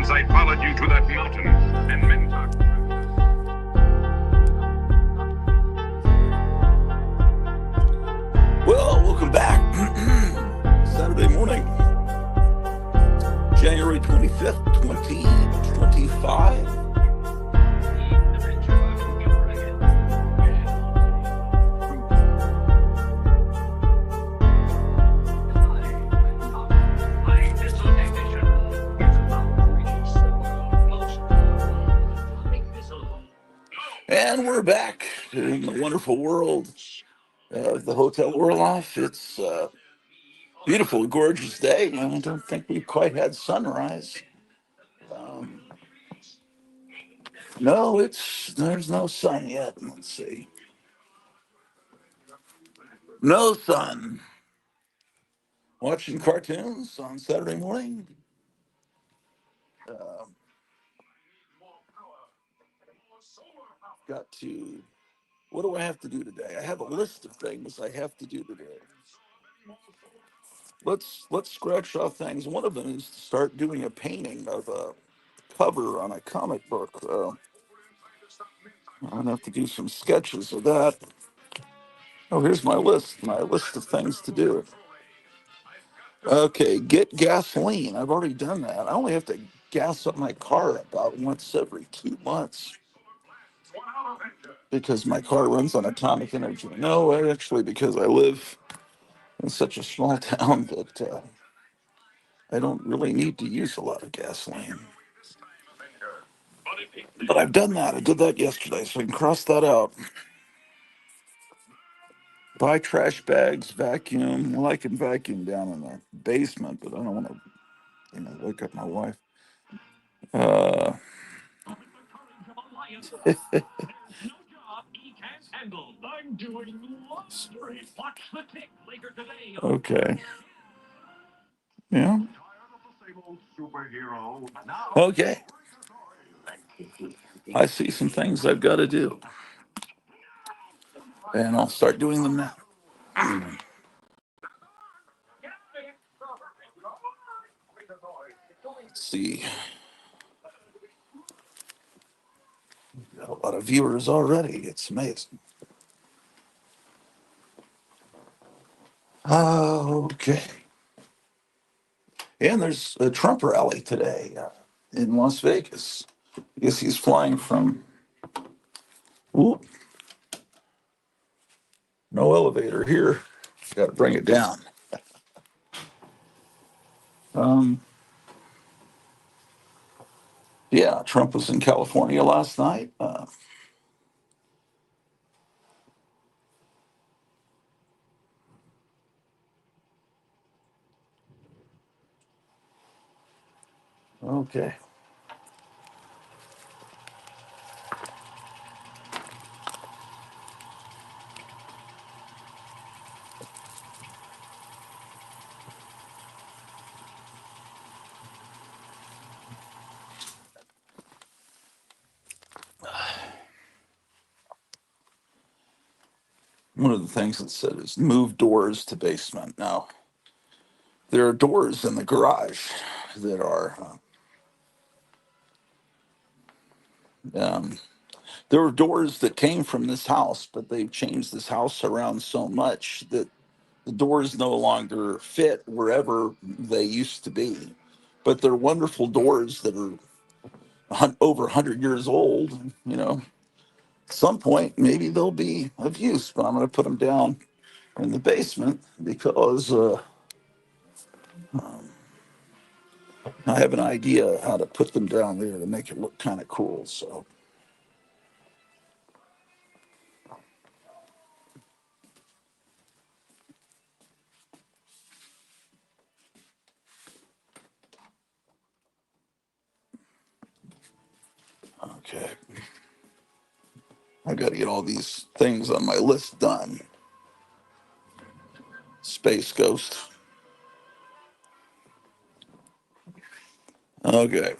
Once I followed you to that mountain, and men talked. Well, welcome back. Saturday morning, January 25th, 2025. And we're back in the wonderful world of the Hotel Orloff. It's a beautiful, gorgeous day. I don't think we've quite had sunrise. Um, no, there's no sun yet. Let's see. No sun. Watching cartoons on Saturday morning. Um, got to. What do I have to do today? I have a list of things I have to do today. Let's scratch off things. One of them is to start doing a painting of a cover on a comic book. I'm gonna have to do some sketches of that. Oh, here's my list of things to do. Okay, get gasoline. I've already done that. I only have to gas up my car about once every 2 months because my car runs on atomic energy. No, actually, because I live in such a small town that I don't really need to use a lot of gasoline. But I've done that. I did that yesterday, so I can cross that out. Buy trash bags, vacuum. Well, I can vacuum down in the basement, but I don't want to, wake up my wife. Uh, okay. Yeah. Okay. I see some things I've got to do, and I'll start doing them now. Let's see. Got a lot of viewers already. It's amazing. Okay. And there's a Trump rally today in Las Vegas. I guess he's flying from. Ooh, no elevator here. Got to bring it down. Um, yeah, Trump was in California last night. Okay. One of the things it said is move doors to basement. Now, there are doors in the garage that are, um, there were doors that came from this house, but they've changed this house around so much that the doors no longer fit wherever they used to be. But they're wonderful doors that are over 100 years old. At some point, maybe they'll be of use, but I'm going to put them down in the basement because I have an idea how to put them down there to make it look kind of cool. So, okay. I got to get all these things on my list done. Space Ghost. Okay.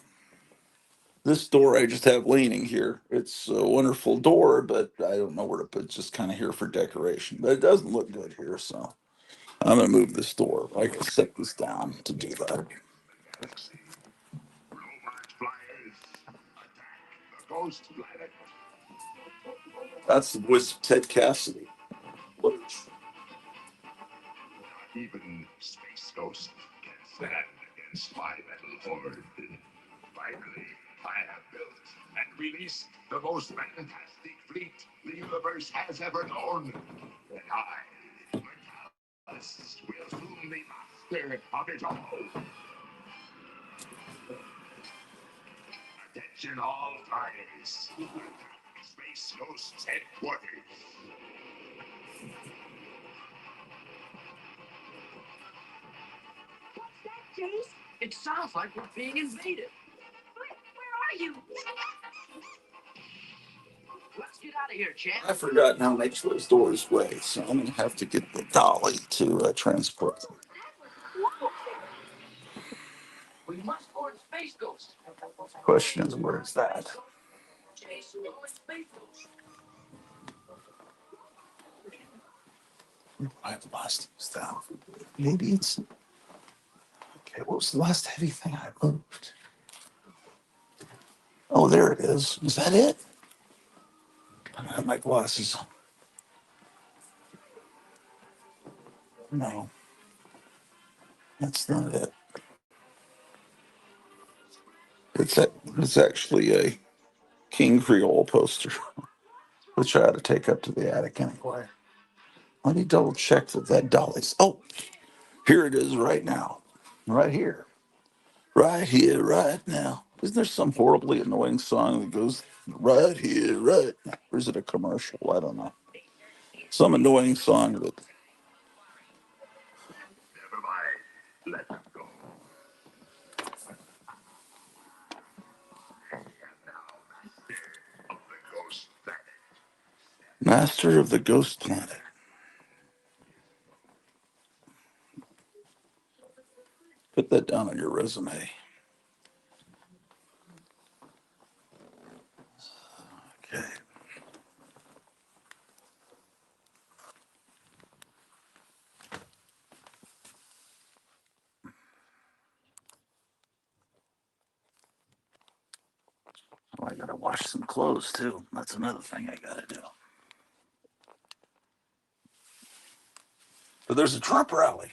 This door I just have leaning here. It's a wonderful door, but I don't know where to put it. It's just kind of here for decoration. But it doesn't look good here, so I'm gonna move this door. I can set this down to do that. ghost planet. That's the voice of Ted Cassidy. Look, Even space ghosts can stand against my metal horde. Finally, I have built and released the most fantastic fleet the universe has ever known. And I, Mortalis, will soon be master of it all. Attention all flyers. Attack Space Ghost's headquarters. What's that, Jace? It sounds like we're being invaded. Where are you? Let's get out of here, champ. I've forgotten how much those doors weigh, so I'm gonna have to get the dolly to transport them. We must board Space Ghost. Question is, where is that? Jace, we're going Space Ghost. I've lost this down. Maybe it's okay. What was the last heavy thing I moved? Oh, there it is. Is that it? I don't have my glasses. No, that's not it. It's a, it's actually a King Creole poster, which I had to take up to the attic anyway. Let me double check that that dolly's. Oh, here it is right now. Right here. Right here, right now. Isn't there some horribly annoying song that goes right here, right now? Or is it a commercial? I don't know. Some annoying song that. Never mind. Let them go. I am now master of the ghost planet. Master of the Ghost Planet. Put that down on your resume. Okay. Oh, I gotta wash some clothes too. That's another thing I gotta do. But there's a Trump rally.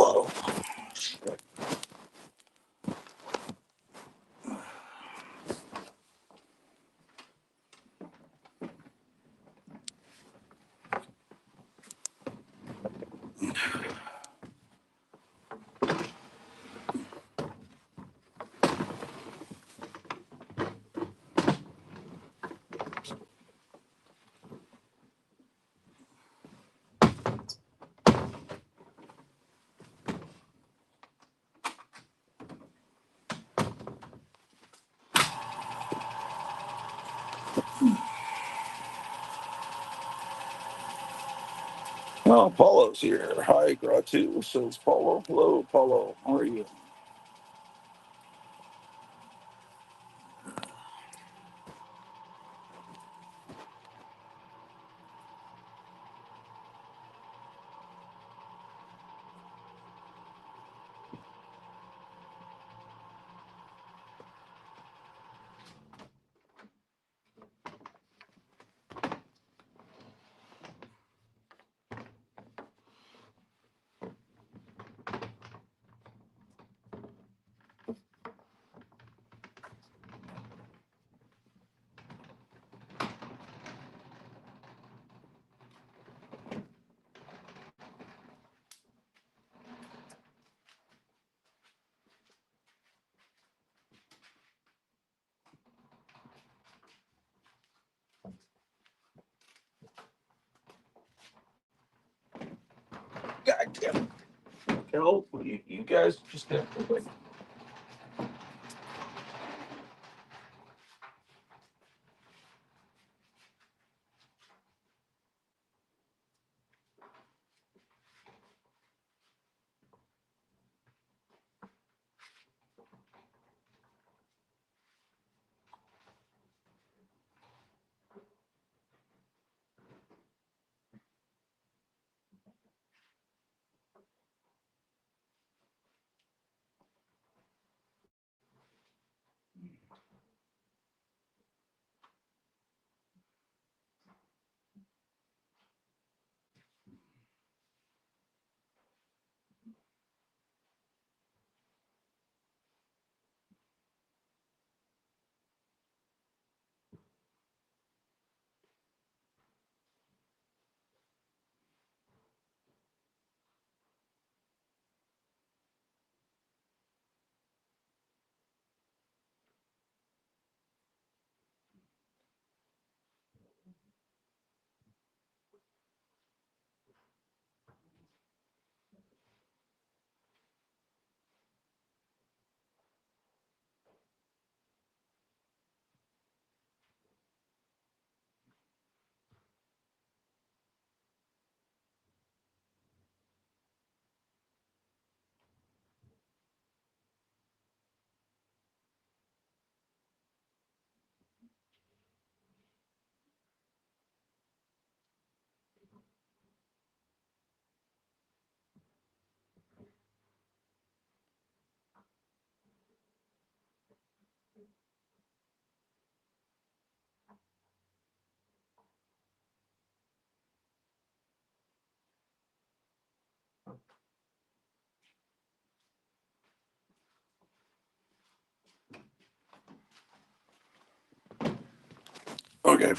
Whoa. Well, Paulo's here. Hi, Gratu. Says Paulo. Hello, Paulo. How are you? God damn it. Help. You guys just have to wait. Okay.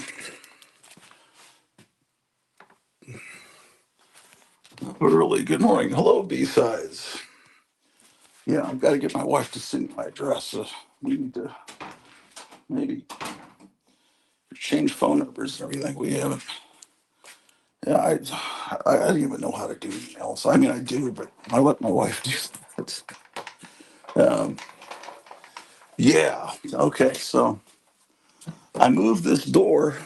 Early. Good morning. Hello, B-sides. Yeah, I've got to get my wife to send my address. We need to maybe change phone numbers and everything. We haven't. Yeah, I don't even know how to do emails. I mean, I do, but I let my wife do that. Yeah. Okay. So I moved this door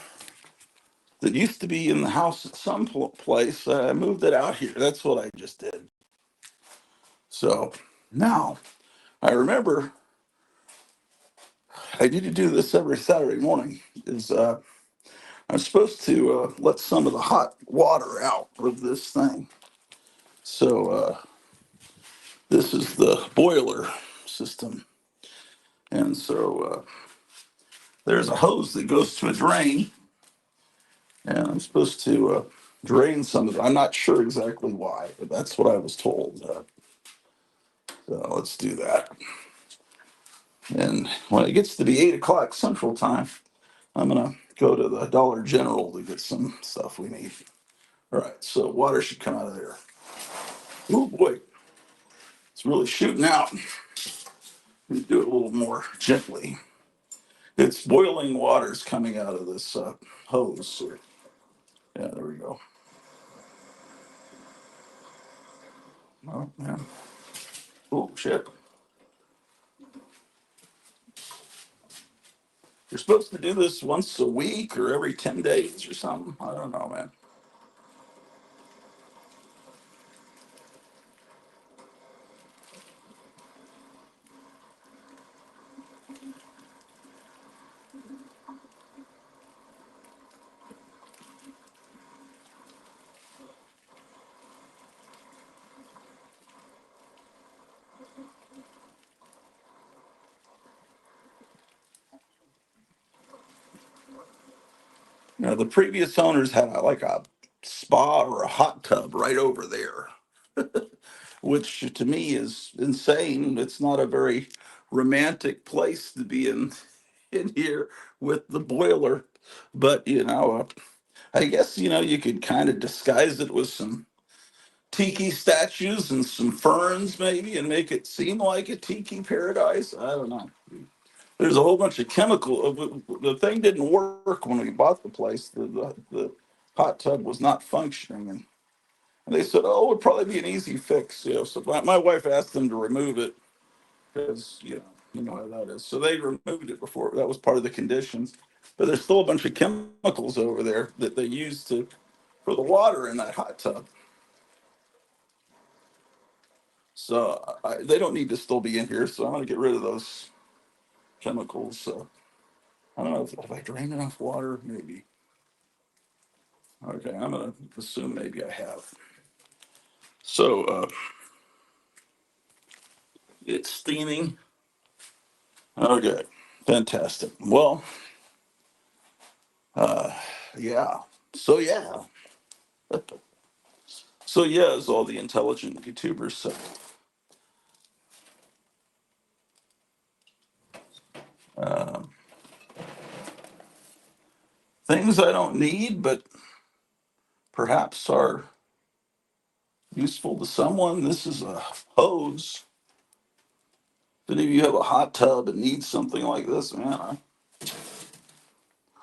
that used to be in the house at some place. I moved it out here. That's what I just did. So now I remember I need to do this every Saturday morning. Is I'm supposed to let some of the hot water out of this thing. So this is the boiler system, and so there's a hose that goes to a drain, and I'm supposed to drain some of it. I'm not sure exactly why, but that's what I was told. So let's do that. And when it gets to be 8 o'clock Central Time, I'm gonna go to the Dollar General to get some stuff we need. All right, so water should come out of there. Oh boy, it's really shooting out. We do it a little more gently. It's boiling water's coming out of this hose. Yeah, there we go. Oh man. Oh shit. You're supposed to do this once a week or every 10 days or something. I don't know, man. Now, the previous owners had like a spa or a hot tub right over there, which to me is insane. It's not a very romantic place to be in here with the boiler. But I guess you could kind of disguise it with some tiki statues and some ferns maybe, and make it seem like a tiki paradise. I don't know. There's a whole bunch of chemical. The thing didn't work when we bought the place. The hot tub was not functioning, and they said, "Oh, it would probably be an easy fix." So my wife asked them to remove it because you know how that is. So they removed it before. That was part of the conditions. But there's still a bunch of chemicals over there that they use to for the water in that hot tub. So they don't need to still be in here. So I'm going to get rid of those chemicals. So I don't know if I drained enough water. Maybe. Okay, I'm going to assume maybe I have. So it's steaming. Okay, fantastic. Well, uh, yeah. So yeah. So yeah, as all the intelligent YouTubers say. Um, Things I don't need, but perhaps are useful to someone. This is a hose. If any of you have a hot tub and need something like this, man,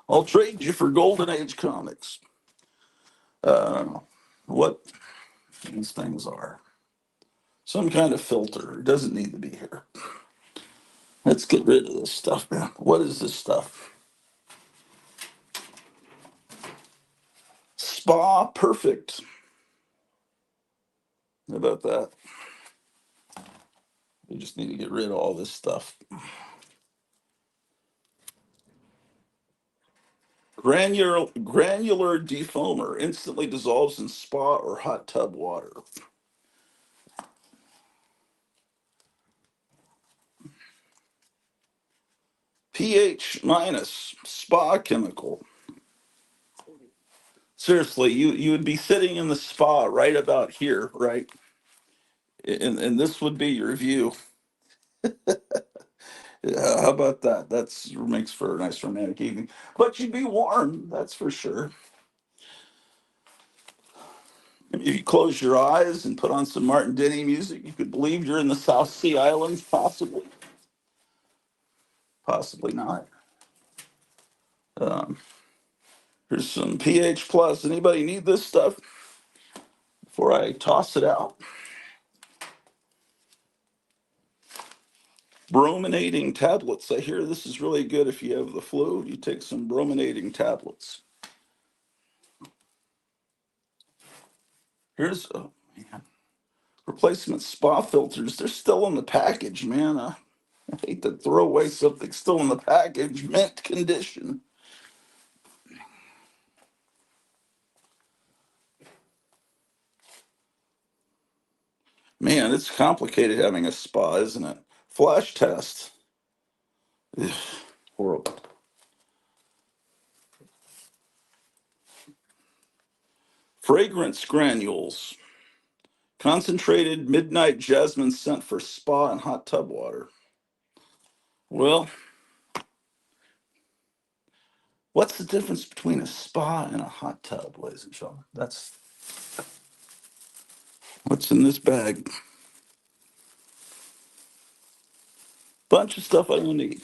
I'll trade you for Golden Age comics. I don't know what these things are. Some kind of filter. It doesn't need to be here. Let's get rid of this stuff, man. What is this stuff? Spa Perfect. How about that? We just need to get rid of all this stuff. Granular defoamer instantly dissolves in spa or hot tub water. pH minus spa chemical. Seriously, you would be sitting in the spa right about here, right? And this would be your view. Yeah, how about that? That's makes for a nice romantic evening. But you'd be warm, that's for sure. If you close your eyes and put on some Martin Denny music, you could believe you're in the South Sea Islands, possibly. Possibly not. Um, Here's some pH plus. Anybody need this stuff before I toss it out? Brominating tablets. I hear this is really good if you have the flu. You take some brominating tablets. Here's man, replacement spa filters. They're still in the package, man. I hate to throw away something still in the package, mint condition. Man, it's complicated having a spa, isn't it? Flash test. Ugh, horrible. Fragrance granules. Concentrated midnight jasmine scent for spa and hot tub water. Well, what's the difference between a spa and a hot tub, ladies and gentlemen? That's what's in this bag. Bunch of stuff I don't need.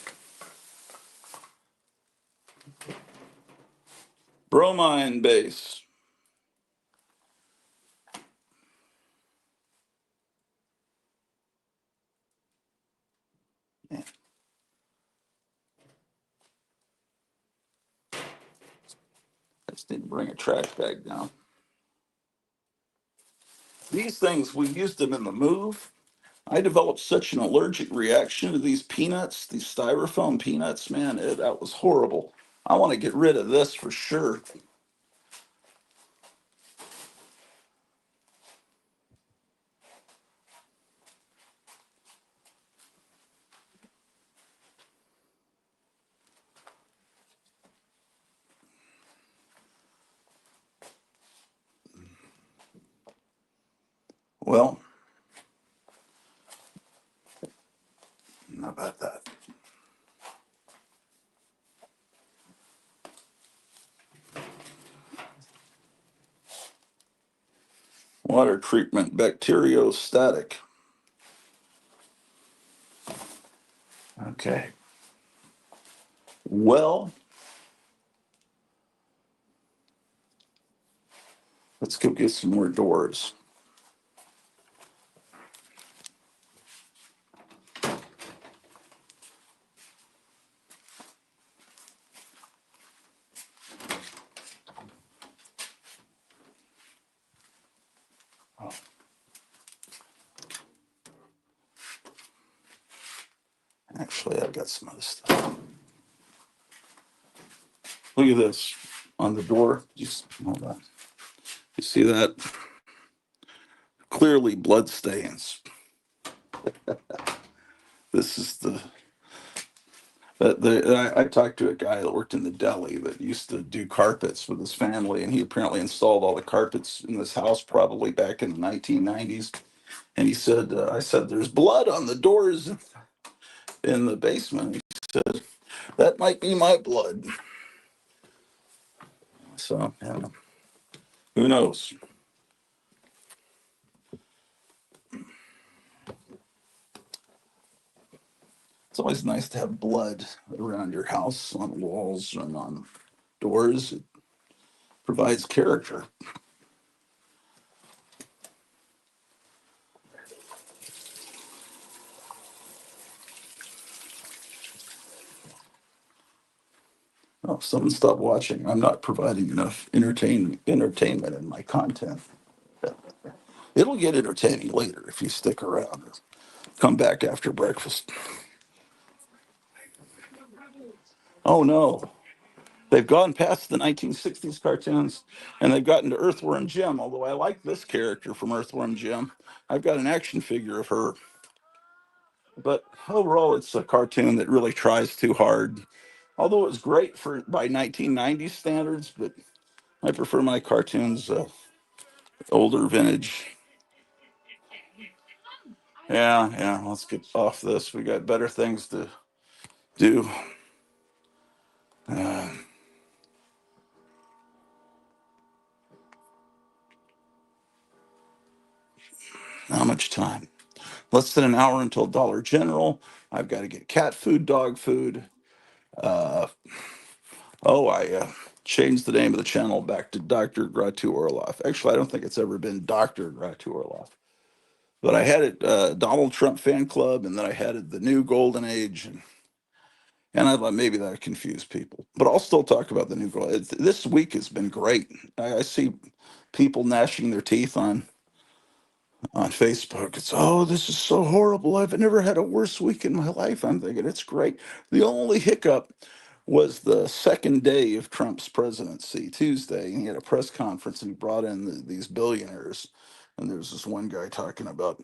Bromine base. Man, I just need to bring a trash bag down. These things, we used them in the move. I developed such an allergic reaction to these peanuts, these styrofoam peanuts, man, that was horrible. I want to get rid of this for sure. Well, how about that? Water treatment, bacteriostatic. Okay. Well, let's go get some more doors. Oh, actually, I've got some other stuff. Look at this on the door. Just hold on. You see that? Clearly blood stains. This is I talked to a guy that worked in the deli that used to do carpets with his family, and he apparently installed all the carpets in this house probably back in the 1990s. And he said, I said, there's blood on the doors in the basement. He said, that might be my blood. So, yeah, who knows? It's always nice to have blood around your house, on walls and on doors. It provides character. Oh, someone stop watching. I'm not providing enough entertainment in my content. It'll get entertaining later if you stick around. Come back after breakfast. Oh no. They've gone past the 1960s cartoons and they've gotten to Earthworm Jim, although I like this character from Earthworm Jim. I've got an action figure of her. But overall, it's a cartoon that really tries too hard. Although it was great for by 1990s standards, but I prefer my cartoons older vintage. Yeah, yeah, let's get off this. We got better things to do. Uh, how much time? Less than an hour until Dollar General. I've got to get cat food, dog food. Uh, I changed the name of the channel back to Dr. Gratu Orloff. Actually, I don't think it's ever been Dr. Gratu Orloff. But I had it Donald Trump fan club, and then I had it the new golden age, and I thought maybe that confused people. But I'll still talk about the new golden. This week has been great. I see people gnashing their teeth on Facebook. It's, oh, this is so horrible. I've never had a worse week in my life. I'm thinking it's great. The only hiccup was the second day of Trump's presidency, Tuesday. And he had a press conference and he brought in these billionaires. And there's this one guy talking about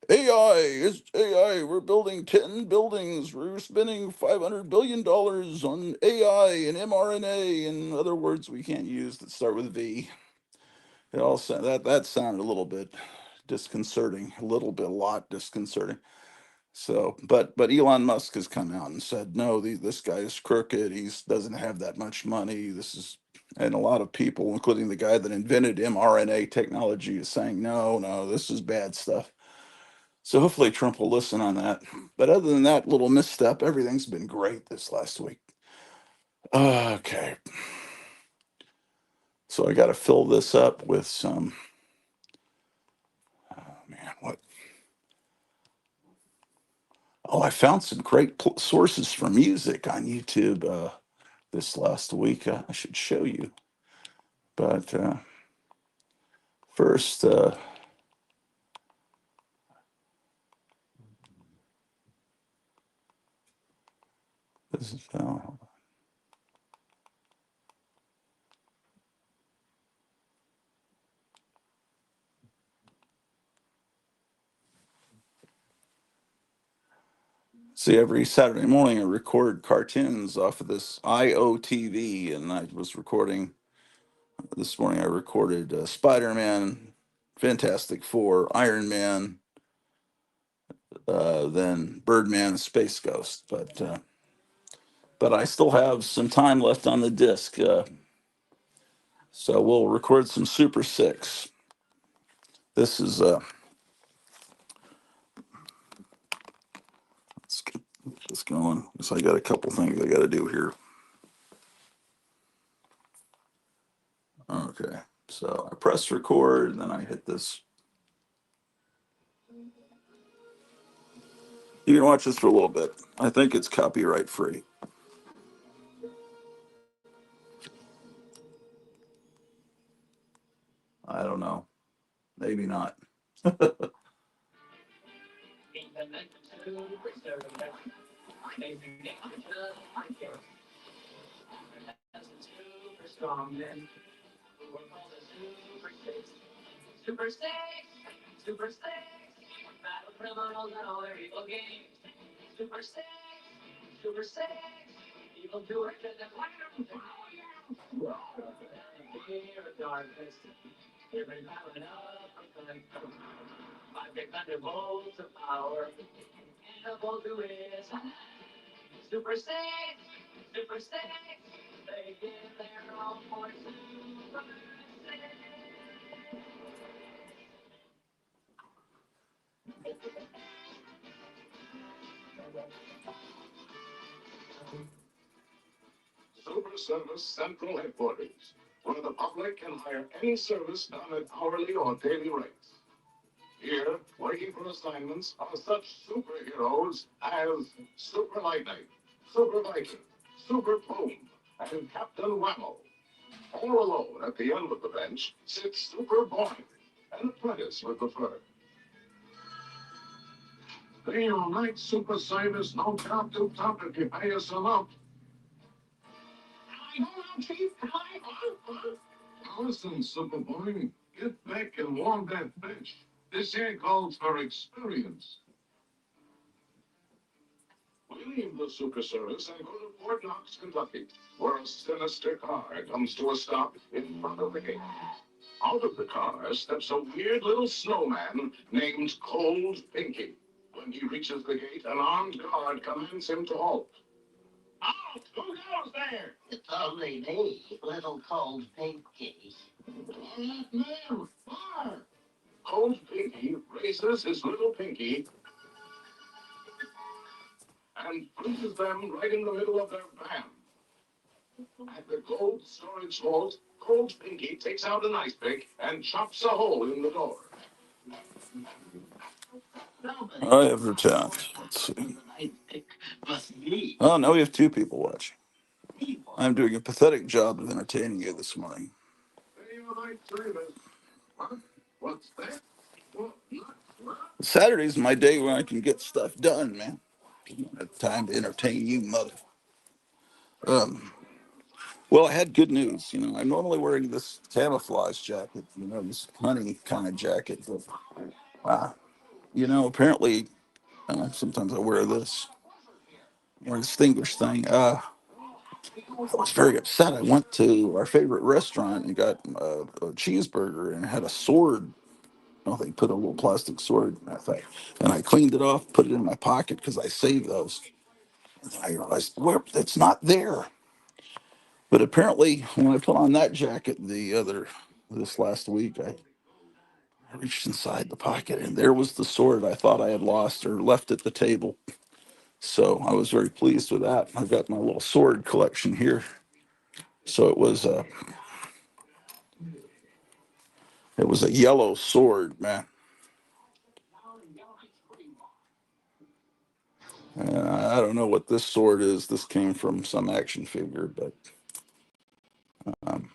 AI is AI. We're building 10 buildings. We're spending $500 billion on AI and mRNA and other words we can't use that start with V. It all that sounded a little bit disconcerting, a little bit, a lot disconcerting. So, but Elon Musk has come out and said, no, this guy is crooked. He doesn't have that much money. This is, and a lot of people, including the guy that invented mRNA technology, is saying, no, no, this is bad stuff. So hopefully Trump will listen on that. But other than that little misstep, everything's been great this last week. Okay. So I got to fill this up with some, oh man, what? Oh, I found some great sources for music on YouTube this last week. I should show you. But first, this is, see, every Saturday morning I record cartoons off of this IOTV, and I was recording this morning. I recorded Spider-Man, Fantastic Four, Iron Man, then Birdman, Space Ghost. But I still have some time left on the disc, so we'll record some Super Six. This is let's get this going. So I got a couple things I got to do here. Okay, so I press record, and then I hit this. You can watch this for a little bit. I think it's copyright free. I don't know. Maybe not. Super Service Central Headquarters, where the public can hire any service done at hourly or daily rates. Here, working for assignments are such superheroes as Super Lightning, Super Viking, Super Boom, and Captain Whammo. All alone at the end of the bench sits Super Boy, an apprentice with the fur. Day or night, Super Scientist, no top to top if you pay us enough. I go now, Chief. Listen, Superboy, get back and warm that bench. This here calls for experience. We leave the Super Service and go to Fort Knox, Kentucky, where a sinister car comes to a stop in front of the gate. Out of the car steps a weird little snowman named Cold Pinky. When he reaches the gate, an armed guard commands him to halt. Halt! Who goes there? It's only me, little cold pinky. Man, fire! Cold Pinky raises his little pinky and freezes them right in the middle of their van. At the cold storage vault, Cold Pinky takes out an ice pick and chops a hole in the door. I have returned. Let's see. Oh, now we have two people watching. I'm doing a pathetic job of entertaining you this morning. What's that? Saturday's my day when I can get stuff done, man. I don't have time to entertain you, mother. Well, I had good news. I'm normally wearing this camouflage jacket, this honey kind of jacket. But, apparently, sometimes I wear this more distinguished thing. I was very upset. I went to our favorite restaurant and got a cheeseburger and it had a sword Well, they put a little plastic sword in that thing, and I cleaned it off, put it in my pocket because I saved those. And then I realized, where it's not there. But apparently, when I put on that jacket this last week, I reached inside the pocket, and there was the sword I thought I had lost or left at the table. So I was very pleased with that. I've got my little sword collection here. So it was a yellow sword, man. I don't know what this sword is. This came from some action figure, but um,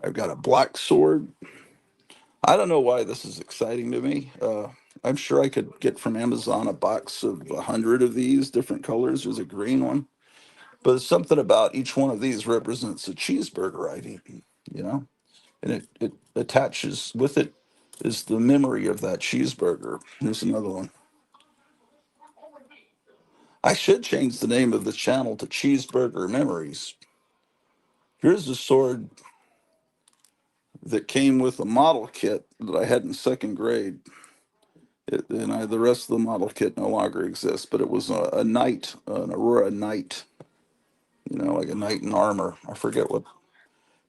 I've got a black sword. I don't know why this is exciting to me. I'm sure I could get from Amazon a box of 100 of these different colors. There's a green one, but something about each one of these represents a cheeseburger I've eaten, you know, and it attaches with it is the memory of that cheeseburger. Here's another one. I should change the name of the channel to Cheeseburger Memories. Here's a sword that came with a model kit that I had in second grade. The rest of the model kit no longer exists, but it was a knight, an Aurora knight, like a knight in armor. I forget what.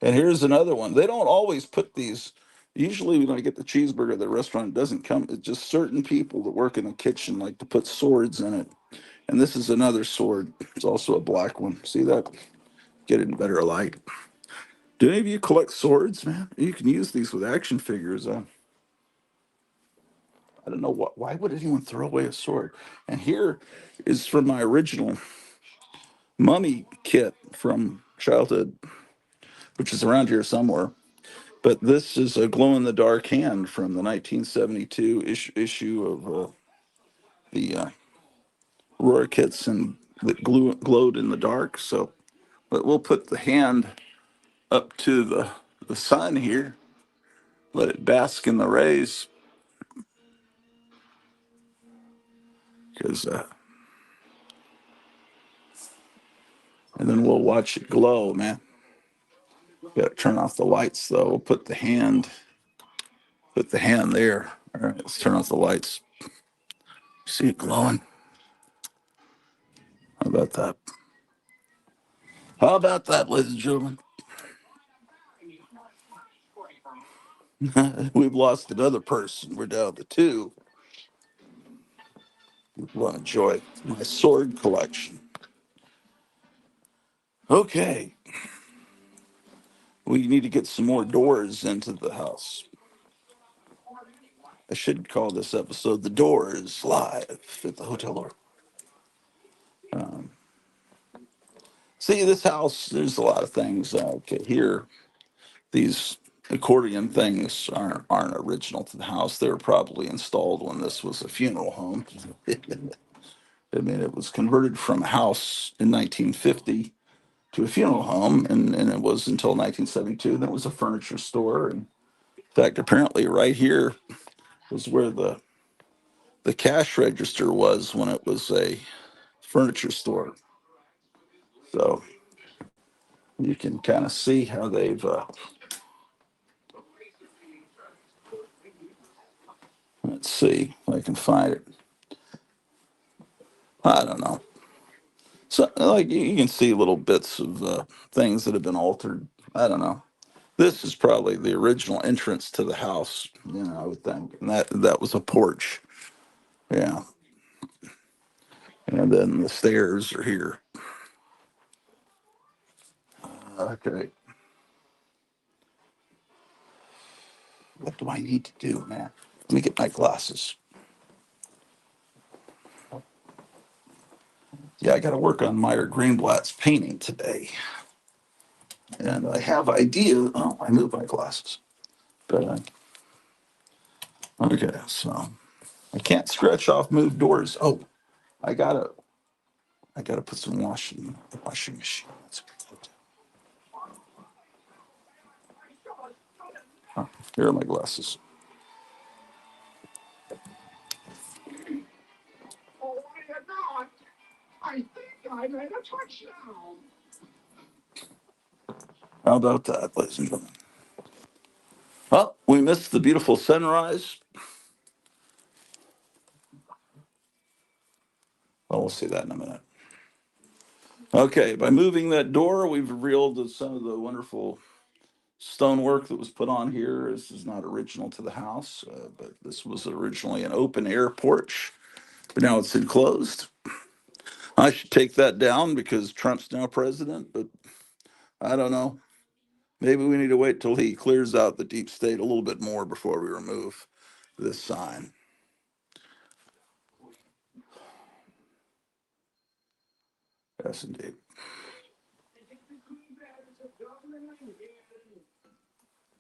And here's another one. They don't always put these. Usually, when I get the cheeseburger at the restaurant, it doesn't come. It's just certain people that work in the kitchen like to put swords in it. And this is another sword. It's also a black one. See that? Get it in better light. Do any of you collect swords, man? You can use these with action figures. I don't know why would anyone throw away a sword? And here is from my original mummy kit from childhood, which is around here somewhere. But this is a glow in the dark hand from the 1972 issue of the Aurora kits and that glowed in the dark. So, but we'll put the hand up to the sun here, let it bask in the rays, because and then we'll watch it glow, man. Got to turn off the lights though. We'll put the hand there. All right, let's turn off the lights. See it glowing? How about that? How about that, ladies and gentlemen? We've lost another person. We're down to two. We'll enjoy my sword collection. Okay. We need to get some more doors into the house. I should call this episode The Doors Live at the Hotel Orloff. See, this house, there's a lot of things. Okay, here, these accordion things aren't original to the house. They were probably installed when this was a funeral home. I mean, it was converted from a house in 1950 to a funeral home, and it was until 1972. Then it was a furniture store. And in fact, apparently, right here was where the cash register was when it was a furniture store. So you can kind of see how they've. Let's see if I can find it. I don't know. So, like, you can see little bits of things that have been altered. I don't know. This is probably the original entrance to the house, I would think. And that was a porch. Yeah. And then the stairs are here. Okay. What do I need to do, man? Let me get my glasses. Yeah, I got to work on Meyer Greenblatt's painting today. And I have idea. Oh, I moved my glasses. But okay, so I can't scratch off move doors. Oh, I gotta put some washing machine. Oh, here are my glasses. Oh, I am not. I think I made a touchdown. How about that, ladies and gentlemen? Well, we missed the beautiful sunrise. Oh, we'll see that in a minute. Okay, by moving that door, we've revealed some of the wonderful stonework that was put on here. This is not original to the house, but this was originally an open air porch, but now it's enclosed. I should take that down because Trump's now president, but I don't know. Maybe we need to wait till he clears out the deep state a little bit more before we remove this sign. Yes, indeed.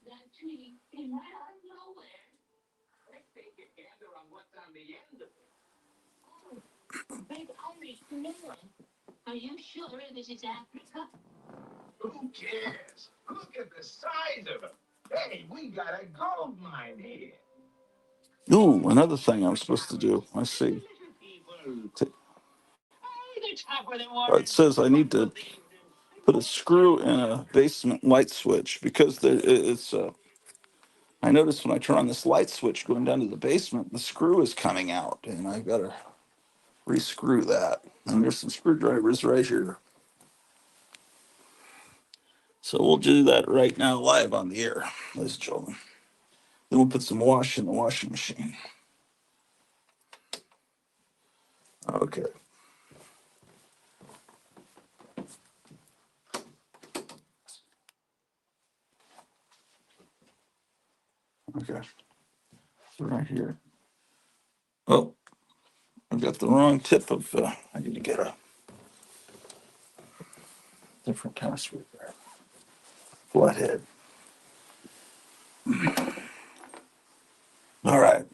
That tree came right out of nowhere. Let's take a gander on what's on the end of it. Oh, big Irish melon. Are you sure this is Africa? Who cares? Look at the size of it. Hey, we got a gold mine here. Ooh, another thing I'm supposed to do. I see. It says I need to put a screw in a basement light switch because it's. I noticed when I turn on this light switch going down to the basement, the screw is coming out, and I got to re-screw that. And there's some screwdrivers right here. So we'll do that right now live on the air, ladies and gentlemen. Then we'll put some wash in the washing machine. Okay. Okay. So right here. Oh, I've got the wrong tip of. I need to get a different kind of screwdriver. Flathead. All right.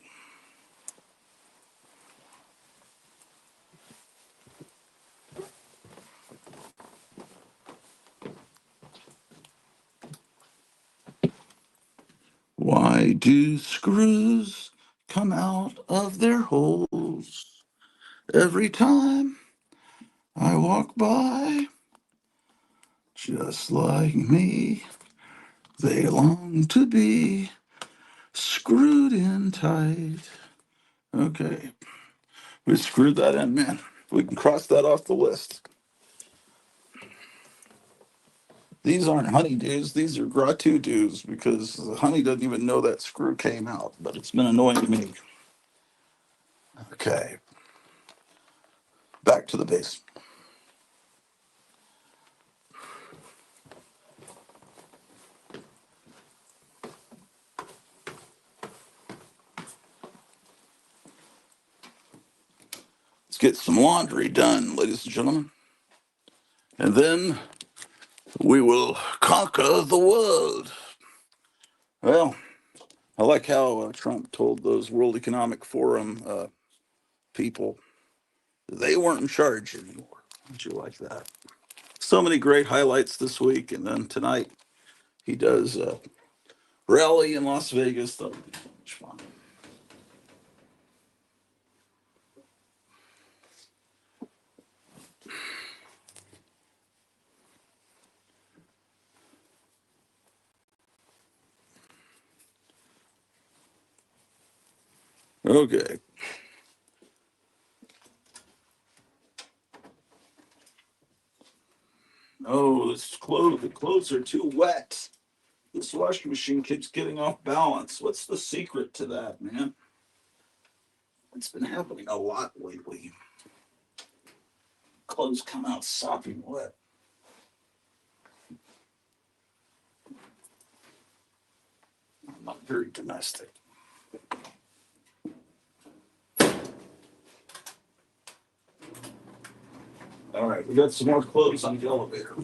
Why do screws come out of their holes every time I walk by? Just like me, they long to be screwed in tight. Okay, we screwed that in, man. We can cross that off the list. These aren't honeydews, these are gratuities because the honey doesn't even know that screw came out, but it's been annoying me. Okay, back to the base. Let's get some laundry done, ladies and gentlemen. And then we will conquer the world. Well, I like how Trump told those World Economic Forum people they weren't in charge anymore. Don't you like that? So many great highlights this week, and then tonight he does a rally in Las Vegas. That'll be much fun. Okay. Oh, the clothes are too wet. This washing machine keeps getting off balance. What's the secret to that, man? It's been happening a lot lately. Clothes come out sopping wet. I'm not very domestic. All right, we got some more clothes on the elevator.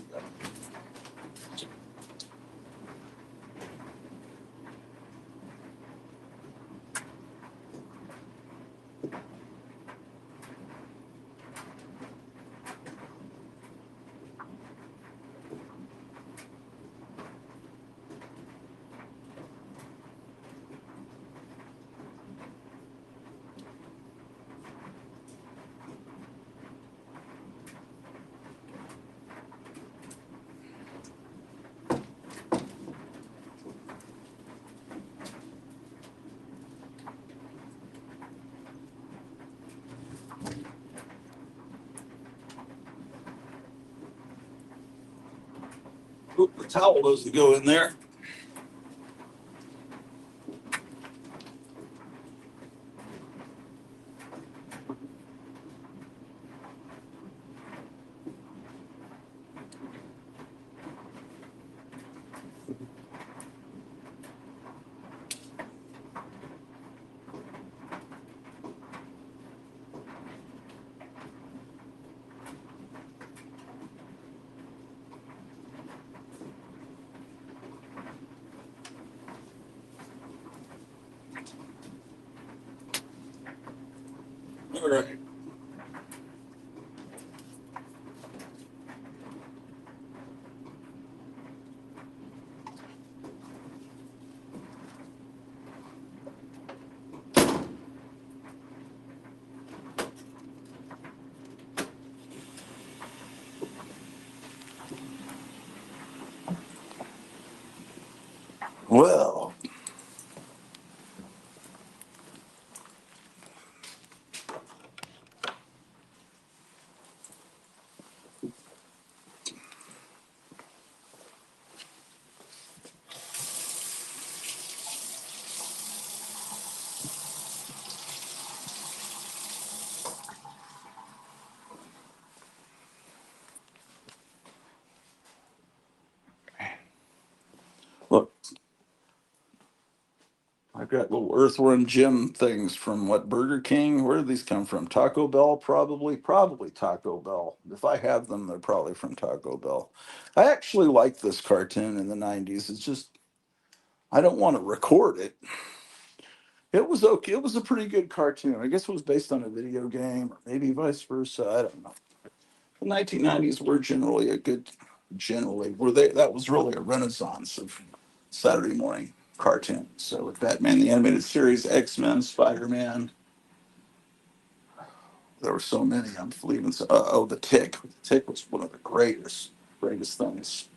Oop, the towel doesn't go in there. All right. Well, look, I've got little earthworm Jim things from what, Burger King? Where did these come from? Taco Bell, probably. Probably Taco Bell. If I have them, they're probably from Taco Bell. I actually liked this cartoon in the '90s. It's just I don't want to record it. It was okay. It was a pretty good cartoon. I guess it was based on a video game, or maybe vice versa. I don't know. The 1990s were generally a good, generally were they? That was really a renaissance of Saturday morning cartoons. So with Batman the Animated Series, X-Men, Spider-Man, there were so many. I'm leaving. Oh, the Tick. The Tick was one of the greatest things.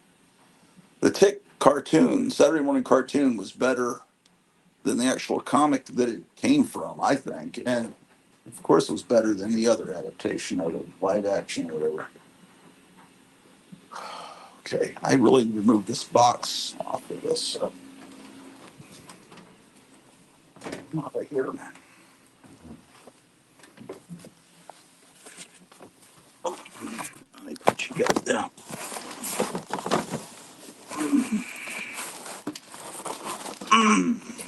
The Tick cartoon, Saturday morning cartoon, was better than the actual comic that it came from, I think. And of course, it was better than the other adaptation of it, live action or whatever. Okay, I really removed this box off of this. Come over here, man. Let me put you guys down.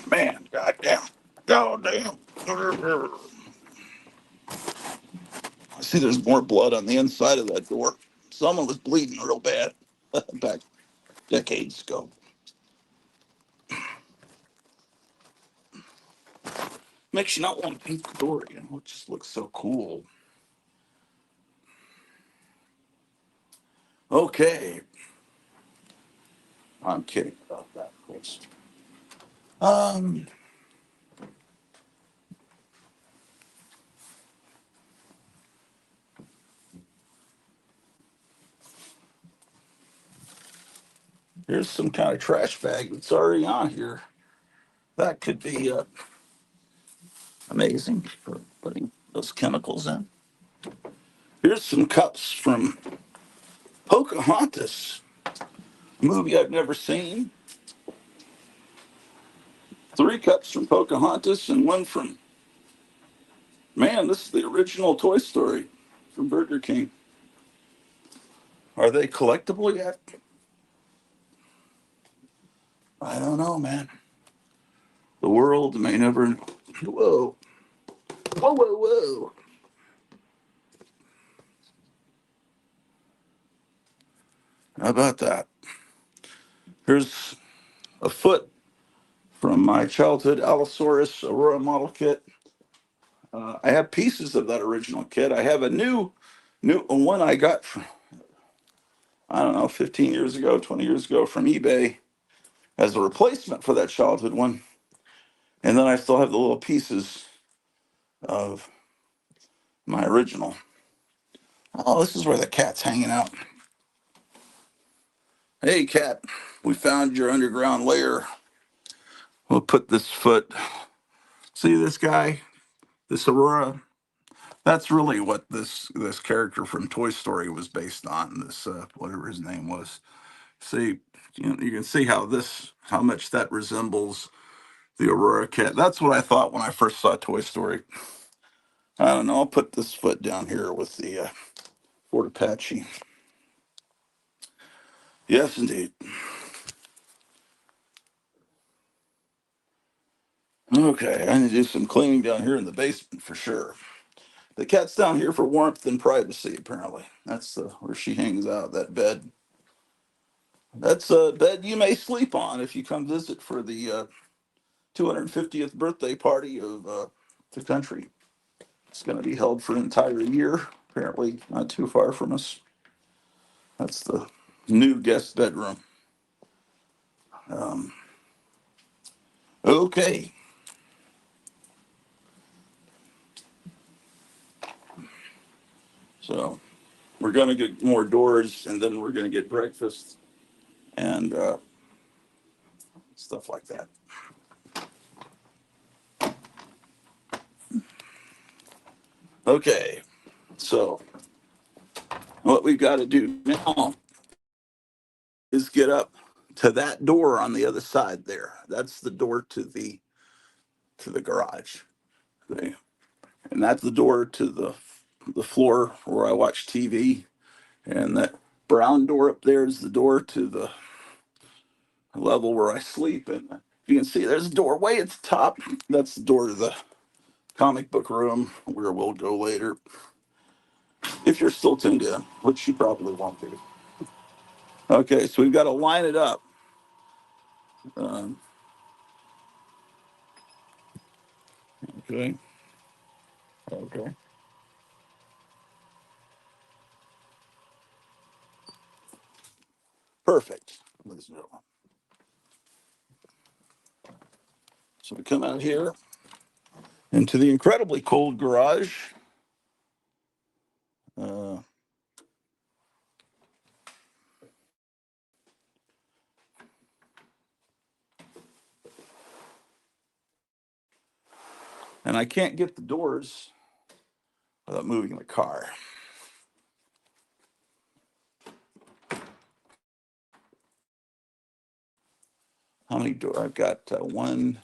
Man, goddamn. Goddamn. I see there's more blood on the inside of that door. Someone was bleeding real bad back decades ago. Makes you not want to paint the door, you know, it just looks so cool. Okay. I'm kidding about that, of course. Um, Here's some kind of trash bag that's already on here. That could be amazing for putting those chemicals in. Here's some cups from Pocahontas, a movie I've never seen. 3 cups from Pocahontas and one from, man, this is the original Toy Story from Burger King. Are they collectible yet? I don't know, man. The world may never. Whoa. Whoa, whoa, whoa. How about that? Here's a foot from my childhood Allosaurus Aurora model kit. I have pieces of that original kit. I have a new one I got from, I don't know, 15 years ago, 20 years ago from eBay as a replacement for that childhood one. And then I still have the little pieces of my original. Oh, this is where the cat's hanging out. Hey, cat, we found your underground lair. We'll put this foot. See this guy, this Aurora. That's really what this character from Toy Story was based on. This whatever his name was. See, you can see how much that resembles the Aurora cat. That's what I thought when I first saw Toy Story. I don't know. I'll put this foot down here with the Fort Apache. Yes, indeed. Okay, I need to do some cleaning down here in the basement for sure. The cat's down here for warmth and privacy, apparently. That's where she hangs out, that bed. That's a bed you may sleep on if you come visit for the 250th birthday party of the country. It's going to be held for an entire year, apparently not too far from us. That's the new guest bedroom. Um, okay, so we're going to get more doors and then we're going to get breakfast and stuff like that. Okay, so what we've got to do now is get up to that door on the other side there. That's the door to the garage. Okay. And that's the door to the floor where I watch TV. And that brown door up there is the door to the level where I sleep. And you can see there's a doorway at the top. That's the door to the comic book room where we'll go later. If you're still tuned in, which you probably won't be. Okay, so we've got to line it up. Um, okay. Okay. Perfect. Ladies and gentlemen. So we come out here into the incredibly cold garage. Uh, and I can't get the doors without moving the car. How many doors? I've got one,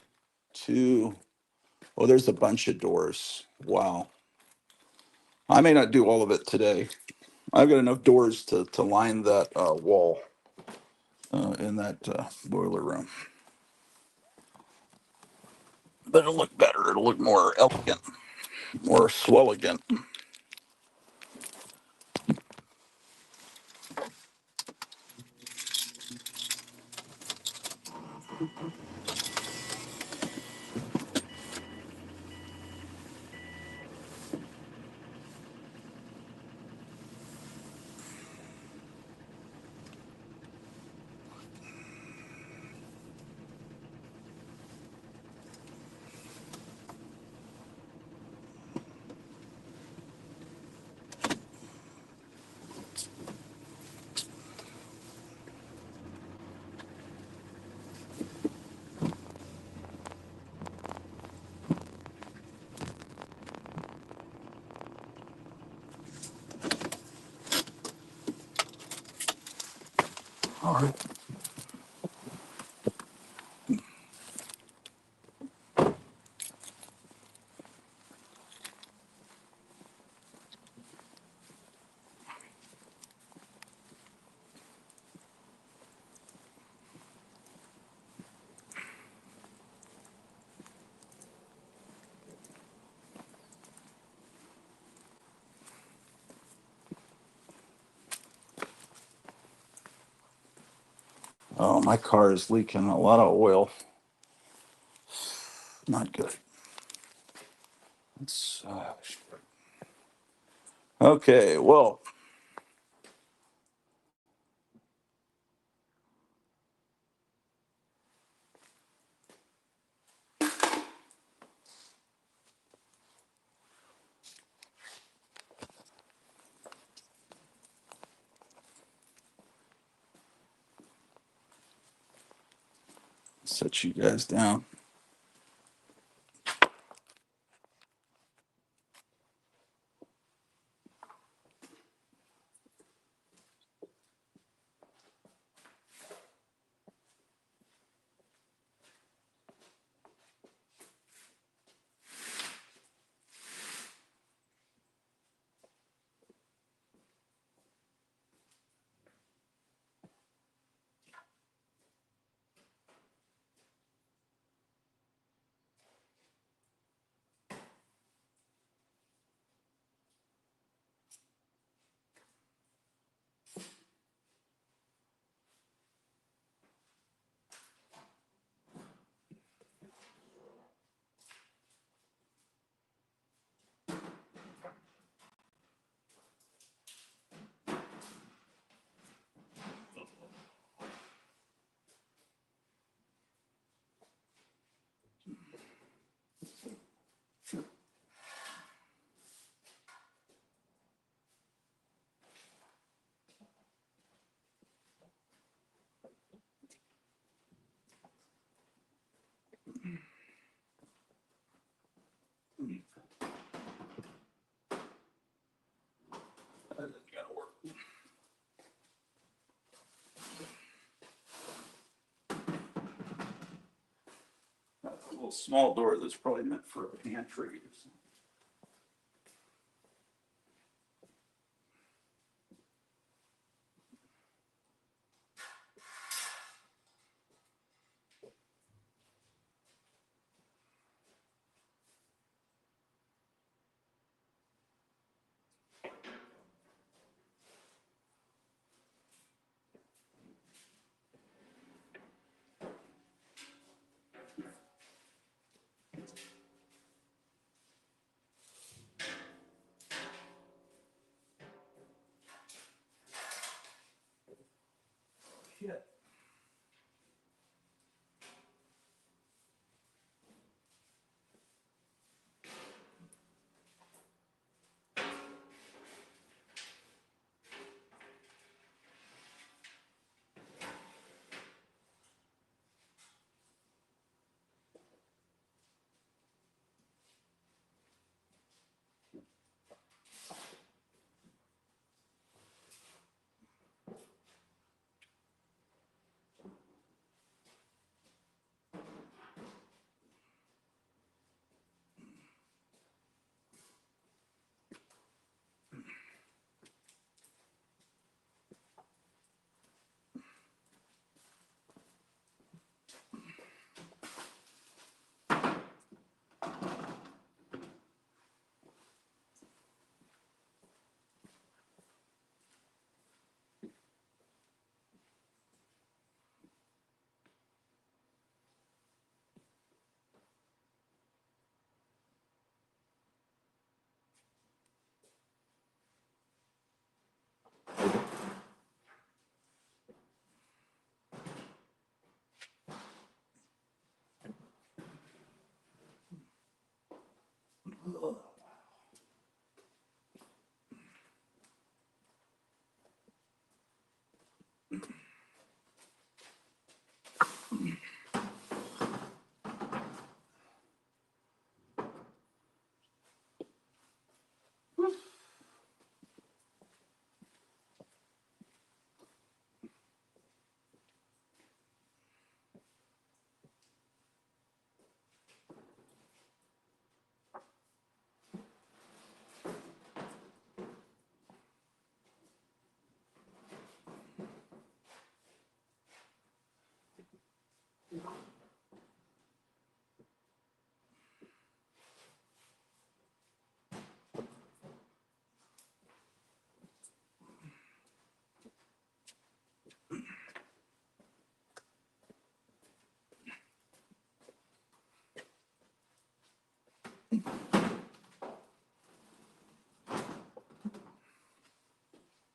two. Oh, there's a bunch of doors. Wow. I may not do all of it today. I've got enough doors to line that wall in that boiler room. But it'll look better. It'll look more elegant, more swelligant. All right. Oh, my car is leaking a lot of oil. Not good. It's, okay, well, set you guys down. little small door that's probably meant for a pantry or something. Shit.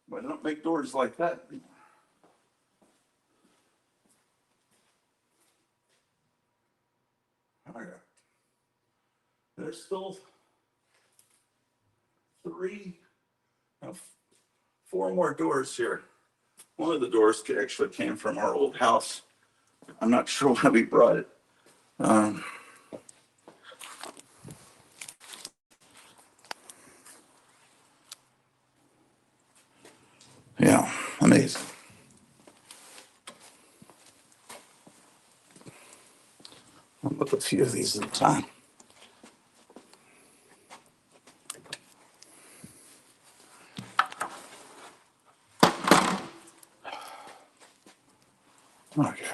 Why don't make doors like that? Okay. There's still three, no, four more doors here. One of the doors actually came from our old house. I'm not sure why we brought it. Um, yeah, amazing. I'll look a few of these at a time. Okay.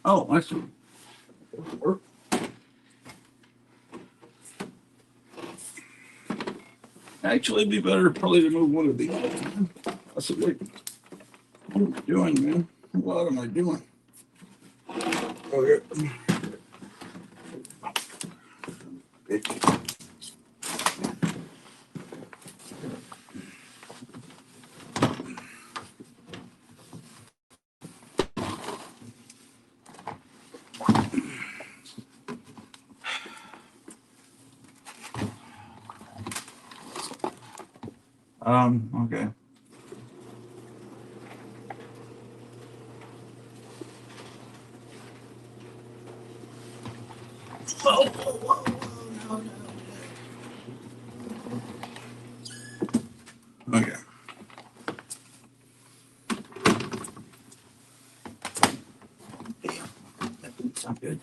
Oh, I see. Actually, it'd be better probably to move one of these. Possibly. What am I doing, man? What am I doing? Okay. Okay. Whoa, whoa, whoa, whoa, no, no. Okay. Damn, that didn't sound good.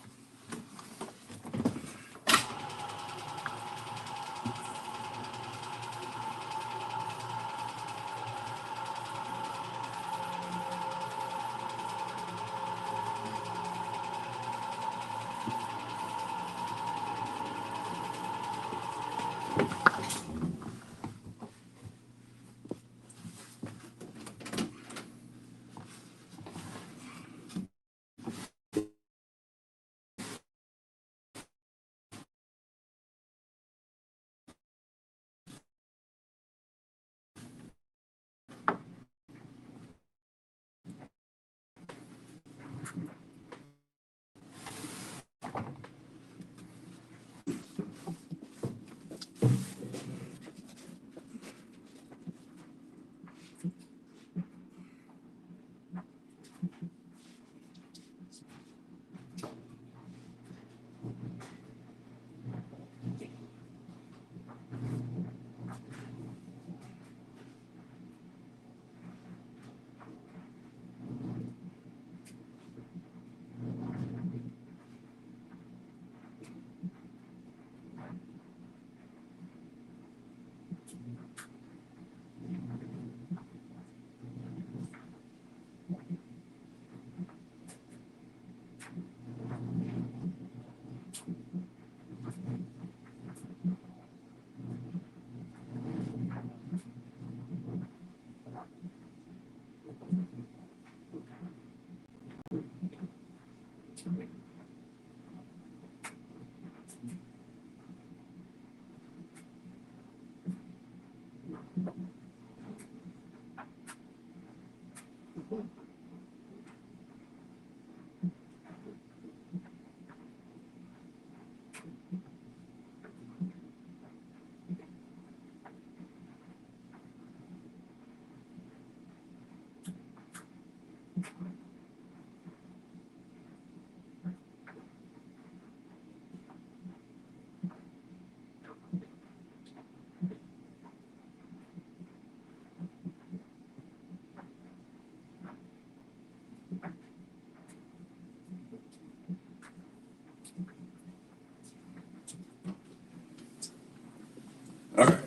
All right.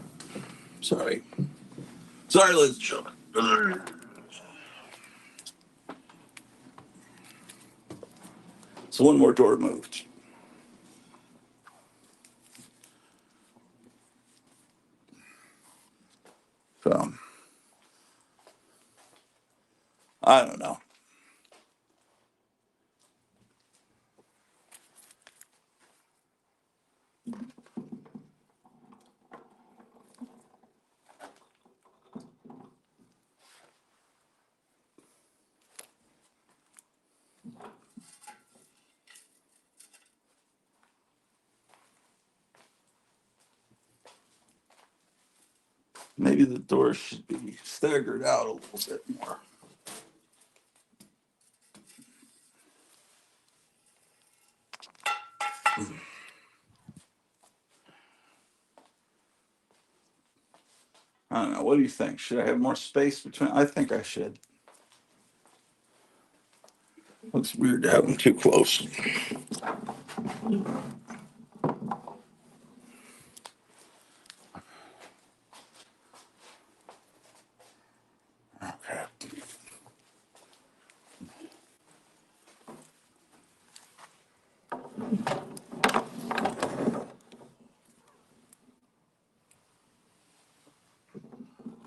Sorry. Sorry, ladies and gentlemen. So one more door moved. So I don't know. Maybe the door should be staggered out a little bit more. I don't know. What do you think? Should I have more space between? I think I should. Looks weird to have them too close. Okay.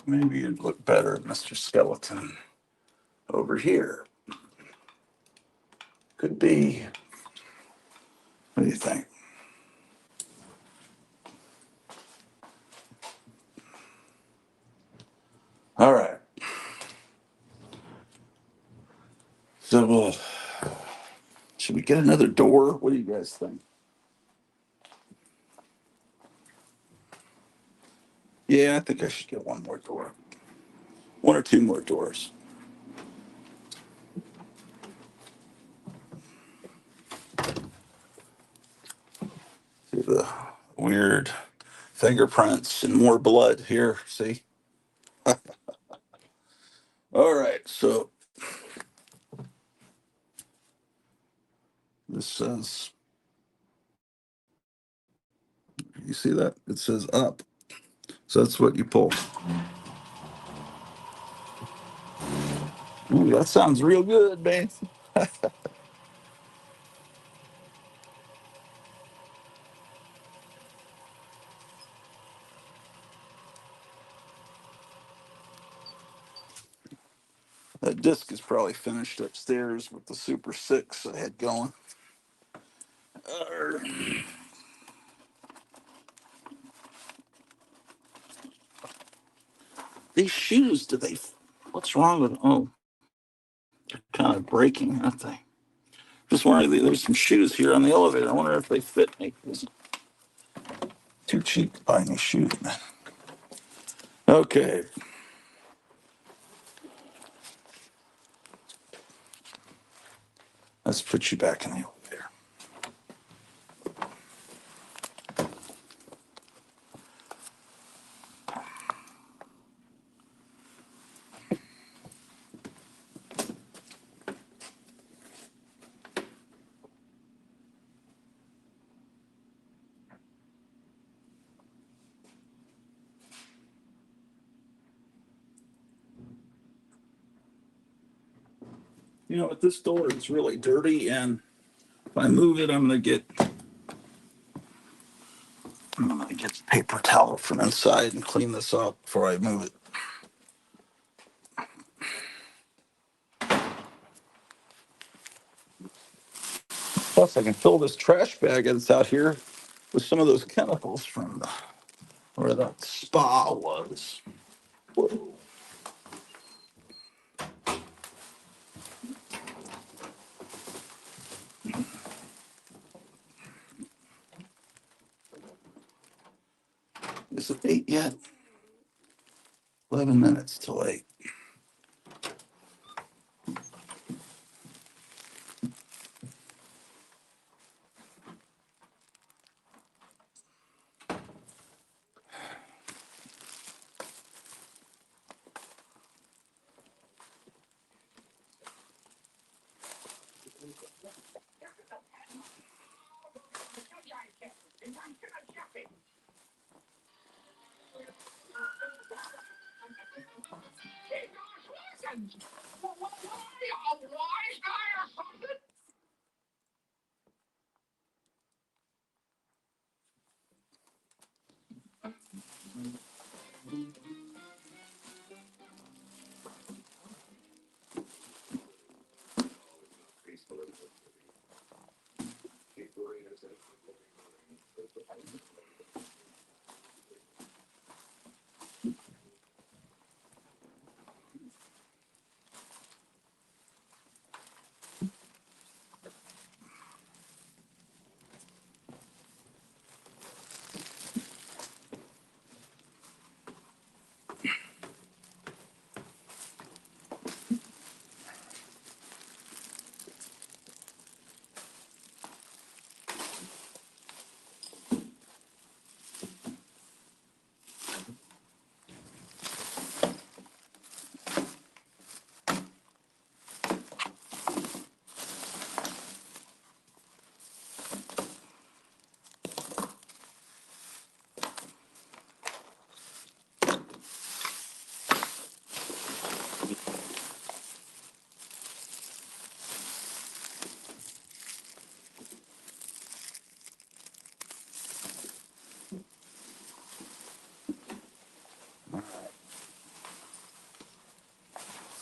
Maybe it'd look better, Mr. Skeleton, over here. Could be. What do you think? All right. So, should we get another door? What do you guys think? Yeah, I think I should get one more door. One or two more doors. See the weird fingerprints and more blood here. See? All right, so this says, you see that? It says up. So that's what you pull. Ooh, that sounds real good, man. That disc is probably finished upstairs with the Super 6 I had going. Uh, these shoes, what's wrong with them? Oh, kind of breaking, aren't they? Just wondering, there's some shoes here on the elevator. I wonder if they fit me. It's too cheap to buy new shoes, man. Okay, let's put you back in the elevator. You know what? This door is really dirty, and if I move it, I'm gonna get the paper towel from inside and clean this up before I move it. Plus, I can fill this trash bag that's out here with some of those chemicals from where that spa was. Whoa. Is it 8 yet? 11 minutes till 8. Hey, gosh, listen! What are you, a wise guy or something?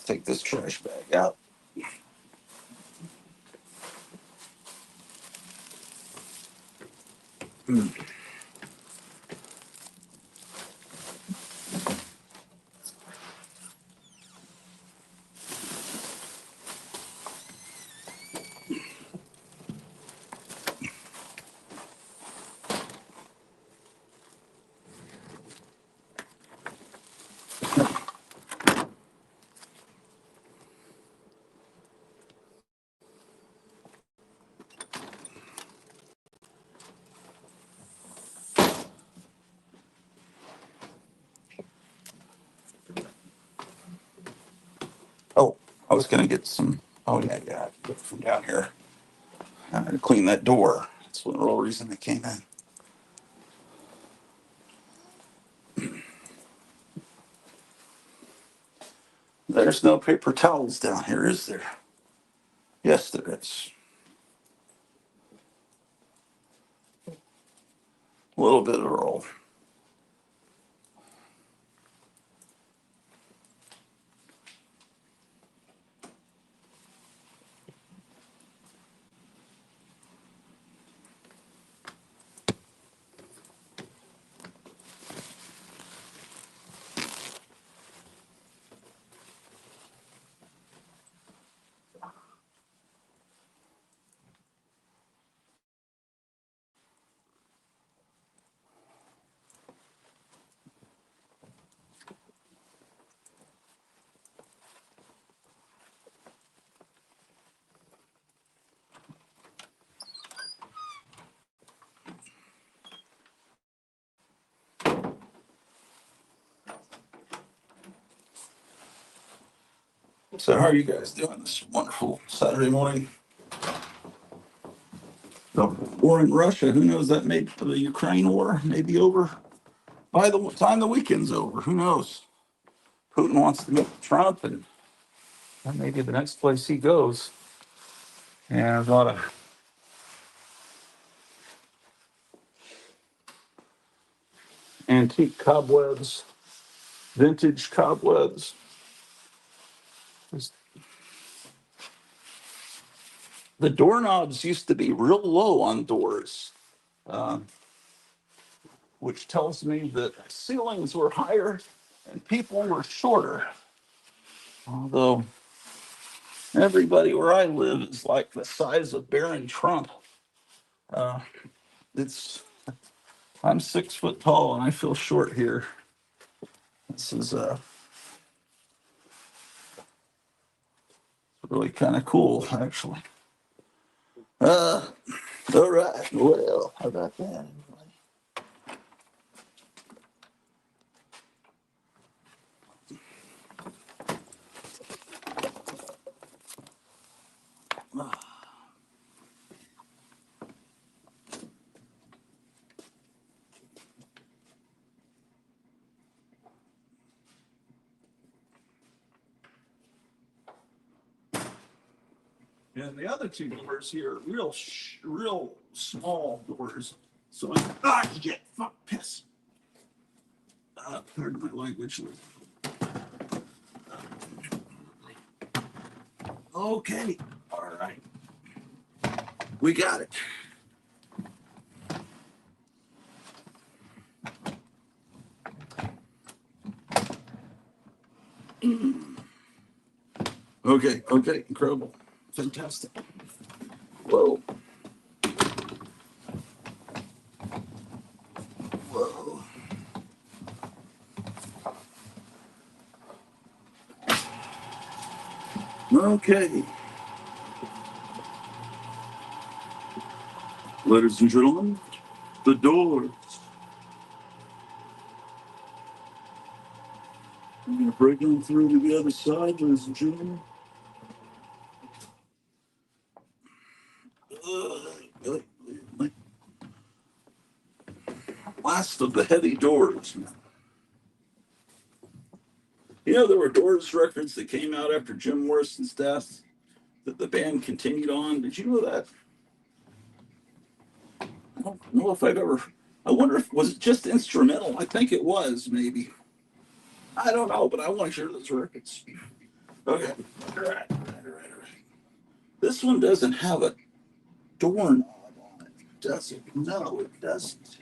Take this trash bag out. I was gonna get some. Oh yeah, yeah. Get from down here. I had to clean that door. That's the real reason I came in. There's no paper towels down here, is there? Yes, there is. A little bit of roll. So, how are you guys doing this wonderful Saturday morning? The war in Russia, who knows, that may the Ukraine war may be over by the time the weekend's over. Who knows? Putin wants to meet Trump, and that may be the next place he goes. And there's a lot of antique cobwebs, vintage cobwebs. The doorknobs used to be real low on doors, uh, which tells me that ceilings were higher and people were shorter. Although everybody where I live is like the size of Baron Trump. Uh, it's I'm 6 foot tall and I feel short here. This is really kind of cool, actually. Uh, all right. Well, how about that? And the other two doors here are real small doors. So shit, fuck, piss. Pardon my language. Okay, all right, we got it. Okay, okay, incredible, fantastic. Whoa, whoa. Okay, ladies and gentlemen, the doors. I'm gonna break on through to the other side, ladies and gentlemen. Uh, Last of the heavy doors. You know, there were Doors records that came out after Jim Morrison's death that the band continued on. Did you know that? I don't know if I've ever. I wonder if was it just instrumental. I think it was maybe. I don't know, but I want to hear those records. Okay. All right. All right. All right. All right. This one doesn't have a doorknob on it, does it? No, it doesn't.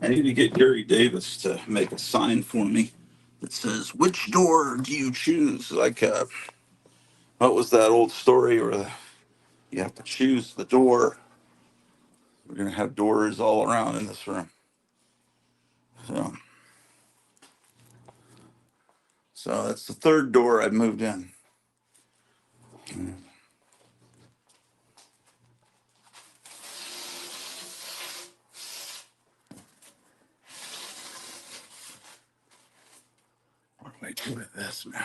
I need to get Gary Davis to make a sign for me that says, "Which door do you choose?" Like, what was that old story where you have to choose the door? We're gonna have doors all around in this room. So, so that's the third door I've moved in. What do I do with this, man?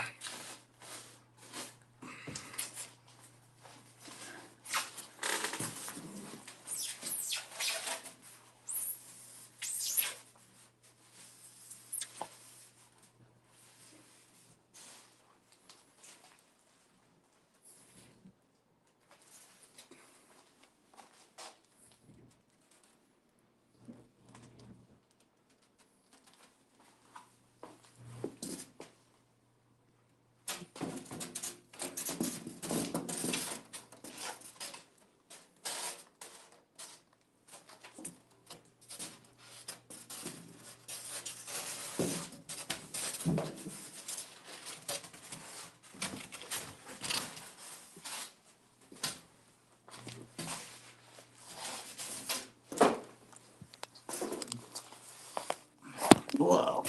Wow.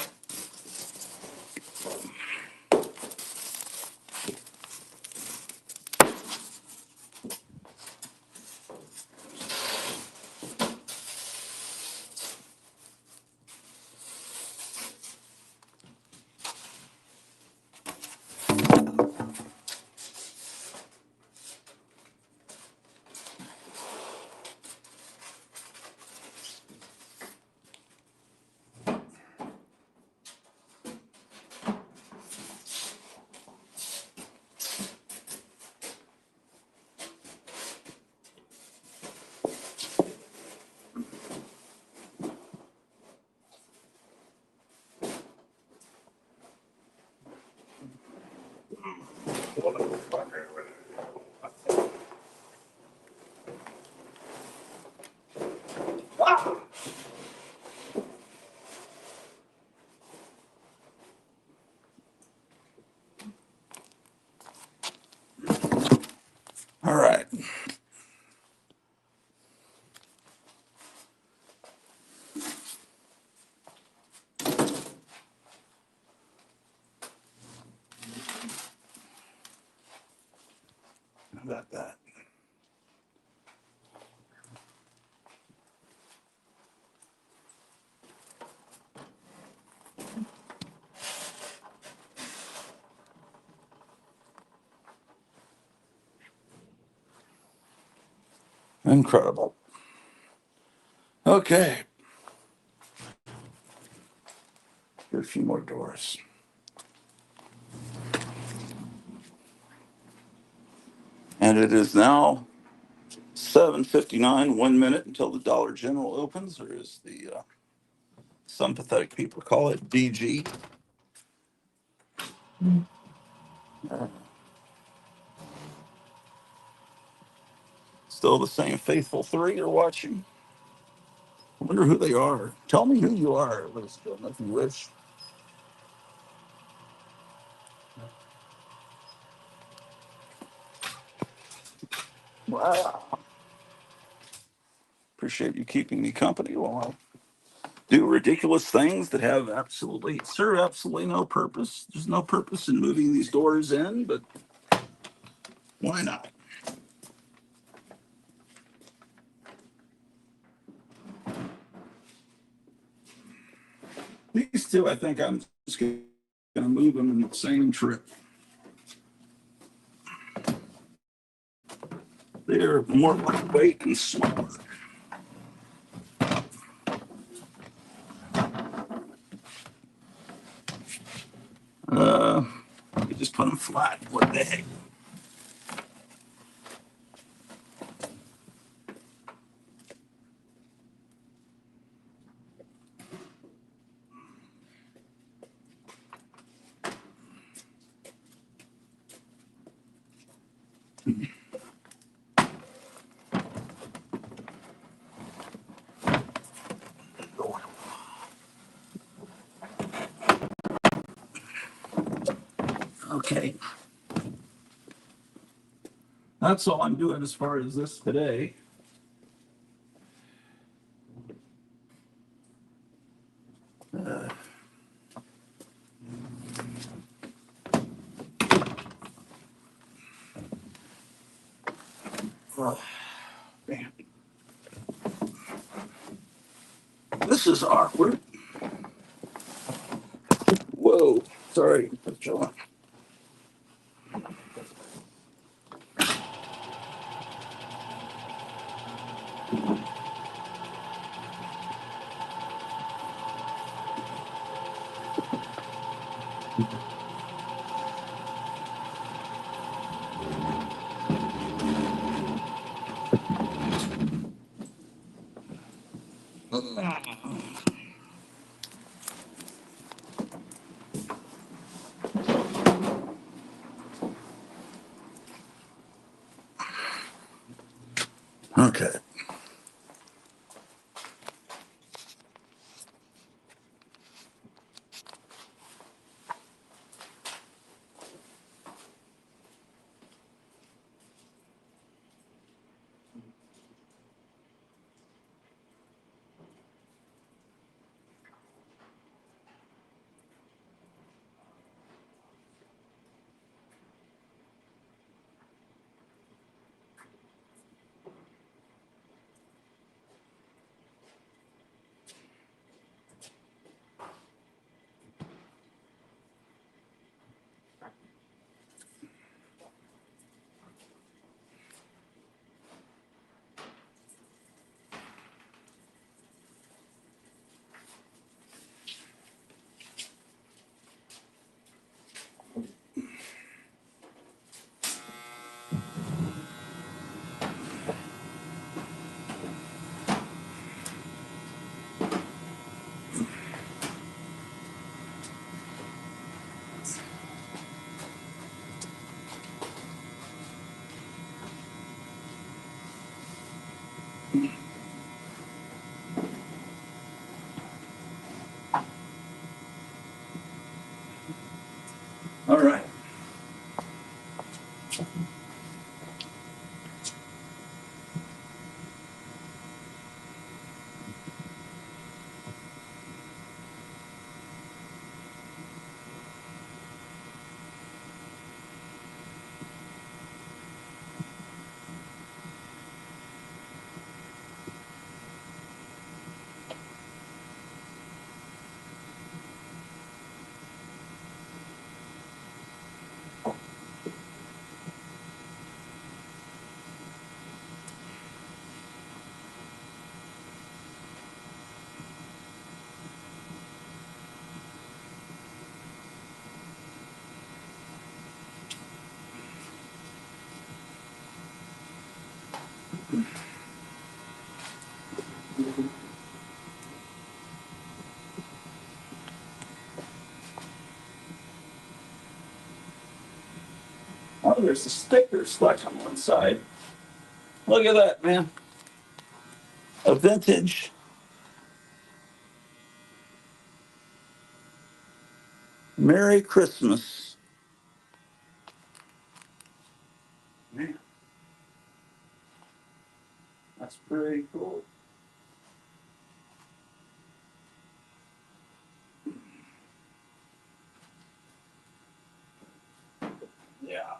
All right. How about that? Incredible. Okay. Get a few more doors. And it is now 7:59, 1 minute until the Dollar General opens, or as the some pathetic people call it, DG. Still the same faithful three are watching. I wonder who they are. Tell me who you are, Elizabeth, if you wish. Wow. Appreciate you keeping me company while I do ridiculous things that have absolutely serve absolutely no purpose. There's no purpose in moving these doors in, but why not? These two, I think I'm just going to move them in the same trip. They're more lightweight and smaller. Uh, you just put them flat. What the heck? Okay. That's all I'm doing as far as this today. Oh, man. This is awkward. Whoa. Sorry. Okay. All right. Oh, there's a sticker stuck on one side. Look at that, man. A vintage. Merry Christmas. Man, that's pretty cool. Yeah.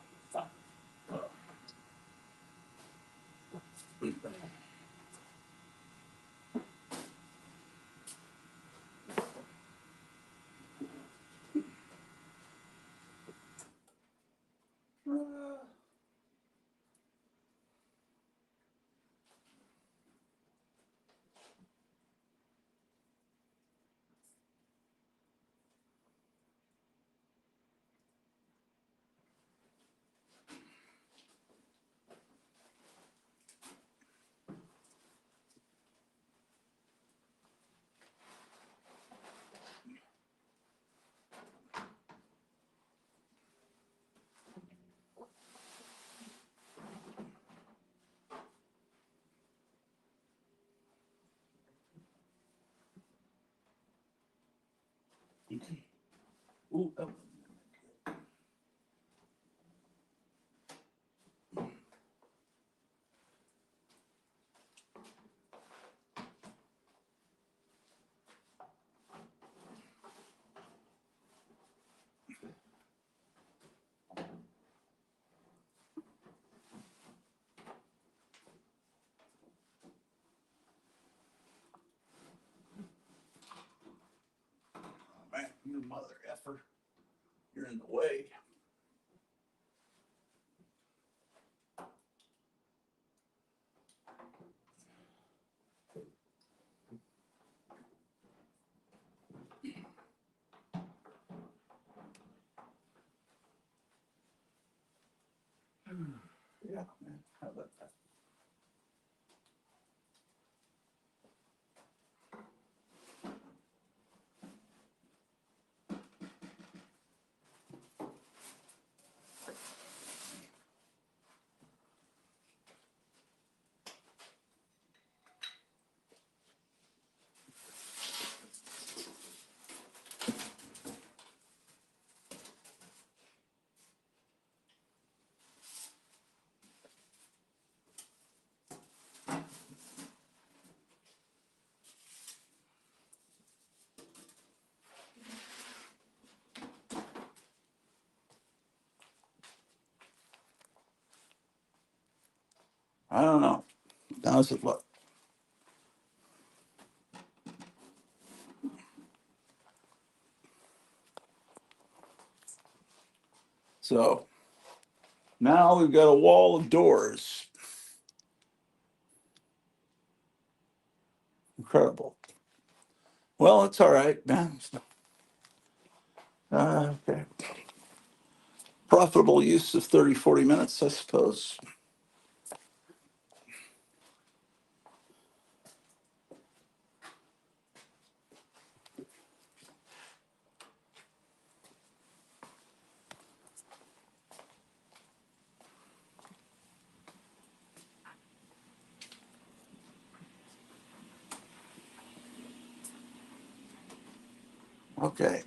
Ooh, oh. You mother effer. You're in the way. Yeah, man. How about that? I don't know. How's it look? So now we've got a wall of doors. Incredible. Well, it's all right, man. Okay. Profitable use of 30, 40 minutes, I suppose. Okay.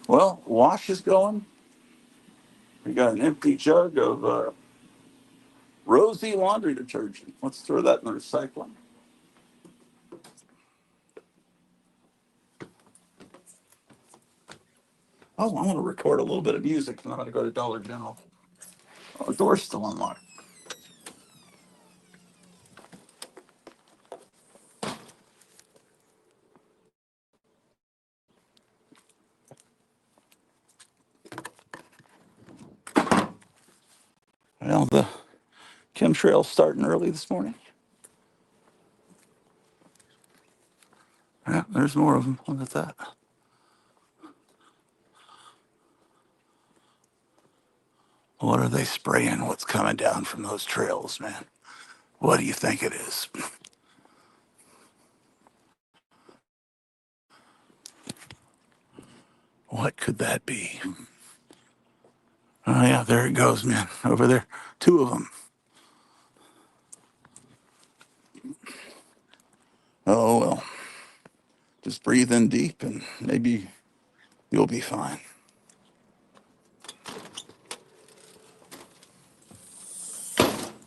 Well, wash is going. We got an empty jug of Rosy laundry detergent. Let's throw that in the recycling. Oh, I want to record a little bit of music, and I'm going to go to Dollar General. Oh, the door's still unlocked. Well, the chemtrail's starting early this morning. Yeah, there's more of them. Look at that. What are they spraying? What's coming down from those trails, man? What do you think it is? What could that be? Oh, yeah, there it goes, man. Over there. Two of them. Oh, well. Just breathe in deep and maybe you'll be fine.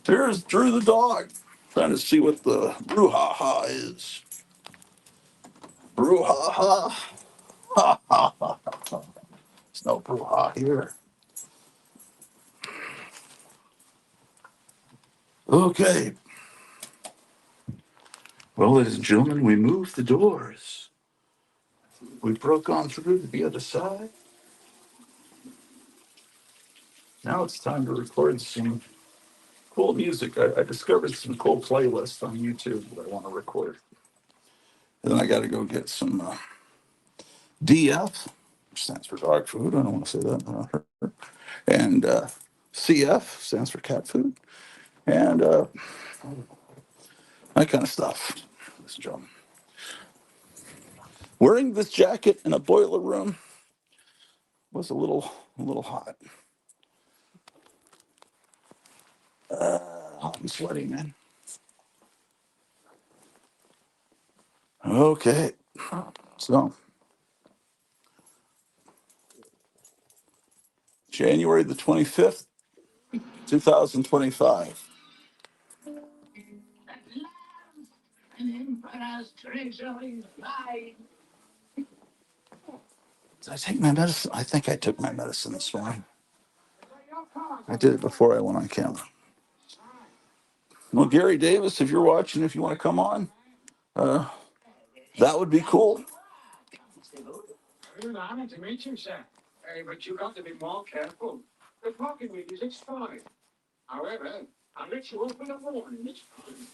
There's Drew the dog. Trying to see what the brouhaha is. Brouhaha. Ha ha ha. There's no brouhaha here. Okay. Well, ladies and gentlemen, we moved the doors. We broke on through to the other side. Now it's time to record some cool music. I discovered some cool playlists on YouTube that I want to record. And then I got to go get some DF, which stands for dog food. I don't want to say that. And CF stands for cat food. And that kind of stuff. Ladies and gentlemen. Wearing this jacket in a boiler room was a little hot. Hot and sweaty, man. Okay. So, January the 25th, 2025. Did I take my medicine? I think I took my medicine this morning. I did it before I went on camera. Well, Gary Davis, if you're watching, if you want to come on, that would be cool. Well, honored to meet you, sir. But you got to be more careful. The pocket weed is expired. However, I'll let you open the morning this time.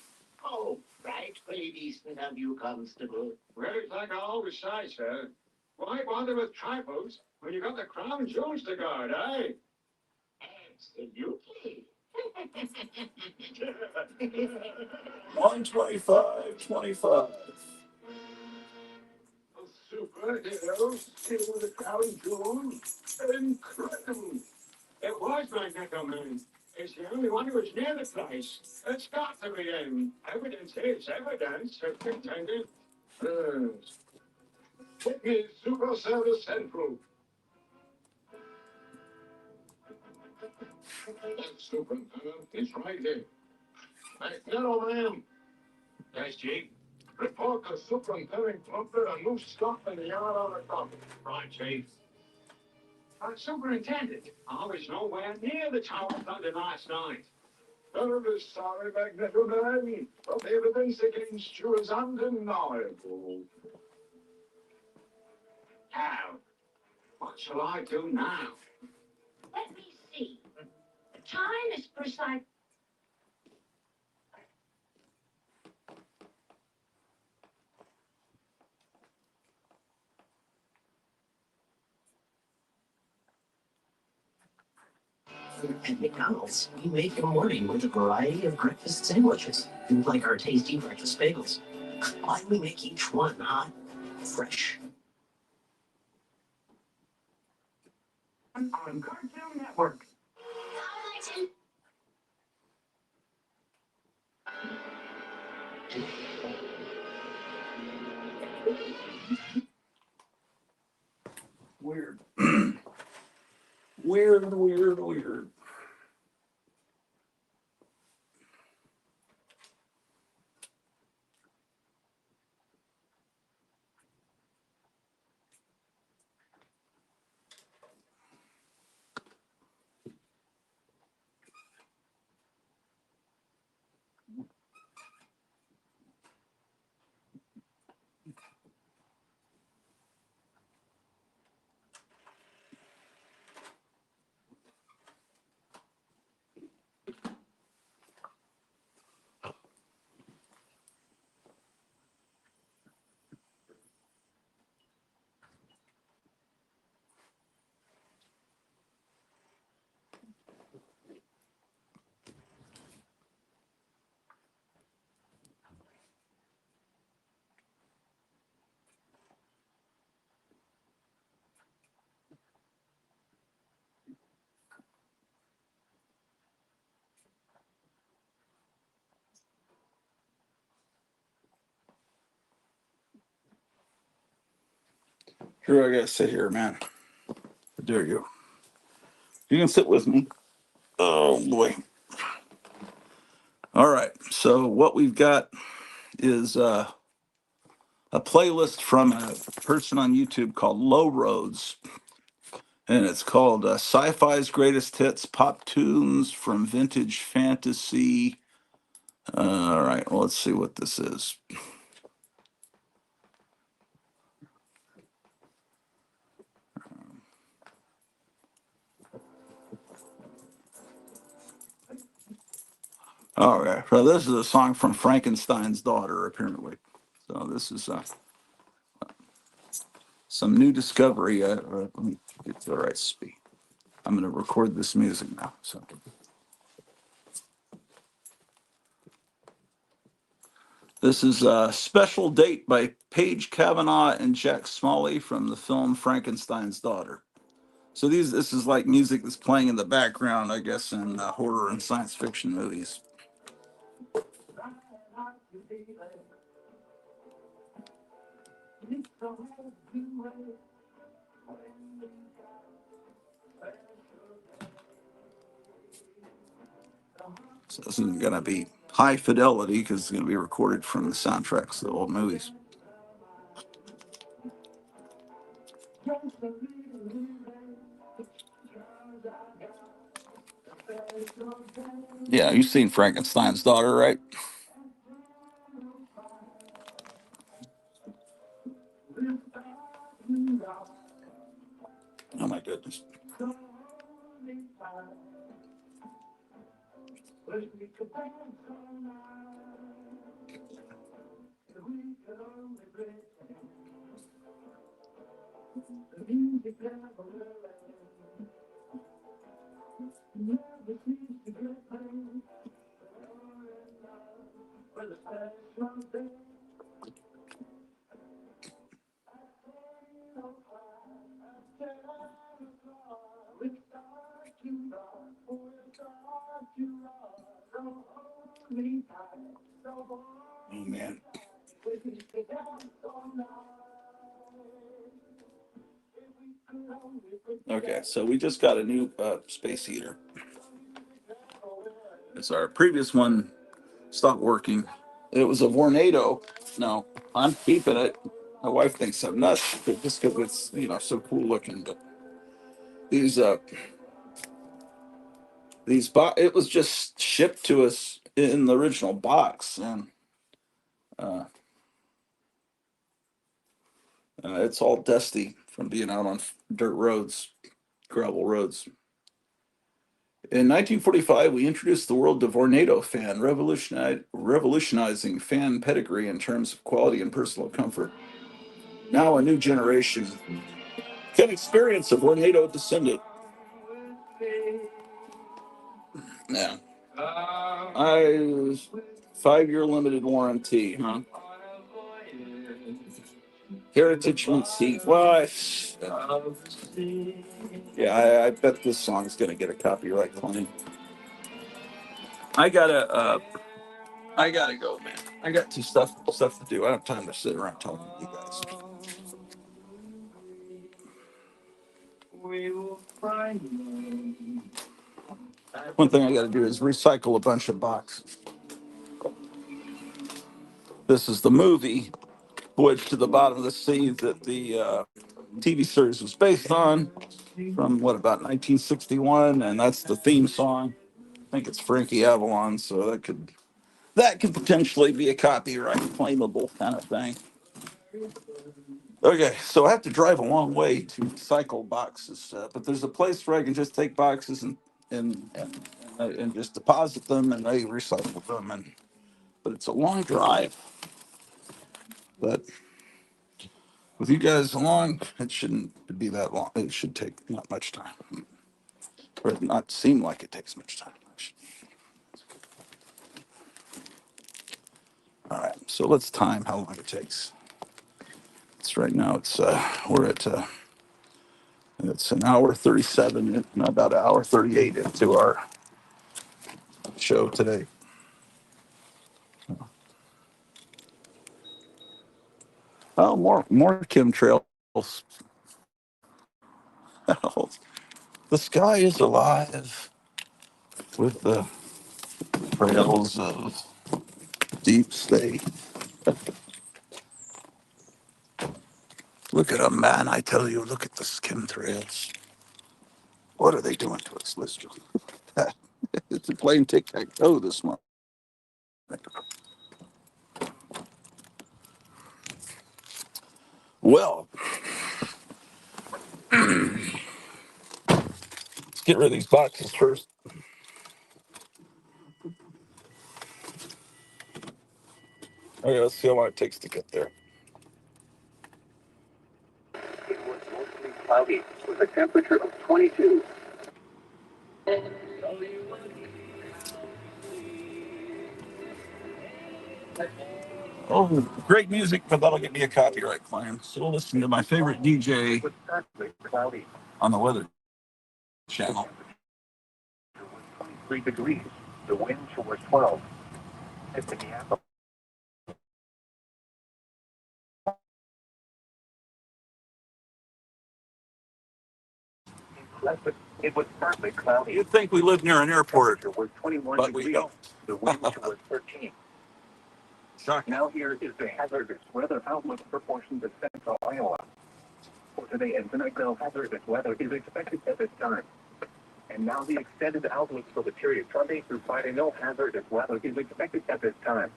Oh, right, very decent of you, Constable. Well, it's like I always say, sir. Why bother with trifles when you got the crown jewels to guard, eh? Absolutely. 125.25. A superhero still with the crown jewels? Incredible! It was Magneto Man. It's the only one who was near the place. It's got to be him. Evidence is evidence, Superintendent. Take me Super Service Central. That superintendent is right here. Magneto Man. Yes, Chief. Report to Superintendent Plumper a new stop in the yard on the top. Right, Chief. Superintendent, I was nowhere near the Tower of Thunder last night. Terribly sorry, Magneto Man, but the evidence against you is undeniable. How? What shall I do now? Let me see. The time is precise. At McDonald's, we make your morning with a variety of breakfast sandwiches, like our tasty breakfast bagels. Why we make each one hot, fresh. On Cartoon Network. Weird. Weird. Here I gotta sit here, man. There you go. You can sit with me. Oh boy. All right. So what we've got is a playlist from a person on YouTube called Low Roads, and it's called Sci-Fi's Greatest Hits Pop Tunes from Vintage Fantasy. All right. Well, let's see what this is. All right. So this is a song from Frankenstein's Daughter, apparently. So this is some new discovery. Let me get to the right speed. I'm going to record this music now. So this is a special date by Paige Kavanaugh and Jack Smalley from the film Frankenstein's Daughter. So this is like music that's playing in the background, I guess, in horror and science fiction movies. So this isn't going to be high fidelity because it's going to be recorded from the soundtracks of the old movies. Yeah, you've seen Frankenstein's Daughter, right? my goodness. Oh man. Okay, so we just got a new space heater. It's our previous one stopped working. It was a Vornado. No, I'm keeping it. My wife thinks I'm nuts, but just because it's so cool looking. But these it was just shipped to us in the original box, and uh, it's all dusty from being out on dirt roads, gravel roads. In 1945, we introduced the world to Vornado fan, revolutionizing fan pedigree in terms of quality and personal comfort. Now a new generation can experience a Vornado descendant. Yeah. I 5-year limited warranty, huh? Heritage meets heat. Well, I bet this song's gonna get a copyright claim. I gotta go, man. I got stuff to do. I don't have time to sit around talking to you guys. One thing I got to do is recycle a bunch of boxes. This is the movie Voyage to the Bottom of the Sea that the TV series was based on, from about 1961, and that's the theme song. I think it's Frankie Avalon, so that could potentially be a copyright claimable kind of thing. Okay, so I have to drive a long way to recycle boxes, but there's a place where I can just take boxes and just deposit them, and they recycle them. But it's a long drive. But with you guys along, it shouldn't be that long. It should take not much time, or not seem like it takes much time. All right, so let's time how long it takes. It's right now. It's an hour 37, about an hour 38 into our show today. Oh, more chemtrails. The sky is alive with the trails of deep state. Look at them, man. I tell you, look at the chemtrails. What are they doing to us, Lister? It's playing tic-tac-toe this month. Well, let's get rid of these boxes first. Okay, let's see how long it takes to get there. It was mostly cloudy with a temperature of 22. Oh, great music, but that'll get me a copyright claim. So we'll listen to my favorite DJ on the Weather Channel. It was 23 degrees. The wind was 12. It was partly cloudy. You'd think we lived near an airport, it was 21 but degrees. We don't. The wind was 13. Shocking. Now here is the hazardous weather outlook for portions of central Iowa. For today and tonight, no hazardous weather is expected at this time. And now the extended outlook for the period Sunday through Friday, no hazardous weather is expected at this time.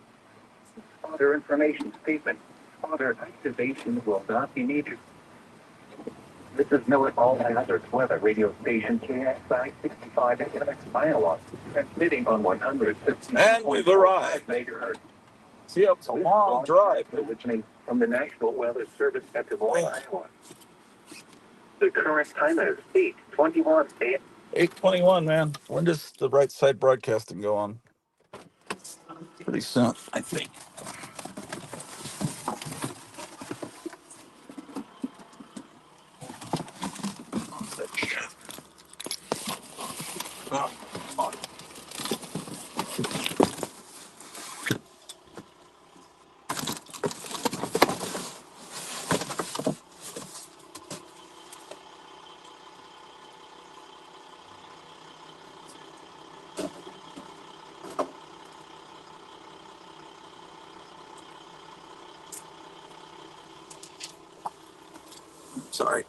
Spotter information statement. Spotter activation will not be needed. This is Miller All Hazards Weather Radio Station KXI 65 in Iowa, transmitting on 150. And we've arrived. Megahertz. See, it's a long drive. Originating from the National Weather Service at Des Moines, Iowa. The current time is 8:21 a.m. 8:21, man. When does the right side broadcasting go on? Pretty soon, I think. Oh, sorry.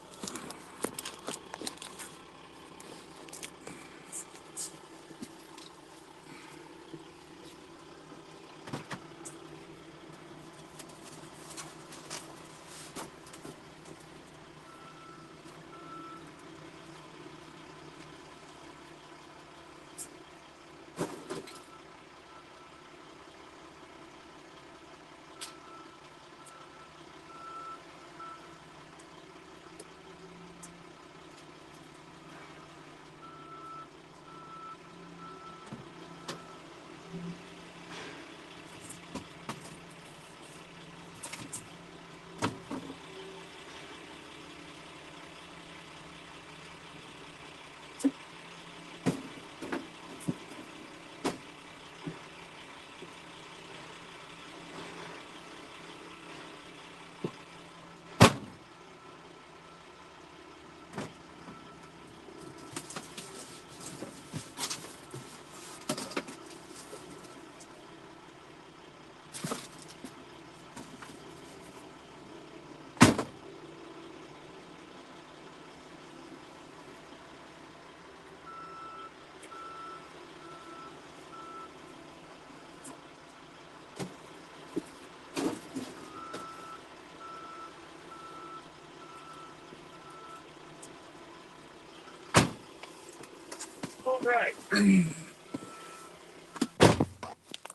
All right.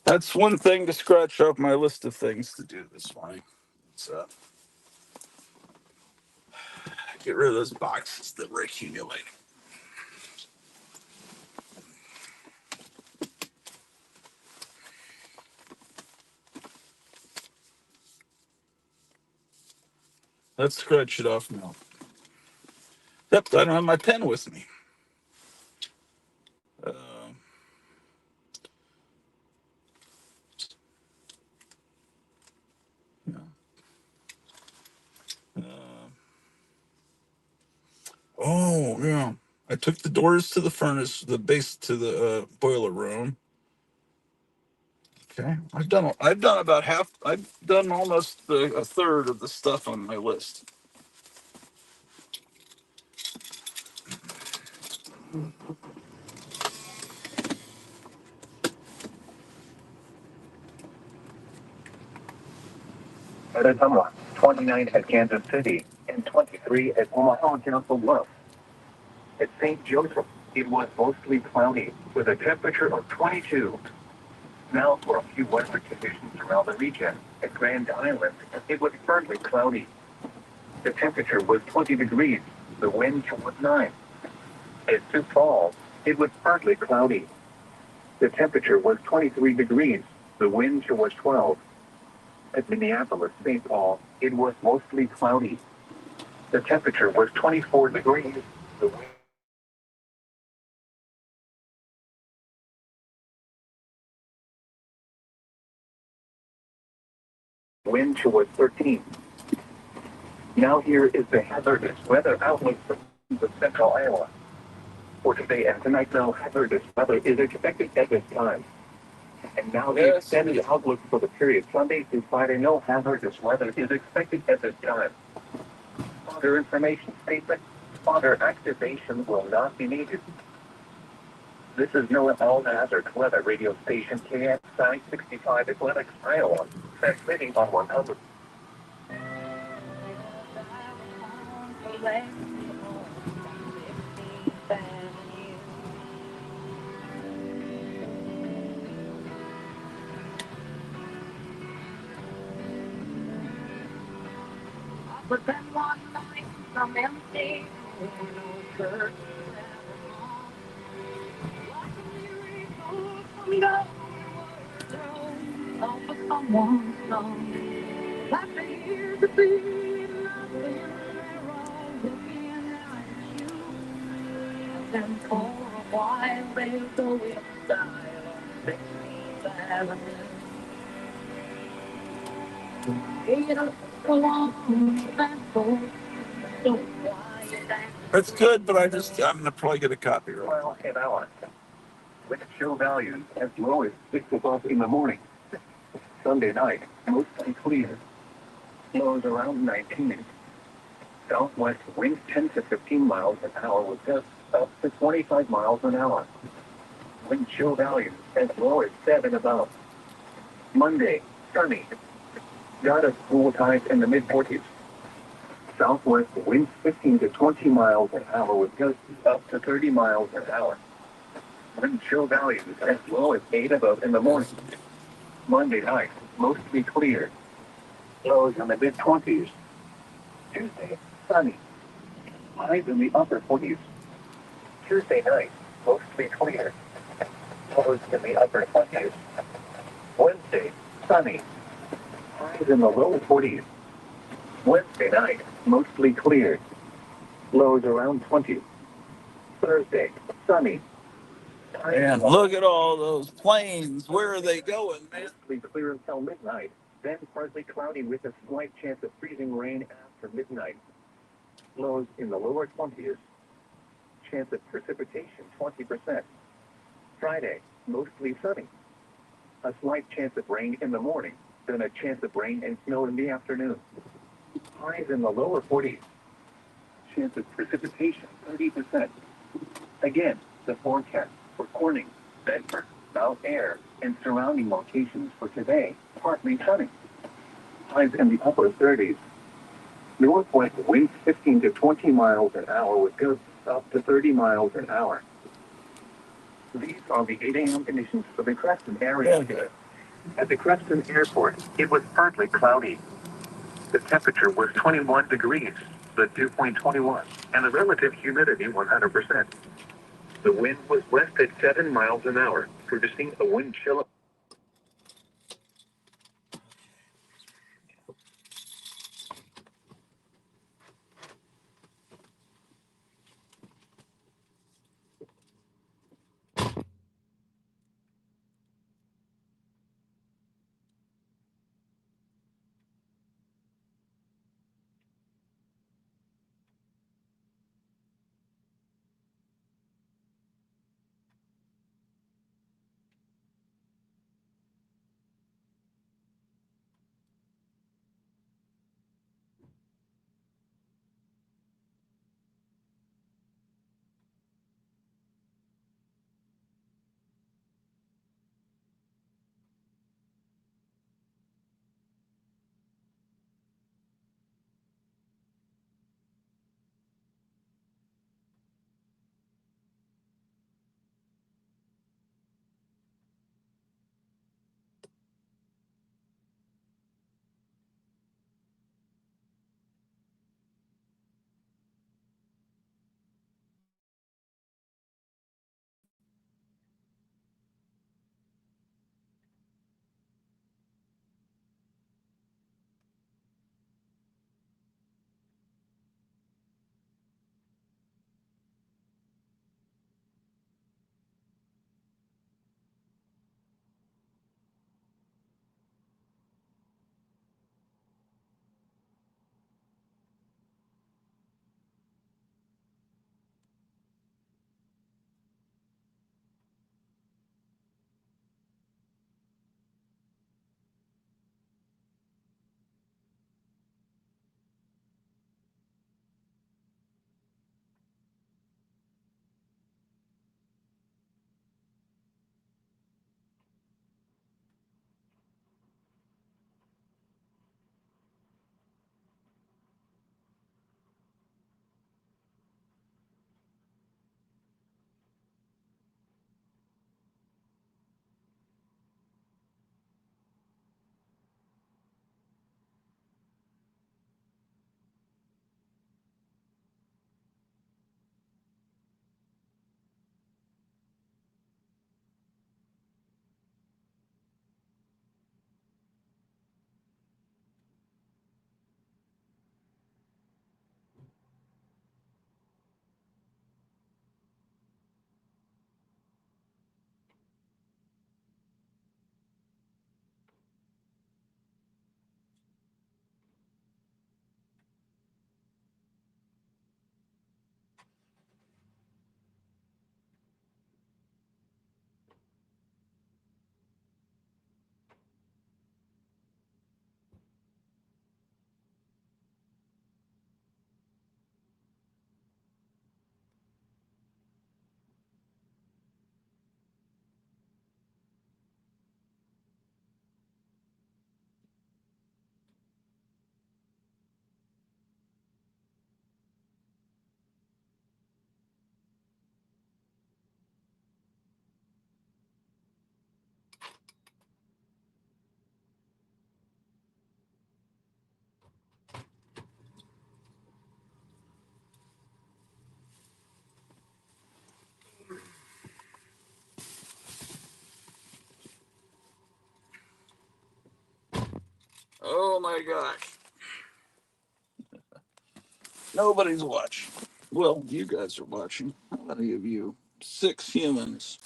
That's one thing to scratch off my list of things to do this morning. It's, get rid of those boxes that were accumulating. Let's scratch it off now. Except I don't have my pen with me. Uh, yeah. Uh, oh, yeah. I took the doors to the furnace, the base to the boiler room. Okay, I've done about half. I've done almost a third of the stuff on my list. Arizona, 29 at Kansas City, and 23 at Omaha Hotel Orloff. At St. Joseph, it was mostly cloudy, with a temperature of 22. Now for a few weather conditions around the region. At Grand Island, it was partly cloudy. The temperature was 20 degrees. The wind was 9. At Sioux Falls, it was partly cloudy. The temperature was 23 degrees. The wind was 12. At Minneapolis, St. Paul, it was mostly cloudy. The temperature was 24 degrees. The wind chill was 13. Now here is the hazardous weather outlook for central Iowa. For today and tonight, no hazardous weather is expected at this time. And now the extended outlook for the period Sunday through Friday, no hazardous weather is expected at this time. Further information statement, further activation will not be needed. This is NOAA All Hazard Weather Radio Station KXI 65 Athletics, Iowa, transmitting on 100. But then one night, I'm empty, no church from God, all for someone's song. Like the years to be, nothing wrong with being like you. And then for a while, they go inside on 16th Avenue. You know, go on, that boy, so quiet and That's good, but I'm gonna probably get a copyright. Mile an hour. With chill values as low as 6 o'clock in the morning. Sunday night, mostly clear. Lows around 19. Southwest winds 10 to 15 miles an hour with gusts up to 25 miles an hour. Wind chill values as low as 7 above. Monday, sunny. Got a cool tides in the mid 40s. Southwest winds 15 to 20 miles an hour with gusts up to 30 miles an hour. Wind chill values as low as 8 above in the morning. Monday night, mostly clear. Lows in the mid 20s. Tuesday, sunny. Highs in the upper 40s. Tuesday night, mostly clear. Lows in the upper 20s. Wednesday, sunny. Highs in the low 40s. Wednesday night, mostly clear. Lows around 20. Thursday, sunny. And look at all those planes. Where are they going, man? Mostly clear until midnight. Then partly cloudy with a slight chance of freezing rain after midnight. Lows in the lower 20s. Chance of precipitation 20%. Friday, mostly sunny. A slight chance of rain in the morning, then a chance of rain and snow in the afternoon. Highs in the lower 40s. Chance of precipitation 30%. Again, the forecast for Corning, Bedford, Mount Ayr, and surrounding locations for today, partly sunny. Highs in the upper 30s. Northwest winds 15 to 20 miles an hour with gusts up to 30 miles an hour. These are the 8 a.m. conditions for the Creston area. Yeah. At the Creston Airport, it was partly cloudy. The temperature was 21 degrees, the dew point 21, and the relative humidity 100%. The wind was west at 7 miles an hour, producing a wind chill. Oh my gosh. Nobody's watching. Well, you guys are watching. How many of you? 6 humans.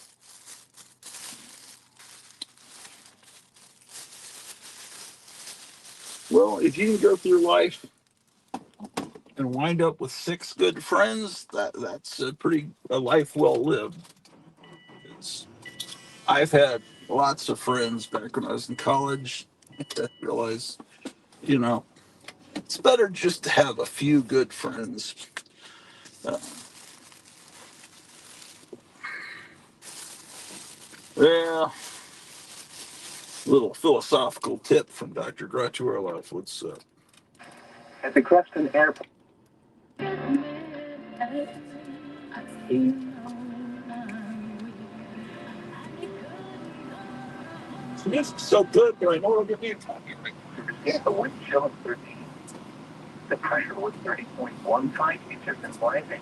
Well, if you can go through life and wind up with 6 good friends, that's a life well lived. It's, I've had lots of friends back when I was in college. I realized, you know, it's better just to have a few good friends. Uh, yeah, little philosophical tip from Dr. Hotel Orloff. Let's At the Creston Airport. this is so good, but I know it'll give me a copyright. Yeah, the wind chill of 13. The pressure was 30.15 inches and rising.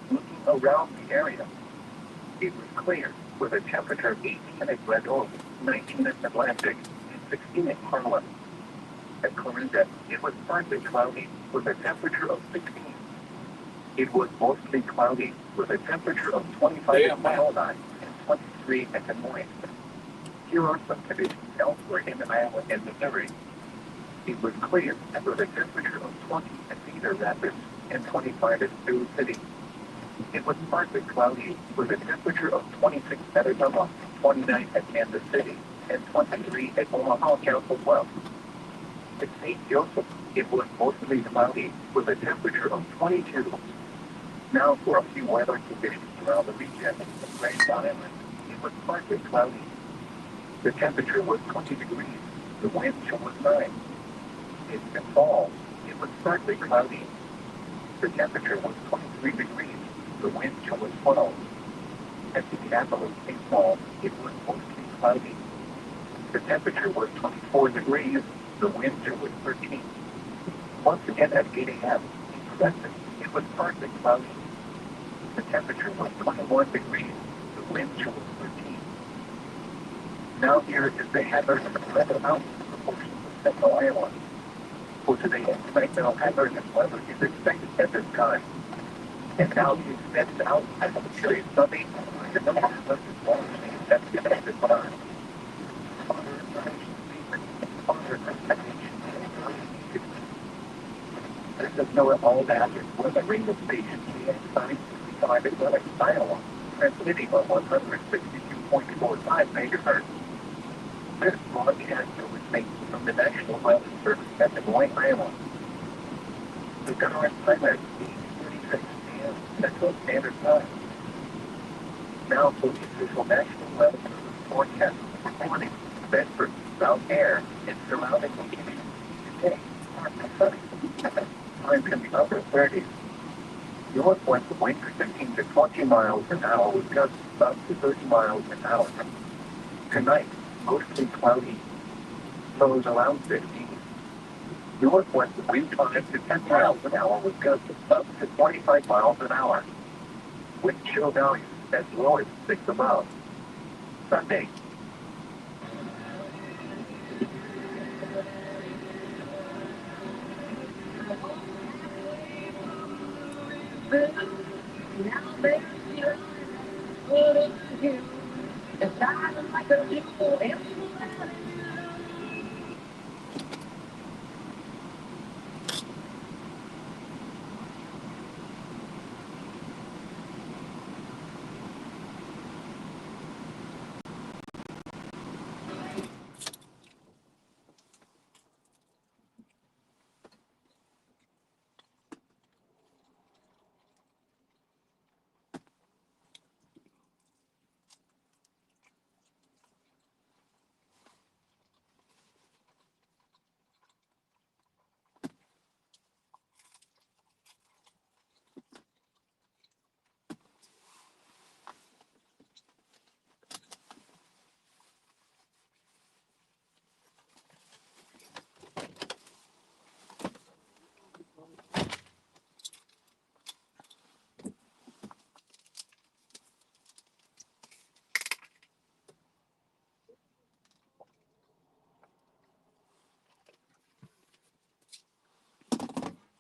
Looking around the area, it was clear, with a temperature of 18 at Red Oak, 19 at Atlantic, and 16 at Harlem. At Clarinda, it was partly cloudy, with a temperature of 16. It was mostly cloudy, with a temperature of 25 at Malonine and 23 at Des Moines. Here are some conditions elsewhere in Iowa and Missouri. It was clear, and with a temperature of 20 at Cedar Rapids and 25 at Sioux City. It was partly cloudy, with a temperature of 26 at Arizona, 29 at Kansas City, and 23 at Omaha Council Bluffs. At St. Joseph, it was mostly cloudy, with a temperature of 22. Now for a few weather conditions around the region. At Grand Island, it was partly cloudy. The temperature was 20 degrees. The wind chill was 9. In St. Paul, it was partly cloudy. The temperature was 23 degrees. The wind chill was 12. At the capital of St. Paul, it was mostly cloudy. The temperature was 24 degrees. The wind chill was 13. Once again at 8 a.m. in Crescent, it was partly cloudy. The temperature was 21 degrees. The wind chill was 13. Now here is the hazard of the weather mountain proportion of central Iowa. For today and tonight, no hazardous weather is expected at this time. And now the extended out as a serious Sunday, the number of hazardous weather is expected at this time. This is Noah All Hazards with a radio station KXI 65 in Lennox, Iowa, transmitting on 162.45 megahertz. This broadcast originates from the National Weather Service at Des Moines, Iowa. The current time is 8:36 p.m. Central Standard Time. Now for the official National Weather Service forecast for morning, Bedford, South Air, and surrounding locations. Today, partly sunny. Time in the upper 30s. Northwest winds 15 to 20 miles an hour with gusts up to 30 miles an hour. Tonight, mostly cloudy. Lows around 15. Northwest wind 5 to 10 miles an hour with gusts up to 25 miles an hour. Wind chill values as low as 6 above. Sunday.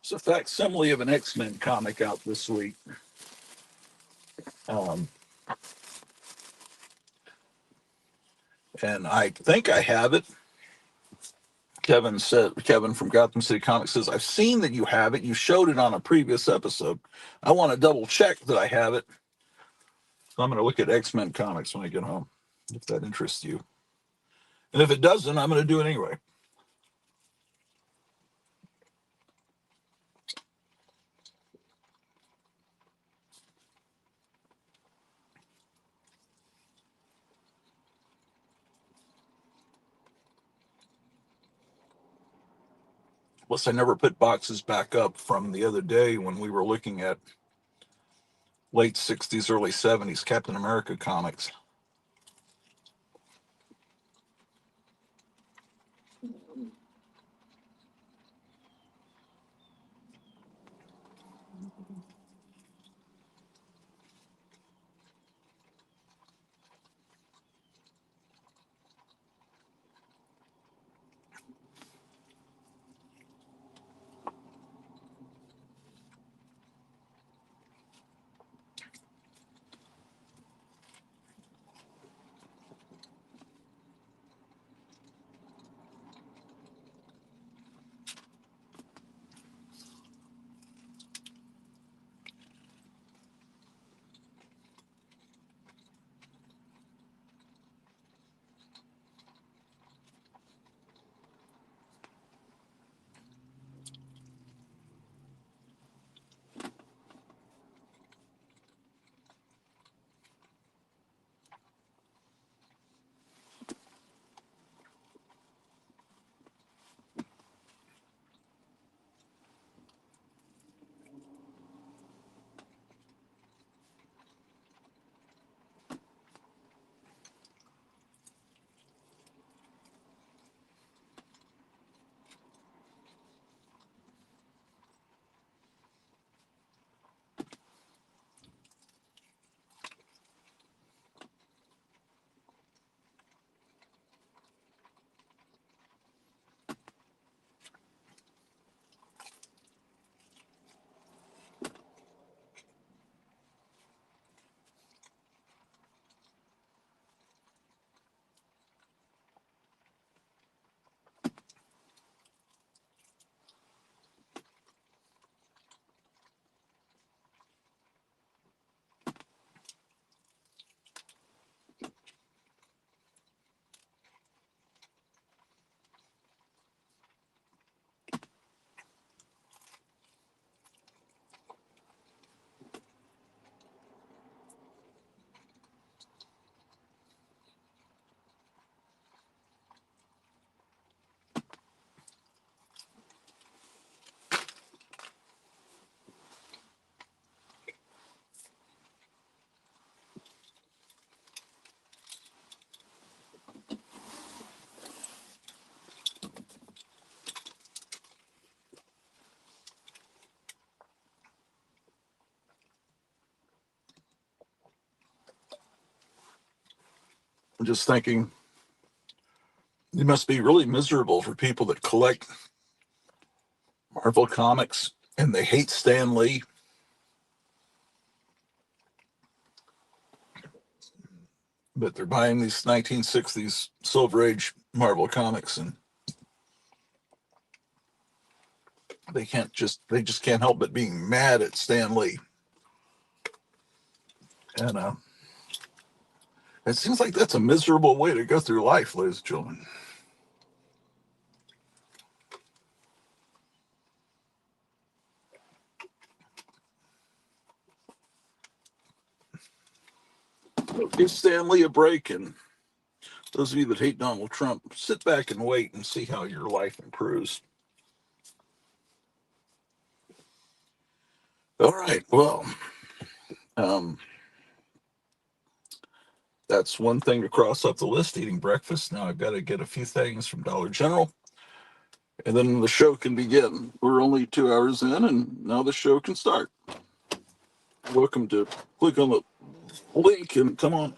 It's a facsimile of an X-Men comic out this week. Um, and I think I have it. Kevin from Gotham City Comics says, I've seen that you have it. You showed it on a previous episode. I want to double check that I have it. So I'm going to look at X-Men comics when I get home, if that interests you. And if it doesn't, I'm going to do it anyway. Plus, I never put boxes back up from the other day when we were looking at late 60s, early 70s Captain America comics. I'm just thinking, it must be really miserable for people that collect Marvel comics and they hate Stan Lee, but they're buying these 1960s Silver Age Marvel comics and they just can't help but being mad at Stan Lee. And it seems like that's a miserable way to go through life, ladies and gentlemen. Give Stan Lee a break, and those of you that hate Donald Trump, sit back and wait and see how your life improves. All right, well, um, that's one thing to cross off the list, eating breakfast. Now I've got to get a few things from Dollar General, and then the show can begin. We're only 2 hours in, and now the show can start. Welcome to click on the link and come on.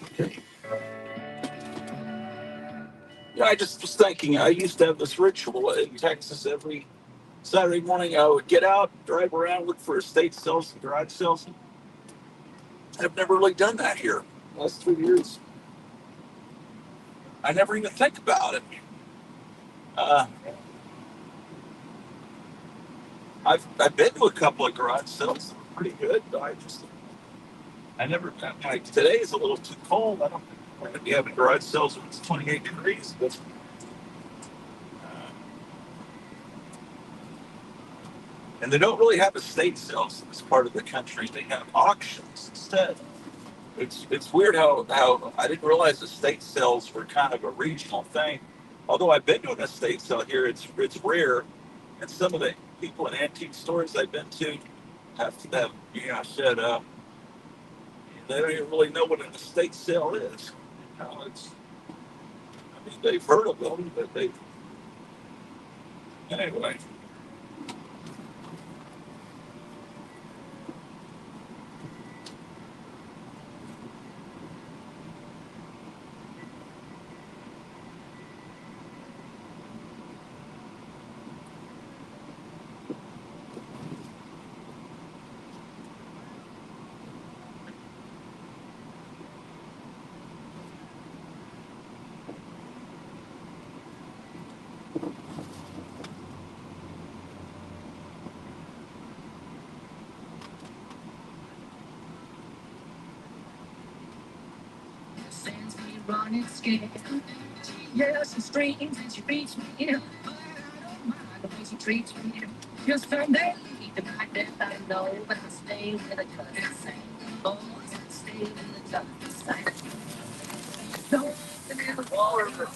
Okay. Yeah, I just was thinking, I used to have this ritual in Texas every Saturday morning. I would get out, drive around, look for estate sales and garage sales. I've never really done that here. Last 3 years, I never even think about it. Uh, I've been to a couple of garage sales that were pretty good, but I never, like today is a little too cold. I don't think we're going to be having garage sales when it's 28 degrees. But and they don't really have estate sales in this part of the country. They have auctions instead. It's weird how I didn't realize estate sales were kind of a regional thing. Although I've been to an estate sale here, it's rare. And some of the people in antique stores I've been to have said they don't even really know what an estate sale is. It's I mean they've heard of them, but they anyway. Sends me running scared. She yells and screams and she beats me. But I don't mind the way she treats me. Just from there, the night that I know, but I stay with her 'cause it's the same. Oh, I stay with her 'cause it's the same. Something in the water.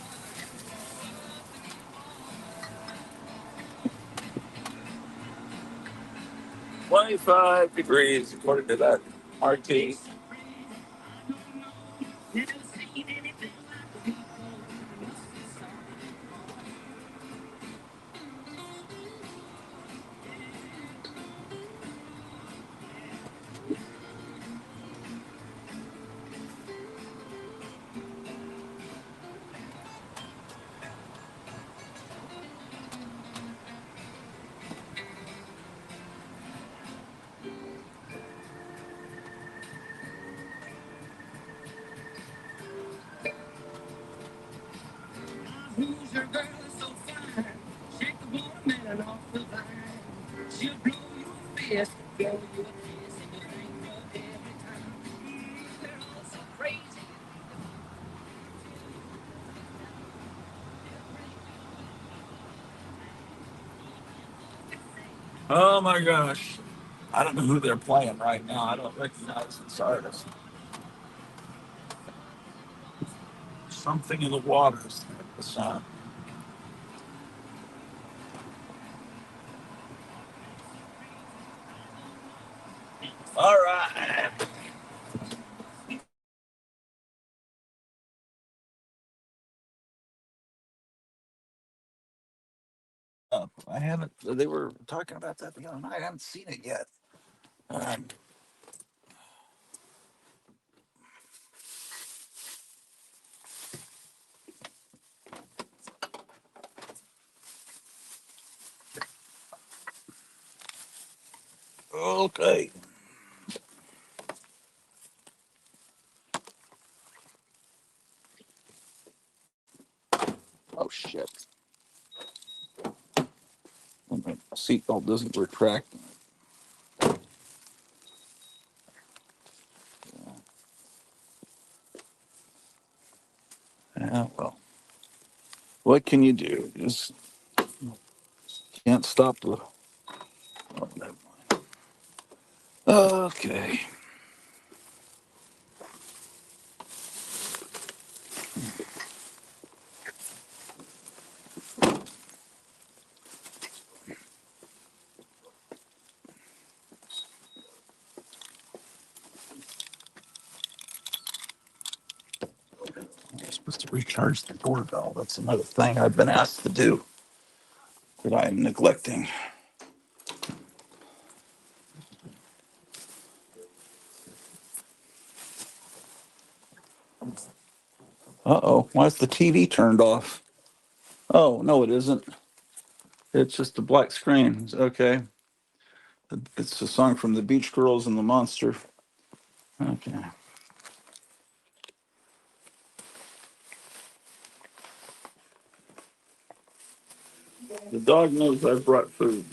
25 degrees according to that RT. Never seen anything like it. Who's your girl so fine? Shake the watermelon off the vine. She'll blow you a fist, blow you a kiss, and you'll think of every time. They're all so crazy. Oh my gosh. I don't know who they're playing right now. I don't recognize this artist. Something in the waters. The sound. All right. I haven't. They were talking about that the other night. I haven't seen it yet. Um, okay. Oh shit. My seatbelt doesn't retract. Yeah, well, what can you do? Just can't stop the. Oh, never mind. Okay. I'm supposed to recharge the doorbell. That's another thing I've been asked to do that I'm neglecting. Uh-oh, why is the TV turned off? Oh, no, it isn't. It's just a black screen. Okay. It's a song from the Beach Girls and the Monster. Okay. The dog knows I've brought food.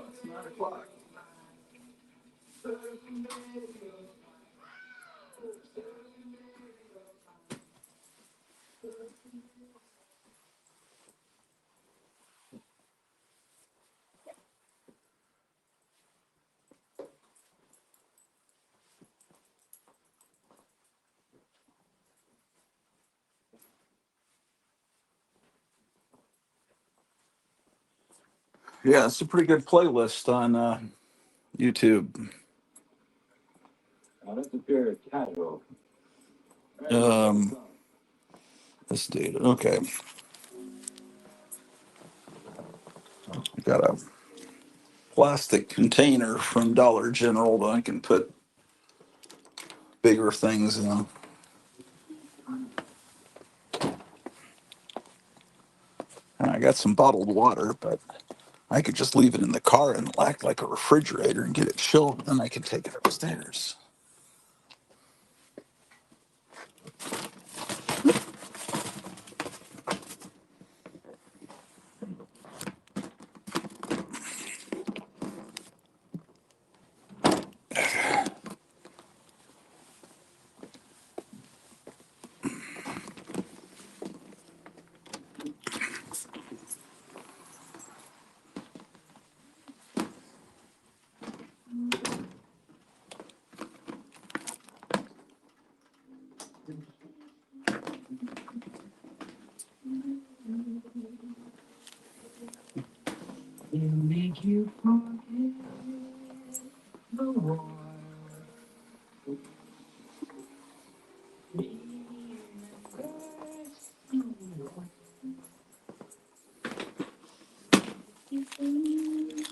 It's 9 o'clock. Yeah, it's a pretty good playlist on YouTube. Um, this data. Okay, got a plastic container from Dollar General that I can put bigger things in. And I got some bottled water, but I could just leave it in the car and act like a refrigerator and get it chilled, and then I can take it upstairs.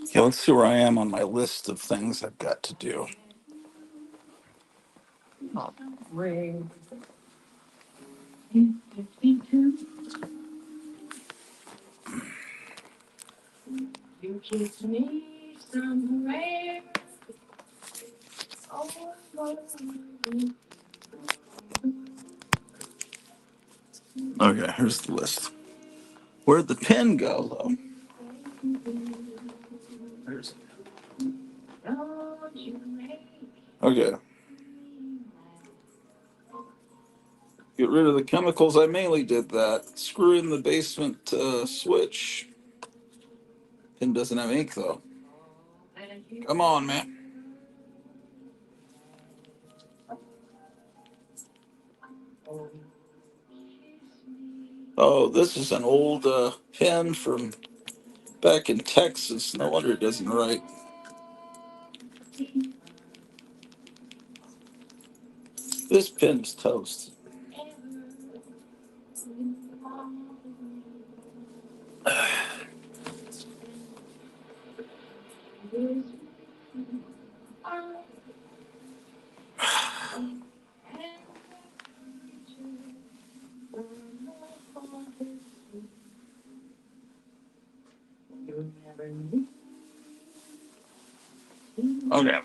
Okay, let's see where I am on my list of things I've got to do. Okay, here's the list. Where'd the pen go, though? There's. Okay. Get rid of the chemicals. I mainly did that. Screw in the basement switch. Pen doesn't have ink, though. Come on, man. Oh, this is an old pen from back in Texas. No wonder it doesn't write. This pen is toast. Okay,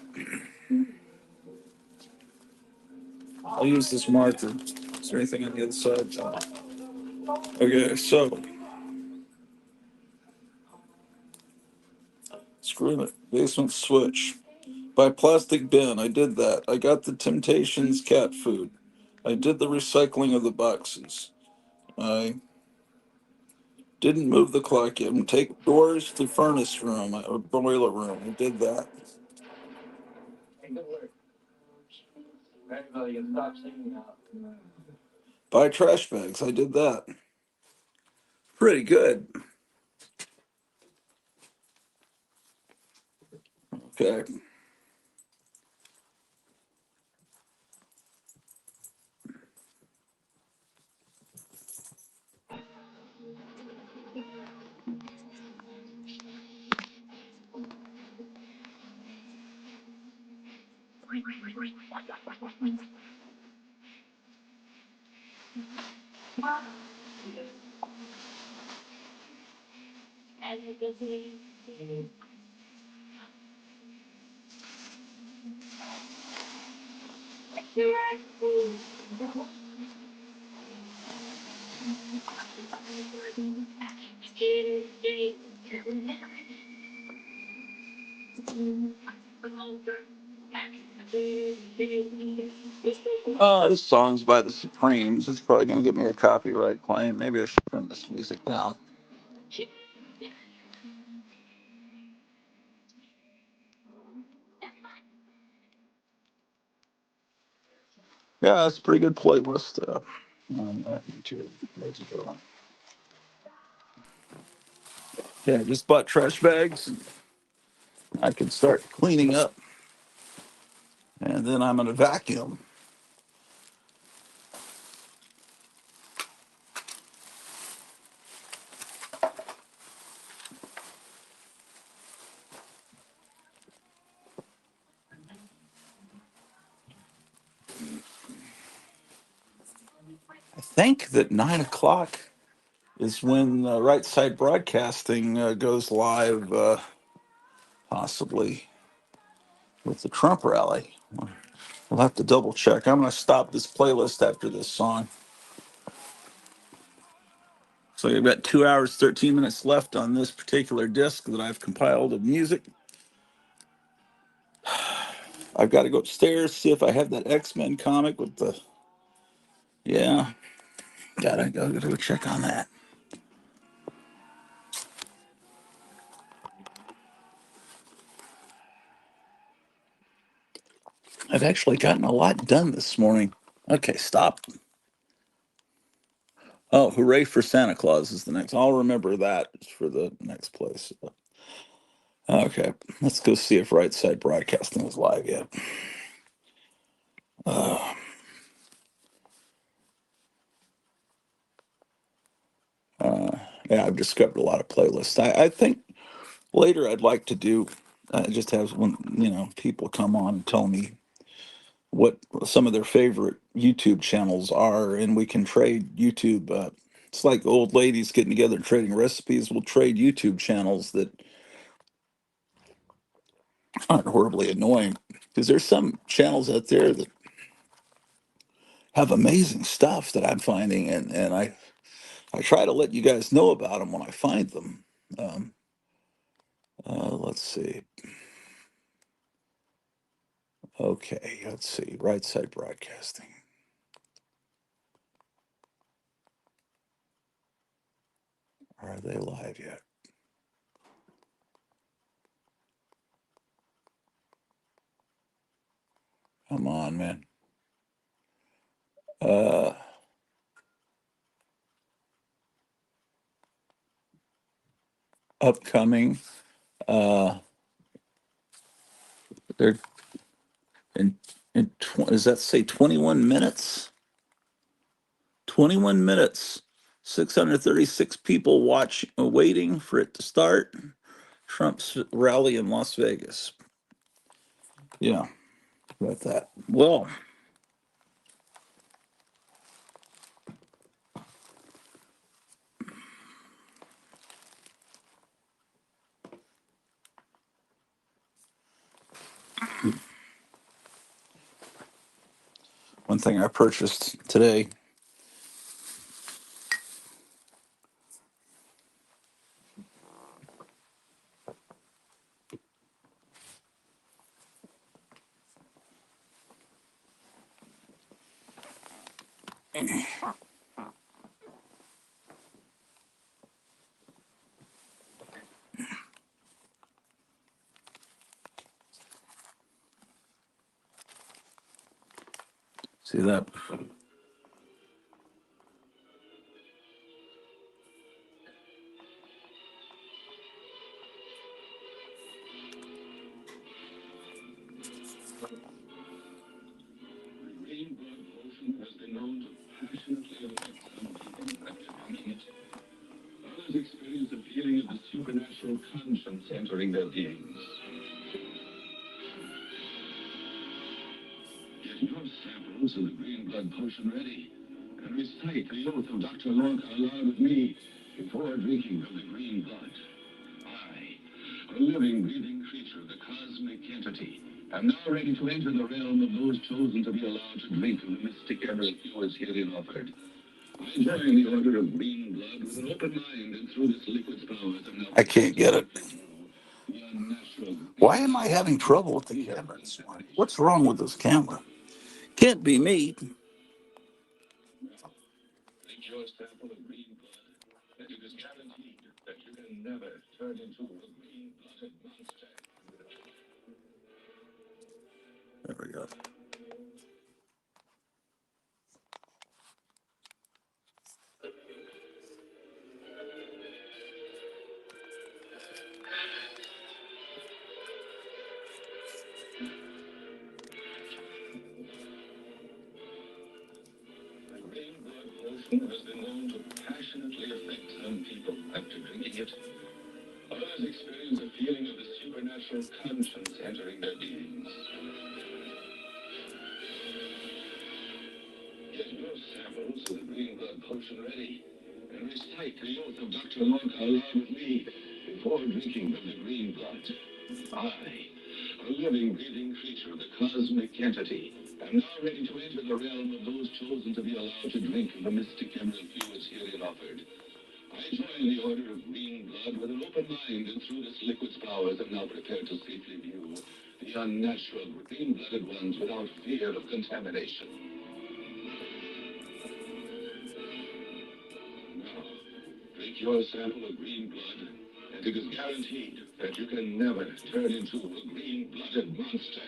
I'll use this marker. Is there anything on the other side? Okay, so screw the basement switch. By plastic bin, I did that. I got the Temptations cat food. I did the recycling of the boxes. I didn't move the clock in. Take doors to furnace room or boiler room. I did that. Buy trash bags. I did that. Pretty good. Okay. This song's by the Supremes. It's probably gonna get me a copyright claim. Maybe I should turn this music down. Yeah, it's a pretty good playlist. On YouTube. Yeah, I just bought trash bags. I can start cleaning up, and then I'm gonna vacuum. I think that 9 o'clock is when Right Side Broadcasting goes live, possibly with the Trump rally. We'll have to double check. I'm going to stop this playlist after this song. So you've got 2 hours, 13 minutes left on this particular disc that I've compiled of music. I've got to go upstairs, see if I have that X-Men comic with the, yeah, gotta go check on that. I've actually gotten a lot done this morning. Okay, stop. Oh, hooray for Santa Claus is the next. I'll remember that for the next place. Okay, let's go see if Right Side Broadcasting is live yet. Uh, yeah, I've discovered a lot of playlists. I think later I'd like to do just have one, people come on and tell me what some of their favorite YouTube channels are, and we can trade YouTube. It's like old ladies getting together and trading recipes. We'll trade YouTube channels that aren't horribly annoying, because there's some channels out there that have amazing stuff that I'm finding, and I try to let you guys know about them when I find them. Um, let's see. Okay, let's see. Right Side Broadcasting. Are they live yet? Come on, man. Uh, upcoming. Uh, they're does that say 21 minutes? 21 minutes. 636 people waiting for it to start. Trump's rally in Las Vegas. Yeah, about that. Well, One thing I purchased today. See that? Green blood potion has been known to passionately affect some people after drinking it. Others experience a feeling of the supernatural conscience entering their beings. Get your samples of the green blood potion ready and recite the oath of Dr. Orloff aloud with me before drinking of the green blood. I, a living, breathing creature, the cosmic entity, am now ready to enter the realm of those chosen to be allowed to drink of the mystic emerald fluids herein offered. I join the order of green blood with an open mind, and through this liquid's powers, I'm now I can't get it. the unnatural. Why am I having trouble with the camera this morning? What's wrong with this camera? Can't be me. Take your sample of green blood, and it is guaranteed that you can never turn into a green-blooded monster. There we go. Green blood potion has been known to passionately affect some people after drinking it. Others experience a feeling of the supernatural conscience entering their beings. Get your samples of the green blood potion ready and recite the oath of Dr. Orloff aloud with me before drinking of the green blood. I, a living, breathing creature, the cosmic entity, am now ready to enter the realm of those chosen to be allowed to drink of the mystic emerald fluids herein offered. I join the order of green blood with an open mind, and through this liquid's powers am now prepared to safely view the unnatural green-blooded ones without fear of contamination. Now, drink your sample of green blood, and it is guaranteed that you can never turn into a green-blooded monster.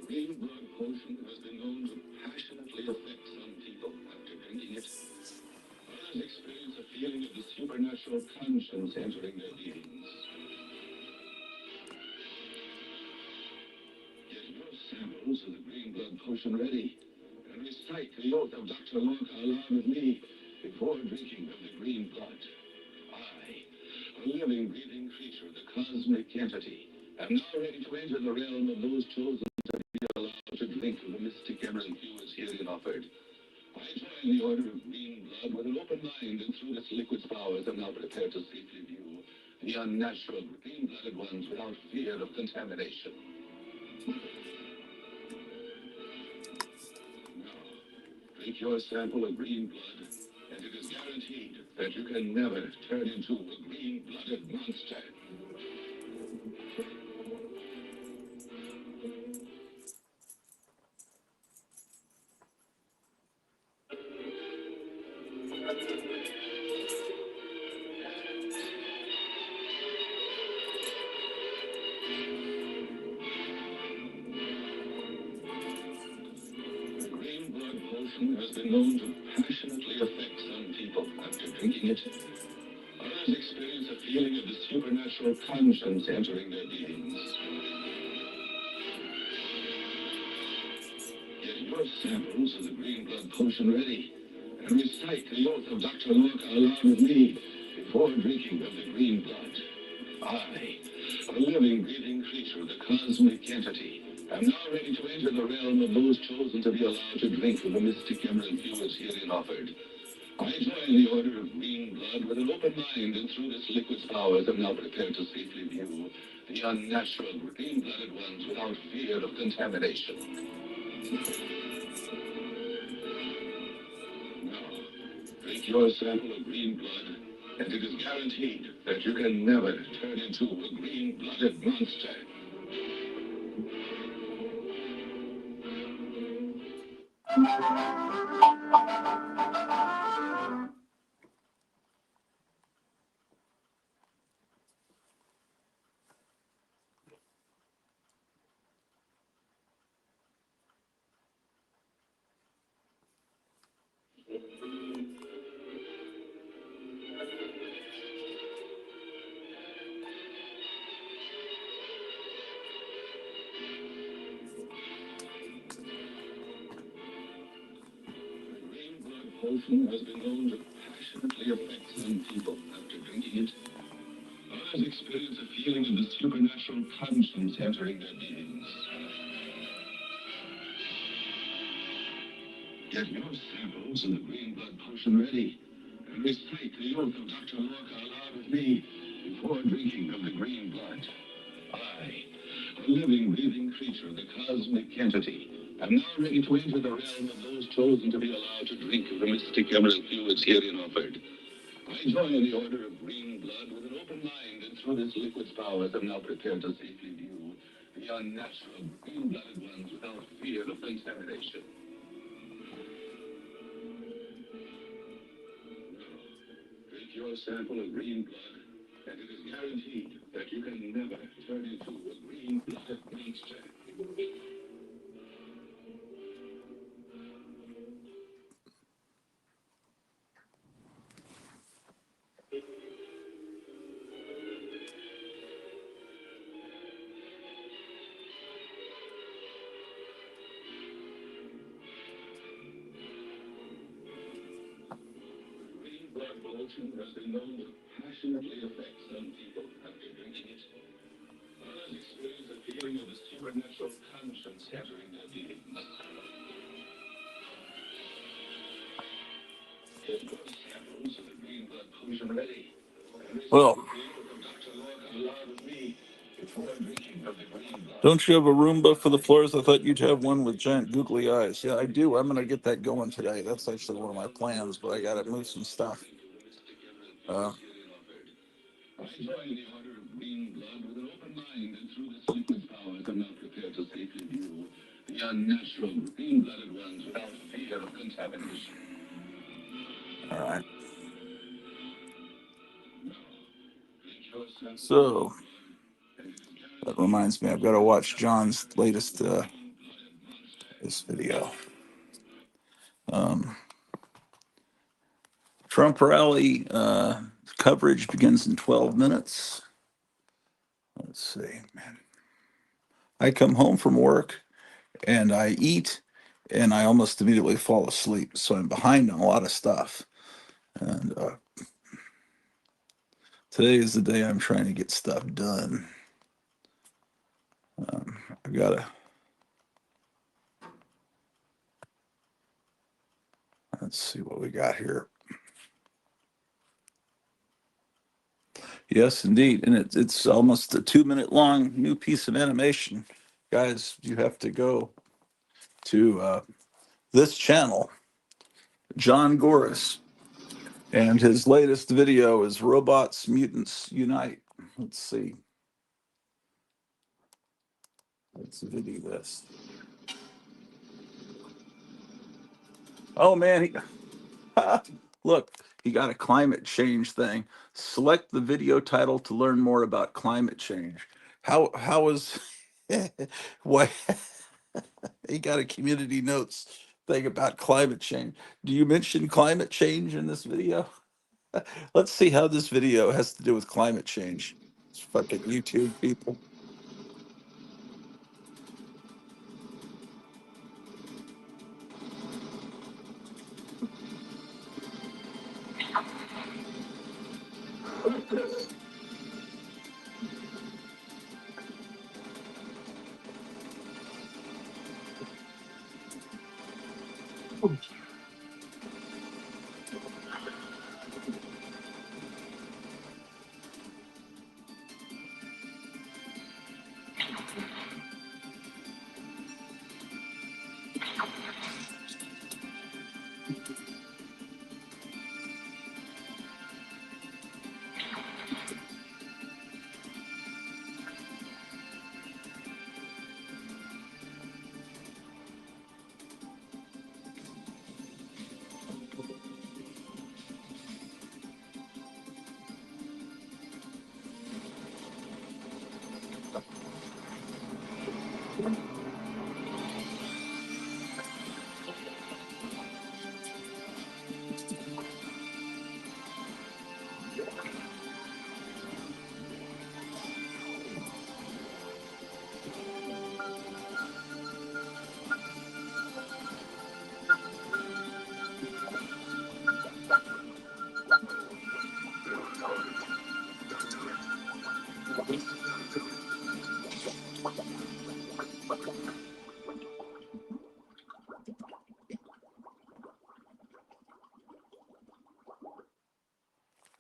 Green blood potion has been known to passionately affect some people after drinking it. Others experience a feeling of the supernatural conscience entering their beings. Get your samples of the green blood potion ready and recite the oath of Dr. Orloff aloud with me before drinking of the green blood. I, a living, breathing creature, the cosmic entity, am now ready to enter the realm of those chosen to be allowed to drink of the mystic emerald fluids herein offered. I join the order of green blood with an open mind, and through this liquid's powers am now prepared to safely view the unnatural green-blooded ones without fear of contamination. Now, drink your sample of green blood, and it is guaranteed that you can never turn into a green-blooded monster. Green blood potion has been known to passionately affect some people after drinking it. Others unnatural conscience entering their beings. Get your samples of the green blood potion ready, and recite the oath of Dr. Orloff aloud with me before drinking of the green blood. I, a living, breathing creature of the cosmic entity, am now ready to enter the realm of those chosen to be allowed to drink of the mystic emerald fluids herein offered. I join the order of green blood with an open mind, and through this liquid's powers am now prepared to safely view the unnatural green-blooded ones without fear of contamination. Now, drink your sample of green blood, and it is guaranteed that you can never turn into a green-blooded monster. The green blood potion has been known to passionately affect some people after drinking it. Others experience a feeling of the supernatural conscience entering their beings. Get your samples of the green blood potion ready, and recite the oath of Dr. Orloff aloud with me before drinking of the green blood. I, a living, breathing creature of the cosmic entity, am now ready to enter the realm of those chosen to be allowed to drink of the mystic emerald fluids herein offered. I join the order of green blood with an open mind, and through this liquid's powers am now prepared to safely view the unnatural green-blooded ones without fear of contamination. Drink your sample of green blood, and it is guaranteed that you can never turn into a green-blooded monster. Green blood potion has been known to passionately affect some people after drinking it. Others experience a feeling of the supernatural conscience entering their beings. Get your samples of the green blood potion ready, and receive Well, the oath of Dr. Orloff aloud with me before drinking of the green blood. don't you have a Roomba for the floors? I thought you'd have one with giant googly eyes. Yeah, I do. I'm gonna get that going today. That's actually one of my plans, but I gotta move some stuff. Uh, I join the order of green blood with an open mind, and through this liquid's powers am now prepared to safely view the unnatural green-blooded ones without fear of contamination. all right. Now, drink your sample of So green blood, and it is that guaranteed reminds me, that I've you got to can watch never John's turn into latest a green-blooded monster. this video. Um, Trump rally coverage begins in 12 minutes. Let's see, man. I come home from work and I eat and I almost immediately fall asleep. So I'm behind on a lot of stuff. And today is the day I'm trying to get stuff done. I've got to, let's see what we got here. Yes, indeed. And it's almost a 2 minute long new piece of animation. Guys, you have to go to this channel, John Goris. And his latest video is Robots Mutants Unite. Let's see. Let's video this. Oh man, look, he got a climate change thing. Select the video title to learn more about climate change. How is why he got a community notes thing about climate change? Do you mention climate change in this video? Let's see how this video has to do with climate change. It's fucking YouTube people.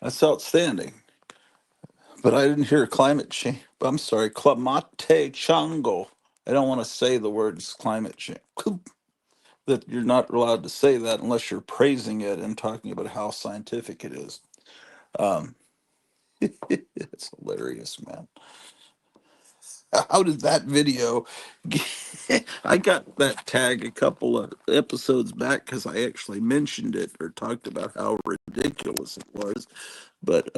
That's outstanding. But I didn't hear climate change. I'm sorry, climate chango. I don't want to say the words climate change. That you're not allowed to say that unless you're praising it and talking about how scientific it is. Um, it's hilarious, man. How did that video? I got that tag a couple of episodes back because I actually mentioned it or talked about how ridiculous it was. But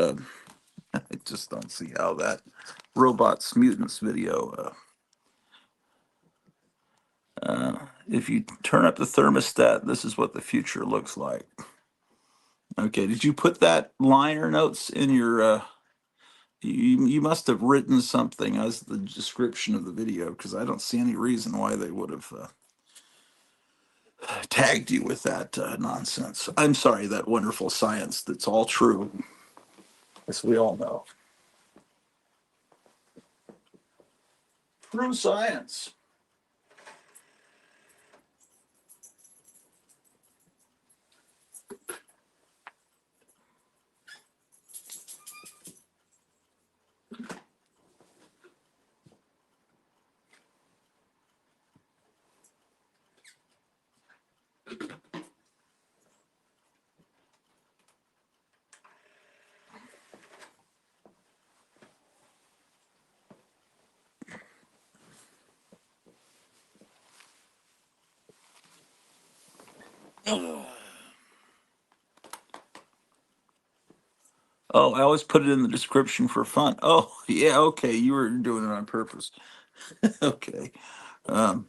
I just don't see how that robots mutants video. If you turn up the thermostat, this is what the future looks like. Okay, did you put that liner notes in your? You must have written something as the description of the video because I don't see any reason why they would have tagged you with that nonsense. I'm sorry, that wonderful science that's all true, as we all know. True science. Oh, I always put it in the description for fun. Oh, yeah, okay, you were doing it on purpose. Okay, um,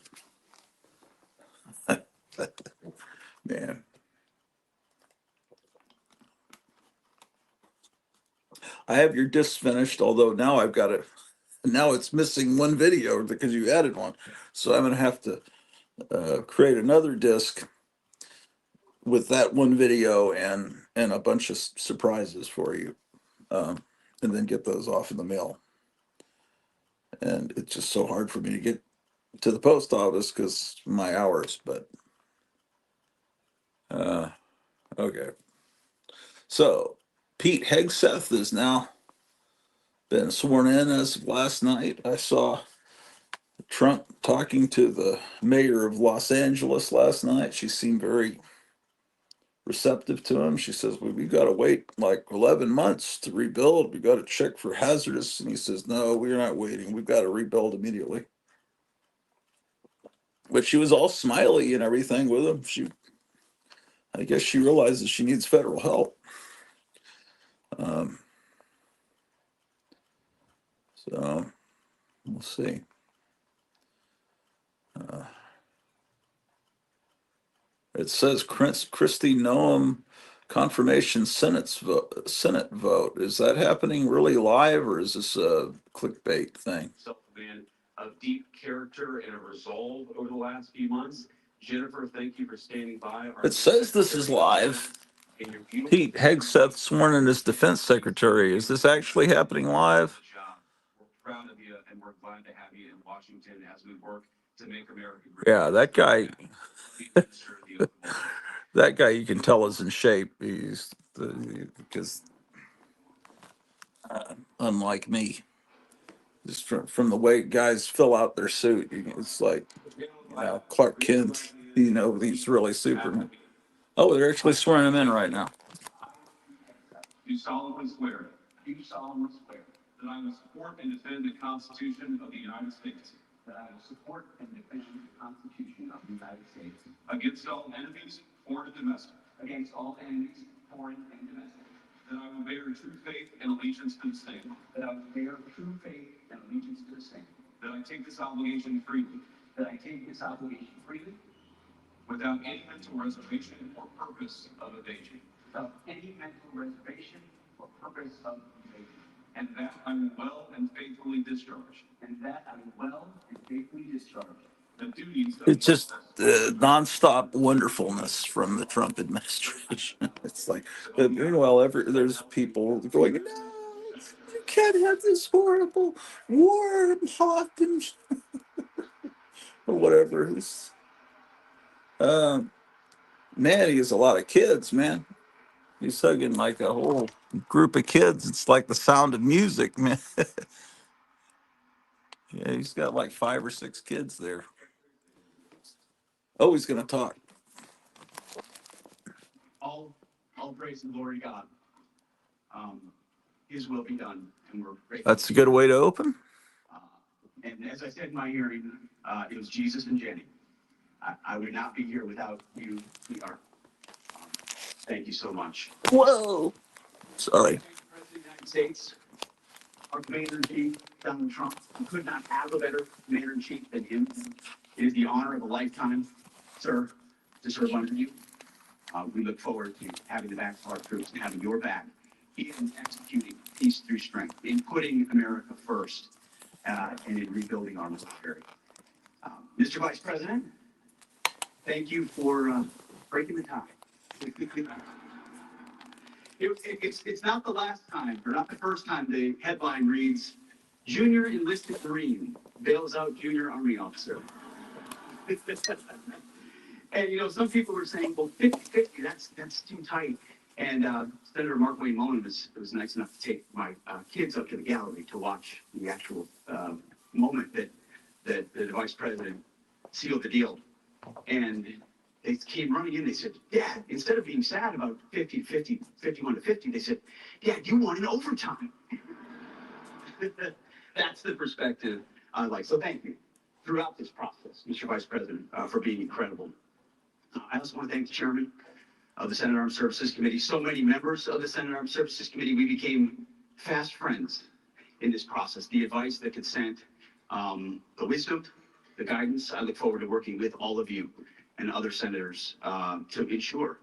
man, I have your disc finished. Although now I've got it. Now it's missing one video because you added one, so I'm gonna have to create another disc with that one video and a bunch of surprises for you, um, and then get those off in the mail. And it's just so hard for me to get to the post office because my hours. But uh, okay, so Pete Hegseth has now been sworn in as of last night. I saw Trump talking to the mayor of Los Angeles last night. She seemed very receptive to him. She says, well, we've got to wait like 11 months to rebuild. We got to check for hazardous. And he says, no, we're not waiting. We've got to rebuild immediately. But she was all smiley and everything with him. I guess she realizes she needs federal help. Um, so we'll see. It says Christy Noem Confirmation Senate vote. Is that happening really live, or is this a clickbait thing? Man of deep character and a resolve over the last few months. Jennifer, thank you for standing by. It says this is live. Pete Hegseth sworn in as defense secretary. Is this actually happening live? We're proud of you, and we're glad to have you in Washington as we work to make America great. Yeah, that guy. That guy, you can tell, is in shape. Because unlike me, just from the way guys fill out their suit, it's like, Clark Kent. He's really Superman. Oh, they're actually swearing him in right now. Do solemnly swear. Do solemnly swear. That I will support and defend the Constitution of the United States. That I will support and defend the Constitution of the United States. Against all enemies, foreign and domestic. Against all enemies, foreign and domestic. That I will bear true faith and allegiance to the same. That I will bear true faith and allegiance to the same. That I take this obligation freely. That I take this obligation freely. Without any mental reservation or purpose of evasion. Without any mental reservation or purpose of evasion. And that I will well and faithfully discharge. And that I will well and faithfully discharge. The duties of It's just nonstop wonderfulness from the Trump administration. It's like, but meanwhile, there's people going, no, you can't have this horrible war, Hawkins, or whatever. Um, Man, he has a lot of kids, man. He's hugging like a whole group of kids. It's like the Sound of Music, man. Yeah, he's got like 5 or 6 kids there. Oh, he's going to talk. all praise and glory to God. His will be done, and we're grateful. That's a good way to open. And as I said in my hearing, it was Jesus and Jenny. I would not be here without you, sweetheart. Thank you so much. Whoa. Sorry. President of the United States, our Commander-in-Chief, Donald Trump, we could not have a better Commander-in-Chief than him. It is the honor of a lifetime, sir, to serve under you. We look forward to having the back of our troops and having your back in executing peace through strength, in putting America first, and in rebuilding our military. Mr. Vice President, thank you for breaking the tie. It's not the last time, or not the first time the headline reads, Junior Enlisted Marine bails out Junior Army Officer. And, some people were saying, well, 50-50, that's too tight. And Senator Mark Wayne Mullen was nice enough to take my kids up to the gallery to watch the actual moment that the vice president sealed the deal. And they came running in, they said, Dad, instead of being sad about 50-50, 51-50, they said, Dad, you won in overtime. That's the perspective I like. So thank you throughout this process, Mr. Vice President, for being incredible. I also want to thank the chairman of the Senate Armed Services Committee. So many members of the Senate Armed Services Committee, we became fast friends in this process. The advice, the consent, the wisdom, the guidance. I look forward to working with all of you and other senators to ensure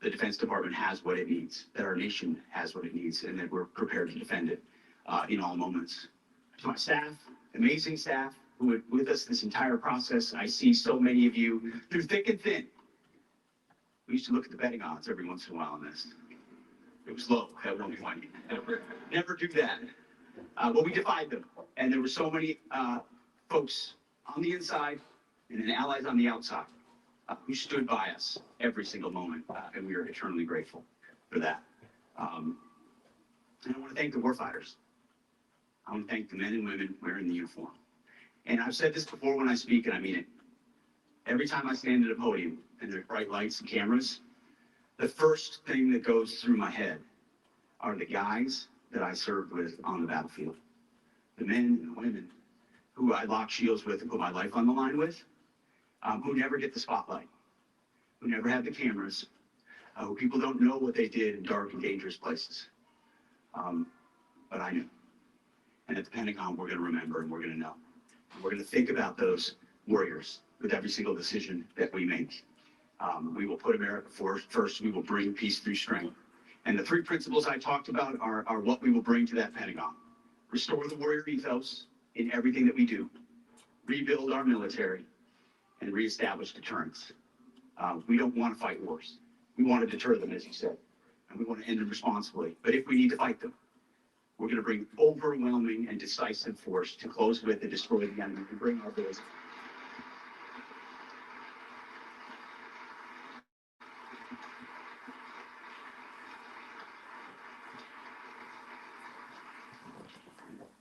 the Defense Department has what it needs, that our nation has what it needs, and that we're prepared to defend it in all moments. To my staff, amazing staff who were with us this entire process, I see so many of you through thick and thin. We used to look at the betting odds every once in a while on this. It was low at one point. Never do that. But we defied them. And there were so many folks on the inside and then allies on the outside who stood by us every single moment. And we are eternally grateful for that. And I want to thank the warfighters. I want to thank the men and women wearing the uniform. And I've said this before when I speak, and I mean it. Every time I stand at a podium and there's bright lights and cameras, the first thing that goes through my head are the guys that I served with on the battlefield. The men and the women who I lock shields with and put my life on the line with, who never get the spotlight, who never had the cameras, who people don't know what they did in dark and dangerous places. But I knew. And at the Pentagon, we're going to remember and we're going to know. And we're going to think about those warriors with every single decision that we make. We will put America first. We will bring peace through strength. And the three principles I talked about are what we will bring to that Pentagon. Restore the warrior ethos in everything that we do, rebuild our military, and reestablish deterrence. We don't want to fight wars. We want to deter them, as you said, and we want to end them responsibly. But if we need to fight them, we're going to bring overwhelming and decisive force to close with and destroy the enemy and bring our bills.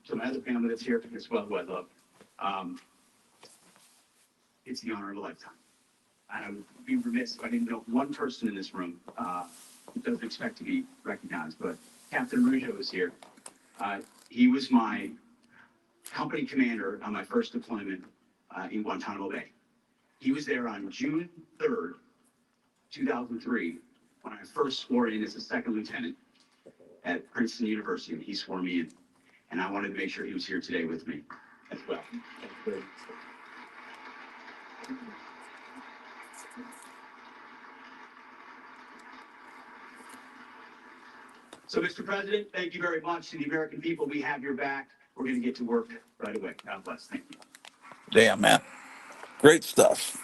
So my other family that's here as well, who I love, it's the honor of a lifetime. And I would be remiss if I didn't know one person in this room who doesn't expect to be recognized, but Captain Rougeau is here. He was my company commander on my first deployment in Guantanamo Bay. He was there on June 3rd, 2003, when I first swore in as a second lieutenant at Princeton University, and he swore me in. And I wanted to make sure he was here today with me as well. So, Mr. President, thank you very much. To the American people, we have your back. We're going to get to work right away. God bless. Thank you. Damn, man. Great stuff.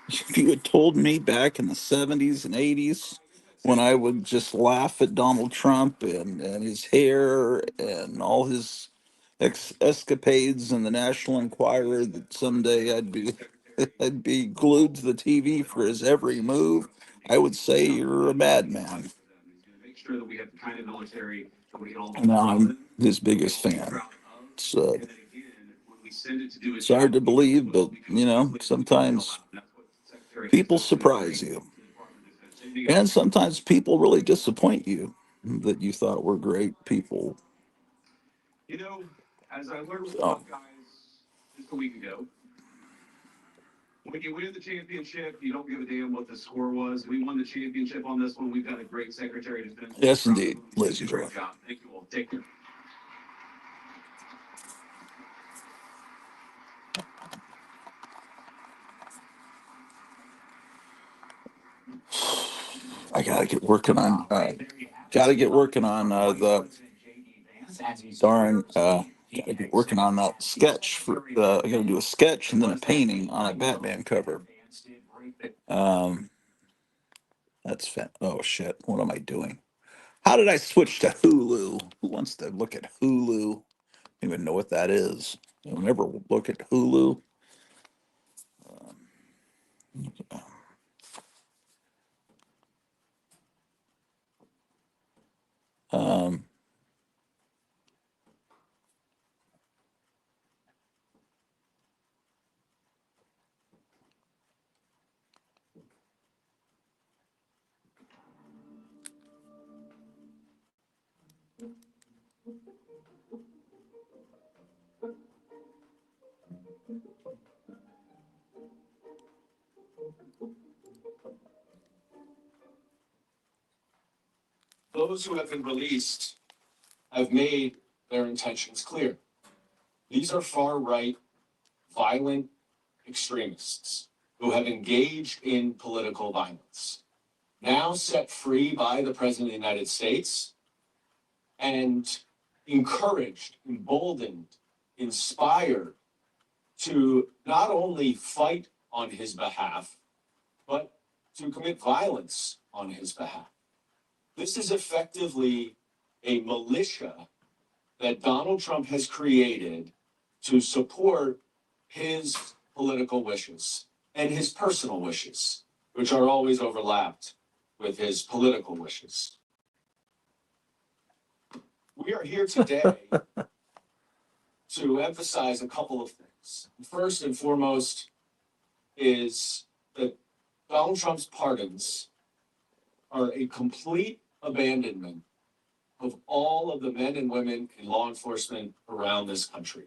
If you had told me back in the 70s and 80s when I would just laugh at Donald Trump and his hair and all his escapades in the National Enquirer that someday I'd be glued to the TV for his every move, I would say you're a madman. Make sure that we have the kind of military that we can all. Now I'm his biggest fan. So it's hard to believe, but sometimes people surprise you. And sometimes people really disappoint you that you thought were great people. As I learned with the Buckeyes just a week ago, when you win the championship, you don't give a damn what the score was. We won the championship on this one. We've got a great Secretary of Defense. Yes, indeed. Ladies and gentlemen. Great job. Thank you all. Take care. I gotta get working on. The darn. Gotta get working on that sketch for. I gotta do a sketch and then a painting on a Batman cover. That's oh shit! What am I doing? How did I switch to Hulu? Who wants to look at Hulu? I don't even know what that is. You'll never look at Hulu. Um, Those who have been released have made their intentions clear. These are far-right, violent extremists who have engaged in political violence, now set free by the President of the United States and encouraged, emboldened, inspired to not only fight on his behalf, but to commit violence on his behalf. This is effectively a militia that Donald Trump has created to support his political wishes and his personal wishes, which are always overlapped with his political wishes. We are here today to emphasize a couple of things. First and foremost is that Donald Trump's pardons are a complete abandonment of all of the men and women in law enforcement around this country.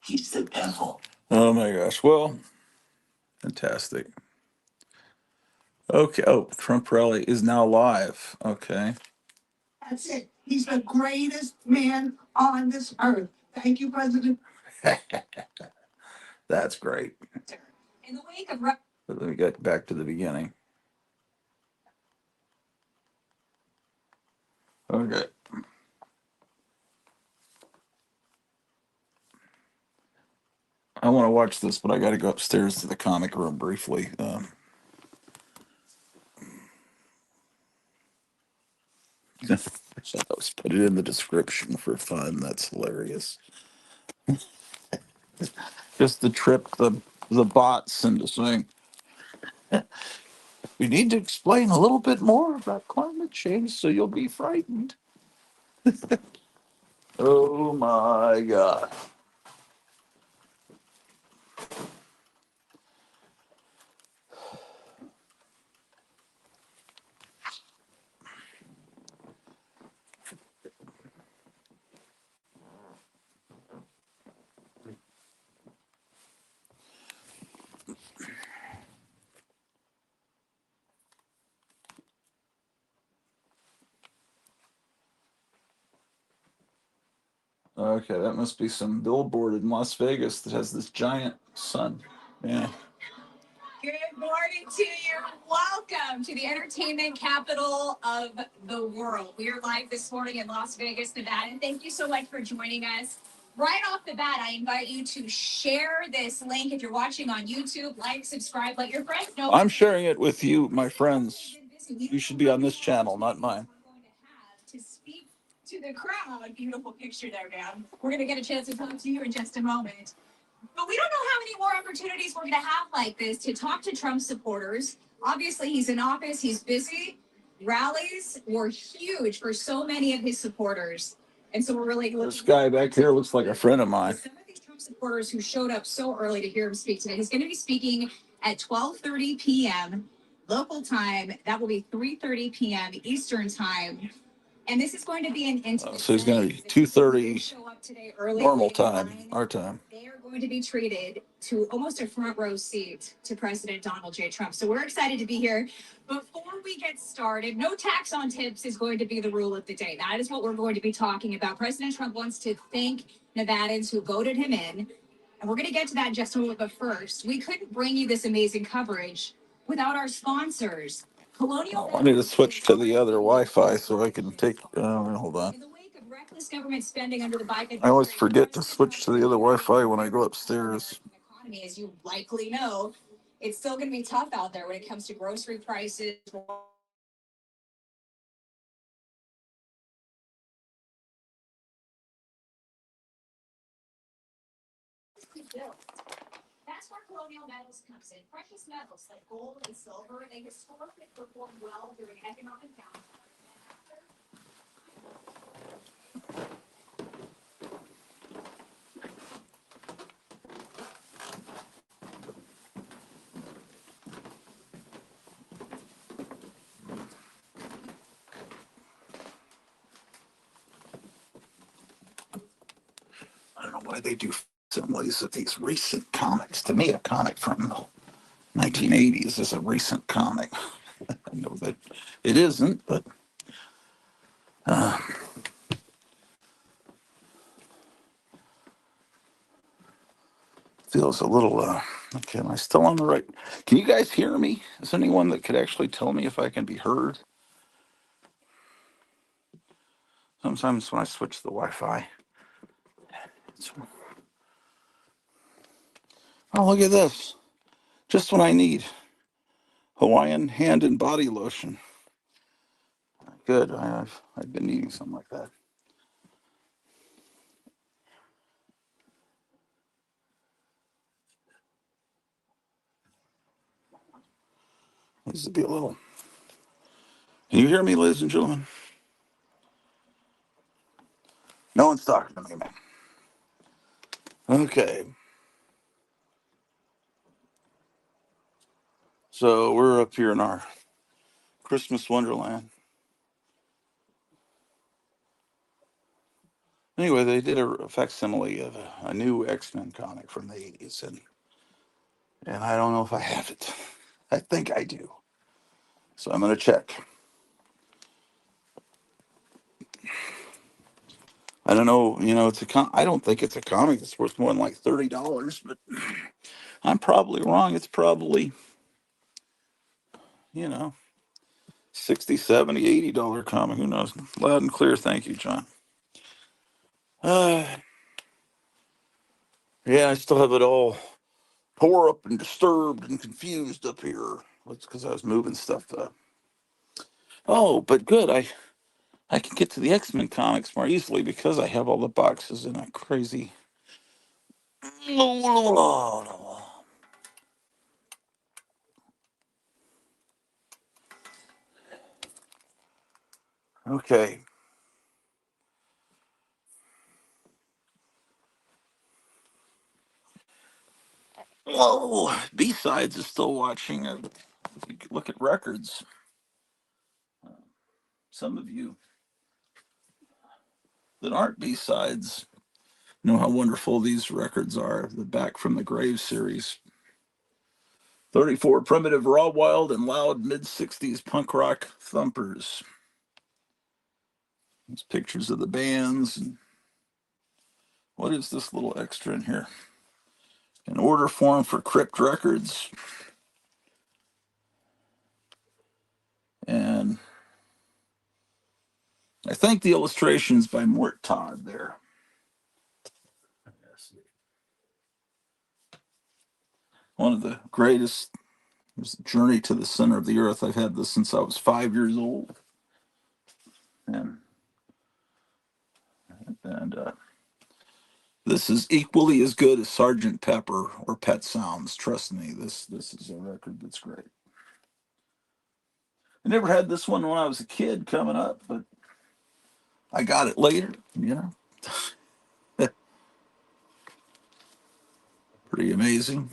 He's the devil. oh my gosh. Well, fantastic. Okay. Oh, Trump rally is now live. Okay. That's it. He's the greatest man on this earth. Thank you, President. That's great. In the wake of Let me get back to the beginning. Okay. I want to watch this, but I got to go upstairs to the comic room briefly. So let's put it in the description for fun. That's hilarious. Just the trip the bots into saying we need to explain a little bit more about climate change so you'll be frightened. Oh my god. Okay, that must be some billboard in Las Vegas that has this giant sun. Yeah. Good morning to you. Welcome to the entertainment capital of the world. We are live this morning in Las Vegas, Nevada. And thank you so much for joining us. Right off the bat, I invite you to share this link. If you're watching on YouTube, like, subscribe, let your friends know. I'm sharing it with you, my friends. You should be on this channel, not mine. We're going to have to speak to the crowd. Beautiful picture there, man. We're going to get a chance to talk to you in just a moment. But we don't know how many more opportunities we're going to have like this to talk to Trump supporters. Obviously, he's in office, he's busy. Rallies were huge for so many of his supporters. And so we're really looking. This guy back here looks like a friend of mine. Some of these Trump supporters who showed up so early to hear him speak today. He's going to be speaking at 12:30 p.m. local time. That will be 3:30 p.m. Eastern time. And this is going to be an intimate. So he's going to be 2:30 normal time, our time. They are going to be treated to almost a front row seat to President Donald J. Trump. So we're excited to be here. Before we get started, no tax on tips is going to be the rule of the day. That is what we're going to be talking about. President Trump wants to thank Nevadans who voted him in. And we're going to get to that in just a moment. But first, we couldn't bring you this amazing coverage without our sponsors. Colonial. I need to switch to the other Wi-Fi so I can take. Hold on. In the wake of reckless government spending under the Biden I always forget to switch to the other Wi-Fi when I go upstairs. Economy, as you likely know, it's still going to be tough out there when it comes to grocery prices. That's where Colonial Metals comes in. Precious metals like gold and silver, they historically perform well during economic downturns. I don't know why they do similes of these recent comics. To me, a comic from the 1980s is a recent comic. I know that it isn't, but feels a little. Okay, am I still on the right? Can you guys hear me? Is there anyone that could actually tell me if I can be heard? Sometimes when I switch the Wi-Fi, oh, look at this! Just what I need. Hawaiian hand and body lotion. Good. I've been needing something like that. Needs to be a little. Can you hear me, ladies and gentlemen? No one's talking to me, man. Okay. So we're up here in our Christmas Wonderland. Anyway, they did a facsimile of a new X-Men comic from the 80s, and I don't know if I have it. I think I do. So I'm going to check. I don't know, it's I don't think it's a comic that's worth more than like $30, but I'm probably wrong. It's probably, you know, 60, 70, $80 comic. Who knows? Loud and clear. Thank you, John. Uh, yeah, I still have it all tore up and disturbed and confused up here. It's because I was moving stuff. Oh, but good. I can get to the X-Men comics more easily because I have all the boxes in a crazy. Okay. Oh, B-Sides is still watching. If you look at records, some of you that aren't B-Sides know how wonderful these records are. The Back from the Grave series. 34 primitive, raw, wild, and loud mid-60s punk rock thumpers. There's pictures of the bands. And what is this little extra in here? An order form for Crypt Records. And I think the illustrations by Mort Todd there. One of the greatest. There's a Journey to the Center of the Earth. I've had this since I was 5 years old. And this is equally as good as Sergeant Pepper or Pet Sounds. Trust me, this is a record that's great. I never had this one when I was a kid coming up, but I got it later, Pretty amazing.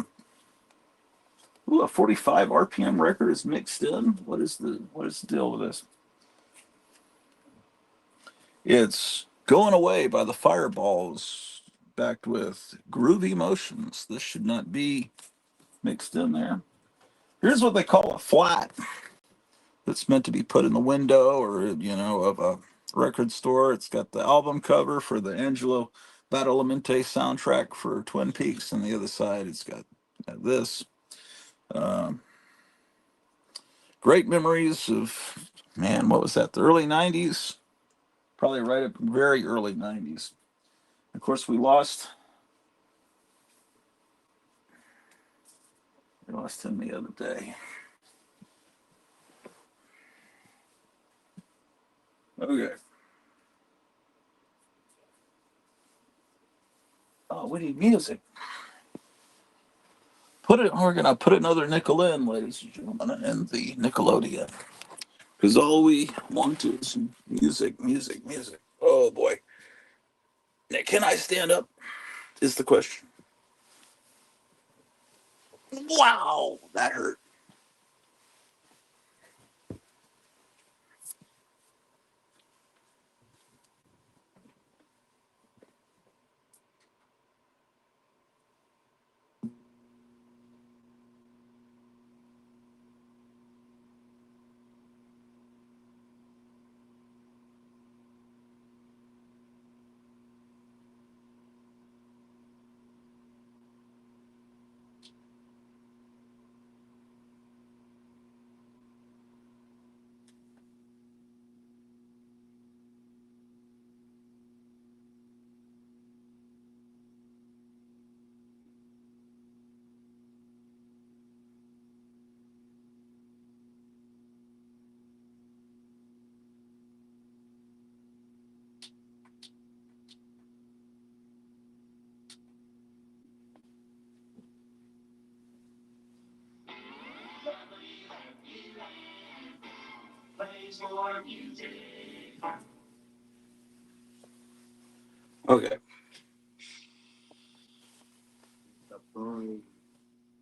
Ooh, a 45 RPM record is mixed in. What is the deal with this? It's Going Away by the Fireballs, backed with Groovy Motions. This should not be mixed in there. Here's what they call a flat that's meant to be put in the window or, of a record store. It's got the album cover for the Angelo Badalamenti soundtrack for Twin Peaks, and the other side it's got this. Um, Great memories of, man, what was that? The early 90s? Probably right up very early 90s. Of course, we lost him the other day. Okay. Oh, we need music. We're gonna put another nickel in, ladies and gentlemen, in the Nickelodeon. Because all we want to is music, music, music. Oh boy. Now, can I stand up? Is the question. Wow, that hurt. Okay.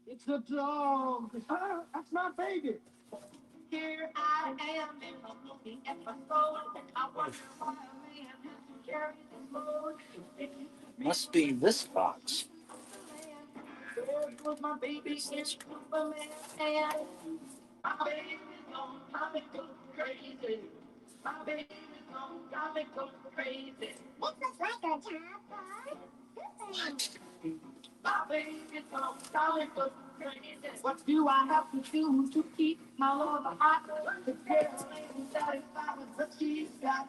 It's the dog. That's my baby. Here I am in a movie episode. I wonder why a man has to carry this load. Must be this box. There goes my baby, it's Superman. My baby What do I have to do to keep my love hot? The girl ain't satisfied with what she's got.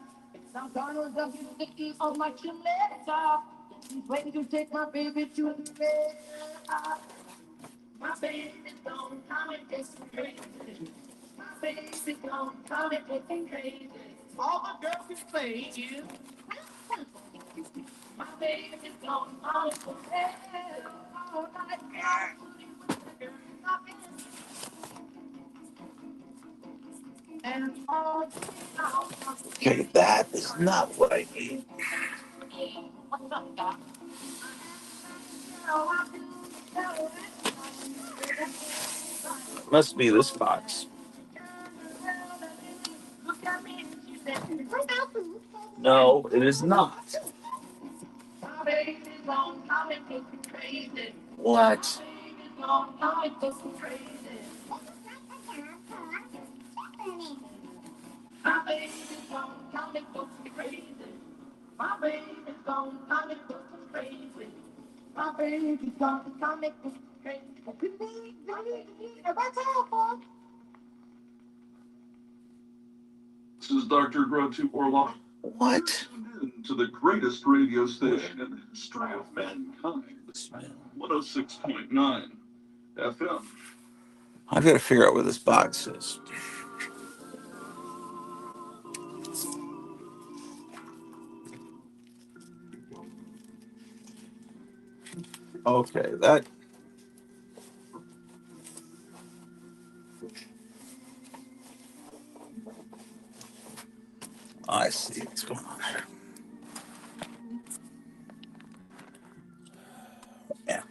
Sometimes doesn't stick so much in letter. She's waiting to take my baby to the bed. My baby's gone, come and get crazy. My baby's gone, come and get crazy. All the girls can say is, my baby's gone, come and get crazy. All night long, and all Okay, that is not what I need. Must be this box. No, it is not. What? my baby's gone, come and go crazy. My baby's gone, come and go crazy. My baby's gone, come and go crazy. What's up, This is Dr. Hotel Orloff. What? Tuned in to the greatest radio station in the history of mankind. 106.9 FM. I've got to figure out where this box is. Okay, that. I see what's going on here. Yeah.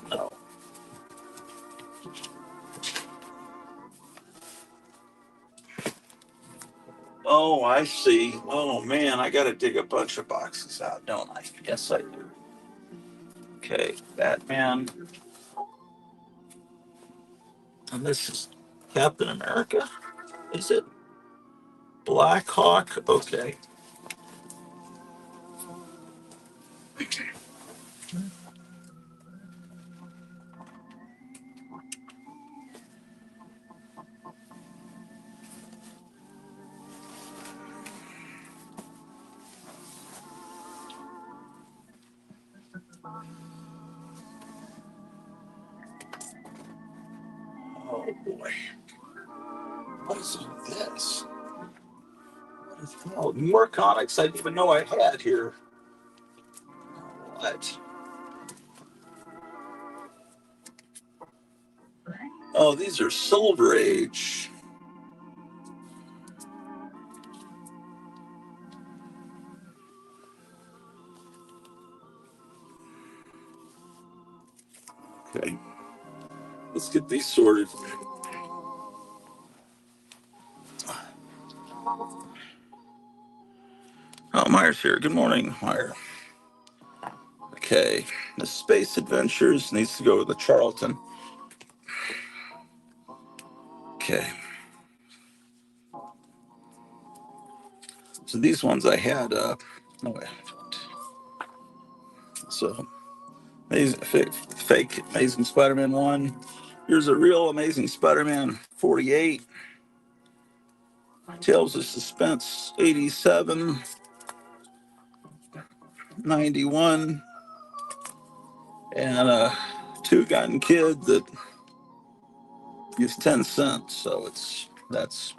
No. Oh, I see. Oh man, I got to dig a bunch of boxes out, don't I? Yes, I do. Okay, Batman. And this is Captain America. Is it Black Hawk? Okay. Oh boy. What is all this? What is oh, more comics I didn't even know I had here. What? Oh, these are Silver Age. Okay. Let's get these sorted. Oh, Meyer's here. Good morning, Meyer. Okay. The Space Adventures needs to go with the Charlton. Okay. So these ones I had, no way. So, amazing, fake Amazing Spider-Man 1. Here's a real Amazing Spider-Man 48. Tales of Suspense 87. 91. And a two-gun kid that gives 10 cents. So that's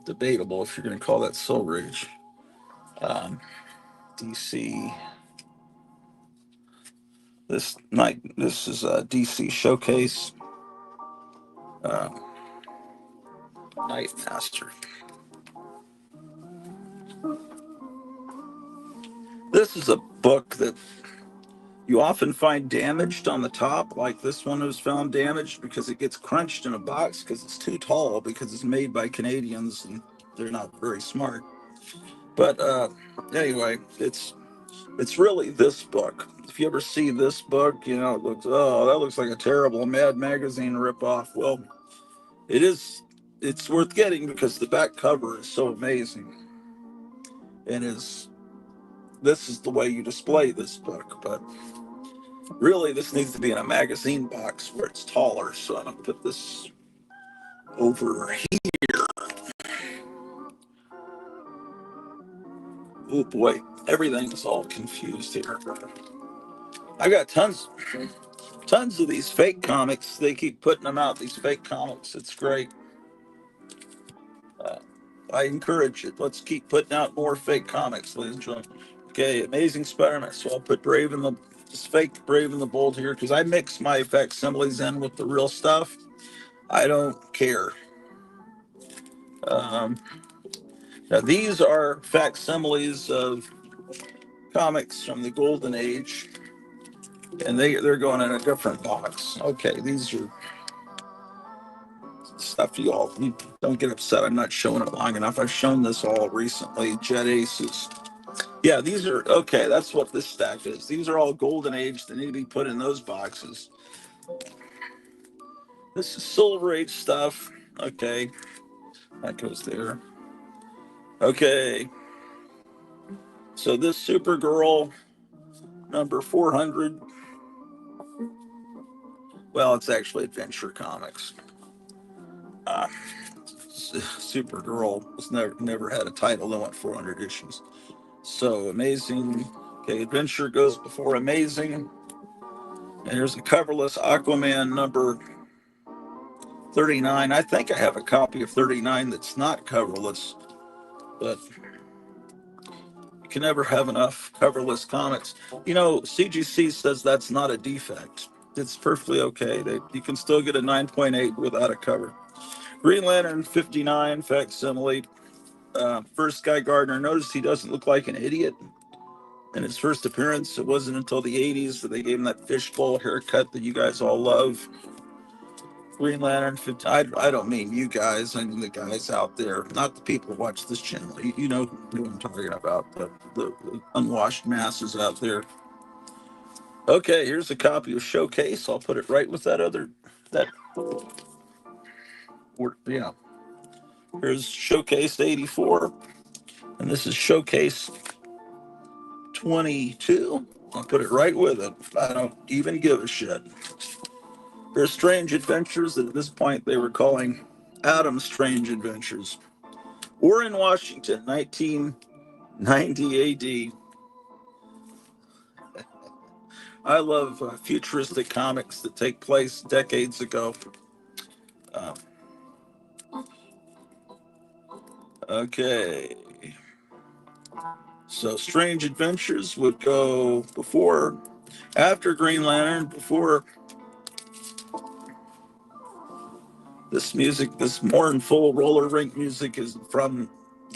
debatable if you're going to call that Silver Age. DC. This is a DC Showcase. Night Master. This is a book that You often find damaged on the top, like this one was found damaged because it gets crunched in a box because it's too tall, because it's made by Canadians and they're not very smart. But anyway, it's really this book. If you ever see this book, you know, it looks, oh, that looks like a terrible Mad Magazine ripoff. Well, it is. It's worth getting because the back cover is so amazing, and is this is the way you display this book. But really, this needs to be in a magazine box where it's taller. So I'm gonna put this over here. Oh boy, everything's all confused here. I got tons of these fake comics. They keep putting them out. These fake comics. It's great. Uh, I encourage it. Let's keep putting out more fake comics, ladies and gentlemen. Okay, Amazing Spider-Man. So I'll put Brave and the this fake Brave and the Bold here because I mix my facsimiles in with the real stuff. I don't care. Um, Now these are facsimiles of comics from the Golden Age, and they're going in a different box. Okay, these are stuff you don't get upset. I'm not showing it long enough. I've shown this all recently. Jet Aces. Yeah, these are okay. That's what this stack is. These are all Golden Age that need to be put in those boxes. This is Silver Age stuff. Okay, that goes there. Okay, so this Supergirl number 400. Well, it's actually Adventure Comics. Uh, Supergirl was never had a title that went 400 issues. So Amazing. Okay, Adventure goes before Amazing. And here's a coverless Aquaman number 39. I think I have a copy of 39 that's not coverless, but you can never have enough coverless comics. You know, CGC says that's not a defect. It's perfectly okay. You can still get a 9.8 without a cover. Green Lantern 59 facsimile. First Guy Gardner. Notice he doesn't look like an idiot in his first appearance. It wasn't until the 80s that they gave him that fishbowl haircut that you guys all love. Green Lantern 50. I don't mean you guys. I mean the guys out there, not the people who watch this channel. You know who I'm talking about, the unwashed masses out there. Okay, here's a copy of Showcase. I'll put it right with that. Yeah. Here's Showcase 84, and this is Showcase 22. I'll put it right with it. I don't even give a shit. There's Strange Adventures that at this point they were calling Adam's Strange Adventures. We're in Washington, 1990 AD. I love futuristic comics that take place decades ago. Uh, okay. So Strange Adventures would go after Green Lantern, before this music, this mournful roller rink music is from,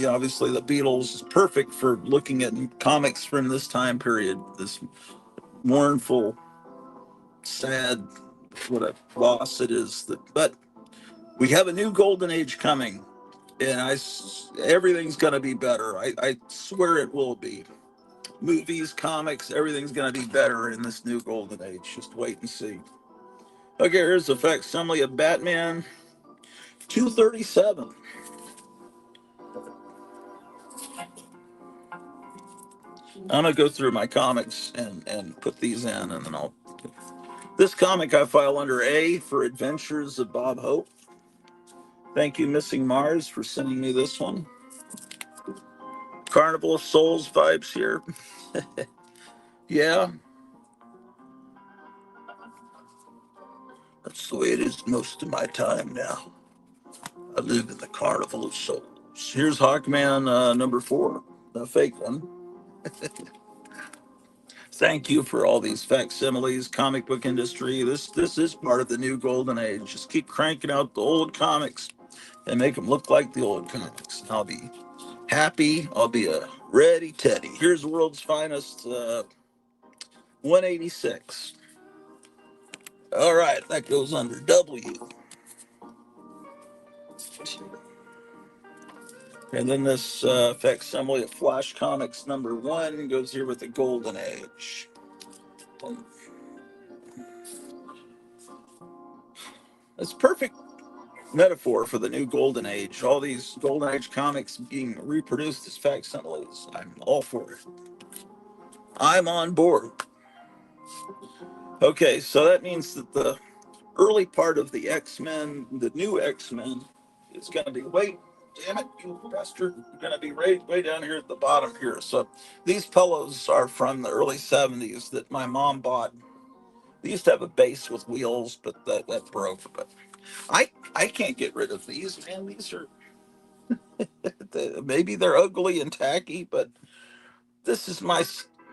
obviously the Beatles. Is perfect for looking at comics from this time period. This mournful, sad, what a loss it is. But we have a new golden age coming, and everything's going to be better. I swear it will be. Movies, comics, everything's going to be better in this new golden age. Just wait and see. Okay, here's a facsimile of Batman 237. I'm gonna go through my comics and put these in, and then I'll. This comic I file under A for Adventures of Bob Hope. Thank you, Missing Mars, for sending me this one. Carnival of Souls vibes here. Yeah, that's the way it is most of my time now. I live in the Carnival of Souls. Here's Hawkman number 4, the fake one. Thank you for all these facsimiles, comic book industry. This is part of the new golden age. Just keep cranking out the old comics and make them look like the old comics. I'll be happy. I'll be a ready Teddy. Here's the world's finest 186. All right, that goes under W. And then this facsimile of Flash Comics #1 goes here with the Golden Age. It's perfect metaphor for the new Golden Age. All these Golden Age comics being reproduced as facsimiles. I'm all for it. I'm on board. Okay, so that means that the early part of the X-Men, the new X-Men, is going to be, wait, damn it, you bastard, going to be way down here at the bottom here. So these pillows are from the early 70s that my mom bought. They used to have a base with wheels, but that broke. But I can't get rid of these, man. These are, maybe they're ugly and tacky, but this is my,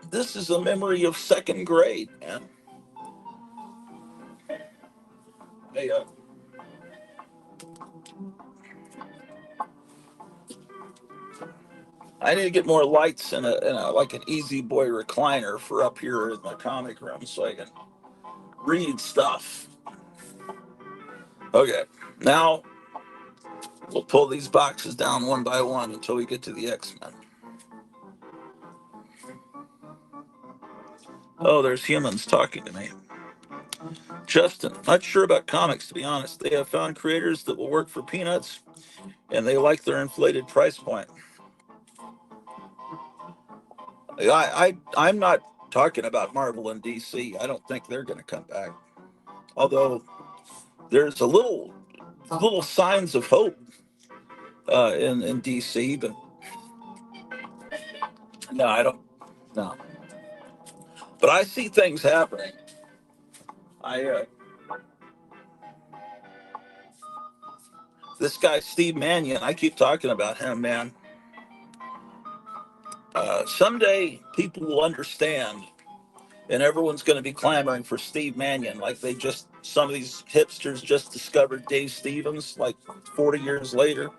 this is a memory of second grade, man. Hey, I need to get more lights and like an Easy Boy recliner for up here in my comic room so I can read stuff. Okay, now we'll pull these boxes down one by one until we get to the X-Men. Oh, there's humans talking to me. Justin, not sure about comics to be honest. They have found creators that will work for peanuts and they like their inflated price point. I'm not talking about Marvel and DC. I don't think they're going to come back. Although there's a little signs of hope in DC, but no, I don't. No, but I see things happening. I This guy Steve Mannion, I keep talking about him, man. Someday people will understand, and everyone's going to be clamoring for Steve Mannion, like some of these hipsters just discovered Dave Stevens, like 40 years later.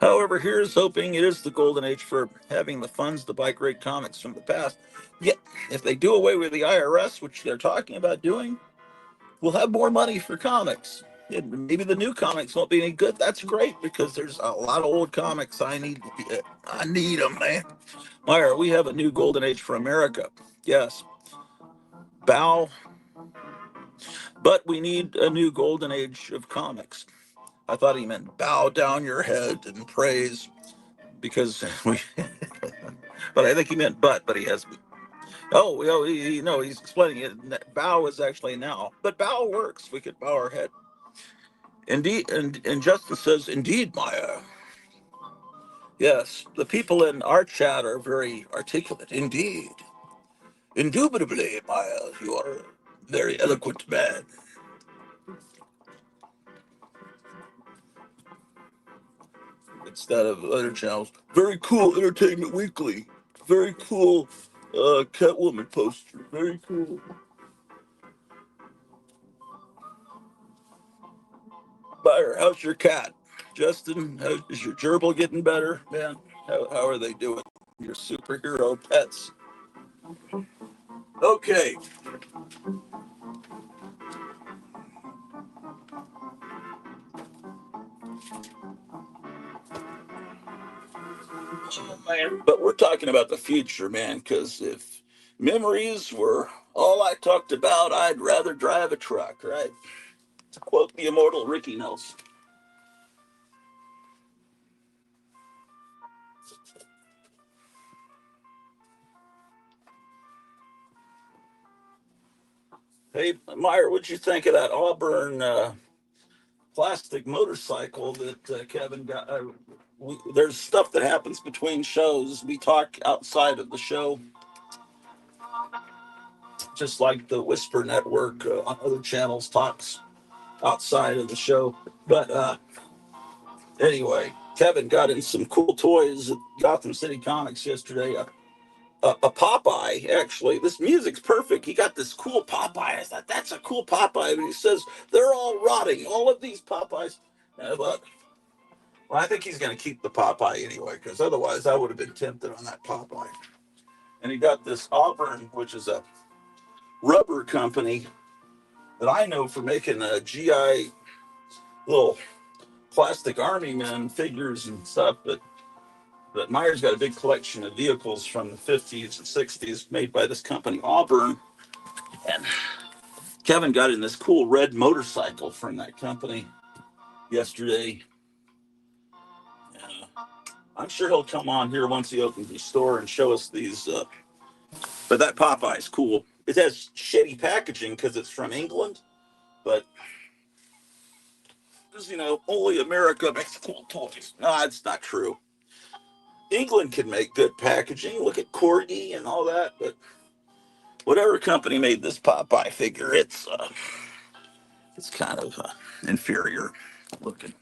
However, here's hoping it is the golden age for having the funds to buy great comics from the past. Yet, if they do away with the IRS, which they're talking about doing, we'll have more money for comics. And maybe the new comics won't be any good. That's great because there's a lot of old comics I need. I need them, man. Meyer, we have a new golden age for America. Yes. Bow, but we need a new golden age of comics. I thought he meant bow down your head and praise because we, but I think he meant but he has. Oh, no, he's explaining it. Bow is actually now, but bow works. We could bow our head. Indeed, and Justin says, indeed, Maya. Yes, the people in our chat are very articulate. Indeed. Indubitably, Maya, you are a very eloquent man. Instead of other channels. Very cool Entertainment Weekly. Very cool Catwoman poster. Very cool. Byron, how's your cat? Justin, is your gerbil getting better, man? How are they doing? Your superhero pets. Okay. Oh, man. But we're talking about the future, man, because if memories were all I talked about, I'd rather drive a truck, right? To quote the immortal Ricky Nelson. Hey, Meyer, what'd you think of that Auburn plastic motorcycle that Kevin got? There's stuff that happens between shows. We talk outside of the show, just like the Whisper Network on other channels talks outside of the show. But anyway, Kevin got in some cool toys at Gotham City Comics yesterday. A Popeye, actually. This music's perfect. He got this cool Popeye. I thought, that's a cool Popeye. But he says, they're all rotting. All of these Popeyes. And I thought, well, I think he's going to keep the Popeye anyway, because otherwise I would have been tempted on that Popeye. And he got this Auburn, which is a rubber company that I know for making GI little plastic army men figures and stuff, but Meyer's got a big collection of vehicles from the 50s and 60s made by this company Auburn, and Kevin got in this cool red motorcycle from that company yesterday. I'm sure he'll come on here once he opens the store and show us these. But that Popeye's cool. It has shitty packaging because it's from England, but only America makes cool toys. No, it's not true. England can make good packaging. Look at Corgi and all that, but whatever company made this Popeye figure, it's kind of inferior looking.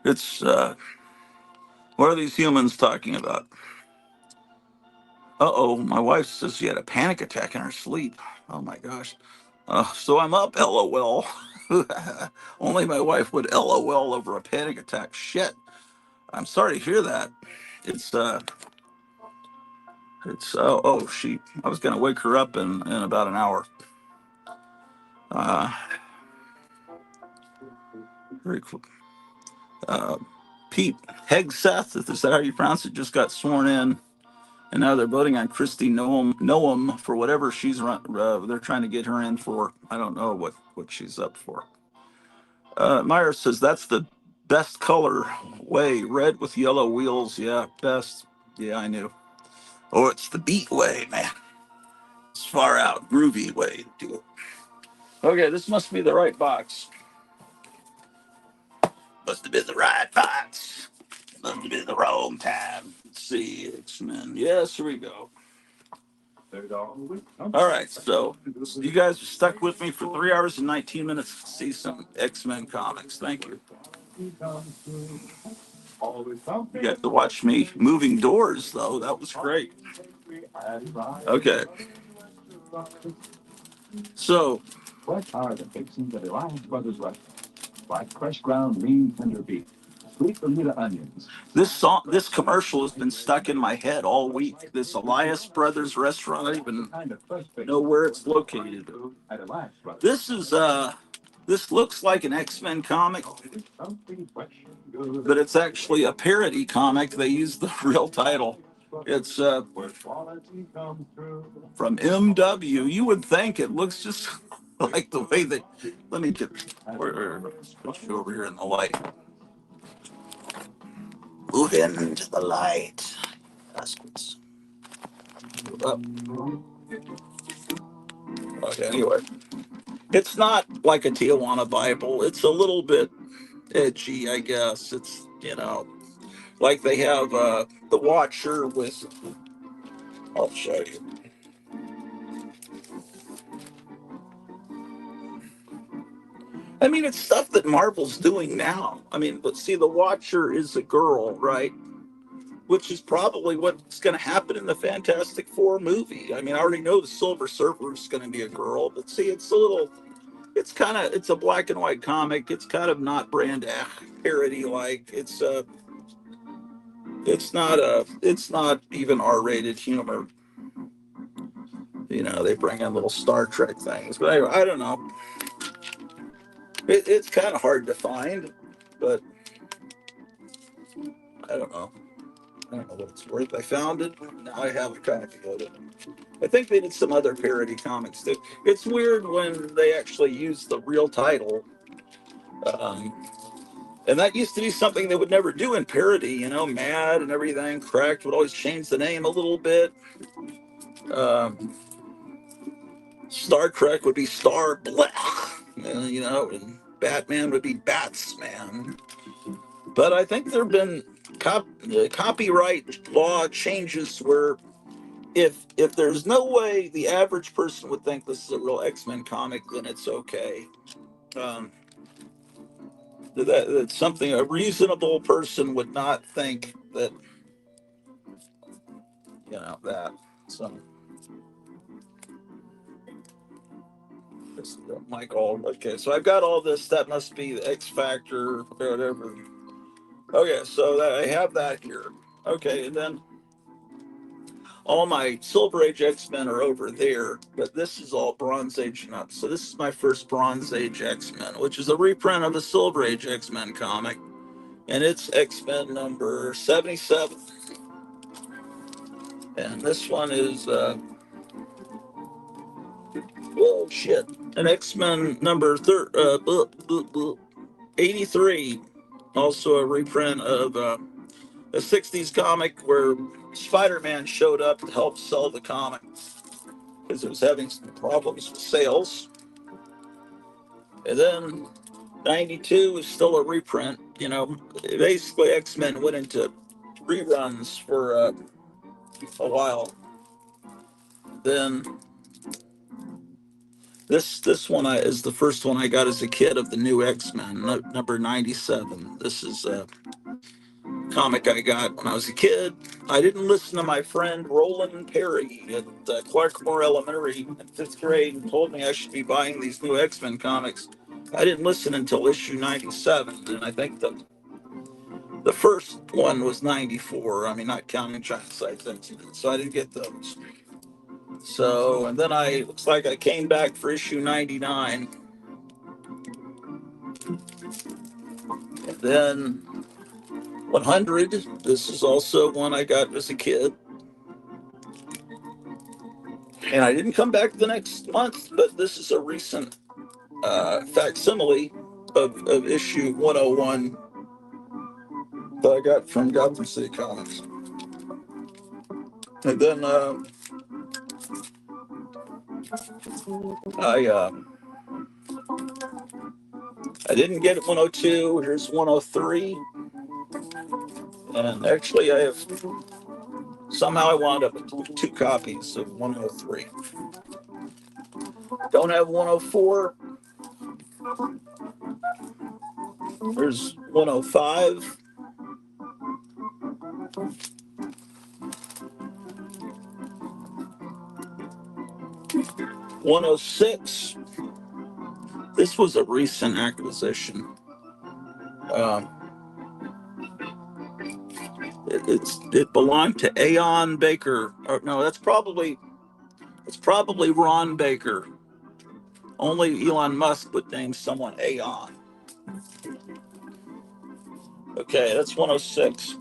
It's what are these humans talking about? Uh-oh, my wife says she had a panic attack in her sleep. Oh my gosh. So I'm up, LOL. Only my wife would LOL over a panic attack. Shit. I'm sorry to hear that. It's I was gonna wake her up in about an hour. Uh Very cool. Uh Pete Hegseth, is that how you pronounce it, just got sworn in. And now they're voting on Christy Noam for whatever she's run. They're trying to get her in for. I don't know what she's up for. Meyer says that's the best color way, red with yellow wheels. Yeah, best. Yeah, I knew. Oh, it's the beat way, man. It's far out, groovy way to do it. Okay, this must be the right box. Must have been the right box. Must have been the wrong time. Let's see, X-Men. Yes, here we go. All right, so you guys stuck with me for 3 hours and 19 minutes to see some X-Men comics. Thank you. You got to watch me moving doors, though. That was great. Okay. So, what are the fixings of Elias Brothers restaurant? Like fresh ground lean tender beef, sweet Bermuda onions. This commercial has been stuck in my head all week. This Elias Brothers restaurant, I don't even know where it's located. This is this looks like an X-Men comic, but it's actually a parody comic. They use the real title. It's from MW. You would think it looks just like the way they. Let me get. Let's go over here in the light. Move into the light. That's what's up. Okay, anyway. It's not like a Tijuana Bible. It's a little bit edgy, I guess. It's, like they have the Watcher with. I'll show you. I mean, it's stuff that Marvel's doing now. I mean, but see, the Watcher is a girl, right? Which is probably what's going to happen in the Fantastic Four movie. I mean, I already know the Silver Surfer is going to be a girl, but see, it's a black and white comic. It's kind of not brand parody like. It's not even R-rated humor. They bring in little Star Trek things, but anyway, I don't know. It's kind of hard to find, but I don't know. I don't know what it's worth. I found it. Now I have a copy of it. I think they did some other parody comics too. It's weird when they actually use the real title. Um, and that used to be something they would never do in parody, Mad and everything. Cracked would always change the name a little bit. Um, Star Trek would be Star Black, and Batman would be Batsman. But I think there have been copyright law changes where if there's no way the average person would think this is a real X-Men comic, then it's okay. Um, that's something a reasonable person would not think that, that. So, Michael, okay, so I've got all this. That must be the X Factor, whatever. Okay, so I have that here. Okay, and then All my Silver Age X-Men are over there, but this is all Bronze Age nuts. So this is my first Bronze Age X-Men, which is a reprint of a Silver Age X-Men comic, and it's X-Men number 77. And this one is, oh shit, an X-Men number 83, also a reprint of a 60s comic where Spider-Man showed up to help sell the comic because it was having some problems with sales. And then 92 is still a reprint. You know, basically X-Men went into reruns for a while. Then this one is the first one I got as a kid of the new X-Men, number 97. This is a comic I got when I was a kid. I didn't listen to my friend Roland Perry at Clarkmore Elementary in fifth grade and told me I should be buying these new X-Men comics. I didn't listen until issue 97, and I think the first one was 94. I mean, not counting Giant Size Incident, so I didn't get those. So, and then looks like I came back for issue 99. And then 100, this is also one I got as a kid. And I didn't come back the next month, but this is a recent facsimile of issue 101 that I got from Gotham City Comics. And then I I didn't get 102. Here's 103. And actually, I have somehow I wound up with two copies of 103. Don't have 104. There's 105. 106. This was a recent acquisition. Um, it belonged to Aon Baker. Or, no, it's probably Ron Baker. Only Elon Musk would name someone Aon. Okay, that's 106.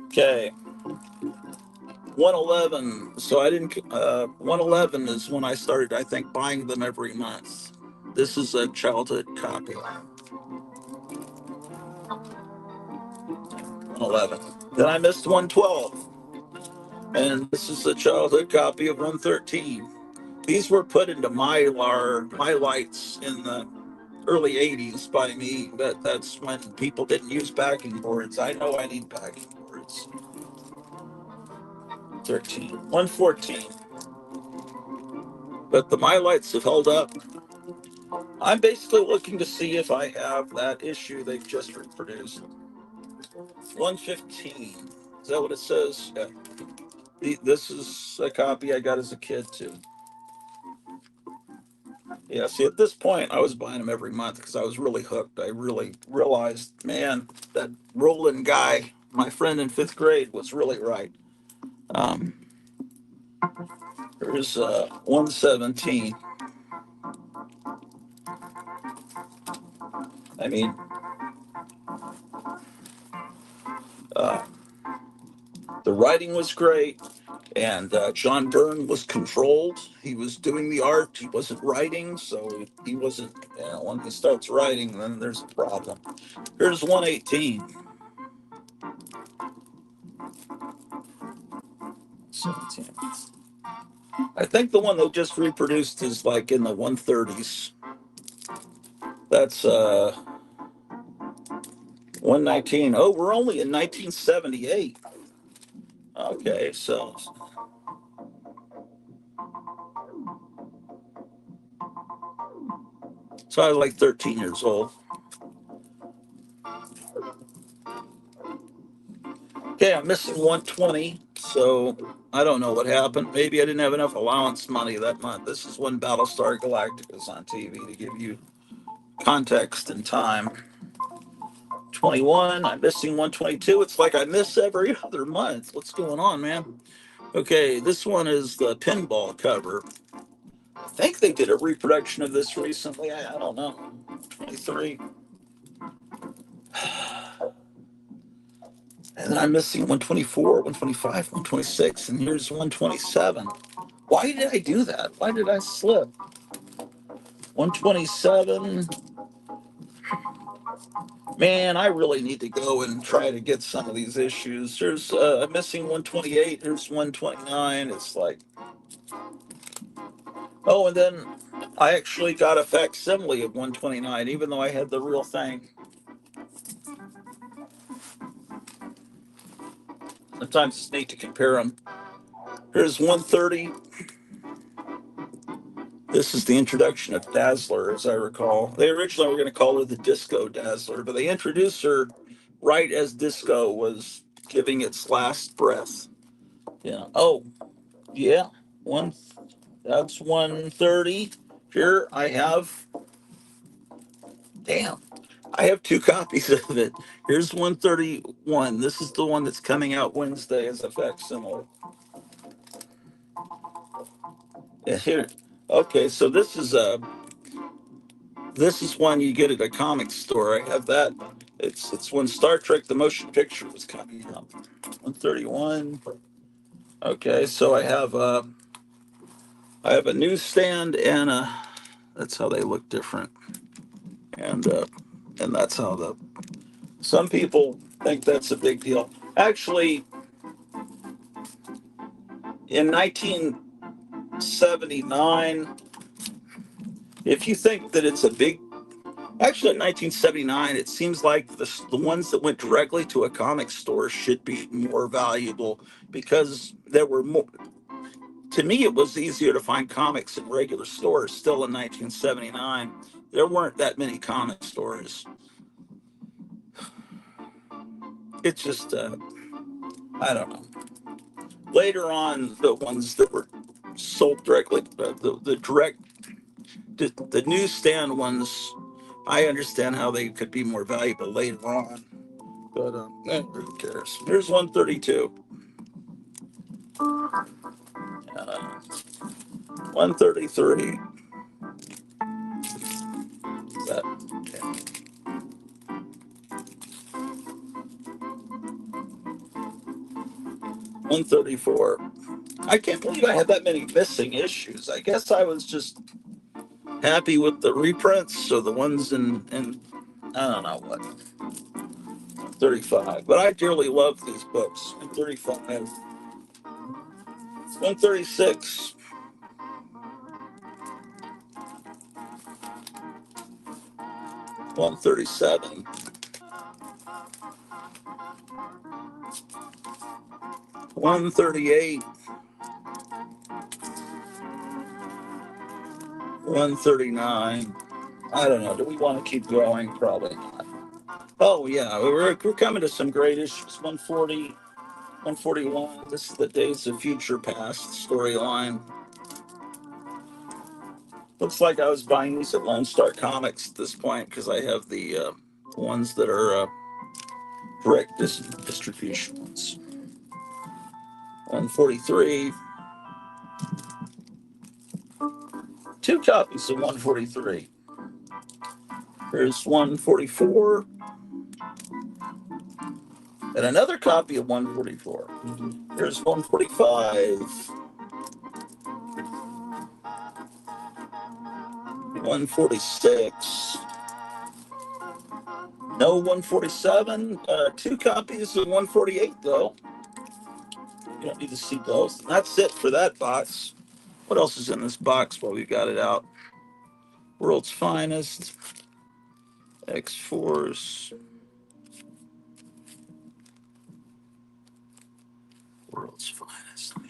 Okay, 111. So I didn't. 111 is when I started, I think, buying them every month. This is a childhood copy. 111. Then I missed 112. And this is a childhood copy of 113. These were put into my lights in the early 80s by me, but that's when people didn't use backing boards. I know I need backing boards. 114. But the my lights have held up. I'm basically looking to see if I have that issue they just reproduced. 115. Is that what it says? Yeah. This is a copy I got as a kid too. Yeah, see, at this point, I was buying them every month because I was really hooked. I really realized, man, that Roland guy, my friend in fifth grade, was really right. Um, there's 117. I mean, uh, the writing was great, and John Byrne was controlled. He was doing the art. He wasn't writing, so he wasn't. You know, when he starts writing, then there's a problem. Here's 118. 17. I think the one they just reproduced is like in the 130s. That's 119. Oh, we're only in 1978. Okay, so I was like 13 years old. Okay, I'm missing 120, so I don't know what happened. Maybe I didn't have enough allowance money that month. This is when Battlestar Galactica is on TV to give you context and time. 21, I'm missing 122. It's like I miss every other month. What's going on, man? Okay, this one is the pinball cover. I think they did a reproduction of this recently. I don't know. 23. And then I'm missing 124, 125, 126, and here's 127. Why did I do that? Why did I slip? 127. Man, I really need to go and try to get some of these issues. There's I'm missing 128. Here's 129. It's like, oh, and then I actually got a facsimile of 129, even though I had the real thing. Sometimes it's neat to compare them. Here's 130. This is the introduction of Dazzler, as I recall. They originally were going to call her the Disco Dazzler, but they introduced her right as disco was giving its last breath. Yeah. Oh, yeah. One. That's 130. Here I have. Damn. I have two copies of it. Here's 131. This is the one that's coming out Wednesday as a facsimile. Yeah, here. Okay, so this is one you get at a comic store. I have that. It's when Star Trek the Motion Picture was coming out. 131. Okay, so I have a newsstand and that's how they look different. And and that's how the some people think that's a big deal. Actually, in 1979, if you think that it's a big, actually in 1979, it seems like the ones that went directly to a comic store should be more valuable because there were more. To me, it was easier to find comics in regular stores still in 1979. There weren't that many comic stores. It's just, I don't know. Later on, the ones that were sold directly, the direct, the newsstand ones, I understand how they could be more valuable later on. But who cares? Here's 132. 133. That, yeah. 134. I can't believe I had that many missing issues. I guess I was just happy with the reprints or the ones in I don't know what. 35. But I dearly love these books. 135. 136. 137. 138. 139. I don't know. Do we want to keep going? Probably not. Oh, yeah. We're coming to some great issues. 140. 141. This is the Days of Future Past storyline. Looks like I was buying these at Lone Star Comics at this point because I have the ones that are direct distribution ones. 143. Two copies of 143. Here's 144. And another copy of 144. Here's 145. 146. No 147. Two copies of 148, though. You don't need to see those. And that's it for that box. What else is in this box while we've got it out? World's Finest. X-Force. World's Finest. Man.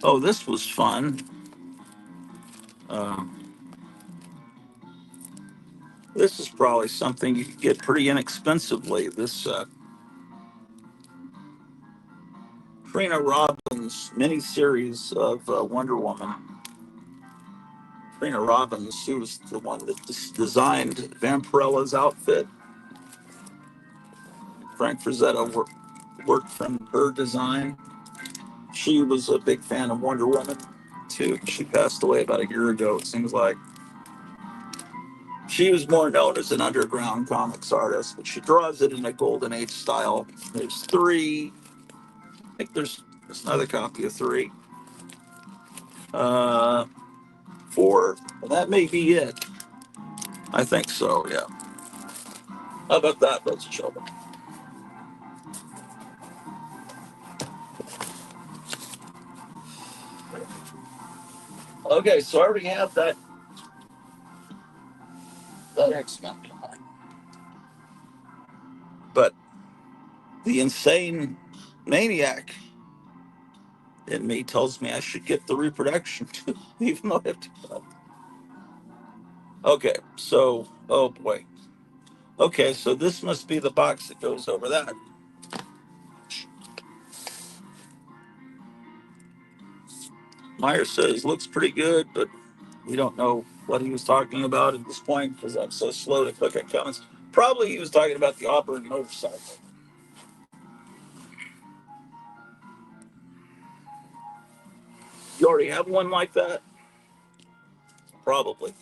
Oh, this was fun. Uh, this is probably something you could get pretty inexpensively. This Trina Robbins miniseries of Wonder Woman. Trina Robbins, who was the one that designed Vampirella's outfit. Frank Frazetta worked from her design. She was a big fan of Wonder Woman too. She passed away about a year ago. It seems like she was more known as an underground comics artist, but she draws it in a golden age style. There's three. I think there's another copy of three. Uh, Four. Well, that may be it. I think so. Yeah. How about that, ladies and gentlemen? Okay, so I already have that X-Men comic, but the insane maniac in me tells me I should get the reproduction too, even though I have to. Okay, so oh boy. Okay, so this must be the box that goes over that. Meyer says looks pretty good, but we don't know what he was talking about at this point because I'm so slow to click on comments. Probably he was talking about the Auburn motorcycle. You already have one like that? Probably.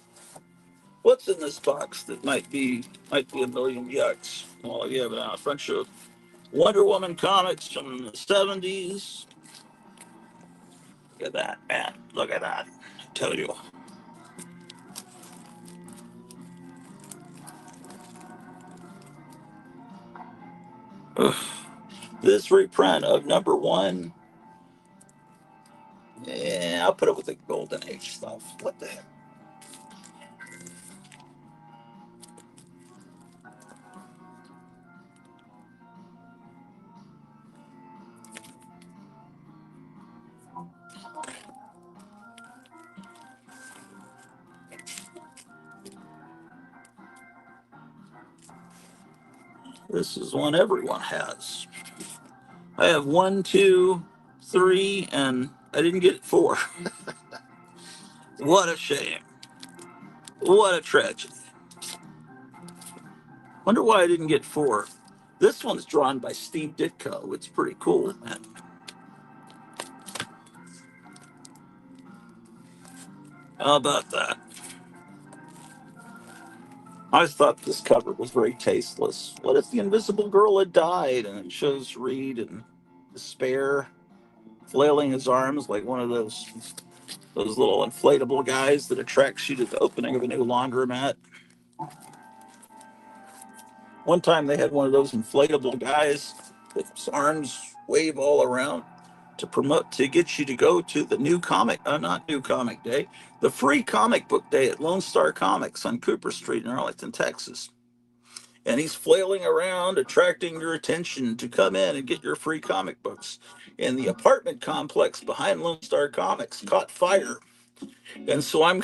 What's in this box that might be a million yucks? Well, you have a bunch of Wonder Woman comics from the 70s. Look at that, man. Look at that. I tell you. Ugh. This reprint of number one, yeah, I'll put it with the Golden Age stuff. What the heck? This is one everyone has. I have one, two, three, and I didn't get four. What a shame. What a tragedy. Wonder why I didn't get four. This one's drawn by Steve Ditko. It's pretty cool, man. How about that? I always thought this cover was very tasteless. What if the invisible girl had died and it shows Reed in despair, flailing his arms like one of those little inflatable guys that attracts you to the opening of a new laundromat? One time they had one of those inflatable guys with his arms wave all around to get you to go to the not new comic day, the free comic book day at Lone Star Comics on Cooper Street in Arlington, Texas. And he's flailing around, attracting your attention to come in and get your free comic books. And the apartment complex behind Lone Star Comics caught fire. And so I'm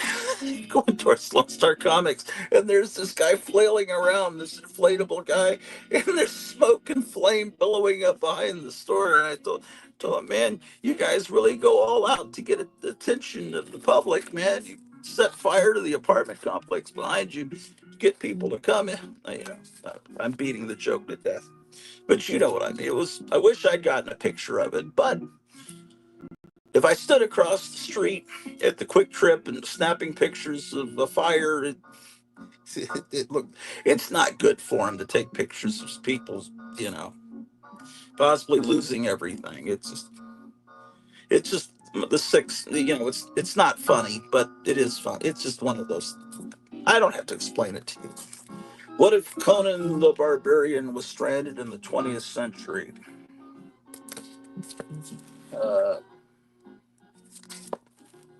going towards Lone Star Comics, and there's this guy flailing around, this inflatable guy, and there's smoke and flame billowing up behind the store. And I told him, man, you guys really go all out to get the attention of the public, man. You set fire to the apartment complex behind you, get people to come in. I'm beating the joke to death, but you know what I mean. It was. I wish I'd gotten a picture of it, but if I stood across the street at the Quick Trip and snapping pictures of the fire, it looked. It's not good for him to take pictures of people, you know, possibly losing everything. It's just the six. You know, it's not funny, but it is fun. It's just one of those. I don't have to explain it to you. What if Conan the Barbarian was stranded in the 20th century? Uh,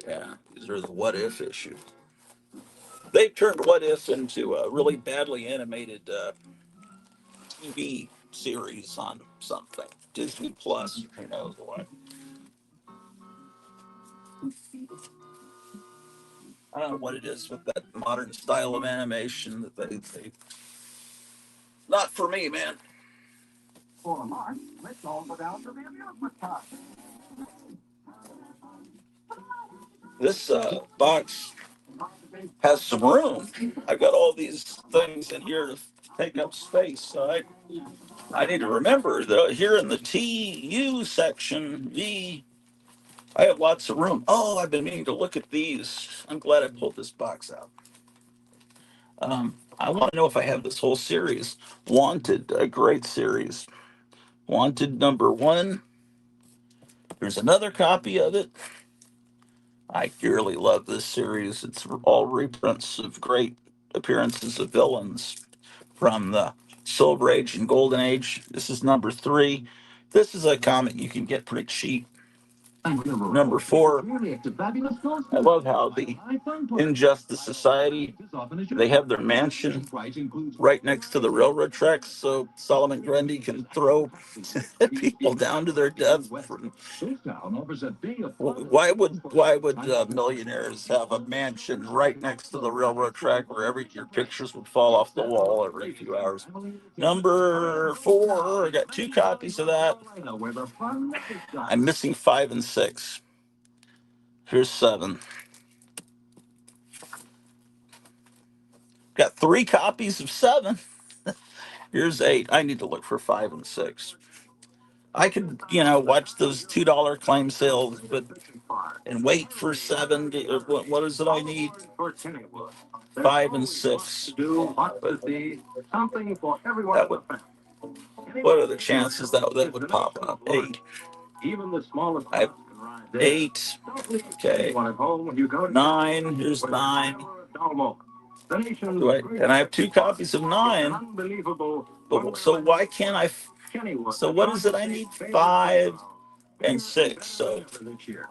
yeah, these are the what if issues. They turned What If into a really badly animated TV series on something. Disney Plus, who knows what. I don't know what it is with that modern style of animation that they not for me, man. For Mark, let's all go down to the amusement park. This box has some room. I've got all these things in here to take up space. So I need to remember though, here in the TU section, I have lots of room. Oh, I've been meaning to look at these. I'm glad I pulled this box out. I want to know if I have this whole series. Wanted, a great series. Wanted number one. There's another copy of it. I dearly love this series. It's all reprints of great appearances of villains from the Silver Age and Golden Age. This is number three. This is a comic you can get pretty cheap. Number four, I love how the Injustice Society, they have their mansion right next to the railroad tracks, so Solomon Grundy can throw people down to their death. Why would millionaires have a mansion right next to the railroad track where your pictures would fall off the wall every few hours? Number four, I got two copies of that. I'm missing five and six. Here's seven. Got three copies of seven. Here's eight. I need to look for five and six. I could, watch those $2 claim sales, but and wait for seven. What is it I need? Five and six. But that would, what are the chances that would pop up? Eight. I have eight. Okay. Nine. Here's nine. And I have two copies of nine. But, so why can't I? So what is it I need? Five and six. So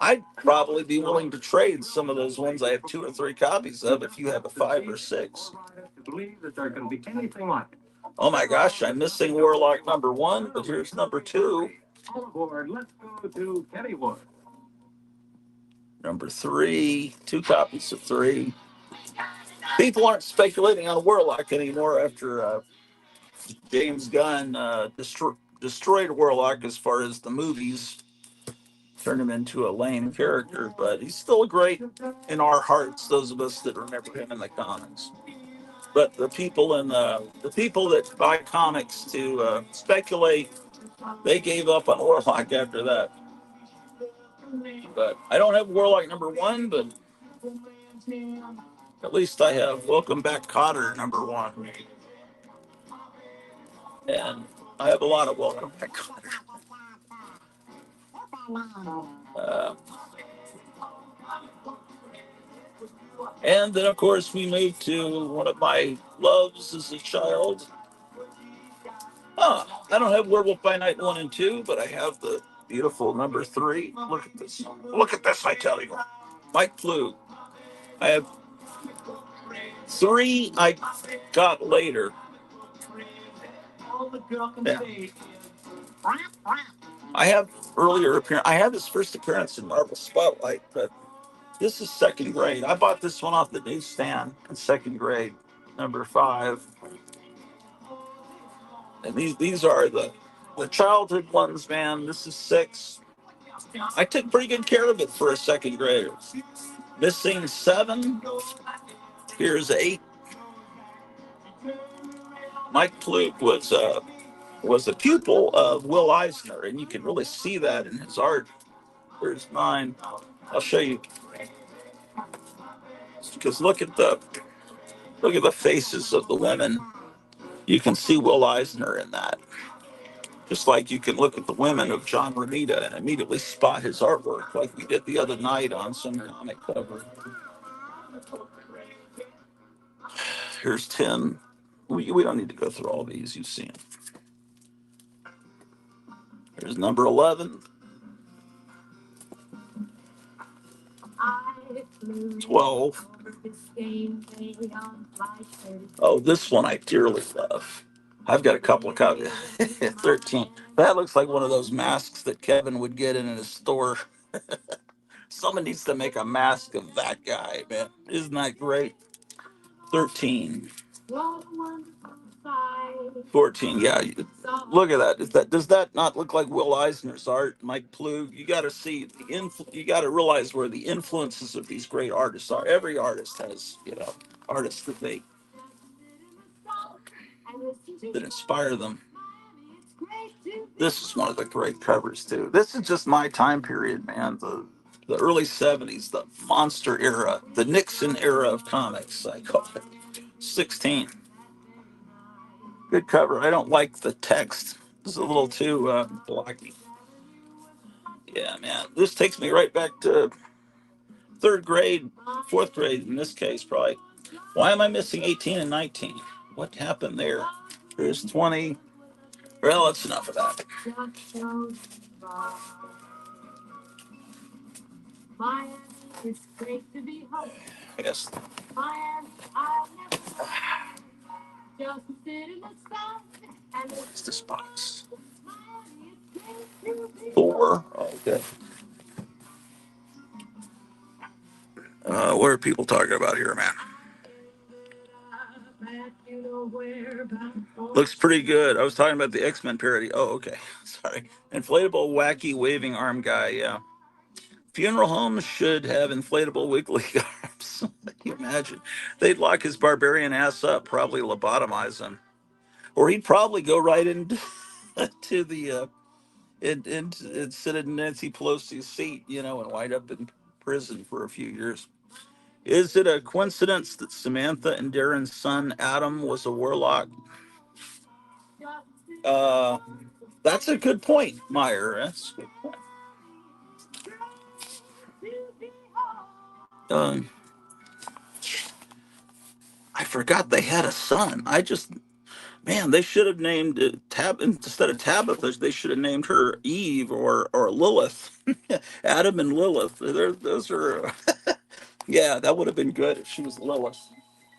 I'd probably be willing to trade some of those ones I have two or three copies of if you have a five or six. Oh my gosh, I'm missing Warlock number one, but here's number two. Number three, two copies of three. People aren't speculating on Warlock anymore after James Gunn destroyed Warlock as far as the movies, turned him into a lame character, but he's still great in our hearts, those of us that remember him in the comics. But the people that buy comics to speculate, they gave up on Warlock after that. But I don't have Warlock number one, but at least I have Welcome Back Cotter number one. And I have a lot of Welcome Back Cotter. Uh, and then, of course, we moved to one of my loves as a child. I don't have Werewolf by Night 1 and 2, but I have the beautiful number 3. Look at this. Look at this, I tell you. Mike Flug. I have 3 I got later. Yeah. I have earlier appearance. I have his first appearance in Marvel Spotlight, but this is second grade. I bought this one off the newsstand in second grade, number 5. And these are the childhood ones, man. This is 6. I took pretty good care of it for a second grader. Missing 7. Here's 8. Mike Plug was a pupil of Will Eisner, and you can really see that in his art. There's 9. I'll show you. Because look at the faces of the women. You can see Will Eisner in that. Just like you can look at the women of John Romita and immediately spot his artwork, like we did the other night on some comic cover. Here's 10. We don't need to go through all these. You've seen. Here's number 11. 12. Oh, this one I dearly love. I've got a couple of copies. 13. That looks like one of those masks that Kevin would get in his store. Someone needs to make a mask of that guy, man. Isn't that great? 13. 14. Yeah. Look at that. Does that not look like Will Eisner's art? Mike Plug. You got to see you got to realize where the influences of these great artists are. Every artist has, artists that inspire them. This is one of the great covers too. This is just my time period, man. The early '70s, the monster era, the Nixon era of comics. I call it 16. Good cover. I don't like the text. It's a little too blocky. Yeah, man. This takes me right back to third grade, fourth grade in this case, probably. Why am I missing 18 and 19? What happened there? There's 20. Well, that's enough of that. I guess. What's this box? 4. Okay. What are people talking about here, man? Looks pretty good. I was talking about the X-Men parody. Oh, okay. Sorry. Inflatable, wacky, waving arm guy. Yeah. Funeral homes should have inflatable, wiggly arms. Can you imagine? They'd lock his barbarian ass up, probably lobotomize him, or he'd probably go right into to the and sit in Nancy Pelosi's seat, and wind up in prison for a few years. Is it a coincidence that Samantha and Darren's son Adam was a warlock? Uh, that's a good point, Meyer. That's a good point. Um, I forgot they had a son. Man, they should have named it instead of Tabitha. They should have named her Eve or Lilith. Adam and Lilith. Those are, yeah, that would have been good if she was Lilith.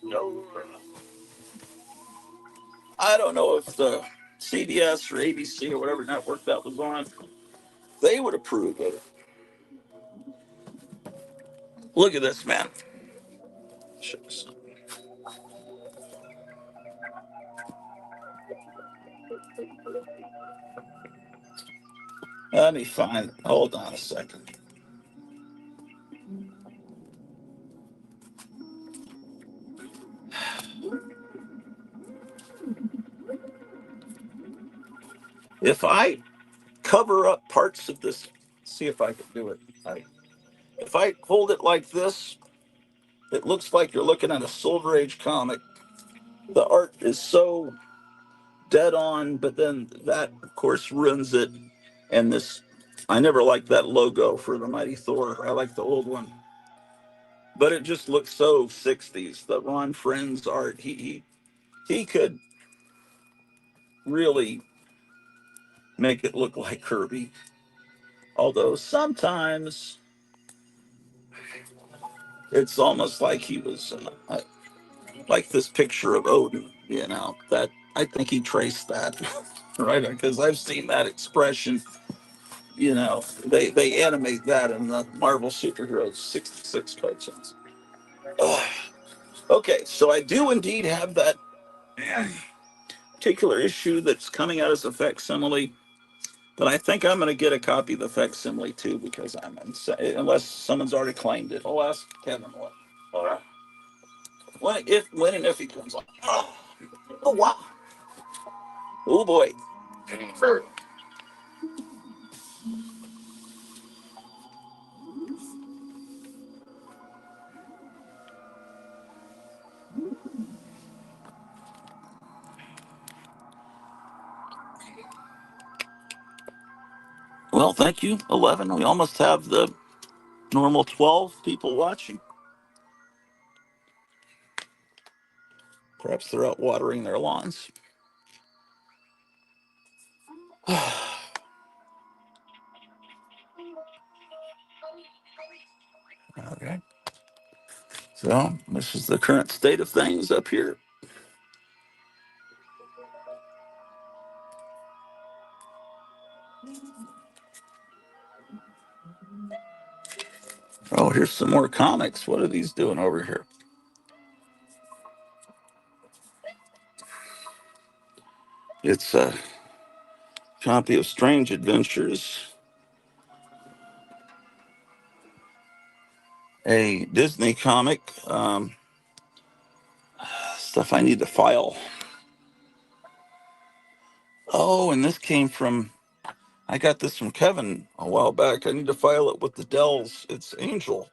No, I don't know if the CBS or ABC or whatever network that was on, they would approve of it. Look at this, man. Shucks. Let me find. Hold on a second. If I cover up parts of this, see if I can do it. If I hold it like this, it looks like you're looking at a Silver Age comic. The art is so dead on, but then that, of course, ruins it. And this, I never liked that logo for the Mighty Thor. I like the old one, but it just looks so '60s. The Ron Friends art, he could really make it look like Kirby. Although sometimes it's almost like he was like this picture of Odin. That I think he traced that, right? Because I've seen that expression. They animate that in the Marvel Superheroes '66 cartoons. Ugh. Okay, so I do indeed have that particular issue that's coming out as a facsimile, but I think I'm going to get a copy of the facsimile too because unless someone's already claimed it. I'll ask Kevin what. When and if he comes on. Oh wow. Oh boy. Well, thank you. 11. We almost have the normal 12 people watching. Perhaps they're out watering their lawns. Okay. So this is the current state of things up here. Oh, here's some more comics. What are these doing over here? It's a copy of Strange Adventures, a Disney comic. Stuff I need to file. Oh, and this came from, I got this from Kevin a while back. I need to file it with the Dells. It's Angel.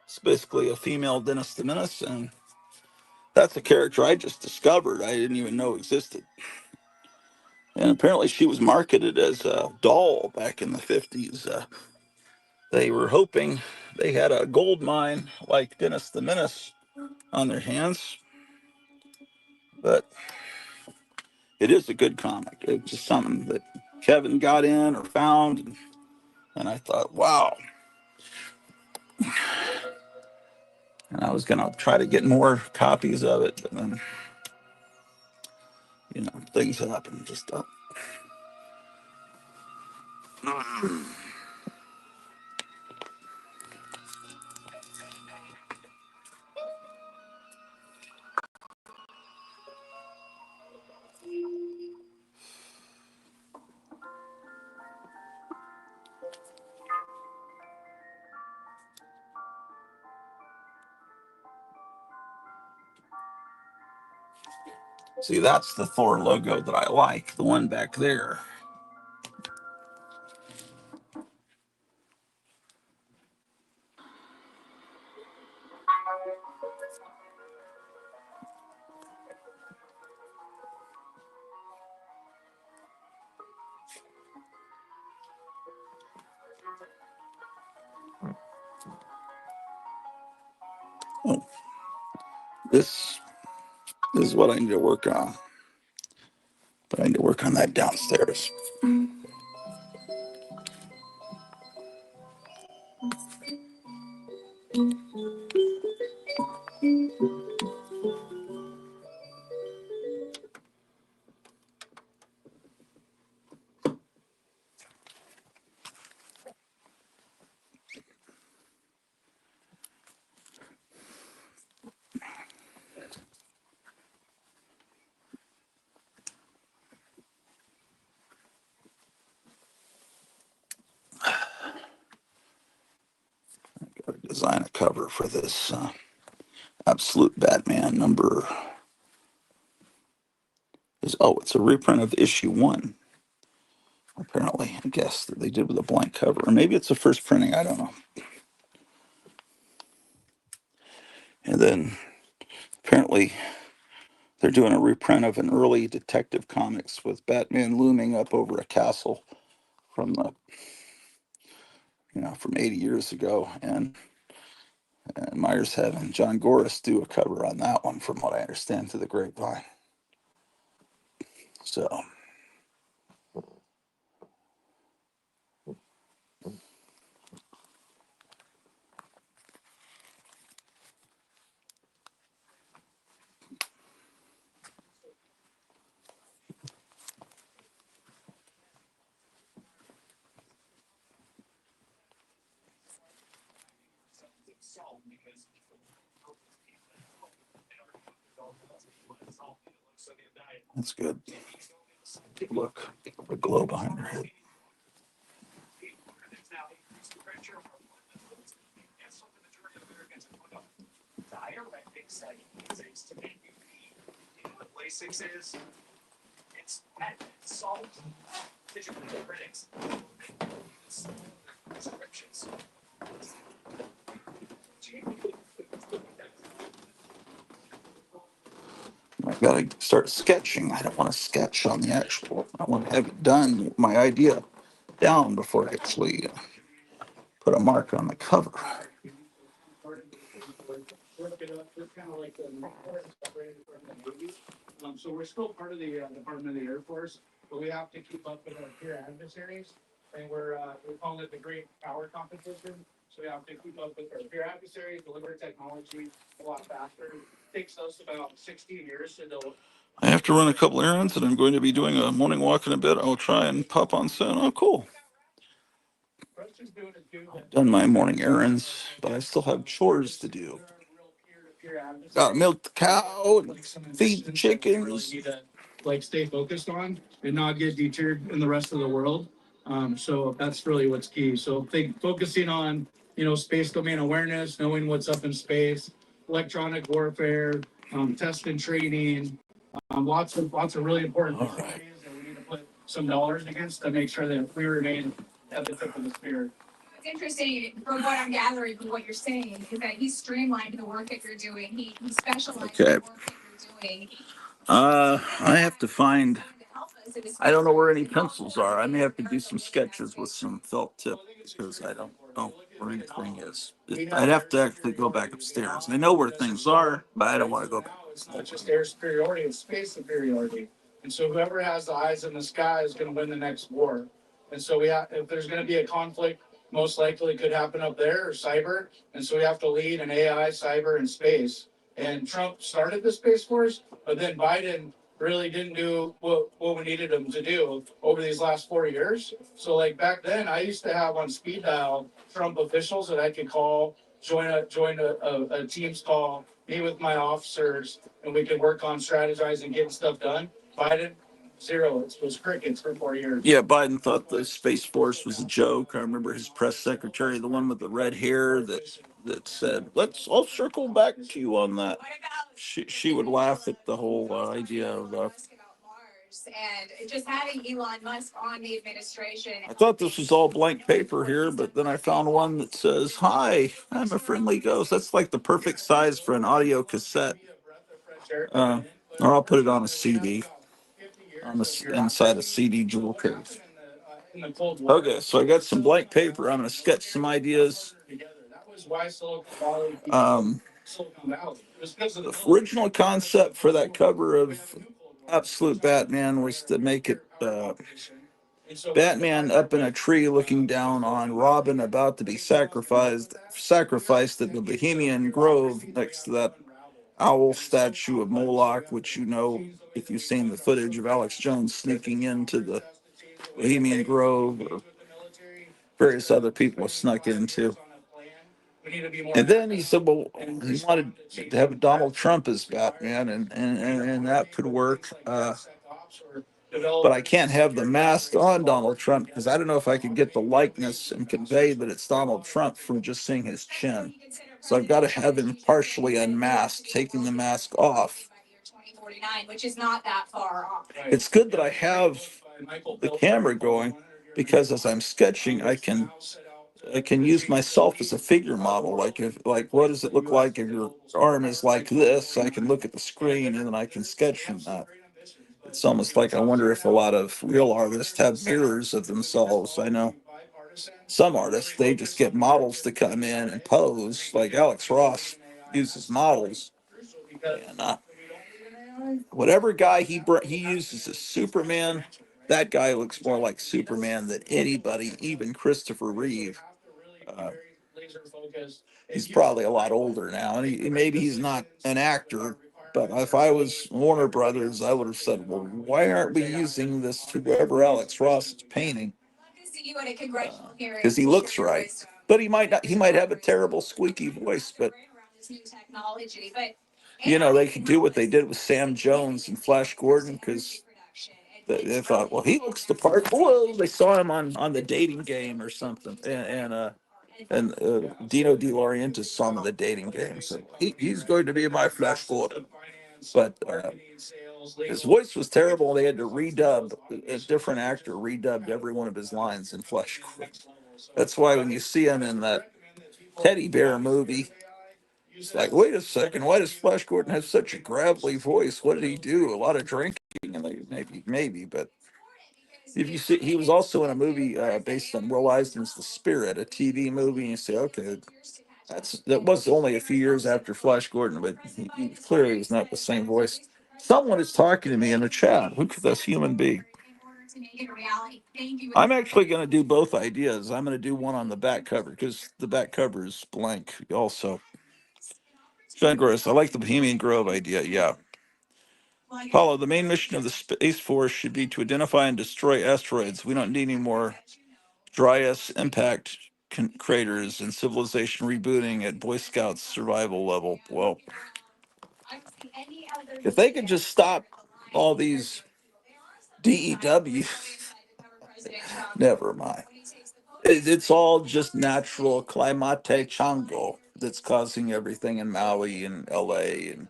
It's basically a female Dennis the Menace, and that's a character I just discovered. I didn't even know existed. And apparently she was marketed as a doll back in the 50s. They were hoping they had a gold mine like Dennis the Menace on their hands, but it is a good comic. It's just something that Kevin got in or found, and I thought, wow. And I was gonna try to get more copies of it, but then things happen. Just see, that's the Thor logo that I like, the one back there. Oh, this is what I need to work on. But I need to work on that downstairs. Got to design a cover for this Absolute Batman number. It's a reprint of issue 1. Apparently, I guess that they did with a blank cover, or maybe it's a first printing. I don't know. And then apparently they're doing a reprint of an early Detective Comics with Batman looming up over a castle from the from 80 years ago, and Myers having John Goris do a cover on that one, from what I understand through the grapevine. So that's good. Look, the glow behind her head. I gotta start sketching. I don't want to sketch on the actual. I want to have it done, my idea down, before I actually put a mark on the cover. So we're still part of the Department of the Air Force, but we have to keep up with our peer adversaries, and we're calling it the Great Power Competition. So we have to keep up with our peer adversaries, deliver technology a lot faster. It takes us about 16 years to do. I have to run a couple errands, and I'm going to be doing a morning walk in a bit. I'll try and pop on soon. Oh, cool. I've done my morning errands, but I still have chores to do. Got to milk the cow, and feed the chickens. Like stay focused on and not get deterred in the rest of the world. So that's really what's key. So focusing on space domain awareness, knowing what's up in space, electronic warfare, test and training, lots of really important. All right. some dollars against to make sure that we remain at the tip of the spear. What's interesting, from what I'm gathering from what you're saying, is that he streamlined the work that you're doing. He specialized in the Okay. work that you're doing. I have to find. I don't know where any pencils are. I may have to do some sketches with some felt tip because I don't know where anything is. I'd have to actually go back upstairs. I know where things are, but I don't want to go back. It's not just air superiority, it's space superiority. And so whoever has the eyes in the sky is going to win the next war. And so if there's going to be a conflict, most likely it could happen up there or cyber. And so we have to lead in AI, cyber, and space. And Trump started the Space Force, but then Biden really didn't do what we needed him to do over these last 4 years. So like back then, I used to have on speed dial Trump officials that I could call, join a Teams call, meet with my officers, and we could work on strategizing, getting stuff done. Biden, zero. It was crickets for 4 years. Yeah, Biden thought the Space Force was a joke. I remember his press secretary, the one with the red hair, that said, I'll circle back to you on that." She would laugh at the whole idea of. And just having Elon Musk on the administration. I thought this was all blank paper here, but then I found one that says, "Hi, I'm a friendly ghost." That's like the perfect size for an audio cassette. Uh, or I'll put it on a CD, inside a CD jewel case. Okay, so I got some blank paper. I'm going to sketch some ideas. The original concept for that cover of Absolute Batman was to make it Batman up in a tree looking down on Robin about to be sacrificed at the Bohemian Grove next to that owl statue of Moloch, which you know if you've seen the footage of Alex Jones sneaking into the Bohemian Grove, or various other people have snuck into. And then he said, well, he wanted to have Donald Trump as Batman, and that could work. But I can't have the mask on Donald Trump because I don't know if I can get the likeness and convey that it's Donald Trump from just seeing his chin. So I've got to have him partially unmasked, taking the mask off. Which is not that far off. It's good that I have the camera going because as I'm sketching, I can use myself as a figure model. What does it look like if your arm is like this? I can look at the screen and then I can sketch from that. It's almost like I wonder if a lot of real artists have mirrors of themselves. I know some artists, they just get models to come in and pose, like Alex Ross uses models. And whatever guy he uses as Superman, that guy looks more like Superman than anybody, even Christopher Reeve. Uh, he's probably a lot older now, and maybe he's not an actor. But if I was Warner Brothers, I would have said, "Well, why aren't we using this whoever Alex Ross is painting? Because he looks right, but he might not. He might have a terrible squeaky voice, but." They could do what they did with Sam Jones and Flash Gordon because they thought, well, he looks the part. Whoa, they saw him on the Dating Game or something, and Dino De Laurentiis saw him in the Dating Game, so he's going to be my Flash Gordon. But his voice was terrible. They had to redub. A different actor redubbed every one of his lines in Flash Gordon. That's why when you see him in that Teddy Bear movie, it's like, wait a second, why does Flash Gordon have such a gravelly voice? What did he do? A lot of drinking, and maybe. But if you see, he was also in a movie based on Will Eisner's The Spirit, a TV movie, and you say, okay, that was only a few years after Flash Gordon, but he clearly is not the same voice. Someone is talking to me in the chat. Who could this human be? I'm actually going to do both ideas. I'm going to do one on the back cover because the back cover is blank also. John Gross, I like the Bohemian Grove idea. Yeah. Paulo, the main mission of the Space Force should be to identify and destroy asteroids. We don't need any more dry impact craters and civilization rebooting at Boy Scouts survival level. Well, if they could just stop all these DEW, never mind. It's all just natural climate chango that's causing everything in Maui and LA, and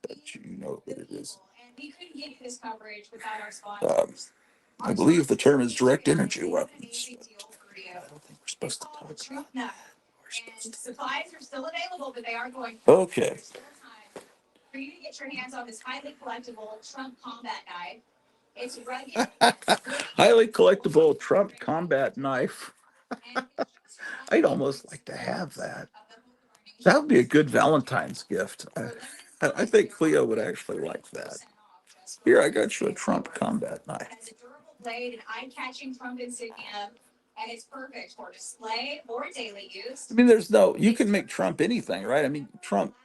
but you know what it is. I believe the term is direct energy weapons. I don't think we're supposed to talk about that. Supplies are still available, but they are going. Okay. For you to get your hands on this highly collectible Trump combat knife. It's rugged. Highly collectible Trump combat knife. I'd almost like to have that. That would be a good Valentine's gift. I think Cleo would actually like that. Here, I got you a Trump combat knife. It has a durable blade and eye-catching Trump insignia, and it's perfect for display or daily use. I mean, you can make Trump anything, right? I mean, Trump.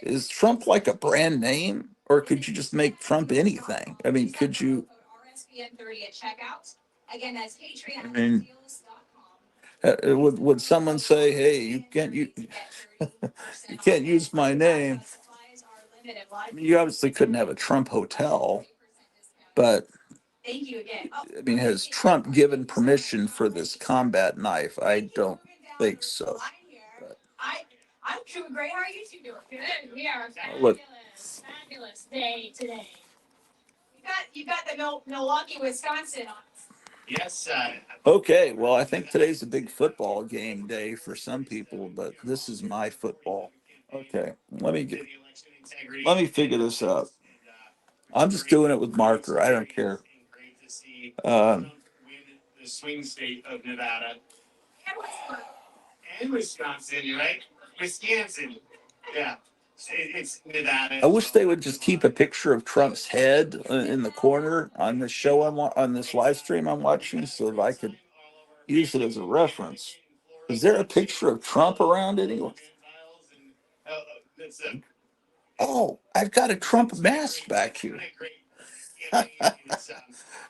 Is Trump like a brand name, or could you just make Trump anything? I mean, could you? I mean, would someone say, "Hey, you can't use my name"? I mean, you obviously couldn't have a Trump hotel, but I mean, has Trump given permission for this combat knife? I don't think so. But, I'm doing great. How are you two doing? Good. We are look, fabulous day today. You got the Milwaukee, Wisconsin on. Yes. Okay, well, I think today's a big football game day for some people, but this is my football. Okay, let me figure this out. I'm just doing it with marker. I don't care. The swing state of Nevada and Wisconsin, right? Wisconsin, yeah. It's Nevada. I wish they would just keep a picture of Trump's head in the corner on this show on this live stream I'm watching, so that I could use it as a reference. Is there a picture of Trump around anywhere? Oh, I've got a Trump mask back here.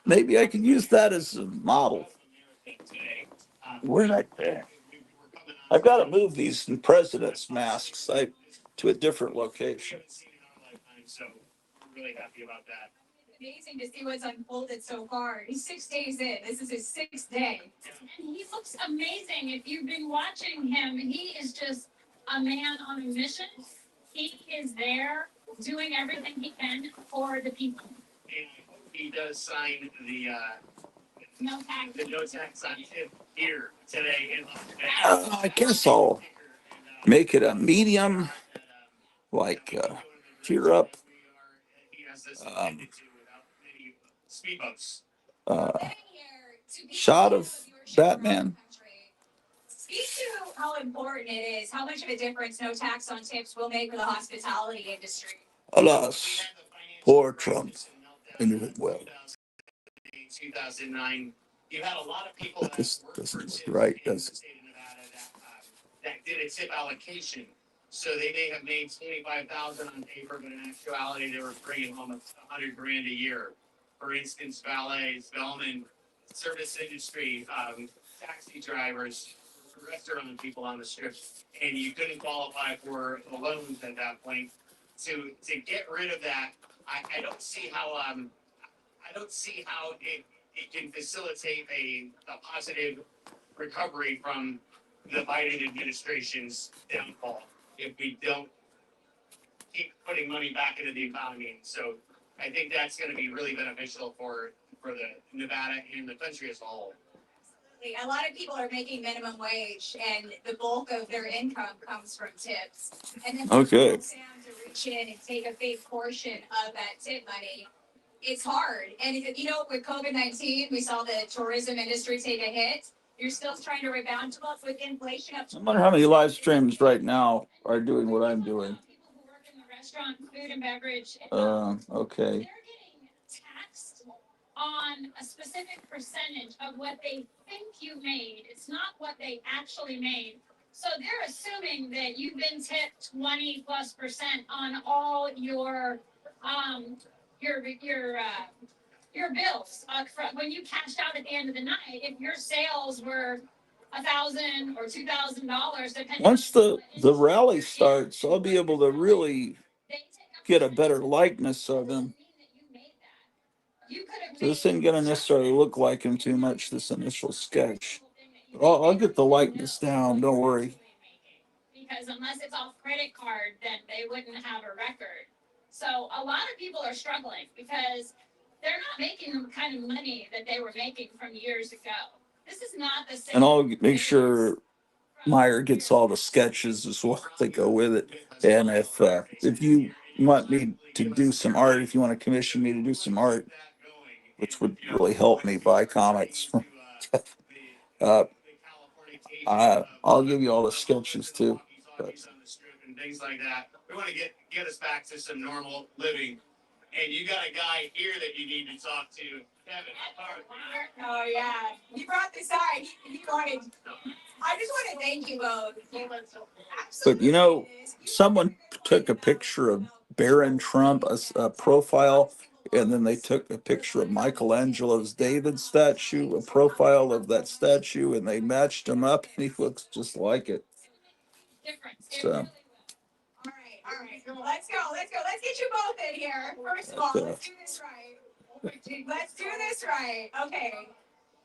Maybe I could use that as a model. Where did I've got to move these president's masks to a different location. So we're really happy about that. Amazing to see what's unfolded so far. He's 6 days in. This is his 6th day. And he looks amazing. If you've been watching him, he is just a man on a mission. He is there doing everything he can for the people. And I hope he does sign the no tax on tip here today in Las I guess I'll make it a medium, like tear up. Uh, Shot of Batman. Speak to how important it is, how much of a difference no tax on tips will make for the hospitality industry. Alas, poor Trump. I knew it well. 2009, you had a lot of people that this doesn't look right, does it? That did a tip allocation. So they may have made 25,000 on paper, but in actuality, they were bringing home $100 grand a year. For instance, valets, bellmen, service industry, taxi drivers, restaurant people on the strip, and you couldn't qualify for the loans at that point. To get rid of that, I don't see how it can facilitate a positive recovery from the Biden administration's downfall if we don't keep putting money back into the economy. So I think that's going to be really beneficial for the Nevada and the country as a whole. Absolutely. A lot of people are making minimum wage, and the bulk of their income comes from tips. And then okay. To reach in and take a big portion of that tip money, it's hard. And with COVID-19, we saw the tourism industry take a hit. You're still trying to rebound to us with inflation. I wonder how many live streams right now are doing what I'm doing. People who work in the restaurant, food and beverage. Okay. They're getting taxed on a specific percentage of what they think you made. It's not what they actually made. So they're assuming that you've been tipped 20+% on all your bills when you cashed out at the end of the night. If your sales were $1,000 or $2,000, depending. Once the rally starts, I'll be able to really get a better likeness of him. So this isn't going to necessarily look like him too much, this initial sketch. I'll get the likeness down, don't worry. Because unless it's off credit card, then they wouldn't have a record. So a lot of people are struggling because they're not making the kind of money that they were making from years ago. This is not the same. And I'll make sure Meyer gets all the sketches as well that go with it. And if you want me to do some art, if you want to commission me to do some art, which would really help me buy comics, uh, I'll give you all the sketches too. But And things like that. We want to get us back to some normal living. And you got a guy here that you need to talk to, Kevin. Oh yeah, he brought this out. He wanted. I just want to thank you both. But you know, someone took a picture of Barron Trump, a profile, and then they took a picture of Michelangelo's David statue, a profile of that statue, and they matched him up, and he looks just like it. So. All right. Let's go. Let's get you both in here. First of all, let's do this right. Let's do this right. Okay.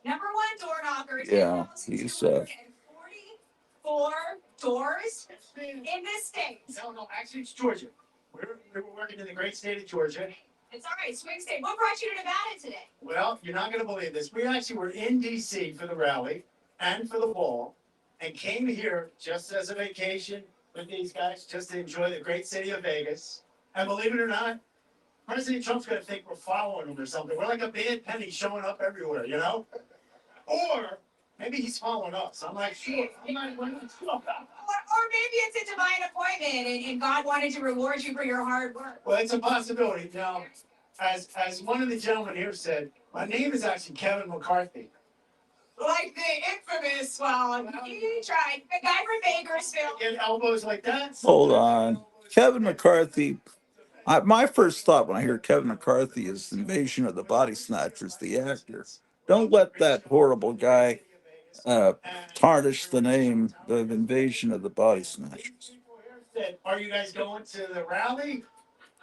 Number one door knocker. Yeah, he's 44 doors in this state. No, actually it's Georgia. We were working in the great state of Georgia. It's all right, swing state. What brought you to Nevada today? Well, you're not going to believe this. We actually were in D.C. for the rally and for the ball, and came here just as a vacation with these guys, just to enjoy the great city of Vegas. And believe it or not, President Trump's going to think we're following him or something. We're like a bad penny showing up everywhere, you know? Or maybe he's following us. I'm like, sure. I'm not sure. Or maybe it's a divine appointment and God wanted to reward you for your hard work. Well, it's a possibility. Now, as one of the gentlemen here said, my name is actually Kevin McCarthy. Like the infamous one. He tried. The guy from Bakersfield. And elbows like that. Hold on. Kevin McCarthy. My first thought when I hear Kevin McCarthy is Invasion of the Body Snatchers, the actor. Don't let that horrible guy tarnish the name of Invasion of the Body Snatchers. Are you guys going to the rally?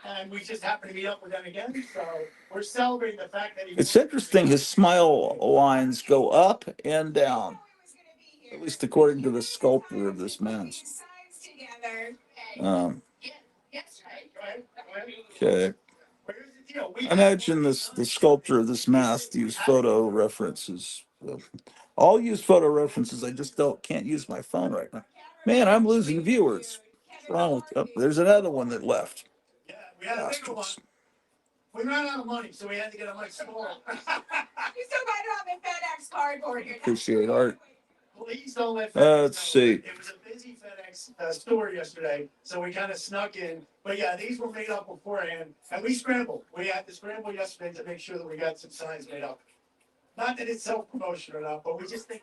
And we just happened to meet up with them again. So we're celebrating the fact that It's interesting. His smile lines go up and down, at least according to the sculptor of this mask. Okay. Imagine the sculptor of this mask used photo references. I'll use photo references. I just can't use my phone right now. Man, I'm losing viewers. What's wrong with? Oh, there's another one that left. Yeah, we had a bigger one. We ran out of money, so we had to get a much smaller. You still got it on the FedEx cardboard here. Appreciate art. Please don't let Let's see. It was a busy FedEx store yesterday, so we kind of snuck in. But yeah, these were made up beforehand, and we scrambled. We had to scramble yesterday to make sure that we got some signs made up. Not that it's self-promotion or not, but we just think.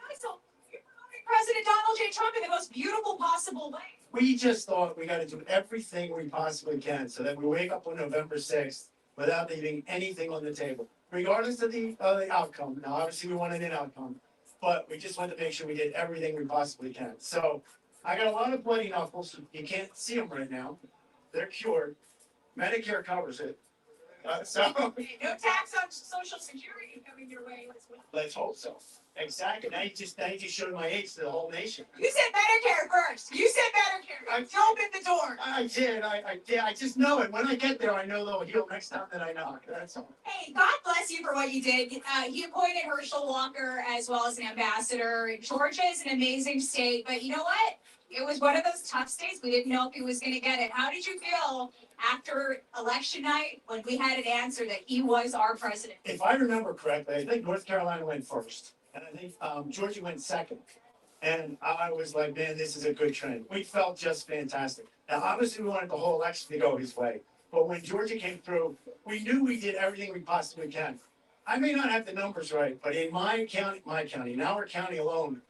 President Donald J. Trump in the most beautiful possible way. We just thought we got to do everything we possibly can so that we wake up on November 6th without leaving anything on the table, regardless of the outcome. Now, obviously, we wanted an outcome, but we just wanted to make sure we did everything we possibly can. So I got a lot of bloody knuckles. You can't see them right now. They're cured. Medicare covers it. No tax on Social Security coming your way. Let's hope so. Exactly. Now you just showed my age to the whole nation. You said Medicare first. You said Medicare. I opened the door. I did. I did. I just know it. When I get there, I know they'll heal next time that I knock. That's all. Hey, God bless you for what you did. He appointed Herschel Walker as well as an ambassador. Georgia is an amazing state, but you know what? It was one of those tough states. We didn't know if he was going to get it. How did you feel after election night when we had an answer that he was our president? If I remember correctly, I think North Carolina went first, and I think Georgia went second. And I was like, man, this is a good trend. We felt just fantastic. Now, obviously, we wanted the whole election to go his way. But when Georgia came through, we knew we did everything we possibly can. I may not have the numbers right, but in my county, in our county alone,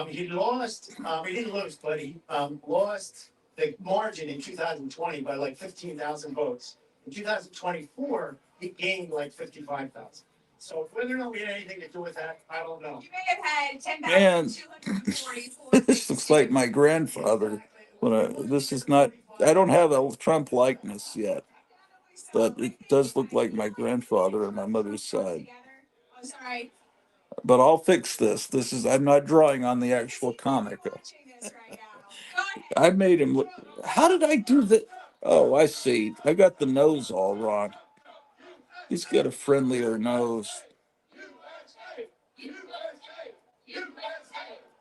he lost, he didn't lose, but he lost the margin in 2020 by like 15,000 votes. In 2024, he gained like 55,000. So whether or not we had anything to do with that, I don't know. You may have had 10,244. This looks like my grandfather. This is not. I don't have a Trump likeness yet, but it does look like my grandfather on my mother's side. Oh, sorry. But I'll fix this. I'm not drawing on the actual comic. I made him look. How did I do that? Oh, I see. I got the nose all wrong. He's got a friendlier nose.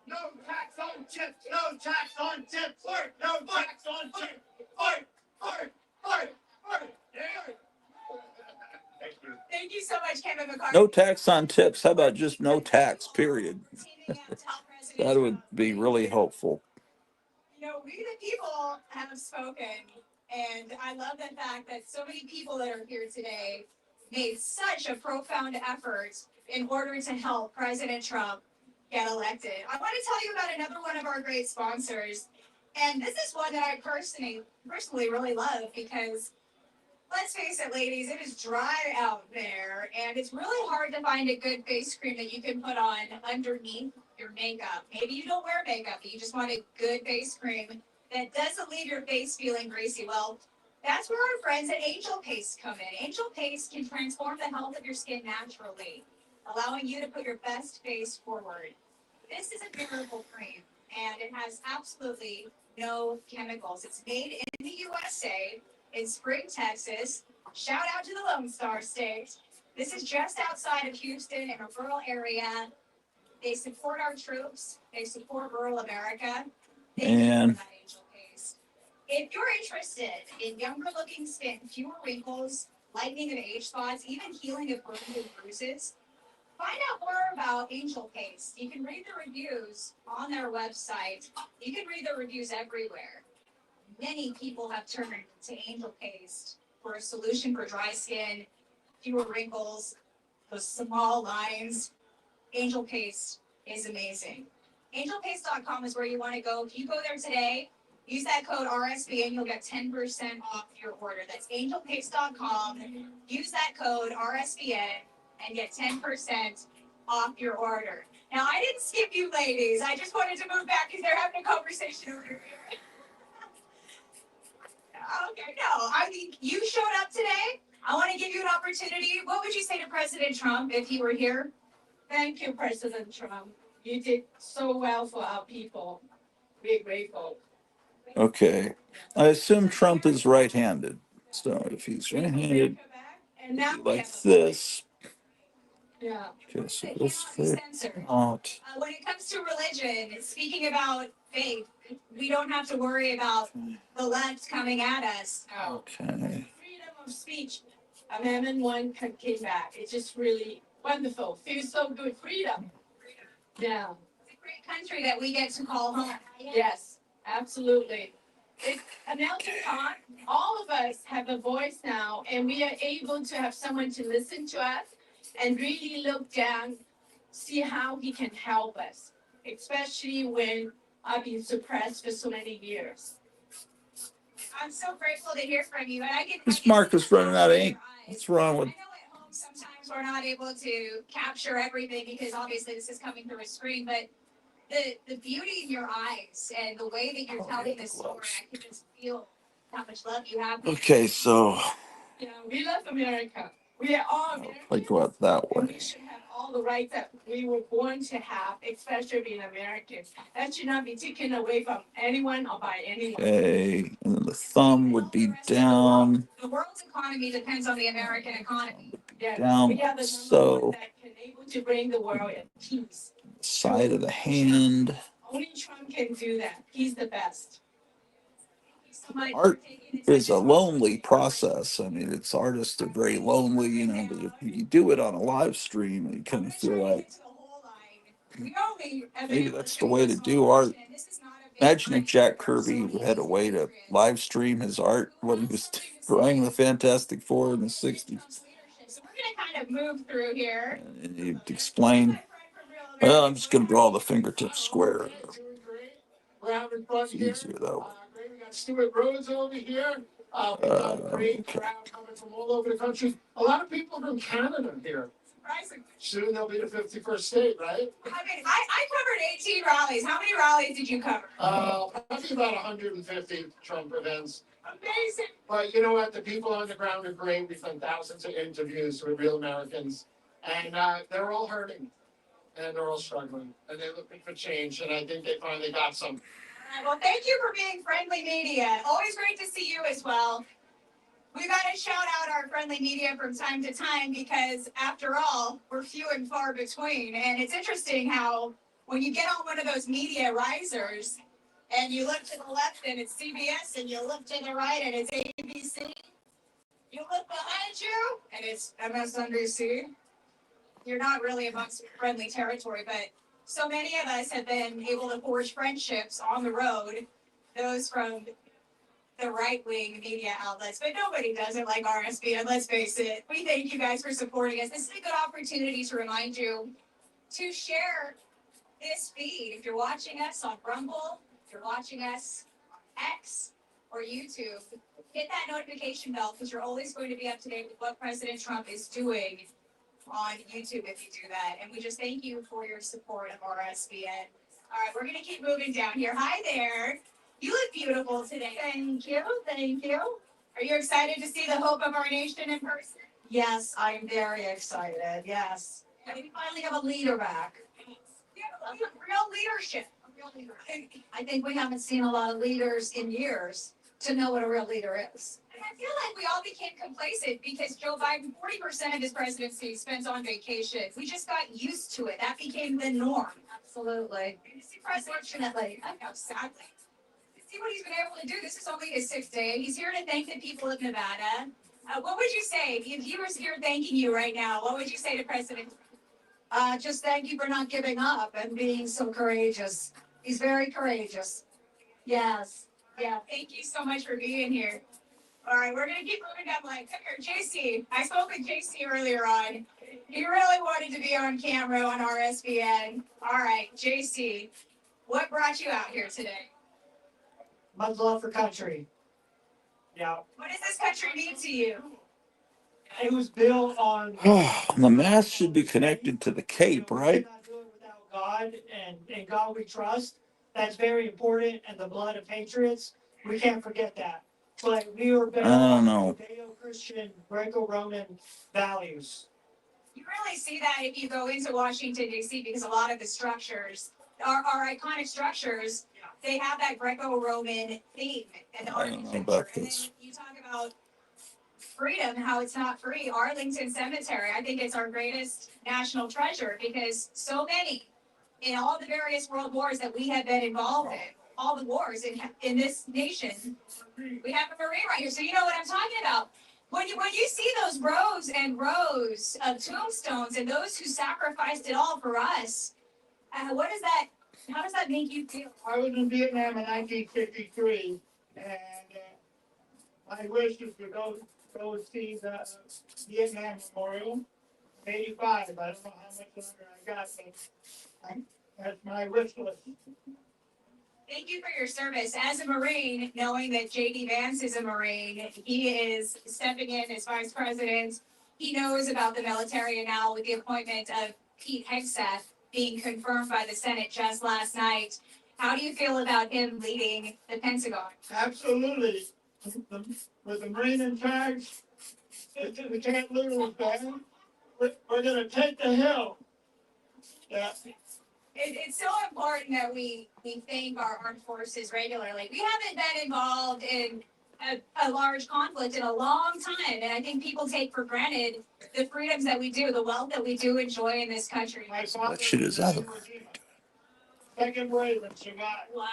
No tax on chips. No tax on chips. No tax on chips. Fart. Fart. Fart. Fart. Thank you. Thank you so much, Kevin McCarthy. No tax on tips. How about just no tax, period? That would be really helpful. You know, we the people have spoken, and I love the fact that so many people that are here today made such a profound effort in order to help President Trump get elected. I want to tell you about another one of our great sponsors, and this is one that I personally really love because let's face it, ladies, it is dry out there, and it's really hard to find a good face cream that you can put on underneath your makeup. Maybe you don't wear makeup, but you just want a good face cream that doesn't leave your face feeling greasy. Well, that's where our friends at Angel Paste come in. Angel Paste can transform the health of your skin naturally, allowing you to put your best face forward. This is a miracle cream, and it has absolutely no chemicals. It's made in the USA, in Spring, Texas. Shout out to the Lone Star State. This is just outside of Houston in a rural area. They support our troops. They support rural America. Thank you for that, Angel Paste. If you're interested in younger looking skin, fewer wrinkles, lightening of age spots, even healing of burns and bruises, find out more about Angel Paste. You can read the reviews on their website. You can read the reviews everywhere. Many people have turned to Angel Paste for a solution for dry skin, fewer wrinkles, those small lines. Angel Paste is amazing. AngelPaste.com is where you want to go. If you go there today, use that code RSB and you'll get 10% off your order. That's AngelPaste.com. Use that code RSBN and get 10% off your order. Now, I didn't skip you ladies. I just wanted to move back because they're having a conversation over here. Okay, no, I mean, you showed up today. I want to give you an opportunity. What would you say to President Trump if he were here? Thank you, President Trump. You did so well for our people. We're grateful. Okay. I assume Trump is right-handed. So if he's right-handed, And now he we likes have a- this. Yeah. Okay, so let's fit out. When it comes to religion, speaking about faith, we don't have to worry about the left coming at us. No. Okay. Freedom of speech. Amendment 1 came back. It's just really wonderful. Feels so good. Freedom. Yeah. It's a great country that we get to call home. Yes, absolutely. It's Nelson Khan. All of us have a voice now, and we are able to have someone to listen to us and really look down, see how he can help us, especially when I've been suppressed for so many years. I'm so grateful to hear from you. And This Marcus running out of ink. What's wrong with? I know at home sometimes we're not able to capture everything because obviously this is coming through a screen, but the beauty in your eyes and the way that you're telling this story, I can just feel how much love you have. Okay, so Yeah, we love America. We are all Americans. I'll go out that And way. we should have all the rights that we were born to have, especially being Americans. That should not be taken away from anyone or by anyone. Okay, and then the thumb would be down. The world's economy depends on the American economy. Yeah, Down, we are the number so- one that can able to bring the world in peace. Side of the hand. Only Trump can do that. He's the best. Art is a lonely process. I mean, it's artists are very lonely, you know, but if you do it on a live stream, you kind of feel like maybe that's the way to do art. Imagine if Jack Kirby had a way to live stream his art when he was drawing the Fantastic Four in the 60s. So we're going to kind of move through here. And he'd explain, well, I'm just going to draw the fingertip square. It's easier though. We got Stuart Rhodes over here. We got a great Okay. crowd coming from all over the country. A lot of people from Canada here. Soon they'll be the 51st state, right? I mean, I covered 18 rallies. How many rallies did you cover? Probably about 150 Trump events. Amazing. But you know what? The people on the ground are great. We've done thousands of interviews with real Americans. And they're all hurting. And they're all struggling. And they're looking for change. And I think they finally got some. Well, thank you for being friendly media. Always great to see you as well. We got to shout out our friendly media from time to time because, after all, we're few and far between. And it's interesting how when you get on one of those media risers and you look to the left and it's CBS and you look to the right and it's ABC, you look behind you and it's MSNBC. You're not really amongst friendly territory, but so many of us have been able to forge friendships on the road, those from the right wing media outlets, but nobody does it like RSB. And let's face it, we thank you guys for supporting us. This is a good opportunity to remind you to share this feed. If you're watching us on Rumble, if you're watching us on X or YouTube, hit that notification bell because you're always going to be up to date with what President Trump is doing on YouTube if you do that. And we just thank you for your support of RSBN. All right, we're going to keep moving down here. Hi there. You look beautiful today. Thank you. Thank you. Are you excited to see the hope of our nation in person? Yes, I'm very excited. Yes. And we finally have a leader back. Yeah, real leadership. A real leader. I think we haven't seen a lot of leaders in years to know what a real leader is. And I feel like we all became complacent because Joe Biden, 40% of his presidency spends on vacation. We just got used to it. That became the norm. Absolutely. Unfortunately. I know, sadly. See what he's been able to do. This is only his 6th day. He's here to thank the people of Nevada. What would you say if he was here thanking you right now? What would you say to President? Just thank you for not giving up and being so courageous. He's very courageous. Yes. Yeah. Thank you so much for being here. All right, we're gonna keep moving down. Like, come here, JC. I spoke with JC earlier on. He really wanted to be on camera on RSBN. All right, JC, what brought you out here today? Much love for country. Yeah. What does this country mean to you? It was built on. The mast should be connected to the cape, right? We cannot do it without God, and in God we trust. That's very important, and the blood of patriots. We can't forget that. But we were built on Judeo-Christian, Greco-Roman values. You really see that if you go into Washington, D.C., because a lot of the structures, our iconic structures, they have that Greco-Roman theme and the I don't know architecture. about And then this. you talk about freedom, how it's not free. Arlington Cemetery, I think it's our greatest national treasure because so many in all the various world wars that we have been involved in, all the wars in this nation, we have a Marine right here. So you know what I'm talking about. When you see those rows and rows of tombstones and those who sacrificed it all for us, what does that? How does that make you feel? I was in Vietnam in 1953, and my wish is to go see the Vietnam Memorial. 85. I don't know how much longer I got, but that's my wish list. Thank you for your service as a Marine, knowing that J.D. Vance is a Marine. He is stepping in as vice president. He knows about the military, and now with the appointment of Pete Hegseth being confirmed by the Senate just last night, how do you feel about him leading the Pentagon? Absolutely. With the Marine in charge, we can't lose, man. We're going to take the hill. Yeah. It's so important that we thank our armed forces regularly. We haven't been involved in a large conflict in a long time, and I think people take for granted the freedoms that we do, the wealth that we do enjoy in this country. That shit is out of. Second wave and survived. Wow.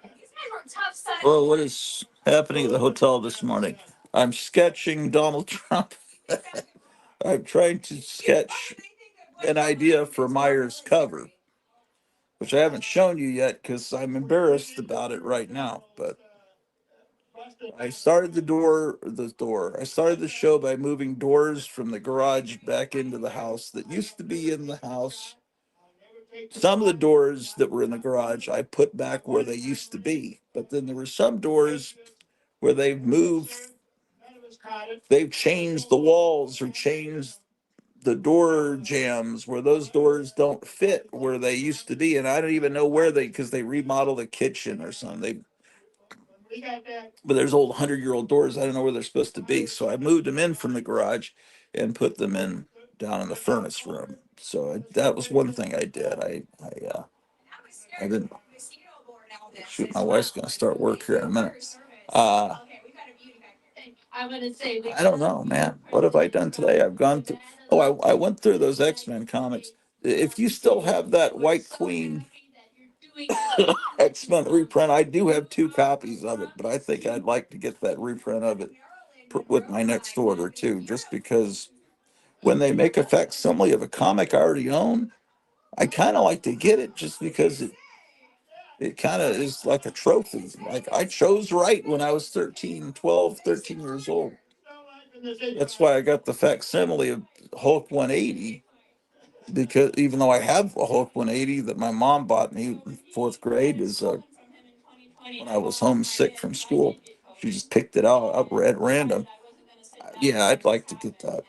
These guys were tough sons. Well, what is happening at the hotel this morning? I'm sketching Donald Trump. I'm trying to sketch an idea for Meyer's cover, which I haven't shown you yet because I'm embarrassed about it right now. But I started I started the show by moving doors from the garage back into the house that used to be in the house. Some of the doors that were in the garage I put back where they used to be, but then there were some doors where they've changed the walls or changed the door jambs where those doors don't fit where they used to be, and I don't even know where because they remodeled the kitchen or something. But there's old 100-year-old doors. I don't know where they're supposed to be, so I moved them in from the garage and put them in down in the furnace room. So that was one thing I did. I didn't. Shoot, my wife's gonna start work here in a minute. Uh, I don't know, man. What have I done today? I've gone through. Oh, I went through those X-Men comics. If you still have that White Queen X-Men reprint, I do have 2 copies of it, but I think I'd like to get that reprint of it with my next order too, just because when they make a facsimile of a comic I already own, I kind of like to get it just because it kind of is like a trophy. Like I chose right when I was 13 years old. That's why I got the facsimile of Hulk 180, because even though I have a Hulk 180 that my mom bought me in 4th grade, is when I was homesick from school. She just picked it out up at random. Yeah, I'd like to get that.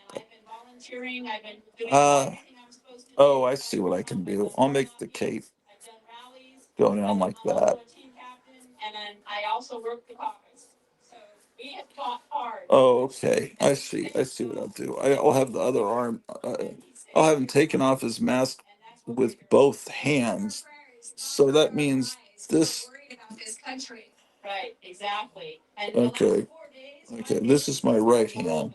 Oh, I see what I can do. I'll make the cape go down like that. Oh, okay. I see. I see what I'll do. I'll have the other arm. I'll have him taken off his mask with both hands. So that means this. Right, exactly. Okay. Okay, this is my right hand.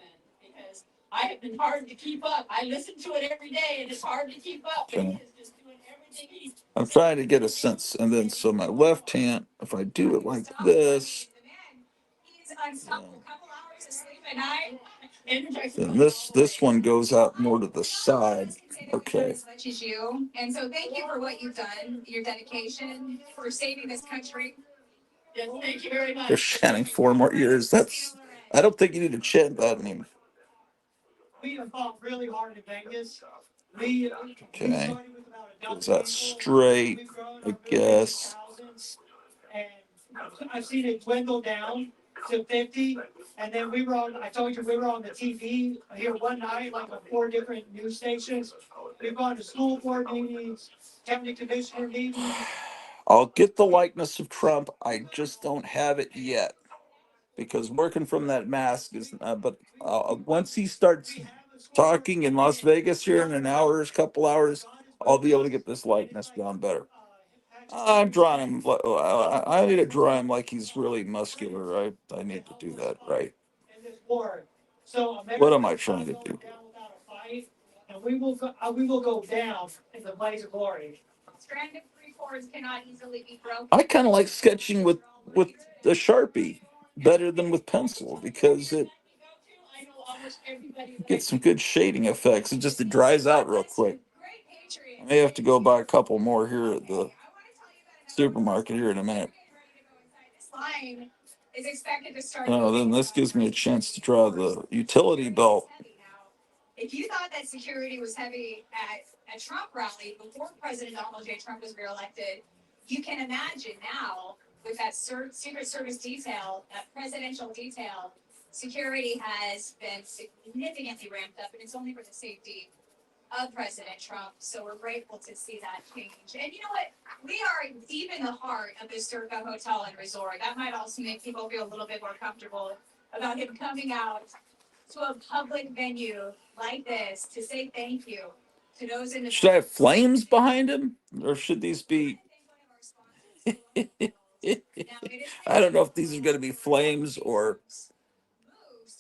I have been hard to keep up. I listen to it every day, and it's hard to keep up. Okay. I'm trying to get a sense, and then so my left hand, if I do it like this, then this one goes out more to the side. Okay. As much as you, and so thank you for what you've done, your dedication for saving this country. Yes, thank you very much. They're chanting 4 more years. I don't think you need to chant that anymore. We have fought really hard in Vegas. Okay. Is that straight? I guess. And I've seen it dwindle down to 50. And then I told you we were on the TV here one night, like on 4 different news stations. We've gone to school board meetings, county commissioner meetings. I'll get the likeness of Trump. I just don't have it yet, because working from that mask is. But once he starts talking in Las Vegas here in an hour, couple hours, I'll be able to get this likeness down better. I'm drawing him. I need to draw him like he's really muscular. I need to do that right. What am I trying to do? And we will go down in the blaze of glory. Strand of 3/4 cannot easily be broken. I kind of like sketching with the Sharpie better than with pencil, because it gets some good shading effects. It dries out real quick. I may have to go buy a couple more here at the supermarket here in a minute. Oh, then this gives me a chance to draw the utility belt. If you thought that security was heavy at a Trump rally before President Donald J. Trump was reelected, you can imagine now with that Secret Service detail, that presidential detail, security has been significantly ramped up, and it's only for the safety of President Trump. So we're grateful to see that change. And you know what? We are deep in the heart of the Circa Hotel and Resort. That might also make people feel a little bit more comfortable about him coming out to a public venue like this to say thank you to those in the. Should I have flames behind him, or should these be? I don't know if these are going to be flames or.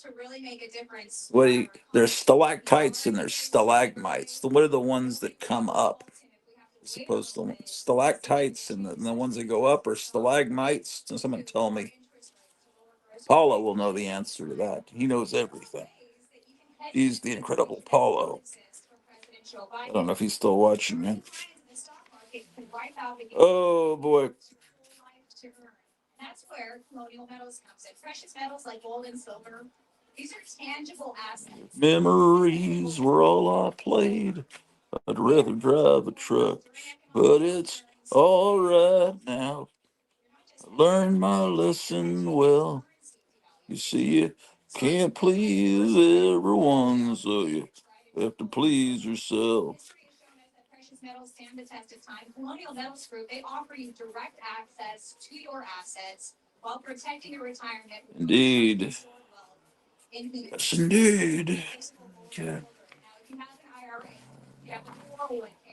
To really make a difference. There's stalactites and there's stalagmites. What are the ones that come up? As opposed to stalactites, and the ones that go up are stalagmites. Someone tell me. Paulo will know the answer to that. He knows everything. He's the incredible Paulo. I don't know if he's still watching me. Oh boy. That's where colonial metals comes in. Precious metals like gold and silver. These are tangible assets. Memories were all I played. I'd rather drive a truck, but it's all right now. I learned my lesson well. You see, you can't please everyone, so you have to please yourself. Precious metals stand the test of time. Colonial Metals Group, they offer you direct access to your assets while protecting your retirement. Indeed. Yes, indeed. Okay.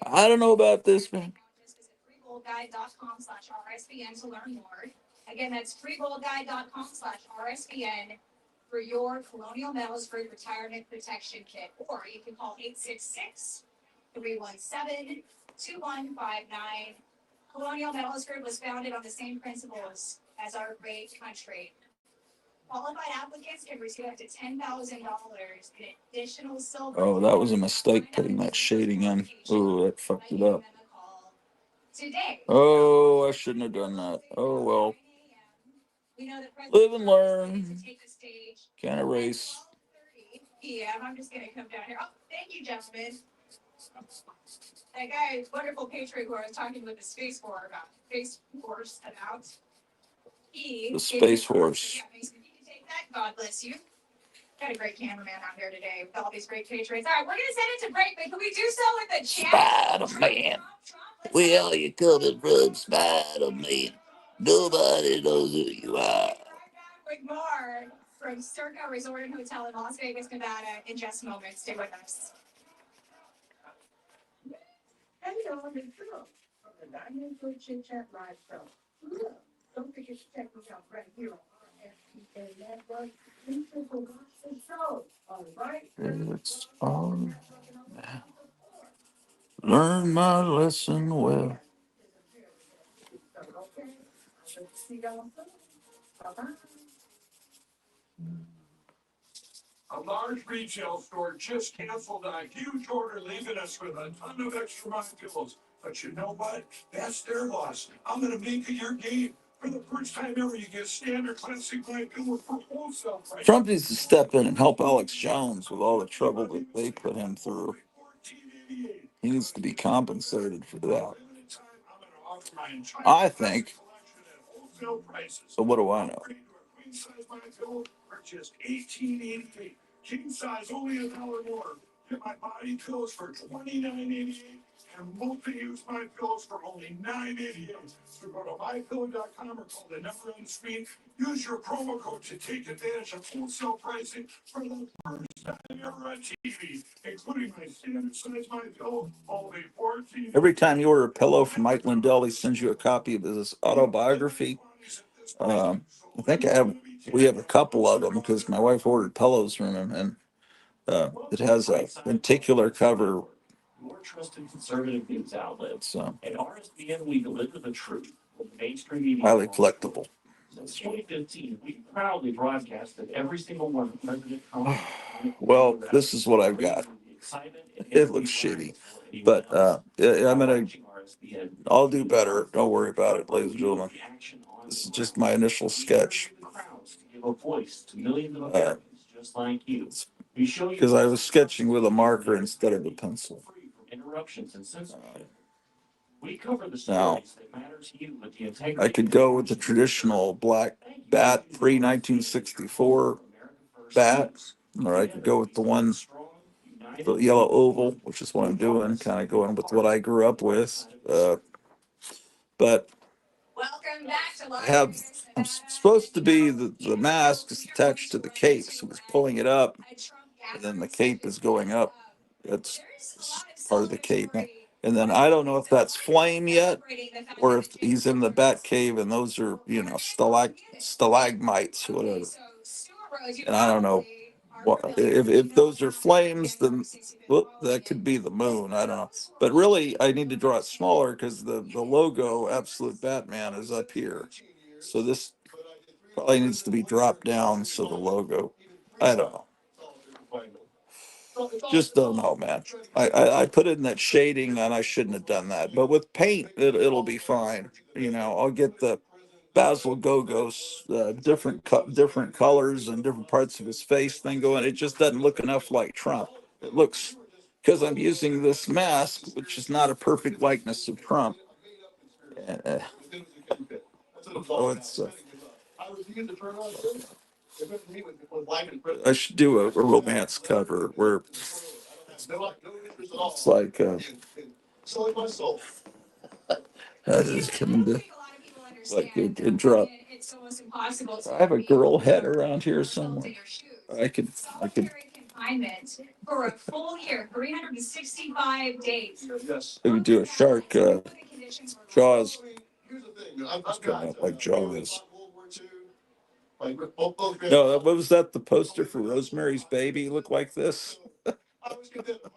I don't know about this, man. freegoldguide.com/RSBN to learn more. Again, that's freegoldguide.com/RSBN for your Colonial Metals Group Retirement Protection Kit. Or you can call 866-317-2159. Colonial Metals Group was founded on the same principles as our great country. Qualified applicants can receive up to $10,000 in additional silver. Oh, that was a mistake putting that shading in. Oh, that fucked it up. Today. Oh, I shouldn't have done that. Oh, well. Live and learn. Can't erase. PM. I'm just going to come down here. Oh, thank you, gentlemen. That guy, wonderful patriot who I was talking with the Space Force about. The Space Horse. Yeah, you can take that. God bless you. Got a great cameraman out here today with all these great patriots. All right, we're going to send it to break, but can we do so with the chat? Spider-Man. Well, you coming from Spider-Man. Nobody knows who you are. With more from Circa Resort and Hotel in Las Vegas, Nevada in just a moment. Stay with us. Hello, Miss Phil. From the Diamond Food Chit Chat Live Show. Don't forget to check us out right here on RSPN Network. All right. It's on. Learn my lesson well. See y'all soon. Bye-bye. A large retail store just canceled a huge order, leaving us with a ton of extra My Pillows. But you know what? That's their loss. I'm going to make it your game. For the first time ever, you get standard classic My Pillow for wholesale price. Trump needs to step in and help Alex Jones with all the trouble that they put him through. He needs to be compensated for that. I think. So what do I know? Just $18.88. King size only $1 more. Get my body pillows for $29.88 and multi-use My Pillows for only $9.88. So go to mypillow.com or call the number on the screen. Use your promo code to take advantage of wholesale pricing for the first time ever on TV, including my standard size My Pillow, only $14. Every time you order a pillow from Mike Lindell, he sends you a copy of his autobiography. I think we have a couple of them because my wife ordered pillows from him, and it has a lenticular cover. Your trusted conservative news outlet. So at RSBN, we deliver the truth with mainstream media. Highly collectible. Since 2015, we proudly broadcasted every single one of President Trump's. Well, this is what I've got. It looks shitty, but I'll do better. Don't worry about it, ladies and gentlemen. This is just my initial sketch. Because I was sketching with a marker instead of a pencil. Now, I could go with the traditional black bat, pre-1964 bat, or I could go with the yellow oval, which is what I'm doing, kind of going with what I grew up with. But Welcome back to I'm supposed to be the mask is attached to the cape, so it's pulling it up, and then the cape is going up. That's part of the cape. And then I don't know if that's flame yet, or if he's in the bat cave and those are, stalagmites or whatever. And I don't know if those are flames, then that could be the moon. I don't know. But really, I need to draw it smaller because the logo, Absolute Batman, is up here. So this probably needs to be dropped down so the logo, I don't know. Just don't know, man. I put in that shading and I shouldn't have done that. But with paint, it'll be fine. I'll get the Basil Gogos, different colors and different parts of his face thing going. It just doesn't look enough like Trump. It looks, because I'm using this mask, which is not a perfect likeness of Trump. So it's. I should do a romance cover where it's like I just come to like it drop. I have a girl head around here somewhere. I could confinement for a full year, 365 days. I could do a shark Jaws. Here's the thing. It's coming up like Jaws. World War II. Like both No, what was that? The poster for Rosemary's Baby looked like this. I always get that in mind.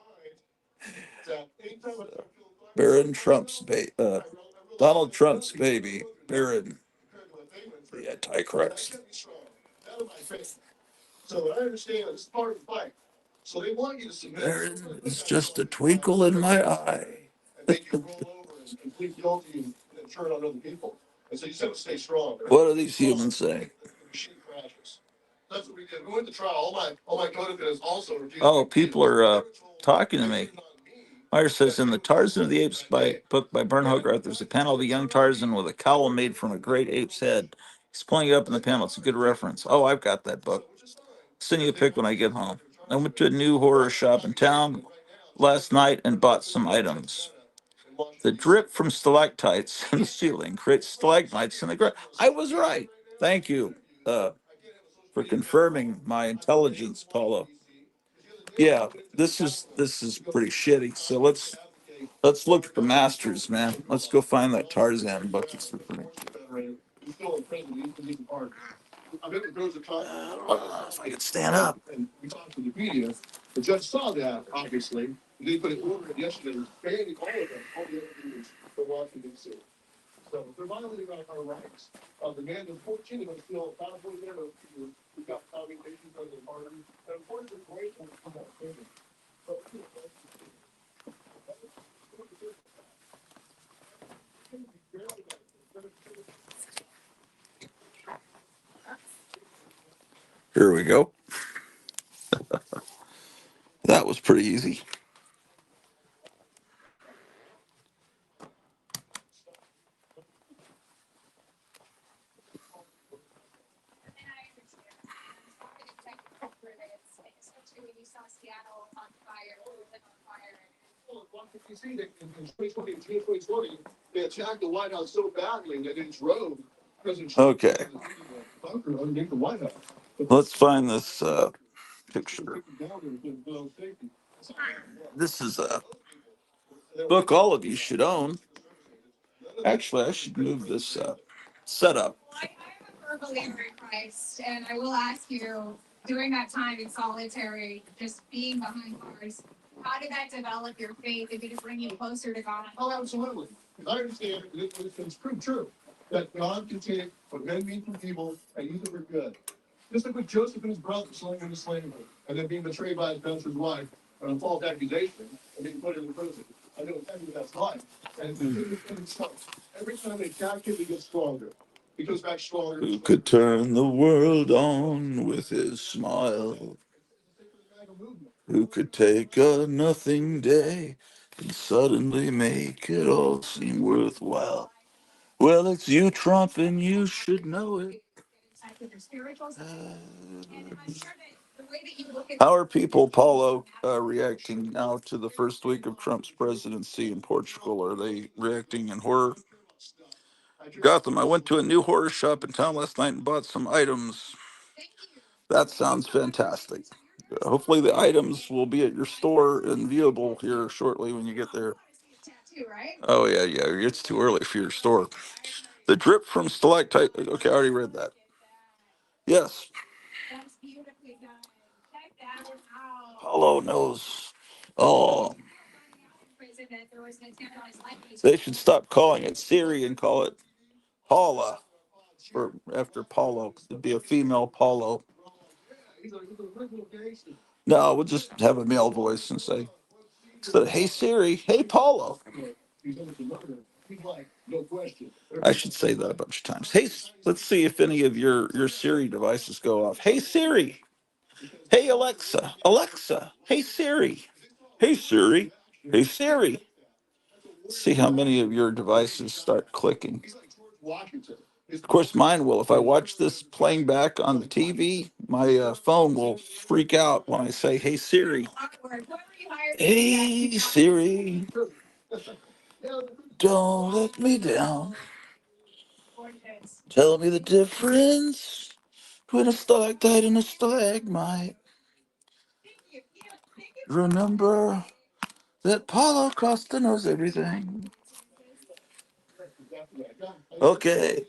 That anytime I start feeling Barron Trump's Donald Trump's baby, Barron, the Antichrist. out of my face. So I understand this is part of the fight. So they want you to submit. Barron is just a twinkle in my eye. And make you roll over and plead guilty and turn on other people. And so you just have to stay strong. What do these humans say? The machine crashes. That's what we did. We went to trial. All my codependents also refused. Oh, people are talking to me. Meyer says in the Tarzan of the Apes book by Bern Hogarth, there's a panel of a young Tarzan with a cowl made from a great ape's head. He's pulling it up in the panel. It's a good reference. Oh, I've got that book. Send you a pic when I get home. I went to a new horror shop in town last night and bought some items. The drip from stalactites in the ceiling creates stalagmites in the ground. I was right. Thank you for confirming my intelligence, Paulo. Yeah, this is pretty shitty. So let's look at the masters, man. Let's go find that Tarzan book. I don't know if I can stand up. And we talked to the media. The judge saw that, obviously. They put an order in yesterday banning all of them, all the other leaders from Washington D.C. So they're violating our rights. The man is 14 of us still probably there. We've got commutations on the party. And of course, the great one from that thing. But, Here we go. That was pretty easy. You see that in 2020 and 2020, they attacked the White House so badly that in its road, President Trump Okay. had a bunker underneath the White House. Let's find this picture. This is a book all of you should own. Actually, I should move this setup. Well, I am a firm believer in Christ, and I will ask you, during that time in solitary, just being behind bars, how did that develop your faith? Did it bring you closer to God? Oh, absolutely. Because I understand it's proved true that God can take what men mean for evil and use it for good. Just like with Joseph and his brothers selling into slavery and then being betrayed by his master's wife on a false accusation and being put in prison. I know exactly what that's like. And every time they attack him, he gets stronger. He goes back stronger. Who could turn the world on with his smile? Who could take a nothing day and suddenly make it all seem worthwhile? Well, it's you, Trump, and you should know it. How are people, Paulo, reacting now to the first week of Trump's presidency in Portugal? Are they reacting in horror? Gotham, I went to a new horror shop in town last night and bought some items. That sounds fantastic. Hopefully the items will be at your store and viewable here shortly when you get there. Oh, yeah, it's too early for your store. The drip from stalactite. Okay, I already read that. Yes. Paulo knows. Oh. They should stop calling it Siri and call it Paula. Or after Paulo. It'd be a female Paulo. No, we'll just have a male voice and say, instead, hey Siri, hey Paulo. I should say that a bunch of times. Hey, let's see if any of your Siri devices go off. Hey Siri. Hey Alexa. Alexa. Hey Siri. Hey Siri. Hey Siri. See how many of your devices start clicking. Of course, mine will. If I watch this playing back on the TV, my phone will freak out when I say, hey, Siri. Hey, Siri. Don't let me down. Tell me the difference between a stalactite and a stalagmite. Remember that Paulo Costa knows everything. Okay.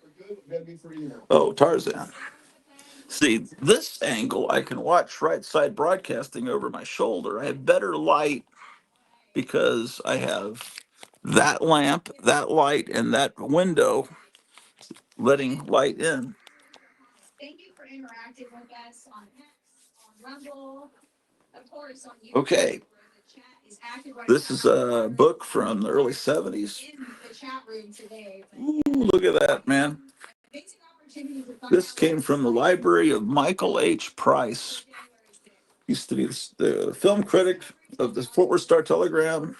For good, men mean for evil. Oh, Tarzan. See, this angle I can watch right side broadcasting over my shoulder. I have better light because I have that lamp, that light, and that window letting light in. Thank you for interacting with us on X, on Rumble, of course on YouTube. Okay. Where the chat is active right this now. Is a book from the early 70s. In the chat room today. Ooh, look at that, man. This came from the library of Michael H. Price. Used to be the film critic of the Fort Worth Star Telegram.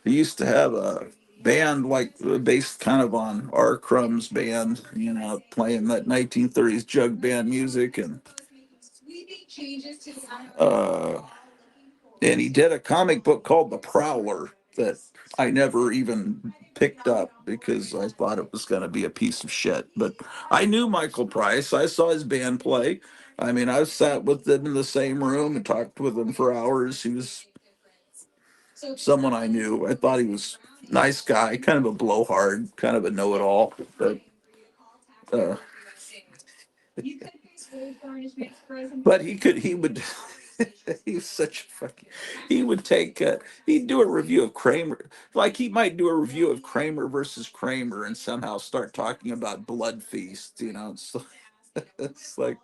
He used to have a band like based kind of on R. Crumb's band, you know, playing that 1930s jug band music, uh, and he did a comic book called The Prowler that I never even picked up because I thought it was going to be a piece of shit. But I knew Michael Price. I saw his band play. I mean, I sat with them in the same room and talked with him for hours. He was someone I knew. I thought he was a nice guy, kind of a blowhard, kind of a know-it-all. Uh, but he would, he was such a fucking, he would take, he'd do a review of Kramer, like he might do a review of Kramer versus Kramer and somehow start talking about Blood Feast, you know, it's like,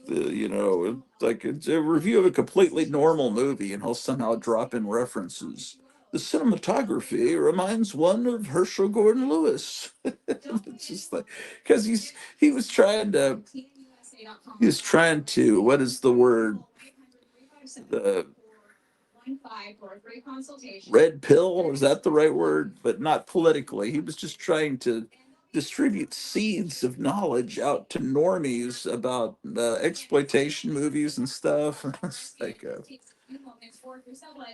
you know, like it's a review of a completely normal movie, and he'll somehow drop in references. The cinematography reminds one of Herschel Gordon Lewis. It's just like because he was trying to what is the word, the red pill, is that the right word? But not politically. He was just trying to distribute seeds of knowledge out to normies about exploitation movies and stuff. It's like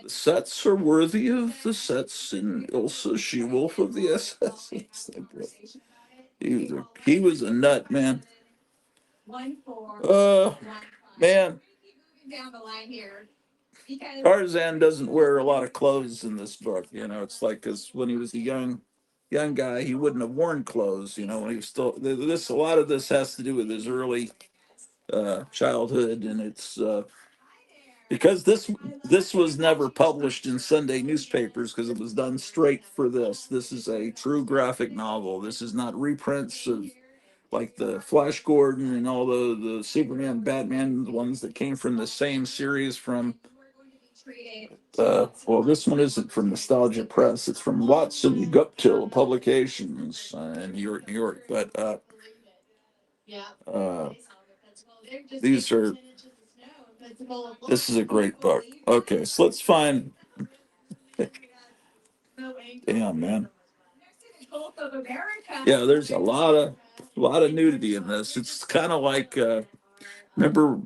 the sets are worthy of the sets in Ilsa She-Wolf of the SS. It's like, he was a nut, man. Uh, man. Tarzan doesn't wear a lot of clothes in this book. You know, it's like because when he was a young guy, he wouldn't have worn clothes. You know, when he was still this. A lot of this has to do with his early childhood, and it's because this was never published in Sunday newspapers because it was done straight for this. This is a true graphic novel. This is not reprints of like the Flash Gordon and all the Superman, Batman ones that came from the same series from. Well, this one isn't from Nostalgia Press. It's from Watson Guptill Publications in New York, New York. But uh, these are. This is a great book. Okay, so let's find. Damn, man. Yeah, there's a lot of nudity in this. It's kind of like remember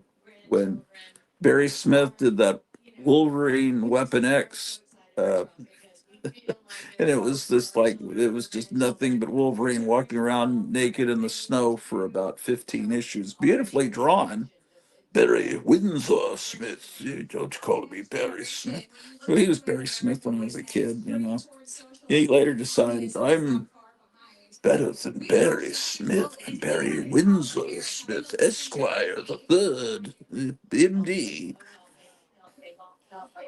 when Barry Smith did that Wolverine Weapon X, and it was this like it was just nothing but Wolverine walking around naked in the snow for about 15 issues, beautifully drawn. Barry Windsor Smith. You don't call me Barry Smith. Well, he was Barry Smith when I was a kid, you know. He later decided I'm better than Barry Smith and Barry Windsor Smith, Esquire the Third, MD.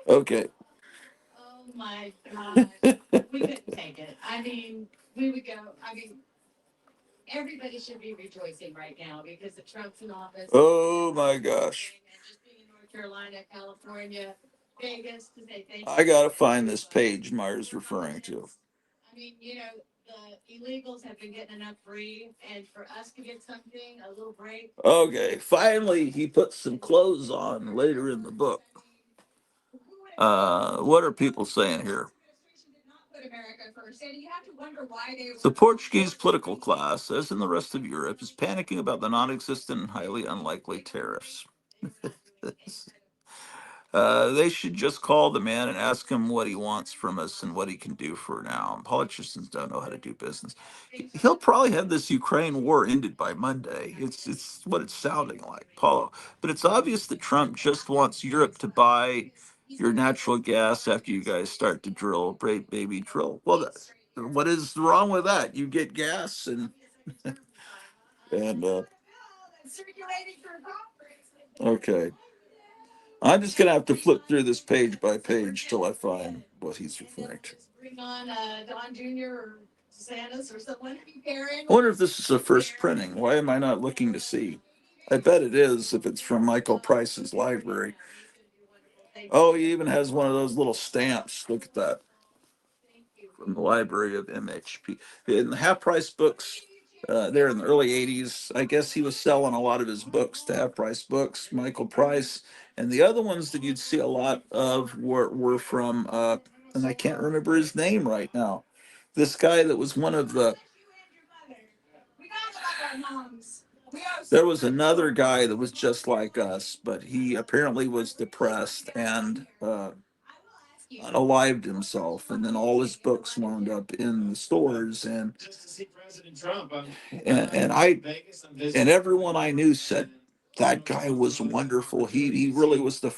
Okay. Oh my God. We couldn't take it. I mean, we would go, I mean, everybody should be rejoicing right now because the Trump's in office. Oh my gosh. And just being in North Carolina, California, Vegas to say thank you. I gotta find this page Myers referring to. I mean, you know, the illegals have been getting enough free, and for us to get something, a little break. Okay, finally he puts some clothes on later in the book. What are people saying here? The Portuguese political class, as in the rest of Europe, is panicking about the non-existent and highly unlikely tariffs. They should just call the man and ask him what he wants from us and what he can do for now. Politicians don't know how to do business. He'll probably have this Ukraine war ended by Monday. It's what it's sounding like, Paulo. But it's obvious that Trump just wants Europe to buy your natural gas after you guys start to drill, baby drill. Well, what is wrong with that? You get gas and okay. I'm just gonna have to flip through this page by page till I find what he's referring to. Bring on Don Jr. or DeSantis or someone. I wonder if this is a first printing. Why am I not looking to see? I bet it is if it's from Michael Price's library. Oh, he even has one of those little stamps. Look at that. From the library of MHP. In the half price books, there in the early 80s, I guess he was selling a lot of his books to half price books, Michael Price. And the other ones that you'd see a lot of were from, and I can't remember his name right now. This guy that was one of the, there was another guy that was just like us, but he apparently was depressed and unalived himself, and then all his books wound up in the stores. And I and everyone I knew said that guy was wonderful. He really was the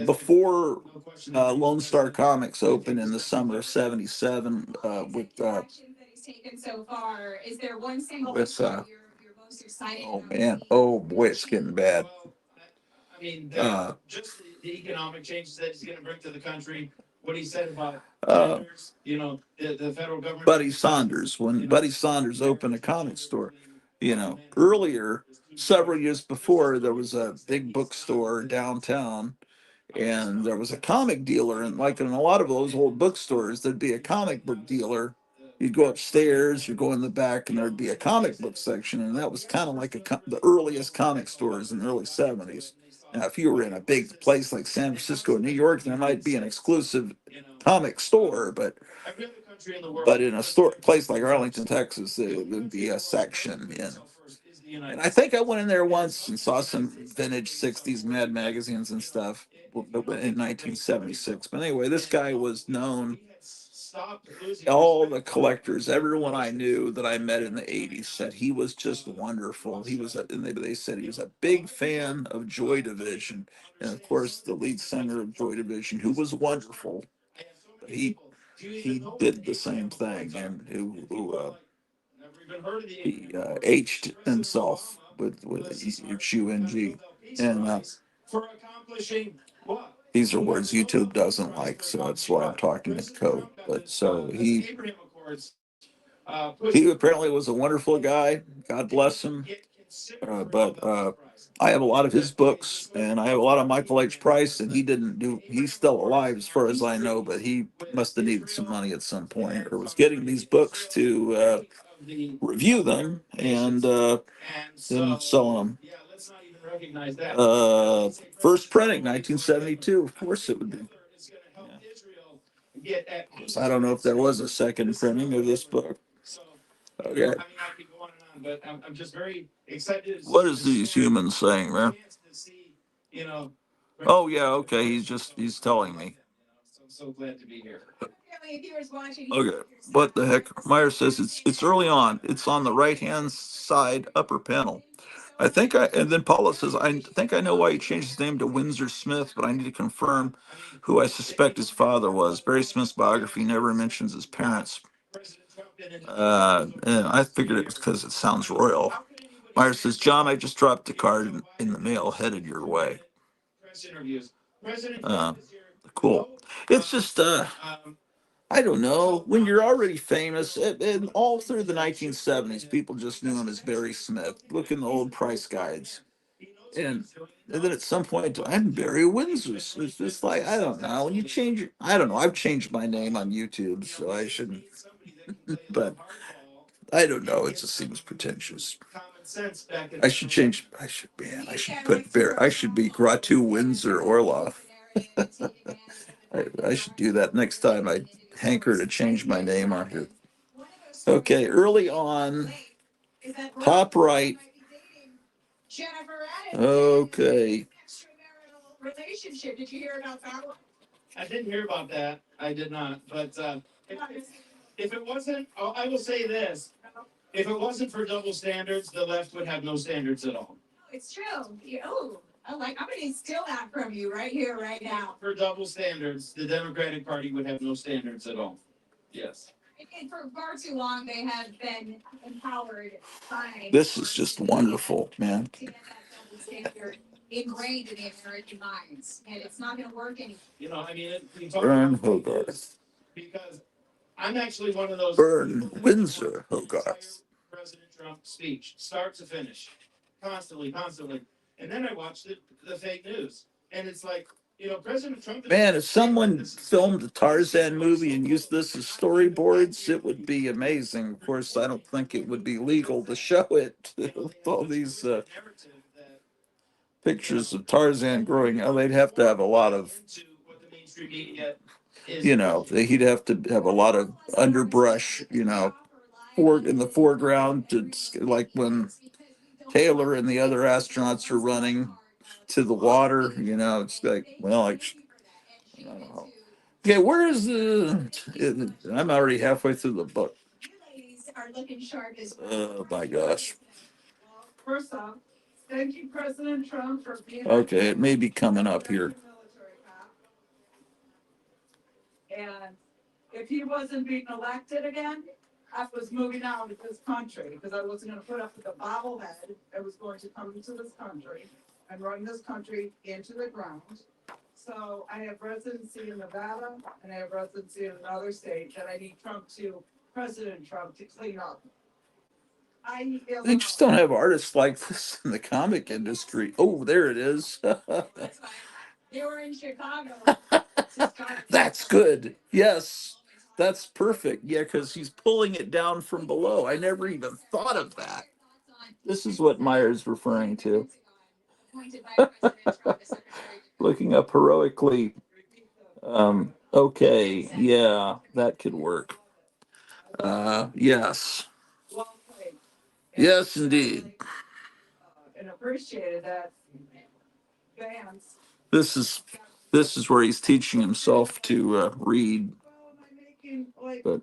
before Lone Star Comics opened in the summer of '77 with oh man, oh boy, it's getting bad. I mean, just the economic changes that he's going to bring to the country. What he said about vendors, the federal government. Buddy Saunders, when Buddy Saunders opened a comic store, earlier, several years before, there was a big bookstore downtown, and there was a comic dealer, and like in a lot of those old bookstores, there'd be a comic book dealer. You'd go upstairs, you'd go in the back, and there'd be a comic book section, and that was kind of like the earliest comic stores in the early '70s. Now, if you were in a big place like San Francisco or New York, there might be an exclusive comic store, but in a place like Arlington, Texas, there would be a section. And I think I went in there once and saw some vintage '60s Mad magazines and stuff in 1976. But anyway, this guy was known. All the collectors, everyone I knew that I met in the '80s said he was just wonderful. And they said he was a big fan of Joy Division, and of course the lead singer of Joy Division, who was wonderful. He did the same thing, and he aged himself with HUNG, and these are words YouTube doesn't like, so that's why I'm talking in code. But so he apparently was a wonderful guy. God bless him. But I have a lot of his books, and I have a lot of Michael H. Price, and he's still alive as far as I know, but he must have needed some money at some point, or was getting these books to review them and then sell them. First printing, 1972. Of course it would be. Yeah. I don't know if there was a second printing of this book. Okay. I mean, I could go on and on, but I'm just very excited. What is these humans saying, man? Oh yeah, okay. He's telling me. I'm so glad to be here. Okay. What the heck? Meyer says it's early on. It's on the right hand side upper panel. And then Paula says, I think I know why he changed his name to Windsor Smith, but I need to confirm who I suspect his father was. Barry Smith's biography never mentions his parents. And I figured it was because it sounds royal. Meyer says, John, I just dropped the card in the mail headed your way. Uh, cool. It's just, I don't know. When you're already famous, and all through the 1970s, people just knew him as Barry Smith. Look in the old price guides. And then at some point, I'm Barry Windsor. It's just like, I don't know. When you change it, I don't know. I've changed my name on YouTube, so I shouldn't. But I don't know. It just seems pretentious. I should change. I should put Barry. I should be Gratu Windsor Orloff. I should do that next time I hanker to change my name on here. Okay, early on, top right. Okay. Relationship. Did you hear about that one? I didn't hear about that. I did not. But if it wasn't, I will say this. If it wasn't for double standards, the left would have no standards at all. It's true. I'm going to steal that from you right here, right now. For double standards, the Democratic Party would have no standards at all. Yes. And for far too long, they have been empowered by. This is just wonderful, man. To get that double standard ingrained in the American minds, and it's not going to work anymore. I mean, you talk Burn about Hogarth. because I'm actually one of those. Burn Windsor Hogarth. President Trump's speech, start to finish, constantly, and then I watched the fake news, and it's like, President Trump. Man, if someone filmed a Tarzan movie and used this as storyboards, it would be amazing. Of course, I don't think it would be legal to show it with all these pictures of Tarzan growing up. They'd have to have a lot of, he'd have to have a lot of underbrush, in the foreground, to like when Taylor and the other astronauts are running to the water. It's like, well, I don't know. Okay, where is I'm already halfway through the book. Oh my gosh. First off, thank you, President Trump, for being. Okay, it may be coming up here. And if he wasn't being elected again, I was moving out of this country because I wasn't going to put up with the bobblehead that was going to come into this country and run this country into the ground. So I have residency in Nevada and I have residency in another state that I need President Trump to clean up. They just don't have artists like this in the comic industry. Oh, there it is. They were in Chicago. That's good. Yes, that's perfect. Yeah, because he's pulling it down from below. I never even thought of that. This is what Meyer's referring to. Looking up heroically. Okay, yeah, that could work. Yes. Yes, indeed. And appreciated that fans. This is where he's teaching himself to read. But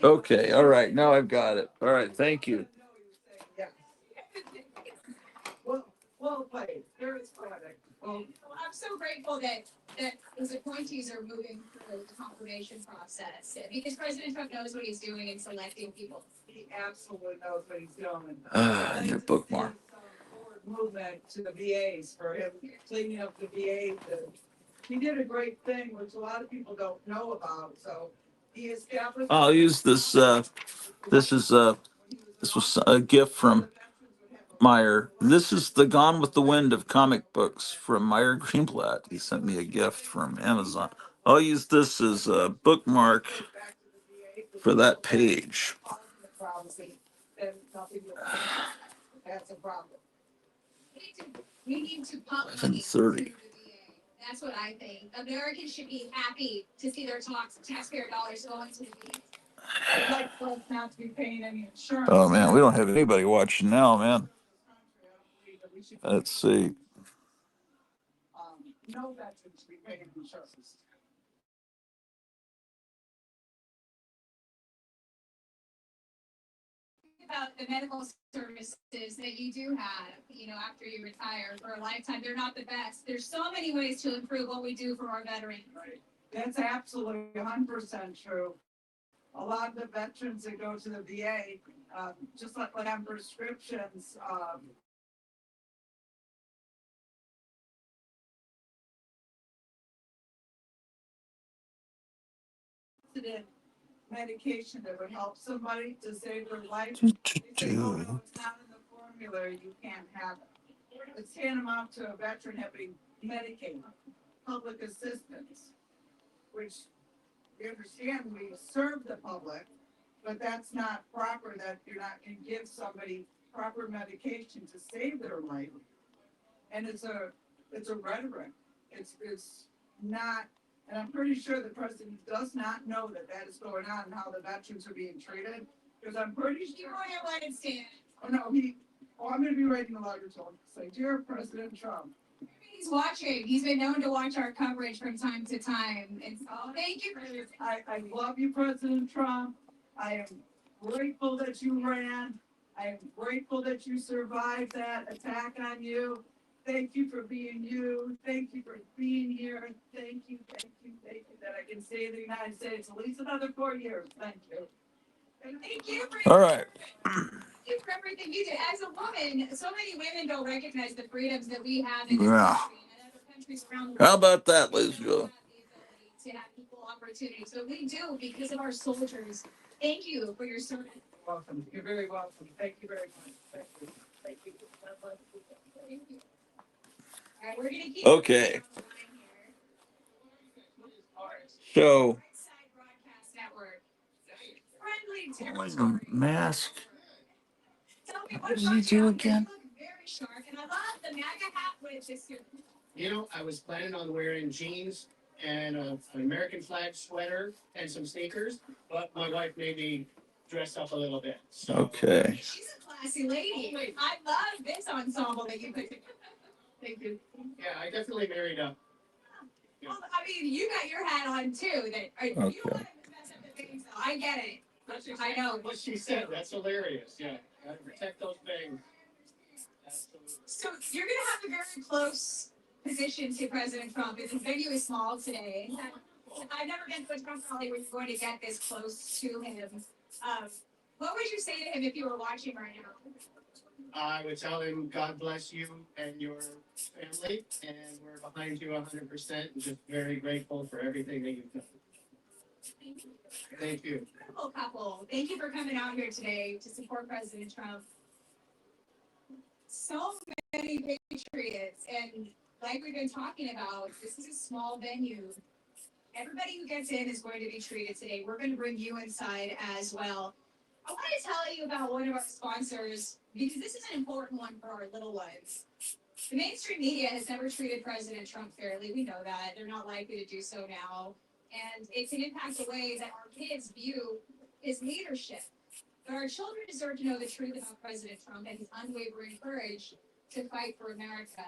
okay, all right, now I've got it. All right, thank you. Well played. Very poetic. Well, I'm so grateful that his appointees are moving through the confirmation process because President Trump knows what he's doing in selecting people. He absolutely knows what he's doing. I need a bookmark. Movement to the VAs for him cleaning up the VAs. He did a great thing, which a lot of people don't know about. So he established. I'll use this. This was a gift from Meyer. This is the Gone with the Wind of comic books from Meyer Greenblatt. He sent me a gift from Amazon. I'll use this as a bookmark for that page. That's a problem. We need to pump 11:30. That's what I think. Americans should be happy to see their taxpayer dollars going to the VA. I'd like folks not to be paying any insurance. Oh man, we don't have anybody watching now, man. Let's see. No veterans should be paying insurance. About the medical services that you do have, after you retire for a lifetime, they're not the best. There's so many ways to improve what we do for our veterans. Right. That's absolutely 100% true. A lot of the veterans that go to the VA, just like have prescriptions, medication that would help somebody to save their life. They say, oh, no, it's not in the formula, you can't have it. It's tantamount to a veteran having Medicaid, public assistance, which we understand we serve the public, but that's not proper, that you're not going to give somebody proper medication to save their life. And it's a rhetoric. It's not. And I'm pretty sure the president does not know that is going on and how the veterans are being treated. Because I'm pretty sure. Oh, no, I'm going to be writing a letter to him. Say, dear President Trump. He's watching. He's been known to watch our coverage from time to time. And so thank you. I love you, President Trump. I am grateful that you ran. I am grateful that you survived that attack on you. Thank you for being you. Thank you for being here. Thank you, thank you, thank you that I can stay in the United States at least another 4 years. Thank you. Thank you for All right. everything you did. As a woman, so many women don't recognize the freedoms that we have in this Yeah. country and in other countries around the How world. about that, We Liz? don't have the ability to have equal opportunity. So we do because of our soldiers. Thank you for your service. Welcome. You're very welcome. Thank you very much. Thank you. Thank you. Thank you. All right, we're gonna keep Okay. on the line here. So, Side Broadcast Network. Friendly the territory. mask. Tell me What does he do again? You look very sharp, and I love the MAGA hat with this. You know, I was planning on wearing jeans and an American flag sweater and some sneakers, but my wife made me dress up a little bit. So Okay. She's a classy lady. I love this ensemble that you put together. Thank you. yeah, I definitely married up. Well, I mean, you got your hat on too. You don't want to mess up the things, though. I get it. I know. What she said, that's hilarious. Yeah, gotta protect those bangs. Absolutely. So you're going to have a very close position to President Trump. His venue is small today. I've never been to a Trump rally where you're going to get this close to him. What would you say to him if you were watching right now? I would tell him, God bless you and your family, and we're behind you 100%, and just very grateful for everything that you've done. Thank you. Incredible couple. Thank you for coming out here today to support President Trump. So many patriots, and like we've been talking about, this is a small venue. Everybody who gets in is going to be treated today. We're going to bring you inside as well. I want to tell you about one of our sponsors because this is an important one for our little ones. The mainstream media has never treated President Trump fairly. We know that. They're not likely to do so now. And it can impact the way that our kids view his leadership. But our children deserve to know the truth about President Trump and his unwavering courage to fight for America.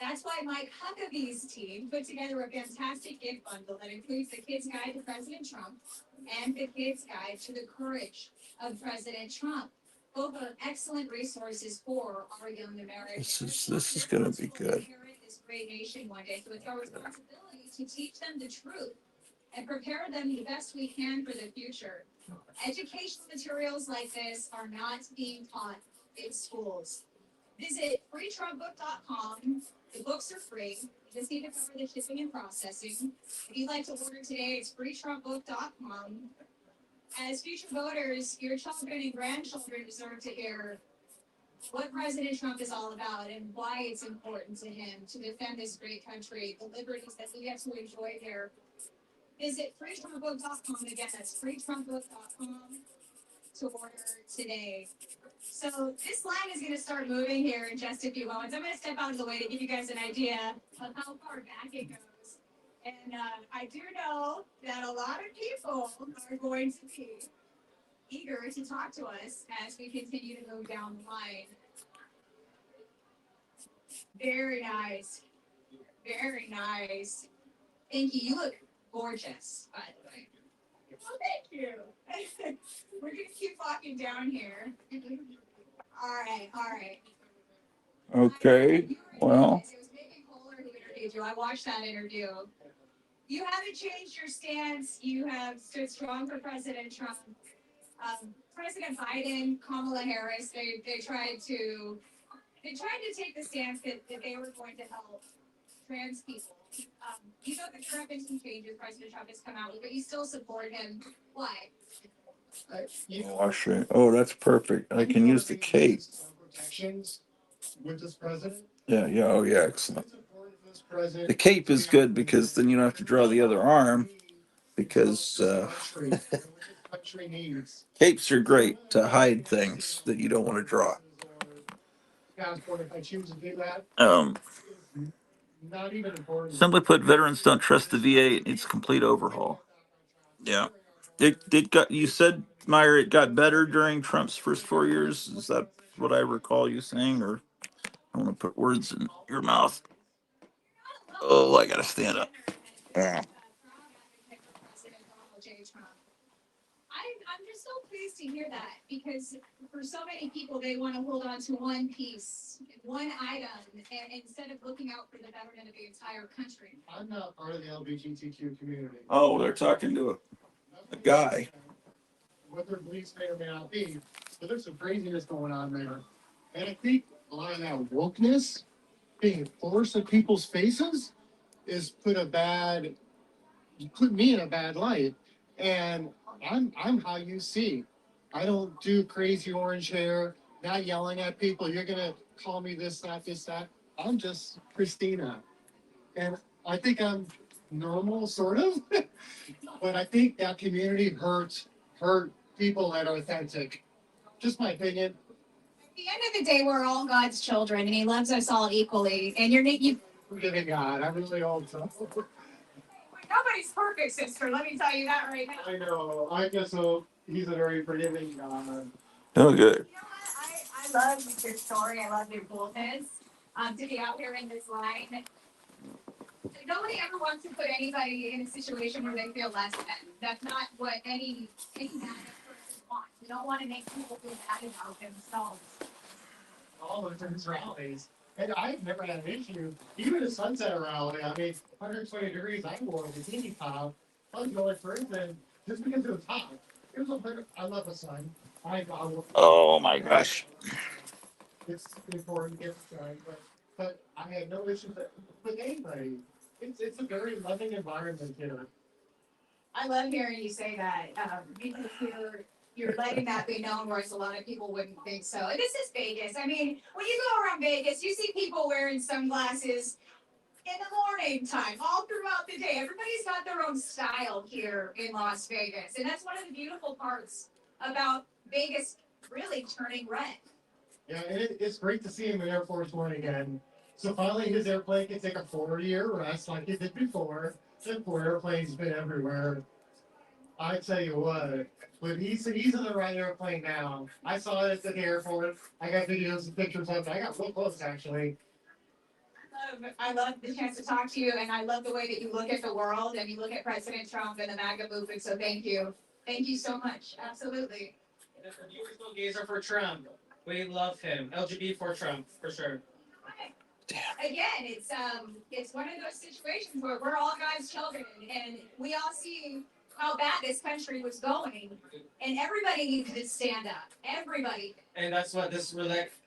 That's why Mike Huckabee's team put together a fantastic gift bundle that includes the Kids Guide to President Trump and the Kids Guide to the Courage of President Trump. Both are excellent resources for our young Americans. This is gonna be good. Inherit this great nation one day, so it's our responsibility to teach them the truth and prepare them the best we can for the future. Educational materials like this are not being taught in schools. Visit freetrumpbook.com. The books are free. You just need to cover the shipping and processing. If you'd like to order today, it's freetrumpbook.com. As future voters, your children and grandchildren deserve to hear what President Trump is all about and why it's important to him to defend this great country, the liberties that we get to enjoy here. Visit freetrumpbook.com. Again, that's freetrumpbook.com to order today. So this line is going to start moving here in just a few moments. I'm going to step out of the way to give you guys an idea of how far back it goes. And I do know that a lot of people are going to be eager to talk to us as we continue to move down the line. Very nice. Very nice. Thank you. You look gorgeous, by the way. Oh, thank you. We're going to keep walking down here. All right, all right. Okay. Well, It was Megan Kohler who interviewed you. I watched that interview. You haven't changed your stance. You have stood strong for President Trump. President Biden, Kamala Harris, they tried to take the stance that they were going to help trans people. You know the current and changes President Trump has come out with, but you still support him. Why? wash it. Oh, that's perfect. I can use the cape. Protections with this president. Yeah, yeah. Oh, yeah. Excellent. The cape is good because then you don't have to draw the other arm because capes are great to hide things that you don't want to draw. Simply put, veterans don't trust the VA. It needs a complete overhaul. Yeah. It got, you said, Meyer, it got better during Trump's first 4 years. Is that what I recall you saying? Or I want to put words in your mouth. Oh, I got to stand up. Yeah. I'm just so pleased to to hear that because for so many people, they want to hold on to one piece, one item, and instead of looking out for the betterment of the entire country. I'm not part of the LGBTQ community. Oh, they're talking to a guy. What their beliefs may or may not be, but there's some craziness going on there. And I think a lot of that wokeness being forced in people's faces is put me in a bad light. And I'm how you see. I don't do crazy orange hair, not yelling at people. You're gonna call me this, that, this, that. I'm just Christina. And I think I'm normal, sort of. But I think that community hurt people that are authentic. Just my opinion. At the end of the day, we're all God's children, and He loves us all equally. And you Forgiving God. I really hope so. nobody's perfect, sister. Let me tell you that right now. I know. I just hope he's a very forgiving God. Oh, good. You know what? I love your story. I love your boldness. To be out here in this line. Nobody ever wants to put anybody in a situation where they feel less than. That's not what any bad person wants. You don't want to make people feel bad about themselves. All of his rallies. And I've never had an issue. Even a sunset rally, I mean, 120 degrees, I wore a bikini top. I was going for it, and just because it was hot. It was I love the sun. Oh my gosh. It's important to get the sun, but I had no issues with anybody. It's a very loving environment here. I love hearing you say that because you're letting that be known, whereas a lot of people wouldn't think so. And this is Vegas. I mean, when you go around Vegas, you see people wearing sunglasses in the morning time, all throughout the day. Everybody's got their own style here in Las Vegas, and that's one of the beautiful parts about Vegas really turning red. Yeah, and it's great to see him in Air Force One again. So finally, his airplane can take a 4-year rest like it did before. The poor airplane's been everywhere. I tell you what, but he's in the right airplane now. I saw it at the airport. I got videos and pictures of it. I got real close actually. I love the chance to talk to you, and I love the way that you look at the world and you look at President Trump and the MAGA movement. So thank you. Thank you so much. Absolutely. And if the viewers go gazer for Trump, we love him. LGBT for Trump, for sure. Again, it's one of those situations where we're all God's children, and we all see how bad this country was going, and everybody needs to stand up. Everybody. And that's what this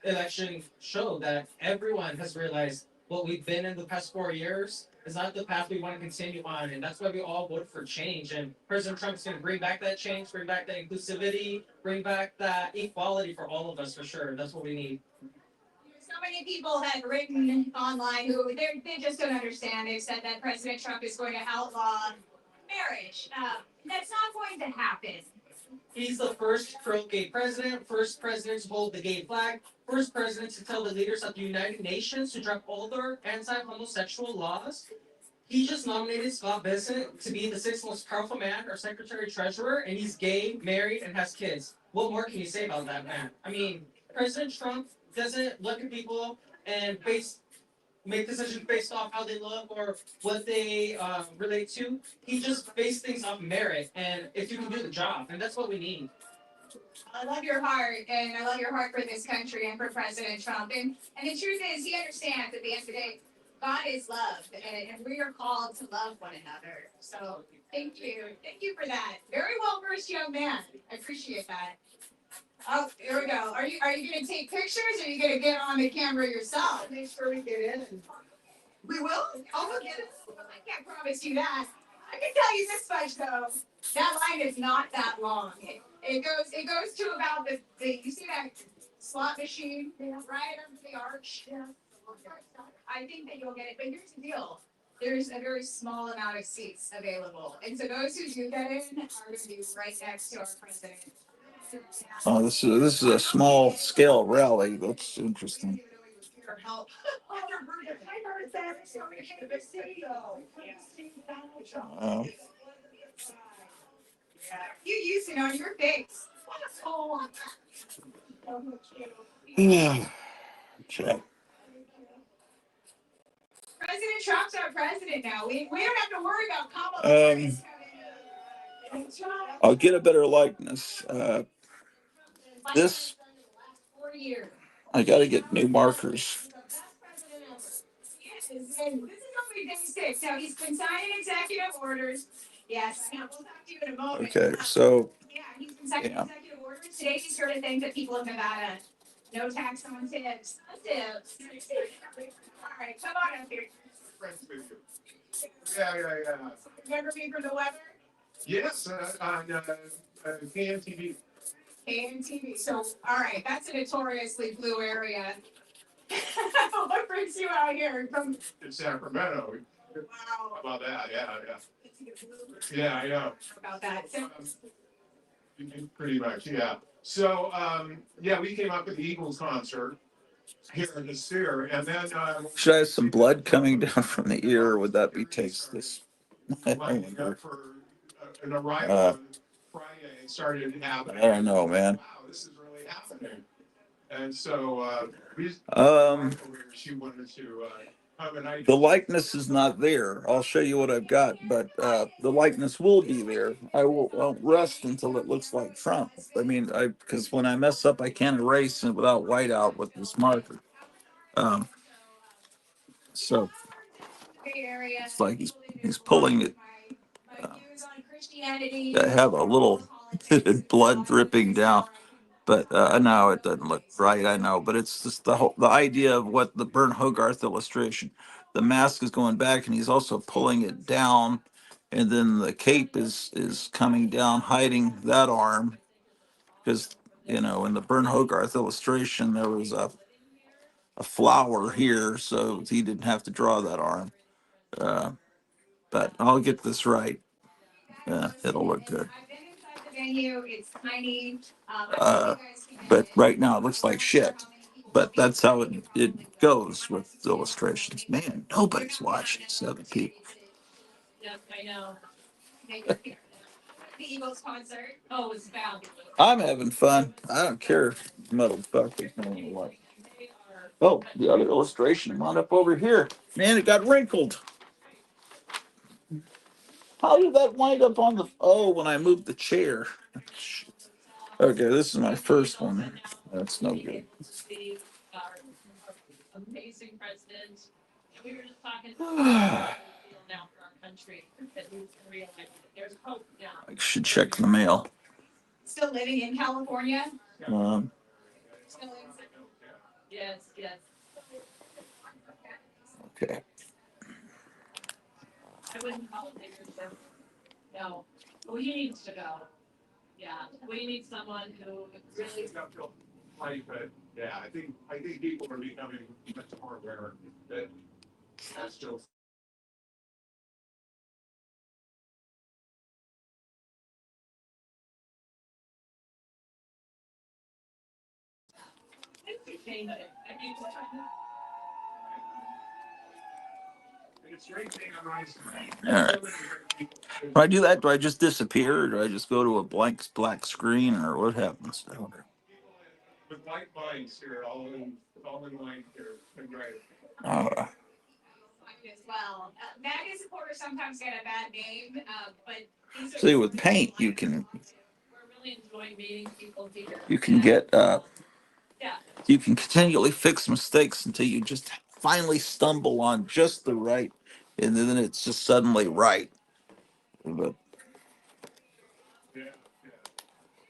election showed, that everyone has realized what we've been in the past 4 years is not the path we want to continue on. And that's why we all voted for change. And President Trump is going to bring back that change, bring back that inclusivity, bring back that equality for all of us, for sure. That's what we need. So many people have written online who they just don't understand. They've said that President Trump is going to outlaw marriage. That's not going to happen. He's the first pro-gay president, first president to hold the gay flag, first president to tell the leaders of the United Nations to drop all their anti-homosexual laws. He just nominated Scott Bessent to be the sixth most powerful man, or secretary treasurer, and he's gay, married, and has kids. What more can you say about that man? I mean, President Trump doesn't look at people and make decisions based off how they look or what they relate to. He just based things off merit and if you can do the job, and that's what we need. I love your heart, and I love your heart for this country and for President Trump. And the truth is, he understands at the end of the day, God is love, and we are called to love one another. So thank you for that. Very well versed young man. I appreciate that. Oh, here we go. Are you going to take pictures, or are you going to get on the camera yourself? Make sure we get in. We will. I'll look at it. I can't promise you that. I can tell you this much though. That line is not that long. It goes to about the you see that slot machine right under the arch. Yeah. I think that you'll get it. But here's the deal. There's a very small amount of seats available, and so those who do get in are going to be right next to our president. Oh, this is a small scale rally. That's interesting. You used it on your face. Yeah. Check. President Trump's our president now. We don't have to worry about Kamala Harris coming. I'll get a better likeness. This, I got to get new markers. Yes, and this is only day 6, so he's been signing executive orders. Yes, and we'll talk to you in a moment. Okay, so Yeah, he's been signing yeah. executive orders. Today he's heard of things that people of Nevada. No tax on tips. On tips. All right, come on up here. Yeah. Remember me from the weather? Yes, on KMTV. KMTV. So, all right, that's a notoriously blue area. What brings you out here from? In Sacramento. Wow. How about that? Yeah. It's a blue Yeah, I know. about that. So, Pretty much, yeah. So, yeah, we came up with the Eagles concert here in the Sphere, and then Should I have some blood coming down from the ear, or would that be tasteless? I lining wonder. up for an arrival on Friday and started happening. I don't know, man. Wow, this is really happening. And so we just she wanted to have an idea. The likeness is not there. I'll show you what I've got, but the likeness will be there. I won't rest until it looks like Trump. I mean, because when I mess up, I can't erase it without whiteout with this marker. So it's like he's pulling it. I have a little blood dripping down, but no, it doesn't look right. I know, but it's just the idea of what the Burnt Hogarth illustration. The mask is going back, and he's also pulling it down, and then the cape is coming down, hiding that arm, because in the Burnt Hogarth illustration there was a flower here, so he didn't have to draw that arm. But I'll get this right. Yeah, it'll look good. I've been inside the venue. It's tiny. But right now it looks like shit. But that's how it goes with illustrations. Man, nobody's watching. 7 people. Yes, I know. The Eagles concert. Oh, it was fabulous. I'm having fun. I don't care, motherfuckers. I don't know what. Oh, the other illustration. Come on up over here. Man, it got wrinkled. How did that wind up on the? Oh, when I moved the chair. Okay, this is my first one. That's no good. Amazing president. And we were just talking now for our country that we realize that there's hope now. I should check the mail. Still living in California? Um, Still in. Yes. okay. I wouldn't call it leadership. No. We need to go. Yeah. We need someone who really. But yeah, I think people are becoming much more aware that that's still. It's great thing on my screen. All right. When I do that, do I just disappear, or do I just go to a blank black screen, or what happens? I wonder. With white lines here, all in line here. Right. Uh, As well. MAGA supporters sometimes get a bad name, but See, with paint, you can we're really enjoying meeting people here. Yeah. You can continually fix mistakes until you just finally stumble on just the right, and then it's just suddenly right. But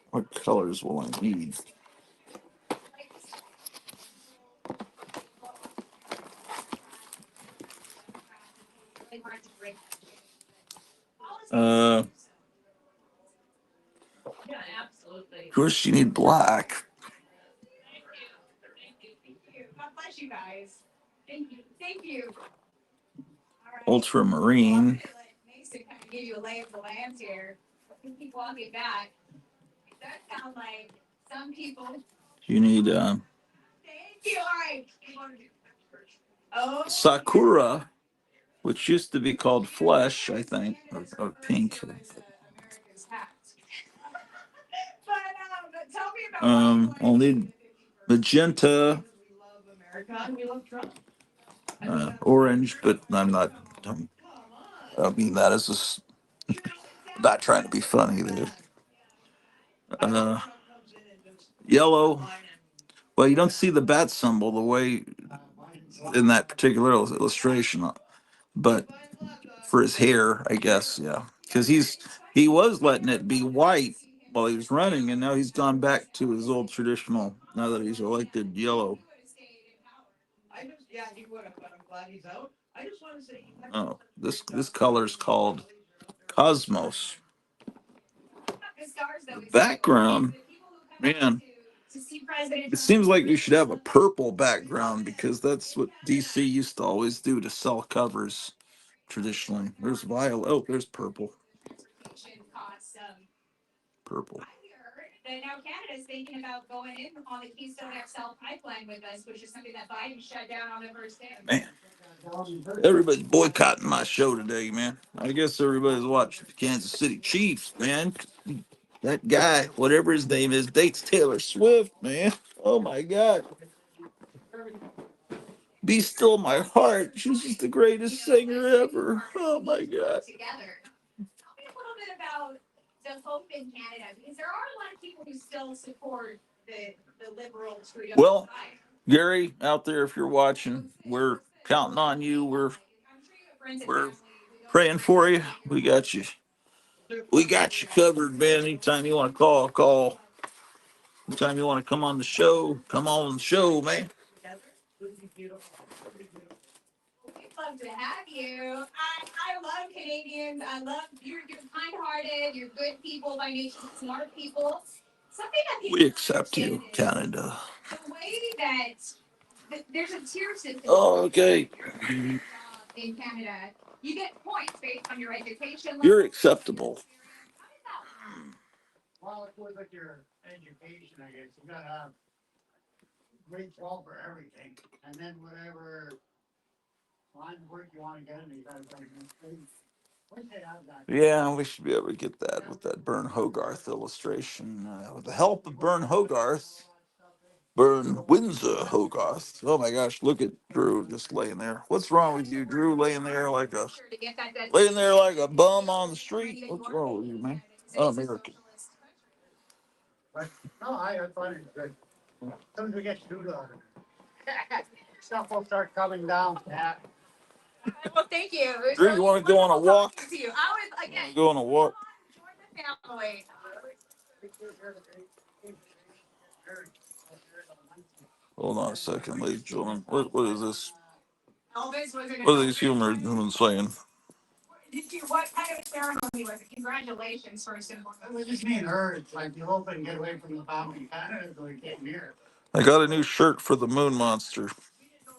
what colors will I need? Yeah, absolutely. Of course, you need black. Thank you. God bless you guys. Thank you. All right. Ultramarine. Mason kind of give you a lay of the land here. Keep walking back. It does sound like some people. You need Thank you. All right. Oh. Sakura, which used to be called Flesh, I think, or Pink. But tell me about I'll need magenta, orange, but I'm not. I mean that as not trying to be funny there. yellow. Well, you don't see the bat symbol the way in that particular illustration, but for his hair, I guess, yeah, because he was letting it be white while he was running, and now he's gone back to his old traditional. Now that he's elected, yellow. Oh, this color is called Cosmos. The background, man. It seems like we should have a purple background because that's what DC used to always do to sell covers traditionally. There's violet. Oh, there's purple. Purple. That now Canada's thinking about going in on the Keystone XL pipeline with us, which is something that Biden shut down on the first day. Man, everybody's boycotting my show today, man. I guess everybody's watching the Kansas City Chiefs, man. That guy, whatever his name is, dates Taylor Swift, man. Oh my God. Be Still My Heart. She's just the greatest singer ever. Oh my God. Together. Tell me a little bit about the hope in Canada, because there are a lot of people who still support the liberal Trudeau Well, side. Gary, out there, if you're watching, we're counting on you. We're praying for you. We got you. We got you covered, man. Anytime you want to call. Anytime you want to come on the show, come on the show, man. We'd love to have you. I love Canadians. I love you're kind-hearted. You're good people by nature, smart people. Something that people We accept don't you, understand is Canada. the way that there's a tier system. Oh, okay. In Canada, you get points based on your education level. You're acceptable. How does that work? Well, it's with your education, I guess. You gotta have grade 12 for everything. And then whatever line of work you wanna get in, you gotta go. Yeah, we should be able to get that with that Bern Hogarth illustration. With the help of Bern Hogarth, Bern Windsor Hogarth. Oh my gosh, look at Drew just laying there. What's wrong with you, Drew? Laying there like a bum on the street. What's wrong with you, man? Un-American. But no, I find it good. As soon as we get through stuff will start coming down. Yeah. Well, thank you. Drew, you want to go on a walk? To you. I was again. Go on a walk. Join the family. Hold on a second, ladies and gentlemen. What is this? Elvis was What are these humans saying? What kind of ceremony was it? Congratulations, first and foremost. It was just me and her. It's like you hope and get away from the family in Canada so we get here. I got a new shirt for the Moon Monster.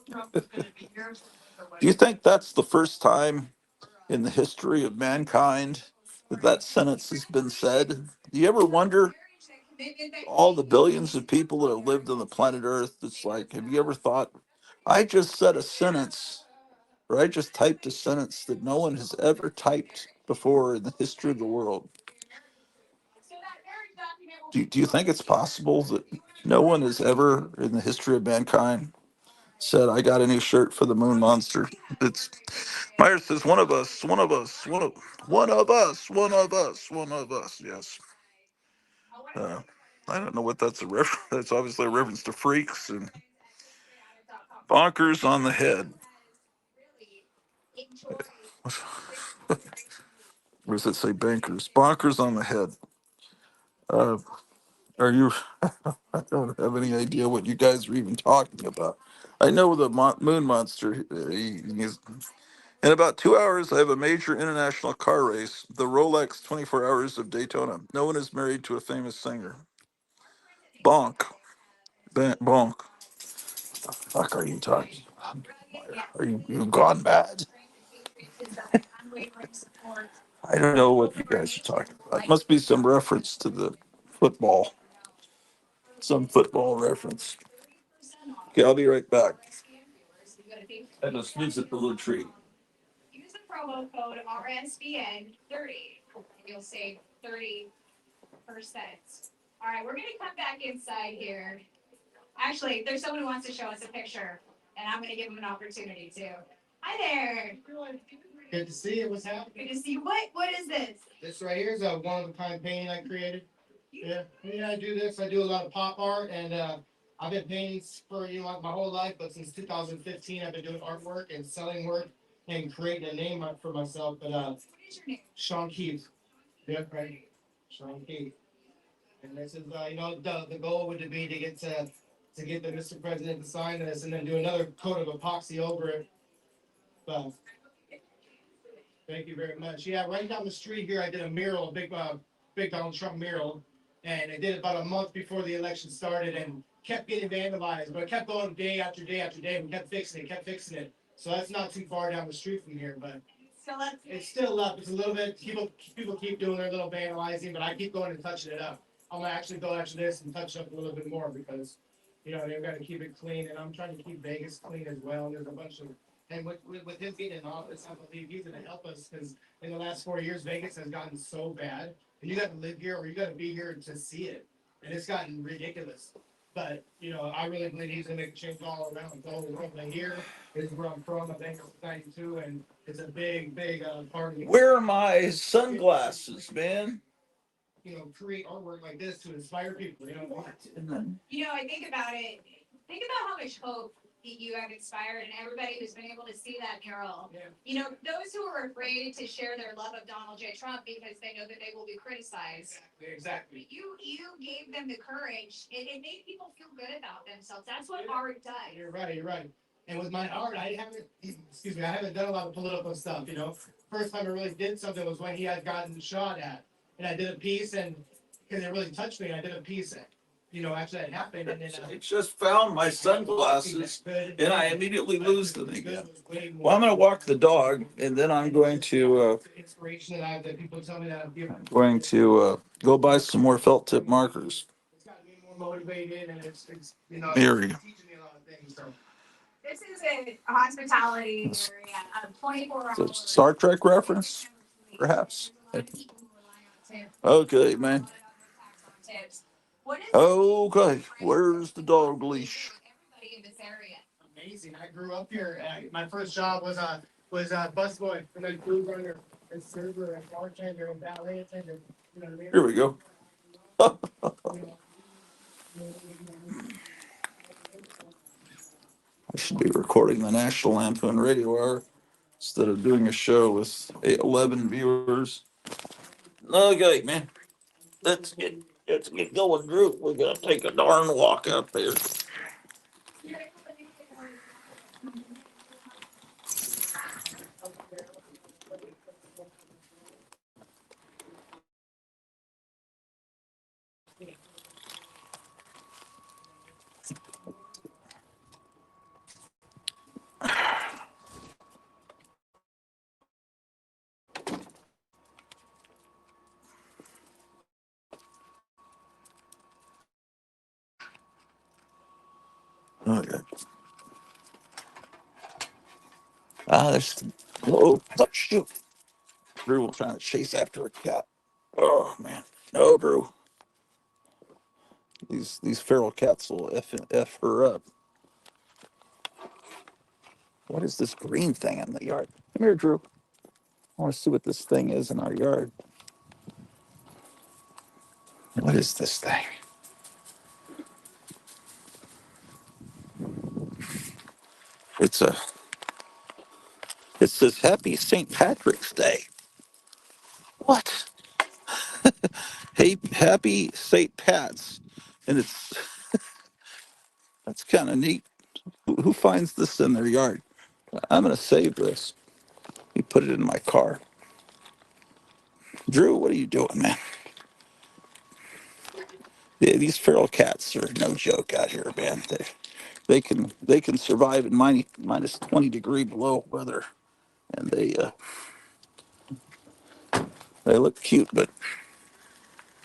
Do you think that's the first time in the history of mankind that sentence has been said? Do you ever wonder all the billions of people that have lived on the planet Earth? It's like, have you ever thought, I just said a sentence, or I just typed a sentence that no one has ever typed before in the history of the world? Do you think it's possible that no one has ever in the history of mankind said, I got a new shirt for the Moon Monster? It's Myers says, one of us, one of us, one of us, one of us, one of us. Yes. I don't know what that's a reference. That's obviously a reference to freaks and bonkers on the head. Or does it say bankers? Bonkers on the head. Uh, are you? I don't have any idea what you guys are even talking about. I know the Moon Monster. He's in about 2 hours. I have a major international car race, the Rolex 24 Hours of Daytona. No one is married to a famous singer. Bonk. Bonk. Fuck are you talking about? Are you gone mad? I don't know what you guys are talking about. It must be some reference to the football. Some football reference. Okay, I'll be right back. I just visit the little tree. Use the promo code RSBN30 and you'll save 30%. All right, we're gonna come back inside here. Actually, there's someone who wants to show us a picture, and I'm gonna give him an opportunity too. Hi there. Good to see you. What's happening? Good to see you. What is this? This right here is a one-of-a-kind painting I created. I do this. I do a lot of pop art, and I've been painting for my whole life. But since 2015, I've been doing artwork and selling work and creating a name for myself. But What is your name? Sean Keith, yeah, right, Sean Keith. And this is, the goal would be to get the Mr. President to sign this, and then do another coat of epoxy over it. But thank you very much. Yeah, right down the street here, I did a mural, big Donald Trump mural, and I did it about a month before the election started, and kept getting vandalized. But I kept going day after day after day, and kept fixing it. So that's not too far down the street from here, but Still up. it's still up. It's a little bit. People keep doing their little vandalizing, but I keep going and touching it up. I'm gonna actually go after this and touch it up a little bit more because they've got to keep it clean, and I'm trying to keep Vegas clean as well. And there's a bunch of and with him being in office, I believe he's going to help us because in the last 4 years, Vegas has gotten so bad, and you got to live here or you got to be here to see it, and it's gotten ridiculous. But I really believe he's going to make a change all around the whole world. And here is where I'm from. I think it's 92, and it's a big part of me. Where are my sunglasses, man? Create artwork like this to inspire people. What? And then I think about it. Think about how much hope you have inspired and everybody who's been able to see that mural. Yeah. Those who are afraid to share their love of Donald J. Trump because they know that they will be criticized. Exactly. You gave them the courage. It made people feel good about themselves. That's what art does. You're right. You're right. And with my art, I haven't done a lot of political stuff. First time I really did something was when he had gotten shot at, and I did a piece, and because it really touched me, I did a piece. After that happened, and then I just found my sunglasses and I immediately lose them again. Well, I'm going to walk the dog and then I'm going to inspiration that I have that people tell me that I'm giving. go buy some more felt tip markers. It's got me more motivated, and it's Mary. teaching me a lot of things. So. This is a hospitality area of 24 It's a hours. Star Trek reference, perhaps. Okay, man. Okay, where's the dog leash? Everybody in this area. Amazing. I grew up here. My first job was a busboy, and then food runner, and server, and bartender, and valet attendant. You know what I mean? Here we go. I should be recording the National Lampoon Radio Hour instead of doing a show with 11 viewers. Okay, man. Let's get going, Drew. We're gonna take a darn walk out there. Okay. There's. Whoa, oh, shoot. Drew was trying to chase after a cat. Oh man, no, Drew. These feral cats will f her up. What is this green thing in the yard? Come here, Drew. I want to see what this thing is in our yard. What is this thing? It's a. It says Happy St. Patrick's Day. What? Hey, Happy St. Pat's, and that's kind of neat. Who finds this in their yard? I'm gonna save this. You put it in my car. Drew, what are you doing, man? Yeah, these feral cats are no joke out here, man. They can survive in minus 20 degree below weather, and they look cute, but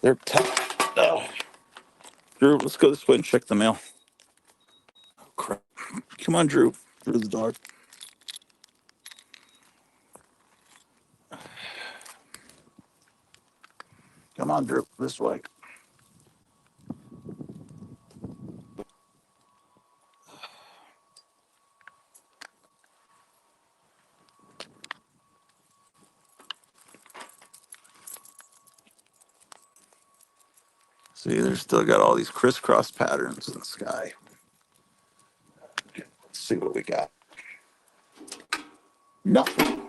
they're tough. Oh. Drew, let's go this way and check the mail. Oh crap! Come on, Drew. Drew the dog. Come on, Drew. This way. See, they're still got all these crisscross patterns in the sky. Let's see what we got. Nothing.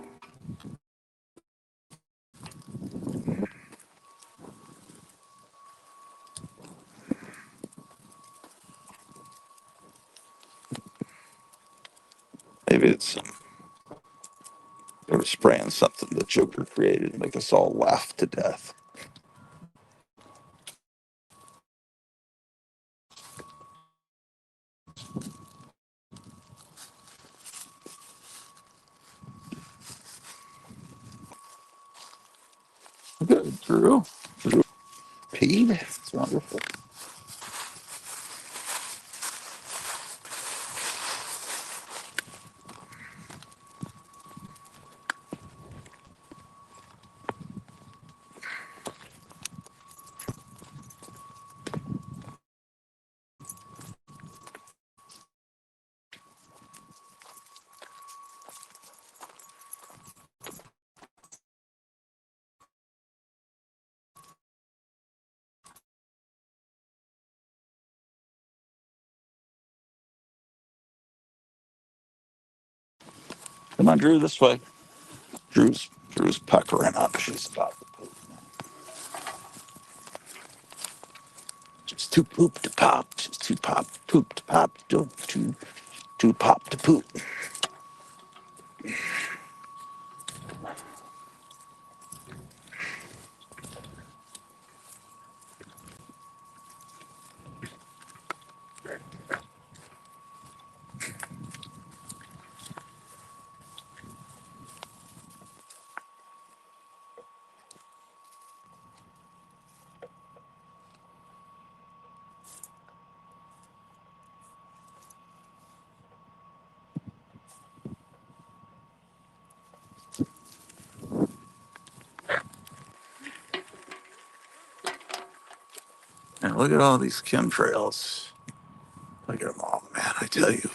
Maybe it's they were spraying something the Joker created to make us all laugh to death. Good, Drew. Drew peed. It's wonderful. Come on, Drew, this way. Drew's puckering up. She's about to poop. She's too poop to pop. She's too poop to pop. Too pop to poop. And look at all these chemtrails. Look at them all, man. I tell you.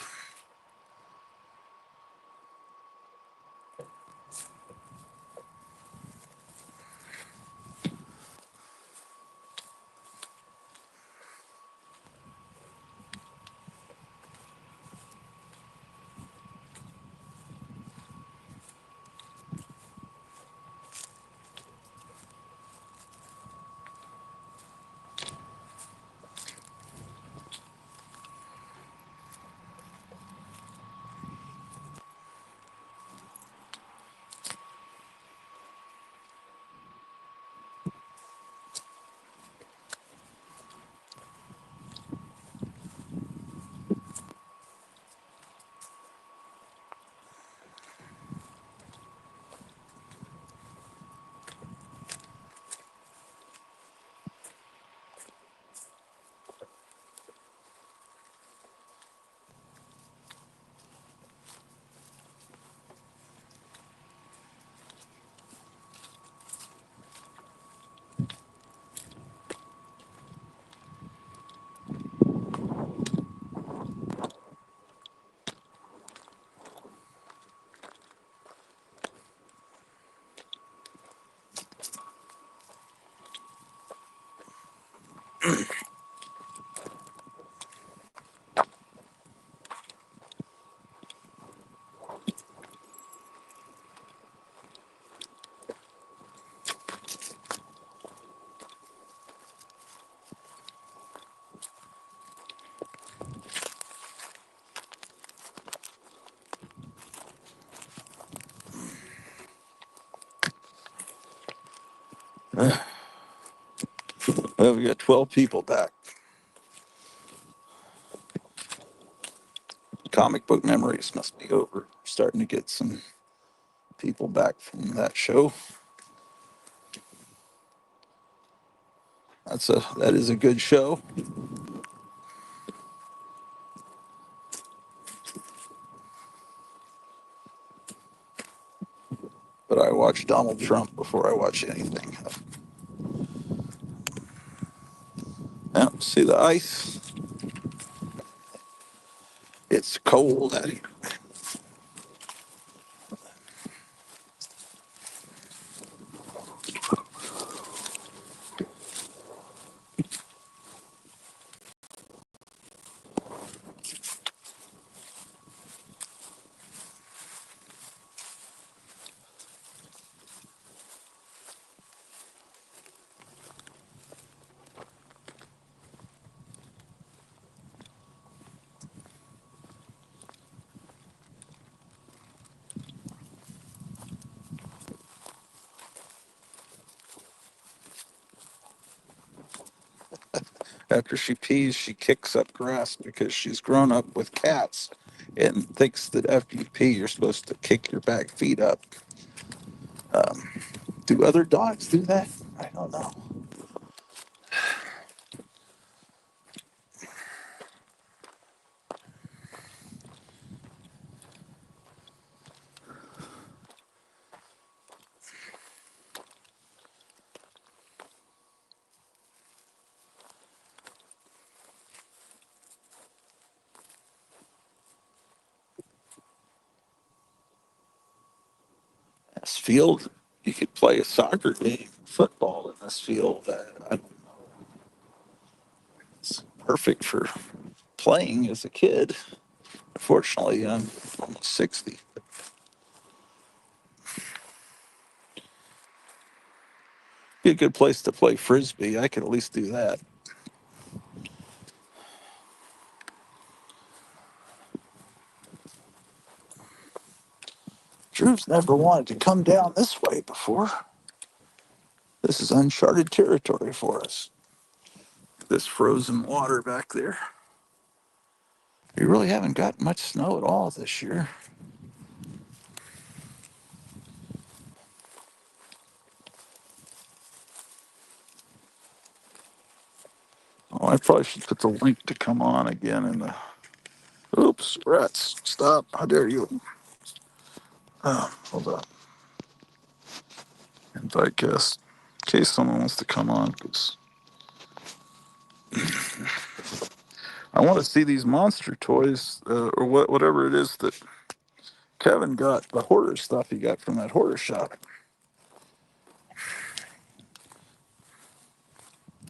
Well, we got 12 people back. Comic book memories must be over. Starting to get some people back from that show. That is a good show. But I watch Donald Trump before I watch anything. Yeah, see the ice? It's cold out here. after she pees, she kicks up grass because she's grown up with cats and thinks that after you pee, you're supposed to kick your back feet up. Do other dogs do that? I don't know. This field, you could play a soccer game, football in this field. I don't know. It's perfect for playing as a kid. Unfortunately, I'm almost 60. Be a good place to play frisbee. I could at least do that. Drew's never wanted to come down this way before. This is uncharted territory for us. This frozen water back there. We really haven't got much snow at all this year. Oh, I probably should put the link to come on again in the. Oops, rats! Stop! How dare you? Oh, hold on. Invite guest. In case someone wants to come on, because I want to see these monster toys or whatever it is that Kevin got. The horror stuff he got from that horror shop.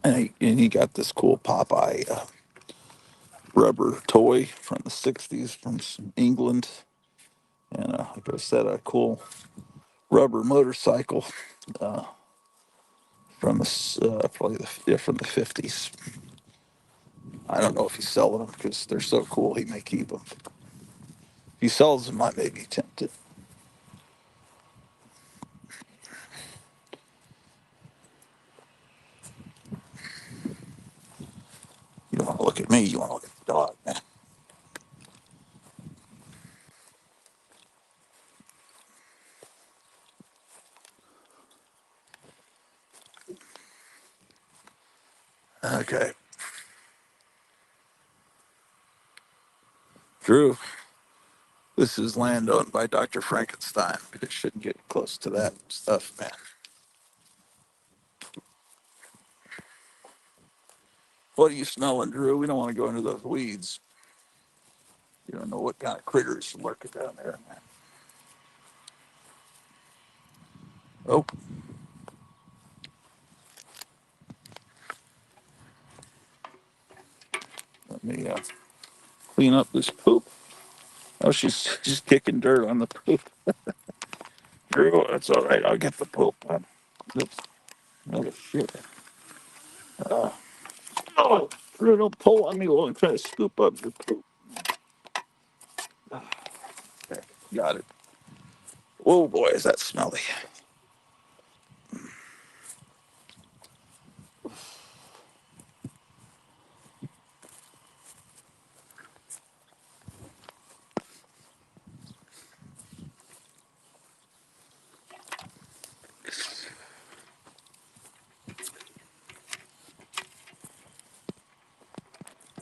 And he got this cool Popeye rubber toy from the 60s from England. And like I said, a cool rubber motorcycle from probably from the 50s. I don't know if he's selling them because they're so cool. He may keep them. If he sells them, I may be tempted. You don't want to look at me. You want to look at the dog, man. Okay, Drew. This is land owned by Dr. Frankenstein. It shouldn't get close to that stuff, man. What are you smelling, Drew? We don't want to go into those weeds. You don't know what kind of critters are lurking down there, man. Oh, let me clean up this poop. Oh, she's just kicking dirt on the poop. Drew, that's all right. I'll get the poop. Oops. Oh, shit. Oh, Drew, don't pull on me while I'm trying to scoop up your poop. Okay, got it. Oh, boy, is that smelly.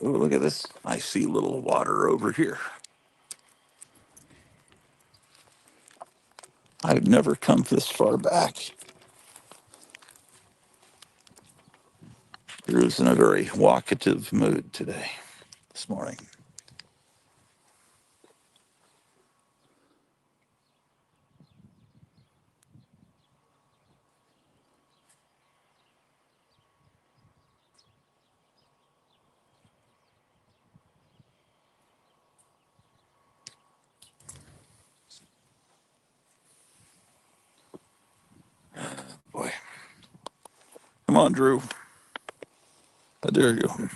Oh, look at this. I see little water over here. I've never come this far back. Drew's in a very walkative mood today, this morning. Boy. Come on, Drew. How dare you?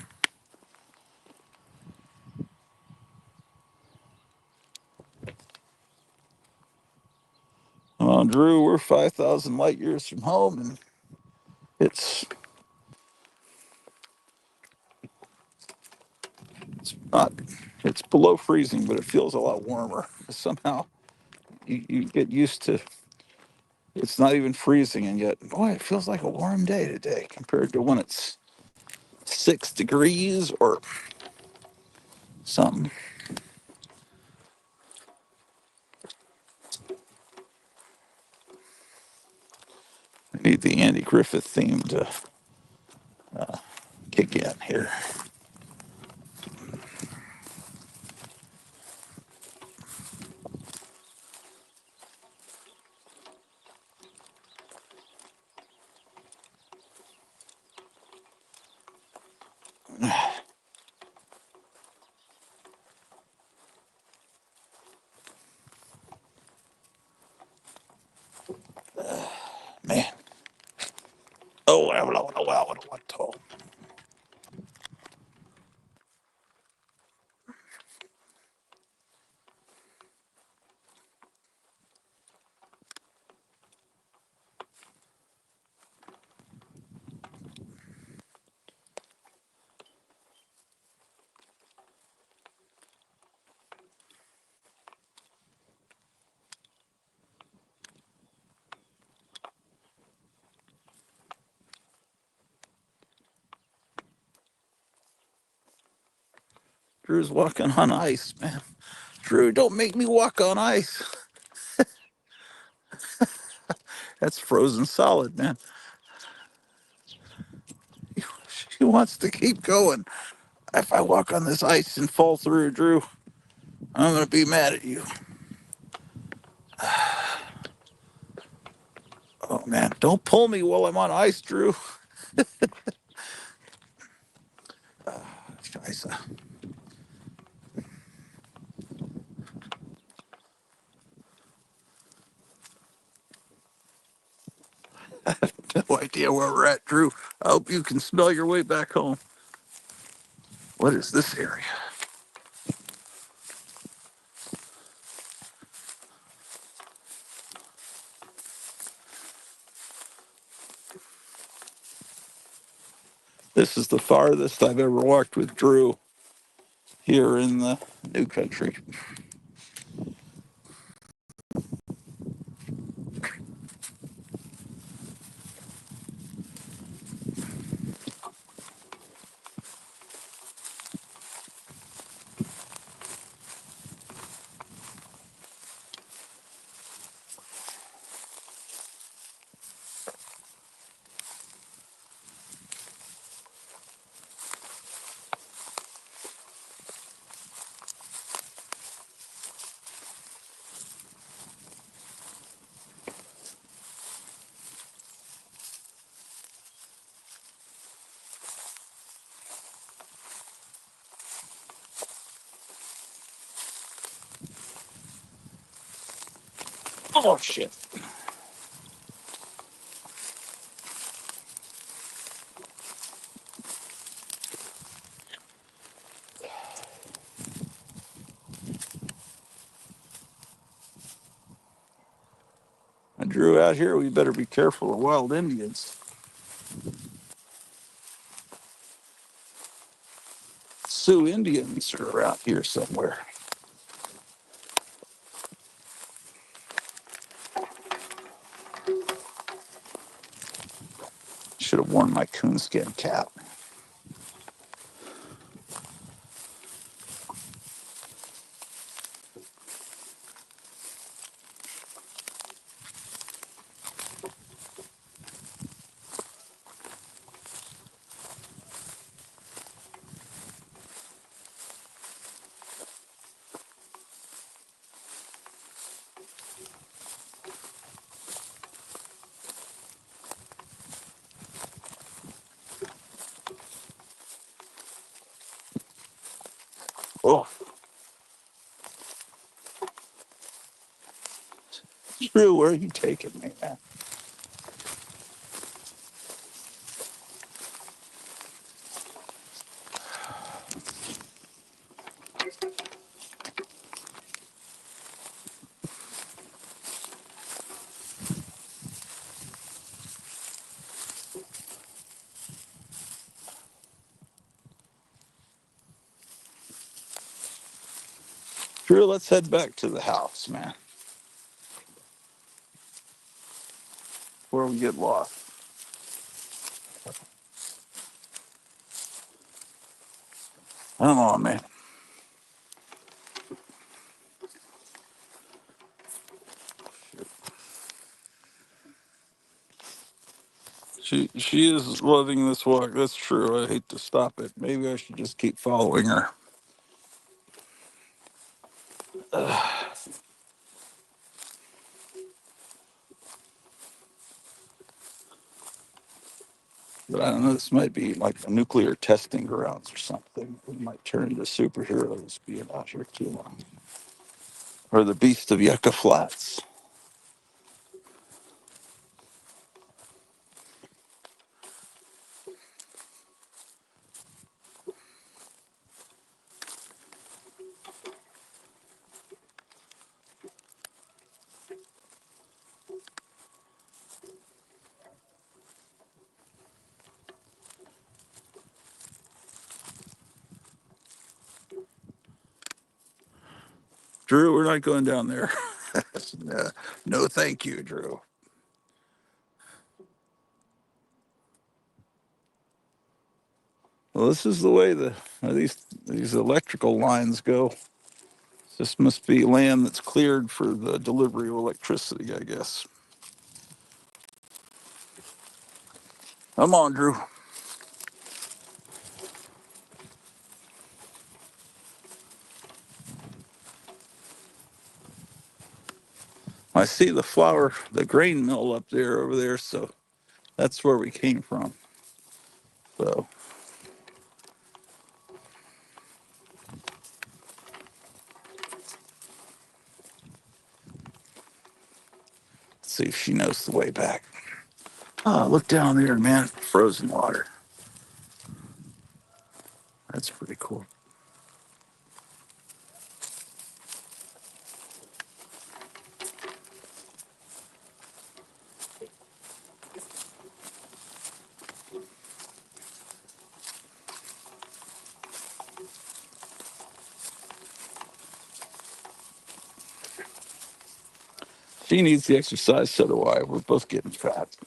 Come on, Drew. We're 5,000 light years from home, and it's It's not, it's below freezing, but it feels a lot warmer. Somehow you get used to it's not even freezing, and yet, boy, it feels like a warm day today compared to when it's 6 degrees or something. I need the Andy Griffith theme to kick in here. Man. Oh, wow. Drew's walking on ice, man. Drew, don't make me walk on ice. That's frozen solid, man. She wants to keep going. If I walk on this ice and fall through, Drew, I'm going to be mad at you. Oh, man. Don't pull me while I'm on ice, Drew. Scheiße. No idea where we're at, Drew. I hope you can smell your way back home. What is this area? This is the farthest I've ever walked with Drew here in the new country. Oh, shit. I Drew out here. We better be careful of wild Indians. Sioux Indians are around here somewhere. Should have worn my coonskin cap. Oh, Drew, where are you taking me, man? Drew, let's head back to the house, man, before we get lost. Come on, man. She is loving this walk. That's true. I hate to stop it. Maybe I should just keep following her. But I don't know. This might be like a nuclear testing grounds or something. We might turn into superheroes being out here too long. Or the Beast of Yucca Flats. Drew, we're not going down there. No, no, thank you, Drew. Well, this is the way these electrical lines go. This must be land that's cleared for the delivery of electricity, I guess. Come on, Drew. I see the grain mill up there over there, so that's where we came from. So let's see if she knows the way back. Oh, look down there, man. Frozen water. That's pretty cool. She needs the exercise, so do I. We're both getting fat.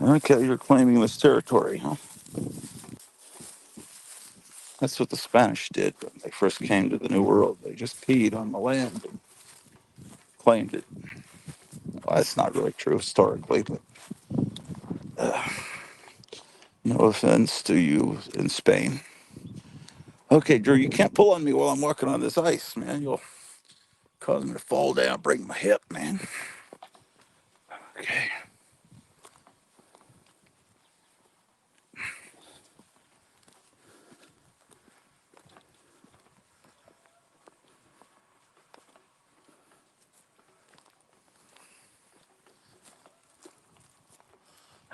Okay, you're claiming this territory, huh? That's what the Spanish did when they first came to the New World. They just peed on the land and claimed it. Well, that's not really true historically, but no offense to you in Spain. Okay, Drew, you can't pull on me while I'm walking on this ice, man. You'll cause me to fall down, break my hip, man. Okay.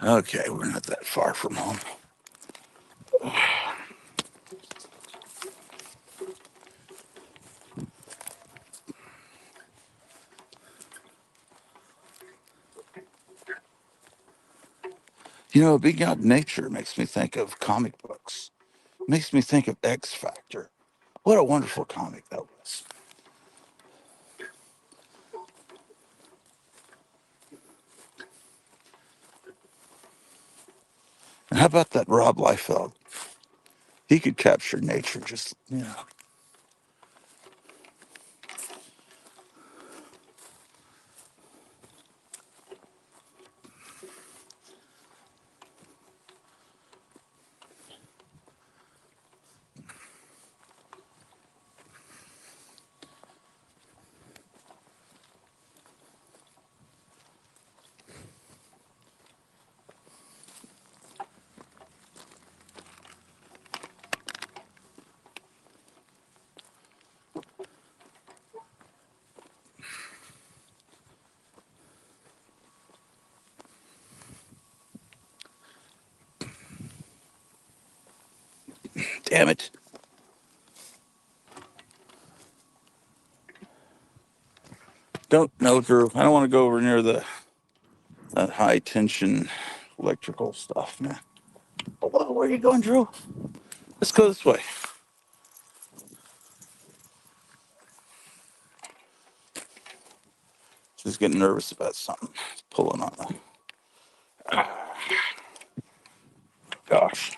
Okay, we're not that far from home. You know, being out in nature makes me think of comic books. Makes me think of X Factor. What a wonderful comic that was. And how about that Rob Liefeld? He could capture nature just, you know. Damn it. Don't know, Drew. I don't want to go over near that high tension electrical stuff, man. Whoa, where are you going, Drew? Let's go this way. She's getting nervous about something. It's pulling on her. Gosh.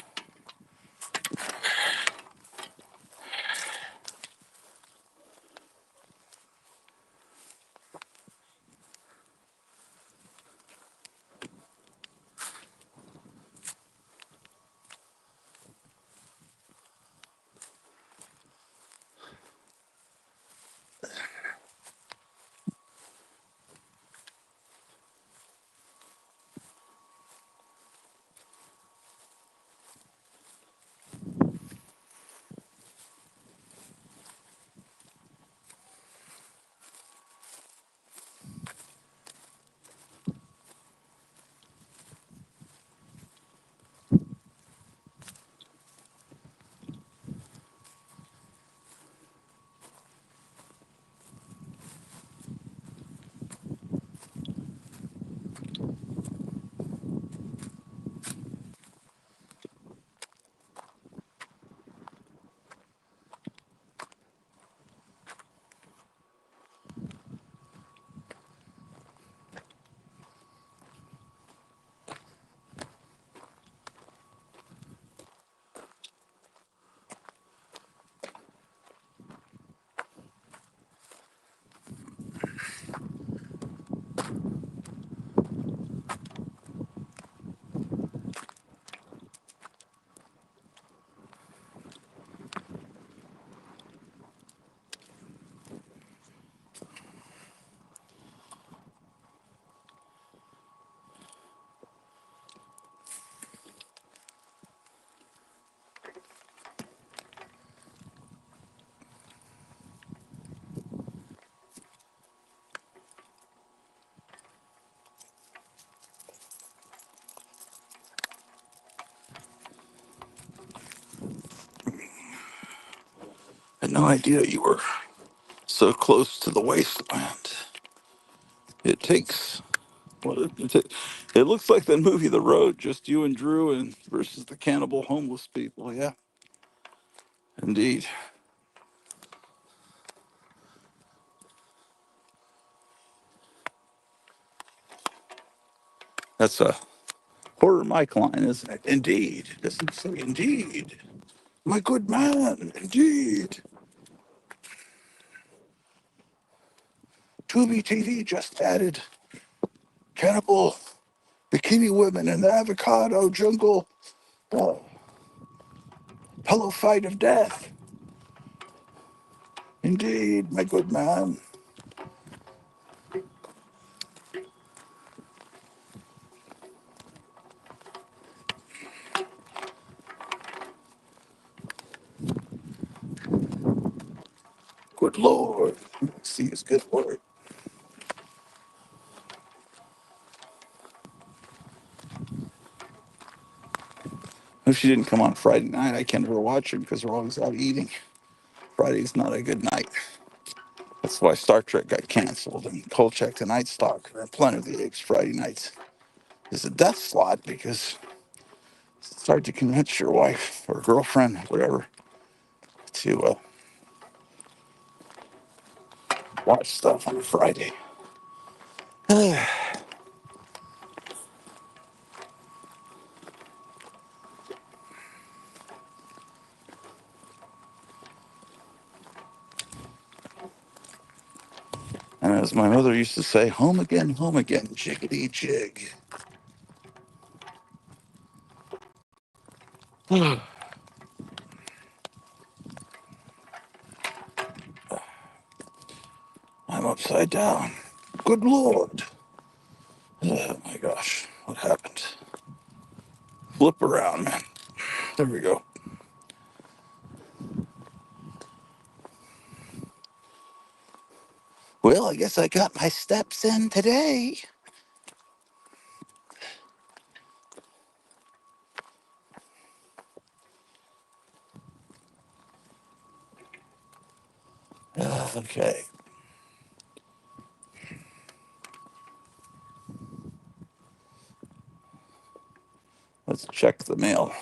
I had no idea you were so close to the wasteland. It takes. It looks like that movie, The Road, just you and Drew and versus the cannibal homeless people. Yeah, indeed. That's a horror mic line, isn't it? Indeed. Doesn't say indeed. My good man, indeed. Tubi TV just added cannibal bikini women in the avocado jungle uh, pillow fight of death. Indeed, my good man. Good Lord. See his good Lord. If she didn't come on Friday night, I can't ever watch her because we're always out eating. Friday's not a good night. That's why Star Trek got canceled and Kolchak the Night Stalker and Planet of the Apes Friday nights is a death slot because it's hard to convince your wife or girlfriend, whatever, to watch stuff on a Friday. And as my mother used to say, home again, jiggity jig. I'm upside down. Good Lord. Oh my gosh, what happened? Flip around, man. There we go. Well, I guess I got my steps in today. Okay. Let's check the mail.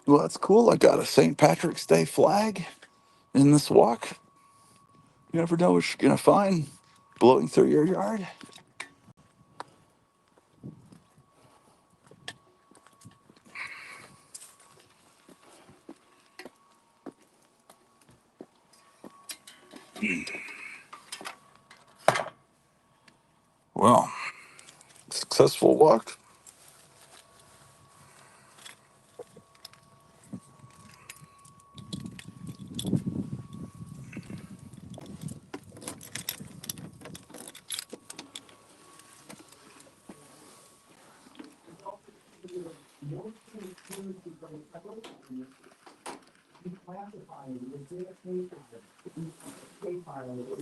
Well, that's cool. I got a St. Patrick's Day flag in this walk. You never know what you're going to find blowing through your yard. Well, successful walk.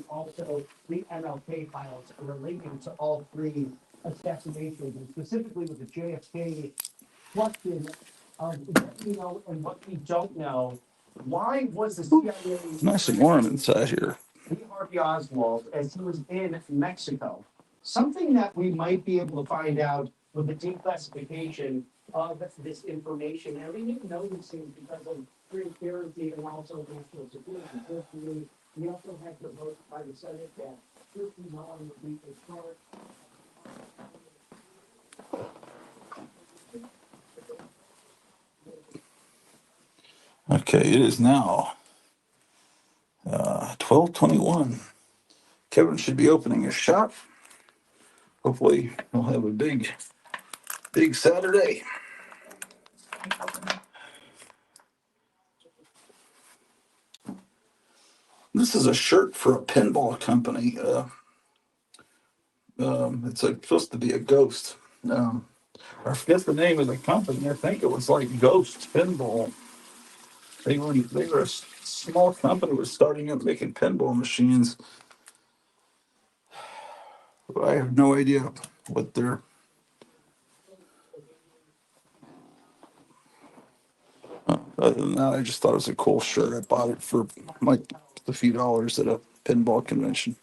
Also, the MLK files relating to all three assassinations, and specifically with the JFK question of what we know and what we don't know. Why was the CIA Nice and warm inside here. Lee Harvey Oswald as he was in Mexico? Something that we might be able to find out with the declassification of this information. And we need to know these things because of transparency and also national security. Unfortunately, we also have to vote by the Senate that 59 would be a current. Okay, it is now 12:21. Kevin should be opening his shop. Hopefully, we'll have a big Saturday. This is a shirt for a pinball company. It's supposed to be a ghost. I forget the name of the company. I think it was like Ghost Pinball. They were a small company was starting up making pinball machines. I have no idea what they're. Other than that, I just thought it was a cool shirt. I bought it for like a few dollars at a pinball convention.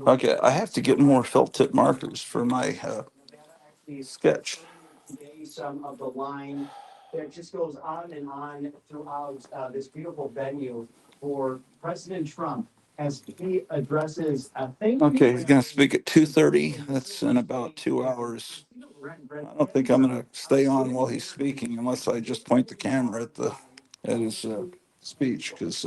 Okay, I have to get more felt tip markers for my sketch. Some of the line that just goes on and on throughout this beautiful venue for President Trump as he addresses a thing. Okay, he's gonna speak at 2:30. That's in about 2 hours. I don't think I'm gonna stay on while he's speaking unless I just point the camera at his speech because.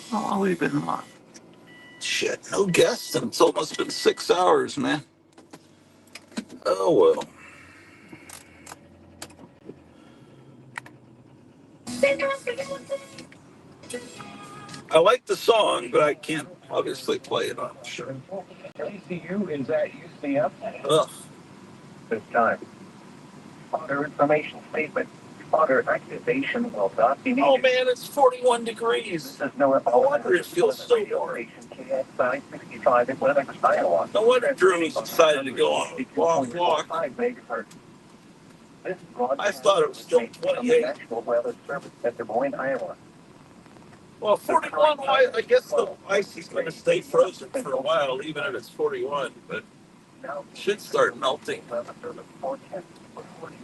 How long have we been on? Shit, no guests, and it's almost been 6 hours, man. Oh well. I like the song, but I can't obviously play it on the show. ACU is at UCF. Ugh. This time. Fodder information statement. Fodder activation will not be needed. Oh man, it's 41 degrees. No wonder it feels so warm. KX965 in Lennox, Iowa. No wonder Drew was excited to go on a long walk. I thought it was still 28. National Weather Service at Des Moines, Iowa. Well, 41, I guess the ice is going to stay frozen for a while, even if it's 41, but it should start melting. Weather Service forecast for 40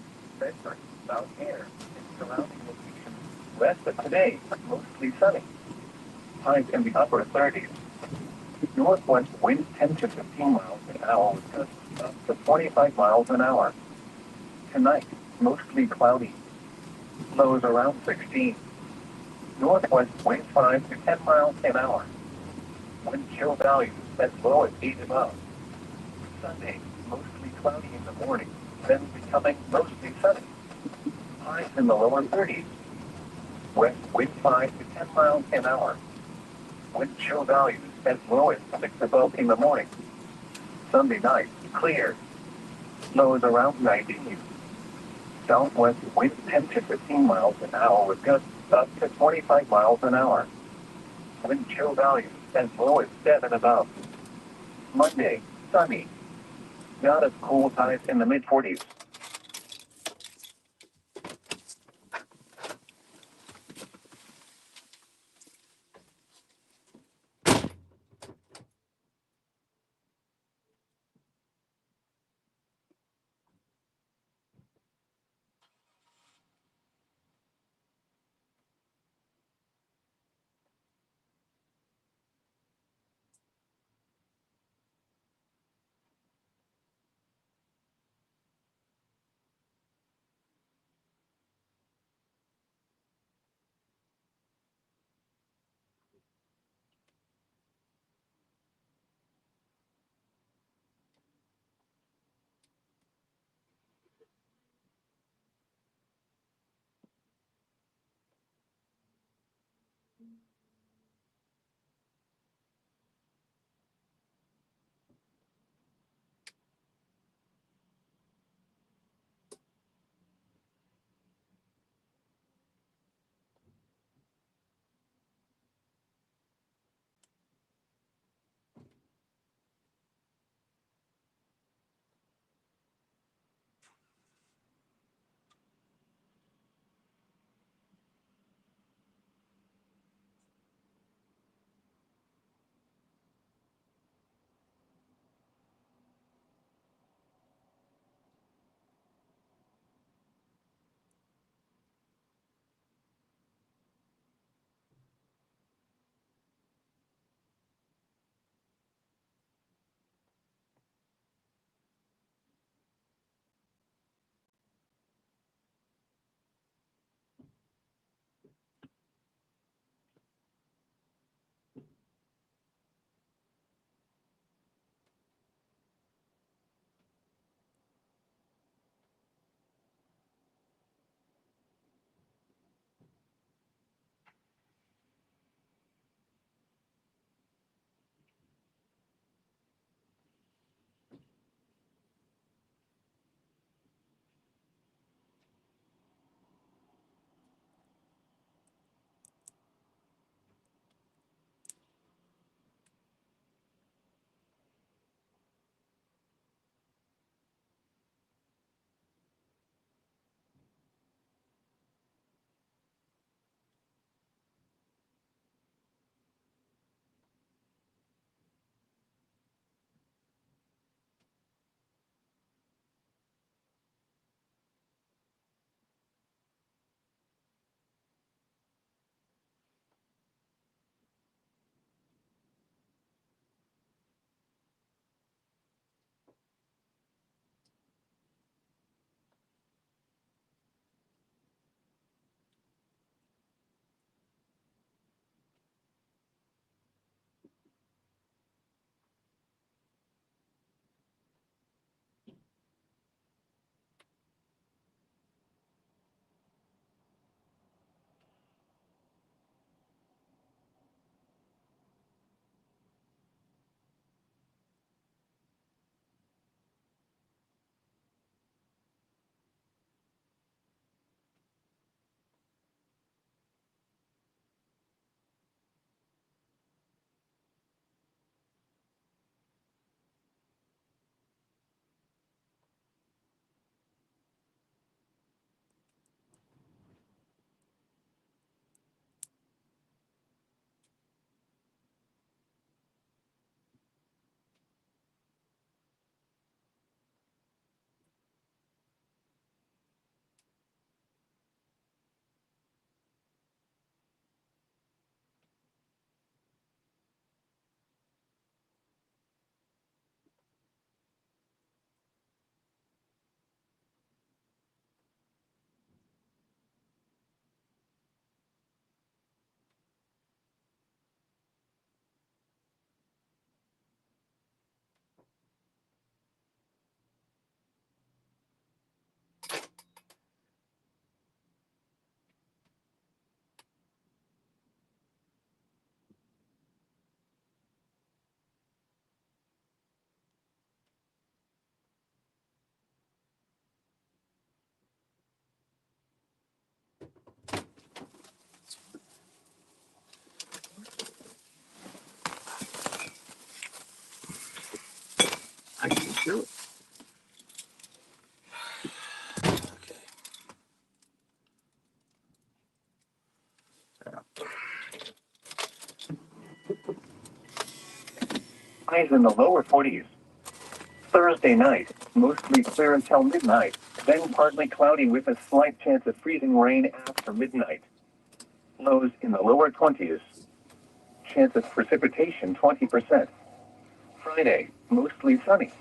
south air and surrounding locations. West of today, mostly sunny. Highs in the upper 30s. Northwest winds 10 to 15 miles an hour with gusts up to 25 miles an hour. Tonight, mostly cloudy. Lows around 16. Northwest winds 5 to 10 miles an hour. Wind chill values as low as 8 above. Sunday, mostly cloudy in the morning, then becoming mostly sunny. Highs in the lower 30s. West wind 5 to 10 miles an hour. Wind chill values as low as 6 above in the morning. Sunday night, clear. Lows around 19. Southwest winds 10 to 15 miles an hour with gusts up to 25 miles an hour. Wind chill values as low as 7 above. Monday, sunny. Not as cool highs in the mid 40s. do it. Okay. Highs in the lower 40s. Thursday night, mostly clear until midnight, then partly cloudy with a slight chance of freezing rain after midnight. Lows in the lower 20s. Chance of precipitation 20%. Friday, mostly sunny.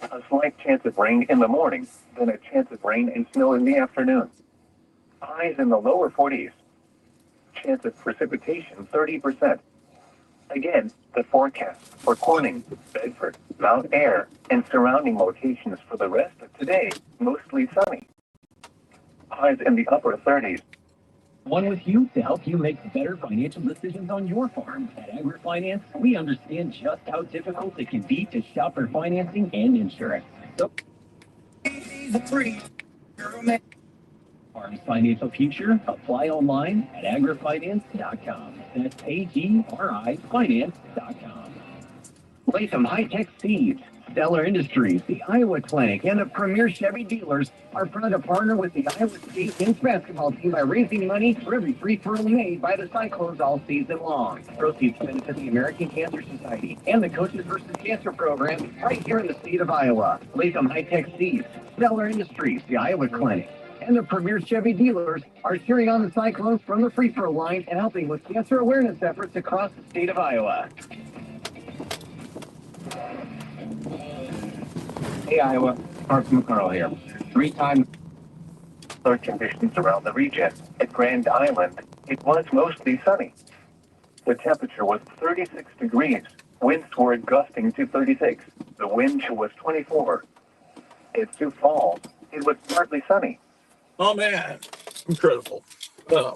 A slight chance of rain in the morning, then a chance of rain and snow in the afternoon. Highs in the lower 40s. Chance of precipitation 30%. Again, the forecast for Corning, Bedford, Mount Ayr, and surrounding locations for the rest of today, mostly sunny. Highs in the upper 30s. One with you to help you make better financial decisions on your farm. At AgriFinance, we understand just how difficult it can be to shop for financing and insurance. So, farm's financial future, apply online at agrifinance.com. That's agrifinance.com. Latham High Tech Seeds, Stellar Industries, the Iowa Clinic, and the premier Chevy dealers are proud to partner with the Iowa State men's basketball team by raising money for every free throw made by the Cyclones all season long. Proceeds benefit the American Cancer Society and the Coaches vs. Cancer program right here in the state of Iowa. Latham High Tech Seeds, Stellar Industries, the Iowa Clinic, and the premier Chevy dealers are cheering on the Cyclones from the free throw line and helping with cancer awareness efforts across the state of Iowa. Hey, Iowa. Mark McCarl here. 3 times similar conditions around the region. At Grand Island, it was mostly sunny. The temperature was 36 degrees. Winds were gusting to 36. The wind chill was 24. At Sioux Falls, it was partly sunny. Oh man, incredible. Um,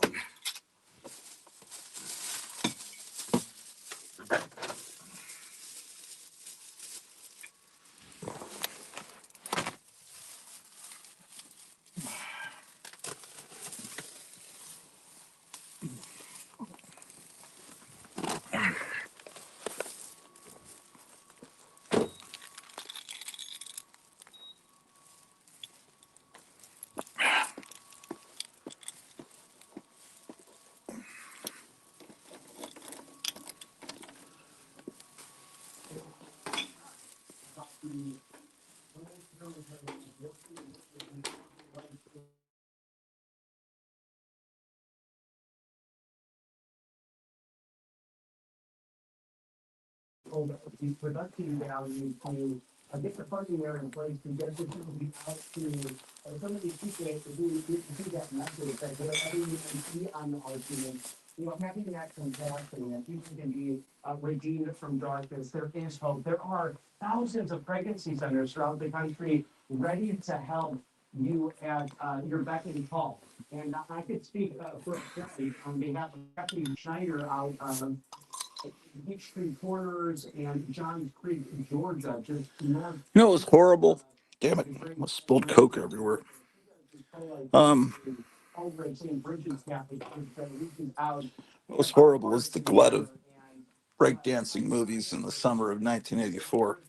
The production value to get the funding there in place to get this movie out to some of these people who do that message that they're having be on the argument. Having that compassion that people can be redeemed from darkness. There is hope. There are thousands of pregnancy centers throughout the country ready to help you at your beck and call. And I could speak for on behalf of Kathy Schneider out Peachtree Corners and Johns Creek, Georgia, just north. you know, it was horrible. Damn it! I spilled Coke everywhere. Over at St. Bridget's Catholic Church that reaches out. What was horrible was the glut of breakdancing movies in the summer of 1984.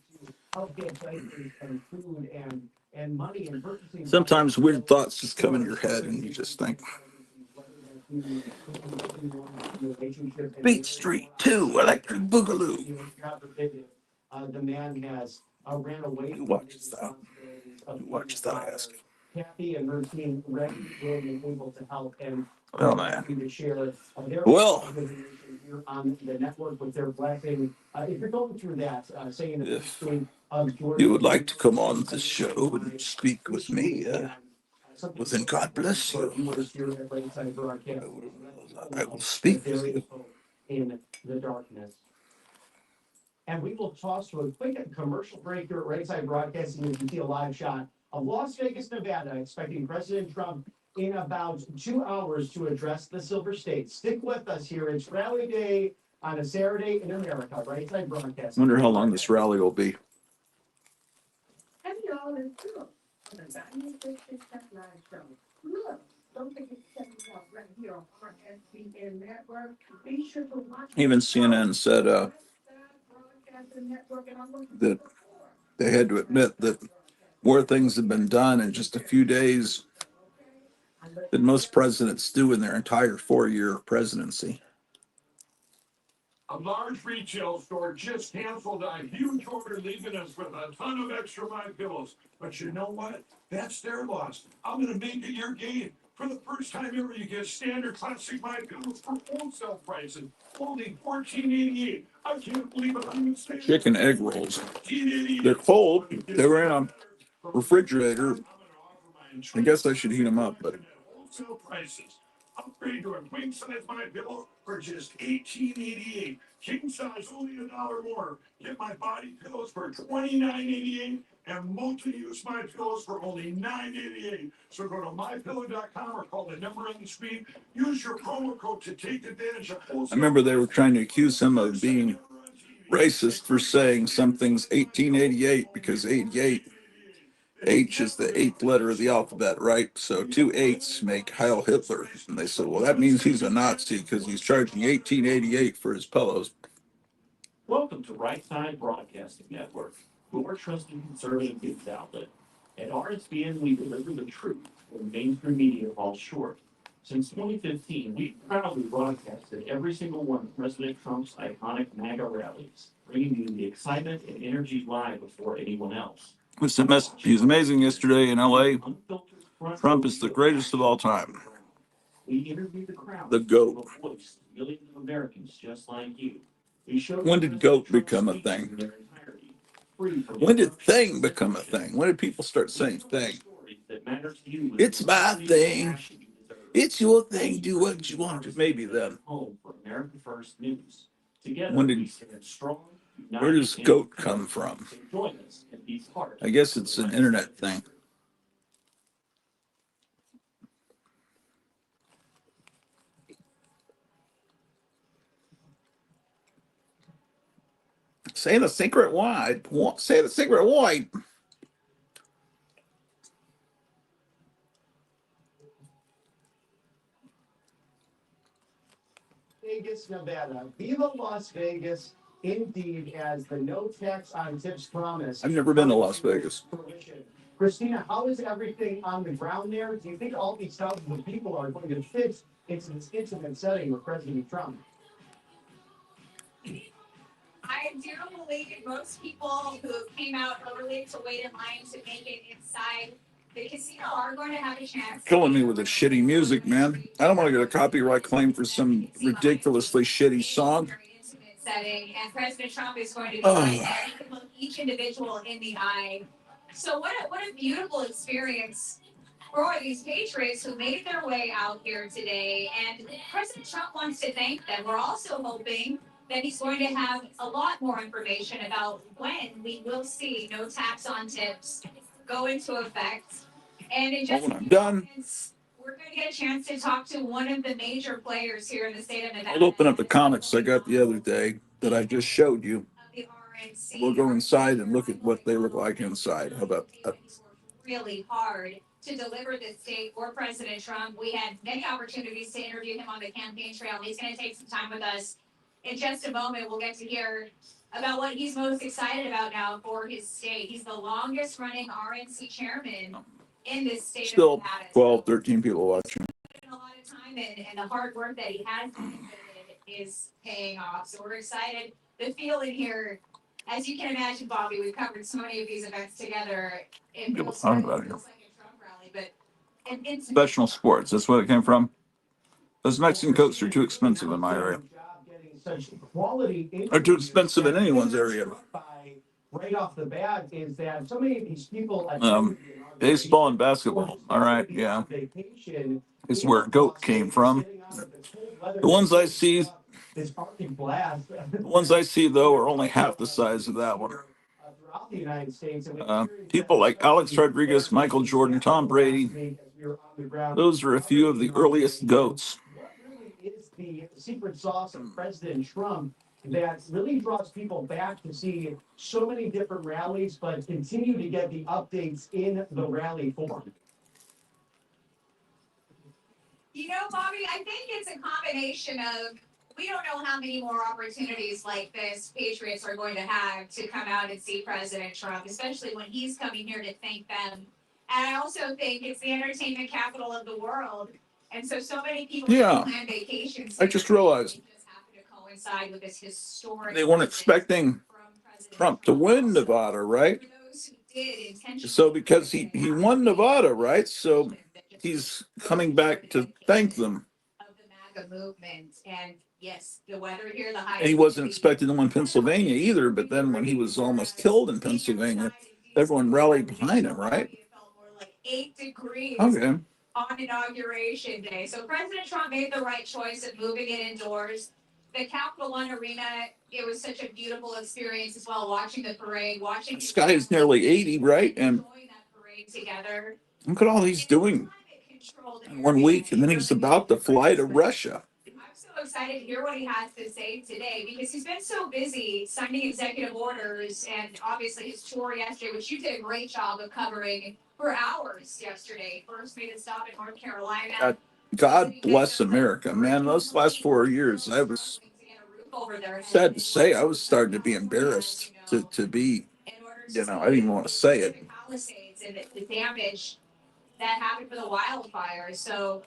Help get places and food and money and purchasing. Sometimes weird thoughts just come in your head, and you just think, Beat Street 2, Electric Boogaloo. The man has ran away. Who watches that? Who watches that, I ask? Kathy and her team ready, willing, and able to help and Oh, man. to share their Well, here on the network with their blessing. If you're going through that, saying if you would like to come on this show and speak with me, well, then God bless you. I will speak with you. In the darkness. And we will toss to a quick commercial break here at Rayside Broadcasting. You can see a live shot of Las Vegas, Nevada, expecting President Trump in about 2 hours to address the Silver State. Stick with us here. It's Rally Day on a Saturday in America. Rayside Broadcasting. Wonder how long this rally will be. Look, don't forget to check us out right here on RSBN Network. Be sure to watch. Even CNN said that they had to admit that more things have been done in just a few days than most presidents do in their entire 4-year presidency. A large retail store just canceled a huge order, leaving us with a ton of extra My Pillows. But you know what? That's their loss. I'm gonna make it your gain. For the first time ever, you get standard classic My Pillows for wholesale prices, only $14.88. I can't believe it. I'm saying Chicken egg rolls. They're cold. They were in a refrigerator. I guess I should heat them up, but wholesale prices. Upgrade to a queen size My Pillow for just $18.88. King size only $1 more. Get my body pillows for $29.88 and multi-use My Pillows for only $9.88. So go to mypillow.com or call the number on the screen. Use your promo code to take advantage of wholesale. I remember they were trying to accuse him of being racist for saying something's 1888 because 88 H is the 8th letter of the alphabet, right? So 2 8s make Heil Hitler. And they said, well, that means he's a Nazi because he's charging 1888 for his pillows. Welcome to Right Side Broadcasting Network, your trusted conservative news outlet. At RSBN, we deliver the truth when mainstream media falls short. Since 2015, we've proudly broadcasted every single one of President Trump's iconic MAGA rallies, bringing you the excitement and energy live before anyone else. He's amazing yesterday in LA. Trump is the greatest of all time. We interview the crowd, The GOAT. voice millions of Americans just like you. When did GOAT become a thing? When did thing become a thing? When did people start saying thing? It's my thing. It's your thing. Do what you want to. Maybe then. When did? Where does GOAT come from? I guess it's an internet thing. Say the secret word. Say the secret word. Vegas, Nevada. Viva Las Vegas, indeed, as the no tax on tips promise. I've never been to Las Vegas. Christina, how is everything on the ground there? Do you think all these thousands of people are going to fit into this intimate setting with President Trump? I do believe most people who came out early to wait in line to make it inside the casino are going to have a chance. Killing me with the shitty music, man. I don't want to get a copyright claim for some ridiculously shitty song. Very intimate setting, and President Trump is going to be right there. He can look each individual in the eye. So what a beautiful experience for these patriots who made their way out here today. And President Trump wants to thank them. We're also hoping that he's going to have a lot more information about when we will see no tax on tips go into effect. And in just when I'm done, moments, we're going to get a chance to talk to one of the major players here in the state of Nevada. I'll open up the comics I got the other day that I just showed you. The RNC. We'll go inside and look at what they look like inside. How about that? Really hard to deliver this state for President Trump. We had many opportunities to interview him on the campaign trail. He's going to take some time with us. In just a moment, we'll get to hear about what he's most excited about now for his state. He's the longest running RNC chairman in this state. Still of Nevada. 12, 13 people watching. A lot of time and the hard work that he has is paying off. So we're excited. The feeling here, as you can imagine, Bobby, we've covered so many of these events together. It feels like a Trump rally, but Professional sports, that's where it came from. Those Mexican Cokes are too expensive in my area. They're too expensive in anyone's area. Right off the bat is that so many of these people Baseball and basketball. All right, yeah. It's where GOAT came from. The ones I see though are only half the size of that one. People like Alex Rodriguez, Michael Jordan, Tom Brady. Those are a few of the earliest GOATs. What really is the secret sauce of President Trump that really draws people back to see so many different rallies, but continue to get the updates in the rally form? You know, Bobby, I think it's a combination of we don't know how many more opportunities like this Patriots are going to have to come out and see President Trump, especially when he's coming here to thank them. And I also think it's the entertainment capital of the world. And so many people plan vacations. I just realized Just happen to coincide with this historic. they weren't expecting Trump to win Nevada, right? So because he won Nevada, right? So he's coming back to thank them. Of the MAGA movement. And yes, the weather here, the high. And he wasn't expecting to win Pennsylvania either, but then when he was almost killed in Pennsylvania, everyone rallied behind him, right? It felt more like 8 degrees. Okay. On Inauguration Day. So President Trump made the right choice of moving it indoors. The Capital One Arena, it was such a beautiful experience as well, watching the parade, watching the sky is nearly 80, right? And enjoying that parade together. Look at all he's doing in 1 week, and then he's about to fly to Russia. I'm so excited to hear what he has to say today because he's been so busy signing executive orders and obviously his tour yesterday, which you did a great job of covering for hours yesterday. First made a stop in North Carolina. God bless America, man. Those last 4 years, I was sad to say I was starting to be embarrassed to be, I didn't even want to say it. And the damage that happened for the wildfires. So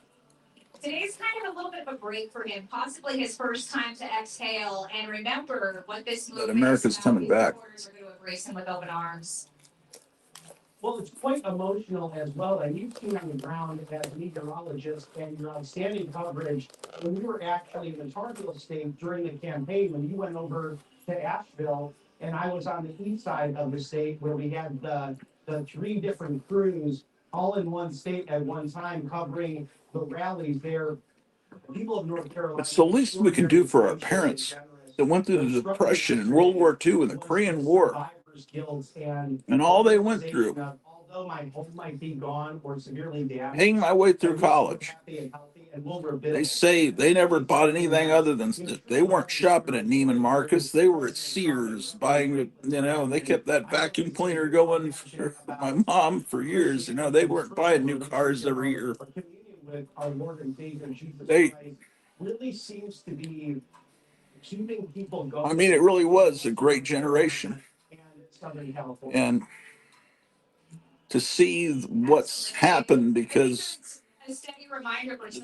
today's kind of a little bit of a break for him, possibly his first time to exhale and remember what this movement That America's coming back. Supporters are going to embrace him with open arms. Well, it's quite emotional as well, and you've seen on the ground as a meteorologist and your outstanding coverage when you were actually in the Target state during the campaign, when you went over to Asheville, and I was on the east side of the state where we had the 3 different crews all in one state at one time covering the rallies there. People of North Carolina. It's the least we can do for our parents that went through the Depression and World War II and the Korean War. And all they went through. Although my home might be gone or severely damaged, Paying my way through college. They say they never bought anything other than, they weren't shopping at Neiman Marcus. They were at Sears buying, they kept that vacuum cleaner going for my mom for years. They weren't buying new cars every year. They really seems to be keeping people going. I mean, it really was a great generation. And to see what's happened because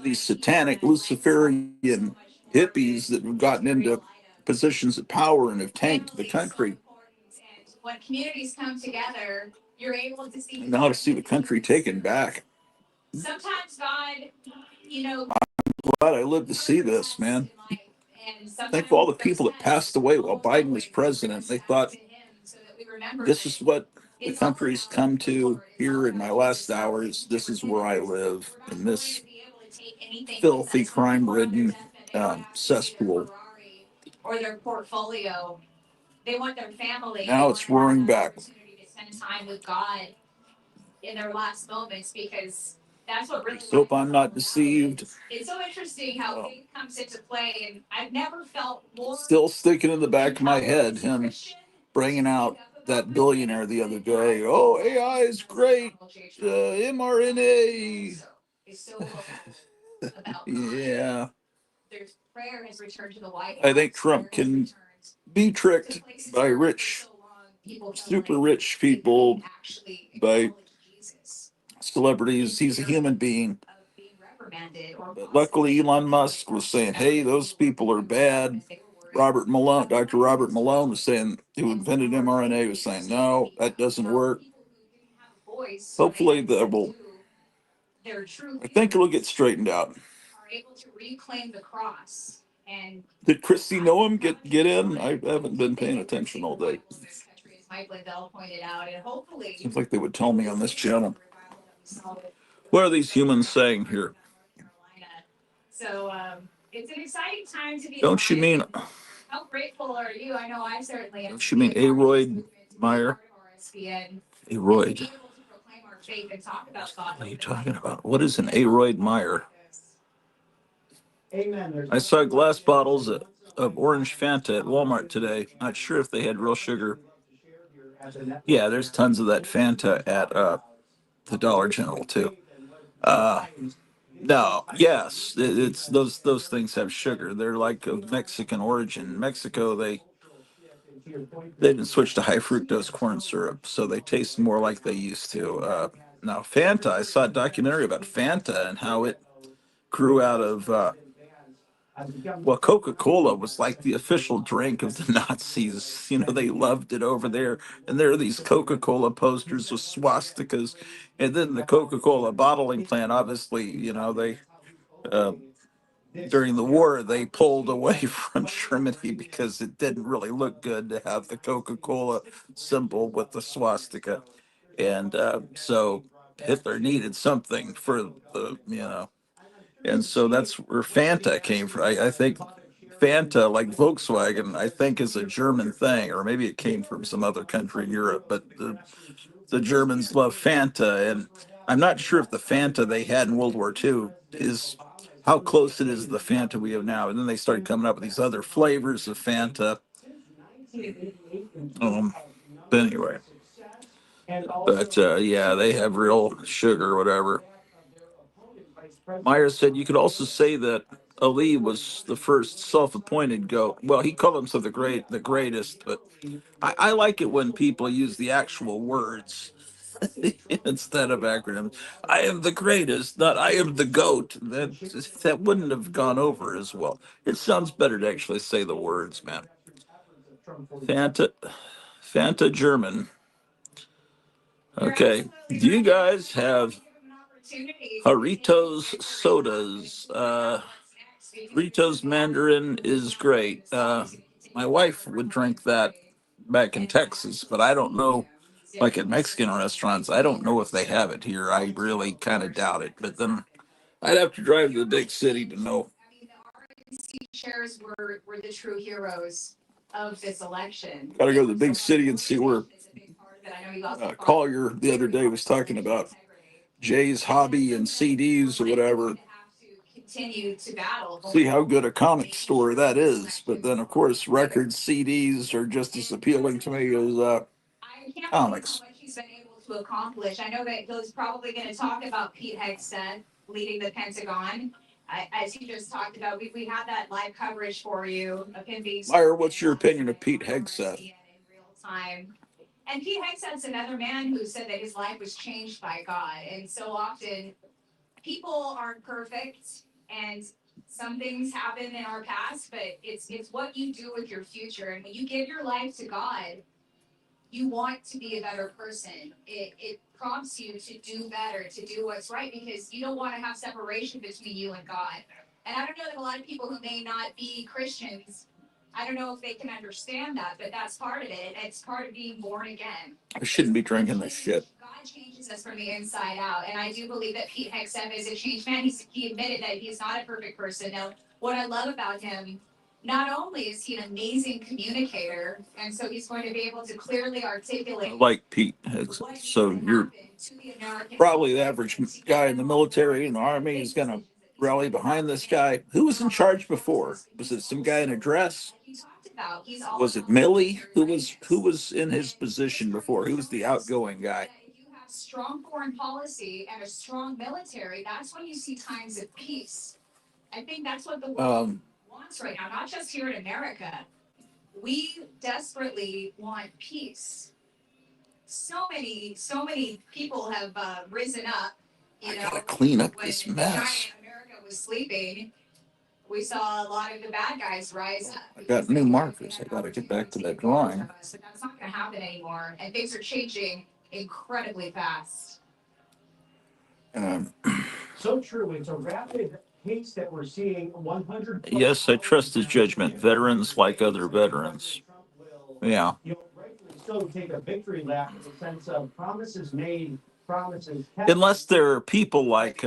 these satanic Luciferian hippies that have gotten into positions of power and have tanked the country. When communities come together, you're able to see. Now to see the country taken back. Sometimes God, I'm glad I lived to see this, man. Think of all the people that passed away while Biden was president. They thought, this is what the country's come to here in my last hours. This is where I live, in this filthy, crime-ridden cesspool. Or their portfolio. They want their family. Now it's roaring back. To spend time with God in their last moments because that's what really. Hope I'm not deceived. It's so interesting how faith comes into play, and I've never felt more. Still sticking in the back of my head, him bringing out that billionaire the other day. Oh, AI is great. mRNA. Yeah. There's prayer has returned to the White House. I think Trump can be tricked by rich, super rich people, by celebrities. He's a human being. But luckily, Elon Musk was saying, hey, those people are bad. Dr. Robert Malone was saying, who invented mRNA, was saying, no, that doesn't work. Hopefully that will, I think it'll get straightened out. Are able to reclaim the cross. And did Christy Noam get in? I haven't been paying attention all day. Mike Lindell pointed out, and hopefully seems like they would tell me on this channel. What are these humans saying here? So it's an exciting time to be. Don't you mean? How grateful are you? I know I certainly am. Don't you mean Aroyd Meyer? Aroyd. What are you talking about? What is an Aroyd Meyer? I saw glass bottles of orange Fanta at Walmart today. Not sure if they had real sugar. Yeah, there's tons of that Fanta at the Dollar General too. No, yes, it's those things have sugar. They're like of Mexican origin. Mexico, they didn't switch to high fructose corn syrup, so they taste more like they used to. Now Fanta, I saw a documentary about Fanta and how it grew out of. Well, Coca-Cola was like the official drink of the Nazis. You know, they loved it over there. And there are these Coca-Cola posters with swastikas. And then the Coca-Cola bottling plant, obviously, you know, uh, during the war, they pulled away from Germany because it didn't really look good to have the Coca-Cola symbol with the swastika. And so Hitler needed something for and so that's where Fanta came from. I think Fanta, like Volkswagen, I think is a German thing, or maybe it came from some other country in Europe. But the Germans love Fanta, and I'm not sure if the Fanta they had in World War II is how close it is to the Fanta we have now. And then they started coming up with these other flavors of Fanta. Um, but anyway, yeah, they have real sugar or whatever. Meyer said you could also say that Ali was the first self-appointed goat. Well, he called himself the greatest, but I like it when people use the actual words instead of acronyms. I am the greatest, not I am the goat. That wouldn't have gone over as well. It sounds better to actually say the words, man. Fanta, Fanta German. Okay. Do you guys have Doritos sodas? Doritos Mandarin is great. My wife would drink that back in Texas, but I don't know. Like at Mexican restaurants, I don't know if they have it here. I really kind of doubt it. But then I'd have to drive to the big city to know. Chairs were the true heroes of this election. Got to go to the big city and see where Collier the other day was talking about Jay's hobby and CDs or whatever. Continue to battle. See how good a comic store that is. But then, of course, record CDs are just as appealing to me as comics. What he's been able to accomplish. I know that he's probably going to talk about Pete Hegseth leading the Pentagon. As you just talked about, we had that live coverage for you of him being. Meyer, what's your opinion of Pete Hegseth? In real time. And Pete Hegseth's another man who said that his life was changed by God. And so often, people aren't perfect, and some things happen in our past, but it's what you do with your future. And when you give your life to God, you want to be a better person. It prompts you to do better, to do what's right, because you don't want to have separation between you and God. And I don't know that a lot of people who may not be Christians, I don't know if they can understand that, but that's part of it. It's part of being born again. I shouldn't be drinking this shit. God changes us from the inside out. And I do believe that Pete Hegseth is a changed man. He admitted that he's not a perfect person. Now, what I love about him, not only is he an amazing communicator, and so he's going to be able to clearly articulate. I like Pete Hegseth. So you're probably the average guy in the military and the army is going to rally behind this guy. Who was in charge before? Was it some guy in a dress? Was it Milley? Who was in his position before? Who was the outgoing guy? If you have strong foreign policy and a strong military, that's when you see times of peace. I think that's what the world wants right now, not just here in America. We desperately want peace. So many people have risen up. I gotta clean up this mess. Giant America was sleeping. We saw a lot of the bad guys rise up. I got new markers. I gotta get back to that drawing. But that's not going to happen anymore, and things are changing incredibly fast. So true. It's a rapid pace that we're seeing. 100. Yes, I trust his judgment. Veterans like other veterans. Yeah. So take a victory lap in the sense of promises made, promises kept. Unless there are people like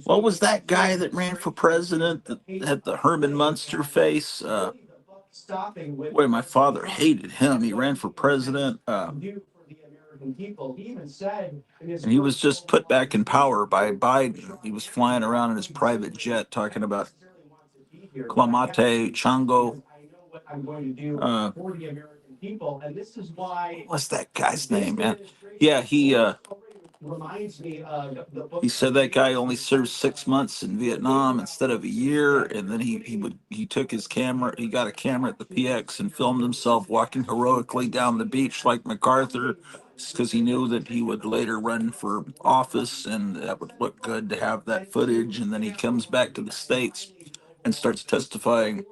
what was that guy that ran for president that had the Herman Munster face? Boy, my father hated him. He ran for president. And he was just put back in power by Biden. He was flying around in his private jet talking about Clamate, Chango. What's that guy's name, man? Yeah, he reminds me of the book. He said that guy only served 6 months in Vietnam instead of a year, and then he took his camera. He got a camera at the PX and filmed himself walking heroically down the beach like MacArthur, because he knew that he would later run for office, and that would look good to have that footage. And then he comes back to the States and starts testifying.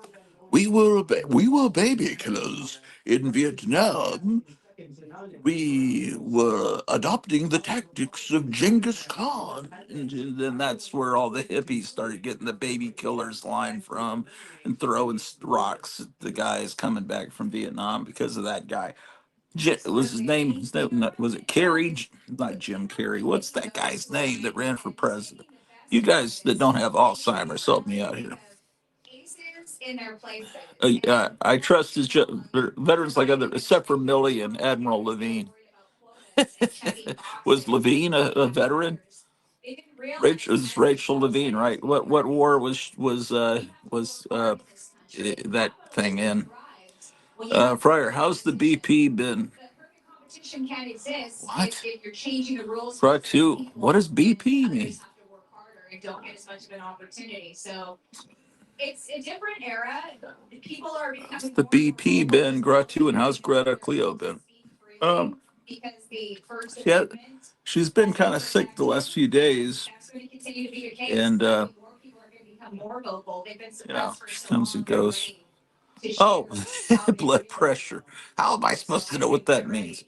We were baby killers in Vietnam. We were adopting the tactics of Genghis Khan. And then that's where all the hippies started getting the baby killers line from and throwing rocks at the guys coming back from Vietnam because of that guy. Was his name? Was it Kerry? Not Jim Carrey. What's that guy's name that ran for president? You guys that don't have Alzheimer's, help me out here. Aces in their places. Yeah, I trust his veterans like other, except for Millie and Admiral Levine. Was Levine a veteran? Rachel, this is Rachel Levine, right? What war was that thing in? Fryer, how's the BP been? Competition can't exist What? if you're changing the rules. Fryer two. What does BP mean? Have to work harder and don't get as much of an opportunity. So it's a different era. People are becoming The BP been Gratu, and how's Greta Cleo been? Because the First Yeah, Amendment. she's been kind of sick the last few days, That's going to continue to be the case. and More people are going to become more vocal. They've been suppressed for so comes long. and goes. Oh, blood pressure. How am I supposed to know what that means?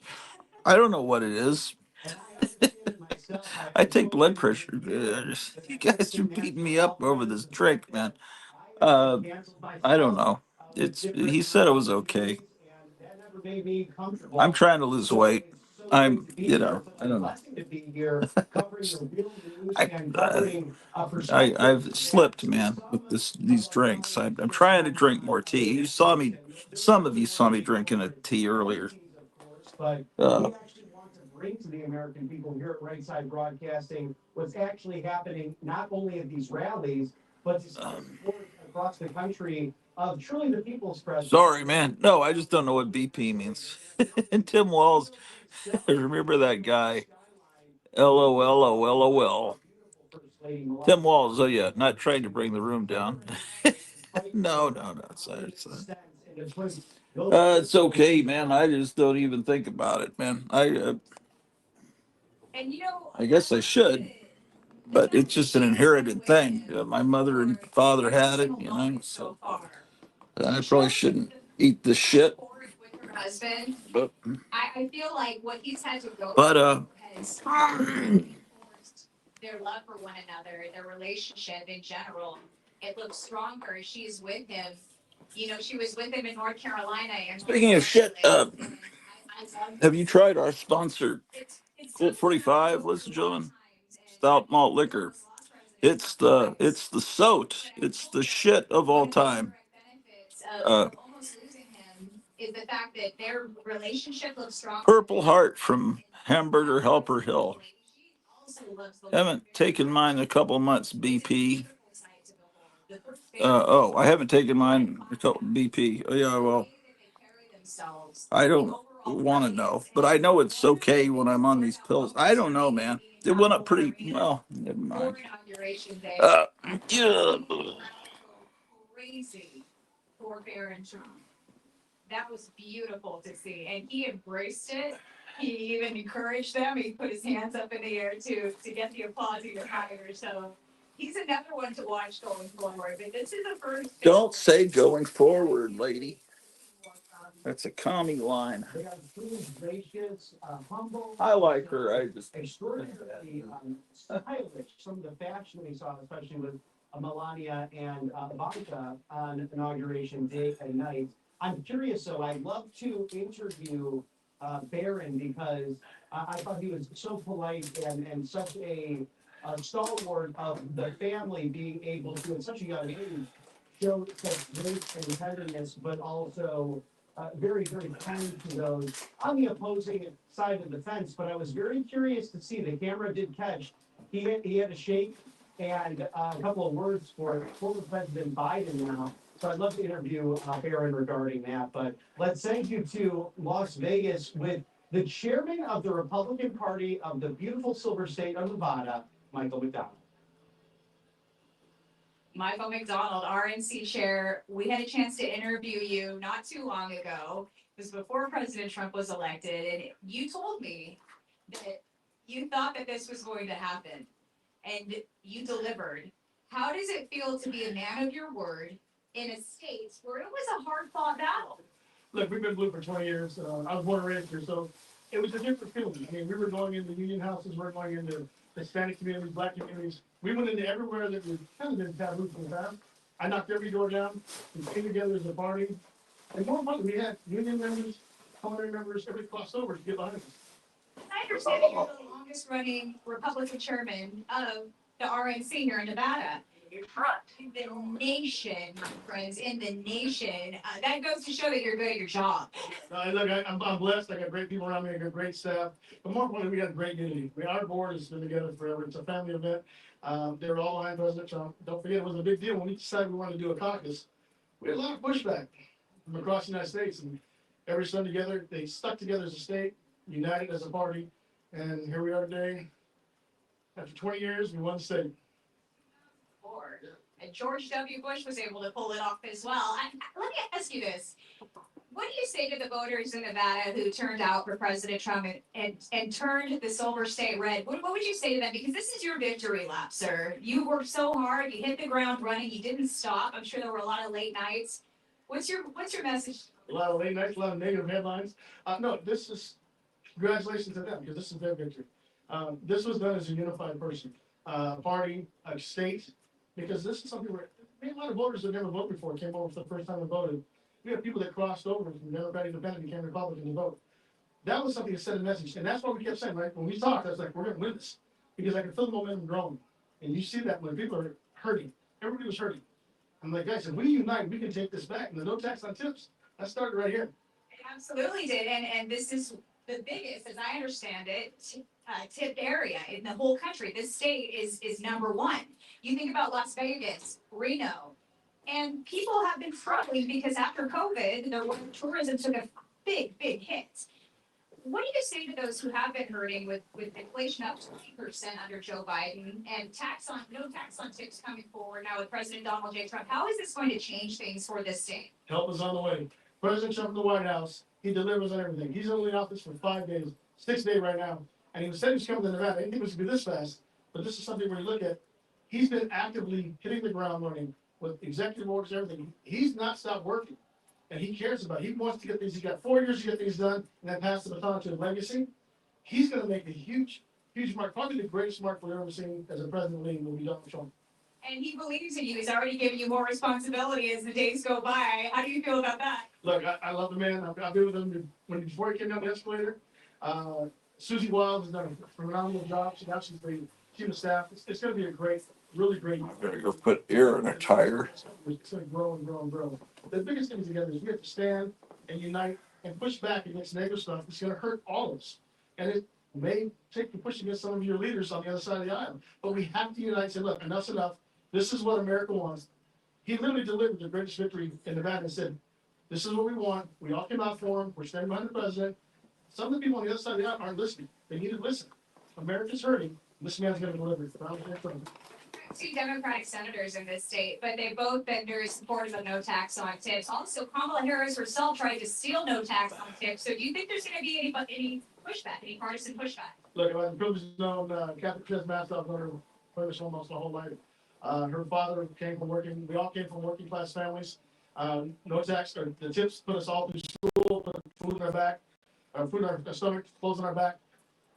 I don't know what it is. I take blood pressure. You guys are beating me up over this drink, man. I don't know. He said it was okay. I'm trying to lose weight. I don't know. I've slipped, man, with these drinks. I'm trying to drink more tea. Some of you saw me drinking a tea earlier. But we actually want to bring to the American people here at Right Side Broadcasting what's actually happening not only at these rallies, but to support across the country of truly the people's president. Sorry, man. No, I just don't know what BP means. And Tim Walls, remember that guy? LOL. Tim Walls, oh yeah, not trying to bring the room down. No, it's okay, man. I just don't even think about it, man. I guess I should, but it's just an inherited thing. My mother and father had it, so I probably shouldn't eat this shit. But I feel like what he's had to go But has their love for one another, their relationship in general. It looks stronger. She's with him. She was with him in North Carolina. And speaking of shit, have you tried our sponsor, Colt 45, ladies and gentlemen? Stout malt liquor. It's the SOT. It's the shit of all time. Is the fact that their relationship looks strong. Purple Heart from Hamburger Helper Hill. Haven't taken mine in a couple of months, BP. I haven't taken mine a couple BP. Oh yeah, well, I don't want to know, but I know it's okay when I'm on these pills. I don't know, man. It went up pretty well. Never mind. Yeah. Crazy for Baron Trump. That was beautiful to see, and he embraced it. He even encouraged them. He put his hands up in the air to get the applause even higher. So he's another one to watch going forward. But this is the first. Don't say going forward, lady. That's a commie line. I like her. I just Extraordinarily stylish. Some of the fashion we saw, especially with Melania and Ivanka on inauguration day and night. I'm curious, so I'd love to interview Barron because I thought he was so polite and such a stalwart of the family being able to, at such a young age, show such grace and tenderness, but also very, very kind to those on the opposing side of the fence. But I was very curious to see the camera did catch. He had a shake and a couple of words for former President Biden now. So I'd love to interview Barron regarding that. But let's send you to Las Vegas with the chairman of the Republican Party of the beautiful silver state of Nevada, Michael McDonald. Michael McDonald, RNC chair. We had a chance to interview you not too long ago. It was before President Trump was elected, and you told me that you thought that this was going to happen, and you delivered. How does it feel to be a man of your word in a state where it was a hard-fought battle? Look, we've been blue for 20 years. I was born and raised here, so it was a different feeling. I mean, we were going into union houses, we were going into Hispanic communities, Black communities. We went into everywhere that was kind of been taboo from the past. I knocked every door down. We came together as a party. And more importantly, we had union members, culinary members, everybody crossed over to get behind us. I understand that you're the longest running Republican chairman of the RNC here in Nevada. The nation, my friends, in the nation. That goes to show that you're good at your job. Look, I'm blessed. I got great people around me. I got great staff. But more importantly, we got great unity. Our board has been together forever. It's a family event. They were all behind President Trump. Don't forget, it was a big deal when we decided we wanted to do a caucus. We had a lot of pushback from across the United States. And every son together, they stuck together as a state, united as a party. And here we are today. After 20 years, we won the state. And George W. Bush was able to pull it off as well. Let me ask you this. What do you say to the voters in Nevada who turned out for President Trump and turned the silver state red? What would you say to them? Because this is your victory lap, sir. You worked so hard. You hit the ground running. You didn't stop. I'm sure there were a lot of late nights. What's your message? A lot of late nights, a lot of negative headlines. No, this is congratulations to them because this is their victory. This was done as a unified person, party, a state. Because this is something where a lot of voters that never voted before came over for the first time and voted. We have people that crossed over from Democrat Independent became Republican to vote. That was something that sent a message. And that's what we kept saying, right? When we talked, I was like, we're going to win this. Because I could feel the momentum growing. And you see that when people are hurting. Everybody was hurting. I'm like, guys, if we unite, we can take this back. And the no tax on tips, that started right here. It absolutely did. And this is the biggest, as I understand it, tip area in the whole country. This state is number one. You think about Las Vegas, Reno, and people have been struggling because after COVID, the tourism took a big hit. What do you say to those who have been hurting with inflation up 20% under Joe Biden and no tax on tips coming forward now with President Donald J. Trump? How is this going to change things for this state? Help is on the way. President Trump in the White House, he delivers on everything. He's only in office for 5 days, 6th day right now. And he said he was coming to Nevada. I didn't think it was going to be this fast. But this is something where you look at, he's been actively hitting the ground running with executive orders, everything. He's not stopped working. And he cares about it. He wants to get things. He's got 4 years to get things done and then pass the baton to a legacy. He's going to make a huge mark. Probably the greatest mark we've ever seen as a president leading will be Donald Trump. And he believes in you. He's already given you more responsibility as the days go by. How do you feel about that? Look, I love the man. I've been with him before he came down the escalator. Susie Wild has done a phenomenal job. Now she's the chief of staff. It's going to be a really great. I'm gonna go put air in a tire. It's going to grow and grow and grow. The biggest thing together is we have to stand and unite and push back against negative stuff. It's going to hurt all of us. And it may take the push against some of your leaders on the other side of the aisle. But we have to unite and say, look, enough's enough. This is what America wants. He literally delivered the greatest victory in Nevada and said, this is what we want. We all came out for him. We're standing behind the president. Some of the people on the other side of the aisle aren't listening. They need to listen. America's hurting. This man's going to deliver. Two Democratic senators in this state, but they've both been very supportive of no tax on tips. Also, Kamala Harris herself tried to steal no tax on tips. So do you think there's going to be any pushback, any partisan pushback? Look, I've privileged to know Catherine Chess Mastoff, known her almost my whole life. Her father came from we all came from working class families. No tax, or the tips put us all through school, put food in our back, food in our stomach, clothes on our back.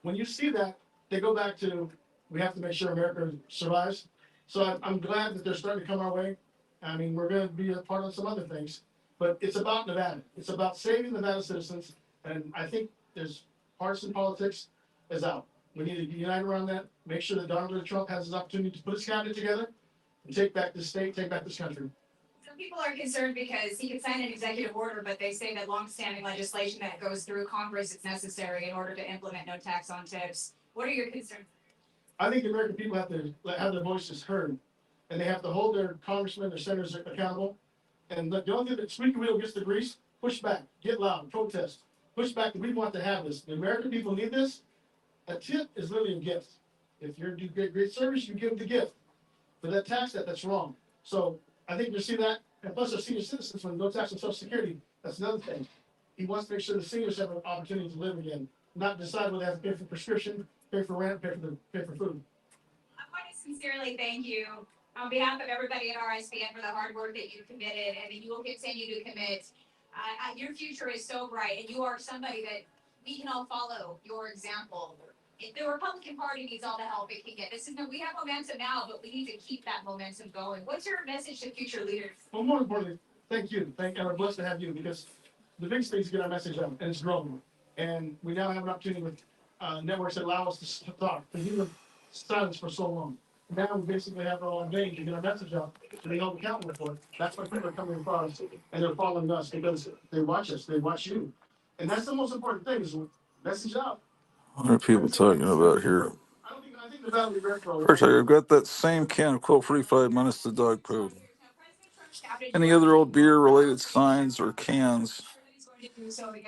When you see that, they go back to, we have to make sure America survives. So I'm glad that they're starting to come our way. I mean, we're going to be a part of some other things, but it's about Nevada. It's about saving Nevada citizens, and I think there's partisan politics is out. We need to unite around that, make sure that Donald Trump has his opportunity to put his cabinet together and take back this state, take back this country. Some people are concerned because he could sign an executive order, but they say that longstanding legislation that goes through Congress is necessary in order to implement no tax on tips. What are your concerns? I think the American people have to have their voices heard, and they have to hold their congressmen, their senators accountable. And the only thing that squeaky wheel gets the grease, push back, get loud, protest. pushback that we want to have this. The American people need this. A tip is really a gift. If you're do great service, you give them the gift. For that tax that's wrong. So I think you see that. And plus, our senior citizens, when no tax on Social Security, that's another thing. He wants to make sure the seniors have an opportunity to live again, not decide whether they have to pay for prescription, pay for rent, pay for food. I want to sincerely thank you on behalf of everybody at RSBN for the hard work that you committed and that you will continue to commit. Your future is so bright, and you are somebody that we can all follow your example. If the Republican Party needs all the help it can get, we have momentum now, but we need to keep that momentum going. What's your message to future leaders? Well, more importantly, thank you. And we're blessed to have you because the biggest thing is to get our message out, and it's growing. And we now have an opportunity with networks that allow us to talk. Because we were silenced for so long. Now we basically have it all in vain to get our message out, and they hold accountable for it. That's why people are coming across and they're following us because they watch us, they watch you, and that's the most important thing is message out. What are people talking about here? I think the battle of America. First, I've got that same can of Colt 45 minus the dog poop. Any other old beer related signs or cans?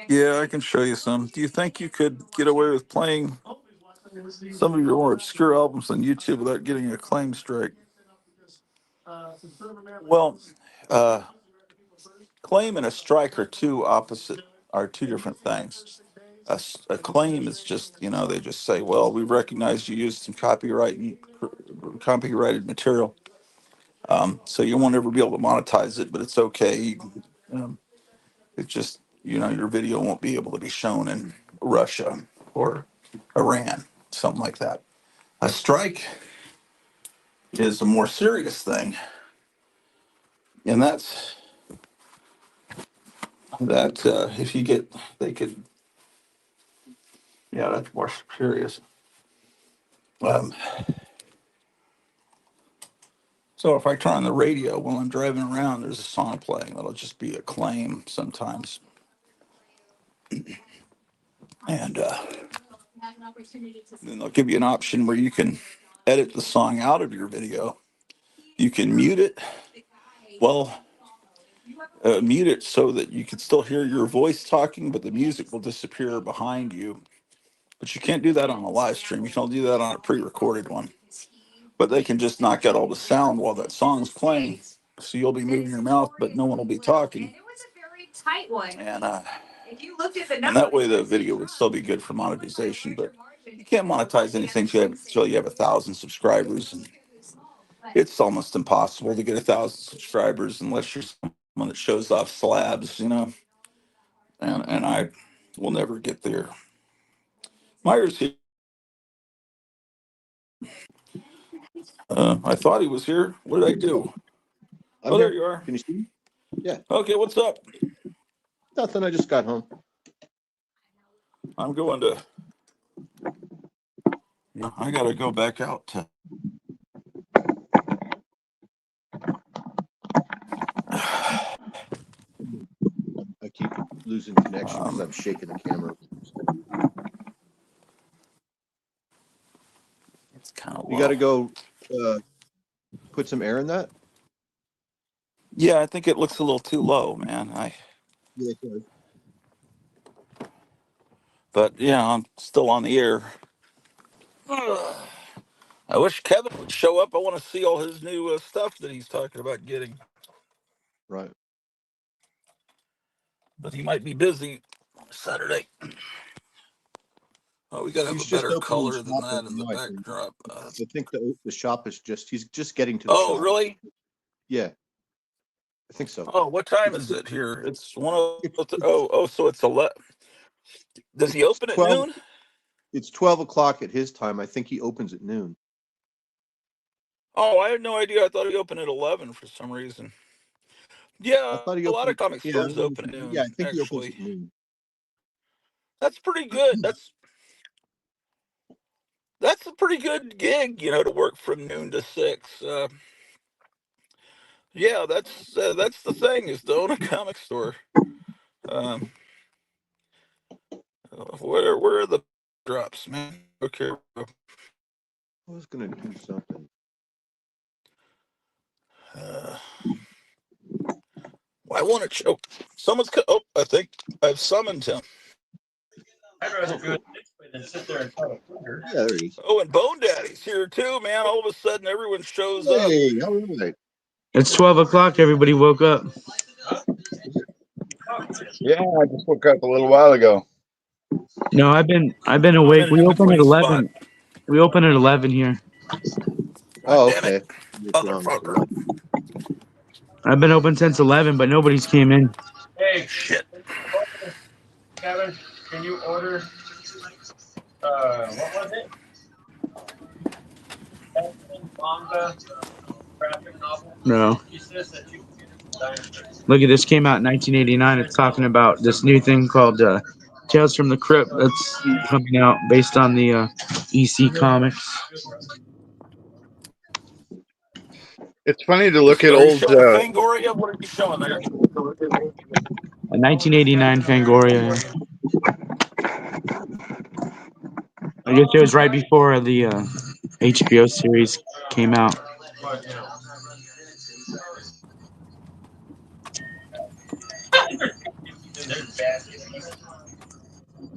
Yeah, I can show you some. Do you think you could get away with playing some of your more obscure albums on YouTube without getting a claim strike? Well, uh, claim and a strike are two different things. A claim is just, they just say, well, we recognize you used some copyrighted material. So you won't ever be able to monetize it, but it's okay. It's just, your video won't be able to be shown in Russia or Iran, something like that. A strike is a more serious thing, and that's that if you get, they could, yeah, that's more serious. Um, so if I turn on the radio while I'm driving around, there's a song playing that'll just be a claim sometimes, and then they'll give you an option where you can edit the song out of your video. You can mute it. Well, mute it so that you can still hear your voice talking, but the music will disappear behind you. But you can't do that on a live stream. You can only do that on a pre-recorded one. But they can just knock out all the sound while that song's playing. So you'll be moving your mouth, but no one will be talking. And that way the video would still be good for monetization. But you can't monetize anything until you have 1,000 subscribers. And it's almost impossible to get 1,000 subscribers unless you're someone that shows off slabs, and I will never get there. Myers here. I thought he was here. What did I do? I'm There here. you are. Can you see me? Yeah. Okay, what's up? Nothing. I just got home. I'm going to. I got to go back out to. I keep losing connection because I'm shaking the camera. It's kind of low. You got to go put some air in that. Yeah, I think it looks a little too low, man. Yeah, it does. But yeah, I'm still on the air. I wish Kevin would show up. I want to see all his new stuff that he's talking about getting. Right. But he might be busy on Saturday. Oh, we got to have He's a just better opening color the than shop right that in the now, I think. backdrop. I think the shop is he's just getting to the Oh, shop. really? Yeah, I think so. Oh, what time is it here? It's 1:00. Oh, so it's 11. Does he open at 12. noon? It's 12 o'clock at his time. I think he opens at noon. Oh, I had no idea. I thought he opened at 11 for some reason. I Yeah, thought he a lot of opened. comic Yeah, stores open at yeah. noon, I think he opens actually. at noon. That's pretty good. That's a pretty good gig, to work from noon to 6. Yeah, that's the thing, is to own a comic store. Um, where are the drops, man? Okay. I was gonna do something. I want to choke. I think I've summoned him. Yeah, there he is. Oh, and Bone Daddy's here too, man. All of a sudden, everyone shows up. Hey, all right. It's 12 o'clock. Everybody woke up. Yeah, I just woke up a little while ago. No, I've been I'm awake. in an We in open at between spot. 11. We open at 11 here. God Oh, damn it, okay. You're wrong. motherfucker! I've been open since 11, but nobody's came in. Hey, Shit. Kevin, can you order? What was it? Manga graphic novel. No. She says that you can get it from Dinosaur. Look at this. Came out in 1989. It's talking about this new thing called Tales from the Crypt that's coming out based on the EC comics. It's funny to look This, at are you old. showing Fangoria? What are you showing there? A 1989 Fangoria. I guess it was right before the HBO series came out.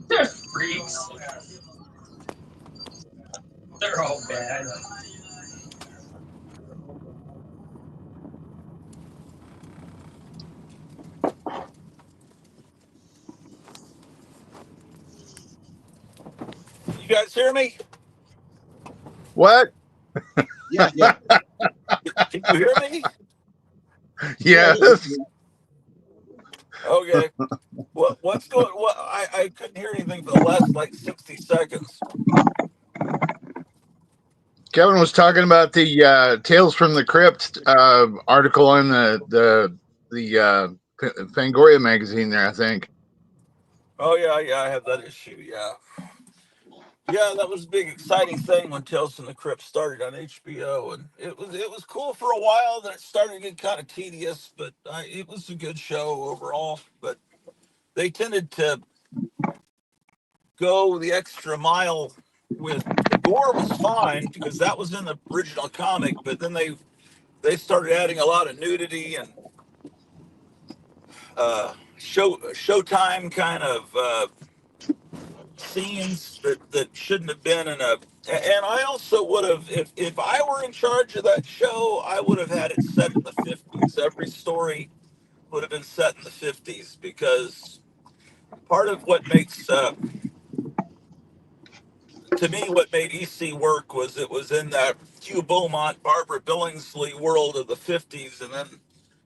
They're freaks. They're all bad. You guys hear me? What? Yeah. Can you hear me? Yes. Okay. What's going? What? I couldn't hear anything for the last like 60 seconds. Kevin was talking about the Tales from the Crypt article in the Fangoria magazine there, I think. Oh yeah, I have that issue. Yeah, that was a big exciting thing when Tales from the Crypt started on HBO, and it was cool for a while. Then it started to get kind of tedious, but it was a good show overall. But they tended to go the extra mile with the gore was fine because that was in the original comic, but then they started adding a lot of nudity and showtime kind of scenes that shouldn't have been in a. And I also would have, if I were in charge of that show, I would have had it set in the 50s. Every story would have been set in the 50s because part of what makes to me, what made EC work was it was in that Hugh Beaumont, Barbara Billingsley world of the 50s, and then,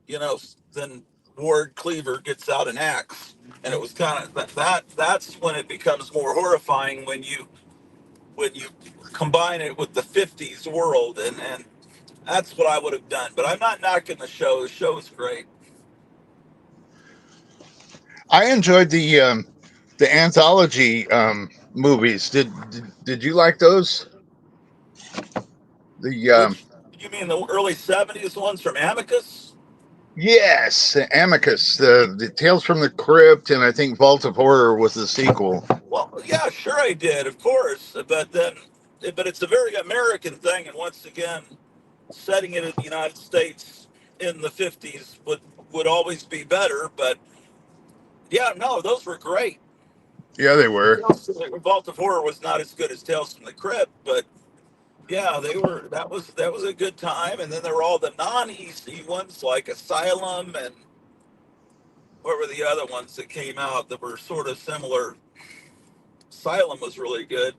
you know, then Ward Cleaver gets out an axe, and it was kind of that's when it becomes more horrifying when you combine it with the 50s world, and that's what I would have done. But I'm not knocking the show. The show is great. I enjoyed the anthology movies. Did you like those? The Which you mean the early 70s ones from Amicus? Yes, Amicus, the Tales from the Crypt, and I think Vault of Horror was the sequel. Well, yeah, sure I did, of course. But it's a very American thing, and once again, setting it in the United States in the 50s would always be better. But yeah, no, those were great. Yeah, they were. Vault of Horror was not as good as Tales from the Crypt, but yeah, they were. That was a good time. And then there were all the non-EC ones like Asylum and what were the other ones that came out that were sort of similar. Asylum was really good.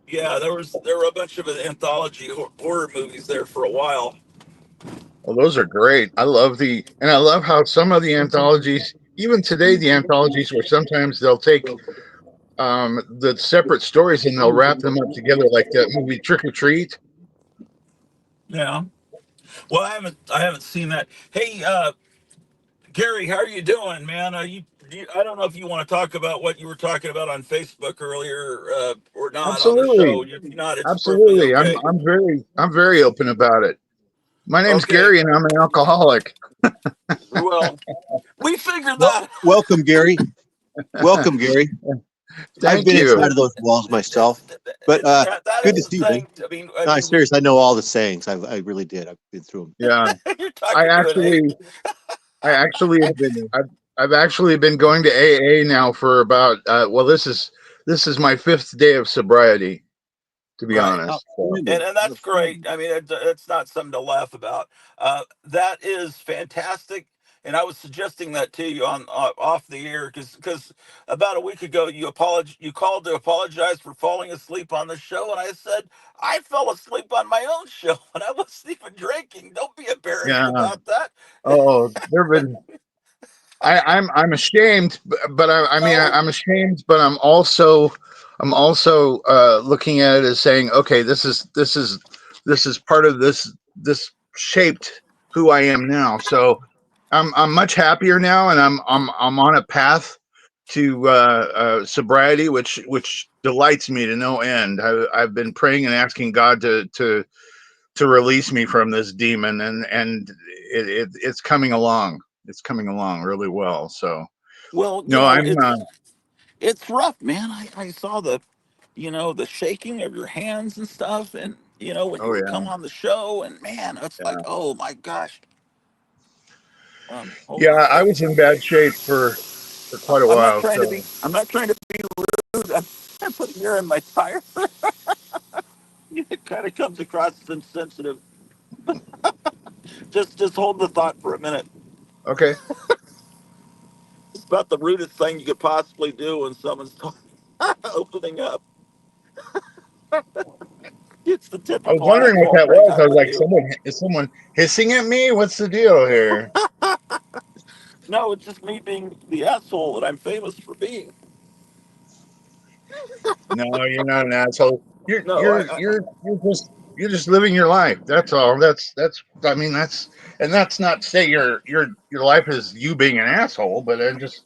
Yeah, there were a bunch of anthology horror movies there for a while. Well, those are great. I love how some of the anthologies, even today, the anthologies where sometimes they'll take the separate stories and they'll wrap them up together, like that movie Trick or Treat. Yeah. Well, I haven't seen that. Hey, Gary, how are you doing, man? I don't know if you want to talk about what you were talking about on Facebook earlier or not on the Absolutely, show. If not, it's perfectly absolutely. okay. I'm very open about it. My name's Okay. Gary, and I'm an alcoholic. Well, we figured that. Welcome, Gary. Welcome, Gary. I've Thank been inside you. of those walls myself, but That good to is the see you, man. thing. No, seriously, I know all the sayings. I really did. I've been through them. Yeah, You're I talking to an actually, eight. I actually, I've been there. I've actually been going to AA now for about well, this is my fifth day of sobriety, to be Right. honest. So, And that's great. I mean, it's not something to laugh about. That is fantastic. And I was suggesting that to you on off the air because about a week ago you called to apologize for falling asleep on the show, and I said I fell asleep on my own show and I wasn't even drinking. Don't be embarrassed yeah. about that. Oh, there've been I'm ashamed, but I mean No, I'm ashamed, but I'm also looking at it as saying, okay, this is part of this shaped who I am now. So I'm much happier now, and I'm on a path to sobriety, which delights me to no end. I've been praying and asking God to release me from this demon, and it's coming along. It's coming along really well. So well, no, I'm it's rough, man. I saw the shaking of your hands and stuff, and when you oh would yeah, come on the show, and man, it's like, yeah, oh my gosh. Hold yeah. on a I second. was in bad shape for quite a while. So I'm not trying to be rude. I'm putting air in my tire. It kind of comes across as insensitive. Just hold the thought for a minute. okay. It's about the rudest thing you could possibly do when someone's opening up. It's the I was typical wondering what asshole that thing was. I I was would like, do. someone is someone hissing at me? What's the deal here? No, it's just me being the asshole that I'm famous for being. No, you're not an asshole. No, You're just living your life. That's all. That's I mean that's not to say your life is you being an asshole, but I'm just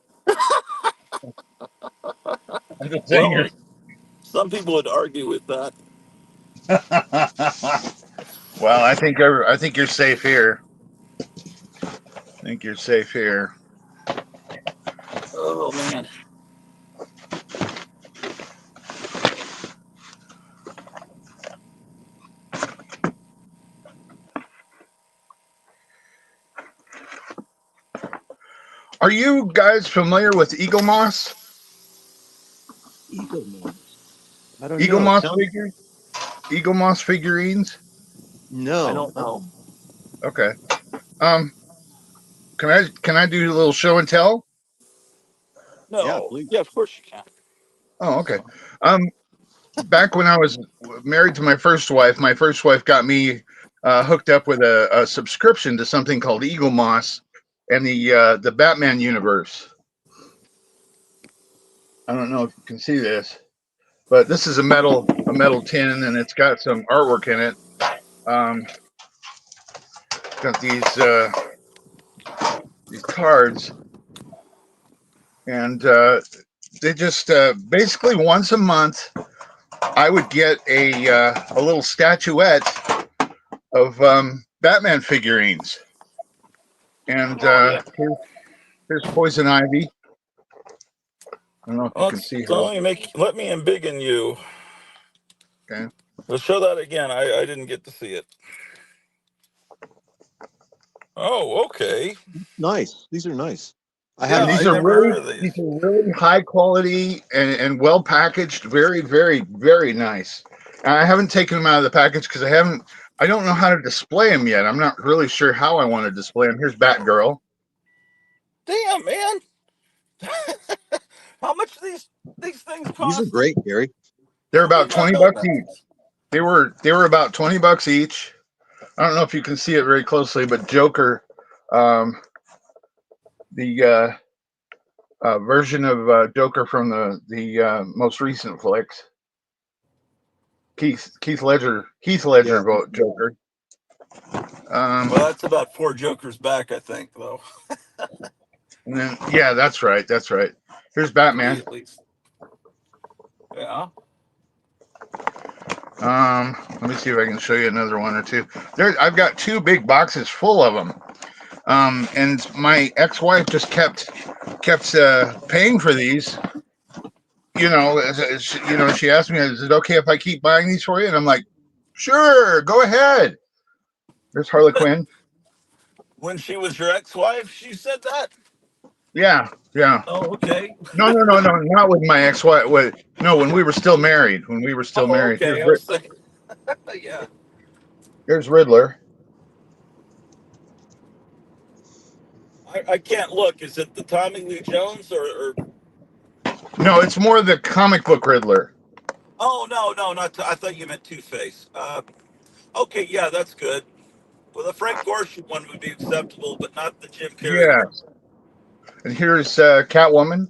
saying well, some people would argue with that. well, I think you're safe here. I think you're safe here. Oh man. Are you guys familiar with Eagle Moss? Eagle Moss. I don't Eagle know. Moss Tell me. figures? Eagle Moss figurines? I No. don't know. Okay. Um, can I do a little show and tell? Yeah, No. please. Yeah, of course you can. Oh, okay. Um, back when I was married to my first wife got me hooked up with a subscription to something called Eagle Moss and the Batman universe. I don't know if you can see this, but this is a metal tin, and it's got some artwork in it. Um, got these cards, and they just basically once a month I would get a little statuette of Batman figurines, and Oh yeah. here's Poison Ivy. I don't know if you can see her. Let me embiggen you. Okay. Let's show that again. I didn't get to see it. Oh, okay. Nice. These are nice. I Yeah, And haven't I seen. never heard of these these. are really high quality and well packaged. Very, very, very nice. And I haven't taken them out of the package because I don't know how to display them yet. I'm not really sure how I want to display them. Here's Batgirl. Damn, man. How much these things These are cost? great, Gary. They're I did about not 20 know bucks that. each. They were about 20 bucks each. I don't know if you can see it very closely, but Joker, um, the version of Joker from the most recent flicks, Heath Yeah. Ledger vote Joker. Um, Well, that's about four jokers back, I think, though. and then yeah, that's right. Here's To me, Batman. at least. Yeah. Let me see if I can show you another one or two. There, I've got two big boxes full of them. And my ex-wife just kept paying for these. She asked me, "Is it okay if I keep buying these for you?" And I'm like, "Sure, go ahead." There's Harley Quinn. When she was your ex-wife, she said that. Yeah, yeah. Oh, okay. No, not with my ex-wife. No, when we were still married. When we were still Oh, married. okay. I was thinking, yeah. Here's Riddler. I can't look. Is it the Tommy Lee Jones or No, it's more the comic book Riddler. Oh no, not. I thought you meant Two Face. Okay, yeah, that's good. Well, the Frank Gorshin one would be acceptable, but not the Jim Carrey Yeah. one. And here's Catwoman.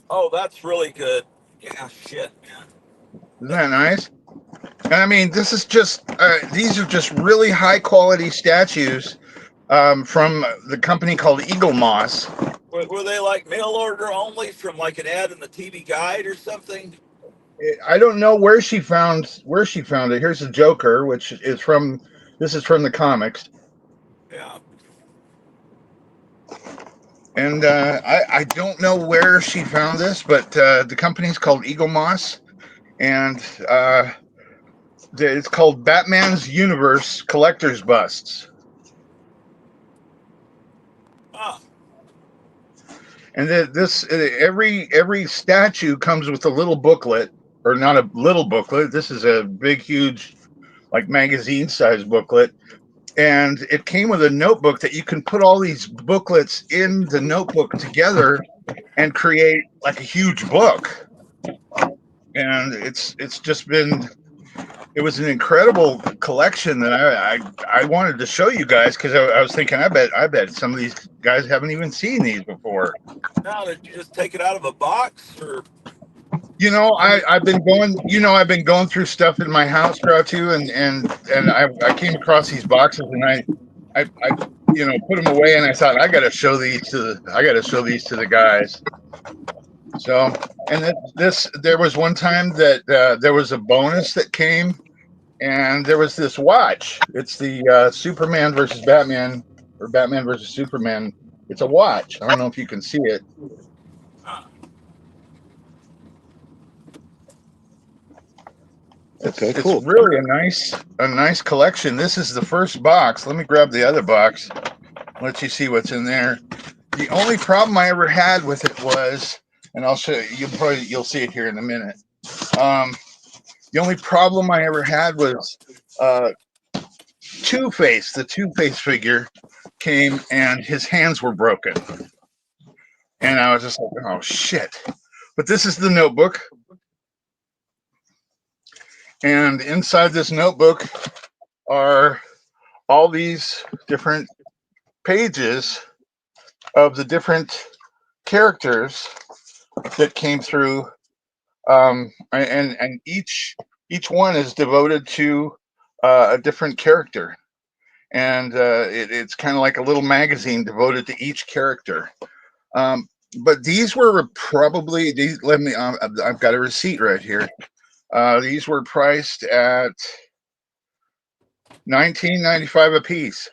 Oh, that's really good. Yeah, shit, man. Isn't that nice? And I mean, this is just these are just really high quality statues from the company called Eagle Moss. Were they like mail order only from like an ad in the TV Guide or something? I don't know where she found it. Here's the Joker, which is from this is from the comics. Yeah. And I don't know where she found this, but the company's called Eagle Moss, and it's called Batman's Universe Collector's Busts. Ah. And every statue comes with a little booklet, or not a little booklet. This is a big, huge, like magazine size booklet, and it came with a notebook that you can put all these booklets in the notebook together and create like a huge book. And it's just been it was an incredible collection that I wanted to show you guys because I was thinking I bet some of these guys haven't even seen these before. Now, did you just take it out of a box or? You know, I've been going through stuff in my house, too, and I came across these boxes and I put them away and I thought I got to show these to the guys. So, and there was one time that there was a bonus that came, and there was this watch. It's the Superman versus Batman, or Batman versus Superman. It's a watch. I don't know if you can see it. Okay, It's cool. really a nice collection. This is the first box. Let me grab the other box. Let you see what's in there. The only problem I ever had with it was, and I'll show you. You'll see it here in a minute. The only problem I ever had was Two-Face. The Two-Face figure came and his hands were broken, and I was just like, oh shit. But this is the notebook, and inside this notebook are all these different pages of the different characters that came through, and each one is devoted to a different character, and it's kind of like a little magazine devoted to each character. But these were probably these. Let me. I've got a receipt right here. These were priced at $19.95 a piece.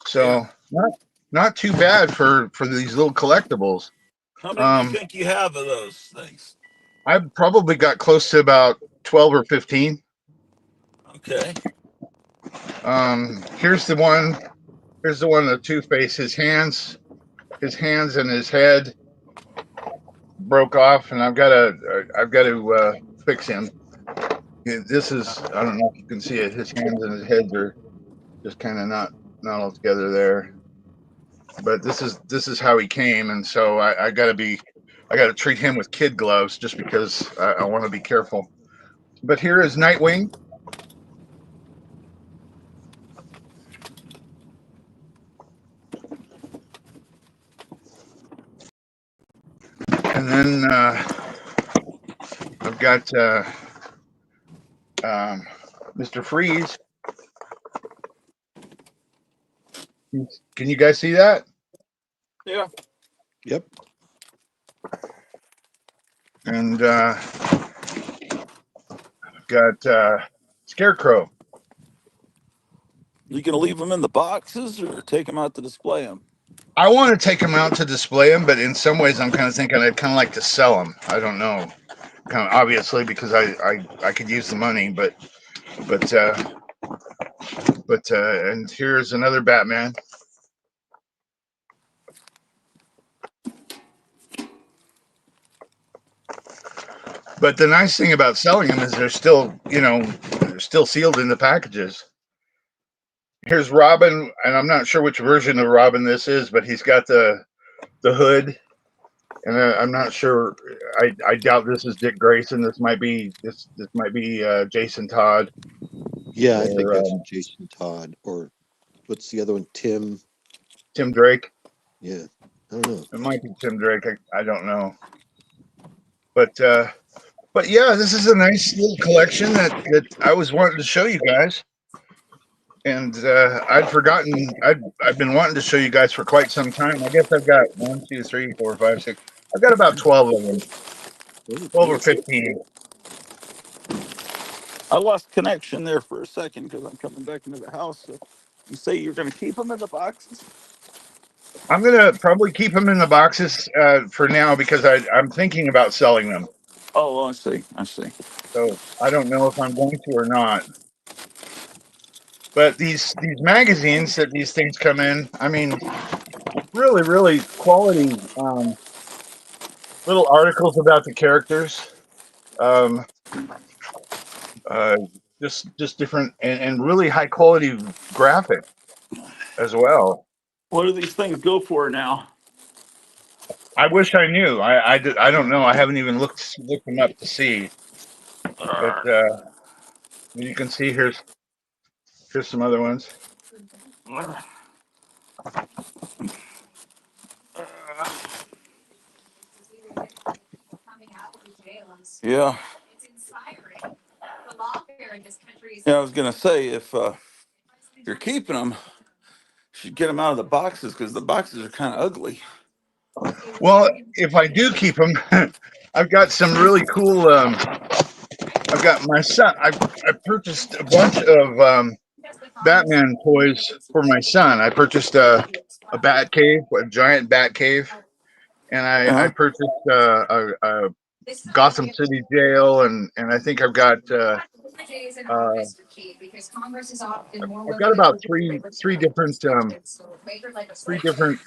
So not too bad for these little collectibles. How many do you think you have of those things? I've probably got close to about 12 or 15. Okay. Here's the one. Here's the one of Two-Face. His hands and his head broke off, and I've got to fix him. This is, I don't know if you can see it. His hands and his head are just kind of not all together there. But this is how he came, and so I got to treat him with kid gloves just because I want to be careful. But here is Nightwing. And then I've got Mr. Freeze. Can you guys see that? Yeah. Yep. And I've got Scarecrow. You gonna leave them in the boxes or take them out to display them? I want to take them out to display them, but in some ways I'm kind of thinking I'd kind of like to sell them. I don't know, kind of obviously because I could use the money, but But and here's another Batman. But the nice thing about selling them is they're still, they're still sealed in the packages. Here's Robin, and I'm not sure which version of Robin this is, but he's got the hood, and I'm not sure. I doubt this is Dick Grayson. This might be Jason Todd Yeah, I think or that's Jason Todd, or what's the other one? Tim Drake. Yeah, I don't know. It might be Tim Drake. I don't know, but yeah, this is a nice little collection that I was wanting to show you guys. And I'd forgotten. I've been wanting to show you guys for quite some time. I guess I've got 1, 2, 3, 4, 5, 6. I've got about 12 of them, Oh, 12 or cool. 15. I lost connection there for a second because I'm coming back into the house. So you say you're going to keep them in the boxes? I'm gonna probably keep them in the boxes for now because I'm thinking about selling them. Oh, I see. I see. So I don't know if I'm going to or not. But these magazines that these things come in, I mean, really really quality little articles about the characters. Um, uh, just different and really high quality graphic as well. What do these things go for now? I wish I knew. I don't know. I haven't even looked them up to see. But you can see here's some other ones. Yeah. Yeah, I was gonna say if you're keeping them, you should get them out of the boxes because the boxes are kind of ugly. Well, if I do keep them, I've got some really cool. I've got my son. I purchased a bunch of Batman toys for my son. I purchased a bat cave, a giant bat cave, and I Uh-huh. purchased a Gotham City jail, and I think uh, I've got about three different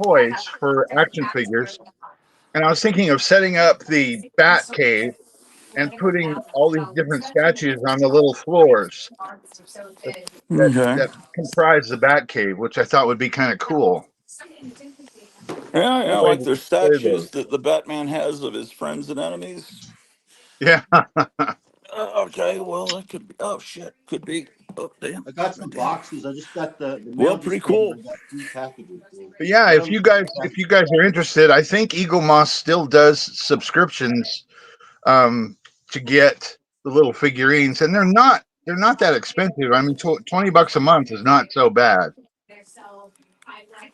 toys for action figures, and I was thinking of setting up the Bat Cave and putting all these different statues on the little floors that Okay. that comprise the Bat Cave, which I thought would be kind of cool. Yeah, yeah, That way like to there's display those. statues that the Batman has of his friends and enemies. Yeah, Okay, well that could be. Oh shit, could be. Oh damn, I got some right there. boxes. I just got the Well, mail pretty just came, and I cool. got 3 packages. So but yeah, get them. if you guys are interested, I think Eagle Moss still does subscriptions um, to get the little figurines, and they're not that expensive. I mean, $20 a month is not so bad.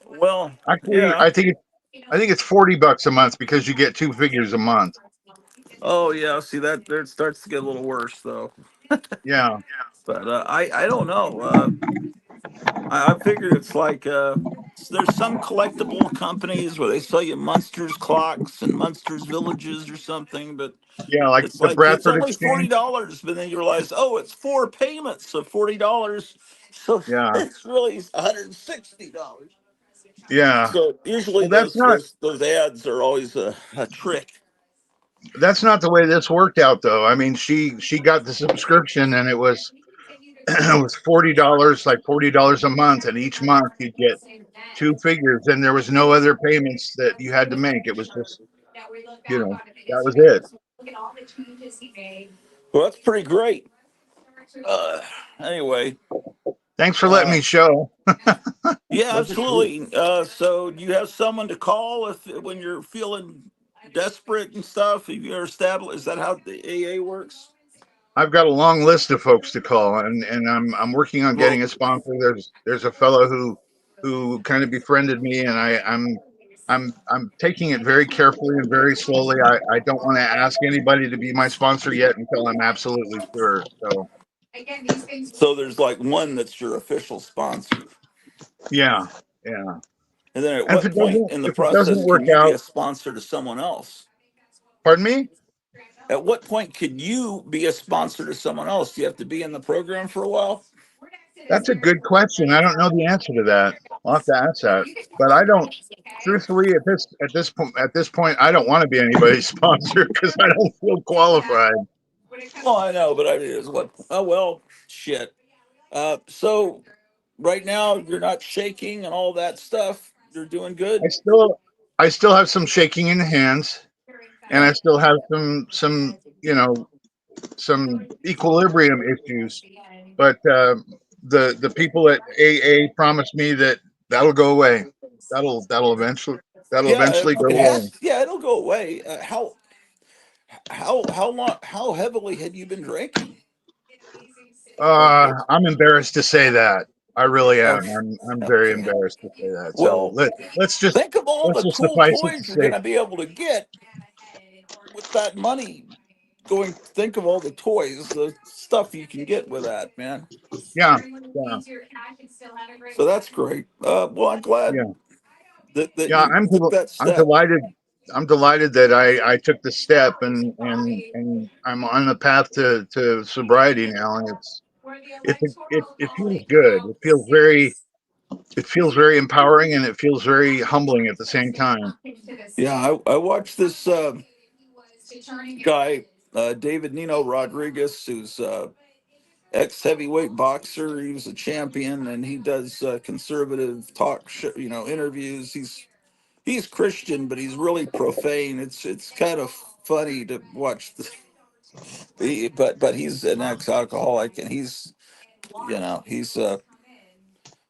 Well, Actually, yeah. I think it's $40 a month because you get 2 figures a month. Oh yeah. See that there it starts to get a little worse though. Yeah, But I don't know. I figure it's like there's some collectible companies where they sell you Munsters clocks and Munsters villages or something, but yeah, like it's the like it's Bradford only Exchange. $40, but then you realize, oh, it's 4 payments of $40, so Yeah, it's really $160. yeah. So usually Well, that's not those ads are always a trick. that's not the way this worked out, though. I mean, she got the subscription, and it was it was $40, like $40 a month, and each month you get 2 figures, and there was no other payments that you had to make. It was just, that was it. Well, that's pretty great. Uh, anyway, Thanks for letting uh, me show. yeah, Those are cool. absolutely. So do you have someone to call if when you're feeling desperate and stuff? If you're established, is that how the AA works? I've got a long list of folks to call, and I'm working on Well, getting a sponsor. There's a fellow who kind of befriended me, and I'm taking it very carefully and very slowly. I don't want to ask anybody to be my sponsor yet until I'm absolutely sure. So so there's like one that's your official sponsor, yeah, yeah. and then at And if what it point doesn't in the if it doesn't process work can you be out, a sponsor to someone else? pardon me. At what point could you be a sponsor to someone else? Do you have to be in the program for a while? That's a good question. I don't know the answer to that. I'll have to ask that. But I don't. Truthfully, at this point, I don't want to be anybody's sponsor because I don't feel qualified. Well, I know, but I mean, it's what? Oh well, shit. So right now you're not shaking and all that stuff. You're doing I good. still, I still have some shaking in the hands, and Yeah. I still have some equilibrium issues. But the people at AA promised me that that'll go away. That'll Yeah, eventually go it away. has. Yeah, it'll go away. How long? How heavily had you been drinking? I'm embarrassed to say that. I really Oh, am. I'm very okay. embarrassed to say that. So Well, let's think of all the just cool suffice it to toys you're going say, to be able to get with that money. Going, think of all the toys, the stuff you can get with that, man. yeah, yeah, So that's great. Well, I'm glad yeah, that yeah. you took that I'm step. delighted. I'm delighted that I took the step and I'm on the path to sobriety now, and it feels good. It feels very empowering, and it feels very humbling at the same time. Yeah, I watched this guy, David Nino Rodriguez, who's ex heavyweight boxer. He was a champion, and he does conservative talk show, interviews. He's Christian, but he's really profane. It's kind of funny to watch. But he's an ex alcoholic, and he's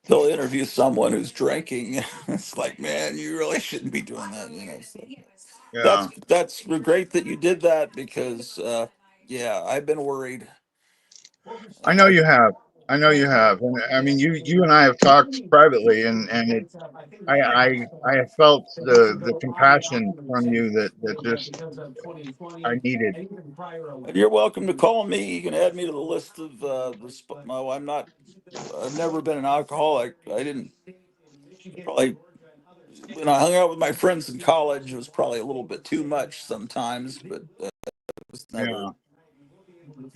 he'll interview someone who's drinking. It's like, man, you really shouldn't be doing that. So Yeah, that's great that you did that because yeah, I've been worried. I know I you have. I know you have, and I mean, you and I have talked privately, and I have felt the compassion from you that just I needed. And you're welcome to call me. You can add me to the list of no, I've never been an alcoholic. I didn't probably when I hung out with my friends in college. It was probably a little bit too much sometimes, but it was Yeah,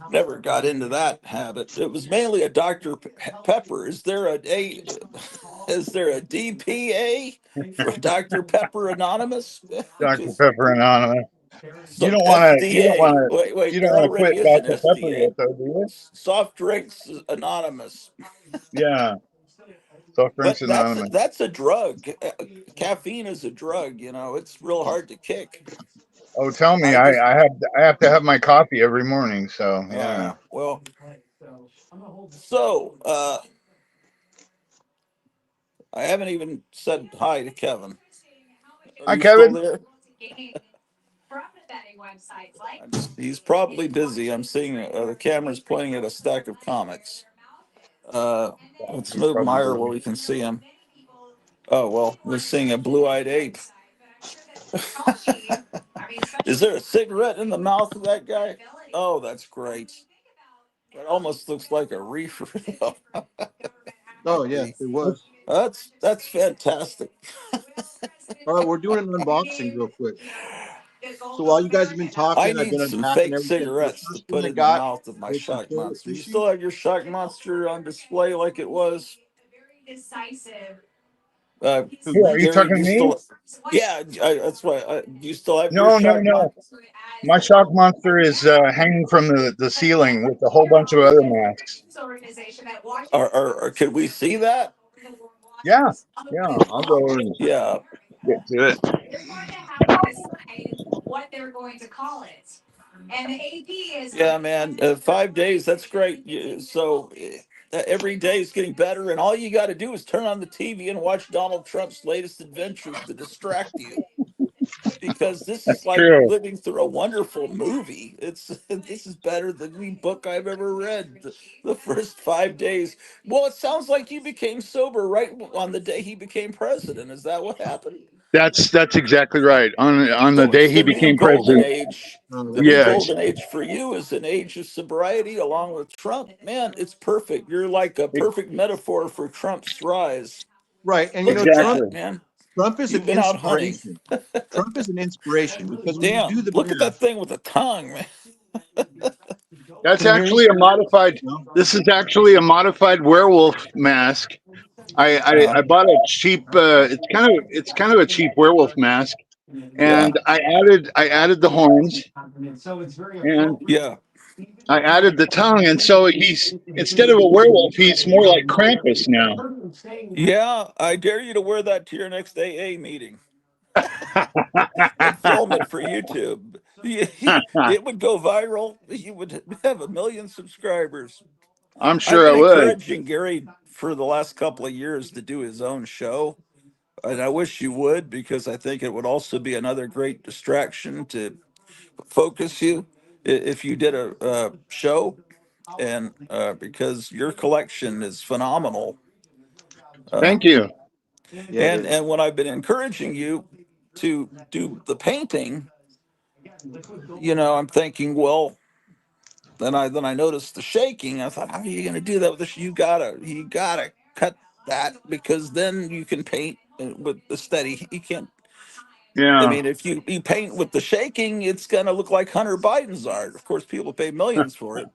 never got into that habit. It was mainly a Pepper. Is there a DPA for Dr. Pepper Anonymous? Dr. Pepper Anonymous. You Some don't want to. You don't want FDA. to. Wait, You don't there want to quit already is an Dr. Pepper SDA. yet, though, do you? Soft Drinks Anonymous. Yeah, Soft But Drinks Anonymous. that's a drug. Caffeine is a drug. It's real hard to kick. Oh, tell me, I just I have to have my coffee every morning. So yeah. yeah. Well, so I haven't even said hi to Kevin. Are Hi, you still Kevin. there? He's probably busy. I'm seeing the camera's pointing at a stack of comics. Uh, let's He's move probably Meyer where busy. we can see him. Oh well, we're seeing a blue-eyed ape. Is there a cigarette in the mouth of that guy? Oh, that's great. It almost looks like a reefer. Oh yeah, it was. That's fantastic. All right, we're doing an unboxing real quick. So while you guys have been I talking, I've need been some unpacking fake everything. The cigarettes to first put one I in the got mouth of my was some shock soda monster. You sushi. still have your shock monster on display like it was? Who, Who are me? you Gary, talking do to you me? still? Yeah, that's why. Do you still have your No, no, shock no. monster? My shock monster is hanging from the ceiling with a whole bunch of other masks. Or could we see that? Yeah, yeah. I'll go and Yeah, get to it. yeah, man. 5 days. That's great. So every day is getting better, and all you got to do is turn on the TV and watch Donald Trump's latest adventures to distract you. Because this is That's like true. living through a wonderful movie. This is better than any book I've ever read. The first 5 days. Well, it sounds like you became sober right on the day he became president. Is that what happened? That's exactly right. On the So day it's he the new became golden president. age. The new Yes, golden age for you is an age of sobriety along with Trump. Man, it's perfect. You're like a e- perfect metaphor for Trump's rise. Right, and you Look know, at that, exactly. man. Trump is an You've been out hunting. inspiration. Trump is an inspiration because when you do Damn, the look at math, that thing with the tongue, man. That's Can you hear me? actually a modified. No. This is actually a modified werewolf mask. I bought a cheap. It's kind of a cheap werewolf mask, Yeah. and I added the horns, So it's very and appropriate. Yeah. I added the tongue, and so he's instead of a werewolf, he's more like Krampus now. Yeah. I dare you to wear that to your next AA meeting and film it for YouTube. It would go viral. You would have 1 million subscribers. I'm I've sure I been would. encouraging Gary for the last couple of years to do his own show. And I wish you would, because I think it would also be another great distraction to focus you if you did a show. And because your collection is phenomenal. Uh, Thank you. Yeah, it and is. and when I've been encouraging you to do the painting, I'm thinking, well, then I noticed the shaking. I thought, how are you going to do that with this? You gotta cut that, because then you can paint with the steady. You can't. I Yeah, mean, if you paint with the shaking, it's going to look like Hunter Biden's art. Of course, people pay millions for it.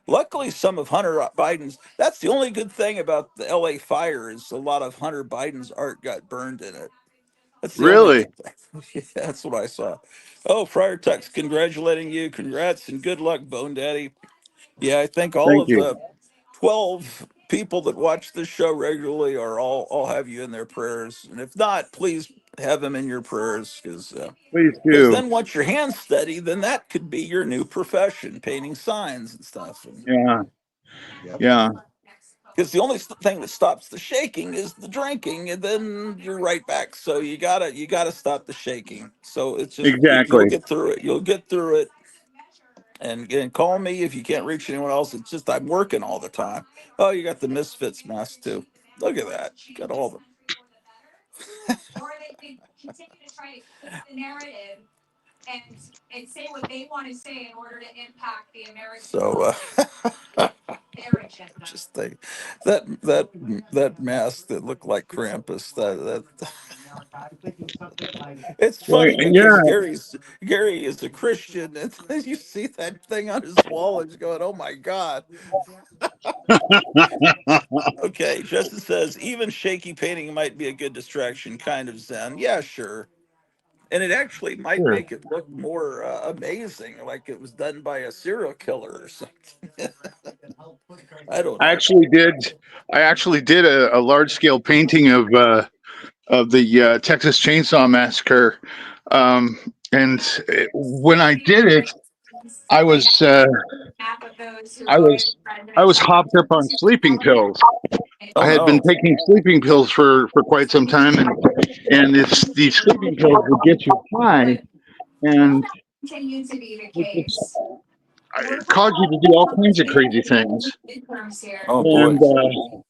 Luckily, some of Hunter Biden's. That's the only good thing about the L.A. fire, is a lot of Hunter Biden's art got burned in it. That's the only really. good thing. Yeah, that's what I saw. Oh, Friar Tuck's congratulating you. Congrats and good luck, Bone Daddy. Yeah, I think all Thank of you. the 12 people that watch this show regularly are all have you in their prayers. And if not, please have them in your prayers, Please because do. then once your hands steady, then that could be your new profession, painting signs and stuff. Yeah, Yep. yeah, Because the only thing that stops the shaking is the drinking, and then you're right back. So you gotta stop the shaking. So it's just you'll exactly. get through it. You'll get through it. And call me if you can't reach anyone else. It's just I'm working all the time. Oh, you got the Misfits mask too. Look at that. You got all the. Or they could continue to try to keep the narrative and say what they want to say in order to impact the American So their agenda. just think that mask that looked like Krampus. That it's Well, funny because yeah, Gary is a Christian, and you see that thing on his wall, and you're going, "Oh my God." Okay, Justin says even shaky painting might be a good distraction, kind of Zen. Yeah, sure. And it actually might sure. make it look more amazing, like it was done by a serial killer or something. I don't I know. actually did. I actually did a large scale painting of the Texas Chainsaw Massacre, and when I did it, I was uh, Half of those who I voted was for I President was Trump hopped up on sleeping pills. Oh I had been no. taking sleeping pills for quite some time, and if these sleeping pills would get you high, will and that continue to be the it just case? We're it caused you to do all kinds of crazy things. midterms here. Oh boy. And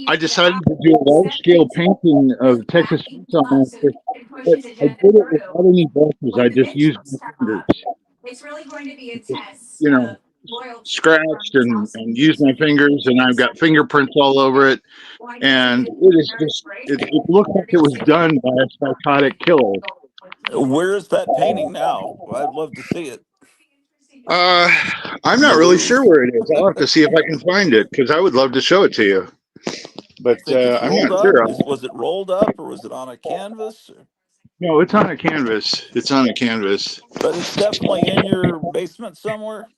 I Keep the decided to do a large scale painting of Texas Chainsaw so he Massacre, can push but his I agenda did it through. without any brushes. I When the just used my midterms come fingers, up, it's really going to be a just test you know, of loyalty from scratched House and used speakers my who fingers, and I've got fingerprints all over it. want to And continue it is their just inspiration. it looks like They're it going to was say they done by a psychotic killer. Where's that painting now? Well, I'd love to see it. Uh, I'm In the not really Louvre. sure where it is. I'll have to see if I can find it because I would love to show it to you. But Think it's I'm rolled not up? sure. Was it rolled up, or was it on a canvas? No, it's on a canvas. It's on a canvas. But it's definitely in your basement somewhere.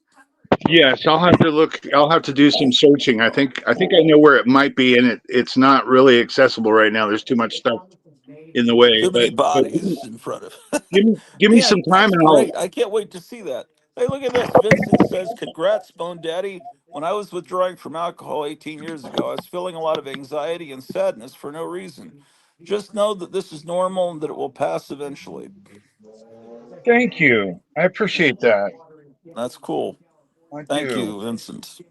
Yes, I'll have to look. I'll have to do some searching. I think I know where it might be, and it's not really accessible right now. There's too much stuff in the way. Too many But give me bodies in front of. give me Man, some time, that's and I'll. great. I can't wait to see that. Hey, look at this. Vincent says, "Congrats, Bone Daddy. When I was withdrawing from alcohol 18 years ago, I was feeling a lot of anxiety and sadness for no reason. Just know that this is normal and that it will pass eventually." Thank you. I appreciate that. That's cool. I Thank do. you, Vincent.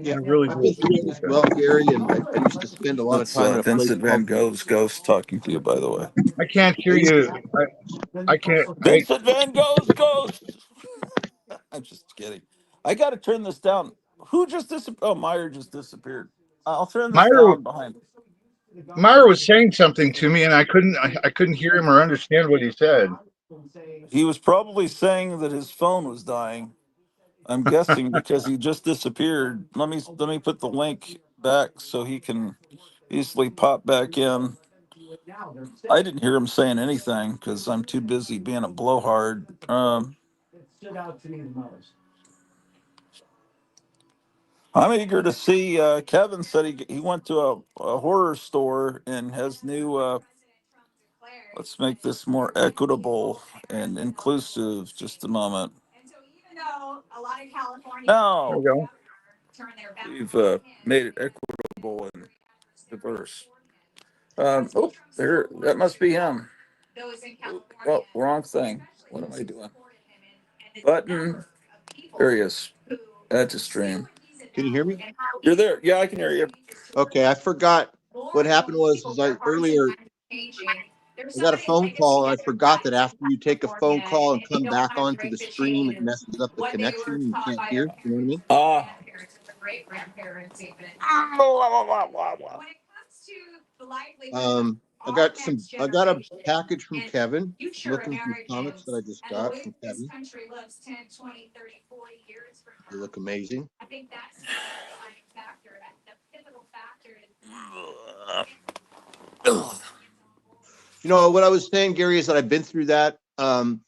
Yeah, I really I've do been through it appreciate as that. well, Gary, and I used to spend a lot of That's time in a place Vincent called. Van Gogh's ghost talking to you, by the way. I can't I hear used you. I can't. Vincent Van Gogh's ghost. I'm just kidding. I got to turn this down. Who just disappeared? Oh, Meyer just disappeared. I'll turn this Myra down behind. Myra was saying something to me, and I couldn't hear him or understand what he said. He was probably saying that his phone was dying. I'm guessing because he just disappeared. Let me put the link back so he can easily pop back in. I didn't hear him saying anything because I'm too busy being a blowhard. It stood out to me the most. I'm eager to see. Kevin said he went to a horror store and has new. Let's make this more equitable and inclusive. Just a moment. There we No, go. we've made it equitable and diverse. Oh, there. That must be him. Oh, wrong thing. What am I doing? Button. There he is. Add to stream. Can you hear me? You're there. Yeah, I can hear you. Okay, I forgot what happened was I earlier I got a phone call and I forgot that after you take a phone call and come back onto the stream, it messes up the connection and you can't hear. You know what I mean? I got a package from Kevin. Looking through comics that I just got from Kevin. They look amazing. You know what I was saying, Gary, is that I've been through that. Al-Anon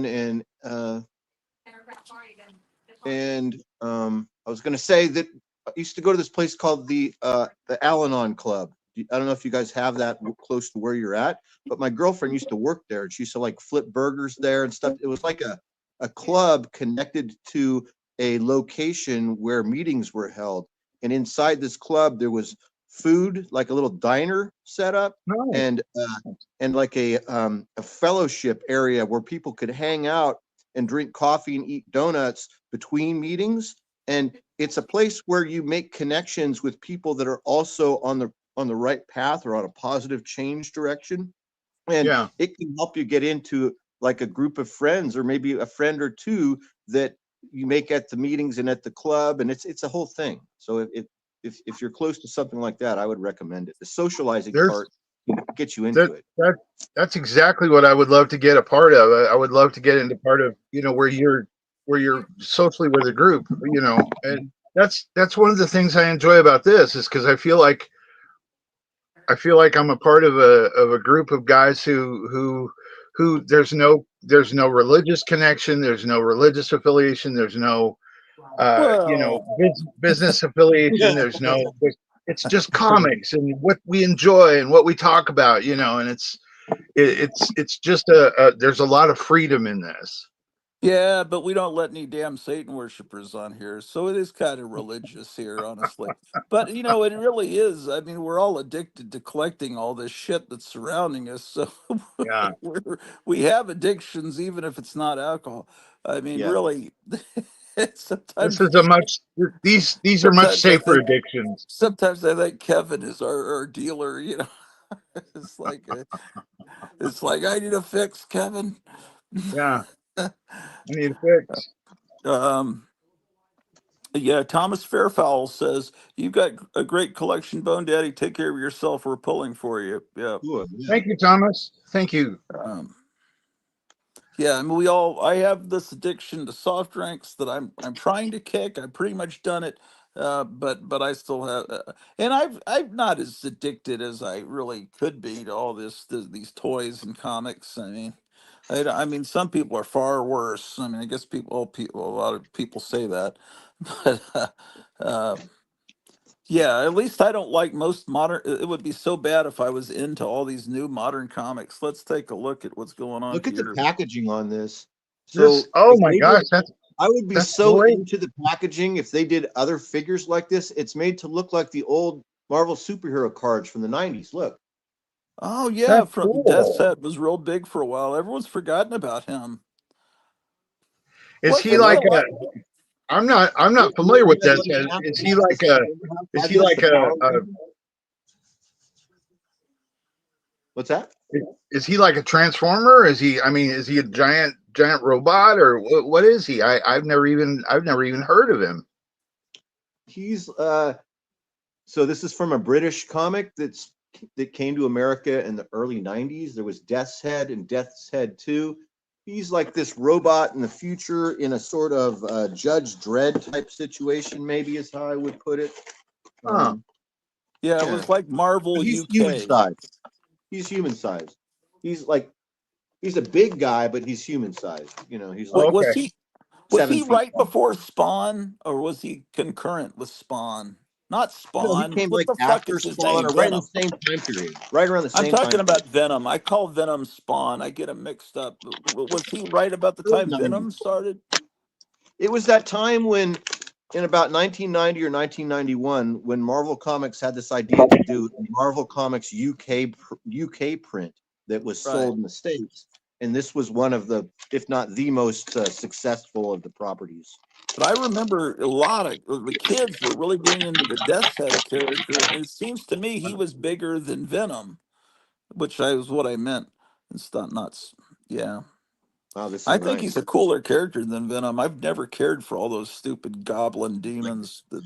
and I was going to say that I used to go to this place called the Al-Anon Club. I don't know if you guys have that close to where you're at, but my girlfriend used to work there and she used to like flip burgers there and stuff. It was like a club connected to a location where meetings were held. And inside this club, there was food, like a little diner set up, Nice. and like a fellowship area where people could hang out and drink coffee and eat donuts between meetings. And it's a place where you make connections with people that are also on the right path or on a positive change direction. And Yeah. it can help you get into like a group of friends or maybe a friend or two that you make at the meetings and at the club. And it's a whole thing. So if you're close to something like that, I would recommend it. The socializing There's part gets you into that it. that's exactly what I would love to get a part of. I would love to get into part of, where you're socially with a group, and that's one of the things I enjoy about this is because I feel like I'm a part of a group of guys who there's no religious connection, there's no religious affiliation, there's no Well, business affiliation, it's just comics and what we enjoy and what we talk about, and it's just there's a lot of freedom in this. yeah, but we don't let any damn Satan worshipers on here, so it is kind of religious here, honestly. But it really is. I mean, we're all addicted to collecting all this shit that's surrounding us, so Yeah, we have addictions, even if it's not alcohol. I mean, Yeah. really, this sometimes, is a much these are much sometimes I safer think, addictions. sometimes I think Kevin is our dealer. It's like, I need a fix, Kevin. Yeah, I need a fix. um. Yeah, Thomas Fairfowl says, "You've got a great collection, Bone Daddy. Take care of yourself. We're pulling for you." Yeah. Cool. Yeah. Thank you, Thomas. Thank you. Um, yeah, I mean, I have this addiction to soft drinks that I'm trying to kick. I've pretty much done it, but I still have, and I'm not as addicted as I really could be to all these toys and comics. I mean, I mean, some people are far worse. I mean, I guess a lot of people say that, but yeah, at least I don't like most modern. It would be so bad if I was into all these new modern comics. Let's take a look at what's going on Look at the here. packaging on this. This, So oh if my they gosh, did, I would be that's so great. into the packaging if they did other figures like this. It's made to look like the old Marvel superhero cards from the 90s. Look. Oh yeah, That's from Death's cool. Head was real big for a while. Everyone's forgotten about him. Is What he And you like look, know? a? I'm not familiar look with at this. the Is package. he like a? Is Have he this, like the Power Rangers? What's that? is he like a transformer? Is he? I mean, is he a giant robot or what is he? I've never even heard of him. He's so this is from a British comic that came to America in the early 90s. There was Death's Head and Death's Head 2. He's like this robot in the future in a sort of Judge Dredd type situation, maybe is how I would put it. Huh. Yeah, it Yeah. was like Marvel But he's human UK. sized. He's human sized. He's a big guy, but he's human sized. You know, he's like Okay. Was 7 he feet right tall. before Spawn, or was he concurrent with Spawn? Not No, he Spawn. came What like the fuck after is his Spawn name? or right in the Venom. same time period. Right around the I'm same time talking period. about Venom. I call Venom Spawn. I get him mixed up. Was he right about the Early time 90s. Venom started? It was that time when, in about 1990 or 1991, when Marvel Comics had this idea to do a Marvel Comics UK print that was Right. sold in the States. And this was one of the, if not the most successful of the properties. But I remember a lot of the kids were really getting into the Death's Head character. And it seems to me he was bigger than Venom, which is what I meant. It's not nuts. Yeah. Wow, this I is think nice. he's a cooler character than Venom. I've never cared for all those stupid goblin demons, the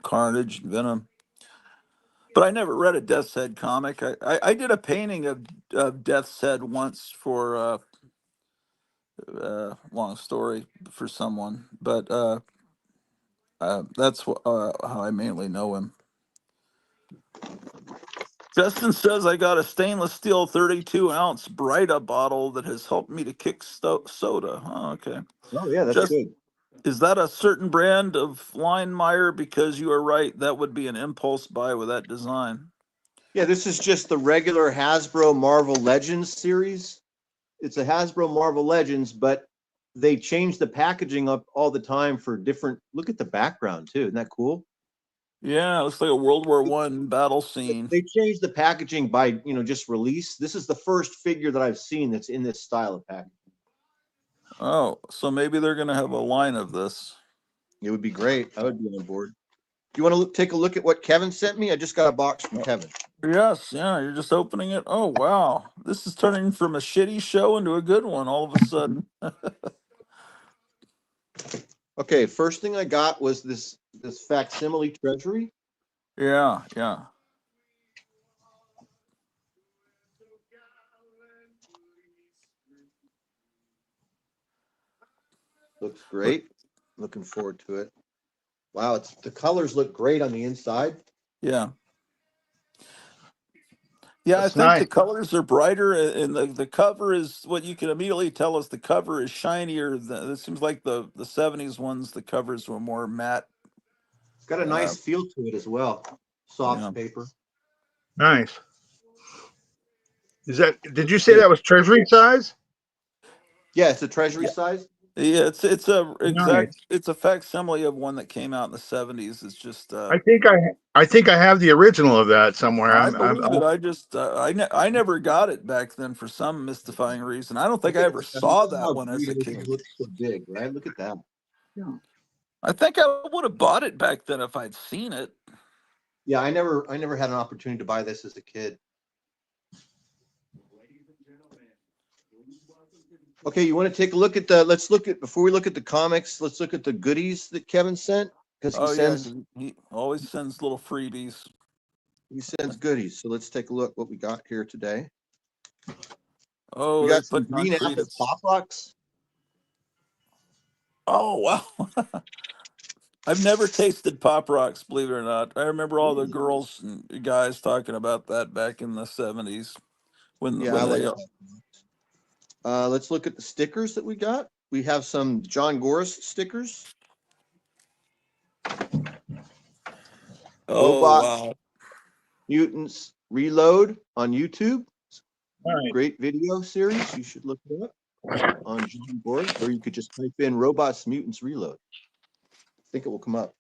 Carnage and Venom. But I never read a Death's Head comic. I did a painting of Death's Head once for long story for someone, but that's how I mainly know him. Justin says I got a stainless steel 32-ounce Brita bottle that has helped me to kick soda. Oh, okay. Oh yeah, that's Just good. Is that a certain brand of Linemeyer? Because you are right, that would be an impulse buy with that design. Yeah, this is just the regular Hasbro Marvel Legends series. It's a Hasbro Marvel Legends, but they change the packaging up all the time for different. Look at the background too. Isn't that cool? Yeah, it looks like a World War One battle scene. They changed the packaging by, just release. This is the first figure that I've seen that's in this style of packaging. Oh, so maybe they're going to have a line of this. It would be great. I would be on board. Do you want to take a look at what Kevin sent me? I just got a box from Kevin. Yes, yeah, you're just opening it. Oh, wow. This is turning from a shitty show into a good one all of a sudden. Okay, first thing I got was this facsimile treasury. Yeah, yeah. Looks great. Looking forward to it. Wow, the colors look great on the inside. Yeah. Yeah, I That's think nice. the colors are brighter, and the cover is what you can immediately tell is the cover is shinier. It seems like the 70s ones, the covers were more matte. It's got a nice feel to it as well. Soft Yeah. paper. Nice. Did you say that was treasury size? Yeah, it's a treasury Yeah. size. Yeah, Nice. it's a facsimile of one that came out in the 70s. It's just I think I have the original of that somewhere. I believe it. I just I never got it back then for some mystifying reason. I don't think I ever saw that one as a kid. It looks so big, right? Look at that. I think I would have bought it back then if I'd seen it. Yeah, I never had an opportunity to buy this as a kid. Okay, you want to take a look at before we look at the comics, let's look at the goodies that Kevin sent, because He always sends little freebies. he sends goodies. So let's take a look what we got here today. Oh, We they got some put green apple concrete. pop rocks. Oh, wow. I've never tasted Pop Rocks, believe it or not. I remember all the girls and guys talking about that back in the 70s when Yeah, I like they that. Let's look at the stickers that we got. We have some John Goris stickers. Oh, Robot wow. Mutants Reload on YouTube. Nice. Great video series. You should look it up on John Goris, or you could just type in Robots Mutants Reload. I think it will come up.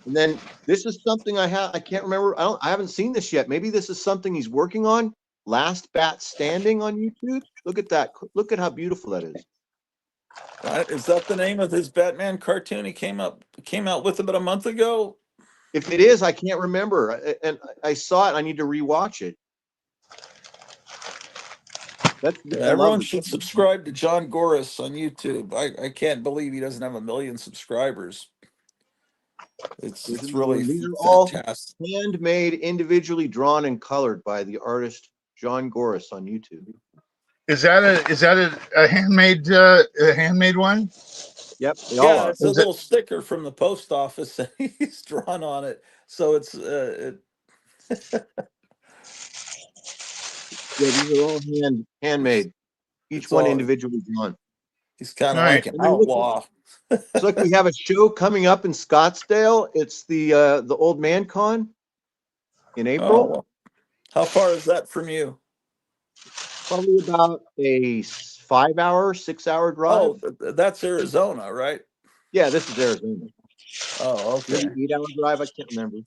And then this is something I can't remember. I haven't seen this yet. Maybe this is something he's working on. Last Bat Standing on YouTube. Look at that. Look at how beautiful that is. Is that the name of his Batman cartoon he came out with about a month ago? If it is, I can't remember. And I saw it. I need to rewatch it. Everyone should subscribe to John Goris on YouTube. I can't believe he doesn't have 1 million subscribers. It's really These are all fantastic. handmade, individually drawn and colored by the artist John Goris on YouTube. Is that a handmade one? Yep, they all Yeah, are. it's a Is it? little sticker from the post office that he's drawn on it. So it's Yeah, these are all handmade. Each it's one all individually drawn. he's kind of Nice. like an And then look, outlaw. it's like we have a show coming up in Scottsdale. It's the Old Man Con in Oh, April. well, how far is that from you? Probably about a 5 hour, 6 hour drive. Oh, that's Arizona, right? Yeah, this is Arizona. Oh, okay. Maybe 8 hour drive. I can't remember.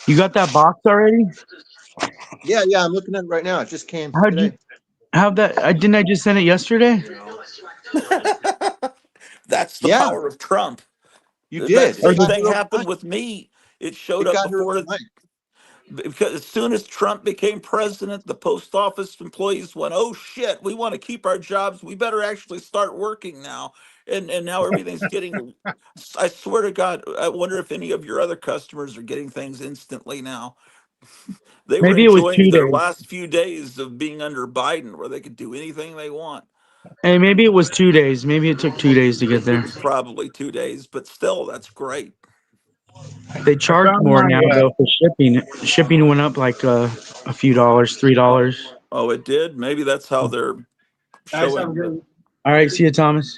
You got that box already? Yeah, I'm looking at it right now. It just came How'd you today. have that? Didn't I just send it yesterday? That's the Yeah, power of Trump. you That did. It Or same got did, thing here happened overnight. with me. It showed It up got here before overnight. because as soon as Trump became president, the post office employees went, "Oh shit, we want to keep our jobs. We better actually start working now." And now everything's getting. I swear to God, I wonder if any of your other customers are getting things instantly now. They were maybe it was enjoying 2 their days. last few days of being under Biden, where they could do anything they want. Hey, maybe it was 2 days. Maybe it took 2 days to get It there. was probably 2 days, but still, that's great. They I charge found more my. now though for shipping. Shipping went up like a few dollars, $3. Oh, it did. Maybe that's how they're Guys, have a showing the. good. All right, see you, Thomas.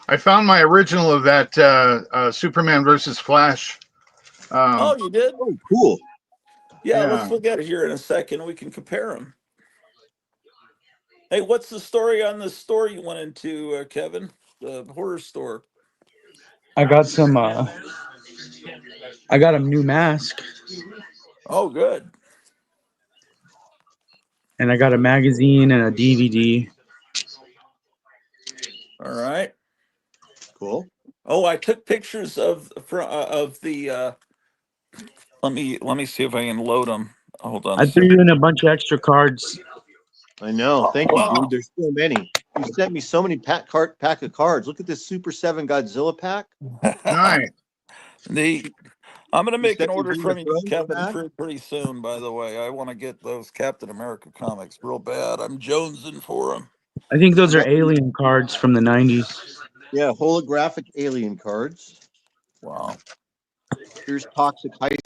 I found my original of that Superman versus Flash. Oh, Um, you did? Oh, cool. Yeah, let's yeah. look at it here in a second. We can compare them. Hey, what's the story on the store you went into, Kevin? The horror store. I got some. I got a new mask, Oh, good. and I got a magazine and a DVD. All right. Cool. Oh, I took pictures of the. Let me see if I can load them. Hold on I a threw second. you in a bunch of extra cards. I know. Oh, Thank you, dude. wow. There's so many. You sent me so many pack of cards. Look at this Super 7 Godzilla pack. Nice. Neat. I'm gonna You make an sent me order Game of from you, Thrones Kevin, pack. pretty soon. By the way, I want to get those Captain America comics real bad. I'm jonesing for them. I think those I are got the, alien cards from the 90s. yeah, holographic alien cards. Wow, Here's Toxic High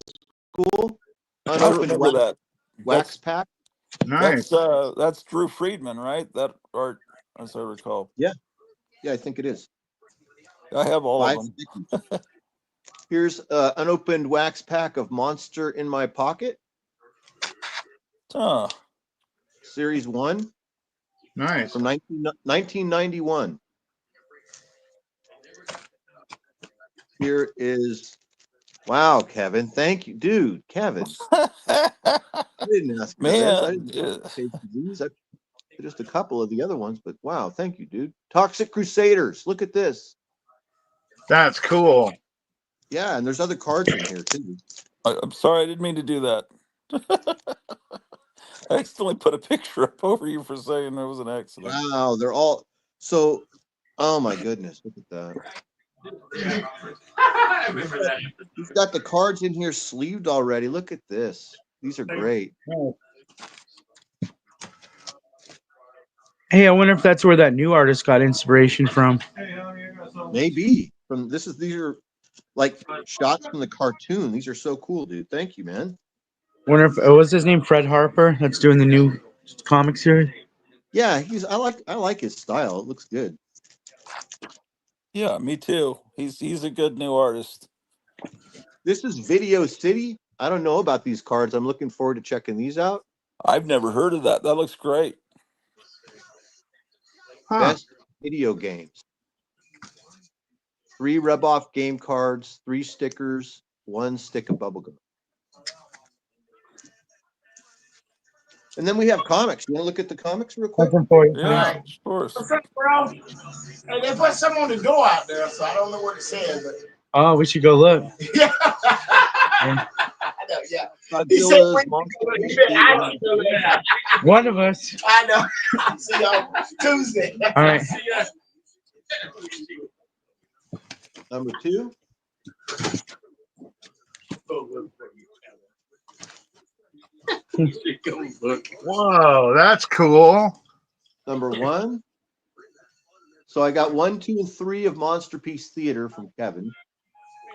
School. I Unopened remember that. wax That's pack. Nice. that's Drew Friedman, right? That art, as I recall. Yeah, yeah, I think it is. I have all of 5 them. stickers. Here's unopened wax pack of Monster in My Pocket, Huh. Series 1 Nice. from 1991. Here is, wow, Kevin. Thank you. Dude, Kevin. I didn't ask for this. I Man, didn't pay for these. I just a couple of the other ones, but wow, thank you, dude. Toxic Crusaders. Look at this. That's cool. Yeah, and there's other cards in here too. I'm sorry, I didn't mean to do that. I accidentally put a picture up over you for saying there was an accident. Wow, they're all so. Oh my goodness, look at that. I remember that. He's got the cards in here sleeved already. Look at this. These are great. Hey, I wonder if that's where that new artist got inspiration from. Maybe from these are like shots from the cartoon. These are so cool, dude. Thank you, man. Wonder if what's his name? Fred Harper. That's doing the new comic series. Yeah, I like his style. It looks good. Yeah, me too. He's a good new artist. This is Video City. I don't know about these cards. I'm looking forward to checking these out. I've never heard of that. That looks great. Huh. Best video games. 3 rub-off game cards, 3 stickers, 1 stick of bubblegum. And then we have comics. You want to look at the comics real quick? Nothing for you. Yeah, of course. What's up, bro? Hey, they put something on the door out there, so I don't know what it says. But Oh, we should go look. yeah, I know. Yeah, he said, Godzilla's "Wait, Monster you should ask Inc. me that." One of us. I know. I'll see y'all Tuesday. All right. See ya. Number 2. Whoa, that's cool. Number one. So I got 1, 2, and 3 of Monster Piece Theater from Kevin.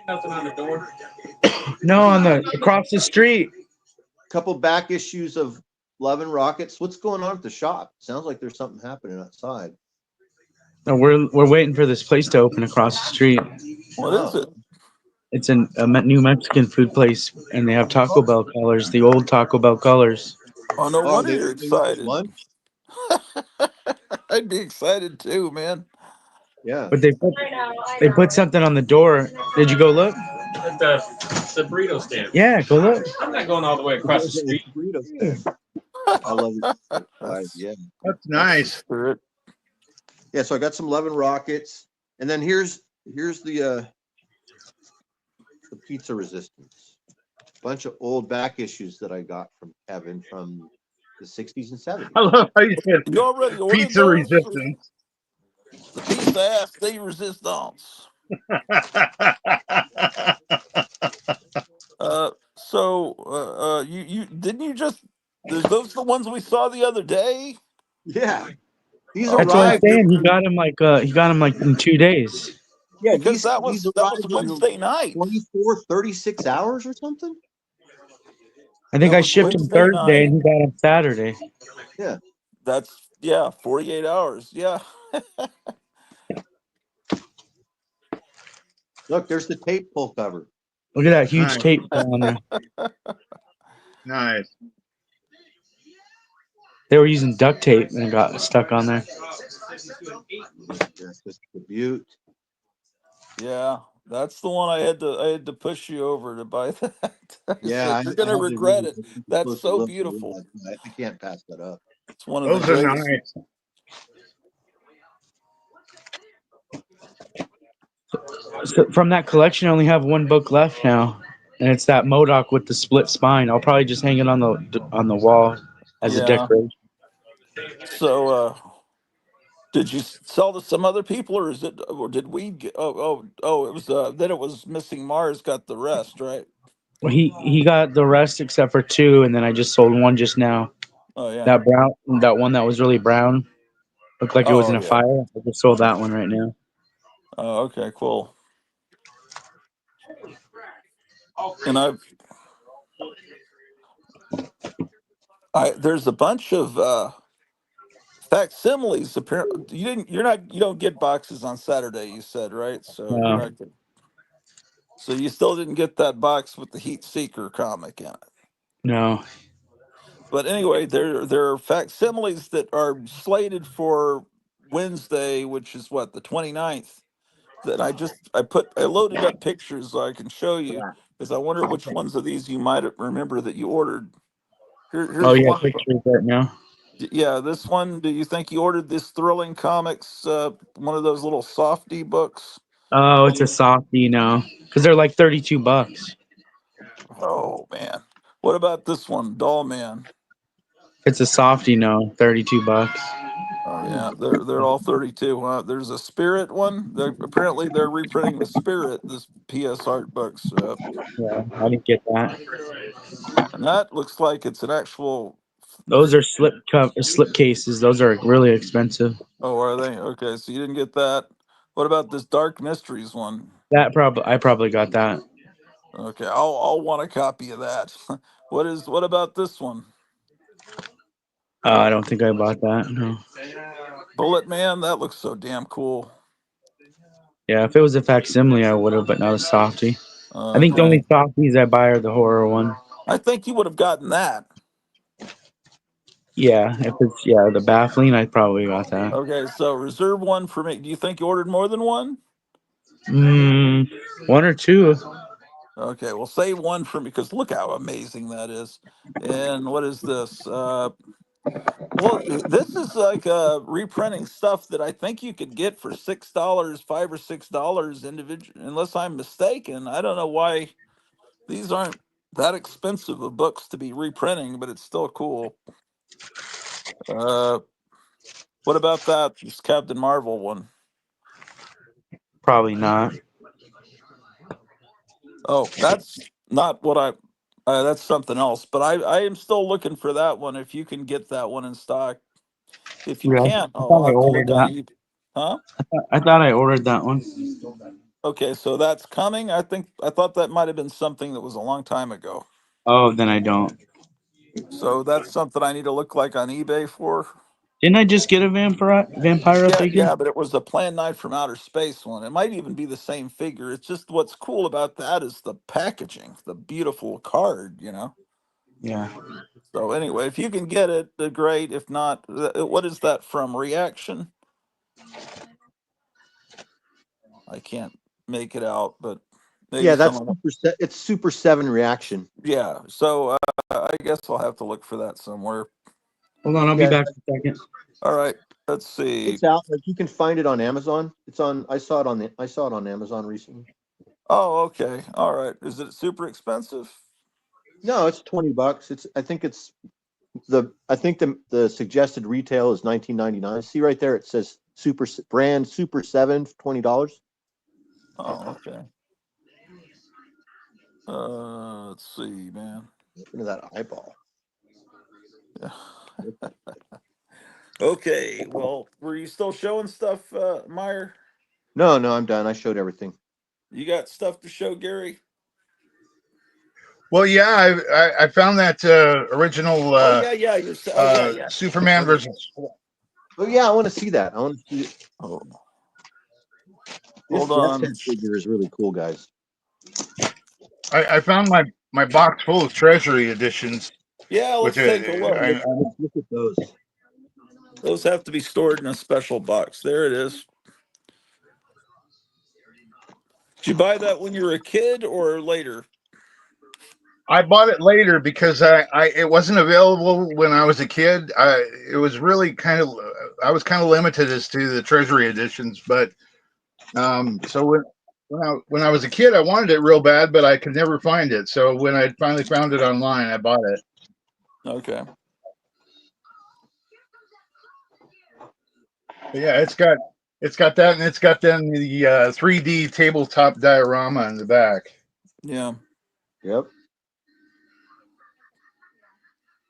Nothing on the door. No, on the across the street. Couple back issues of Love and Rockets. What's going on at the shop? Sounds like there's something happening outside. No, we're waiting for this place to open across the street. What is it? It's a new Mexican food place, and they have Taco Bell colors, the old Taco Bell colors. Oh, no Oh, wonder they you're want some excited. lunch? I'd be excited too, man. Yeah. But they put something on the door. Did you go look? At the burrito stand. Yeah, go look. I'm not going all the way across the street. Burrito stand. I love it. Yeah. That's That's the nice. spirit. Yeah, so I got some Love and Rockets. And then here's the Pizza Resistance. Bunch of old back issues that I got from Kevin from the 60s and 70s. I love how you said You already ordered pizza those? resistance. The pizza ass de resistance. You didn't you just? There's those the ones we saw the other day. Yeah. These That's what I'm arrived. Okay, saying. He got him like in 2 days. Yeah, because these that was arrived in Wednesday night. 24, 36 hours or something. I think That I was shipped him Wednesday Thursday, night. and he got him Saturday. Yeah. That's 48 hours. Yeah. Look, there's the tape pull cover. Look at that huge Nice. tape on there. Nice. They were using duct tape and it got stuck on there. There's this tribute. Yeah, that's the one I had to push you over to buy that. I Yeah, said I you're had gonna to regret really it. take a That's closer so look. beautiful. I can't pass that up. It's one of the Those are greatest. nice. So from that collection, I only have one book left now, and it's that Modoc with the split spine. I'll probably just hang it on the wall as a Yeah. decoration. So, did you sell to some other people, or did we get? Oh! It was then it was Missing Mars got the rest, right? Well, he got the rest except for two, and then I just sold one just now. Oh yeah. That one that was really brown, looked like it was in Oh a yeah. fire. I just sold that one right now. Oh, okay, cool. And there's a bunch of facsimiles. Apparently, you don't get boxes on Saturday. You said right, so you're No, not. So you still didn't get that box with the Heat Seeker comic in it. no. But anyway, there are facsimiles that are slated for Wednesday, which is what, the 29th. That I loaded up pictures so I can show you, because I wonder which ones of these you might remember that you ordered. Oh Here's yeah, one of them. pictures right now. Yeah, this one. Do you think you ordered this Thrilling Comics, one of those little softy books? Oh, it's a softie now because they're like $32. Oh man, what about this one, Doll Man? It's a softie now, $32. Oh yeah, they're all 32. There's a Spirit one. Apparently they're reprinting the Spirit. This PS Art books, Yeah, I didn't get that. and that looks like it's an actual. Those are slip cases. Those are really expensive. Oh, are they? Okay, so you didn't get that. What about this Dark Mysteries one? I probably got that. Okay, I'll want a copy of that. What about this one? I don't think I bought that. No. Bullet Man. That looks so damn cool. Yeah, if it was a facsimile, I would have, but not a softie. I think the Okay, only softies I buy are the horror one. I think you would have gotten that. Yeah, if it's the baffling, I probably got that. Okay, so reserve one for me. Do you think you ordered more than one? One or two. Okay, well, save one for me because look how amazing that is. And what is this? This is like reprinting stuff that I think you could get for $6, $5 or $6 individual, unless I'm mistaken. I don't know why these aren't that expensive of books to be reprinting, but it's still cool. Uh, what about that? This Captain Marvel one. Probably not. Oh, that's not what I. That's something else. But I am still looking for that one. If you can get that one in stock, if you Yeah, can't, I I'll thought I have to ordered look on that. eBay. Huh? I thought I ordered that one. Okay, so that's coming. I thought that might have been something that was a long time ago. Oh, then I don't. So that's something I need to look like on eBay for. Didn't I just get a vampire Yeah, figure? yeah, but it was the Plan 9 from Outer Space one. It might even be the same figure. It's just what's cool about that is the packaging, the beautiful card, you know. Yeah. So anyway, if you can get it, great. If not, what is that from? Reaction? I can't make it out, but maybe Yeah, that's someone. it's Super 7 reaction. Yeah. So I guess I'll have to look for that somewhere. Hold on, I'll be Yeah, back in a second. All right. Let's see. it's out. Like you can find it on Amazon. It's on. I saw it on Amazon recently. Oh, okay. All right. Is it super expensive? No, it's $20. I think the suggested retail is $19.99. See right there, it says brand Super 7, $20. Oh, okay. Let's see, man. Look into that eyeball. Okay. Well, were you still showing stuff, Meyer? No, I'm done. I showed everything. You got stuff to show, Gary? Well, yeah, I found that original Oh yeah, yeah. Oh yeah, yeah. Superman versus. Oh yeah, I want to see that. I want to see it. Oh, This hold Death on. Head figure is really cool, guys. I found my box full of Treasury editions Yeah, with let's take a it. look. Look at those. Those have to be stored in a special box. There it is. Did you buy that when you were a kid or later? I bought it later because it wasn't available when I was a kid. It was really I was kind of limited as to the Treasury editions, but so when I was a kid, I wanted it real bad, but I could never find it. So when I finally found it online, I bought it. Okay. But yeah, it's got that, and it's got then the 3D tabletop diorama in the back. Yeah. Yep.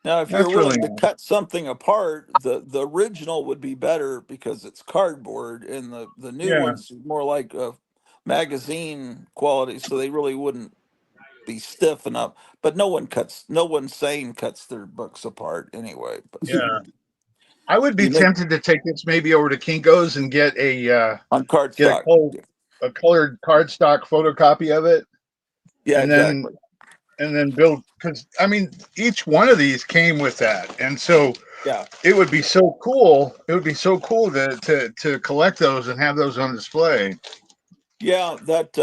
Now, if you're That's really willing to nice. cut something apart, the original would be better because it's cardboard, and the new Yeah, ones more like a magazine quality, so they really wouldn't be stiff enough. But no one sane cuts their books apart anyway. But yeah. I would be you make tempted to take this maybe over to Kinko's and on get cardstock. a colored cardstock photocopy of it, Yeah, and then exactly. build, because I mean each one of these came with that, and so Yeah. it would be so cool. It would be so cool to collect those and have those on display. Yeah, that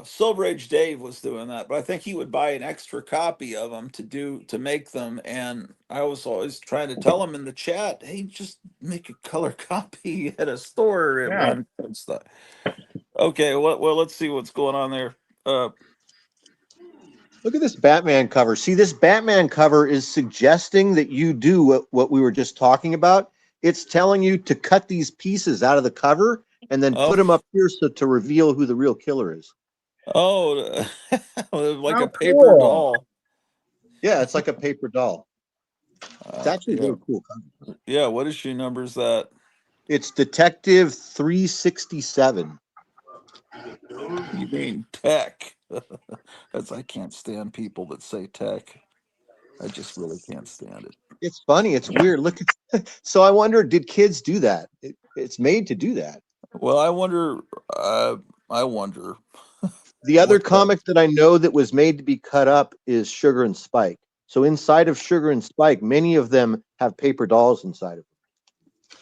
Silver Age Dave was doing that, but I think he would buy an extra copy of them to make them. And I was always trying to tell him in the chat, hey, just make a color copy at a store at Yeah, one and stuff. Okay, well, let's see what's going on there. Uh, Look at this Batman cover. See, this Batman cover is suggesting that you do what we were just talking about. It's telling you to cut these pieces out of the cover and then put oh, them up here so to reveal who the real killer is. oh, like a how paper cool! doll. Yeah, it's like a paper doll. It's actually a Yeah, really cool cover. yeah. What issue number is that? It's Detective 367. You mean tech? That's I can't stand people that say tech. I just really can't stand it. It's funny. It's weird. Look at so I wonder, did kids do that? It's made to do that. Well, I wonder. I wonder The other what the. comic that I know that was made to be cut up is Sugar and Spike. So inside of Sugar and Spike, many of them have paper dolls inside of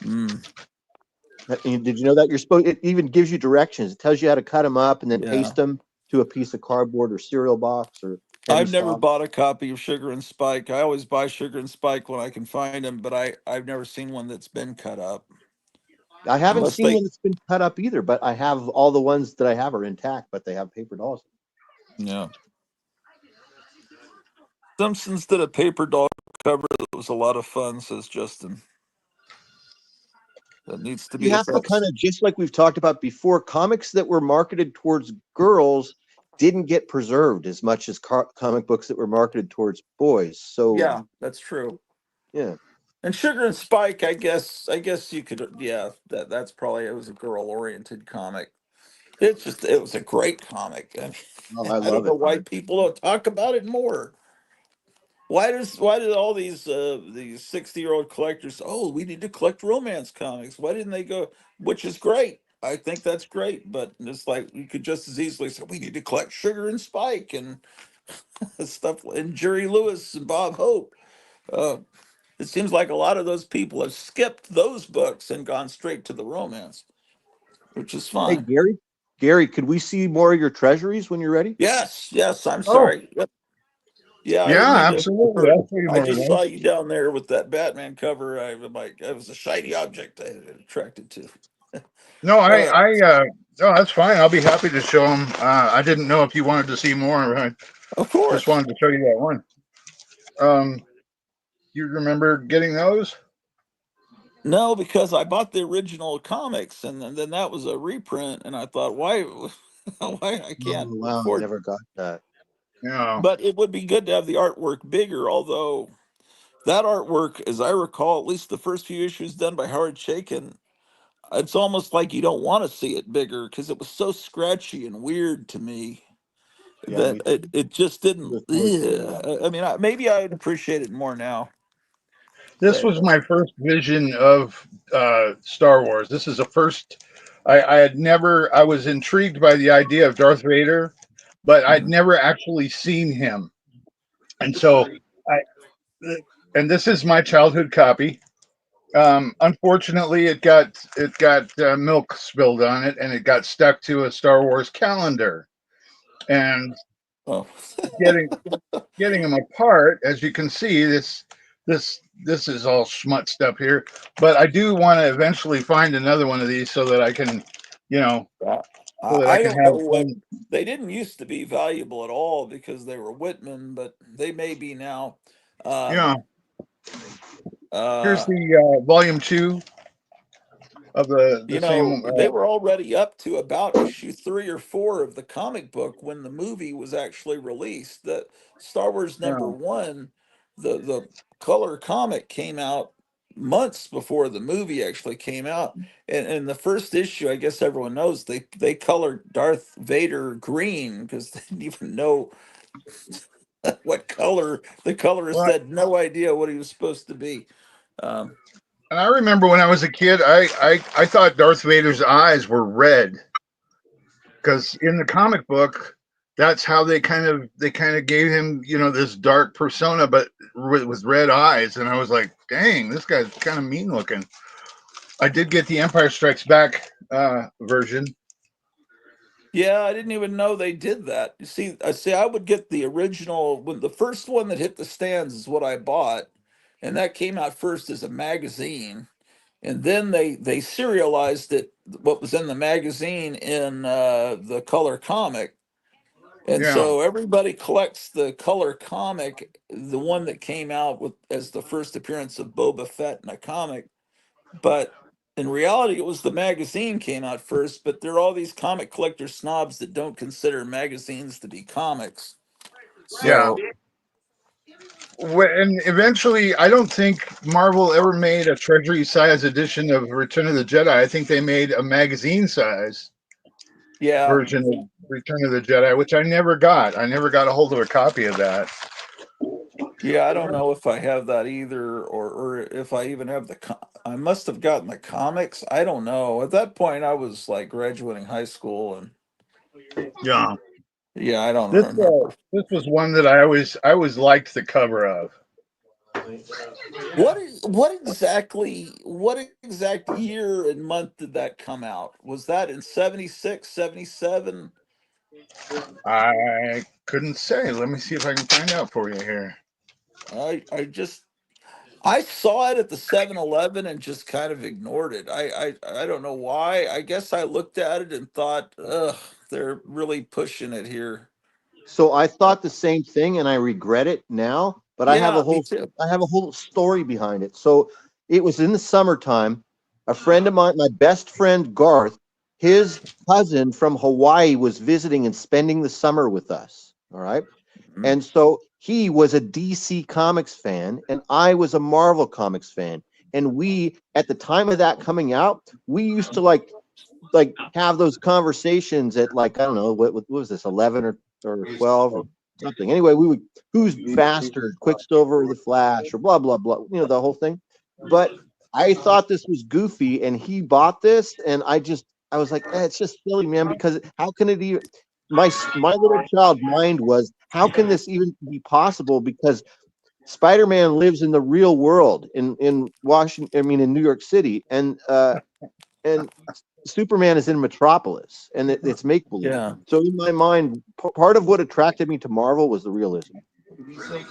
Mm, them. Did you know that? You're supposed. It even gives you directions. It tells you how to cut them up and then yeah, paste them to a piece of cardboard or cereal box or penny I've never stock. bought a copy of Sugar and Spike. I always buy Sugar and Spike when I can find them, but I've never seen one that's been cut up I haven't unless seen they. one that's been cut up either, but I have all the ones that I have are intact, but they have paper dolls. Yeah, Simpsons did a paper doll cover that was a lot of fun. Says Justin. That needs to You be a have to kind box. of, just like we've talked about before, comics that were marketed towards girls didn't get preserved as much as comic books that were marketed towards boys. So Yeah, that's true. yeah, And Sugar and Spike, I guess you could, yeah, that's probably, it was a girl oriented comic. It was a great comic. I oh, mean, I I don't love know it. why people don't talk about it more. Why did all these 60-year-old collectors, oh, we need to collect romance comics? Why didn't they go, which is great. I think that's great, but it's like you could just as easily say we need to collect Sugar and Spike and stuff, and Jerry Lewis and Bob Hope. Uh, it seems like a lot of those people have skipped those books and gone straight to the romance, which is Hey, fine. Gary, could we see more of your treasuries when you're ready? Yes, yes, I'm Oh, sorry. Yep. Yeah, I didn't yeah, mean to. absolutely. I'll show you I more of just saw those. you down there with that Batman cover. I was like, it was a shiny object I was attracted to. No, Uh, no, that's fine. I'll be happy to show them. I didn't know if you wanted to see more. I of just course. wanted to show you that one. Um, you remember getting those? No, because I bought the original comics, and then that was a reprint, and I thought, why, why I Oh can't wow, I afford. never got that. Yeah. But it would be good to have the artwork bigger. Although that artwork, as I recall, at least the first few issues done by Howard Chaykin, it's almost like you don't want to see it bigger because it was so scratchy and weird to me Yeah, that me too. it just didn't. With Howard Chaykin. I mean, maybe I'd appreciate it more now. This But was my first vision of Star Wars. This is the first. I had never. I was intrigued by the idea of Darth Vader, but I'd mhm. never actually seen him. And so, I and this is my childhood copy. Unfortunately, it got milk spilled on it, and it got stuck to a Star Wars calendar. And Oh, getting getting them apart, as you can see, this is all schmutzed up here. But I do want to eventually find another one of these so that I can, you know, I, so that I I can don't know have what fun. they didn't used to be valuable at all because they were Whitman, but they may be now. Yeah. Um, Here's uh, the volume 2 of the You same. know, they were already up to about issue 3 or 4 of the comic book when the movie was actually released. That Star Wars Yeah, #1, the color comic came out months before the movie actually came out. And the first issue, I guess everyone knows, they colored Darth Vader green because they didn't even know what color. The colorist well, had no idea what he was supposed to be. Um, and I remember when I was a kid, I thought Darth Vader's eyes were red because in the comic book, that's how they kind of gave him, this dark persona, but with red eyes. And I was like, dang, this guy's kind of mean looking. I did get the Empire Strikes Back version. Yeah, I didn't even know they did that. You see, I would get the original when the first one that hit the stands is what I bought, and that came out first as a magazine, and then they serialized it, what was in the magazine, in the color comic, and Yeah, so everybody collects the color comic, the one that came out with as the first appearance of Boba Fett in a comic, but in reality, it was the magazine came out first. But there are all these comic collector snobs that don't consider magazines to be comics. yeah. So And eventually, I don't think Marvel ever made a treasury size edition of Return of the Jedi. I think they made a magazine size yeah, version of Return of the Jedi, which I never got. I never got a hold of a copy of that. yeah, I don't know if I have that either, or if I even have I must have gotten the comics. I don't know. At that point, I was like graduating high school, and Yeah, yeah, I don't this remember. this was one that I always liked the cover of. What exact year and month did that come out? Was that in 76, 77? I couldn't say. Let me see if I can find out for you here. I just I saw it at the 7-Eleven and just kind of ignored it. I don't know why. I guess I looked at it and thought, ugh, they're really pushing it here. So I thought the same thing, and I regret it now. But Yeah, me too. I have a whole story behind it. So it was in the summertime. A friend of mine, my best friend Garth, his cousin from Hawaii was visiting and spending the summer with us. All right. Mhm. And so he was a DC Comics fan, and I was a Marvel Comics fan. And we, at the time of that coming out, we used to like have those conversations at like, I don't know, what was this, 11 or 12 or something. Anyway, we would, who's faster, Quicksilver or the Flash or blah, blah, blah, the whole thing. But I thought this was goofy, and he bought this, and I was like, it's just silly, man, because how can it even, my little child mind was, how can this even be possible? Because Spider-Man lives in the real world in Washington, I mean, in New York City, and Superman is in Metropolis, and it's make believe. Yeah. So in my mind, part of what attracted me to Marvel was the realism.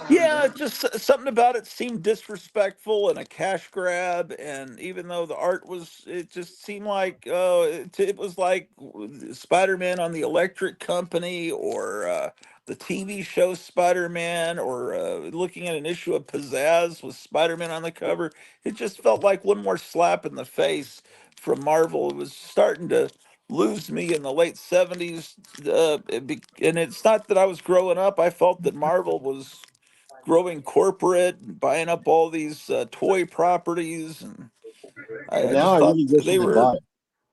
Yeah, just something about it seemed disrespectful and a cash grab. And even though the art was, it just seemed like it was like Spider-Man on the Electric Company, or the TV show Spider-Man, or looking at an issue of Pizzazz with Spider-Man on the cover. It just felt like one more slap in the face from Marvel. It was starting to lose me in the late 70s. And it's not that I was growing up. I felt that Marvel was growing corporate and buying up all these toy properties, and And I now just I thought really wish they they were bought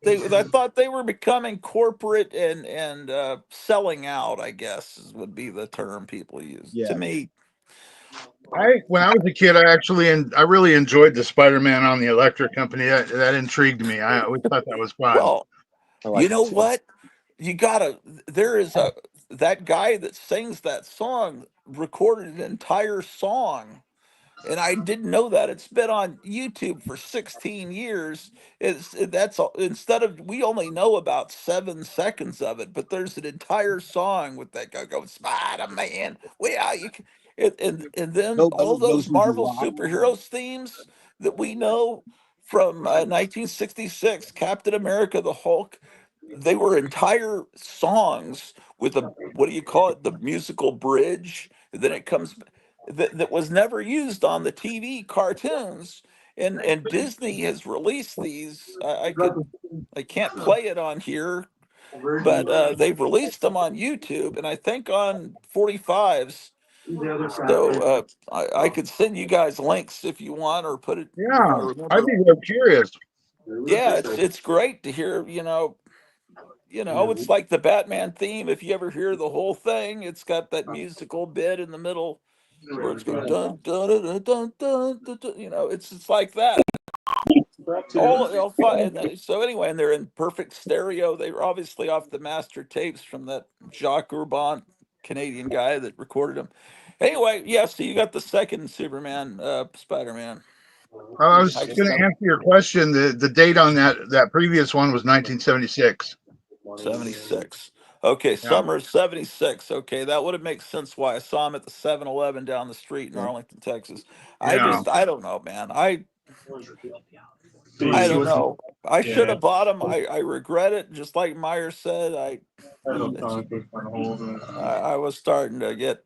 it. I thought they were becoming corporate and selling out, I guess would be the term people use. To Yeah. me, When I was a kid, I really enjoyed the Spider-Man on the Electric Company. That intrigued me. I always thought that was fun. well, I you liked know it too. what? You gotta. There is a that guy that sings that song recorded an entire song, and I didn't know that. It's been on YouTube for 16 years. Instead of, we only know about 7 seconds of it, but there's an entire song with that guy going Spider Man. Well, and then all Those those who do Marvel rock. superheroes themes that we know from 1966, Captain America, the Hulk. They were entire songs with a, what do you call it, the musical bridge. And then it comes that was never used on the TV cartoons. And Disney has released these. I can't play it on here, but they've released them on YouTube, and I think on 45s. So I could send you guys links if you want, or put it if I Yeah, I'd remember. be real curious. Yeah, it's great to hear. It's like the Batman theme. If you ever hear the whole thing, it's got that musical bit in the middle where it's going dun dun dun dun dun dun, dun, dun. It's like that. So anyway, and they're in perfect stereo. They were obviously off the master tapes from that Jacques Urban, Canadian guy that recorded them. Anyway, yeah. So you got the second Superman, Spider-Man. I was I going just to answer your question. The date on that previous one was 1976. 76. Okay, Yeah, summer of 76. Okay, that would have makes sense why I saw him at the 7-Eleven down the street in Arlington, Texas. yeah. I don't know, man. I The don't know. I should have bought him. I regret it. Just like Meyer said, it's, I was starting to get,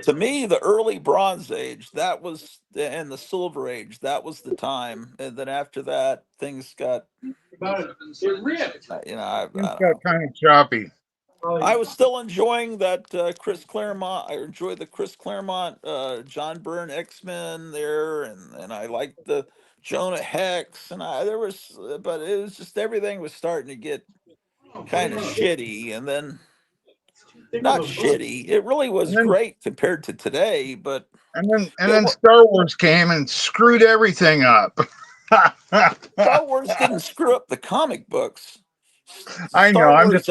to me, the early Bronze Age, that was, and the Silver Age, that was the time. And then after that, things got, things I don't got know. kind of choppy. I was still enjoying that Chris Claremont. I enjoyed the Chris Claremont, John Byrne X-Men there, and I liked the Jonah Hex, and but it was just everything was starting to get kind of shitty, and then not shitty. It really And was then great compared to today, but and it then was. Star Wars came and screwed everything up. Star Wars didn't screw up the comic books. I know. Star Wars I'm just.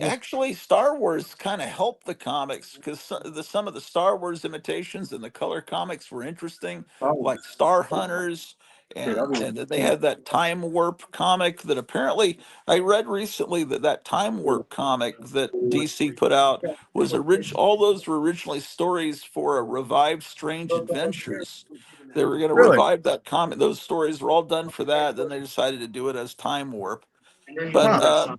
actually Star Wars kind of helped the comics, because some of the Star Wars imitations in the color comics were interesting, like Star Hunters, and then they had that Time Warp comic that apparently I read recently that Time Warp comic that DC put out was all those were originally stories for a revived Strange Adventures. They were going to Really? revive that comic. Those stories were all done for that. Then they decided to do it as Time Warp. But Huh.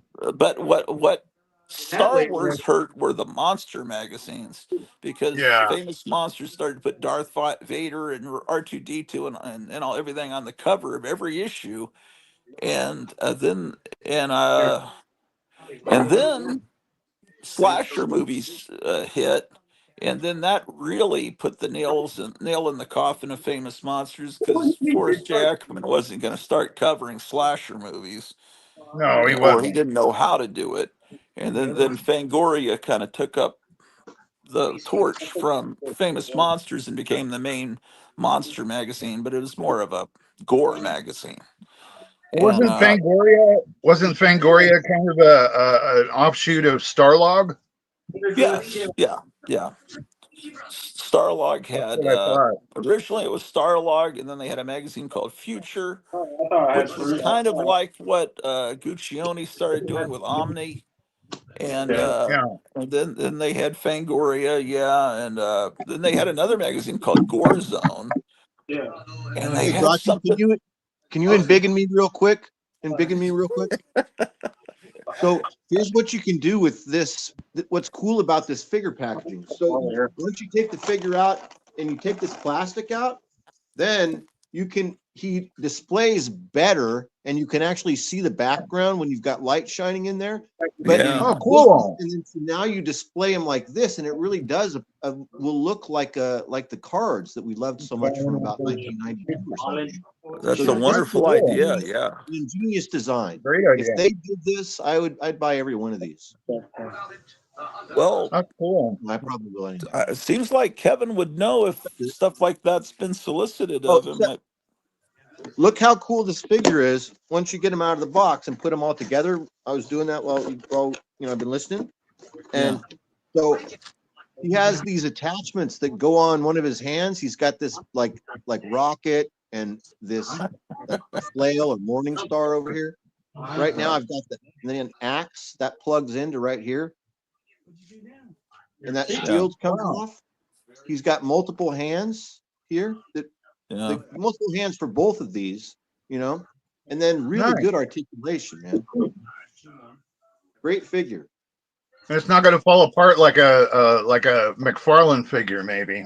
what Star Wars hurt were the monster magazines, because Yeah. famous monsters started to put Vader and R2D2 and all everything on the cover of every issue, and then slasher movies hit, and then that really put the nail in the coffin of famous monsters, because Forrest J. Ackerman wasn't going to start covering slasher movies, No, he or he wasn't. didn't know how to do it. And then Fangoria kind of took up the torch from famous monsters and became the main monster magazine, but it was more of a gore magazine. And Wasn't Fangoria kind of an offshoot of Starlog? yes, yeah. Starlog That's had what I thought. originally it was Starlog, and then they had a magazine called Future, which was kind of like what Guccione started doing with Omni, and Yeah. then they had Fangoria, yeah, and then they had another magazine called Gore Zone, and they Hey, had Gotcha, something. can you embiggen me real quick? Embiggen me real quick. So here's what you can do with this. What's cool about this figure packaging. So once you take the figure out and you take this plastic out, then he displays better, and you can actually see the background when you've got light shining in there. But Yeah, Oh, cool. and then so now you display them like this, and it really does will look like the cards that we loved so much from about 1992 or something. that's So a this That's is wonderful cool. idea. Yeah. an ingenious design. Great If idea. they did this, I'd buy every one of these. Well, That's cool. I probably will anyway. it seems like Kevin would know if stuff like that's been solicited Oh, of him. look how cool this figure is once you get them out of the box and put them all together. I was doing that while I've been listening. Yeah. And so he has these attachments that go on one of his hands. He's got this like rocket and this flail or morning star over here. Right now I've got an axe that plugs into right here. And that shield comes off. He's got multiple hands here Yeah. multiple hands for both of these, and then really Nice. good articulation, man. Great figure. And it's not going to fall apart like a McFarlane figure, maybe.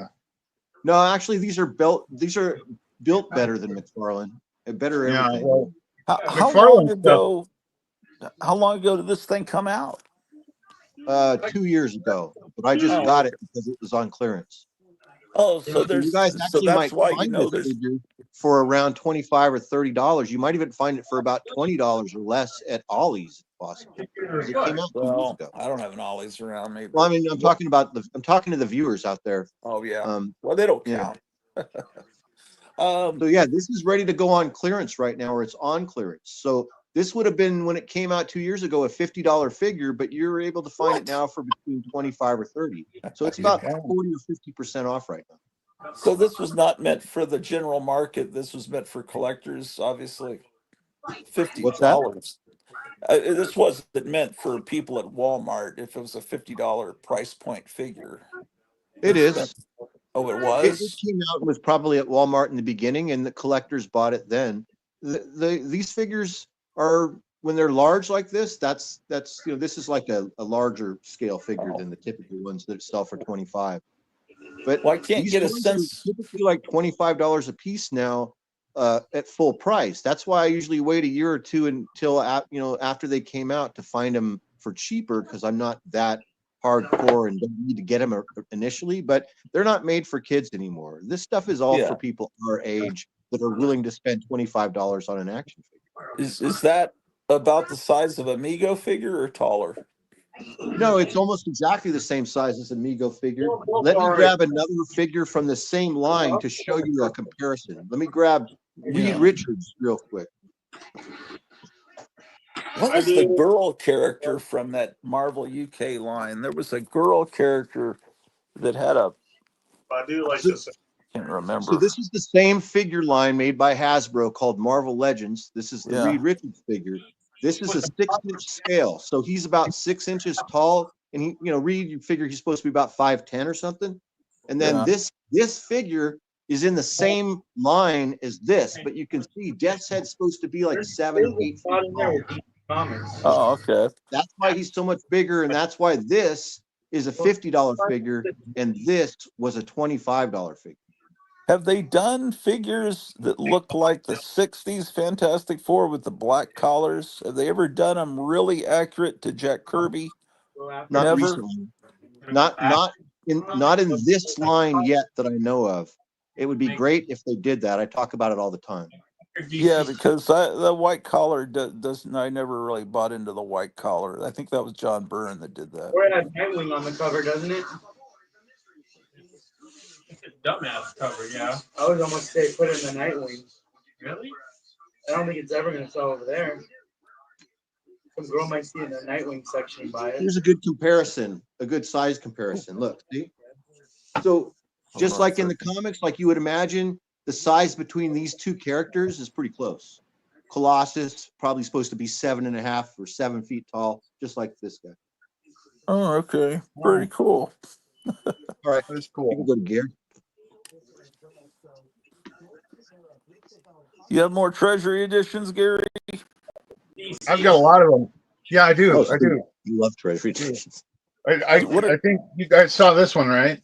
No, actually, these are built better than McFarlane. Better Yeah. everything. Well, How long McFarlane stuff. ago? How long ago did this thing come out? 2 years ago, but I just got it because it was on clearance. Oh, So you guys so actually that's might why find this there's. figure for around $25 or $30. You might even find it for about $20 or less at Ollie's, if possible. Because it came out 2 years Well, ago. I don't have an Ollie's around me. Well, I But, mean, I'm talking to the viewers out there. oh yeah. Well, they don't Yeah. count. So yeah, this is ready to go on clearance right now, or it's on clearance. So this would have been, when it came out 2 years ago, a $50 figure, but you're able to find it now for between 25 or 30. So it's about 40 or 50% off right now. So this was not meant for the general market. This was meant for collectors, obviously. $50. What's that? This wasn't meant for people at Walmart. If it was a $50 price point figure, It it's meant. is. Oh, it It was. came out and was probably at Walmart in the beginning, and the collectors bought it then. These figures are, when they're large like this, that's this is like a larger scale figure than the typical ones that sell for 25. But Well, I can't these get a ones are sense. typically like $25 a piece now, at full price. That's why I usually wait a year or two until after they came out to find them for cheaper, because I'm not that hardcore and don't need to get them initially. But they're not made for kids anymore. This stuff is all Yeah. for people our age that are willing to spend $25 on an action figure. Is that about the size of a Mego figure or taller? No, it's almost exactly the same size as a Mego figure. Let me grab another figure from the same line to show you a comparison. Let me grab Reed Yeah. Richards real quick. What was the girl character from that Marvel UK line? There was a girl character that had a. I do like So, this. Can't so remember. this is the same figure line made by Hasbro called Marvel Legends. This is the Yeah. Reed Richards figure. This is a 6-inch scale. So he's about 6 inches tall. And Reed, you figure he's supposed to be about 5'10" or something. And then Yeah. this figure is in the same line as this, but you can see Death's Head's supposed to be like 7 or 8 feet tall. Oh, okay. That's why he's so much bigger, and that's why this is a $50 figure, and this was a $25 figure. Have they done figures that look like the '60s Fantastic Four with the black collars? Have they ever done them really accurate to Jack Kirby? Not Never. recently. Not in this line yet that I know of. It would be great if they did that. I talk about it all the time. Yeah, because the white collar doesn't. I never really bought into the white collar. I think that was John Byrne that did that. Or it has Nightwing on the cover, doesn't it? It's a dumbass cover, yeah. I would almost say put it in the Nightwing. Really? I don't think it's ever going to sell over there. Some girl might see it in the Nightwing section and buy it. Here's a good comparison, a good size comparison. Look, see? So just like in the comics, like you would imagine, the size between these two characters is pretty close. Colossus probably supposed to be 7.5 or 7 feet tall, just like this guy. Oh, okay. Pretty cool. All right, That's you can cool. go to Gary. You have more Treasury editions, Gary? I've got a lot of them. Yeah, I do. Oh, I do. You love treasury editions. I What are, think you guys saw this one, right?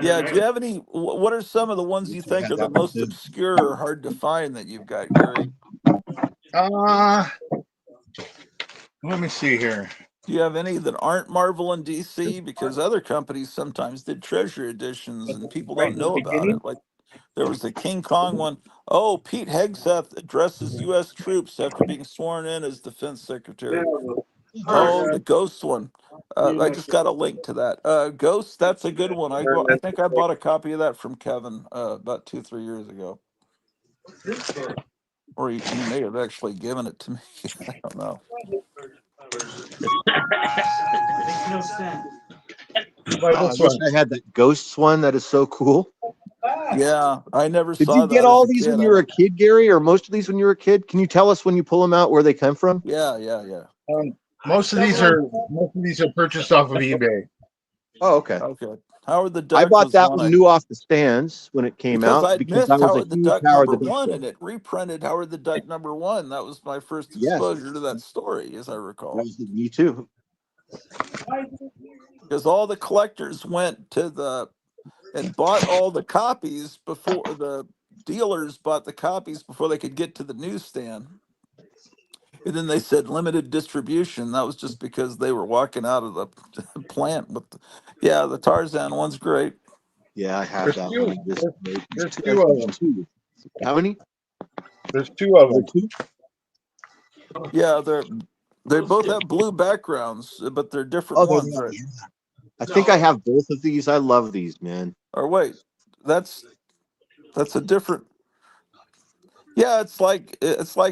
yeah, do you have any? What are some of the ones you think Got are the that one most too. obscure or hard to find that you've got, Gary? Let me see here. Do you have any that aren't Marvel and DC? Because other companies sometimes did Treasury editions and people Right don't in the know about it. beginning? Like there was the King Kong one. Oh, Pete Hegseth addresses U.S. troops after being sworn in as Defense Secretary. Oh, the Ghost one. I just got a link to that. Ghost, that's a good one. I think I bought a copy of that from Kevin about 2-3 years ago, or he may have actually given it to me. I don't know. Makes no sense. I wish I had that Ghosts one. That is so cool. Yeah, I never Did saw you get that as all a these when kid. you were a kid, Gary, or most of these when you were a kid? Can you tell us when you pull them out where they come from? Yeah. Most of these are purchased off of eBay. Oh, okay. Okay. Howard the I Duck bought was that one one I new off the stands when it came because out I'd because I missed was a Howard the huge Duck Howard number the Duck one, fan. and it reprinted Howard the Duck number one. That was my first Yes, exposure to that story, as I that recall. was me too. Because all the collectors went to the and bought all the copies before the dealers bought the copies before they could get to the newsstand. And then they said limited distribution. That was just because they were walking out of the plant with yeah, the Tarzan one's great. Yeah, I have There's that two. one. There's I two of think them. two. How many? There's two of There are them. two? Yeah, they both have blue backgrounds, but they're different Oh, they're ones, not. right? I think I have both of these. I love these, man. Or wait, that's a different. Yeah, it's like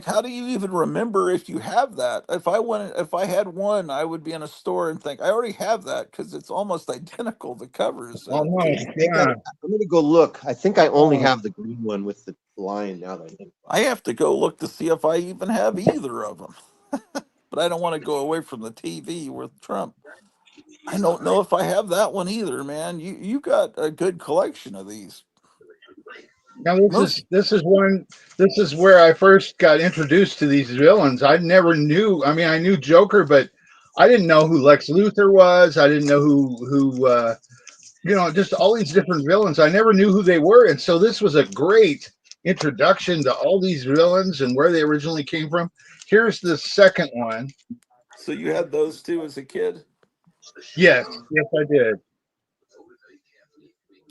how do you even remember if you have that? If I had one, I would be in a store and think I already have that because it's almost identical. The covers. Almost, I think yeah. I'm gonna go look. I think I only Oh, have the green one with the lion now that I think. I have to go look to see if I even have either of them. But I don't want to go away from the TV with Trump. I don't know if I have that one either, man. You got a good collection of these. now Most this is where I first got introduced to these villains. I never knew. I mean, I knew Joker, but I didn't know who Lex Luthor was. I didn't know who just all these different villains. I never knew who they were, and so this was a great introduction to all these villains and where they originally came from. Here's the second one. so you had those two as a kid? Yes, yes, I did.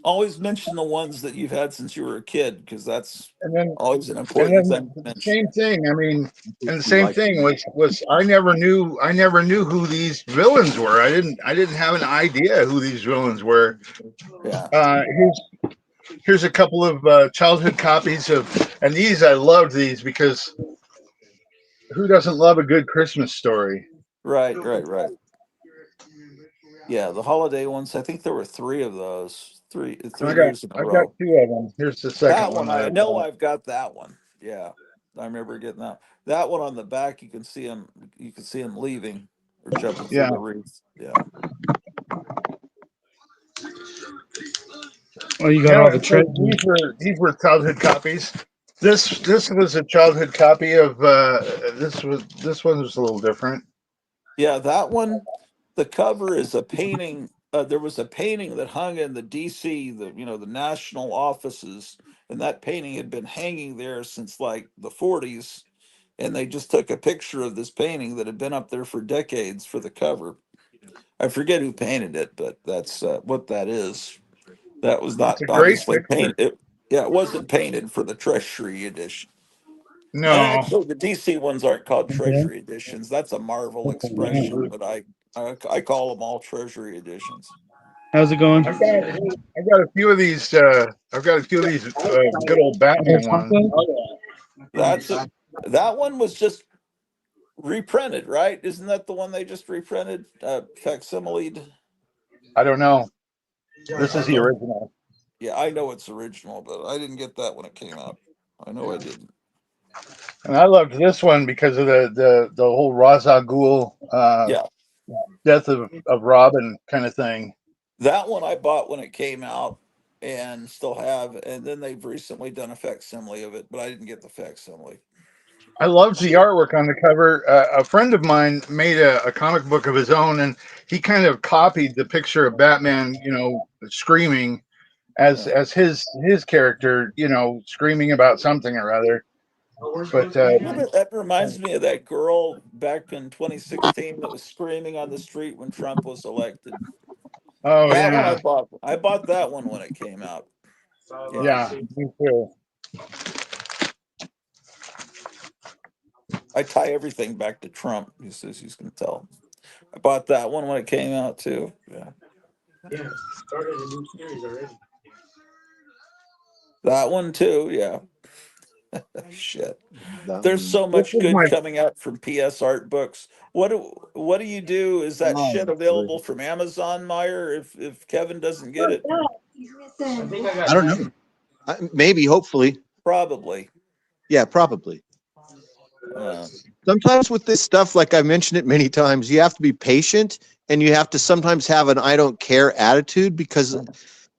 Always mention the ones that you've had since you were a kid because that's And then always an and important then thing to the mention. same thing. I mean, I and the do same like thing was I never knew who these villains were. I didn't have an idea who these villains were. Yeah. Here's a couple of childhood copies of, and these I loved these because who doesn't love a good Christmas story? Right. Yeah, the holiday ones. I think there were three of those. Three years in a I've got row. two of them. Here's the second That one one that I I know bought. I've got that one. Yeah, I remember getting that. That one on the back, you can see him. You can see him leaving or jumping through Yeah. the wreath. Yeah. Oh, you got Yeah, all the so treasures. these were childhood copies. This was a childhood copy of this one was a little different. Yeah, that one. The cover is a painting there was a painting that hung in the D.C. the national offices, and that painting had been hanging there since like the 40s, and they just took a picture of this painting that had been up there for decades for the cover. I forget who painted it, but that's what that is. That was It's not a great obviously picture. painted. Yeah, it wasn't painted for the Treasury edition. And No. actually, the DC ones aren't called Treasury editions. That's a Marvel expression, but I call them all Treasury editions. How's it going? I've got a few of these. I've got a few of these good old Batman ones. That's it. That one was just reprinted, right? Isn't that the one they just reprinted, facsimiled? I don't know. This is the Okay. original. Yeah, I know it's original, but I didn't get that when it came out. I know I didn't. And I loved this one because of the whole Ra's al Ghul Yeah, death of Robin kind of thing. that one I bought when it came out and still have, and then they've recently done a facsimile of it, but I didn't get the facsimile. I loved the artwork on the cover. A friend of mine made a comic book of his own, and he kind of copied the picture of Batman, screaming as Yeah. his character, screaming about something or other. But That reminds me of that girl back in 2016 that was screaming on the street when Trump was elected. oh That one I yeah, bought. I bought that one when it came out. Yeah, yeah, me too. I tie everything back to Trump. He says he's going to tell. I bought that one when it came out too. Yeah, Yeah, started a new series already. that one too. Yeah, shit. That There's one. so This much is good my coming out from PS Art Books. What do you do? Is that Oh, shit available from Amazon, Meyer? If Kevin doesn't get it, I think I got I don't know. Maybe, hopefully. probably. Yeah, probably. Uh, Sometimes with this stuff, like I mentioned it many times, you have to be patient and you have to sometimes have an I don't care attitude because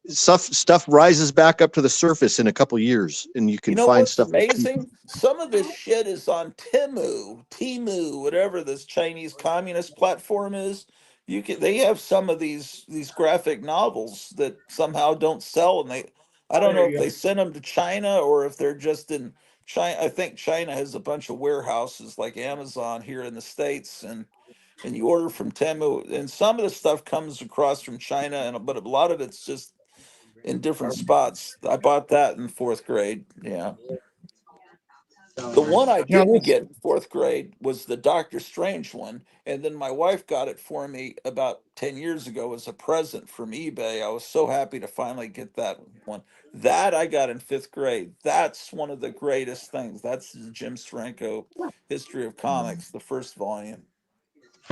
stuff rises back up to the surface in a couple years and you You can know find what's stuff for cheap. amazing? Some of this shit is on Timu, whatever this Chinese communist platform is. They have some of these graphic novels that somehow don't sell, and I don't know if they send them to China or if they're just in China. I think China has a bunch of warehouses like Amazon here in the States, and you order from Temu, and some of the stuff comes across from China, but a lot of it's just in different spots. I bought that in fourth grade. Yeah. The one I now didn't this get in fourth grade was the Doctor Strange one. And then my wife got it for me about 10 years ago as a present from eBay. I was so happy to finally get that one. That I got in fifth grade. That's one of the greatest things. That's the Jim Steranko History of Comics, the first volume.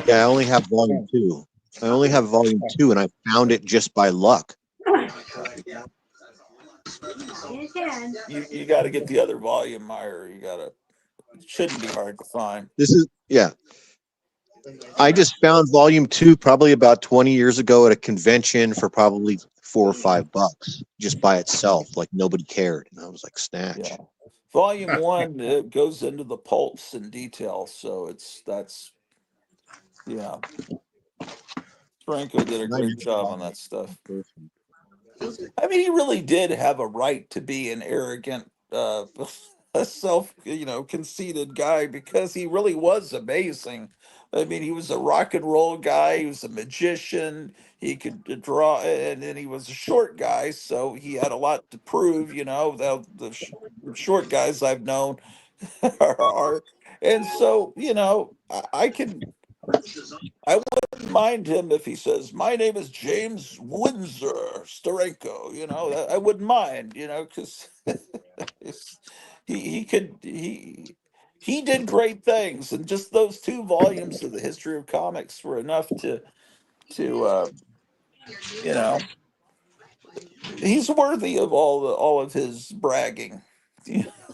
Yeah, I only have volume two. I only have volume two and I found it just by luck. You got to get the other volume, Meyer. It shouldn't be hard to find. This is, yeah. I just found volume two probably about 20 years ago at a convention for probably $4 or $5 just by itself. Like nobody cared. And I was like, snatch. Yeah. Volume one, it goes into the pulps in detail. So yeah. Franco did a great job on that stuff. I mean, he really did have a right to be an arrogant, a conceited guy because he really was amazing. I mean, he was a rock and roll guy. He was a magician. He could draw, and then he was a short guy, so he had a lot to prove. The short guys I've known are, and so I wouldn't mind him if he says, "My name is James Windsor Starenko." I wouldn't mind, because he did great things, and just those two volumes of the history of comics were enough to you know he's worthy of all of his bragging.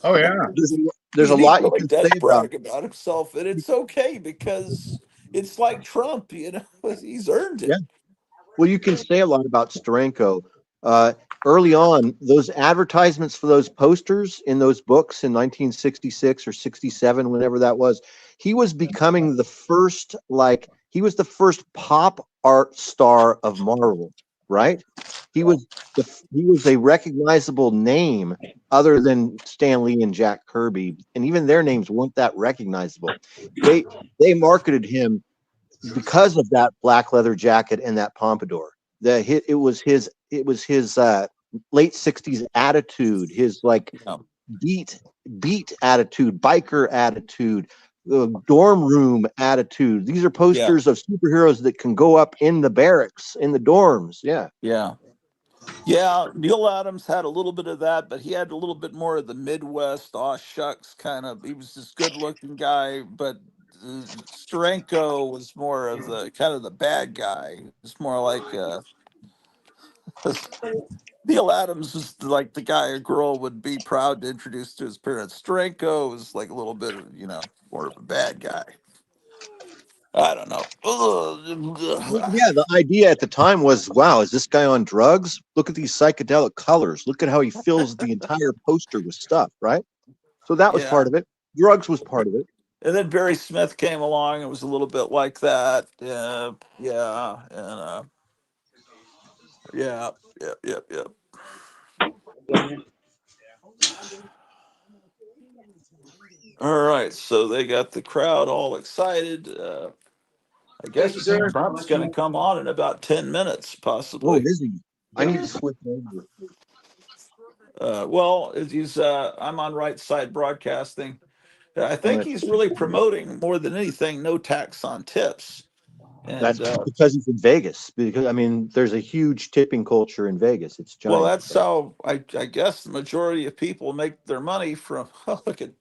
oh yeah. There's a He lot you really can say does about brag about himself, and it's okay because it's like Trump, he's earned yeah. it. Well, you can say a lot about Steranko. Early on, those advertisements for those posters in those books in 1966 or 67, whenever that was, he was becoming the first like He was the first pop art star of Marvel, right? He was he was a recognizable name other than Stan Lee and Jack Kirby, and even their names weren't that recognizable. They they marketed him because of that black leather jacket and that pompadour. It was his late 60s attitude, his like Yeah. beat beat attitude, biker attitude, dorm room attitude. These are Yeah. posters of superheroes that can go up in the barracks, in the dorms. Yeah. Yeah. Yeah, Neil Adams had a little bit of that, but he had a little bit more of the Midwest, aw shucks kind of. He was this good-looking guy, but Steranko was more of the kind of the bad guy. It's more like 'cause Neil Adams is like the guy a girl would be proud to introduce to his parents. Steranko was like a little bit of more of a bad guy. I don't know. Well, Ugh. yeah, the idea at the time was, wow, is this guy on drugs? Look at these psychedelic colors. Look at how he fills the entire poster with stuff, right? So that was Yeah. part of it. Drugs was part of it. And then Barry Smith came along and was a little bit like that. Yeah, and yeah, yeah. All right, so they got the crowd all excited. I Thank you, guess sir. Trump's going to come on in about 10 minutes, Oh, possibly. is he? I need to switch over. Well, I'm on Right Side Broadcasting. I I'm think gonna he's really promoting more than anything no tax on tips. That's And because he's in Vegas. Because I mean, there's a huge tipping culture in Vegas. It's well, giant. that's how I guess the majority of people make their money from. Look at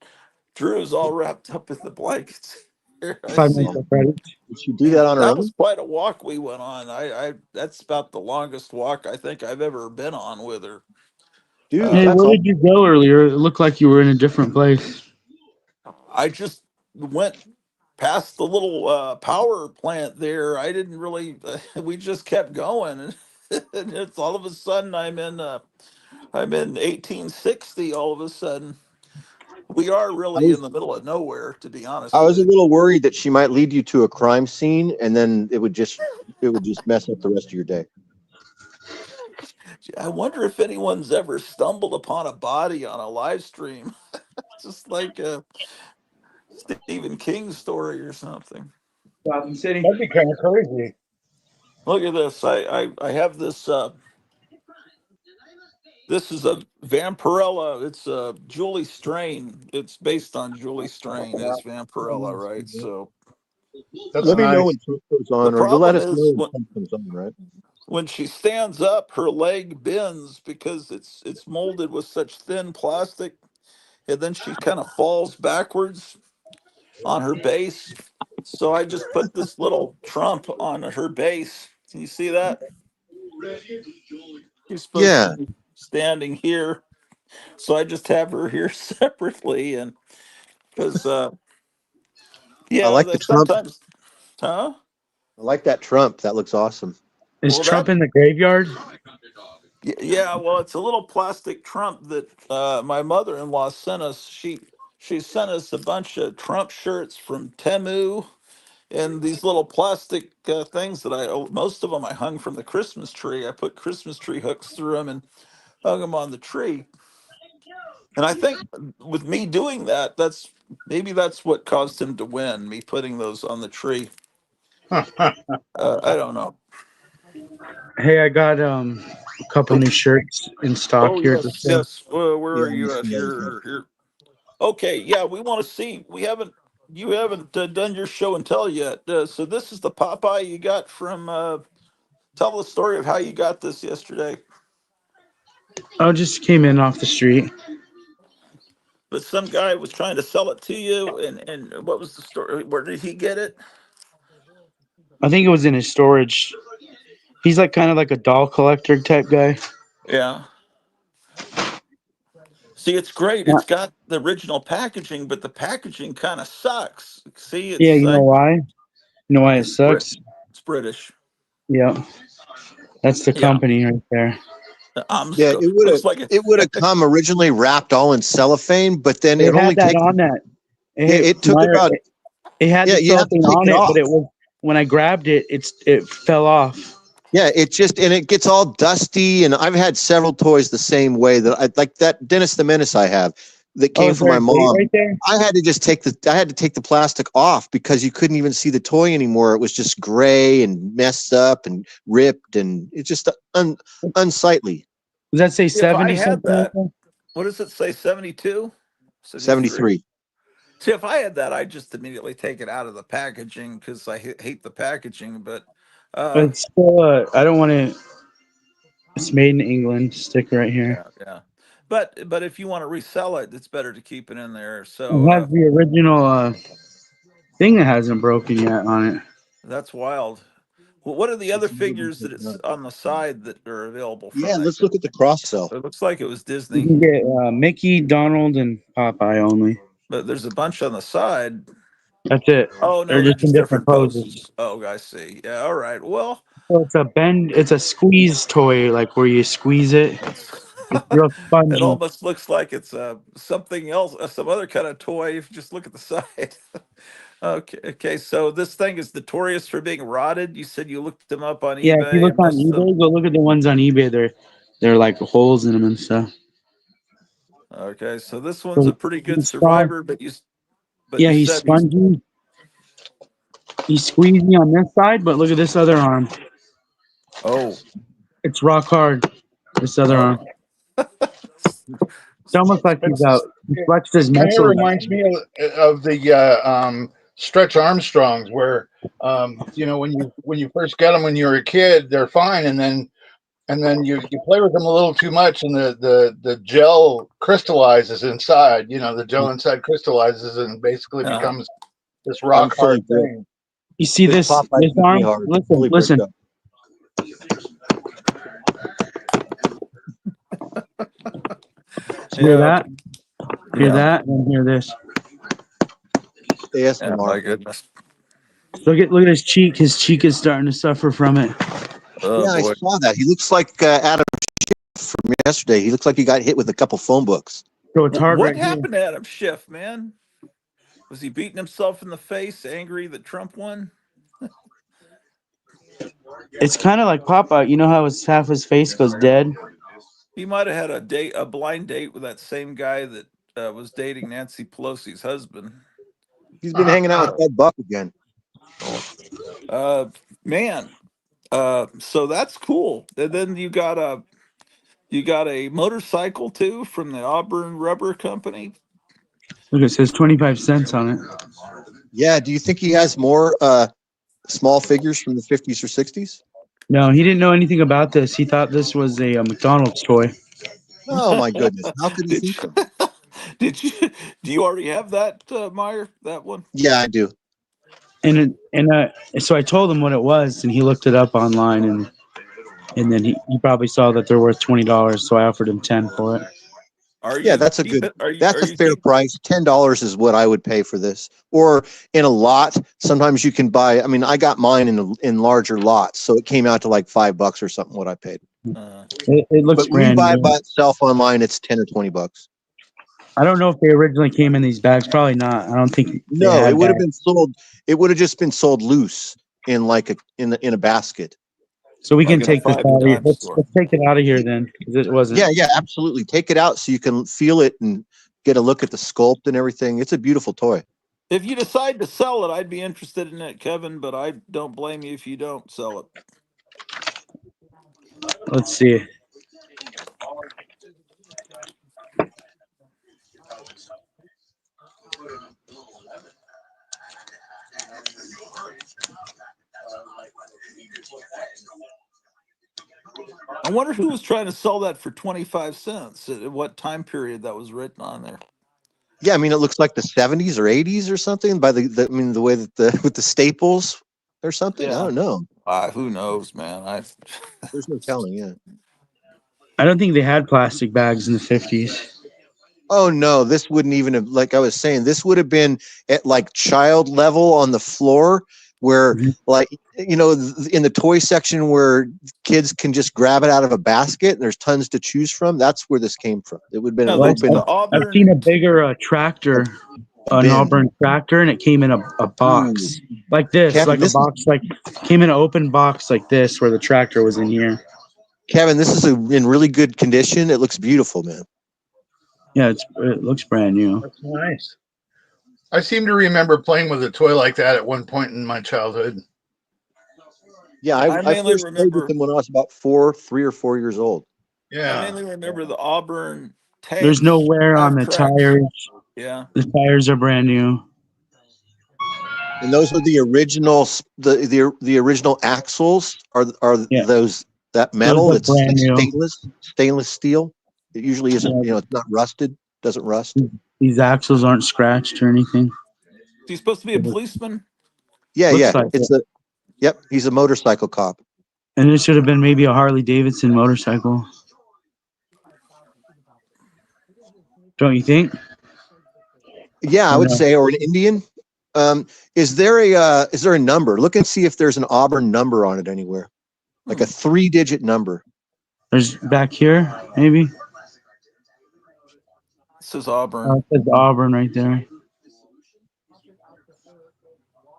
Drew's all wrapped up in the blankets. Here, I 5 minutes see Um, of him. credit. did she do that on her That was own? quite a walk we went on. I that's about the longest walk I think I've ever been on with her. Dude, Uh, Hey, that's where all. did you go earlier? It looked like you were in a different place. I just went past the little power plant there. I didn't really. We just kept going, and it's all of a sudden I'm in 1860. All of a sudden, we are I really in was the middle of nowhere, to be I honest was with a you. little worried that she might lead you to a crime scene and then it would just mess up the rest of your day. I wonder if anyone's ever stumbled upon a body on a live stream, just like a Stephen King story or something. Gotham City. That'd be kind of crazy. Look at this. I have this. This is a Vampirella. It's a Julie Strain. It's based on Julie Strain is Vampirella, right? So That's Let me know um, nice. when Trump goes the on, or you'll let problem us know is when Trump comes on, right? when she stands up, her leg bends because it's molded with such thin plastic, and then she kind of falls backwards on her base. So I just put this little Trump on her base. Can you see that? She's supposed to Yeah, be standing here. So I just have her here separately. And because, I yeah, like the that Trump. sometimes, huh? I like that Trump. That looks awesome. Is Well, Trump in the graveyard? yeah, well, it's a little plastic Trump that my mother in law sent us. She sent us a bunch of Trump shirts from Temu and these little plastic things that most of them I hung from the Christmas tree. I put Christmas tree hooks through them and hung them on the tree. And I think with me doing that, that's what caused him to win. Me putting those on the tree. I don't know. Hey, I got a couple Oh, new shirts in stock oh here at the yes, store. yes. Where Yeah, are let me you at? see that again. Here. Okay, yeah, we want to see. We haven't. You haven't done your show and tell yet. So this is the Popeye you got from. Tell the story of how you got this yesterday. Oh, just came in off the street. But some guy was trying to sell it to you, and what was the story? Where did he get it? I think it was in his storage. He's like kind of like a doll collector type guy. Yeah. See, it's great. Yeah, It's got the original packaging, but the packaging kind of sucks. See, yeah, it's you know why? You know why it it's Brit, sucks? it's British. Yeah, that's the Yeah. company right there. Yeah, Looks like it. it would have come originally wrapped all in cellophane, but then It it had only that takes on that. yeah, Hey, it took Meyer, about it had yeah, the you have to cellophane take on it it, off. when I grabbed it, it fell off. Yeah, it gets all dusty, and I've had several toys the same way that I like that Dennis the Menace I have that Oh, came is from there my a date mom. right there? I had to take the plastic off because you couldn't even see the toy anymore. It was just gray and messed up and ripped, and it's just unsightly. Does that say If I 70 had something? that, what does it say? 72? 73? 73. See, if I had that, I'd just immediately take it out of the packaging because I hate the packaging. But But it's still, I don't want to. It's made in England. Sticker right here. yeah. But if you want to resell it, it's better to keep it in there. It has So the original thing that hasn't broken yet on it. that's wild. Well, what are the other figures that it's on the side that are available from Yeah, that? let's look at the cross sell. It looks like it was You Disney, can get Mickey, Donald, and Popeye only. but there's a bunch on the side. That's it. Oh They're no, they're just in just different different poses. poses. Oh, I see. Yeah, all right. Well, So it's a bend. It's a squeeze toy, like where you squeeze it. it's It's real it spongy. almost looks like it's something else, some other kind of toy. If you just look at the side. Okay. So this thing is notorious for being rotted. You said you looked them up on Yeah, if you eBay, look and on most of them. eBay, go look at the ones on eBay. They're like holes in them and stuff. Okay, so this one's a So pretty good he's strong. survivor, but Yeah, you he's said he's spongy. He's squeezing on this side, but look at this other arm. oh It's rock hard. This other oh. arm. It's almost like he's out. It's, He flexed his it kind of muscle. reminds me of the Stretch Armstrongs, where when you first get them when you were a kid, they're fine, and then you play with them a little too much, and the gel crystallizes inside. The gel inside crystallizes and basically Yeah. becomes this I'm rock full hard of grit. thing. You see this Popeye this took me arm? hard. Listen, Fully listen. bricked up. Hear Yeah. that? Hear Yeah. that? And hear this. Yeah, ASMR. my goodness. Look at his cheek. His cheek is starting to suffer from it. Oh Yeah, I boy. saw that. He looks like Adam from yesterday. He looks like he got hit with a couple phone books. So it's hard What right here. happened to Adam Schiff, man? Was he beating himself in the face, angry that Trump won? It's kind of like Popeye. You know how half his face goes dead? He might have had a blind date with that same guy that was dating Nancy Pelosi's husband. He's been hanging out with Ed Buck again. Uh, man. So that's cool. And then you got a motorcycle too from the Auburn Rubber Company. Look, it says 25 cents on it. Yeah, do you think he has more small figures from the 50s or 60s? No, he didn't know anything about this. He thought this was a McDonald's toy. Oh my goodness. How could he Did think you, that? do you already have that, Meyer? That one? Yeah, I do. So I told him what it was, and he looked it up online, and then he probably saw that they're worth $20, so I offered him 10 for it. Yeah, that's a fair price. $10 is what I would pay for this. Or in a lot, sometimes you can buy. I mean, I got mine in larger lots, so it came out to like $5 or something. What I paid. It looks But when you brand buy new. it by itself online, it's $10 or $20. I don't know if they originally came in these bags. Probably not. I don't think they No, had it would have bags. been sold. It would have just been sold loose in like in a basket. So we can Like in a take this five out of here. dime Let's store. take it out of here then, because it wasn't. Yeah, absolutely. Take it out so you can feel it and get a look at the sculpt and everything. It's a beautiful toy. If you decide to sell it, I'd be interested in it, Kevin, but I don't blame you if you don't sell it. Let's see. I wonder who was trying to sell that for 25 cents. At what time period that was written on there? Yeah, I mean, it looks like the 70s or 80s or something by the way that with the staples or something. I Yeah. don't know. Who knows, man? There's no telling. Yeah. I don't think they had plastic bags in the 50s. Oh no, this wouldn't even have, like I was saying, this would have been at like child level on the floor where like, in the toy section where kids can just grab it out of a basket and there's tons to choose from. That's where this came from. It would have been No, an open. the Auburn. I've seen a bigger tractor. an bin. Auburn tractor, and it came in a box like this, Kevin, like a box, like came in an open box like this, where the tractor was in here. Kevin, this is in really good condition. It looks beautiful, man. Yeah, it looks brand new. That's nice. I seem to remember playing with a toy like that at one point in my childhood. Yeah, I I mainly first played with remember. them when I was about 3 or 4 years old. I Yeah. mainly remember the Auburn There's no tanks, wear on half the tracks. tires. Yeah. The tires are brand new. And those are the original the original axles are Yeah, those that those metal are that's brand like new. stainless steel. It usually isn't, Yeah, it's not rusted, doesn't rust. these axles aren't scratched or anything. He's supposed to be a policeman. Yeah, Looks yeah. like it. It's a Yep, he's a motorcycle cop. And it should have been maybe a Harley Davidson motorcycle. Don't you think? Yeah, I Or would no? say, or an Indian. Is there a number? Look and see if there's an Auburn number on it anywhere, like a 3-digit number. There's back here, maybe. This is Auburn. It says Auburn right there.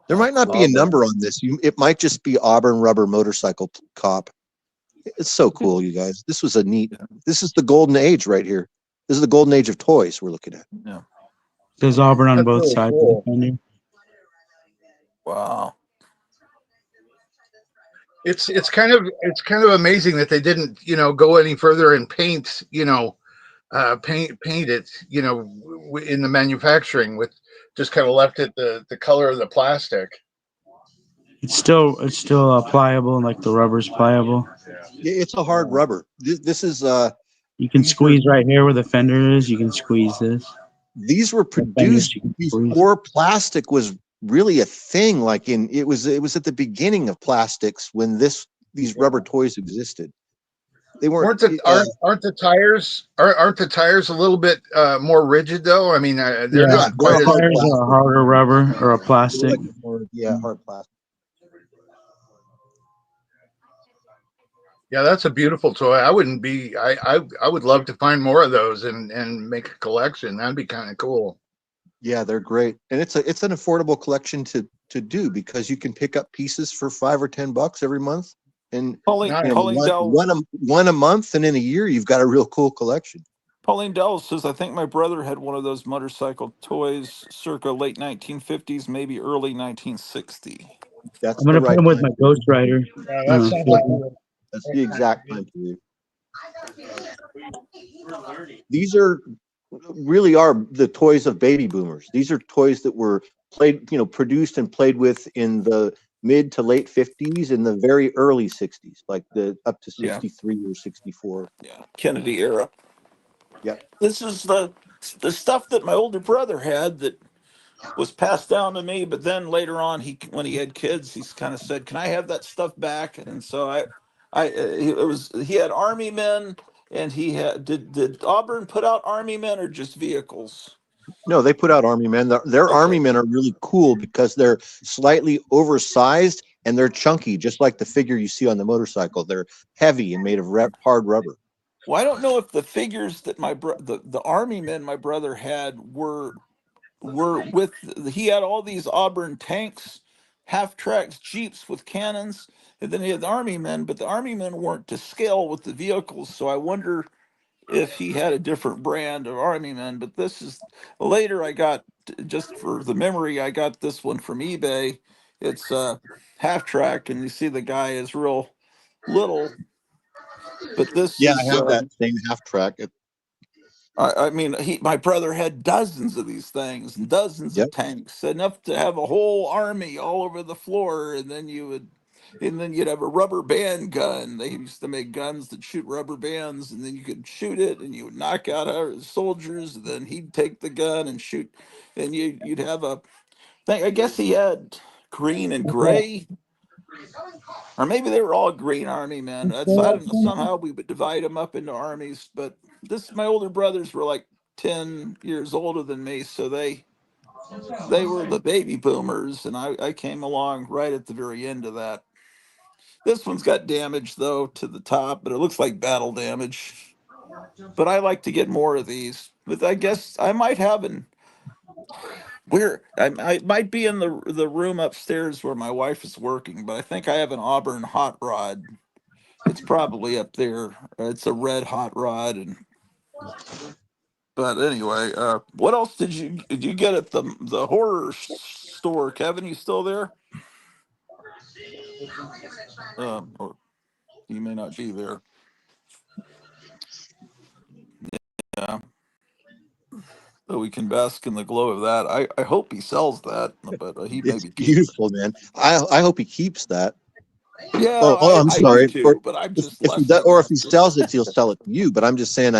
There might not be a Auburn. number on this. It might just be Auburn Rubber Motorcycle Cop. It's so cool, you guys. This was a neat. This is the golden age right here. This is the golden age of toys we're looking at. Yeah. There's Auburn on That's both really sides cool. of the fender. Wow. It's kind of amazing that they didn't go any further and paint paint it in the manufacturing, with just kind of left it the color of the plastic. It's still pliable, and like the rubber's pliable. Yeah, it's a hard rubber. This is You can these were squeeze right here where the fender is. You can squeeze this. these were The fenders produced you can squeeze. before plastic was really a thing. Like it was at the beginning of plastics when these rubber toys existed. They weren't. Aren't the tires a little bit more rigid though? I mean, they're Yeah, not They're quite a as. hard tires are plastic. a harder rubber or a They're plastic. like hard plastic. Yeah, that's a beautiful toy. I wouldn't be. I would love to find more of those and make a collection. That'd be kind of cool. Yeah, they're great, and it's an affordable collection to do because you can pick up pieces for $5 or $10 every month, and Pauline, Nice. Pauline Dell. one a month, and in a year you've got a real cool collection. Pauline Dell says, I think my brother had one of those motorcycle toys circa late 1950s, maybe early 1960. That's I'm the gonna put right him with time. my Ghost Rider. Yeah, that sounds cool. That's the exact time period. These really are the toys of baby boomers. These are toys that were produced and played with in the mid to late 50s and the very early 60s, like the up to Yeah. 63 or 64. Yeah. Kennedy era. Yep. This is the stuff that my older brother had that was passed down to me, but then later on, when he had kids, he's kind of said, "Can I have that stuff back?" And so he had Army men, and he had did Auburn put out Army men or just vehicles? No, they put out Army men. Their Army Okay. men are really cool because they're slightly oversized and they're chunky, just like the figure you see on the motorcycle. They're heavy and made of hard rubber. Well, I don't know if the figures that the Army men my brother had were with he had all these Auburn tanks, half tracks, jeeps with cannons, and then he had the Army men, but the Army men weren't to scale with the vehicles. So I wonder if he had a different brand of Army men. But this is later. I got, just for the memory, I got this one from eBay. It's half track, and you see the guy is real little. But this Yeah, is I have that same half track. I mean, my brother had dozens of these things and dozens Yep. of tanks, enough to have a whole army all over the floor. And then you'd have a rubber band gun. They used to make guns that shoot rubber bands, and then you could shoot it, and you would knock out our soldiers. And then he'd take the gun and shoot, and you'd have a thing. I guess he had green and gray, or maybe they were all green army men. That's, I don't know. Somehow we would divide them up into armies. But my older brothers were like 10 years older than me, so they were the baby boomers, and I came along right at the very end of that. This one's got damage though to the top, but it looks like battle damage. But I like to get more of these. But I guess I might have I might be in the room upstairs where my wife is working, but I think I have an Auburn hot rod. It's probably up there. It's a red hot rod, and but anyway, what else did you get at the horror store, Kevin? You still there? Or you may not be there. Yeah, so we can bask in the glow of that. I hope he sells that, but he It's maybe keep. beautiful, man. I hope he keeps that. Yeah, Oh, I'm I do sorry. Or too, but I'm if just if he does, lessing or if that. he sells it, he'll sell it to you. But I'm just saying,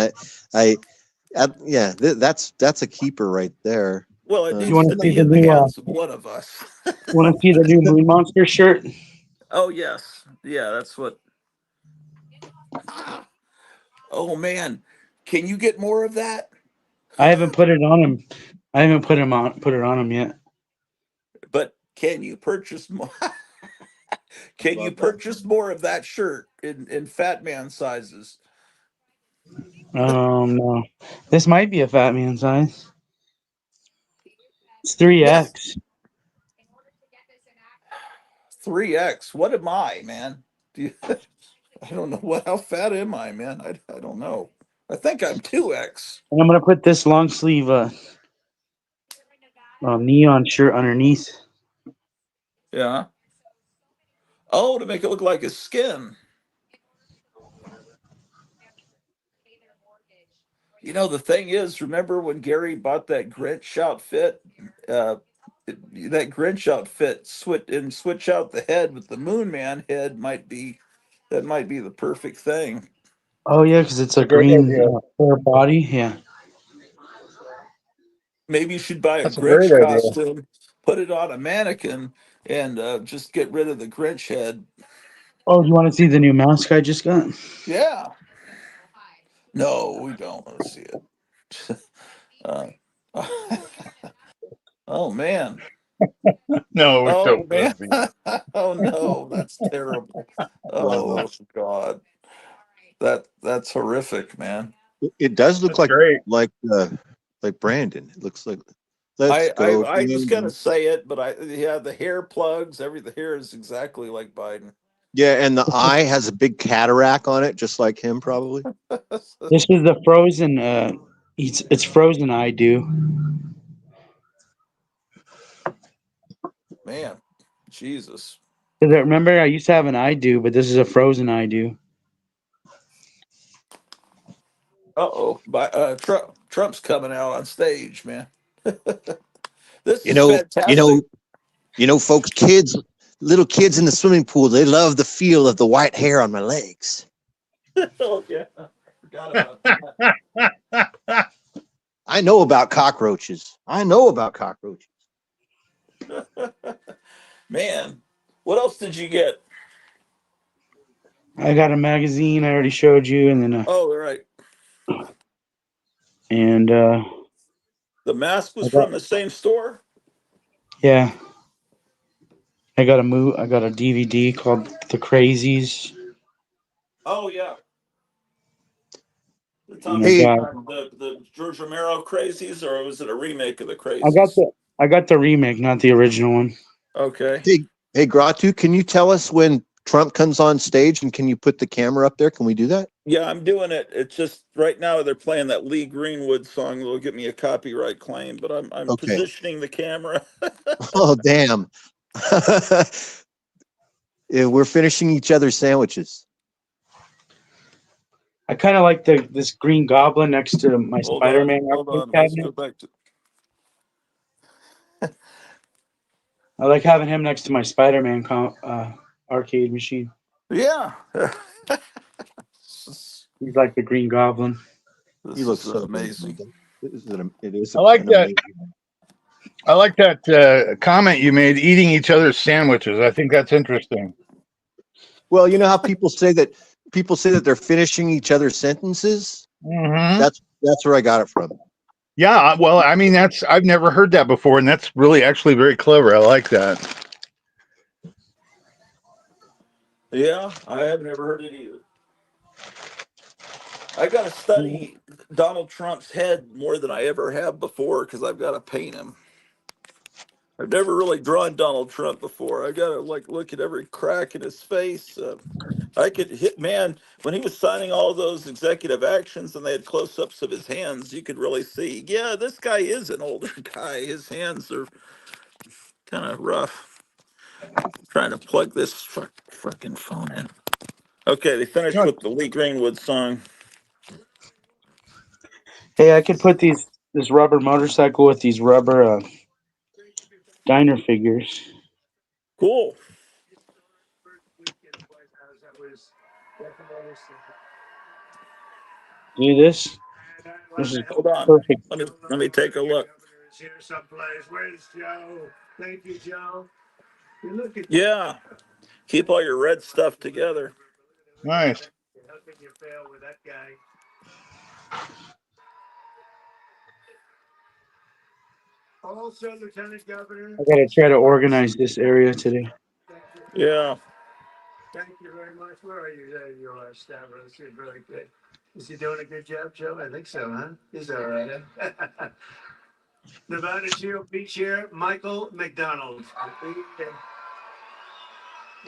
yeah, that's a keeper right there. Well, it You Um, needs want to to see be the in the new? hands of one of us. Want to see the new Moon Monster shirt? Oh yes, yeah, that's what. Oh man, can you get more of that? I haven't put it on him. I haven't put it on him yet. But can you purchase more? Can you love that. purchase more of that shirt in fat man sizes? No, this might be a fat man size. It's Yes, 3X. 3X. What am I, man? Do you, I don't know how fat am I, man? I don't know. I think I'm 2X. And I'm gonna put this long sleeve neon shirt underneath. Yeah. Oh, to make it look like his skin. The thing is, remember when Gary bought that Grinch outfit? Uh, that Grinch outfit switch out the head with the Moon Man head might be the perfect thing. Oh yeah, because it's It's a a great green idea. fur body. Yeah. Maybe you should buy a That's a great Grinch idea. costume, put it on a mannequin, and just get rid of the Grinch head. Oh, you want to see the new mask I just got? Yeah. No, we don't want to see it. uh, oh man. No, we Oh don't want man. to see it. Oh no, that's terrible. Love it. Oh God. That's horrific, man. It does look That's like great. like Brandon. It looks like let's I go, I was gonna Brandon. say it, but yeah, the hair plugs, the hair is exactly like Biden. Yeah, and the eye has a big cataract on it, just like him, probably. This is the frozen. It's frozen. I do. Man, Jesus. Because remember, I used to have an I do, but this is a frozen I do. Uh-oh. Trump's coming out on stage, man. This You is know, you know, fantastic. folks, little kids in the swimming pool, they love the feel of the white hair on my legs. Oh yeah. I forgot about that. I know about cockroaches. I know about cockroaches. Man, what else did you get? I got a magazine. I already showed you, and then Oh, right. and The mask I was got from the same store? yeah. I got a DVD called The Crazies, Oh yeah. The and Tommy Hey, the George Romero crazies, or was it a remake of the I got crazies? the I got the remake, not the original one. Okay. hey, Gratu, can you tell us when Trump comes on stage and can you put the camera up there? Can we do that? Yeah, I'm doing it. It's just right now they're playing that Lee Greenwood song that'll get me a copyright claim, but I'm Okay. positioning the camera. Oh, damn. Yeah, we're finishing each other's sandwiches. I kind of like this Green Goblin next to my Hold on, Spider-Man hold arcade on. Let's go cabinet. back to. I like having him next to my Spider-Man arcade machine. Yeah. He's like the Green Goblin. He This looks is so good. amazing. It is I like an that. amazing. I like that comment you made, eating each other's sandwiches. I think that's interesting. Well, you know how people say that they're finishing each other's sentences? Hmm. That's where I got it from. Yeah, well, I mean, I've never heard that before, and that's really actually very clever. I like that. Yeah, I have never heard it either. I got to study Donald Trump's head more than I ever have before because I've got to paint him. I've never really drawn Donald Trump before. I gotta like look at every crack in his face. I could hit man when he was signing all those executive actions and they had close-ups of his hands. You could really see, yeah, this guy is an older guy. His hands are kind of rough. Trying to plug this fucking phone in. Okay, they finished with the Lee Greenwood song. Hey, I could put this rubber motorcycle with these rubber diner figures. Cool. Do this. This is Hold on. perfect. Let me take a look. Here someplace. Where's Joe? Thank you, Joe. You look at Yeah. Keep all your red stuff together. Nice. how can you fail with that guy? Also, Lieutenant Governor. I gotta try to organize this area today. Yeah. Thank you very much. Where are you? There you are, Stavros. You're very good. Is he doing a good job, Joe? I think so, huh? He's all right. Huh? Nevada GOP Chair Michael McDonald.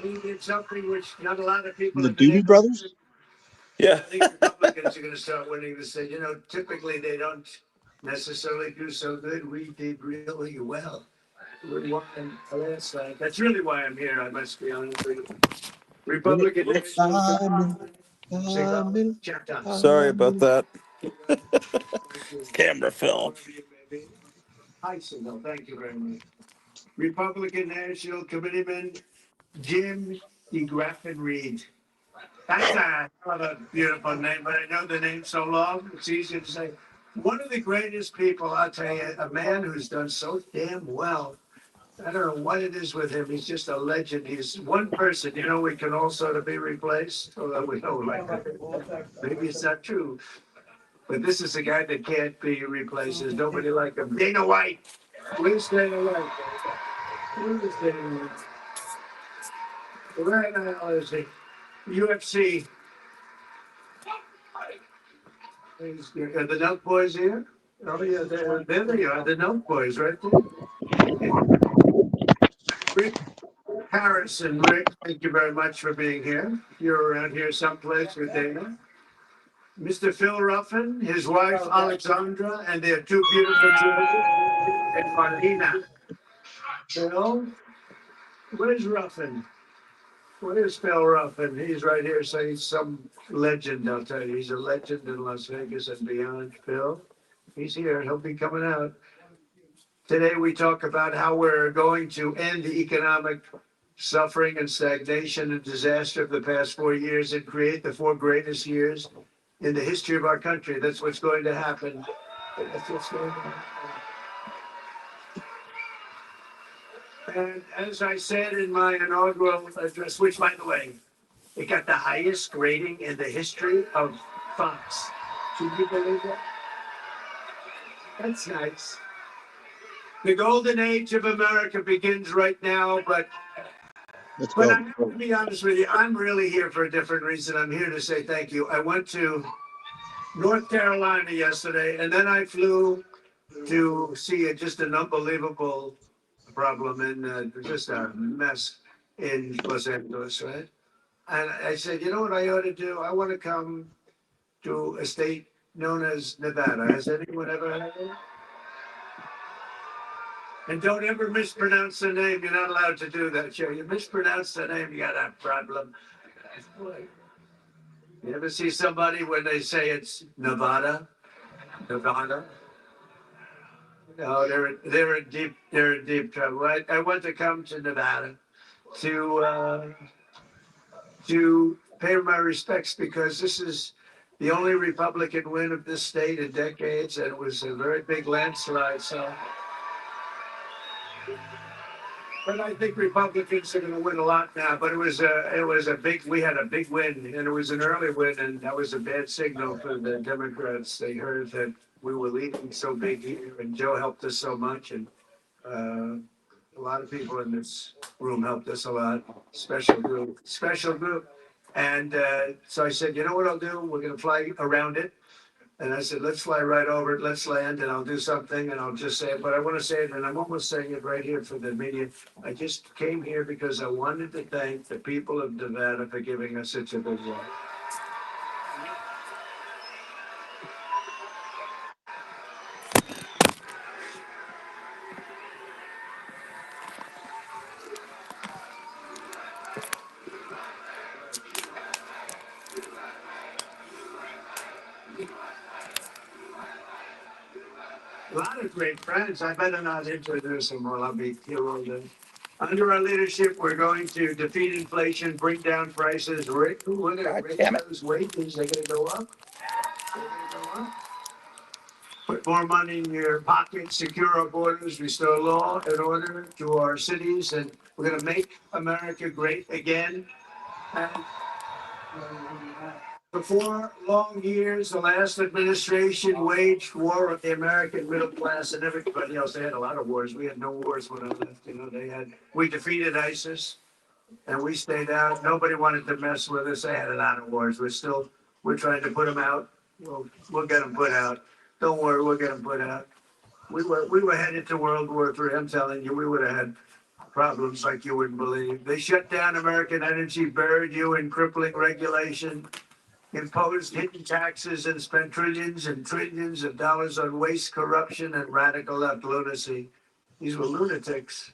He did something which not a lot of people The have been Doobie able to Brothers? do. Yeah. I think Republicans are going to start winning the state. You know, typically they don't necessarily do so good. We did really well. We won a landslide. That's really why I'm here. I must be honest with you. Republican National Committee. Sorry about that. Camera fell. Hi, Signal. Thank you very much. Republican National Committeeman Jim DeGraffin Reed. That's a beautiful name, but I know the name so long, it's easy to say. One of the greatest people, I'll tell you, a man who's done so damn well. I don't know what it is with him. He's just a legend. He's one person, you know, we can all sort of be replaced, although we don't like that. Maybe it's not true. But this is a guy that can't be replaced. There's nobody like him. Dana White. Where's Dana White? Where's Dana White? Right now is the UFC. Are the Nelk Boys here? Oh, yeah, there they are, the Nelk Boys, right there. Rick Harrison, Rick, thank you very much for being here. You're around here someplace with Dana. Mr. Phil Ruffin, his wife Alexandra, and their two beautiful children, and Marlena. Phil, where's Ruffin? Where's Phil Ruffin? He's right here, so he's some legend, I'll tell you. He's a legend in Las Vegas and beyond. Phil, he's here. He'll be coming out. Today we talk about how we're going to end the economic suffering and stagnation and disaster of the past 4 years and create the 4 greatest years in the history of our country. That's what's going to happen. That's what's going to happen. And as I said in my inaugural address, which, by the way, it got the highest rating in the history of Fox. Can you believe that? That's nice. The golden age of America begins right now, but I have to be honest with you, I'm really here for a different reason. I'm here to say thank you. I went to North Carolina yesterday, and then I flew to see just an unbelievable problem and just a mess in Los Angeles, right? And I said, you know what I ought to do? I want to come to a state known as Nevada. Has anyone ever heard of it? And don't ever mispronounce the name. You're not allowed to do that, Joe. You mispronounce the name, you got a problem. You ever see somebody when they say it's Nevada? Nevada? No, they're in deep trouble. I want to come to Nevada to pay my respects because this is the only Republican win of this state in decades, and it was a very big landslide. So, but I think Republicans are going to win a lot now. But it was a big. We had a big win, and it was an early win, and that was a bad signal for the Democrats. They heard that we were leading so big here, and Joe helped us so much, and a lot of people in this room helped us a lot. Special group. And so I said, you know what I'll do? We're going to fly around it. And I said, let's fly right over it, let's land, and I'll do something, and I'll just say it. But I want to say it, and I'm almost saying it right here for the media. I just came here because I wanted to thank the people of Nevada for giving us such a good ride. A lot of great friends. I better not introduce them or I'll be here all day. Under our leadership, we're going to defeat inflation, bring down prices. We're going to God raise damn it. those wages. They're going to go up. They're going to go up. Put more money in your pocket, secure our borders, restore law and order to our cities, and we're going to make America great again. And for 4 long years, the last administration waged war on the American middle class and everybody else. They had a lot of wars. We had no wars when I left. We defeated ISIS and we stayed out. Nobody wanted to mess with us. They had a lot of wars. We're trying to put them out. We'll get them put out. Don't worry, we'll get them put out. We were headed to World War III. I'm telling you, we would have had problems like you wouldn't believe. They shut down American energy, buried you in crippling regulation, imposed hidden taxes, and spent trillions and trillions of dollars on waste, corruption, and radical left lunacy. These were lunatics.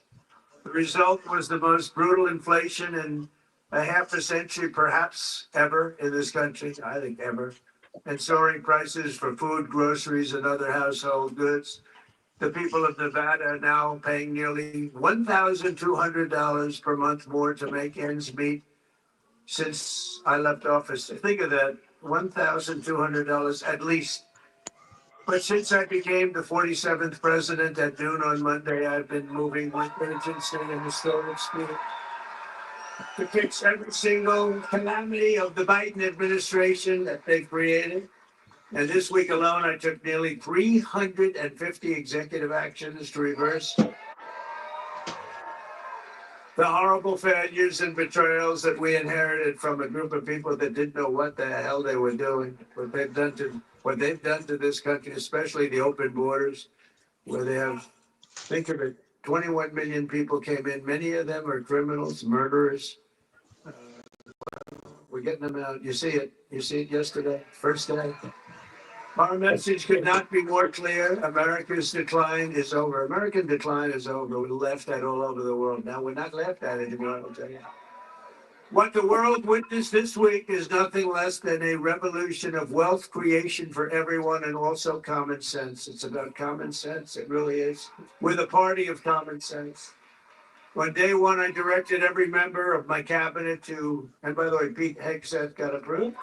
The result was the most brutal inflation in a half a century, perhaps ever in this country, I think ever, and soaring prices for food, groceries, and other household goods. The people of Nevada are now paying nearly $1,200 per month more to make ends meet since I left office. Think of that, $1,200 at least. But since I became the 47th president at noon on Monday, I've been moving with urgency and historic speed to fix every single calamity of the Biden administration that they've created. And this week alone, I took nearly 350 executive actions to reverse the horrible failures and betrayals that we inherited from a group of people that didn't know what the hell they were doing, what they've done to this country, especially the open borders, where they have, think of it, 21 million people came in. Many of them are criminals, murderers. We're getting them out. You see it. You see it yesterday, first day. Our message could not be more clear. America's decline is over. American decline is over. We're laughed at all over the world. Now we're not laughed at anymore, I'll tell you. What the world witnessed this week is nothing less than a revolution of wealth creation for everyone and also common sense. It's about common sense. It really is. We're the party of common sense. On day one, I directed every member of my cabinet to, and by the way, Pete Hegseth got approved.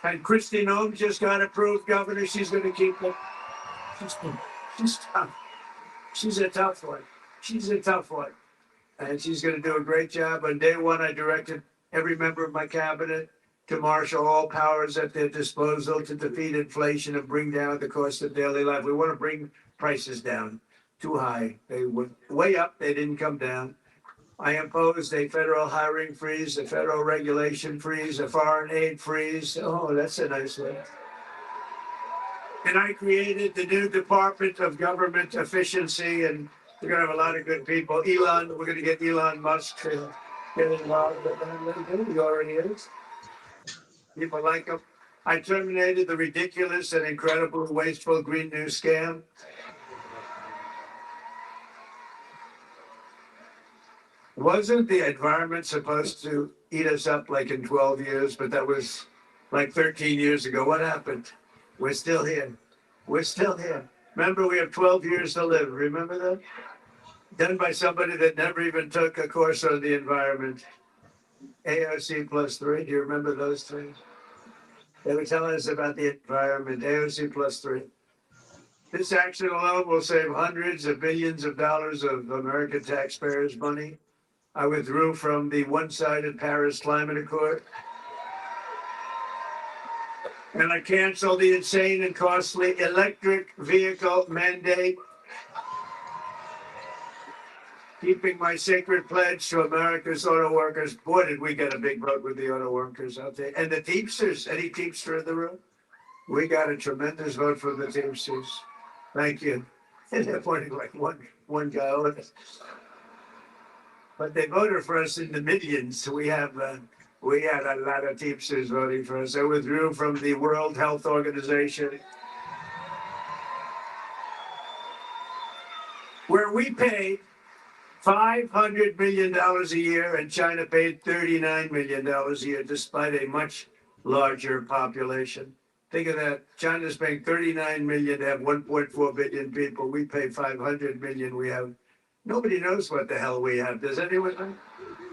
And Kristi Noem just got approved, Governor. She's going to keep it. She's tough. She's a tough one. She's a tough one. And she's going to do a great job. On day one, I directed every member of my cabinet to marshal all powers at their disposal to defeat inflation and bring down the cost of daily life. We want to bring prices down. Too high. They went way up. They didn't come down. I imposed a federal hiring freeze, a federal regulation freeze, a foreign aid freeze. Oh, that's a nice one. And I created the new Department of Government Efficiency, and we're going to have a lot of good people. We're going to get Elon Musk to get involved with that a little bit. He already is. People like him. I terminated the ridiculous and incredible wasteful Green New scam. Wasn't the environment supposed to eat us up like in 12 years? But that was like 13 years ago. What happened? We're still here. We're still here. Remember, we have 12 years to live. Remember that? Done by somebody that never even took a course on the environment. AOC plus 3. Do you remember those three? They were telling us about the environment. AOC plus 3. This action alone will save hundreds of billions of dollars of American taxpayers' money. I withdrew from the one-sided Paris Climate Accord. And I canceled the insane and costly electric vehicle mandate. keeping my sacred pledge to America's auto workers. Boy, did we get a big vote with the auto workers out there. And the Teamsters, any Teamster in the room? We got a tremendous vote from the Teamsters. Thank you. And they're pointing like one guy over there. But they voted for us in the millions. We had a lot of Teamsters voting for us. I withdrew from the World Health Organization, where we paid $500 million a year, and China paid $39 million a year, despite a much larger population. Think of that. China's paying $39 million to have 1.4 billion people. We pay $500 million. We have, nobody knows what the hell we have. Does anyone know?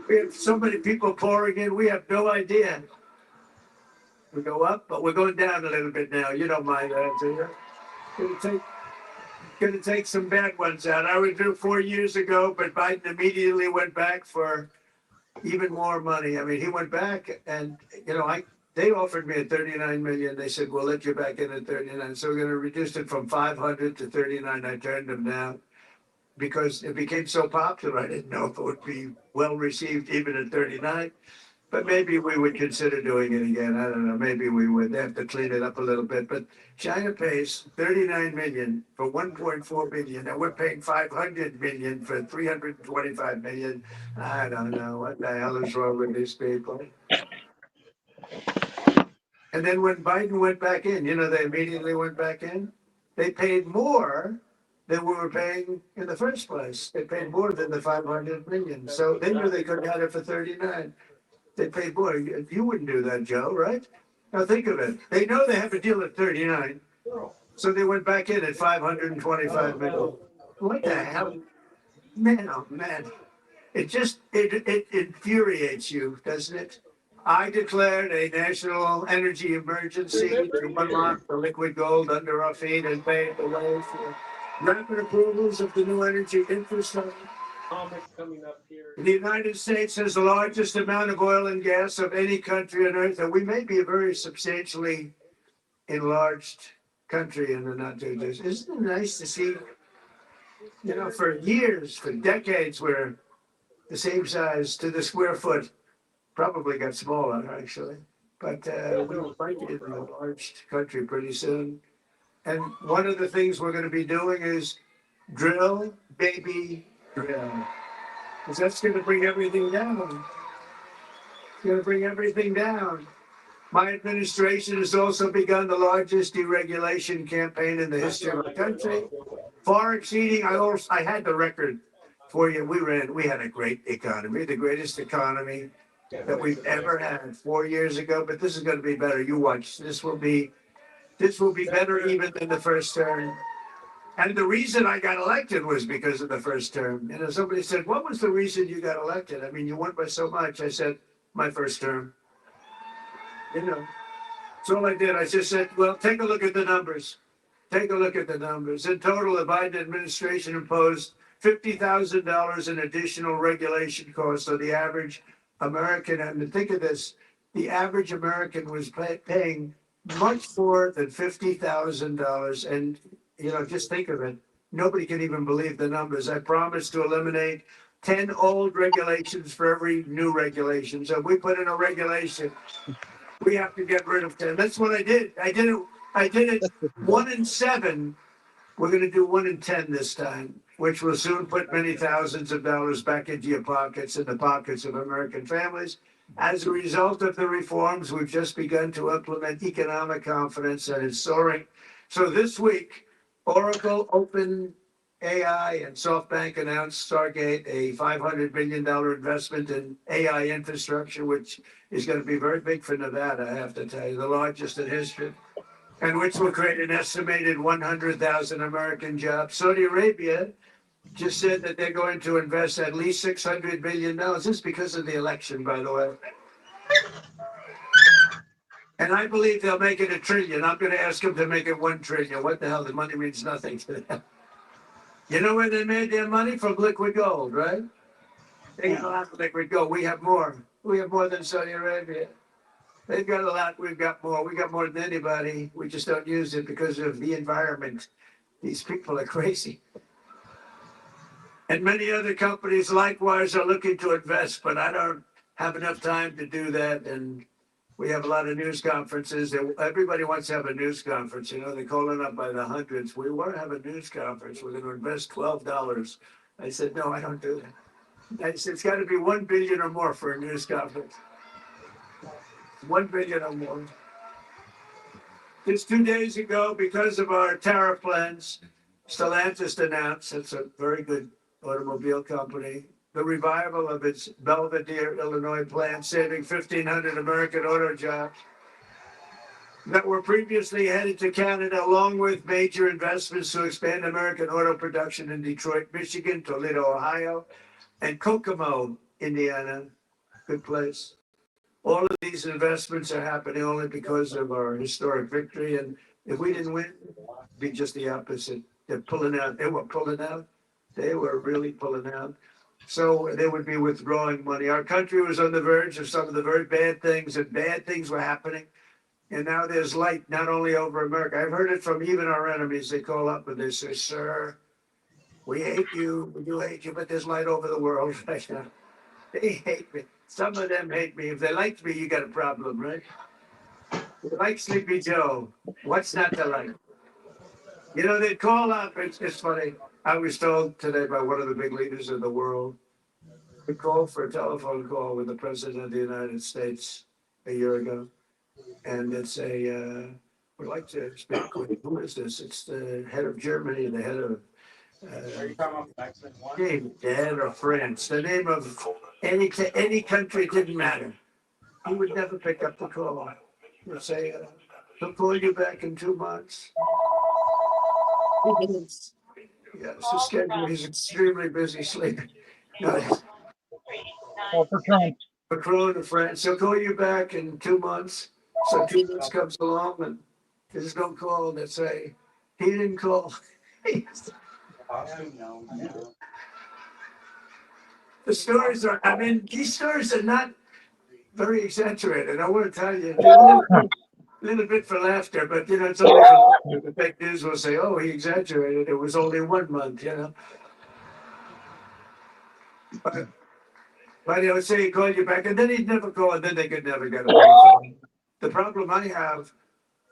We have so many people pouring in. We have no idea. We go up, but we're going down a little bit now. You don't mind that, do you? Gonna take some bad ones out. I would do 4 years ago, but Biden immediately went back for even more money. I mean, he went back, and they offered me at 39 million. They said, we'll let you back in at 39. So we're gonna reduce it from 500 to 39. I turned them down because it became so popular. I didn't know if it would be well received even at 39. But maybe we would consider doing it again. I don't know. Maybe we would. They have to clean it up a little bit. But China pays 39 million for 1.4 billion, and we're paying 500 million for 325 million. I don't know what the hell is wrong with these people. And then when Biden went back in, they immediately went back in. They paid more than we were paying in the first place. They paid more than the 500 million. So they knew they could have had it for 39. They paid more. You wouldn't do that, Joe, right? Now think of it. They know they have a deal at 39, so they went back in at 525 million. What the hell? Man, oh man. It infuriates you, doesn't it? I declared a national energy emergency to unlock the liquid gold under our feet and pave the way for rapid approvals of the new energy infrastructure. Comments coming up here. The United States has the largest amount of oil and gas of any country on earth, and we may be a very substantially enlarged country in the not too distant. Isn't it nice to see, for years, for decades, we're the same size to the square foot, probably got smaller actually, but we might be an enlarged country pretty soon. And one of the things we're going to be doing is drill, baby, drill. Because that's going to bring everything down. It's going to bring everything down. My administration has also begun the largest deregulation campaign in the history of our country, far exceeding. I had the record for you. We had a great economy, the greatest economy that we've ever had 4 years ago. But this is going to be better. You watch. This will be better even than the first term. And the reason I got elected was because of the first term. Somebody said, what was the reason you got elected? I mean, you won by so much. I said, my first term. That's all I did. I just said, well, take a look at the numbers. Take a look at the numbers. In total, the Biden administration imposed $50,000 in additional regulation costs on the average American. And think of this, the average American was paying much more than $50,000. And just think of it. Nobody can even believe the numbers. I promised to eliminate 10 old regulations for every new regulation. So if we put in a regulation, we have to get rid of 10. That's what I did. I did it 1 in 7. We're going to do 1 in 10 this time, which will soon put many thousands of dollars back into your pockets and the pockets of American families. As a result of the reforms, we've just begun to implement economic confidence, and it's soaring. So this week, Oracle, OpenAI, and SoftBank announced Stargate, a $500 million investment in AI infrastructure, which is going to be very big for Nevada, I have to tell you, the largest in history, and which will create an estimated 100,000 American jobs. Saudi Arabia just said that they're going to invest at least $600 billion. This is because of the election, by the way. And I believe they'll make it $1 trillion. I'm going to ask them to make it $1 trillion. What the hell? The money means nothing to them. You know where they made their money? From liquid gold, right? They got a lot of liquid gold. We have more. We have more than Saudi Arabia. They've got a lot. We've got more. We got more than anybody. We just don't use it because of the environment. These people are crazy. And many other companies likewise are looking to invest, but I don't have enough time to do that. And we have a lot of news conferences. Everybody wants to have a news conference. You know, they're calling up by the hundreds. We want to have a news conference. We're going to invest $12. I said, no, I don't do that. I said, it's got to be 1 billion or more for a news conference. 1 billion or more. Just 2 days ago, because of our tariff plans, Stellantis announced, it's a very good automobile company, the revival of its Belvedere, Illinois plant, saving 1,500 American auto jobs that were previously headed to Canada, along with major investments to expand American auto production in Detroit, Michigan, Toledo, Ohio, and Kokomo, Indiana. Good place. All of these investments are happening only because of our historic victory. And if we didn't win, it'd be just the opposite. They're pulling out. They were pulling out. They were really pulling out. So they would be withdrawing money. Our country was on the verge of some of the very bad things, and bad things were happening. And now there's light not only over America. I've heard it from even our enemies. They call up and they say, sir, we hate you. We do hate you, but there's light over the world right now. They hate me. Some of them hate me. If they liked me, you got a problem, right? They like Sleepy Joe. What's not to like? You know, they call up. It's funny. I was told today by one of the big leaders of the world. We called for a telephone call with the President of the United States a year ago. And it's we'd like to speak with, who is this? It's the head of Germany, the head of Dan or France. The name of any country didn't matter. He would never pick up the call. He'll say, he'll call you back in 2 months. Yes, his schedule, he's extremely busy sleeping. No, Macron of France, he'll call you back in 2 months. So 2 months comes along and there's no call. They say, he didn't call. The stories are, I mean, these stories are not very exaggerated. I want to tell you, a little bit for laughter, but you know, it's only for laughter. The fake news will say, oh, he exaggerated. It was only 1 month, you know. But he would say he called you back, and then he'd never call, and then they could never get him. The problem I have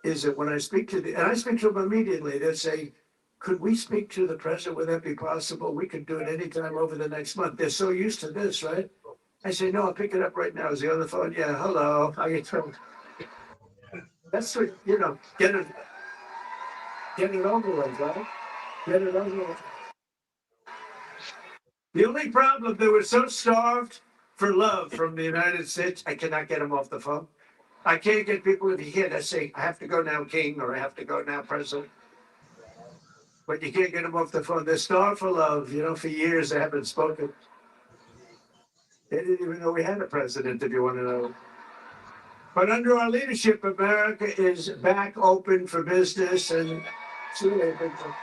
is that when I speak to and I speak to them immediately, they'll say, could we speak to the president? Would that be possible? We could do it anytime over the next month. They're so used to this, right? I say, no, I'll pick it up right now. Is he on the phone? Yeah, hello. How you doing? That's what, you know, get it over with, right? Get it over with. The only problem, they were so starved for love from the United States, I cannot get them off the phone. I can't get people to hear that say, I have to go now, King, or I have to go now, President. But you can't get them off the phone. They're starved for love. You know, for years they haven't spoken. They didn't even know we had a president, if you want to know. But under our leadership, America is back open for business, and it's really a big thing.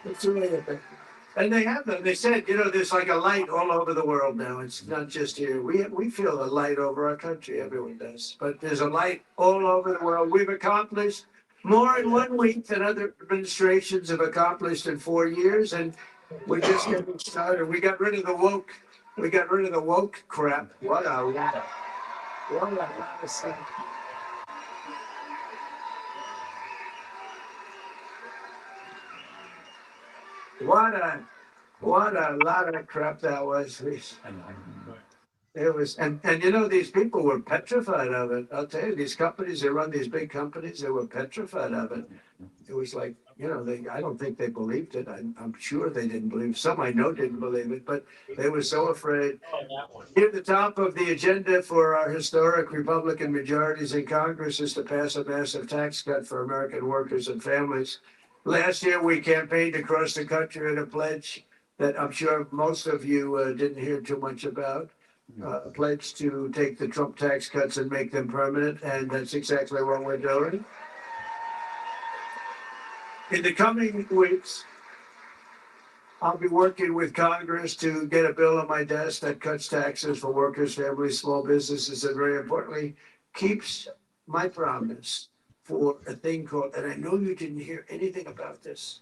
It's really a big thing. And they have them. They said, you know, there's like a light all over the world now. It's not just here. We feel a light over our country. Everyone does. But there's a light all over the world. We've accomplished more in 1 week than other administrations have accomplished in 4 years. And we're just getting started. We got rid of the woke. We got rid of the woke crap. What a lot of stuff. What a lot of crap that was. It was, and you know, these people were petrified of it. I'll tell you, these companies, they run these big companies, they were petrified of it. It was like, you know, I don't think they believed it. I'm sure they didn't believe. Some I know didn't believe it, but they were so afraid. Here at the top of the agenda for our historic Republican majorities in Congress is to pass a massive tax cut for American workers and families. Last year, we campaigned across the country in a pledge that I'm sure most of you didn't hear too much about. A pledge to take the Trump tax cuts and make them permanent, and that's exactly what we're doing. In the coming weeks, I'll be working with Congress to get a bill on my desk that cuts taxes for workers, families, small businesses, and very importantly, keeps my promise for a thing called, and I know you didn't hear anything about this,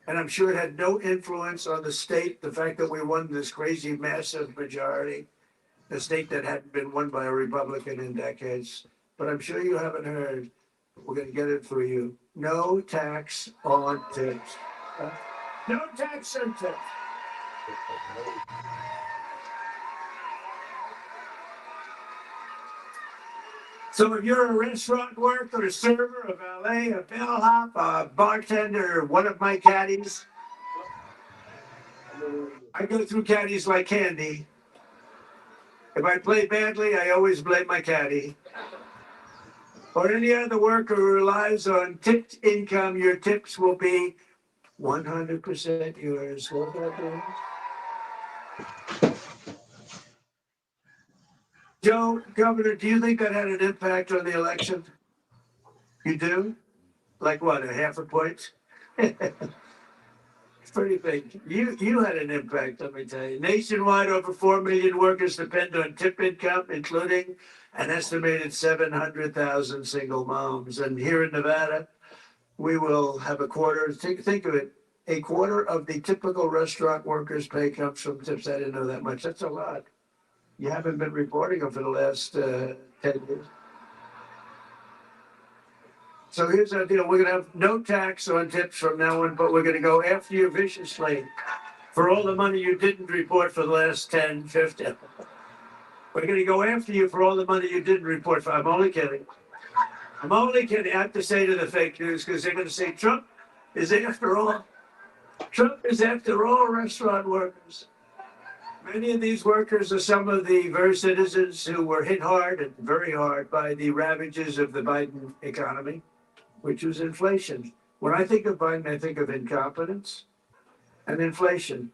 And I'm sure it had no influence on the state, the fact that we won this crazy massive majority, a state that hadn't been won by a Republican in decades. But I'm sure you haven't heard. We're going to get it for you. No tax on tips. No tax on tips. So if you're a restaurant worker, a server, a valet, a bellhop, a bartender, one of my caddies, I go through caddies like candy. If I play badly, I always blame my caddy. Or any other worker who relies on tipped income, your tips will be 100% yours. Won't that be? Joe, Governor, do you think that had an impact on the election? You do? Like what, a half a point? It's pretty big. You had an impact, let me tell you. Nationwide, over 4 million workers depend on tip income, including an estimated 700,000 single moms. And here in Nevada, we will have a quarter. Think of it. A quarter of the typical restaurant workers' pay comes from tips. I didn't know that much. That's a lot. You haven't been reporting them for the last 10 years. So here's our deal. We're going to have no tax on tips from now on, but we're going to go after you viciously for all the money you didn't report for the last 10, 15. We're going to go after you for all the money you didn't report for. I'm only kidding. I'm only kidding. I have to say to the fake news because they're going to say Trump is after all restaurant workers. Many of these workers are some of the very citizens who were hit hard and very hard by the ravages of the Biden economy, which was inflation. When I think of Biden, I think of incompetence and inflation.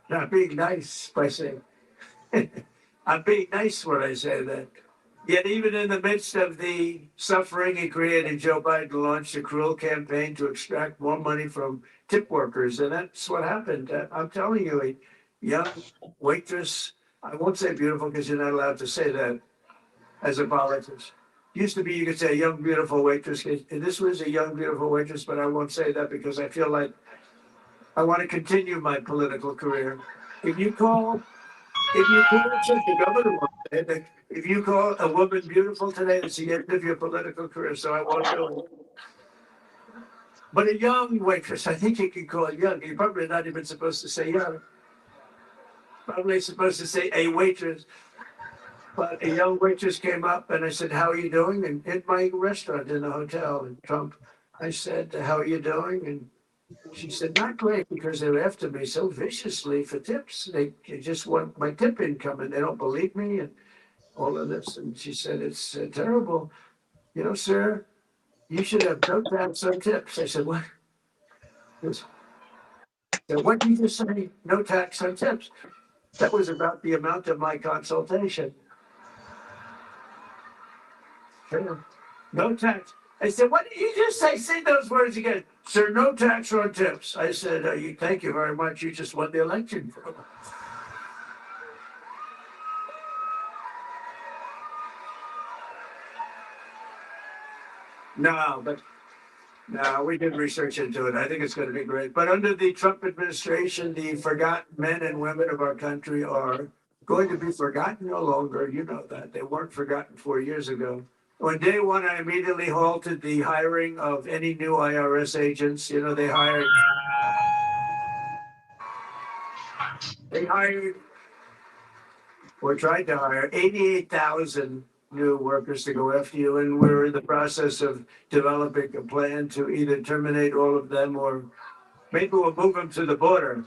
Not being nice by saying, I'm being nice when I say that. Yet even in the midst of the suffering he created, Joe Biden launched a cruel campaign to extract more money from tip workers. And that's what happened. I'm telling you, a young waitress, I won't say beautiful because you're not allowed to say that as a politician. Used to be you could say a young, beautiful waitress. And this was a young, beautiful waitress, but I won't say that because I feel like I want to continue my political career. If you call the governor, if you call a woman beautiful today, it's the end of your political career, so I won't do it. But a young waitress, I think you can call young. You're probably not even supposed to say young. Probably supposed to say a waitress. But a young waitress came up and I said, how are you doing? And in my restaurant in the hotel in Trump, I said, how are you doing? And she said, not great, because they're after me so viciously for tips. They just want my tip income and they don't believe me and all of this. And she said, it's terrible. You know, sir, you should have no tax on tips. I said, what? What did you just say? No tax on tips. That was about the amount of my consultation. No tax. I said, what did you just say? Say those words again. Sir, no tax on tips. I said, thank you very much. You just won the election. No, we did research into it. I think it's going to be great. But under the Trump administration, the forgotten men and women of our country are going to be forgotten no longer. You know that. They weren't forgotten 4 years ago. On day one, I immediately halted the hiring of any new IRS agents. You know, they hired or tried to hire 88,000 new workers to go after you. And we're in the process of developing a plan to either terminate all of them or maybe we'll move them to the border.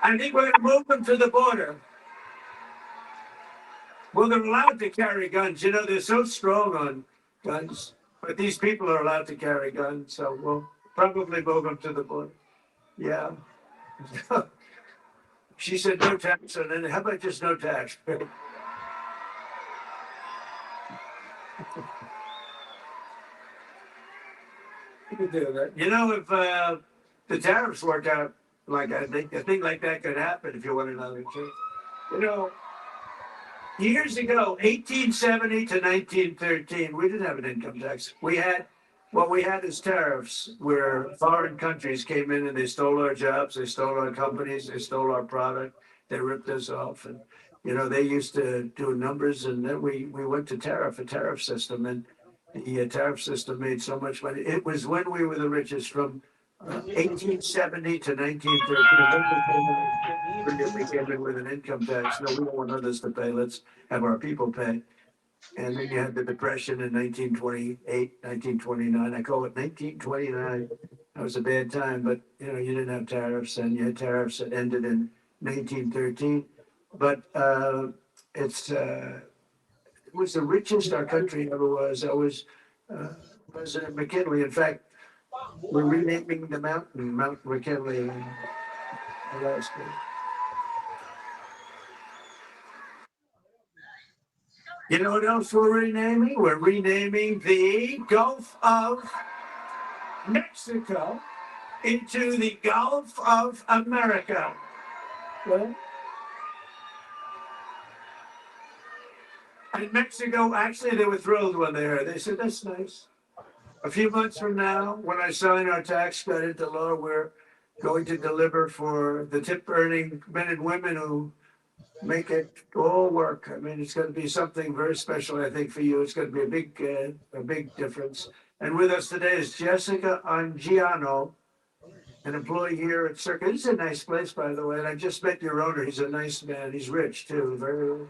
I think we're going to move them to the border. Well, they're allowed to carry guns. You know, they're so strong on guns. But these people are allowed to carry guns, so we'll probably move them to the border. Yeah. She said no tax on it. How about just no tax? You can do that. You know, if the tariffs work out, like I think a thing like that could happen if you want another change. You know, years ago, 1870 to 1913, we didn't have an income tax. We had what we had is tariffs, where foreign countries came in and they stole our jobs, they stole our companies, they stole our product, they ripped us off, and they used to do numbers, and then we went to a tariff system, and the tariff system made so much money. It was when we were the richest, from 1870 to 1913. We came in with an income tax. No, we don't want others to pay. Let's have our people pay. And then you had the Depression in 1928, 1929. I call it 1929. That was a bad time, but you didn't have tariffs, and you had tariffs that ended in 1913. But it was the richest our country ever was. That was President McKinley. In fact, we're renaming the mountain Mount McKinley in Alaska. You know what else we're renaming? We're renaming the Gulf of Mexico into the Gulf of America. Well, and Mexico, actually, they were thrilled when they heard. They said, that's nice. A few months from now, when I sign our tax cut into law, we're going to deliver for the tip-earning men and women who make it all work. I mean, it's going to be something very special, I think, for you. It's going to be a big difference. And with us today is Jessica Angiano, an employee here at Circa. This is a nice place, by the way. And I just met your owner. He's a nice man. He's rich, too.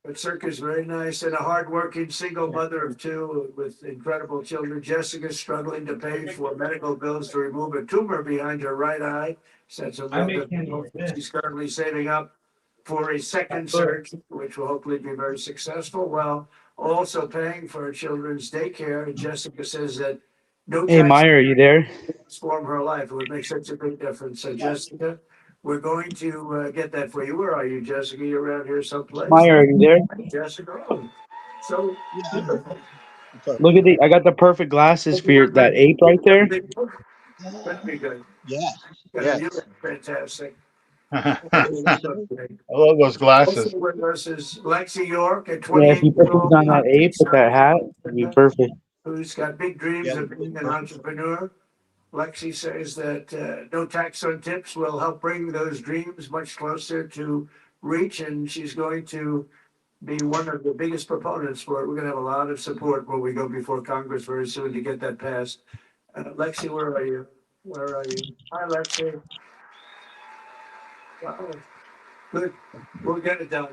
But Circa is very nice, and a hardworking single mother of two with incredible children. Jessica's struggling to pay for medical bills to remove a tumor behind her right eye. She's currently saving up for a second surgery, which will hopefully be very successful, while also paying for her children's daycare. And Jessica says that no Hey, tax Meyer, are you there? transform her life. It would make such a big difference. So, Jessica, we're going to get that for you. Where are you, Jessica? You're around here someplace? Meyer, are you there? Jessica, so beautiful. Look at I got the perfect glasses for that ape right there. Very good. Yeah. Yeah, you look fantastic. I love those Also glasses. with us is Lexi York, a Yeah, if you put 28-year-old these on that ape with that hat, it'd be perfect. who's got big dreams of being an entrepreneur. Lexi says that no tax on tips will help bring those dreams much closer to reach, and she's going to be one of the biggest proponents for it. We're going to have a lot of support when we go before Congress very soon to get that passed. Lexi, where are you? Where are you? Hi, Lexi. Wow. Good. We'll get it done.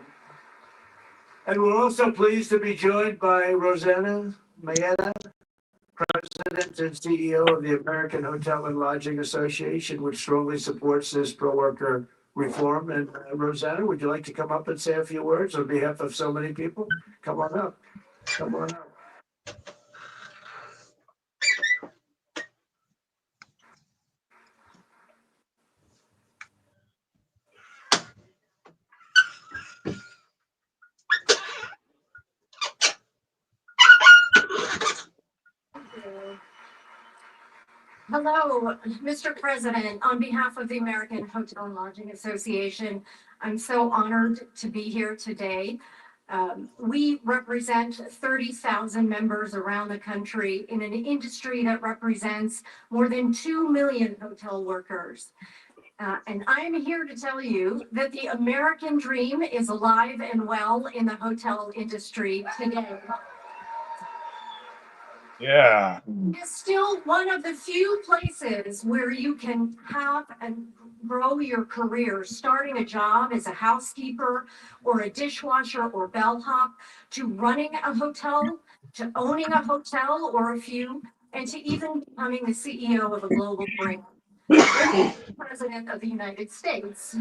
And we're also pleased to be joined by Rosanna Mayetta, President and CEO of the American Hotel and Lodging Association, which strongly supports this pro-worker reform. And Rosanna, would you like to come up and say a few words on behalf of so many people? Come on up. Come on up. Hello, Mr. President. On behalf of the American Hotel and Lodging Association, I'm so honored to be here today. We represent 30,000 members around the country in an industry that represents more than 2 million hotel workers. And I'm here to tell you that the American dream is alive and well in the hotel industry today. Yeah. It's still one of the few places where you can have and grow your career, starting a job as a housekeeper or a dishwasher or bellhop, to running a hotel, to owning a hotel or a few, and to even becoming the CEO of a global brand. President of the United States.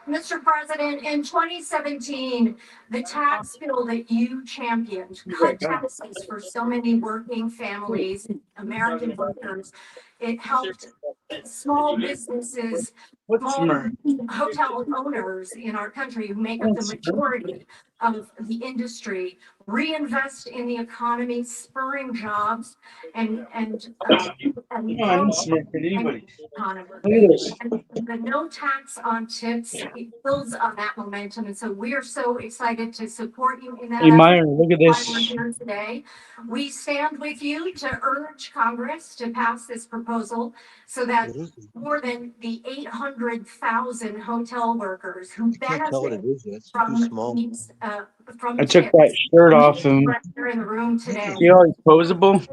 Mr. President, in 2017, the tax bill that you championed cut taxes for so many working families, American workers. It helped small businesses What's smaller Smurf? hotel owners in our country who make up the What's Smurf? majority of the industry reinvest in the economy, spurring jobs and No, I didn't growth Smurf at and anybody. economy. Look at this. And the no tax on tips, it builds on that momentum. And so we are so excited to support you in that Hey, effort. Myron, look at Why we're this. here today. We stand with you to urge Congress to pass this proposal so that What is it? more than the 800,000 hotel workers who I can't tell what it benefit is. It's too from small. these, I from took that tips. shirt We off him. are in the room today. See how he's posable?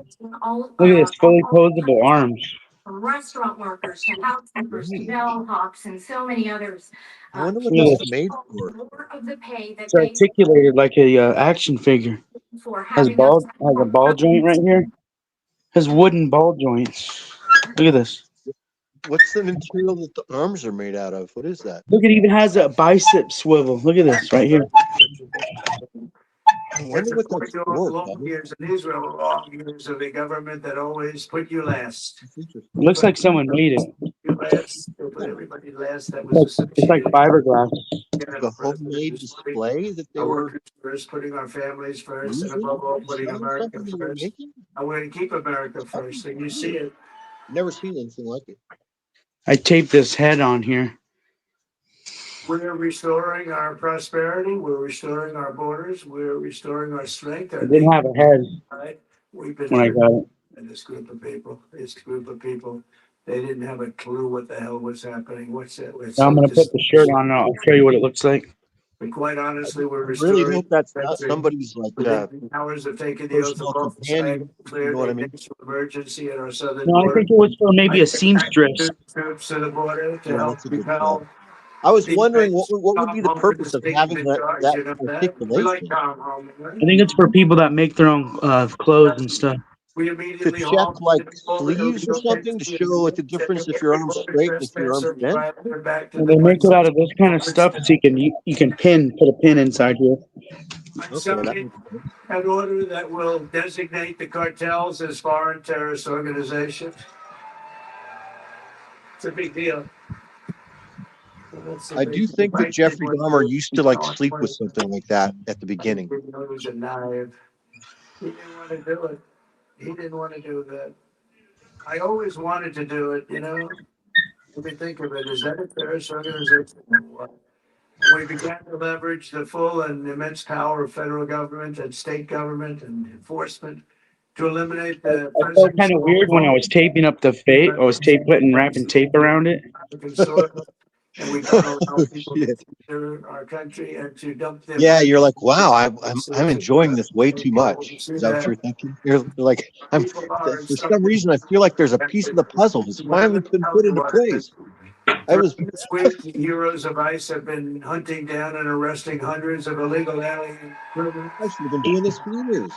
All, Look at his fully all posable arms. from restaurant workers to housekeepers to Right. bellhops and so many others. I wonder what Look this at is this. made for. More of the pay that It's they articulated like a action figure. for Has having us. a ball joint right here. Has wooden ball joints. Look at this. What's the material that the arms are made out of? What is that? Look, it even has a bicep swivel. Look at this right here. I wonder what that's for, long Kevin. years in Israel, are long years of a government that always put you last. It's interesting. It looks like someone made it. You last, they put everybody last that was It's like associated. fiberglass. Like a homemade display that they Our were workers first, putting our families first, and using, above all, putting selling America something they were first. making. And we're going to keep America first, and you see it. Never seen anything like it. I taped this head on here. We're restoring our prosperity. We're restoring our borders. We're restoring our strength. Our It didn't have a head right? We've been when I got it. and this group of people, they didn't have a clue what the hell was happening. What's it? It's Now I'm so gonna put the shirt on and I'll show you what it looks like. But quite honestly, we're I really restoring hope that's the not country. somebody's like Within hours of taking the oath of personal office, I companion. You declared know what a I mean? national emergency at our southern No, I border. think it was for maybe I a sent active seamstress. troops to the border to Yeah, help that's a good repel call. I was the wondering invaders. what would Tom be the Homan purpose is of taking having the that charge, that you know that. We like articulation Tom Homan, I right? think it's for people that make their own clothes and stuff. We to immediately check halted like all the sleeves or illegal something to entry show like the difference if your arm's straight and if your arm's bent. back to And the they make it out of this kind of country. stuff so you can put a pin inside here. I Okay, that signed makes sense. an order that will designate the cartels as foreign terrorist organizations. It's a big deal. I do think that Jeffrey Dahmer used to like sleep with something like that at the beginning. It was a knife. He didn't want to do it. He didn't want to do that. I always wanted to do it, you know. Let me think of it. Is that a terrorist organization? We began to leverage the full and immense power of federal government and state government and enforcement to eliminate the I felt kind of weird when I was taping up the fate. I was wrapping tape around it. And we don't allow Oh, people shit. to enter our country and to dump them. Yeah, you're like, wow, I'm enjoying this way too much. Is that what you're thinking? You're like, for some reason I feel like there's a piece of the puzzle that's finally been put into place. I was This week, the heroes of ICE have been hunting down and arresting hundreds of illegal alien criminals. I should have been doing this for years,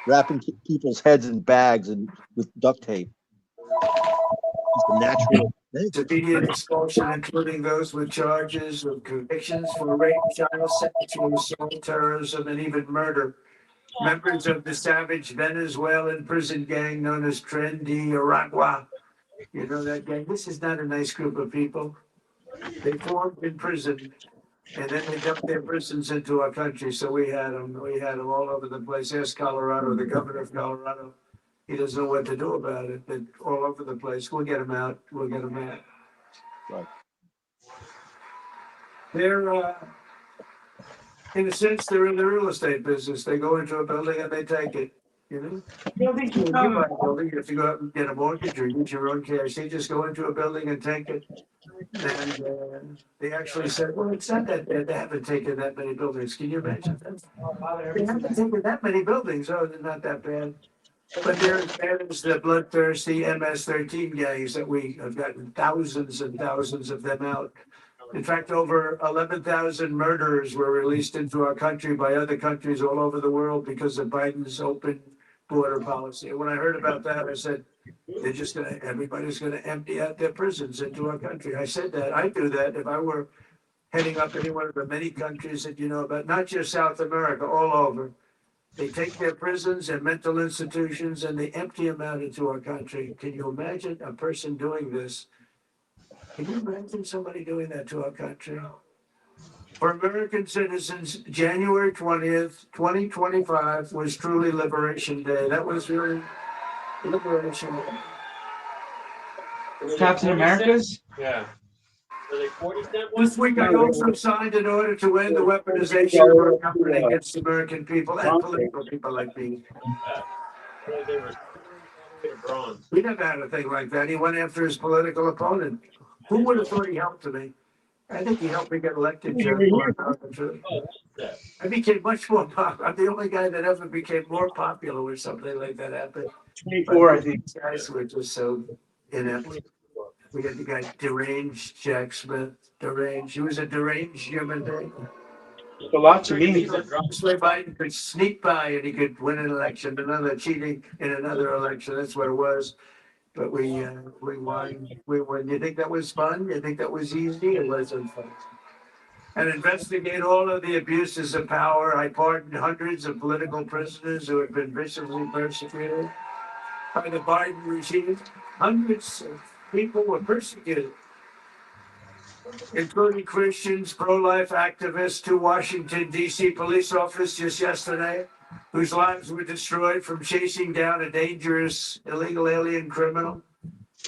wrapping people's heads in bags and with duct tape. It's a natural thing. Immediate expulsion, including those with charges of convictions for rape, child sexual assault, terrorism, and even murder. Members of the savage Venezuelan prison gang known as Tren de Aragua. You know that gang? This is not a nice group of people. They formed in prison, and then they dumped their prisons into our country. So we had them. We had them all over the place. Ask Colorado, the governor of Colorado. He doesn't know what to do about it. They're all over the place. We'll get them out. We'll get them out. Right. They're, in a sense, they're in the real estate business. They go into a building and they take it. You know, you buy a building, you have to go out and get a mortgage or use your own cash. They just go into a building and take it. And they actually said, well, it's not that bad. They haven't taken that many buildings. Can you imagine that? They haven't taken that many buildings. Oh, they're not that bad. But there's the bloodthirsty MS-13 gangs that we have gotten thousands and thousands of them out. In fact, over 11,000 murderers were released into our country by other countries all over the world because of Biden's open border policy. And when I heard about that, I said, everybody's gonna empty out their prisons into our country. I said that, I'd do that if I were heading up any one of the many countries that you know about, not just South America, all over. They take their prisons and mental institutions and they empty them out into our country. Can you imagine a person doing this? Can you imagine somebody doing that to our country? For American citizens, January 20th, 2025 was truly Liberation Day. That was really Liberation Day. Captain America's? Yeah. Were they 40-cent This ones? week, I also signed an order to end the weaponization of our government against American people and political people like me. They were silver all the way to bronze. We never had a thing like that. He went after his political opponent. Who would have thought he helped me? I think he helped me get elected, Jeff. Oh, what's that? I became much more popular. I'm the only guy that ever became more popular when something like that happened. 24, I But think. these guys were just so inept. We had the guy deranged, Jack Smith, deranged. He was a deranged human being. A lot to me. This way Biden could sneak by and he could win an election, another cheating in another election. That's what it was. But we won. We won. You think that was fun? You think that was easy? It wasn't fun. And investigate all of the abuses of power. I pardoned hundreds of political prisoners who had been viciously persecuted by the Biden regime. Hundreds of people were persecuted, including Christians, pro-life activists, two Washington, D.C. police officers just yesterday, whose lives were destroyed from chasing down a dangerous illegal alien criminal.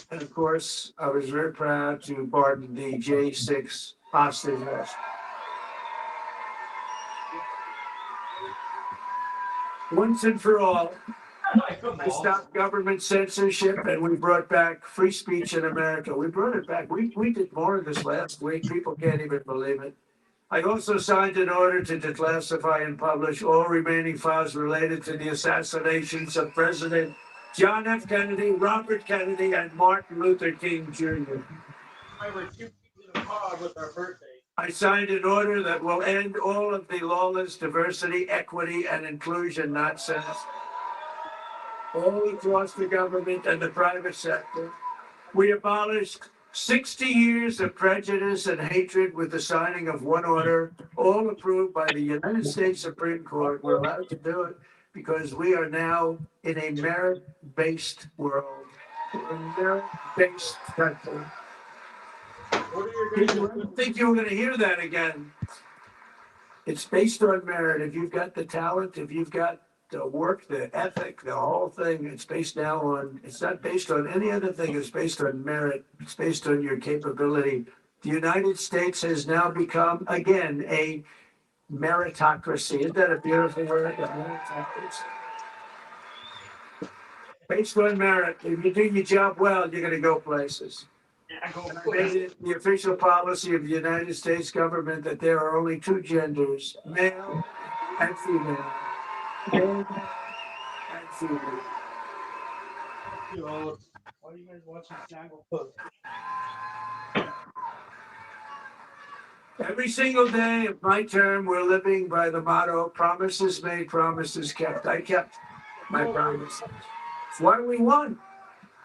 And of course, I was very proud to pardon the J6 hostages. Once and for all, we stopped government censorship and we brought back free speech in America. We brought it back. We did more of this last week. People can't even believe it. I also signed an order to declassify and publish all remaining files related to the assassinations of President John F. Kennedy, Robert Kennedy, and Martin Luther King Jr. I signed an order that will end all of the lawless diversity, equity, and inclusion nonsense all across the government and the private sector. We abolished 60 years of prejudice and hatred with the signing of one order, all approved by the United States Supreme Court. We're allowed to do it because we are now in a merit-based world. We're a merit-based country. I didn't think you were going to hear that again. It's based on merit. If you've got the talent, if you've got the work, the ethic, the whole thing, it's based now on, it's not based on any other thing. It's based on merit. It's based on your capability. The United States has now become, again, a meritocracy. Isn't that a beautiful word? A meritocracy. Based on merit. If you do your job well, you're going to go places. And I made it the official policy of the United States government that there are only two genders, male and female. Male and female. Why are you guys watching Snagglepuss? Every single day of my term, we're living by the motto, promises made, promises kept. I kept my promises. It's why we won.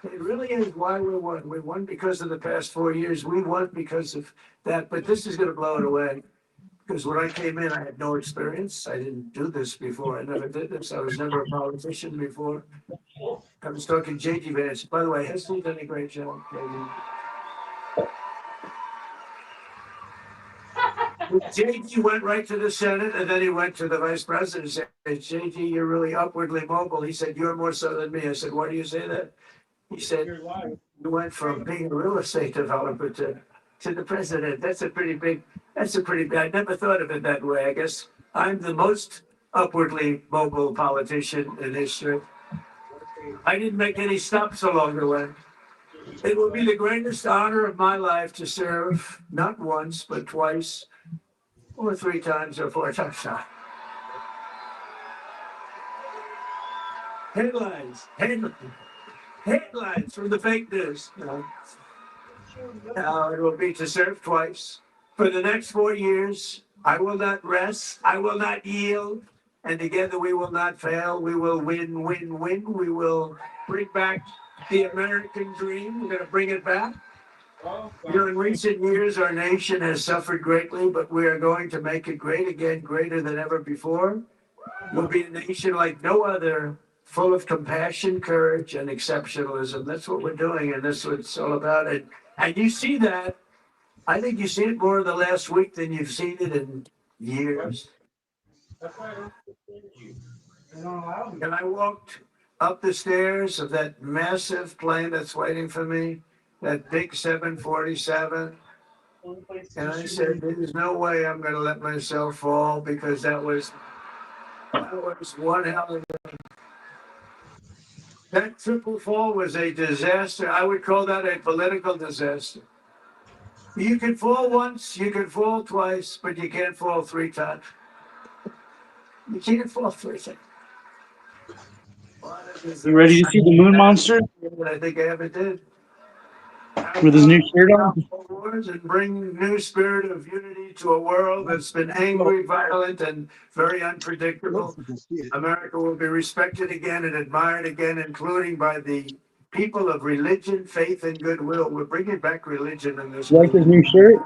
It really is why we won. We won because of the past 4 years. We won because of that. But this is going to blow it away. Because when I came in, I had no experience. I didn't do this before. I never did this. I was never a politician before. I was talking J.D. Vance. By the way, has he done a great job? J.D. went right to the Senate, and then he went to the vice president and said, J.D., you're really upwardly mobile. He said, you're more so than me. I said, why do you say that? He said, you went from being a real estate developer to the president. That's a pretty big, I never thought of it that way. I guess I'm the most upwardly mobile politician in history. I didn't make any stops along the way. It will be the greatest honor of my life to serve, not once, but twice, or 3 times, or 4 times. Headlines from the fake news. Now it will be to serve twice. For the next 4 years, I will not rest. I will not yield. And together we will not fail. We will win, win, win. We will bring back the American dream. We're going to bring it back. In recent years, our nation has suffered greatly, but we are going to make it great again, greater than ever before. We'll be a nation like no other, full of compassion, courage, and exceptionalism. That's what we're doing, and that's what it's all about. And And you see that. I think you've seen it more in the last week than you've seen it in years. And I walked up the stairs of that massive plane that's waiting for me, that big 747. And I said, there's no way I'm going to let myself fall because that was one hell of that triple fall was a disaster. I would call that a political disaster. You can fall once, you can fall twice, but you can't fall three times. You can't fall three times. What a You ready to disaster. see the moon monster I think I ever did. I with his new thought shirt on? wars and bring new spirit of unity to a world that's been angry, violent, and very unpredictable. America will be respected again and admired again, including by the people of religion, faith, and goodwill. We're bringing back religion in this You like his country. new shirt?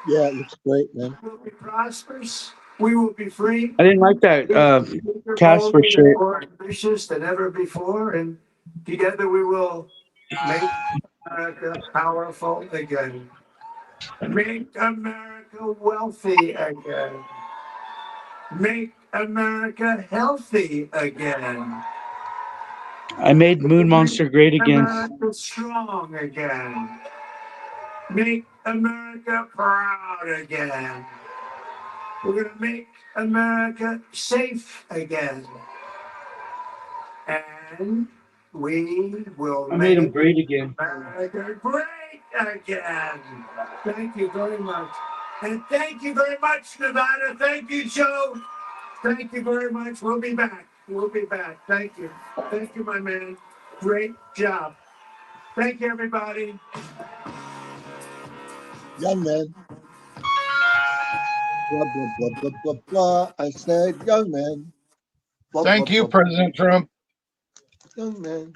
Yeah, it looks great, man. We will be prosperous. We will be free. I didn't like that We will be bigger, Casper bolder, and shirt. more ambitious than ever before. And together we will make America powerful again. Make America wealthy again. Make America healthy again. I made Moon Make Monster great again. America strong again. Make America proud again. We're going to make America safe again. And we will I made him make great again. America great again. Thank you very much. And thank you very much, Nevada. Thank you, Joe. Thank you very much. We'll be back. We'll be back. Thank you. Thank you, my man. Great job. Thank you, everybody. Young man. Blah, blah, blah, blah, blah, blah. I said, young man. Blah, blah, Thank you, blah, blah. President Trump. Young man.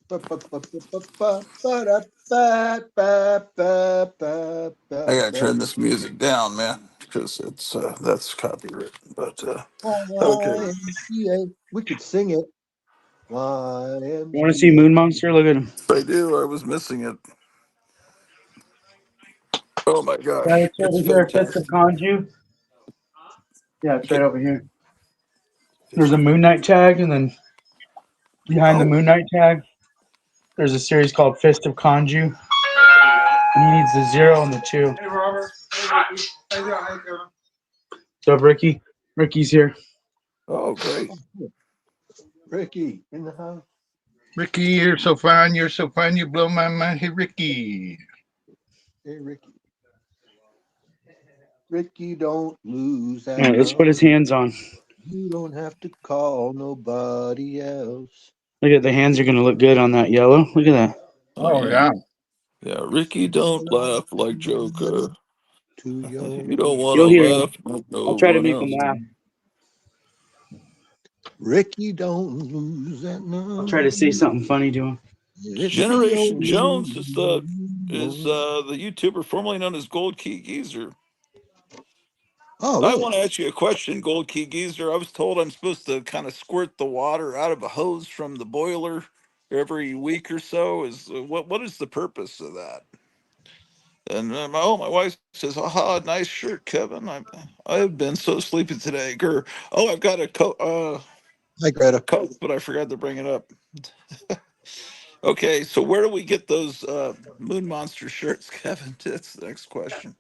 Ba, ba, ba, ba, ba, ba, ba, da, ba, ba, ba, ba, I ba, gotta ba. turn this music down, man, because it's that's copywritten. But okay, YMCA. We could sing it. You want to see YMCA. Moon Monster? Look at him. I do. I was missing it. Oh my Yeah, gosh, it's it's over here. Fist of fantastic. Kanju. Yeah, it's right Hey, over here. There's a Moon Knight tag, and then behind the oh, Moon Knight tag, there's a series called Fist of Kanju. And he needs the 0 and the 2. Hey, Robert. Hey, Ricky. Hey, John. Hey, Kevin. What's up, Ricky? Ricky's here. oh, great. Ricky in the house. Ricky, you're so fine. You're so fine. You blow my mind. Hey, Ricky. Hey, Ricky. Ricky, don't lose All that right, let's put his number. hands on. You don't have to call nobody else. Look at the hands are going to look good on that yellow. Look at that. Oh Oh, yeah, yeah. yeah. Ricky, don't laugh like Joker. To You your don't want to You'll hear laugh him. like I'll no try to one make him else. laugh. Ricky, don't lose that I'll try to say number. something funny to him. It's the Generation only Jones is one. the YouTuber formerly known as Gold Key Geezer. Oh, I really? want to ask you a question, Gold Key Geezer. I was told I'm supposed to kind of squirt the water out of a hose from the boiler every week or so. Is what is the purpose of that? And my wife says, "Aha, nice shirt, Kevin. I've been so sleepy today." I've got Hi, a Greta. coat, but I forgot to bring it up. Okay, so where do we get those Moon Monster shirts, Kevin? That's the next question.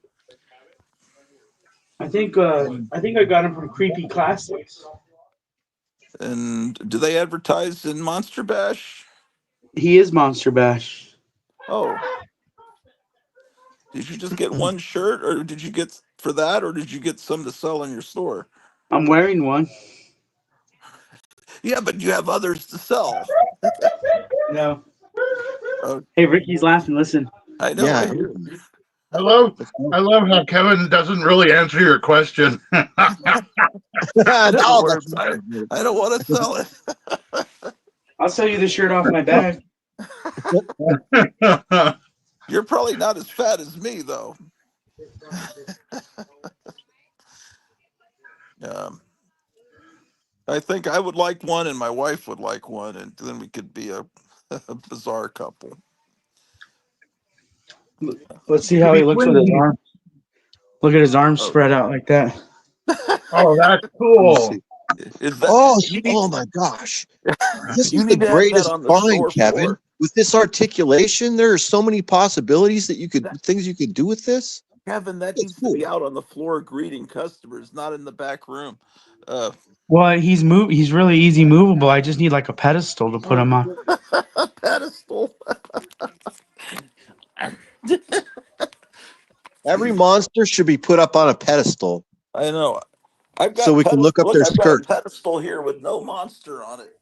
I think I got him from Creepy Classics. And do they advertise in Monster Bash? He is Monster Bash. Oh, did you just get one shirt, or did you get for that, or did you get some to sell in your store? I'm wearing one. Yeah, but you have others to sell. No. Uh, Hey, Ricky's laughing. Listen. I know, I Yeah. hear. I love Let's go. I love how Kevin doesn't really answer your question. In other Oh, that's words, not good. I don't want to sell it. I'll sell you the shirt off my back. You're probably not as fat as me, though. Um, I think I would like one, and my wife would like one, and then we could be a bizarre couple. Let's see how he looks with his Between, arm. Look at his arms Oh, spread out like that. oh, that's Let me cool. see. is that Oh, you need oh my gosh. This you is the need to have that greatest on the find, store Kevin. floor. With this articulation, there are so many possibilities that That, things you could do with this. Kevin, that That's needs to cool. be out on the floor greeting customers, not in the back room. Uh, Well, he's really easy movable. I just need like a pedestal to put him on. a pedestal. Every monster should be put up on a pedestal I know. I've so got we can look pedestal. up Look, their I've got a skirt. pedestal here with no monster on it,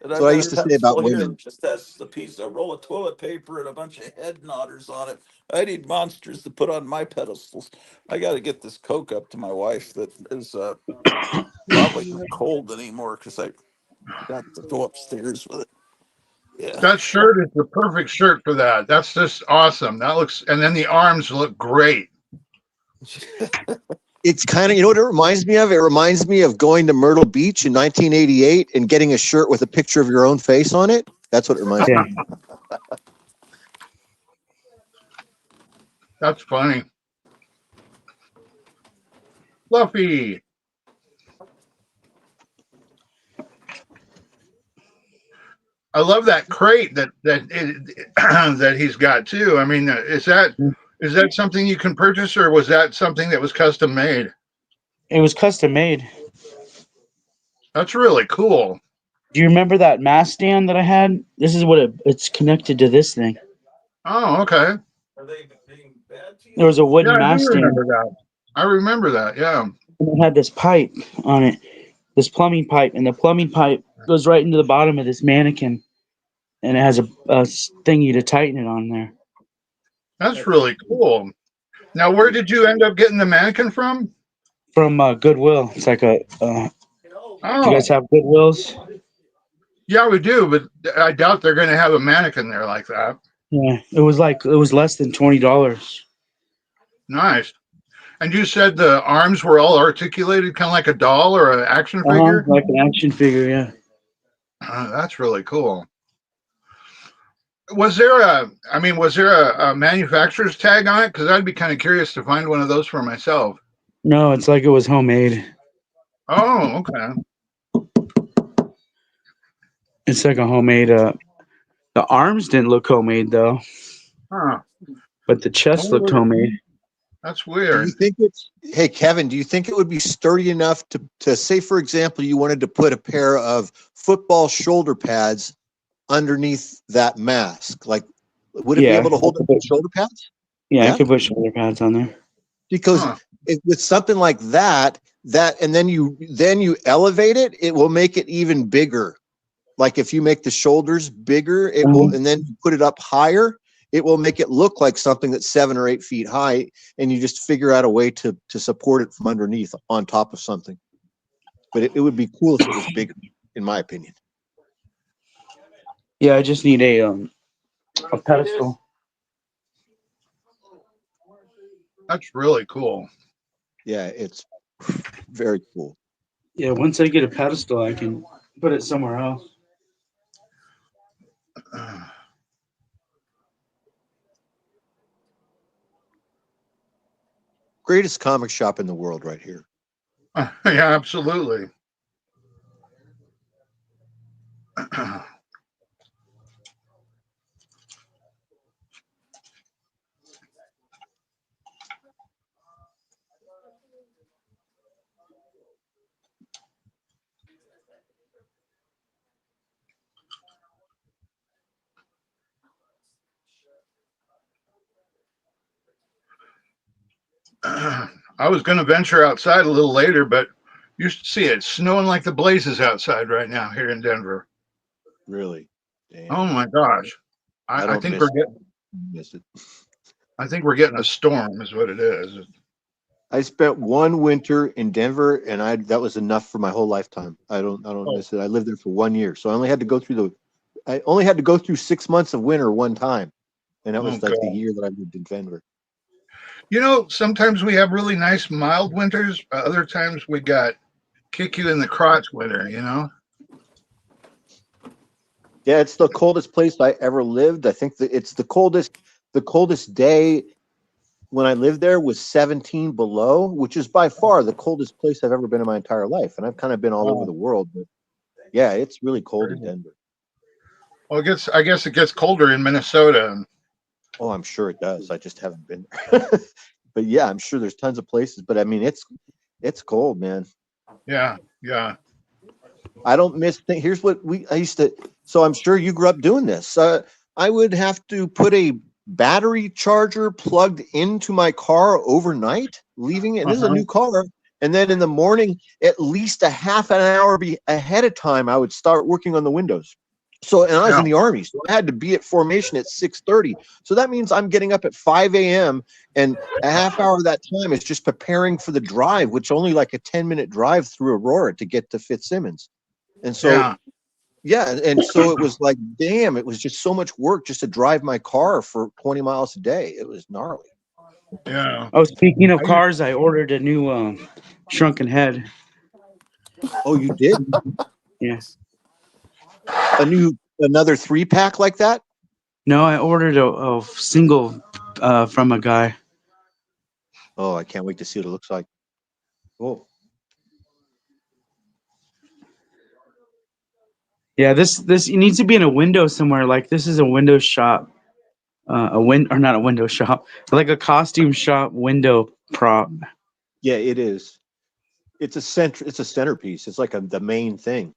and That's I've what I got used a to say about pedestal here that women. just has a roll of toilet paper and a bunch of head nodders on it. I need monsters to put on my pedestals. I got to get this Coke up to my wife that is probably not cold anymore because I forgot to go upstairs with it. Yeah. That shirt is the perfect shirt for that. That's just awesome. That looks, and then the arms look great. It's kind of, you know what it reminds me of? It reminds me of going to Myrtle Beach in 1988 and getting a shirt with a picture of your own face on it. That's what it reminds me Yeah. of. That's funny. Fluffy. I love that crate that he's got too. I mean, is that something you can purchase, or was that something that was custom made? It was custom made. That's really cool. Do you remember that mass stand that I had? This is what it's connected to this thing. Oh, okay. Are they being bad to There you? was a Yeah, wooden I do mass stand, remember that. I remember that. Yeah. and it had this pipe on it, this plumbing pipe, and the plumbing pipe goes right into the bottom of this mannequin, and it has a thingy to tighten it on there That's really cool. Now, where did you end up getting the mannequin from? from Goodwill. It's like a. Do you guys Oh, have Goodwills? yeah, we do, but I doubt they're going to have a mannequin there like that. Yeah, it was less than $20. Nice. And you said the arms were all articulated, kind of like a doll or an action figure? Like an action figure. Yeah. That's really cool. Was there a manufacturer's tag on it? Because I'd be kind of curious to find one of those for myself. No, it's like it was homemade. Oh, okay. It's like a homemade. The arms didn't look homemade though, Huh. but the chest looked homemade. That's Do weird. you think it's, hey, Kevin, do you think it would be sturdy enough to say, for example, you wanted to put a pair of football shoulder pads underneath that mask? Like, would it be Yeah, able to hold up the shoulder pads? yeah, I Yeah. could put shoulder pads on there. Because Huh. with something like that, and then you elevate it, it will make it even bigger. Like if you make the shoulders bigger, it will, and then you put it up higher, it will make it look like something that's 7 or 8 feet high, and you just figure out a way to support it from underneath on top of something. But it would be cool if it was bigger, in my opinion. Yeah, I just need a pedestal. That's really cool. Yeah, it's very cool. Yeah, once I get a pedestal, I can put it somewhere else. Greatest comic shop in the world right here. Yeah, absolutely. I was going to venture outside a little later, but you should see it. It's snowing like the blazes outside right now here in Denver. Really? Damn. Oh my gosh. I think miss it. I think we're getting a storm is what it is. I spent one winter in Denver, and that was enough for my whole lifetime. I don't miss it. I lived there for 1 year, so I only had to go through 6 months of winter one time, and that was like the year that I lived in Denver. You know, sometimes we have really nice mild winters. Other times we got kick you in the crotch winter, you know? Yeah, it's the coldest place I ever lived. I think that it's the coldest the coldest day when I lived there was 17 below, which is by far the coldest place I've ever been in my entire life. And I've kind of been all over the world, but yeah, it's really cold in Denver. Well, I guess it gets colder in Minnesota. Oh, I'm sure it does. I just haven't been there. But yeah, I'm sure there's tons of places. But I mean, it's cold, man. Yeah, yeah. I don't miss things. Here's what I used to. So I'm sure you grew up doing this. I would have to put a battery charger plugged into my car overnight, leaving it. And this is a new car. And then in the morning, at least a half an hour ahead of time, I would start working on the windows. So, and I was in the Army, so I had to be at formation at 6:30. So that means I'm getting up at 5 a.m. and a half hour of that time is just preparing for the drive, which only like a 10-minute drive through Aurora to get to Fitzsimmons. And so, yeah, and so it was like, damn, it was just so much work just to drive my car for 20 miles a day. It was gnarly. Yeah. Oh, speaking of cars, I ordered a new shrunken head. Oh, you did? Yes. Another 3-pack like that? No, I ordered a single from a guy. Oh, I can't wait to see what it looks like. Oh. Yeah, this it needs to be in a window somewhere. Like this is a window shop, or not a window shop, like a costume shop window prop. Yeah, it is. It's a centerpiece. It's like the main thing.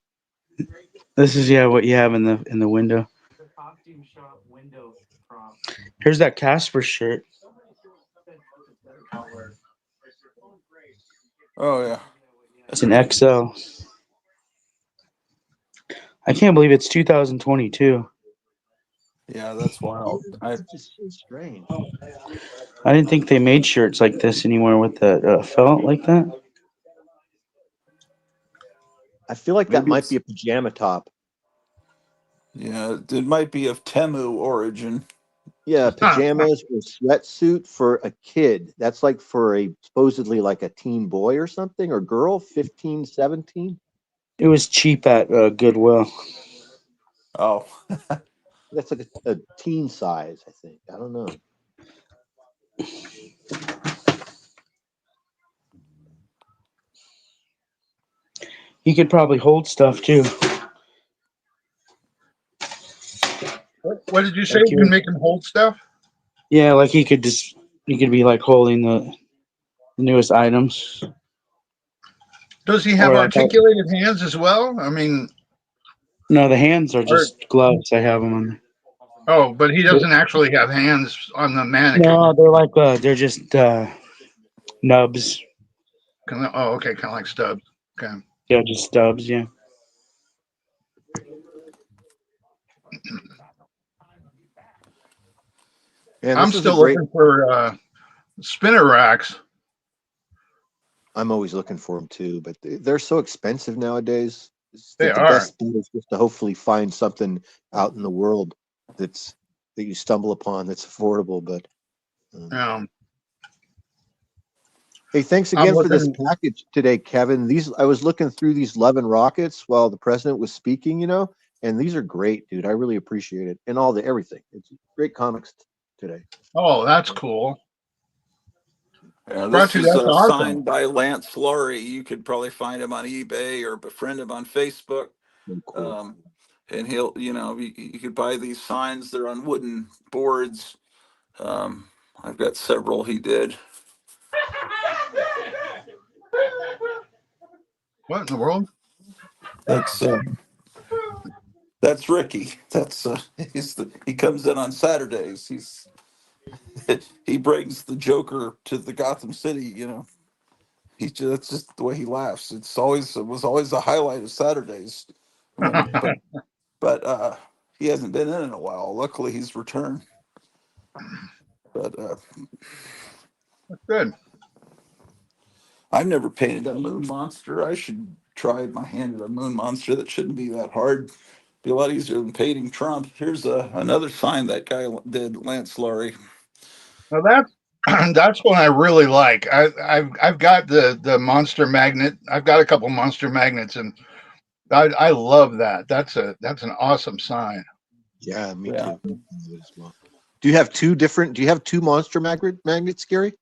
This is what you have in the window. The costume shop window prop. Here's that Casper shirt. Oh yeah. It's an XL. I can't believe it's 2022. Yeah, that's wild. It's just so strange. I didn't think they made shirts like this anymore with the felt like that. I feel like that Maybe might it's be a pajama top. yeah. It might be of Temu origin. Yeah, pajamas or sweatsuit for a kid. That's like for supposedly like a teen boy or something, or girl, 15, 17. It was cheap at Goodwill. Oh. That's like a teen size, I think. I don't know. He could probably hold stuff too. What did you say? You can make him hold stuff? Yeah, like he could be like holding the newest items. Does he have Or like articulated hands as well? I mean, no, the hands are just gloves. I have them on. Oh, but he doesn't actually have hands on the mannequin. No, they're like they're just nubs. Oh, okay, kind of like stubs. Okay. Yeah, just stubs. Yeah. I'm still looking for spinner racks. I'm always looking for them too, but they're so expensive nowadays. They the are. best bet is just to hopefully find something out in the world that you stumble upon that's affordable. But hey, thanks again for this package today, Kevin. I was looking through these Love and Rockets while the president was speaking, and these are great, dude. I really appreciate it, and everything. It's great comics today. Oh, that's cool. Yeah, this is signed by Lance Laurie. You could probably find him on eBay or befriend him on Facebook. Cool. And he'll, you could buy these signs. They're on wooden boards. I've got several he did. What in the world? That's Ricky. That's he comes in on Saturdays. He brings the Joker to the Gotham City. That's just the way it was always a highlight of Saturdays. But he hasn't been in a while. Luckily, he's returned. But that's good. I've never painted a moon monster. I should try my hand at a moon monster. That shouldn't be that hard. Be a lot easier than painting Trump. Here's another sign that guy did, Lance Laurie. Now that's one I really like. I've got the monster magnet. I've got a couple monster magnets, and I love that. That's an awesome sign. Yeah, me too. As well. Do you have two monster magnets, Gary?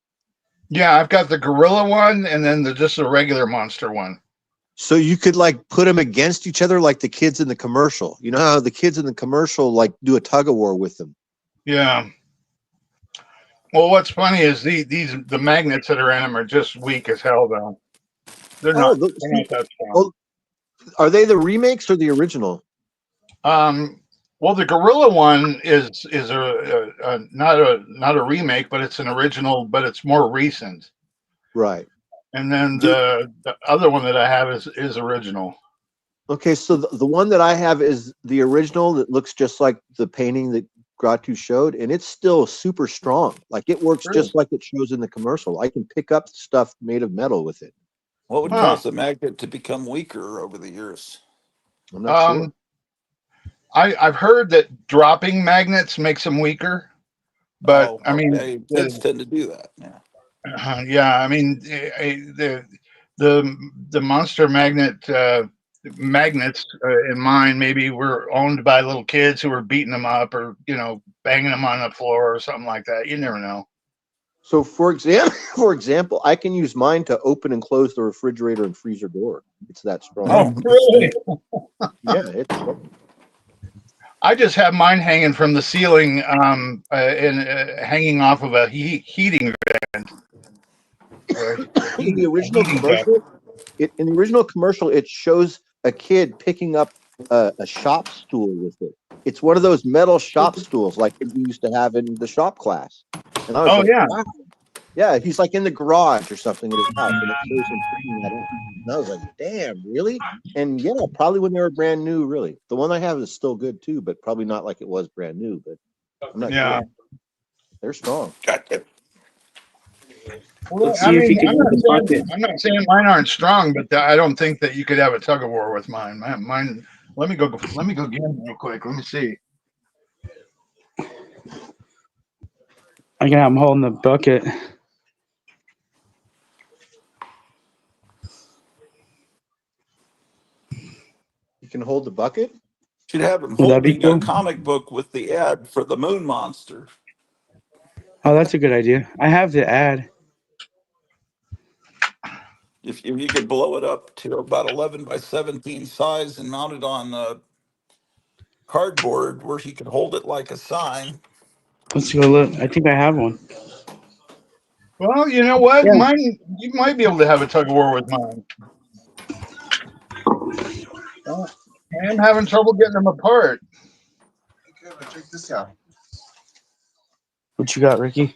Yeah, I've got the gorilla one and then just a regular monster one. So you could like put them against each other like the kids in the commercial. You know how the kids in the commercial like do a tug of war with them. Yeah. Well, what's funny is the magnets that are in them are just weak as hell, though. They're Oh, not that strong. oh, are they the remakes or the original? Well, the gorilla one is not a remake, but it's an original, but it's more recent. Right. And then the other one that I have is original. Okay, so the one that I have is the original that looks just like the painting that Gratu showed, and it's still super strong. Like it works just like it shows in the commercial. I can pick up stuff made of metal with it. What would cause the magnet to become weaker over the years? I'm not sure. I've heard that dropping magnets makes them weaker, but I mean, kids tend to do that. Yeah. Yeah, I mean the monster magnets in mine maybe were owned by little kids who were beating them up or banging them on the floor or something like that. You never know. So for example, I can use mine to open and close the refrigerator and freezer door. It's that strong. Oh, really? Yeah, it's strong. I just have mine hanging from the ceiling and hanging off of a heating vent. In the original commercial, it shows a kid picking up a shop stool with it. It's one of those metal shop stools like we used to have in the shop class. And I was wow. Yeah, he's like in the garage or something at his house, and it shows him picking that up. And I was like, damn, really? And yeah, probably when they were brand new, really. The one I have is still good too, but probably not like it was brand new, but I'm not sure. They're strong. Gotcha. Well, I mean, I'm not saying mine aren't strong, but I don't think that you could have a tug of war with mine. Mine. Let me go get them real quick. Let me see. I'm holding the bucket. You can hold the bucket? Should have him holding a comic book with the ad for the moon monster. Oh, that's a good idea. I have the ad. If you could blow it up to about 11 by 17 size and mount it on cardboard where he could hold it like a sign. Let's go look. I think I have one. Well, you know what? Yeah. Mine, you might be able to have a tug of war with mine. I am having trouble getting them apart. Okay, check this out. What you got, Ricky?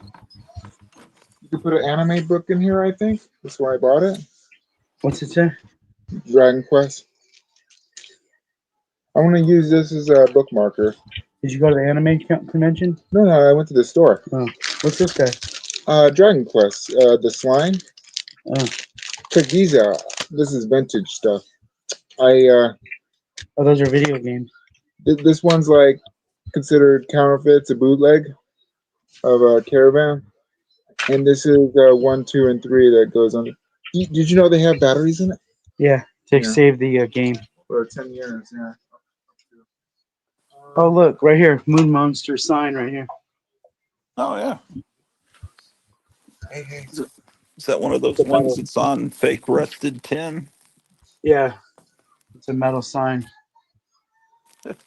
You could put an anime book in here, I think. That's why I bought it. What's it say? Dragon Quest. I want to use this as a bookmarker. Did you go to the anime convention? No, I went to the store. Oh. What's this guy? Dragon Quest. The slime. Oh. Check these out. This is vintage stuff. Oh, those are video games. This one's like considered counterfeit. It's a bootleg of a Caravan. And this is 1, 2, and 3 that goes on. Did you know they have batteries in it? Yeah, to save the game. For 10 years, yeah. Oh, look, right here. Moon Monster sign right here. Oh, yeah. Hey. Is that one of those ones that's on fake rusted tin? Yeah. It's a metal sign. Let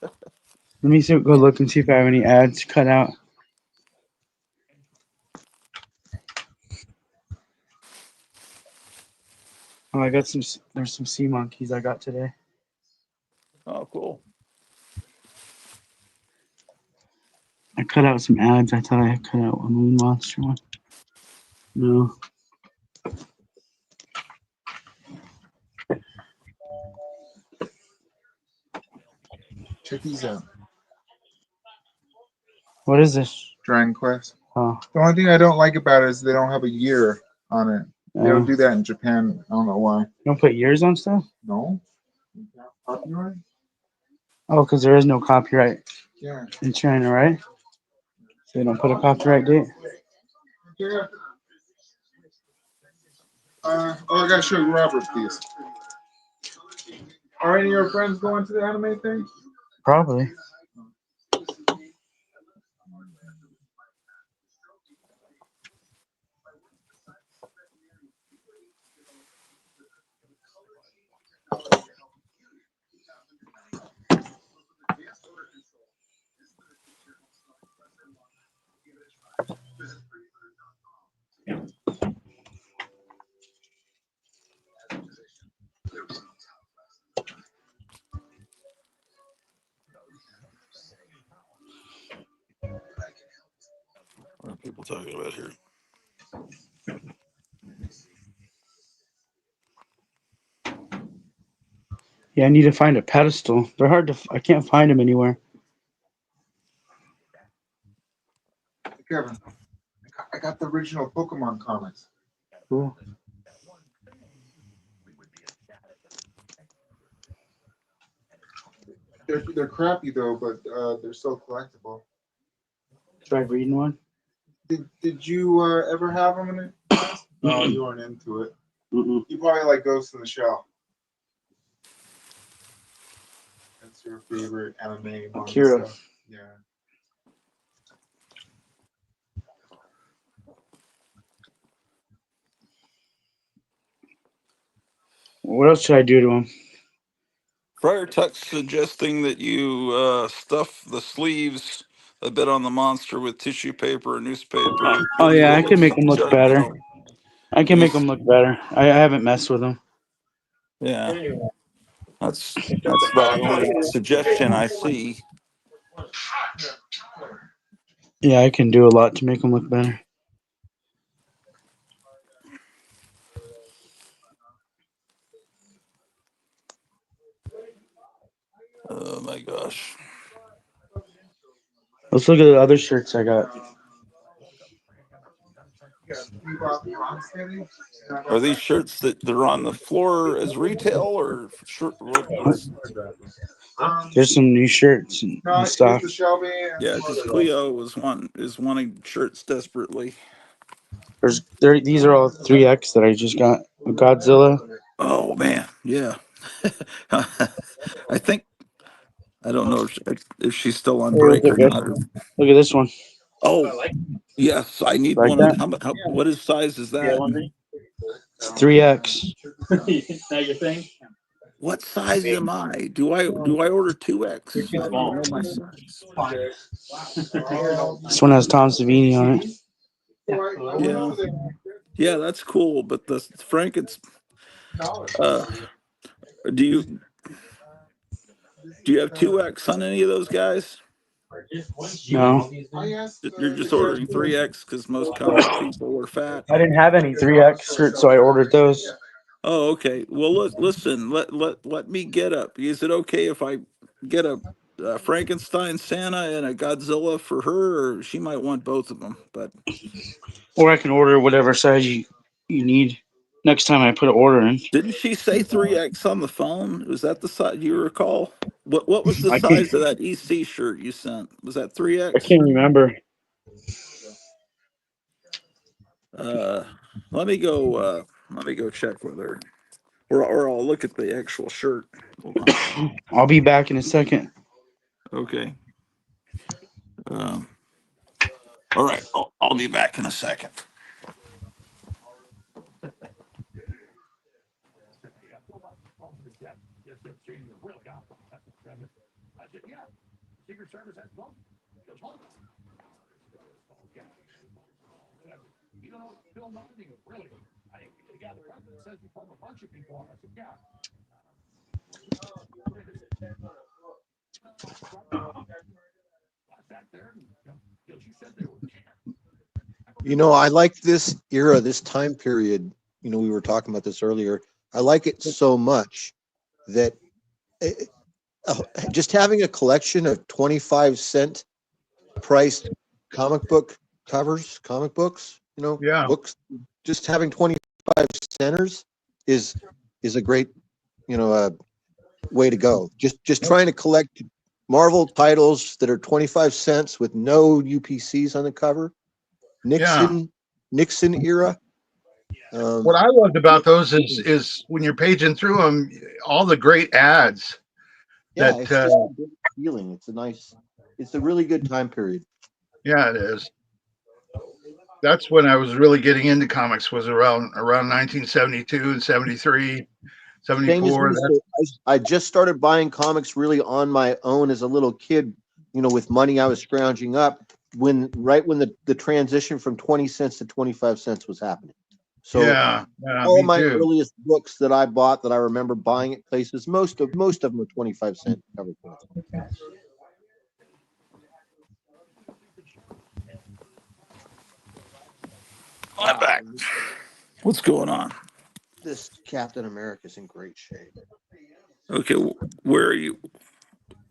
me go look and see if I have any ads cut out. Oh, I got there's some sea monkeys I got today. Oh, cool. I cut out some ads. I thought I had cut out a Moon Monster one. No. Check these out. What is this? Dragon Quest. Oh. The only thing I don't like about it is they don't have a year on it. They don't do that in Japan. I don't know why. You don't put years on stuff? No. Copyright? Oh, because there is no copyright. Yeah. In China, right? So they don't put a copyright date? Yeah. I gotta show you Robert these. Are any of your friends going to the anime thing? Probably. What are people talking about here? Yeah, I need to find a pedestal. They're hard to. I can't find them anywhere. Kevin, I got the original Pokemon comics. Cool. They're crappy though, but they're still collectible. Try reading one. Did you ever have them in the past? No, you weren't into it. Mm-mm. You probably like Ghost in the Shell. That's your favorite anime manga Akira. stuff. Yeah. What else should I do to them? Friar Tuck's suggesting that you stuff the sleeves a bit on the monster with tissue paper or newspaper. Oh Billy yeah, I can Willis make them look better. judgmental. I can make them look better. I haven't messed with them. Yeah, that's about the only suggestion I see. Yeah, I can do a lot to make them look better. Oh my gosh. Let's look at the other shirts I got. You bought the Rocksteady? Are these shirts that they're on the floor as retail or shirt? What's There's some new shirts and No, it's stuff. the Shelby and yeah? some Because other guys. Cleo is wanting shirts desperately. These are all 3X that I just got. Godzilla. Oh man, yeah. I think I don't know if she's still on Hey, what's break up, or guys? not. Look at this one. Oh yes, I need Like one of that? how what is size is that? It's 3X. What size am I? Do I order 2X? I don't know my size. This one has Tom Savini on it. Yeah, yeah, that's cool. But the Frank, it's uh, do you do you have 2X on any of those guys? No, You're just ordering 3X because most comic people are fat. I didn't have any 3X shirts, so I ordered those. Oh, okay. Well, listen. Let me get up. Is it okay if I get a Frankenstein Santa and a Godzilla for her, or she might want both of them? But Or I can order whatever size you need next time I put an order in. didn't she say 3X on the phone? Was that the size you recall? What was the I can't size of that EC shirt you sent? Was that I 3X? can't remember. Uh, let me go. Let me go check with her, or I'll look at the actual shirt. Hold on. I'll be back in a second. Okay. Um, all right. I'll be back in a second. You know, I like this era, this time period. You know, we were talking about this earlier. I like it so much that eh, just having a collection of 25-cent priced comic book covers, comic books, Yeah. books, just having 25 centers is a great, way to go. Just trying to collect Marvel titles that are 25 cents with no UPCs on the cover. Yeah. Nixon era. What I loved about those is when you're paging through them, all the great ads Yeah, that it's just a good feeling. It's a really good time period. yeah, it is. That's when I was really getting into comics was around 1972 and 73. Same as 74. me. So I just started buying comics really on my own as a little kid, with money I was scrounging up right when the transition from 20 cents to 25 cents was happening. So Yeah, all me my too. earliest books that I bought that I remember buying at places, most of them were 25-cent cover prints. I'm back. What's going on? This Captain America is in great shape. Okay, where are you?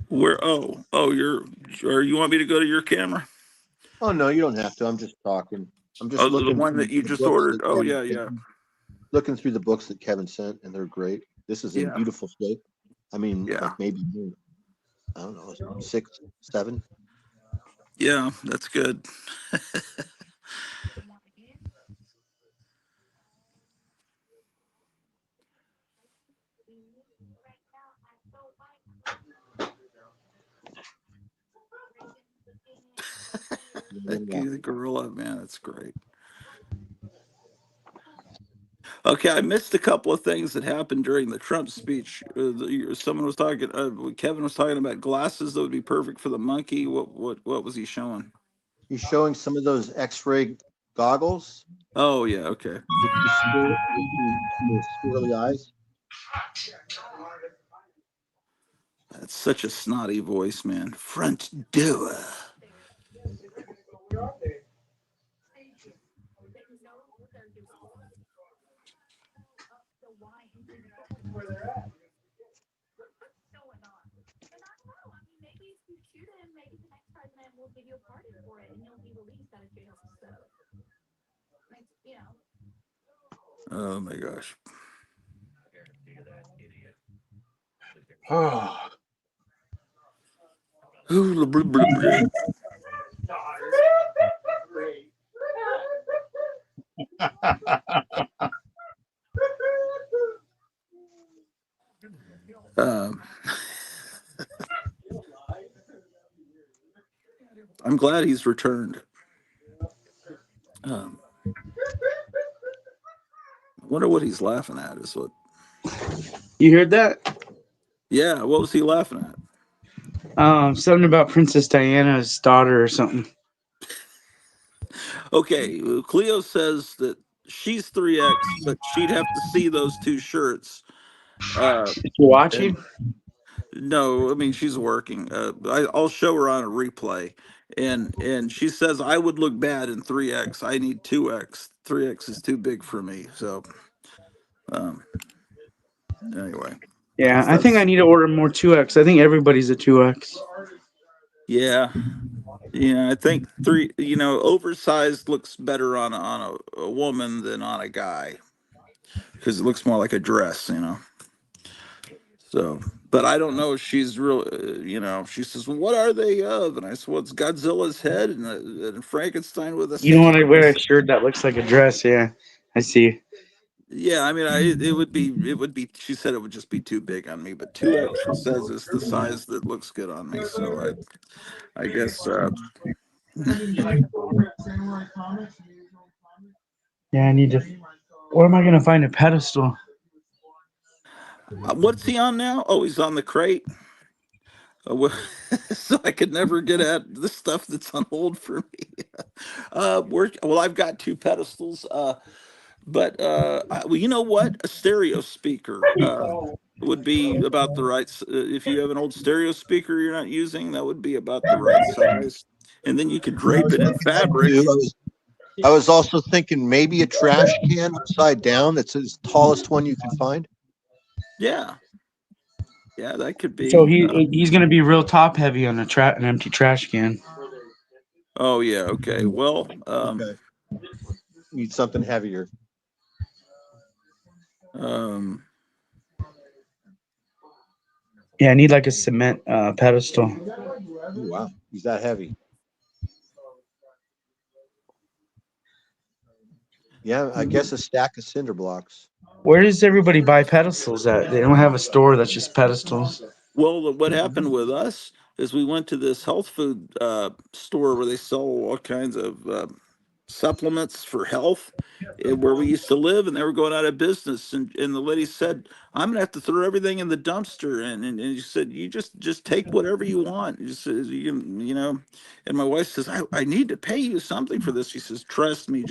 Where? Or you want me to go to your camera? Oh no, you don't have to. I'm just talking. I'm just Oh, the looking one through that you the just books ordered. that Oh, Kevin yeah, sent. yeah, Looking through the books that Kevin sent, and they're great. This is in yeah, beautiful shape. I mean, yeah, like maybe I don't know, 6, 7. yeah. That's good. The gorilla, man, that's great. Okay, I missed a couple of things that happened during the Trump speech. Someone was talking. Kevin was talking about glasses that would be perfect for the monkey. What was he showing? He's showing some of those X-ray goggles Oh yeah, okay. with the swirly eyes. That's such a snotty voice, man. Front door. Oh my gosh. Oh, Ooh, blah, blah, blah. Um, I'm glad he's returned. Um, I wonder what he's laughing at. Is what? You heard that? Yeah. What was he laughing at? Something about Princess Diana's daughter or something. Okay, Cleo says that she's 3X, but she'd have to see those two shirts. If you're And watching, no, I mean she's working. I'll show her on a replay, and she says I would look bad in 3X. I need 2X. 3X is too big for me. So um, anyway, yeah, I think I that's need to order more 2X. I think everybody's a 2X. yeah. Yeah, I think three. Oversized looks better on a woman than on a guy because it looks more like a dress. So, but I don't know if she's real. She says, "Well, what are they of?" And I said, "Well, it's Godzilla's head and Frankenstein with a You don't want to wear a penis." shirt that looks like a dress. Yeah, I see. Yeah, I mean, it would be. She said it would just be too big on me, but 2X, she says, is the size that looks good on me. So I guess. Yeah, I need to. Where am I gonna find a pedestal? What's he on now? Oh, he's on the crate. Well, so I could never get at the stuff that's on hold for me. I've got two pedestals. Well, you know what? A stereo speaker would be about the right. If you have an old stereo speaker you're not using, that would be about the right size. And then you could drape it in fabric. I was also thinking maybe a trash can upside down. That's the tallest one you could find. Yeah, yeah, that could So be. he's gonna be real top heavy on an empty trash can. Oh yeah, okay. Well, Okay. Need something heavier. um, Yeah, I need like a cement pedestal. Oh, wow, he's that heavy. Yeah, I guess a stack of cinder blocks. Where does everybody buy pedestals at? They don't have a store that's just pedestals. well, what happened with us? Is we went to this health food store where they sell all kinds of. supplements for health where we used to live, and they were going out of business. And the lady said, "I'm gonna have to throw everything in the dumpster." And she said, "You just take whatever you want." She says, you know." And my wife says, "I need to pay you something for this." She says, "Trust me."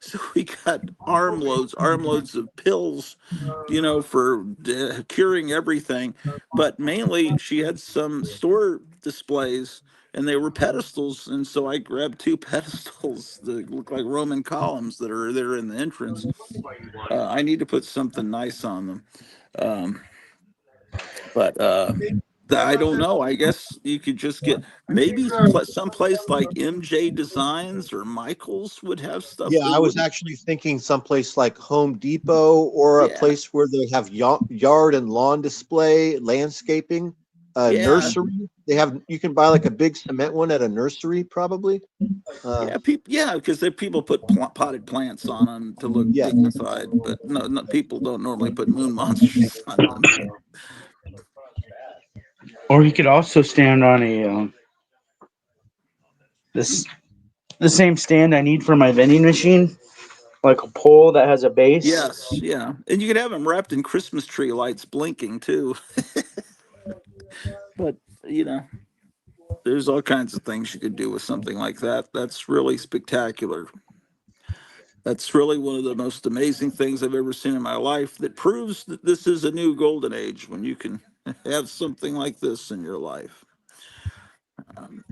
So we got armloads of pills, for curing everything. But mainly, she had some store displays, and they were pedestals, and so I grabbed two pedestals that look like Roman columns that are there in the entrance. I need to put something nice on them, um, but I don't know. I guess you could just get maybe someplace like MJ Designs or Michaels would have stuff Yeah, they I was wouldn't. actually thinking someplace like Home Depot or a Yeah, place where they have yard and lawn display, landscaping, a yeah, nursery. They have you can buy like a big cement one at a nursery, probably. Uh, yeah. People, yeah, because people put potted plants on them to look yeah, dignified, but no, people don't normally put moon monsters on them. Or he could also stand on a this the same stand I need for my vending machine, like a pole that has a base. Yes, yeah. And you could have them wrapped in Christmas tree lights blinking too. But, you know, there's all kinds of things you could do with something like that. That's really spectacular. That's really one of the most amazing things I've ever seen in my life that proves that this is a new golden age when you can have something like this in your life. Um,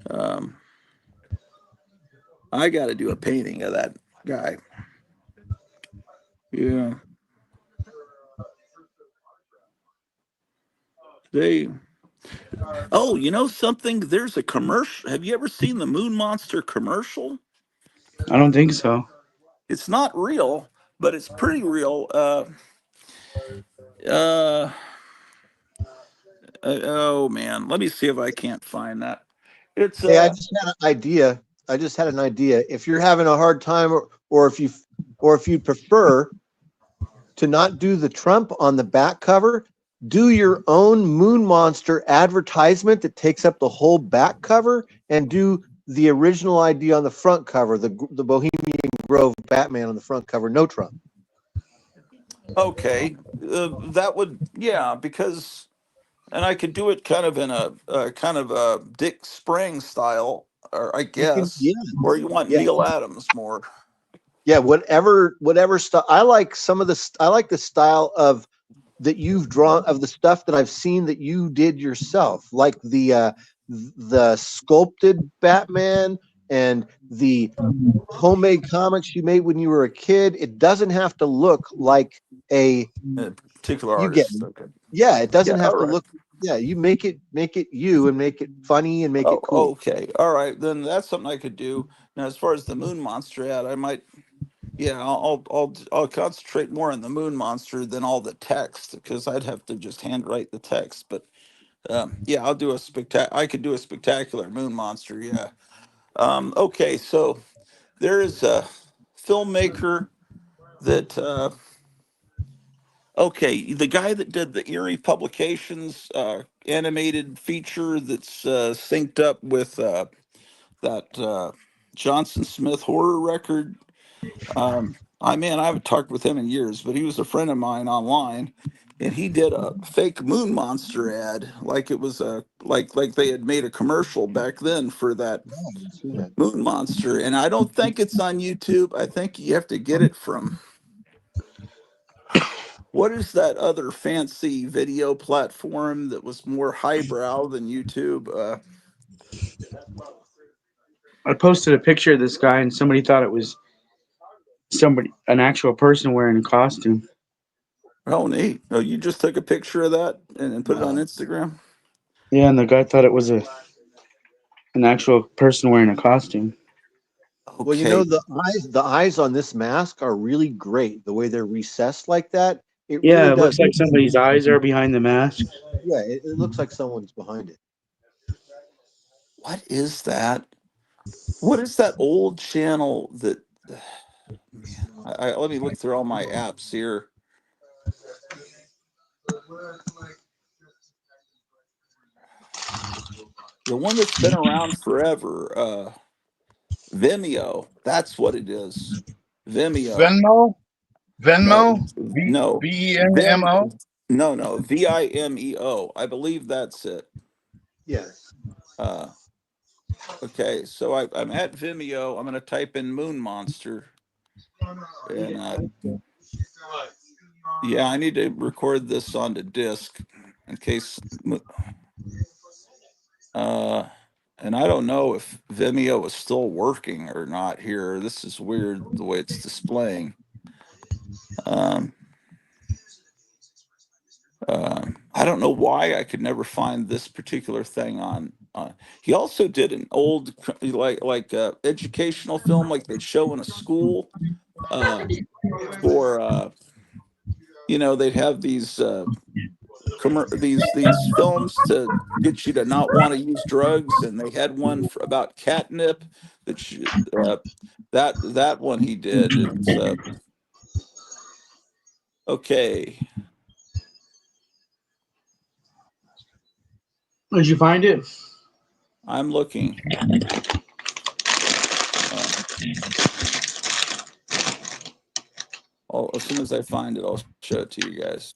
um, I got to do a painting of that guy. Yeah. They, oh, you know something? There's a commercial. Have you ever seen the Moon Monster commercial? I don't think so. It's not real, but it's pretty real. Uh, oh man, let me see if I can't find that. It's hey, I just had an idea. I just had an idea. If you're having a hard time, or if you prefer to not do the Trump on the back cover, do your own Moon Monster advertisement that takes up the whole back cover, and do the original idea on the front cover, the Bohemian Grove Batman on the front cover, no Trump. okay. That would, yeah, because, and I could do it kind of in a kind of a Dick Sprang style, or I You can, guess, or you want yeah, Neil Adams more. yeah, whatever stuff. I like I like the style of that you've drawn of the stuff that I've seen that you did yourself, like the sculpted Batman and the homemade comics you made when you were a kid. It doesn't have to look like a A particular you get artist. Okay. yeah, it Yeah. doesn't All have to right. look yeah, you make it you and make it funny and make Oh, it cool. okay. All right. Then that's something I could do. Now, as far as the Moon Monster ad, I might. Yeah, I'll concentrate more on the Moon Monster than all the text because I'd have to just handwrite the text. But yeah, I'll do a I could do a spectacular Moon Monster. Yeah. Okay, so there is a filmmaker that. Okay, the guy that did the Erie Publications animated feature that's synced up with that Johnson Smith horror record. I haven't talked with him in years, but he was a friend of mine online, and he did a fake moon monster ad, like it was a like they had made a commercial back then for that Oh, I see that. moon monster. And I don't think it's on YouTube. I think you have to get it from what is that other fancy video platform that was more highbrow than YouTube? I posted a picture of this guy and somebody thought it was an actual person wearing a costume. Oh, neat. Oh, you just took a picture of that and put it on Wow. Instagram? Yeah, and the guy thought it was an actual person wearing a costume. Well, Okay. the eyes on this mask are really great. The way they're recessed like that, it really Yeah, it does. looks like somebody's eyes are behind the mask. Yeah, it looks like someone's behind it. What is that? What is that old channel that, man, let me look through all my apps here. the one that's been around forever. Vimeo. That's what it is. Vimeo. Venmo, No, Venmo, no, Vim. VENMO. No, Vimeo. I believe that's it. Yes. Uh, okay, so I'm at Vimeo. I'm going to type in Moon Monster, and yeah, I need to record this onto disk in case. Uh, and I don't know if Vimeo is still working or not here. This is weird the way it's displaying. Um, I don't know why I could never find this particular thing on. He also did an old educational film like they'd show in a school for they'd have these films to get you to not want to use drugs, and they had one about catnip that that one he did. It's okay. Did you find it? I'm looking. As soon as I find it, I'll show it to you guys.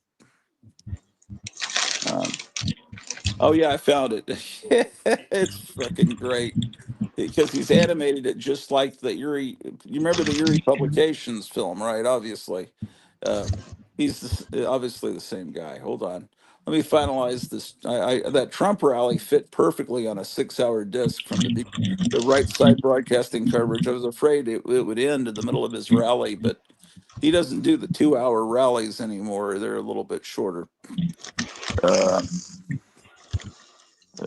Oh yeah, I found it. It's fucking great because he's animated it just like the Erie. You remember the Erie Publications film, right? Obviously, uh, obviously the same guy. Hold on, let me finalize this. That Trump rally fit perfectly on a 6-hour disc from the right side broadcasting coverage. I was afraid it would end in the middle of his rally, but he doesn't do the 2-hour rallies anymore. They're a little bit shorter. Uh,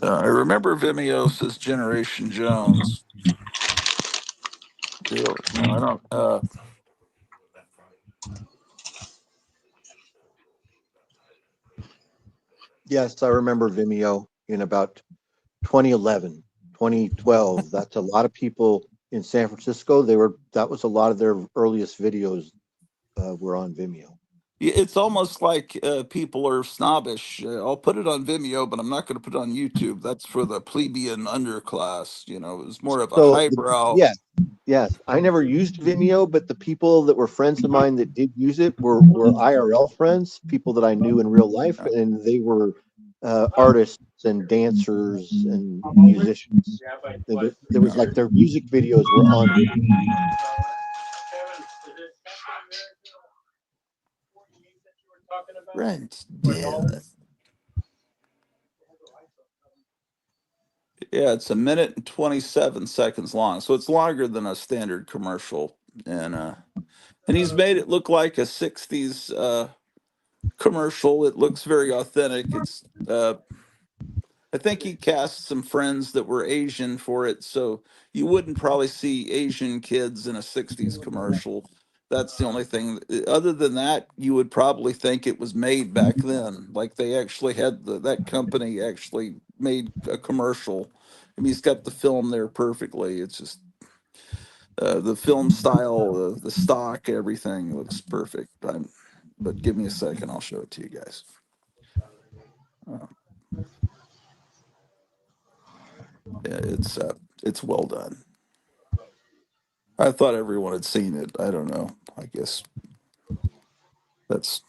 I remember Vimeo says Generation Jones. No, I don't. Yes, I remember Vimeo in about 2011, 2012. That's a lot of people in San Francisco. That was a lot of their earliest videos were on Vimeo. It's almost like people are snobbish. I'll put it on Vimeo, but I'm not going to put it on YouTube. That's for the plebeian underclass. It's more of a So highbrow. yes, I never used Vimeo, but the people that were friends of mine that did use it were IRL friends, people that I knew in real life, and they were artists and dancers and musicians. There was like their music videos were on Vimeo. Rent, deal. Yeah, it's 1 minute and 27 seconds long, so it's longer than a standard commercial, and he's made it look like a '60s commercial. It looks very authentic. I think he cast some friends that were Asian for it, so you wouldn't probably see Asian kids in a '60s commercial. That's the only thing. Other than that, you would probably think it was made back then. Like they actually had that company actually made a commercial. I mean, he's got the film there perfectly. It's just the film style, the stock, everything looks perfect. But give me a second, I'll show it to you guys. Yeah, it's well done. I thought everyone had seen it. I don't know. I guess that's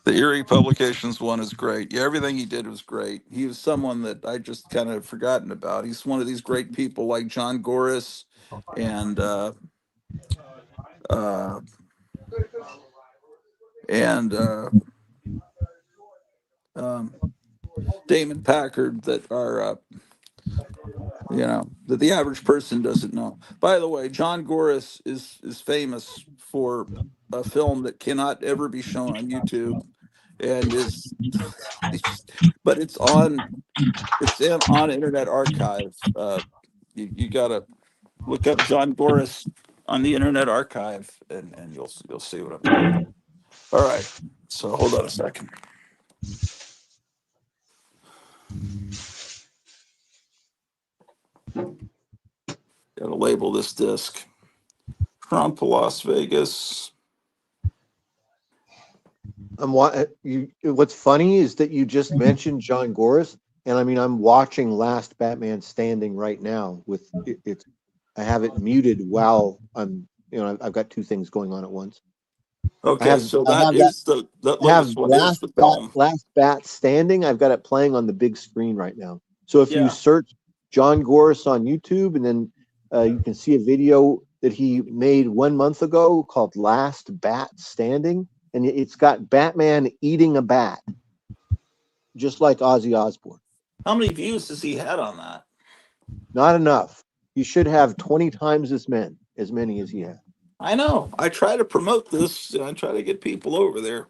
the Erie Publications one is great. Yeah, everything he did was great. He was someone that I just kind of forgotten about. He's one of these great people like John Goris and uh, and um, Damon Packard that are that the average person doesn't know. By the way, John Goris is famous for a film that cannot ever be shown on YouTube, and is but it's on Internet Archive. You gotta look up John Goris on the Internet Archive, and you'll see what I'm talking about. All right, so hold on a second. Gotta label this disc. Trump, Las Vegas. What's funny is that you just mentioned John Goris. And I mean, I'm watching Last Batman Standing right now with it's. I have it muted while I'm. I've got two things going on at once. I Okay, have. so I that have that. is the I have latest one is the film. Last Bat Standing. I've got it playing on the big screen right now. So if you Yeah. search John Goris on YouTube, and then you can see a video that he made 1 month ago called Last Bat Standing, and it's got Batman eating a bat, just like Ozzy Osbourne. How many views has he had on that? Not enough. You should have 20 times as many as he has. I know. I try to promote this. And I try to get people over there.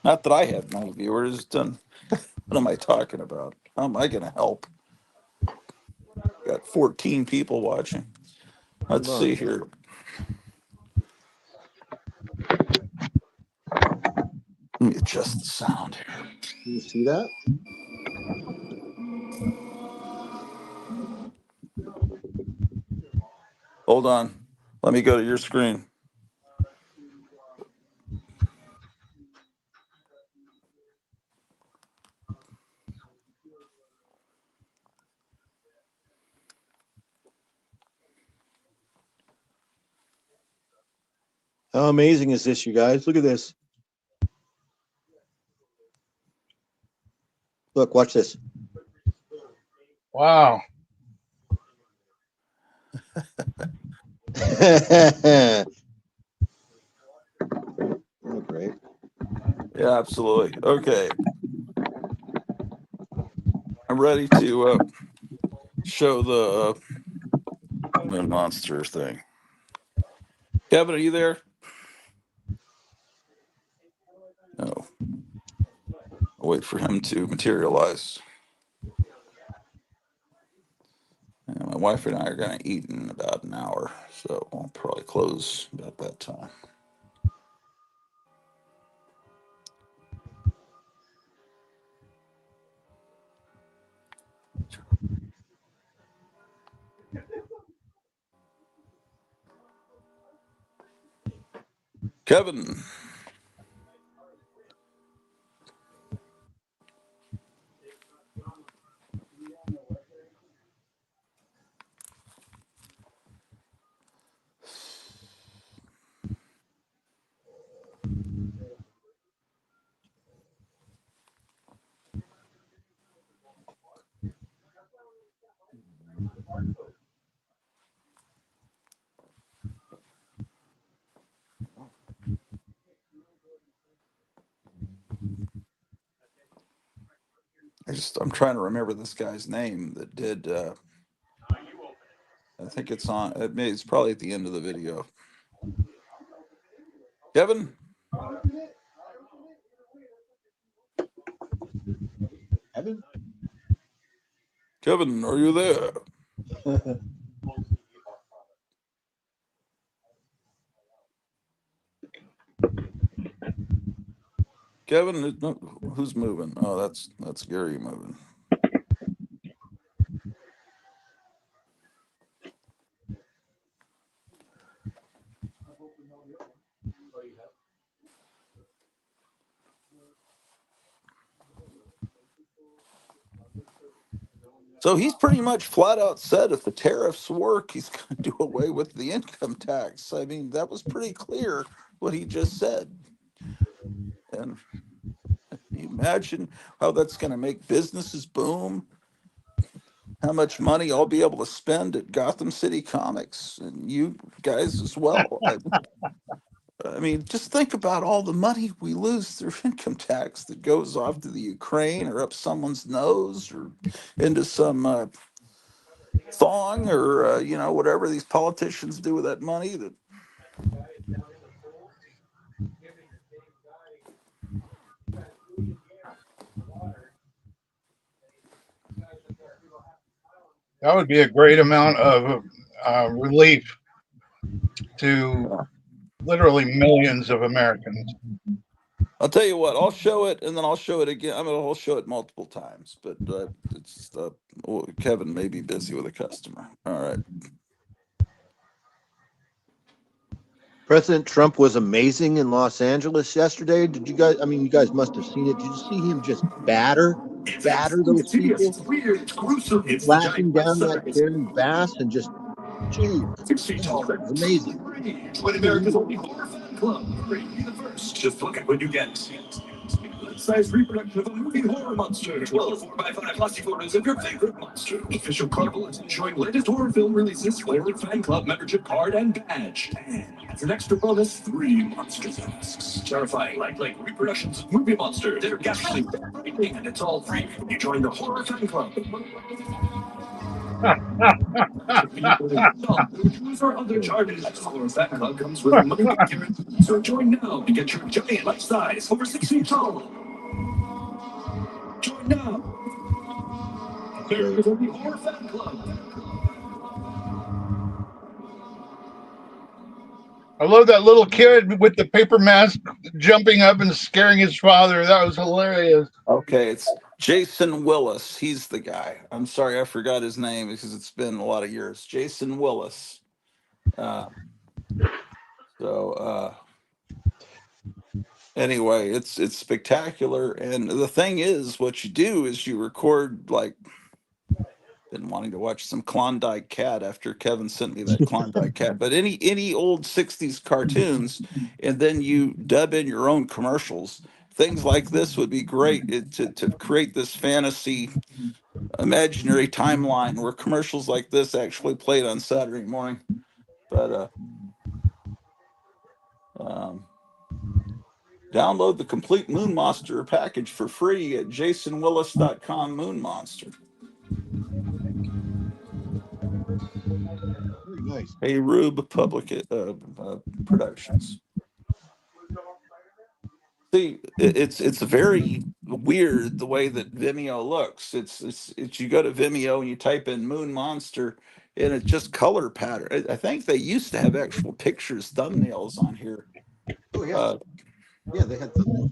Not that I have no viewers. Done. What am I talking about? How am I going to help? Got 14 people watching. Let's Hold on. see here. Let me adjust the sound here. Can you see that? Hold on. Let me go to your screen. How amazing is this, you guys? Look at this. Look, watch this. Wow. Oh, great. Yeah, absolutely. Okay. I'm ready to show the moon monster thing. Kevin, are you there? No. I'll wait for him to materialize. And my wife and I are going to eat in about an hour, so I'll probably close about that time. Kevin. I'm trying to remember this guy's name that did. I think it's on. It's probably at the end of the video. Kevin. Evan? Kevin, are you there? Kevin, who's moving? Oh, that's Gary moving. So he's pretty much flat out said if the tariffs work, he's going to do away with the income tax. I mean, that was pretty clear what he just said. And you imagine how that's going to make businesses boom, how much money I'll be able to spend at Gotham City Comics and you guys as well. I mean, just think about all the money we lose through income tax that goes off to the Ukraine or up someone's nose or into some thong or whatever these politicians do with that money. That would be a great amount of relief to literally millions of Americans. I'll tell you what, I'll show it and then I'll show it again. I'll show it multiple times, but it's Kevin may be busy with a customer. All right. President Trump was amazing in Los Angeles yesterday. Did you guys? I mean, you guys must have seen it. Did you see him just batter batter those Tedious, people, it's weird, it's gruesome. It's the flashing giant life down that size. very fast and just, geez, 6 feet yeah, tall. it was amazing. Join America's only horror fan club. Hurry, be the first. Just look at what you get. Size reproduction of a movie horror monster. 12 4x5 glossy photos of your favorite monster. Official club bullets showing latest horror film releases, flavored fan club membership card and badge. And as an extra bonus, 3 monster masks. Terrifying, like reproductions of movie monster. They're ghastly, they're frightening, and it's all free when you join the horror fan club. Use our other charges. Horror fan club comes with a money back guarantee. So join now to get your giant life size over 6 feet tall. Join now. America's only horror fan club. I love that little kid with the paper mask jumping up and scaring his father. That was hilarious. Okay, it's Jason Willis. He's the guy. I'm sorry, I forgot his name because it's been a lot of years. Jason Willis. Uh, so anyway, it's spectacular. And the thing is, what you do is you record like been wanting to watch some Klondike Cat after Kevin sent me that Klondike Cat. But any old '60s cartoons, and then you dub in your own commercials. Things like this would be great to create this fantasy imaginary timeline where commercials like this actually played on Saturday morning. But um, download the complete Moon Monster package for free at jasonwillis.com. Moon Monster. Very nice. Hey, Rube Public Productions. See, it's very weird the way that Vimeo looks. It's you go to Vimeo and you type in Moon Monster, and it's just color pattern. I think they used to have actual pictures, thumbnails on here. Oh yeah, Uh, yeah, they had thumbnails.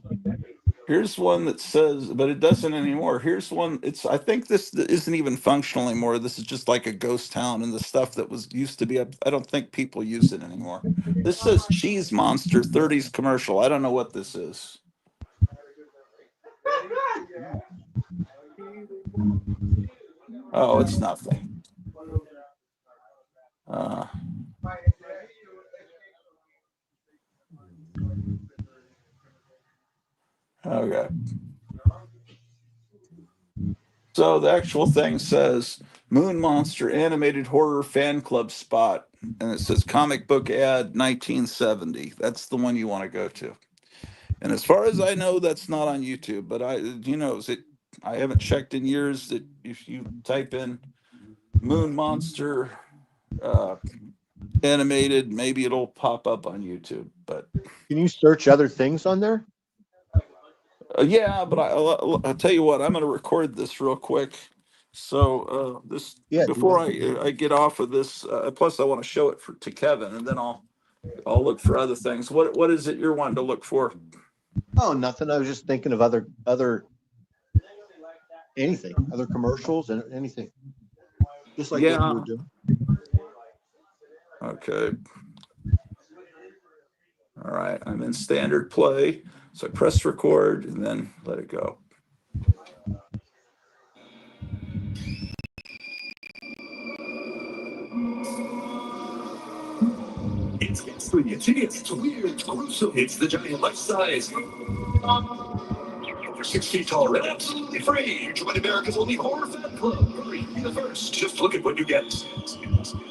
Here's one that says, but it doesn't anymore. Here's one. I think this isn't even functional anymore. This is just like a ghost town, and the stuff that was used to be up. I don't think people use it anymore. This says Cheese Monster 30s commercial. I don't know what this is. Oh, it's nothing. Okay. So the actual thing says Moon Monster animated horror fan club spot, and it says comic book ad 1970. That's the one you want to go to. And as far as I know, that's not on YouTube. But I haven't checked in years. That if you type in Moon Monster animated, maybe it'll pop up on YouTube. But Can you search other things on there? yeah, but I'll tell you what. I'm going to record this real quick. So this Yeah, do before that. I get off of this. Plus, I want to show it to Kevin, and then I'll look for other things. What is it you're wanting to look for? Oh, nothing. I was just thinking of other anything, other commercials and anything, just like what you were doing. Okay. All right. I'm in standard play, so I press record and then let it go. It's ghastly, it's hideous, it's weird, it's gruesome. It's the giant life size. Over 6 feet tall and absolutely free. Join America's only horror fan club. Hurry, be the first. Just look at what you get.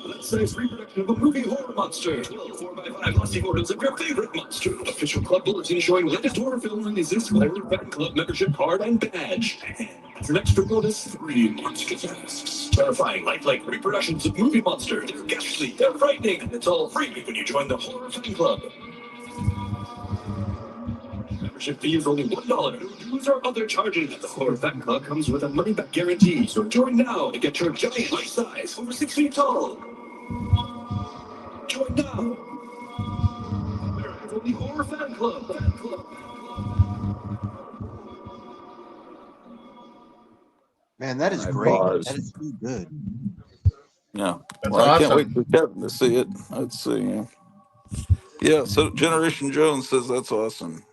Let's say it's reproduction of a movie horror monster. 12 4x5 glossy photos of your favorite monster. Official club bulletin showing latest horror film releases, flavored fan club membership card and badge. And as an extra bonus, 3 monster masks. Terrifying, like reproductions of movie monster. They're ghastly, they're frightening, and it's all free when you join the horror fan club. Membership fee is only $1. Use our other charges. The Horror Fan Club comes with a money-back guarantee, so join now to get your giant life size over 6 feet tall. Join now. America's only Horror Fan Club. Man, that is I great. pause. That is so good. Yeah. That's Well, I can't wait awesome. for Kevin to see it. Let's see. Yeah. So Generation Jones says that's awesome.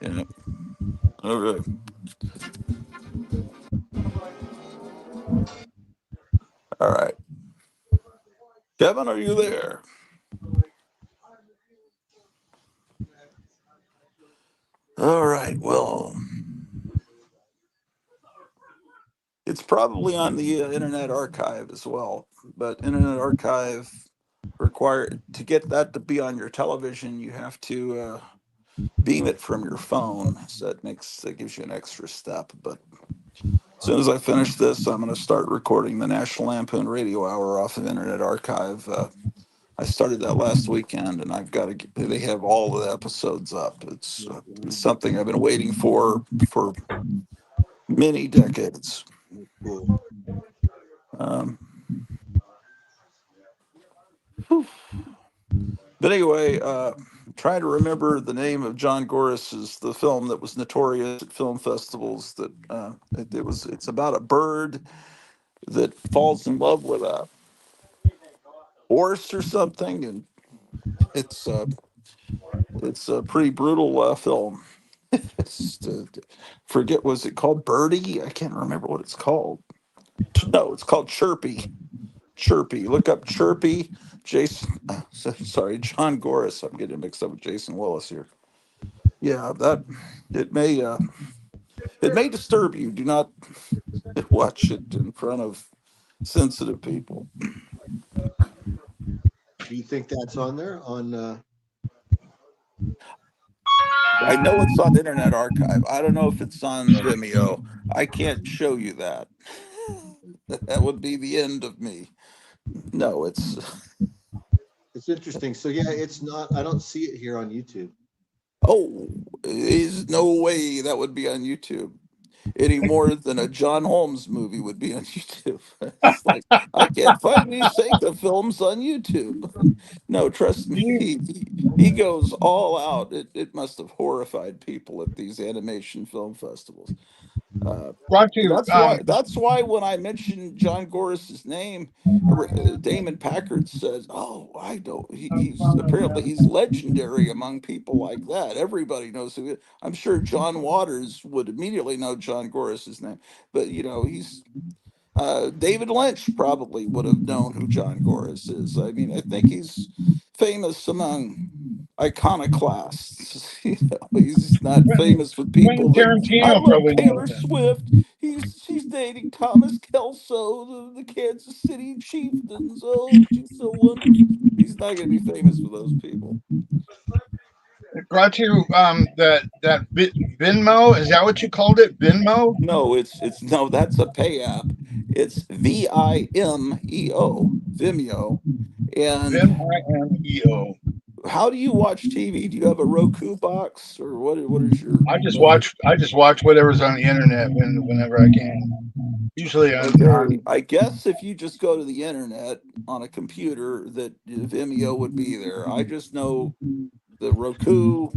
Yeah. Okay. All right. Kevin, are you there? All right. Well, it's probably on the Internet Archive as well, but Internet Archive require to get that to be on your television, you have to beam it from your phone. So that gives you an extra step. But as soon as I finish this, I'm going to start recording the National Lampoon Radio Hour off of Internet Archive. I started that last weekend, and I've got to get, they have all of the episodes up. It's something I've been waiting for many decades. Cool. Um, but anyway, trying to remember the name of John Gorris's the film that was notorious at film festivals. That it's about a bird that falls in love with a horse or something, and it's uh, it's a pretty brutal film. It's, forget was it called Birdie? I can't remember what it's called. No, it's called Chirpy. Chirpy. Look up Chirpy. Jason. Sorry, John Gorris. I'm getting mixed up with Jason Willis here. Yeah, that it may it may disturb you. Do not watch it in front of sensitive people. Do you think that's on there on I know it's on Internet Archive. I don't know if it's on Vimeo. I can't show you that. That would be the end of me. No, it's interesting. So yeah, it's not, I don't see it here on YouTube. oh, there's no way that would be on YouTube any more than a John Holmes movie would be on YouTube. It's like I can't find these Seika films on YouTube. No, trust me, he goes all out. It must have horrified people at these animation film festivals. Uh, Brought to that's why when I mentioned John Gorris's name, Damon Packard says, "Oh, I don't. He's apparently he's legendary among people like that. Everybody knows who. I'm sure John Waters would immediately know John Gorris's name, but he's David Lynch probably would have known who John Gores is. I mean, I think he's famous among iconoclasts. He's not famous with Quentin people that I Tarantino love probably knows Taylor him. Swift. She's dating Thomas Kelso, the Kansas City Chieftains. Oh, she's so wonderful. He's not going to be famous with those people. Brought to you Venmo. Is that what you called it? Venmo? No, it's no, that's a pay app. It's Vimeo, Vimeo, and Vimeo. how do you watch TV? Do you have a Roku box or what? What is your method? I just watch whatever's on the internet whenever I can. Usually Okay, on I guess if you just go to the internet on a computer, that Vimeo would be there. I just know the Roku.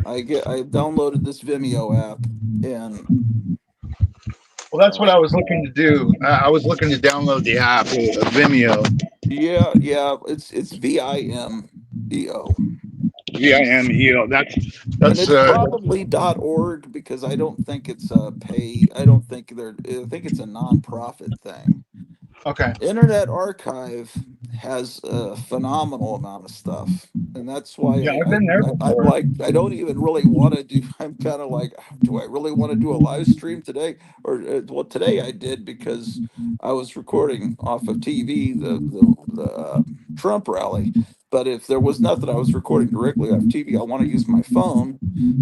I downloaded this Vimeo app, and well, that's what uh, I was looking to do. I was looking to download the app, Vimeo. yeah, it's Vimeo. Vimeo. And That's it's probably .org because I don't think it's a pay. I don't think I think it's a nonprofit thing. okay. Internet Archive has a phenomenal amount of stuff, and that's why Yeah, I've been there I'm before. like I don't even really want to do. I'm kind of like, do I really want to do a live stream today? Or well, today I did because I was recording off of TV the Trump rally. But if there was nothing I was recording directly off TV, I want to use my phone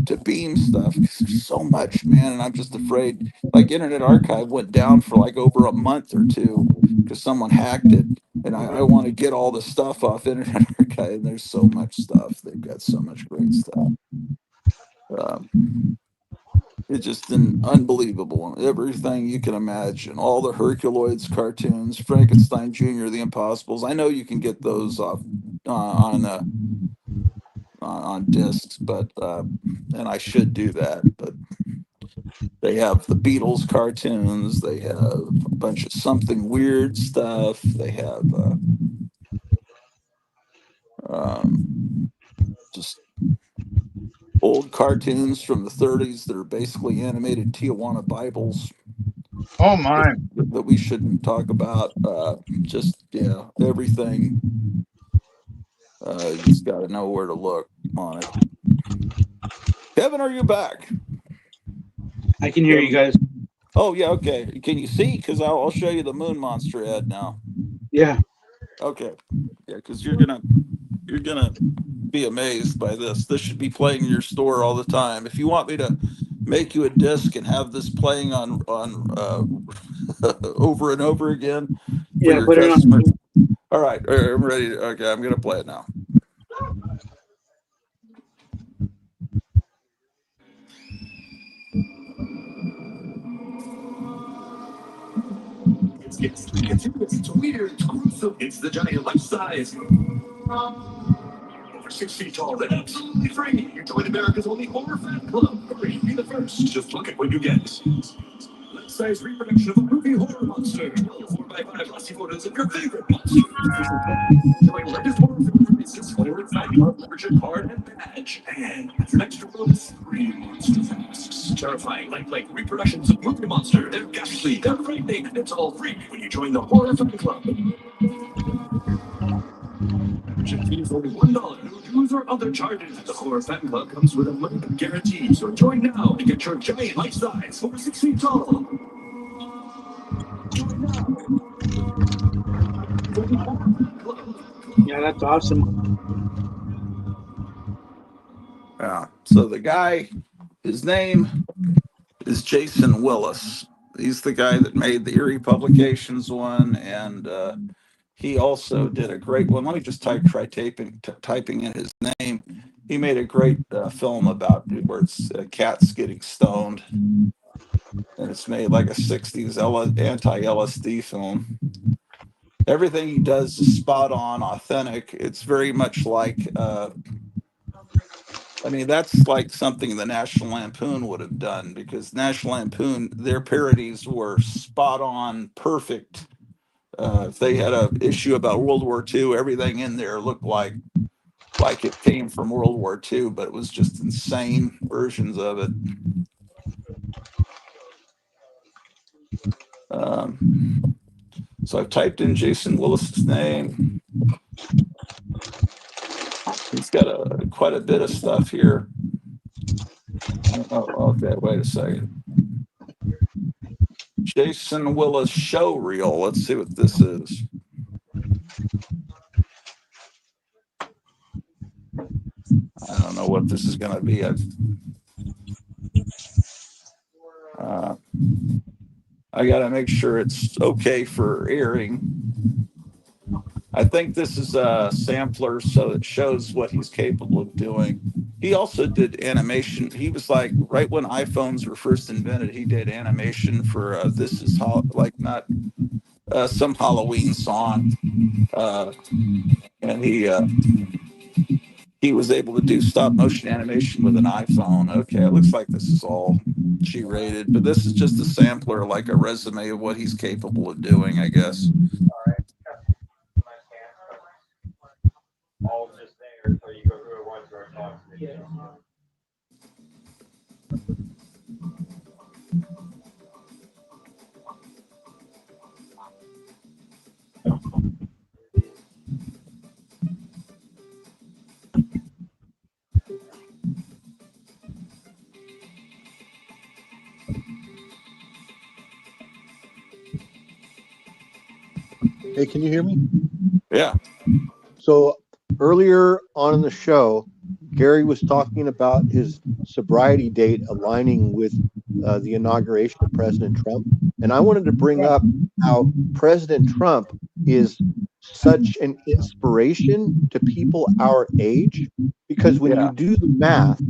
to beam stuff because there's so much, man, and I'm just afraid. Like Internet Archive went down for like over a month or two because someone hacked it. And I want to get all the stuff off Internet Archive. And there's so much stuff. They've got so much great stuff. Um, it's just unbelievable. Everything you can imagine. All the Herculoids cartoons, Frankenstein Jr., The Impossibles. I know you can get those off on discs, but and I should do that. But they have the Beatles cartoons. They have a bunch of something weird stuff. They have um, just old cartoons from the 30s that are basically animated Tijuana Bibles. Oh my. that we shouldn't talk about. Just yeah, everything. You just got to know where to look on it. Kevin, are you back? I can hear you Kevin. guys. Oh yeah, okay. Can you see? Because I'll show you the moon monster ad now. Yeah. Okay. Yeah, because you're gonna be amazed by this. This should be playing in your store all the time. If you want me to make you a disc and have this playing on over and over again for Yeah, your put it on. customers. All right, I'm ready. Okay, I'm gonna play it now. It's weird, it's gruesome. It's the giant life size. Over 6 feet tall and absolutely free. You join America's only horror fan club. Hurry, be the first. Just look at what you get. Life-size reproduction of a movie horror monster. 12 4x5 glossy photos of your favorite monster. Join latest horror film releases, forward fan club membership card and badge. And for an extra bonus, 3 monster masks. Terrifying, like reproductions of movie monster. They're ghastly, they're frightening, and it's all free when you join the horror fan club. Membership fee is only $1. No dues or other charges. The Horror Fan Club comes with a money guarantee. So join now and get your giant life size over 6 feet tall. Join now. Join the Horror Fan Club. Yeah, that's awesome. Yeah. So the guy, his name is Jason Willis. He's the guy that made the Erie Publications one, and he also did a great one. Let me just try typing in his name. He made a great film about where it's cats getting stoned, and it's made like a '60s anti-LSD film. Everything he does is spot on, authentic. It's very much like I mean, that's like something the National Lampoon would have done, because National Lampoon, their parodies were spot on, perfect. If they had a issue about World War II, everything in there looked like it came from World War II, but it was just insane versions of it. So I've typed in Jason Willis's name. He's got quite a bit of stuff here. Oh, okay, wait a second. Jason Willis show reel. Let's see what this is. I don't know what this is going to be. I got to make sure it's okay for airing. I think this is a sampler, so it shows what he's capable of doing. He also did animation. He was like, right when iPhones were first invented, he did animation for this is like not some Halloween song, and he was able to do stop motion animation with an iPhone. Okay, it looks like this is all G-rated, but this is just a sampler, like a resume of what he's capable of doing, I guess. All just there, so you go through it once or twice. Hey, can you hear me? Yeah. So earlier on in the show, Gary was talking about his sobriety date aligning with the inauguration of President Trump. And I wanted to bring up how President Trump is such an inspiration to people our age, because when you do the math,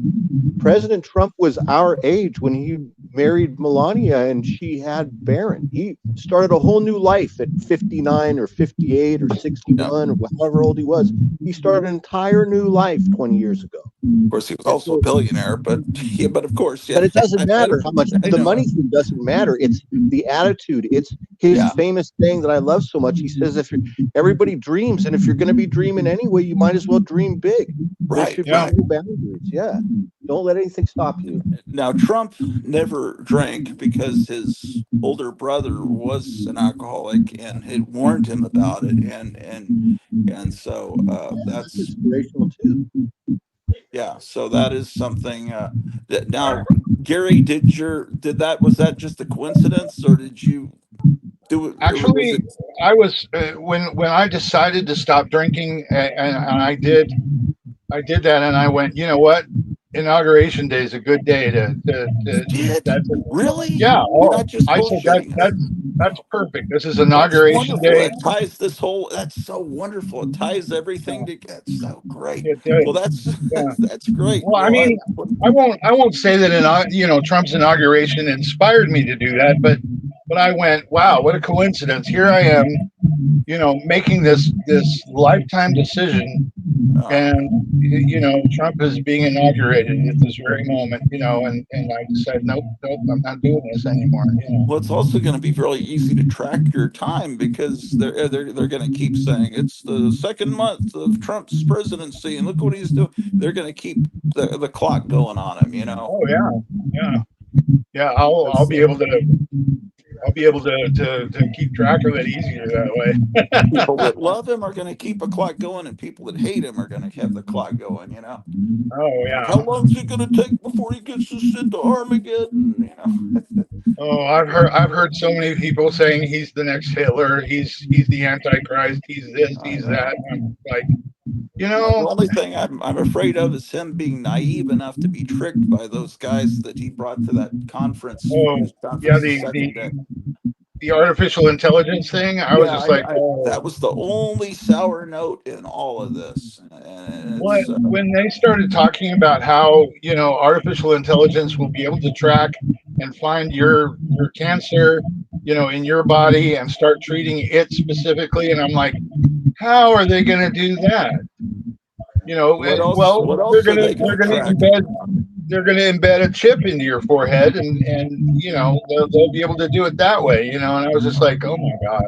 President Trump was our age when he married Melania and she had Barron. He started a whole new life at 59 or 58 or 61 or however old he was. He started an entire new life 20 years ago. Of course, he was also a billionaire, but yeah, but of course, yeah. But it doesn't matter how much the money thing doesn't matter. It's the attitude. It's his famous saying that I love so much. He says, if everybody dreams, and if you're going to be dreaming anyway, you might as well dream big. Right. There should be no boundaries. Yeah. Don't let anything stop you. Now, Trump never drank because his older brother was an alcoholic and had warned him about it, and so That's that's inspirational too. yeah. So that is something. That now, Gary, did that was that just a coincidence, or did you do it, or was Actually, it? I was when I decided to stop drinking, and I did that, and I went, you know what? Inauguration day is a good day You to did that's a, really? yeah. You're Oh, not just I said bullshitting us. that's perfect. This is That's inauguration wonderful. day. That ties this whole. That's so wonderful. It ties everything together. It's so great. It Well, did. that's Yeah. that's great. Well, I Well, mean, I won't say that Trump's inauguration inspired me to do that, but I went, wow, what a coincidence. Here I am, making this lifetime decision, uh, and Trump is being inaugurated at this very moment, and I decided, nope, nope, I'm not doing this anymore. well, it's also going to be really easy to track your time because they're going to keep saying it's the second month of Trump's presidency and look what he's doing. They're going to keep the clock going on him. Oh yeah, yeah, yeah. I'll That's, be able to keep track of it easier that way. people that love him are going to keep a clock going, and people that hate him are going to have the clock going. Oh Like, yeah. how long is it going to take before he gets us into Armageddon? Oh, I've heard so many people saying he's the next Hitler, he's the Antichrist, he's this, I he's know. that. I'm like, you The know, only thing I'm afraid of is him being naive enough to be tricked by those guys that he brought to that conference, oh news yeah, conference, the second day. the artificial intelligence thing. I was Yeah, just like, that oh, was the only sour note in all of this, and what it's when they started talking about how artificial intelligence will be able to track and find your cancer, in your body and start treating it specifically, and I'm like, how are they going to do that? what else? Well, What they're else are gonna they going they're to gonna track? embed a chip into your forehead, and they'll be able to do it that way. And I was just like, oh my god.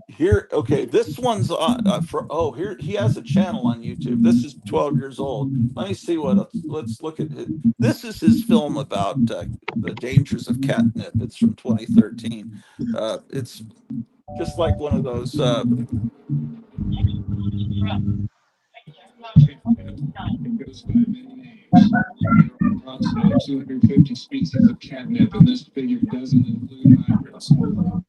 Here, okay, this one's for oh here he has a channel on YouTube. This is 12 years old. Let me see what else. Let's look at it. This is his film about the dangers of catnip. It's from 2013. It's just like one of those. It goes by many names. There are approximately 250 species of catnip, and this figure doesn't include hybrids. All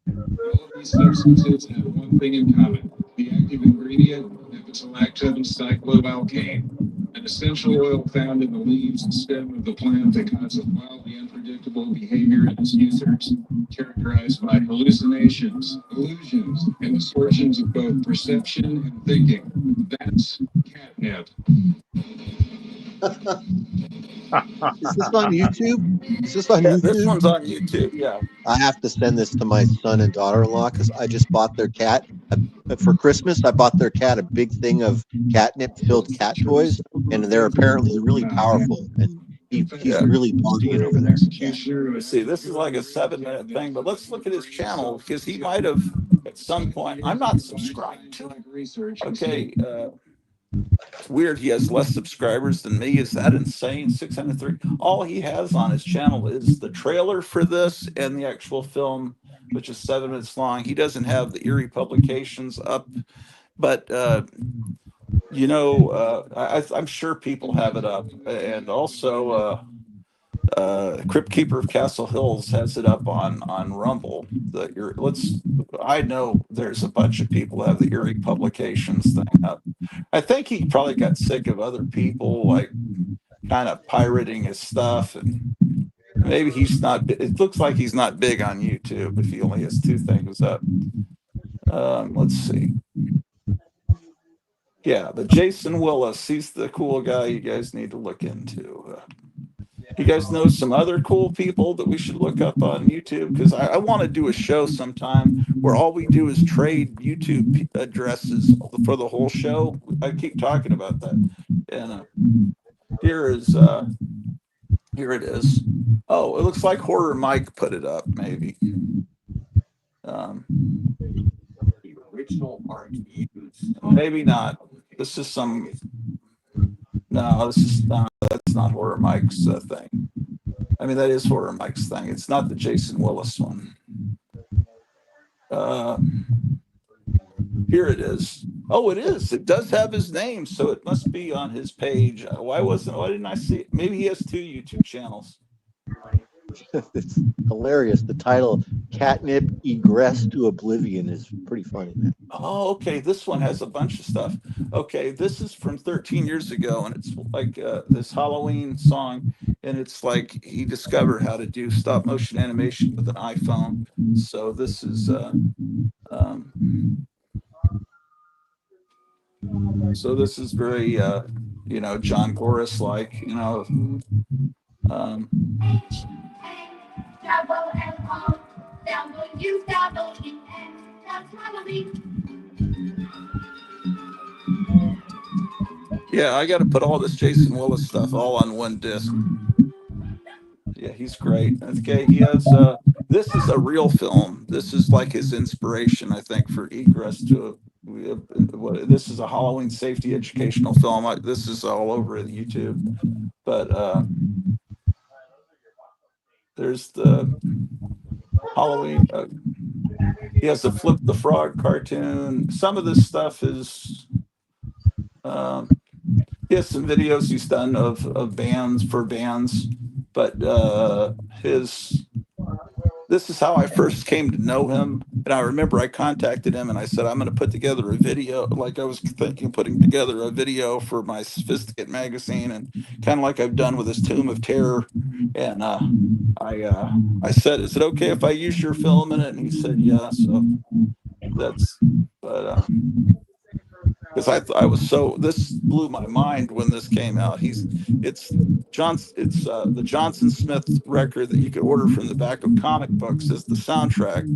of these substances have one thing in common. The active ingredient is a lactose cycloalkane, an essential oil found in the leaves and stem of the plant that causes wildly unpredictable behavior in its users, characterized by hallucinations, illusions, and distortions of both perception and thinking. That's catnip. Is this on YouTube? Is this on Yeah, this YouTube? one's on YouTube. Yeah. I have to send this to my son and daughter-in-law because I just bought their cat for Christmas. I bought their cat a big thing of catnip-filled cat toys, and they're apparently really powerful. And he's Yeah. really partying over there. Yeah. Let's see, this is like a 7 minute thing, but let's look at his channel because he might have at some point. I'm not subscribed to it. Okay, it's weird. He has less subscribers than me. Is that insane? 603. All he has on his channel is the trailer for this and the actual film, which is 7 minutes long. He doesn't have the Erie publications up, but I'm sure people have it up, and also. Crypt Keeper of Castle Hills has it up on Rumble. I know there's a bunch of people who have the Erie Publications thing up. I think he probably got sick of other people like kind of pirating his stuff, and maybe he's not. It looks like he's not big on YouTube if he only has two things up. Let's see. Yeah, the Jason Willis. He's the cool guy you guys need to look into. You guys know some other cool people that we should look up on YouTube? Because I want to do a show sometime where all we do is trade YouTube addresses for the whole show. I keep talking about that. And here is here it is. Oh, it looks like Horror Mike put it up, maybe. Um, original art used. Maybe not. This is some No, that's not Horror Mike's thing. I mean, that is Horror Mike's thing. It's not the Jason Willis one. Here it is. Oh, it is. It does have his name, so it must be on his page. Why didn't I see it? Maybe he has 2 YouTube channels. It's hilarious. The title "Catnip Egress to Oblivion" is pretty funny, man. Oh, okay. This one has a bunch of stuff. Okay, this is from 13 years ago, and it's like this Halloween song, and it's like he discovered how to do stop motion animation with an iPhone. So this is um, very John Gores like, um, yeah, I got to put all this Jason Willis stuff all on one disc. Yeah, he's great. Okay, he has this is a real film. This is like his inspiration, I think, for Egress to this is a Halloween safety educational film. This is all over YouTube. But there's the Halloween. He has the Flip the Frog cartoon. Some of this stuff is he has some videos he's done of bands, but this is how I first came to know him. And I remember I contacted him and I said, I'm going to put together a video. Like I was thinking of putting together a video for my Sophisticate magazine, and kind of like I've done with his Tomb of Terror. And I said, is it okay if I use your film in it? And he said, yeah. So that's, but because I was this blew my mind when this came out. It's the Johnson Smith record that you could order from the back of comic books as the soundtrack,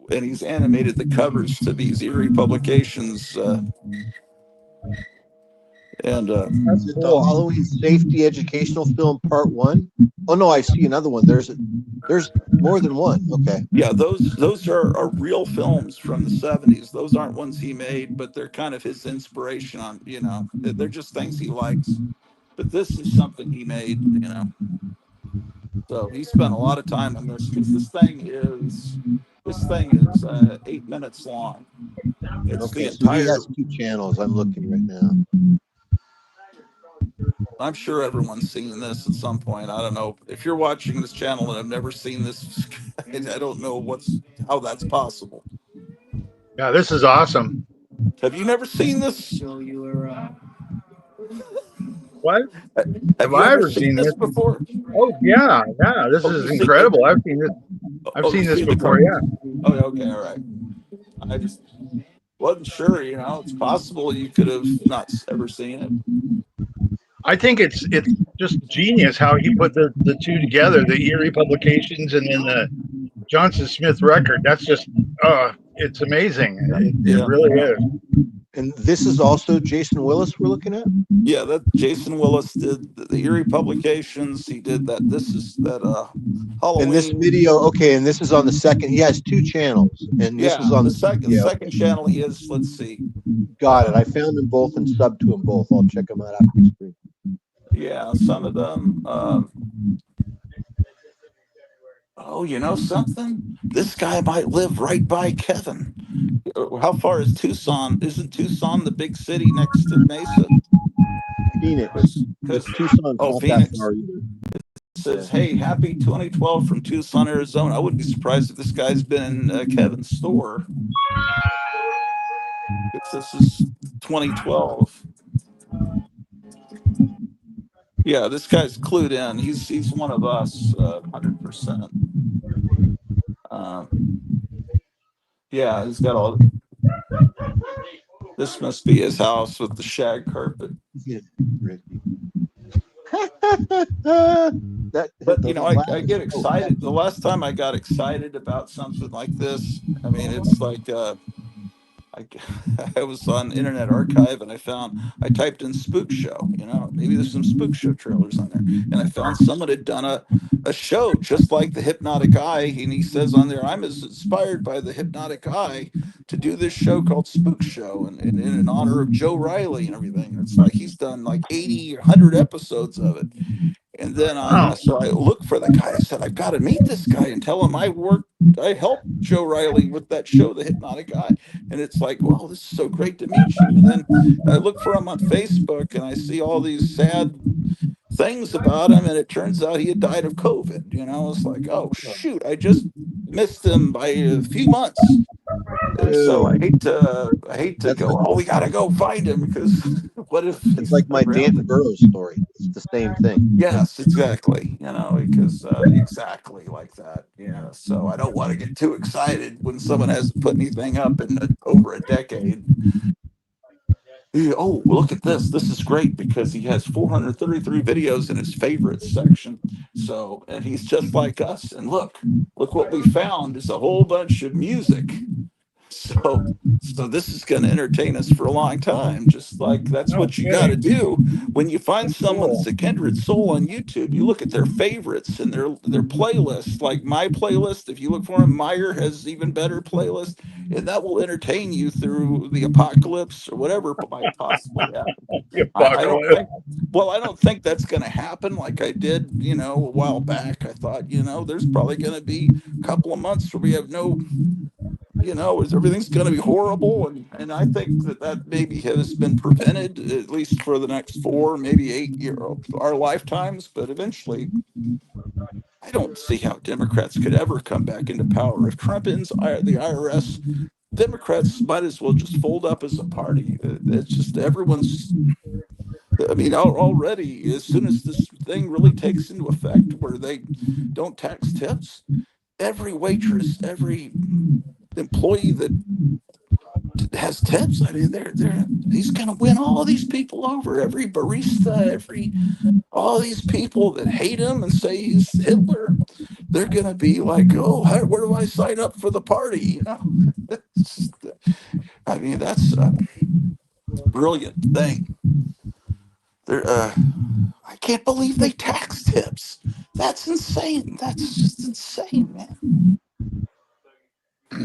and he's animated the covers to these eerie publications. And Is it the Halloween Safety Educational Film Part 1? Oh no, I see another one. There's more than one. Okay. Yeah, those are real films from the 70s. Those aren't ones he made, but they're kind of his inspiration on, they're just things he likes. But this is something he made, So he spent a lot of time on this because this thing is 8 minutes long. It's Okay, the so he entire. has 2 channels. I'm looking right now. I'm sure everyone's seen this at some point. I don't know if you're watching this channel and I've never seen this. I don't know how that's possible. Yeah, this is awesome. Have you never seen this? What? Have you I ever ever seen this before? Oh yeah, this is incredible. I've seen this. I've seen this before. Yeah. Oh, okay, all right. I just wasn't sure. It's possible you could have not ever seen it. I think it's just genius how he put the 2 together, the Erie publications and then the Johnson Smith record. That's just it's amazing. It really is. And this is also Jason Willis we're looking at? Yeah, that Jason Willis did the Erie publications. He did that. This is that Halloween. And this video, okay, and this is on the second. He has 2 channels, and this is on the second channel. He is. Let's see. Got it. I found them both and subbed to them both. I'll check them out after the screen. Yeah, some of them. Oh, you know something? This guy might live right by Kevin. How far is Tucson? Isn't Tucson the big city next to Mesa? Phoenix. Because Tucson's not Phoenix. that far either. It says, hey, happy 2012 from Tucson, Arizona. I wouldn't be surprised if this guy's been in Kevin's store. This is 2012. Yeah, this guy's clued in. He's one of us, 100%. Yeah, he's got all. This must be his house with the shag carpet. But I get excited. The last time I got excited about something like this, I mean, it's like I, I was on Internet Archive and I typed in spook show, maybe there's some spook show trailers on there. And I found someone had done a show just like the Hypnotic Eye. And he says on there, I'm as inspired by the Hypnotic Eye to do this show called Spook Show and in honor of Joe Riley and everything. It's like he's done like 80 or 100 episodes of it. And then Wow. so I looked for the guy. I said, I've got to meet this guy and tell him I helped Joe Riley with that show, The Hypnotic Eye. And it's like, wow, this is so great to meet you. And then I look for him on Facebook and I see all these sad things about him. And it turns out he had died of COVID. It's like, oh, shoot, I just missed him by a few months. And so Ew. I hate to That's go, oh, we got to go find him because what if it's he's like my around? Dan Burrows story. It's the same thing. Yes, exactly. Because exactly like that. Yeah. So I don't want to get too excited when someone hasn't put anything up in over a decade. Yeah, oh, look at this. This is great because he has 433 videos in his favorites section. So, and he's just like us. And look what we found is a whole bunch of music. So, so this is going to entertain us for a long time. Just like that's No what you got to kidding. do when you find That's someone that's cool. a kindred soul on YouTube. You look at their favorites and their playlists. Like my playlist, if you look for him, Meyer has even better playlist, and that will entertain you through the apocalypse or whatever might possibly happen. The I don't apocalypse. think. Well, I don't think that's going to happen like I did, a while back. I thought, there's probably going to be a couple of months where we have no is everything's going to be horrible, and I think that maybe has been prevented at least for the next 4 maybe 8 year our lifetimes, but eventually I don't see how Democrats could ever come back into power. If Trump ends the IRS, Democrats might as well just fold up as a party. It's just everyone's, I mean, already as soon as this thing really takes into effect where they don't tax tips, every waitress, every employee that has tips. I mean, he's going to win all these people over. Every barista, all these people that hate him and say he's Hitler, they're going to be like, oh, where do I sign up for the party? It's just, I mean, that's a brilliant thing. There, I can't believe they tax tips. That's insane. That's just insane, man.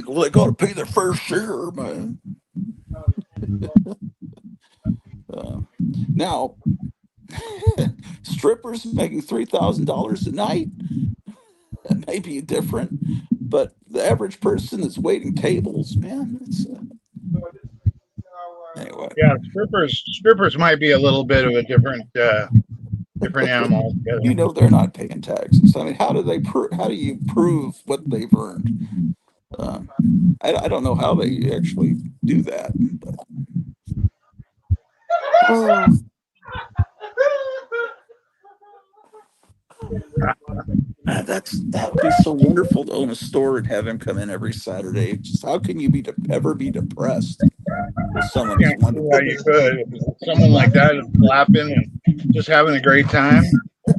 Well, they got to pay their fair share, man. Uh, now, strippers making $3,000 a night, that may be different, but the average person that's waiting tables, man, it's anyway. Yeah, strippers might be a little bit of a different animal altogether. They're not paying taxes. I mean, how do they how do you prove what they've earned? Um, I don't know how they actually do that, but oh, that would be so wonderful to own a store and have him come in every Saturday. Just how can you ever be depressed if someone is Can't see how wonderful? you could. If someone like that is laughing and just having a great time.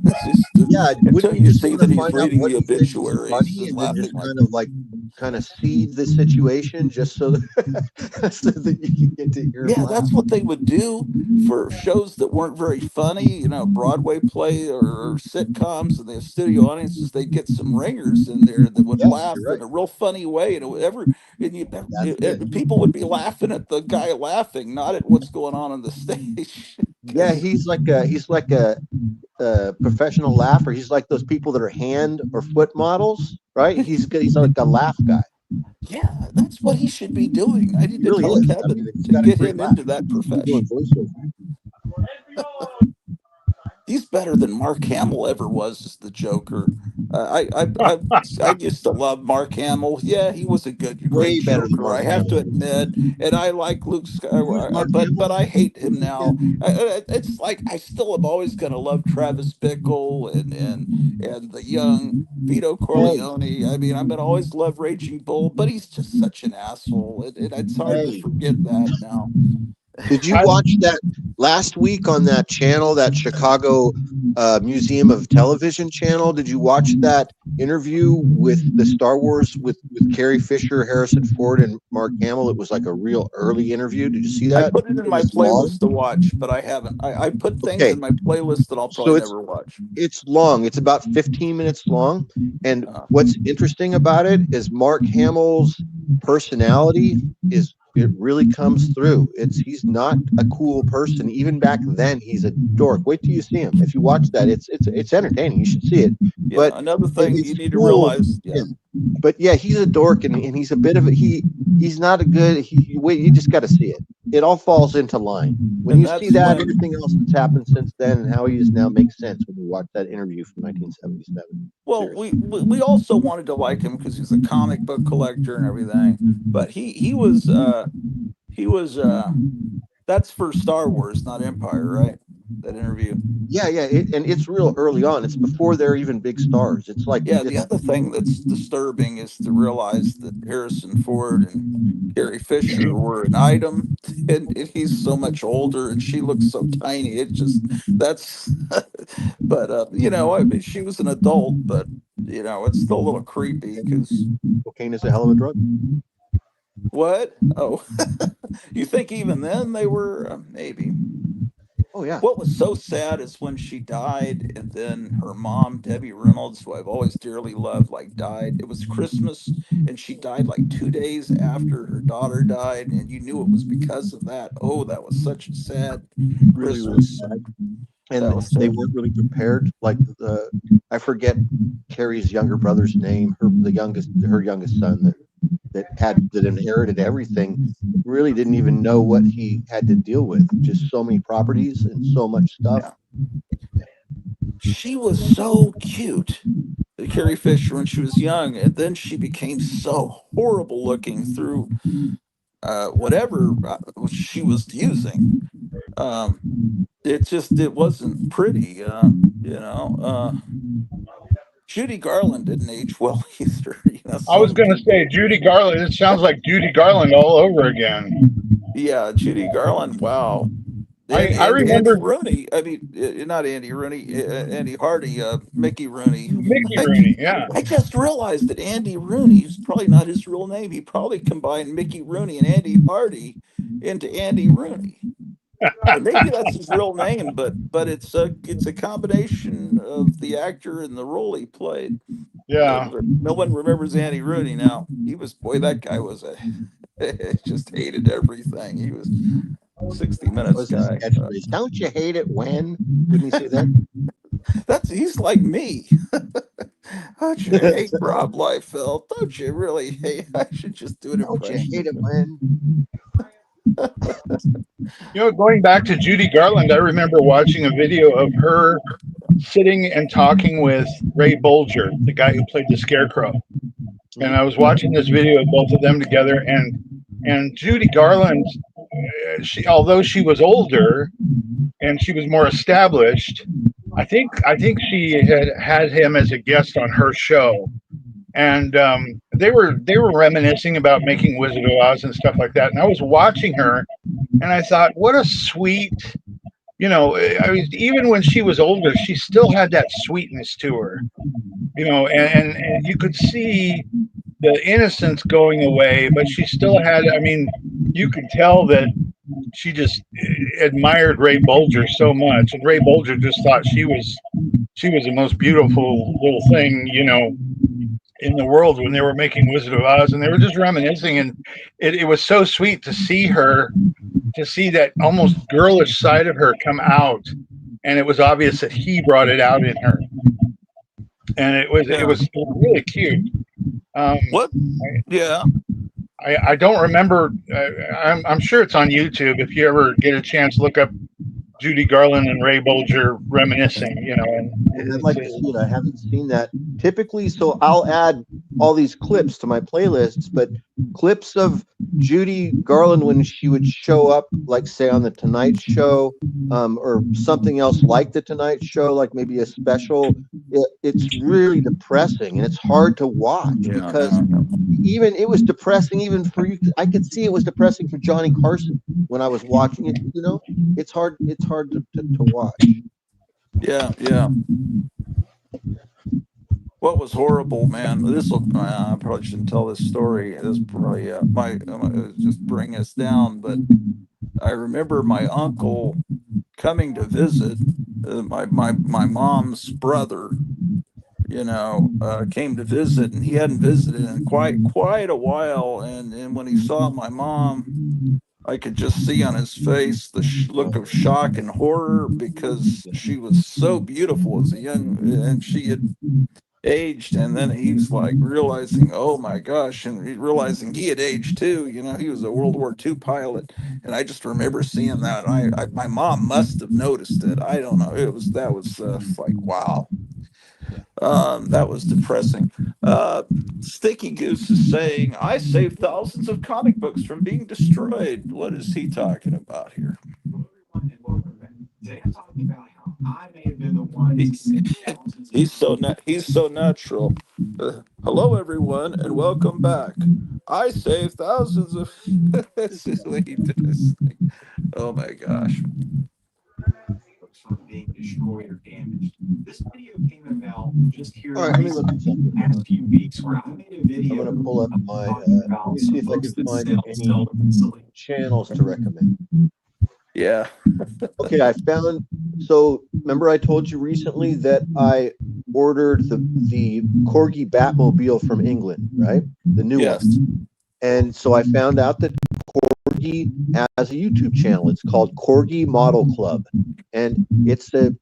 It's just Yeah, until wouldn't you you just see want to that he's find out reading what the he did was obituaries funny and and then just laughing like, kind of seed the situation just so that, so that you can get to hear him yeah, laugh? that's what they would do for shows that weren't very funny, Broadway play or sitcoms, and they have studio audiences. They'd get some ringers in there that would Yes, you're laugh in right. a real funny way, and That's it. people would be laughing at the guy laughing, not at what's going on the stage, Yeah, because he's like a professional laugher. He's like those people that are hand or foot models, right? He's like a laugh guy. yeah, that's what he should be doing. I need He to really tell is. I Kevin mean, he's to got a get great him laugh. into that He should be doing profession. voiceover. He's better than Mark Hamill ever was as the Joker. I used to love Mark Hamill. Yeah, he was a great Way better than Joker. Mark I have to Hamill. admit, and I like Luke Who's Skywalker, Mark but Hamill? I hate Who's him he now. again? It's like I still am always going to love Travis Bickle and the young Vito Hey, Corleone. I mean, I'm going to always love Raging Bull, but he's just such an asshole. It's hard to hey, forget that now. Did you watch that last week on that channel, that Chicago Museum of Television channel? Did you watch that interview with the Star Wars with Carrie Fisher, Harrison Ford, and Mark Hamill? It was like a real early interview. Did you see I that? put it in It my was long. playlist to watch, but I haven't. I put things Okay, in my playlist that I'll so probably never watch. it's long. It's about 15 minutes long. And Uh, what's interesting about it is Mark Hamill's personality is it really comes through. He's not a cool person. Even back then, he's a dork. Wait till you see him. If you watch that, it's entertaining. You should see it. yeah, But another thing you it's need to cool. realize. Yeah. Yeah, But yeah, he's a dork and he's a bit of a he's not a good wait, you just gotta see it. It all falls into line. When and you see that's that, when. everything else that's happened since then and how he is now makes sense when you watch that interview from 1977. Well, Seriously. we also wanted to like him because he's a comic book collector and everything. But he was that's for Star Wars, not Empire, right? That interview. Yeah, yeah, and it's real early on. It's before they're even big stars. It's like Yeah, the it's other thing that's disturbing is to realize that Harrison Ford and Carrie Fisher were an item, and he's so much older, and she looks so tiny. It just that's, but I mean, she was an adult, but it's still a little creepy because cocaine is a hell of a drug. what? Oh, you think even then they were maybe. Oh yeah. What was so sad is when she died, and then her mom, Debbie Reynolds, who I've always dearly loved, like died. It was Christmas, and she died like 2 days after her daughter died, and you knew it was because of that. Oh, that was such a sad Really, really Christmas. sad. That And was they sad. weren't really prepared. Like I forget Carrie's younger brother's name, her youngest son that inherited everything, really didn't even know what he had to deal with. Just so many properties and so much stuff. Yeah, she was so cute, Carrie Fisher, when she was young, and then she became so horrible looking through whatever she was using. Um, it wasn't pretty. Judy Garland didn't age well either. I was Some going to people. say Judy Garland. It sounds like Judy Garland all over again. Yeah, Judy Garland. Wow. I And Andy remember Rooney. I mean, not Andy Rooney. Andy Hardy. Mickey Rooney. Mickey I, Rooney. Yeah. I just realized that Andy Rooney is probably not his real name. He probably combined Mickey Rooney and Andy Hardy into Andy Rooney. And maybe that's his real name, but it's a combination of the actor and the role he played. Yeah. But no one remembers Andy Rooney now. He was boy, that guy was a just hated everything. He was 60 Minutes Was his guy. catchphrase? Don't you hate it when? Didn't he say that? He's like me. Don't you hate Rob Liefeld? Don't you really hate? I should just do an Don't you impression hate of it him. when? Going back to Judy Garland, I remember watching a video of her sitting and talking with Ray Bolger, the guy who played the Scarecrow. And I was watching this video of both of them together, and Judy Garland, although she was older and she was more established, I think she had him as a guest on her show, and they were reminiscing about making Wizard of Oz and stuff like that. And I was watching her, and I thought, what a sweet, I mean, even when she was older, she still had that sweetness to her, and you could see the innocence going away, but she still had, I mean, you could tell that she just admired Ray Bolger so much, and Ray Bolger just thought she was the most beautiful little thing, in the world when they were making Wizard of Oz, and they were just reminiscing, and it was so sweet to see that almost girlish side of her come out, and it was obvious that he brought it out in her, and it was it Yeah. was really cute. Um, What? Yeah. I don't remember. I'm sure it's on YouTube. If you ever get a chance, look up Judy Garland and Ray Bolger reminiscing. And and I'd like to see it. I haven't seen that. Typically, so I'll add all these clips to my playlists, but clips of Judy Garland when she would show up, like say on the Tonight Show, or something else like the Tonight Show, like maybe a special. It's really depressing, and it's hard to watch Yeah, because no, even it was depressing even for you. I could see it was depressing for Johnny Carson when I was watching it. It's hard. It's hard to watch. yeah, yeah. What was horrible, man? This will. I probably shouldn't tell this story. This probably might just bring us down. But I remember my uncle coming to visit. My mom's brother, came to visit, and he hadn't visited in quite a while. And when he saw my mom, I could just see on his face the look of shock and horror because she was so beautiful as a young, and she had aged. And then he's like realizing, oh my gosh, and realizing he had aged too. He was a World War II pilot, and I just remember seeing that. My mom must have noticed it. I don't know. That was like wow. That was depressing. Uh, Sticky Goose is saying, I saved thousands of comic books from being destroyed. What is he talking about here? Today I'm talking about how I may have been the one to He, save thousands of he's so natural. Hello, everyone, and welcome back. I saved thousands of. This is what he does. Oh my gosh. books from being destroyed or damaged. This video came about just here All right, let me look at recently, something. the past few weeks, where I made a I'm video gonna pull up my. talking Let about me see some if I books can that find sell any seldom easily. channels to recommend. Yeah. Okay, I found. So remember, I told you recently that I ordered the Corgi Batmobile from England, right? The new one. Yes. And so I found out that Corgi has a YouTube channel. It's called Corgi Model Club, and it's the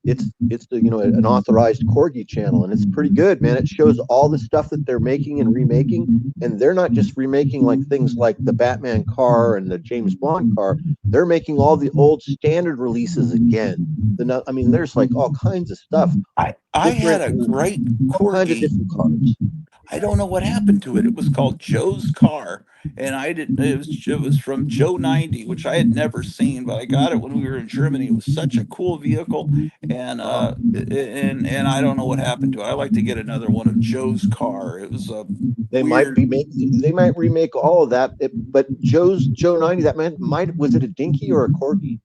an authorized Corgi channel, and it's pretty good, man. It shows all the stuff that they're making and remaking, and they're not just remaking like things like the Batman car and the James Bond car. They're making all the old standard releases again. I mean, there's like all kinds of stuff, I had different, a great all kinds of corgi. different cars. I don't know what happened to it. It was called Joe's Car, and I didn't. It was from Joe 90, which I had never seen, but I got it when we were in Germany. It was such a cool vehicle, and and I don't know what happened to it. I like to get another one of Joe's Car. It was a weird. They might remake all of that, but Joe 90, that man was it a dinky or a corgi?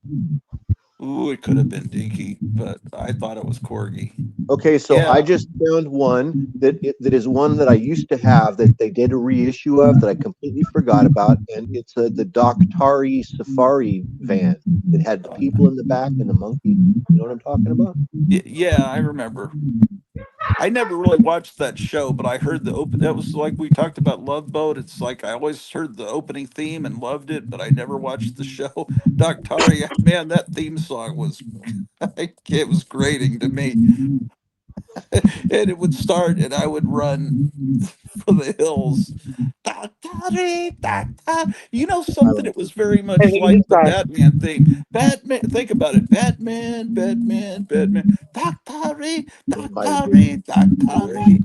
Ooh, it could have been Dinky, but I thought it was Corgi. Okay, so I Yeah. just found one that is one that I used to have that they did a reissue of that I completely forgot about, and it's the Doctari Safari van that had the people in the back and the monkey. You know what I'm talking about? Yeah, I remember. I never really watched that show, but I heard the open. That was like we talked about Love Boat. It's like I always heard the opening theme and loved it, but I never watched the show. Doctari, man, that theme song was it was grating to me. And it would start, and I would run for the hills. Doctari, doctor. Something? It was very Hey, much look at like this the guy. Batman thing. Batman, think about it. Batman, Batman, Batman. Doctari, doctari, doctari,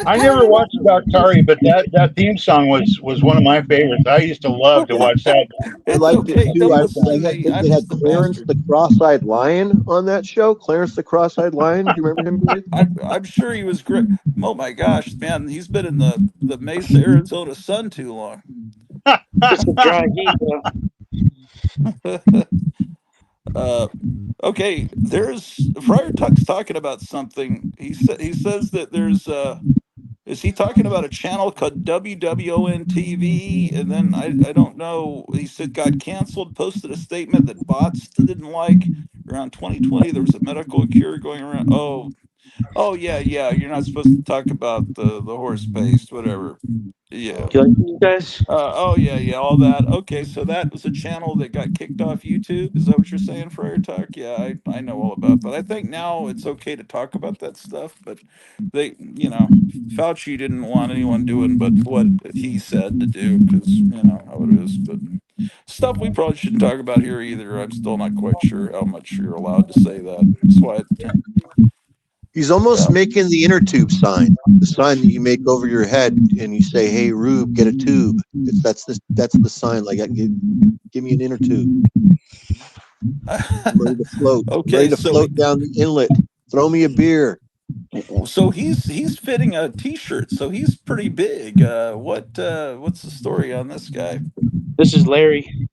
I never doctari. watched Doctari, but that theme song was one of my favorites. I used to love to watch that. I It's liked it okay. too. Don't listen to me. They I'm had just a Clarence bastard. the Cross-Eyed Lion on that show. Clarence the Cross-Eyed Lion. Do you remember him, guys? I'm sure he was great. Oh my gosh, man, he's been in the Mesa, Arizona sun too long. It's a dry heat, uh, okay, there's Friar Tuck's talking about something. He says that there's is he talking about a channel called WWON TV? And then I don't know. He said got canceled. Posted a statement that bots didn't like. Around 2020, there was a medical cure going around. Oh yeah, yeah. You're not supposed to talk about the horse paste, whatever. Yeah. Do you like these guys? Oh yeah, yeah, all that. Okay, so that was a channel that got kicked off YouTube. Is that what you're saying, Friar Talk? Yeah, I know all about that. I think now it's okay to talk about that stuff, but Fauci didn't want anyone doing but what he said to do because how it is. But stuff we probably shouldn't talk about here either. I'm still not quite sure how much you're allowed to say that. That's why. He's almost making the inner tube sign, the sign that you make over your head, and you say, "Hey, Rube, get a tube." That's the sign. Like, give me an inner tube. I'm ready to float. I'm ready Okay, to float down the inlet. Throw me a beer. so he's fitting a T-shirt, so he's pretty big. What's the story on this guy? This is Larry.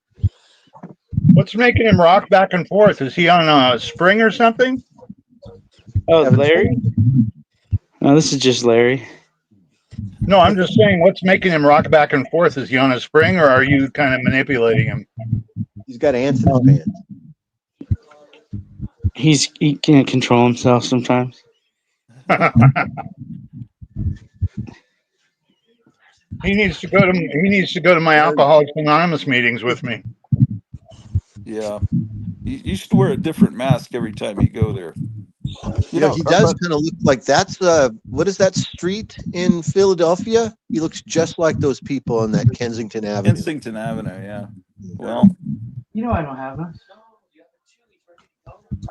What's making him rock back and forth? Is he on a spring or something? Oh, Haven't Larry? No, this is just Larry. No, I'm just saying, what's making him rock back and forth? Is he on a spring, or are you kind of manipulating him? He's got ants in his pants. He can't control himself sometimes. He needs to go to my Alcoholics Anonymous meetings with me. Yeah, you should wear a different mask every time you go there. You know, he does kind of look like that's what is that street in Philadelphia? He looks just like those people on that Kensington Avenue. Kensington Avenue, yeah. Well, you know I don't have them.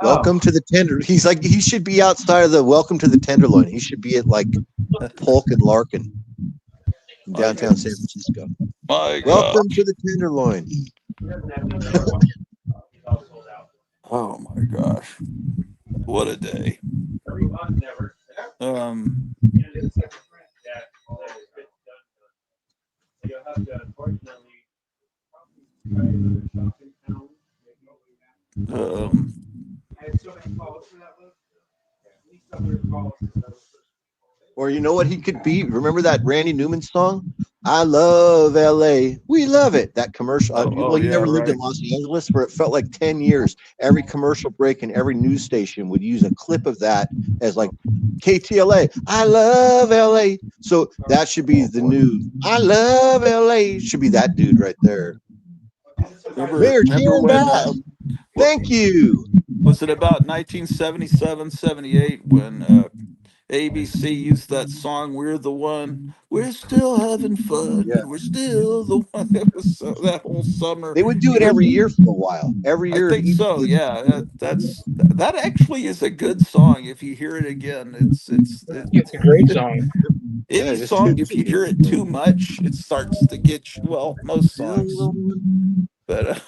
Welcome to the Tender. He's like, he should be outside of the Welcome to the Tenderloin. He should be at like Polk and Larkin in downtown San Francisco. Welcome to the Tenderloin. Oh my gosh, what a day. Or you know what he could be? Remember that Randy Newman song? I love LA. We love it. That commercial. You never lived in Los Angeles, where it felt like 10 years. Every commercial break and every news station would use a clip of that as like KTLA. I love LA. So that should be the new I love LA. Should be that dude right there. Mayor Karen Bass. Thank you. Was it about 1977, 78 when ABC used that song, "We're the One"? We're still having fun. Yeah. We're still the one. That was that whole summer. They would do it every year for a while. Every year. I think so. Yeah, that actually is a good song. If you hear it again, it's a great song. Any song, if you hear it too much, it starts to get you. Well, most songs, but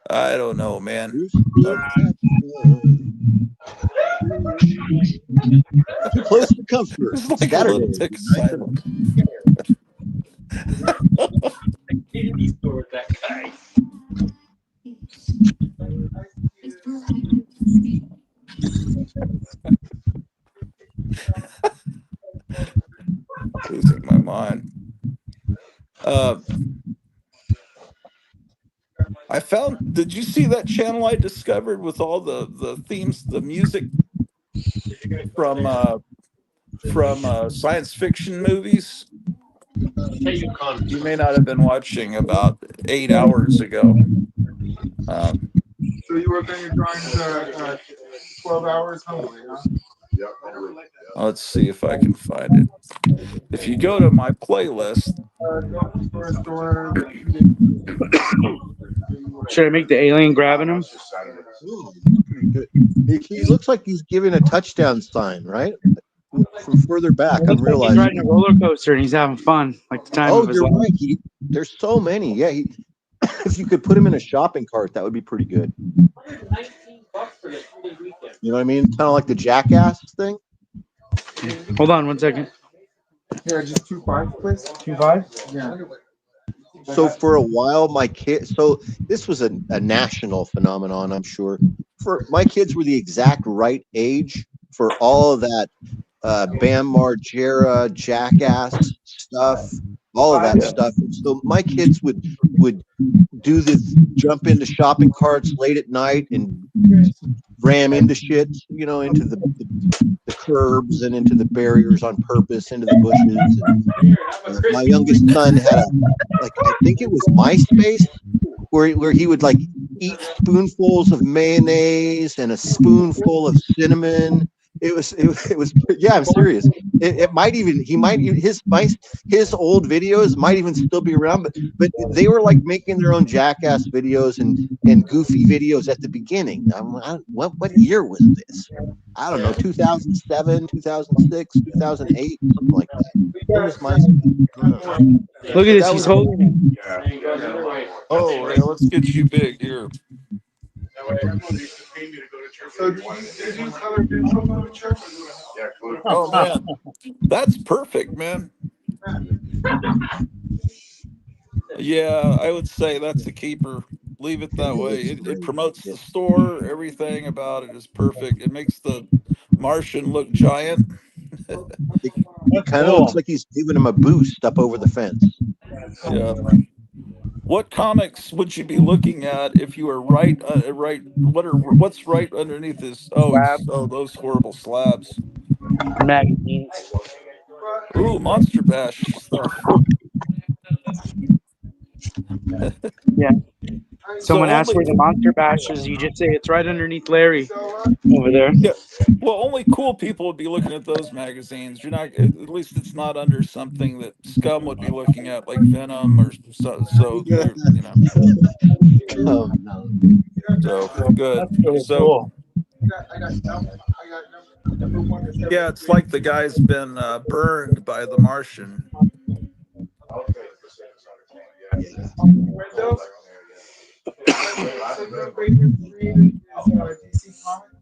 I don't know, man. Too close for comfort. It's like a lunatic asylum. Losing my mind. I found. Did you see that channel I discovered with all the themes, the music from science fiction movies? You may not have been watching about 8 hours ago. So you work on your drawings 12 hours hungry, huh? Yeah. Let's see if I can find it. If you go to my playlist. Should I make the alien grabbing him? He looks like he's giving a touchdown sign, right? From further back, I'm He's realizing. riding a roller coaster and he's having fun, like the time of his you're life. right. There's so many. Yeah, if you could put him in a shopping cart, that would be pretty good. You know what I mean? Kind of like the Jackass thing. Hold on 1 second. Here, just 2.5, please. 2.5? Yeah. So for a while, my kids. So this was a national phenomenon, I'm sure. For my kids were the exact right age for all of that Bam Margera, Jackass stuff, all of that stuff. And so my kids would do this, jump into shopping carts late at night and ram into shit, into the curbs and into the barriers on purpose, into the bushes. And, my youngest son had I think it was MySpace, where he would eat spoonfuls of mayonnaise and a spoonful of cinnamon. it was yeah, I'm serious. It might even he might even his old videos might even still be around, but they were like making their own jackass videos and goofy videos at the beginning. What year was this? I don't know, 2007, 2006, 2008, something like that. When was MySpace? I don't know. Look at this. That He's was. holding it. Oh, yeah, let's get you big here. So did you color pencil on the church? Oh man, that's perfect, man. Yeah, I would say that's a keeper. Leave it that It way. looks It great. promotes Yeah, the store. Everything about it is perfect. It makes the Martian look giant. it That's kind of looks cool. like he's giving him a boost up over the fence. Yeah. What comics would you be looking at if you were right? What's right underneath this? Oh, Slab it's those horrible slabs. magazines. Ooh, Monster Bash stuff. Yeah. So Someone asked only where the Monster Bash is. You just say it's right underneath Larry over there. Yeah. Well, only cool people would be looking at those magazines. You're not, at least it's not under something that scum would be looking at, like Venom or so. So Yeah. they're, Oh no. so good. That's really So cool. yeah, it's like the guy's been burned by the Martian. Yeah.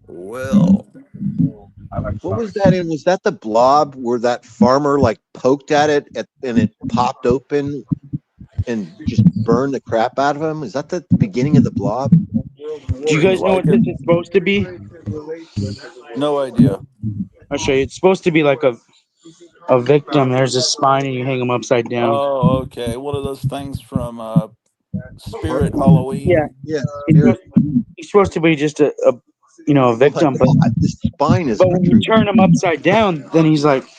Well, What was that in? Was that the Blob where that farmer like poked at it and it popped open and just burned the crap out of him? Is that the beginning of the Blob? Do you seems guys know like what it. this is supposed to be? No idea. I'll show you. It's supposed to be like a victim. There's a spine and you hang him upside down. Oh, okay. One of those things from Or Spirit Yeah. Halloween. yeah, He's spirit. supposed, he's supposed to be just a Oh my victim, God, this spine is but when you protruding. turn him upside down, then he's like he's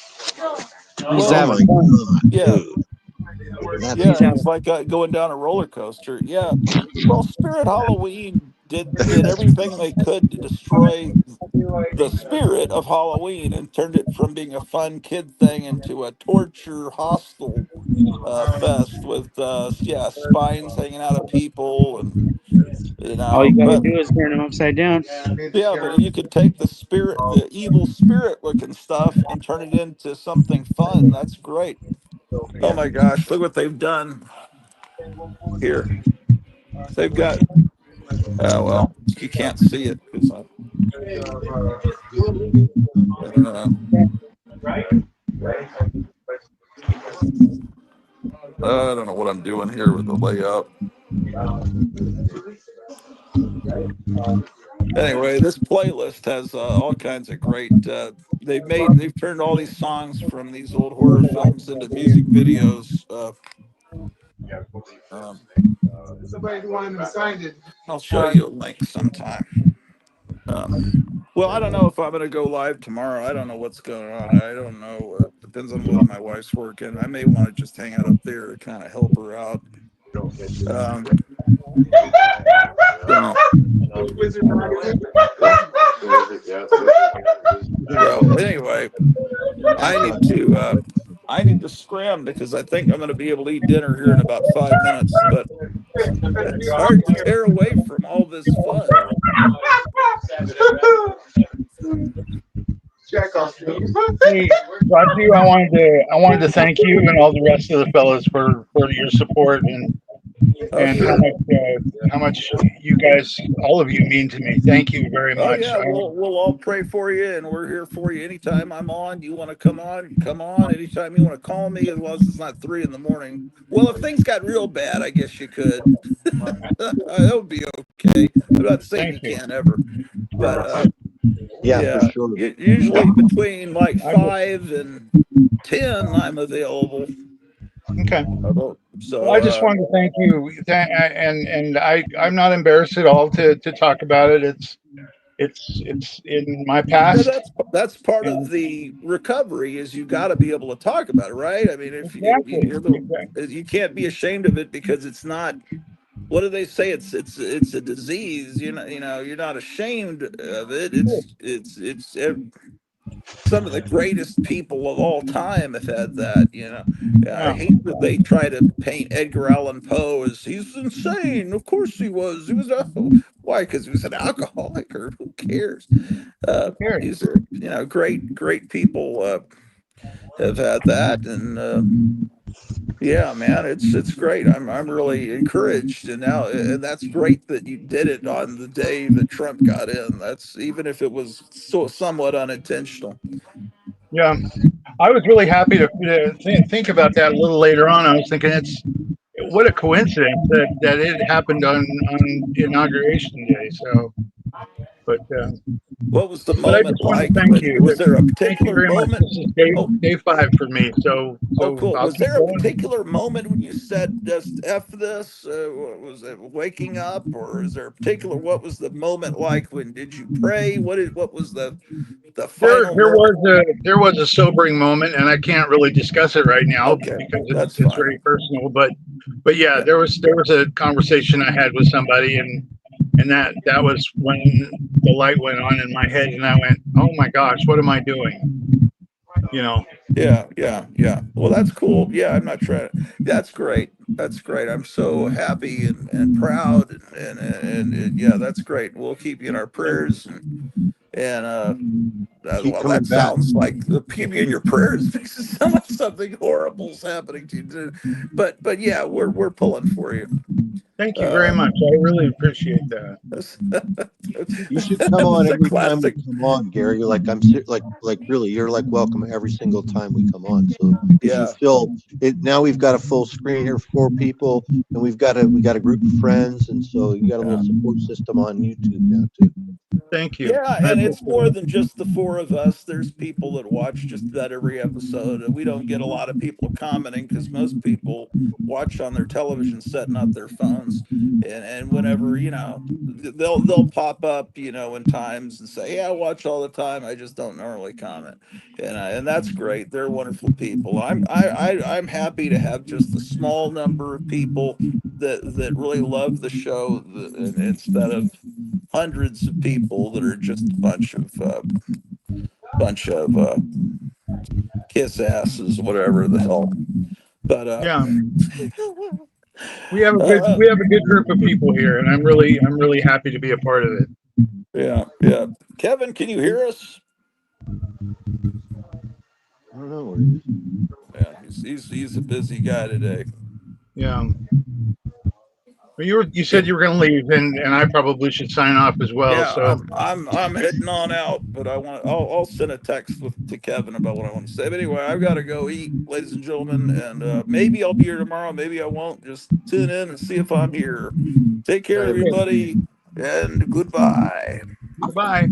Oh Well, having my fun. God, yeah. dude, that's He's Yeah, having he's like going down a roller coaster. Yeah. Well, Spirit Halloween did everything they could to destroy the spirit of Halloween and turned it from being a fun kid thing into a torture hostile fest with yeah, spines hanging out of people and all you gotta but do is turn him upside down. yeah, but if you could take the spirit, the evil spirit looking stuff and turn it into something fun, that's great. Oh my gosh, look what they've done here. They've got well, you can't see it because uh, I don't know what I'm doing here with the layout. Anyway, this playlist has all kinds of great. They've turned all these songs from these old horror films into music videos. Um, Somebody wanted to sign it. I'll show you a link sometime. Well, I don't know if I'm going to go live tomorrow. I don't know what's going on. I don't know. Depends on whether my wife's working. I may want to just hang out up there to kind of help her out. Um, so, so anyway, I that's need to uh, I need to scram because I think I'm going to be able to eat dinner here in about 5 minutes. But it's hard to tear away from all this fun. Check off. Hey, Raju, I wanted to thank you and all the rest of the fellows for your support Oh and sure. how much you guys, all of you, mean to me. Thank you very Oh much. yeah, we'll all pray for you, and we're here for you anytime I'm on. You want to come on? Come on. Anytime you want to call me, as long as it's not 3 in the morning. Well, if things got real bad, I guess you could. That would be okay. I'm not saying Thank you you. can't ever, but yeah, for yeah, sure. usually between like I will. 5 and 10, I'm available. Okay. Well, So I just wanted to thank you, and I'm not embarrassed at all to talk about it. It's in my yeah, past, that's part of and the recovery is you got to be able to talk about it, right? I mean, if exactly, exactly. you can't be ashamed of it because it's not. What do they say? It's a disease. You're not ashamed of it. some of the greatest people of all time have had that. I Yeah, hate that they try to paint Edgar Allan Poe as he's insane. Of course he was. He was why? Because he was an alcoholic, or who cares? here. These are great people have had that, and yeah, man, it's great. I'm really encouraged, and that's great that you did it on the day that Trump got in. That's even if it was somewhat unintentional. Yeah, I was really happy to think about that a little later on. I was thinking it's what a coincidence that it happened on inauguration day. So, but What was the but I moment just want to like? thank When you. was there a Thank you particular very much. moment? This is day Oh, day 5 for me. So oh, so cool. I'll Was keep there a going. particular moment when you said just F this? Was it waking up, or is there a particular? What was the moment like? When did you pray? What was the final moment? There was a sobering moment, and I can't really discuss it right now Okay, because that's it's fine. very personal. But yeah, Yeah, there was a conversation I had with somebody, and that was when the light went on in my head, and I went, "Oh my gosh, what am I doing?" You know. yeah. Well, that's cool. Yeah, I'm not trying. That's great. That's great. I'm so happy and proud, and yeah, that's great. We'll keep you in our prayers, and Keep well, that coming back. sounds like the keep you in your prayers makes it sound like something horrible is happening to you. But yeah, we're pulling for you. Thank you very Uh, much. I really appreciate that. that's, You should come that on was a every time we classic. come on, Gary. Like like really, you're like welcome every single time we come on. So because you Yeah, feel it now, we've got a full screen here, 4 people, and we got a group of friends, and so you got a little yeah. support system on YouTube now too. Thank you. Yeah, I and it's more appreciate than just the four of us. There's people that watch just about every episode. We don't get a lot of people commenting because most people watch on their television set, not their phones. And whenever, they'll pop up, in times and say, "Yeah, I watch all the time. I just don't normally comment." And that's great. They're wonderful people. I'm happy to have just a small number of people that really love the show, instead of hundreds of people that are just a bunch of kiss asses, whatever the hell. But it. Yeah, uh, we have a good group of people here, and I'm really happy to be a part of it. yeah. Kevin, can you hear us? I don't know where he is. Yeah, he's a busy guy today. Yeah. Well, you Yeah, said you were going to leave, and I probably should sign off as well. yeah. So I'm heading on out, but I'll send a text to Kevin about what I want to say. But anyway, I've got to go eat, ladies and gentlemen, and maybe I'll be here tomorrow. Maybe I won't. Just tune in and see if I'm here. Take care, Night, everybody. everybody, and goodbye. goodbye.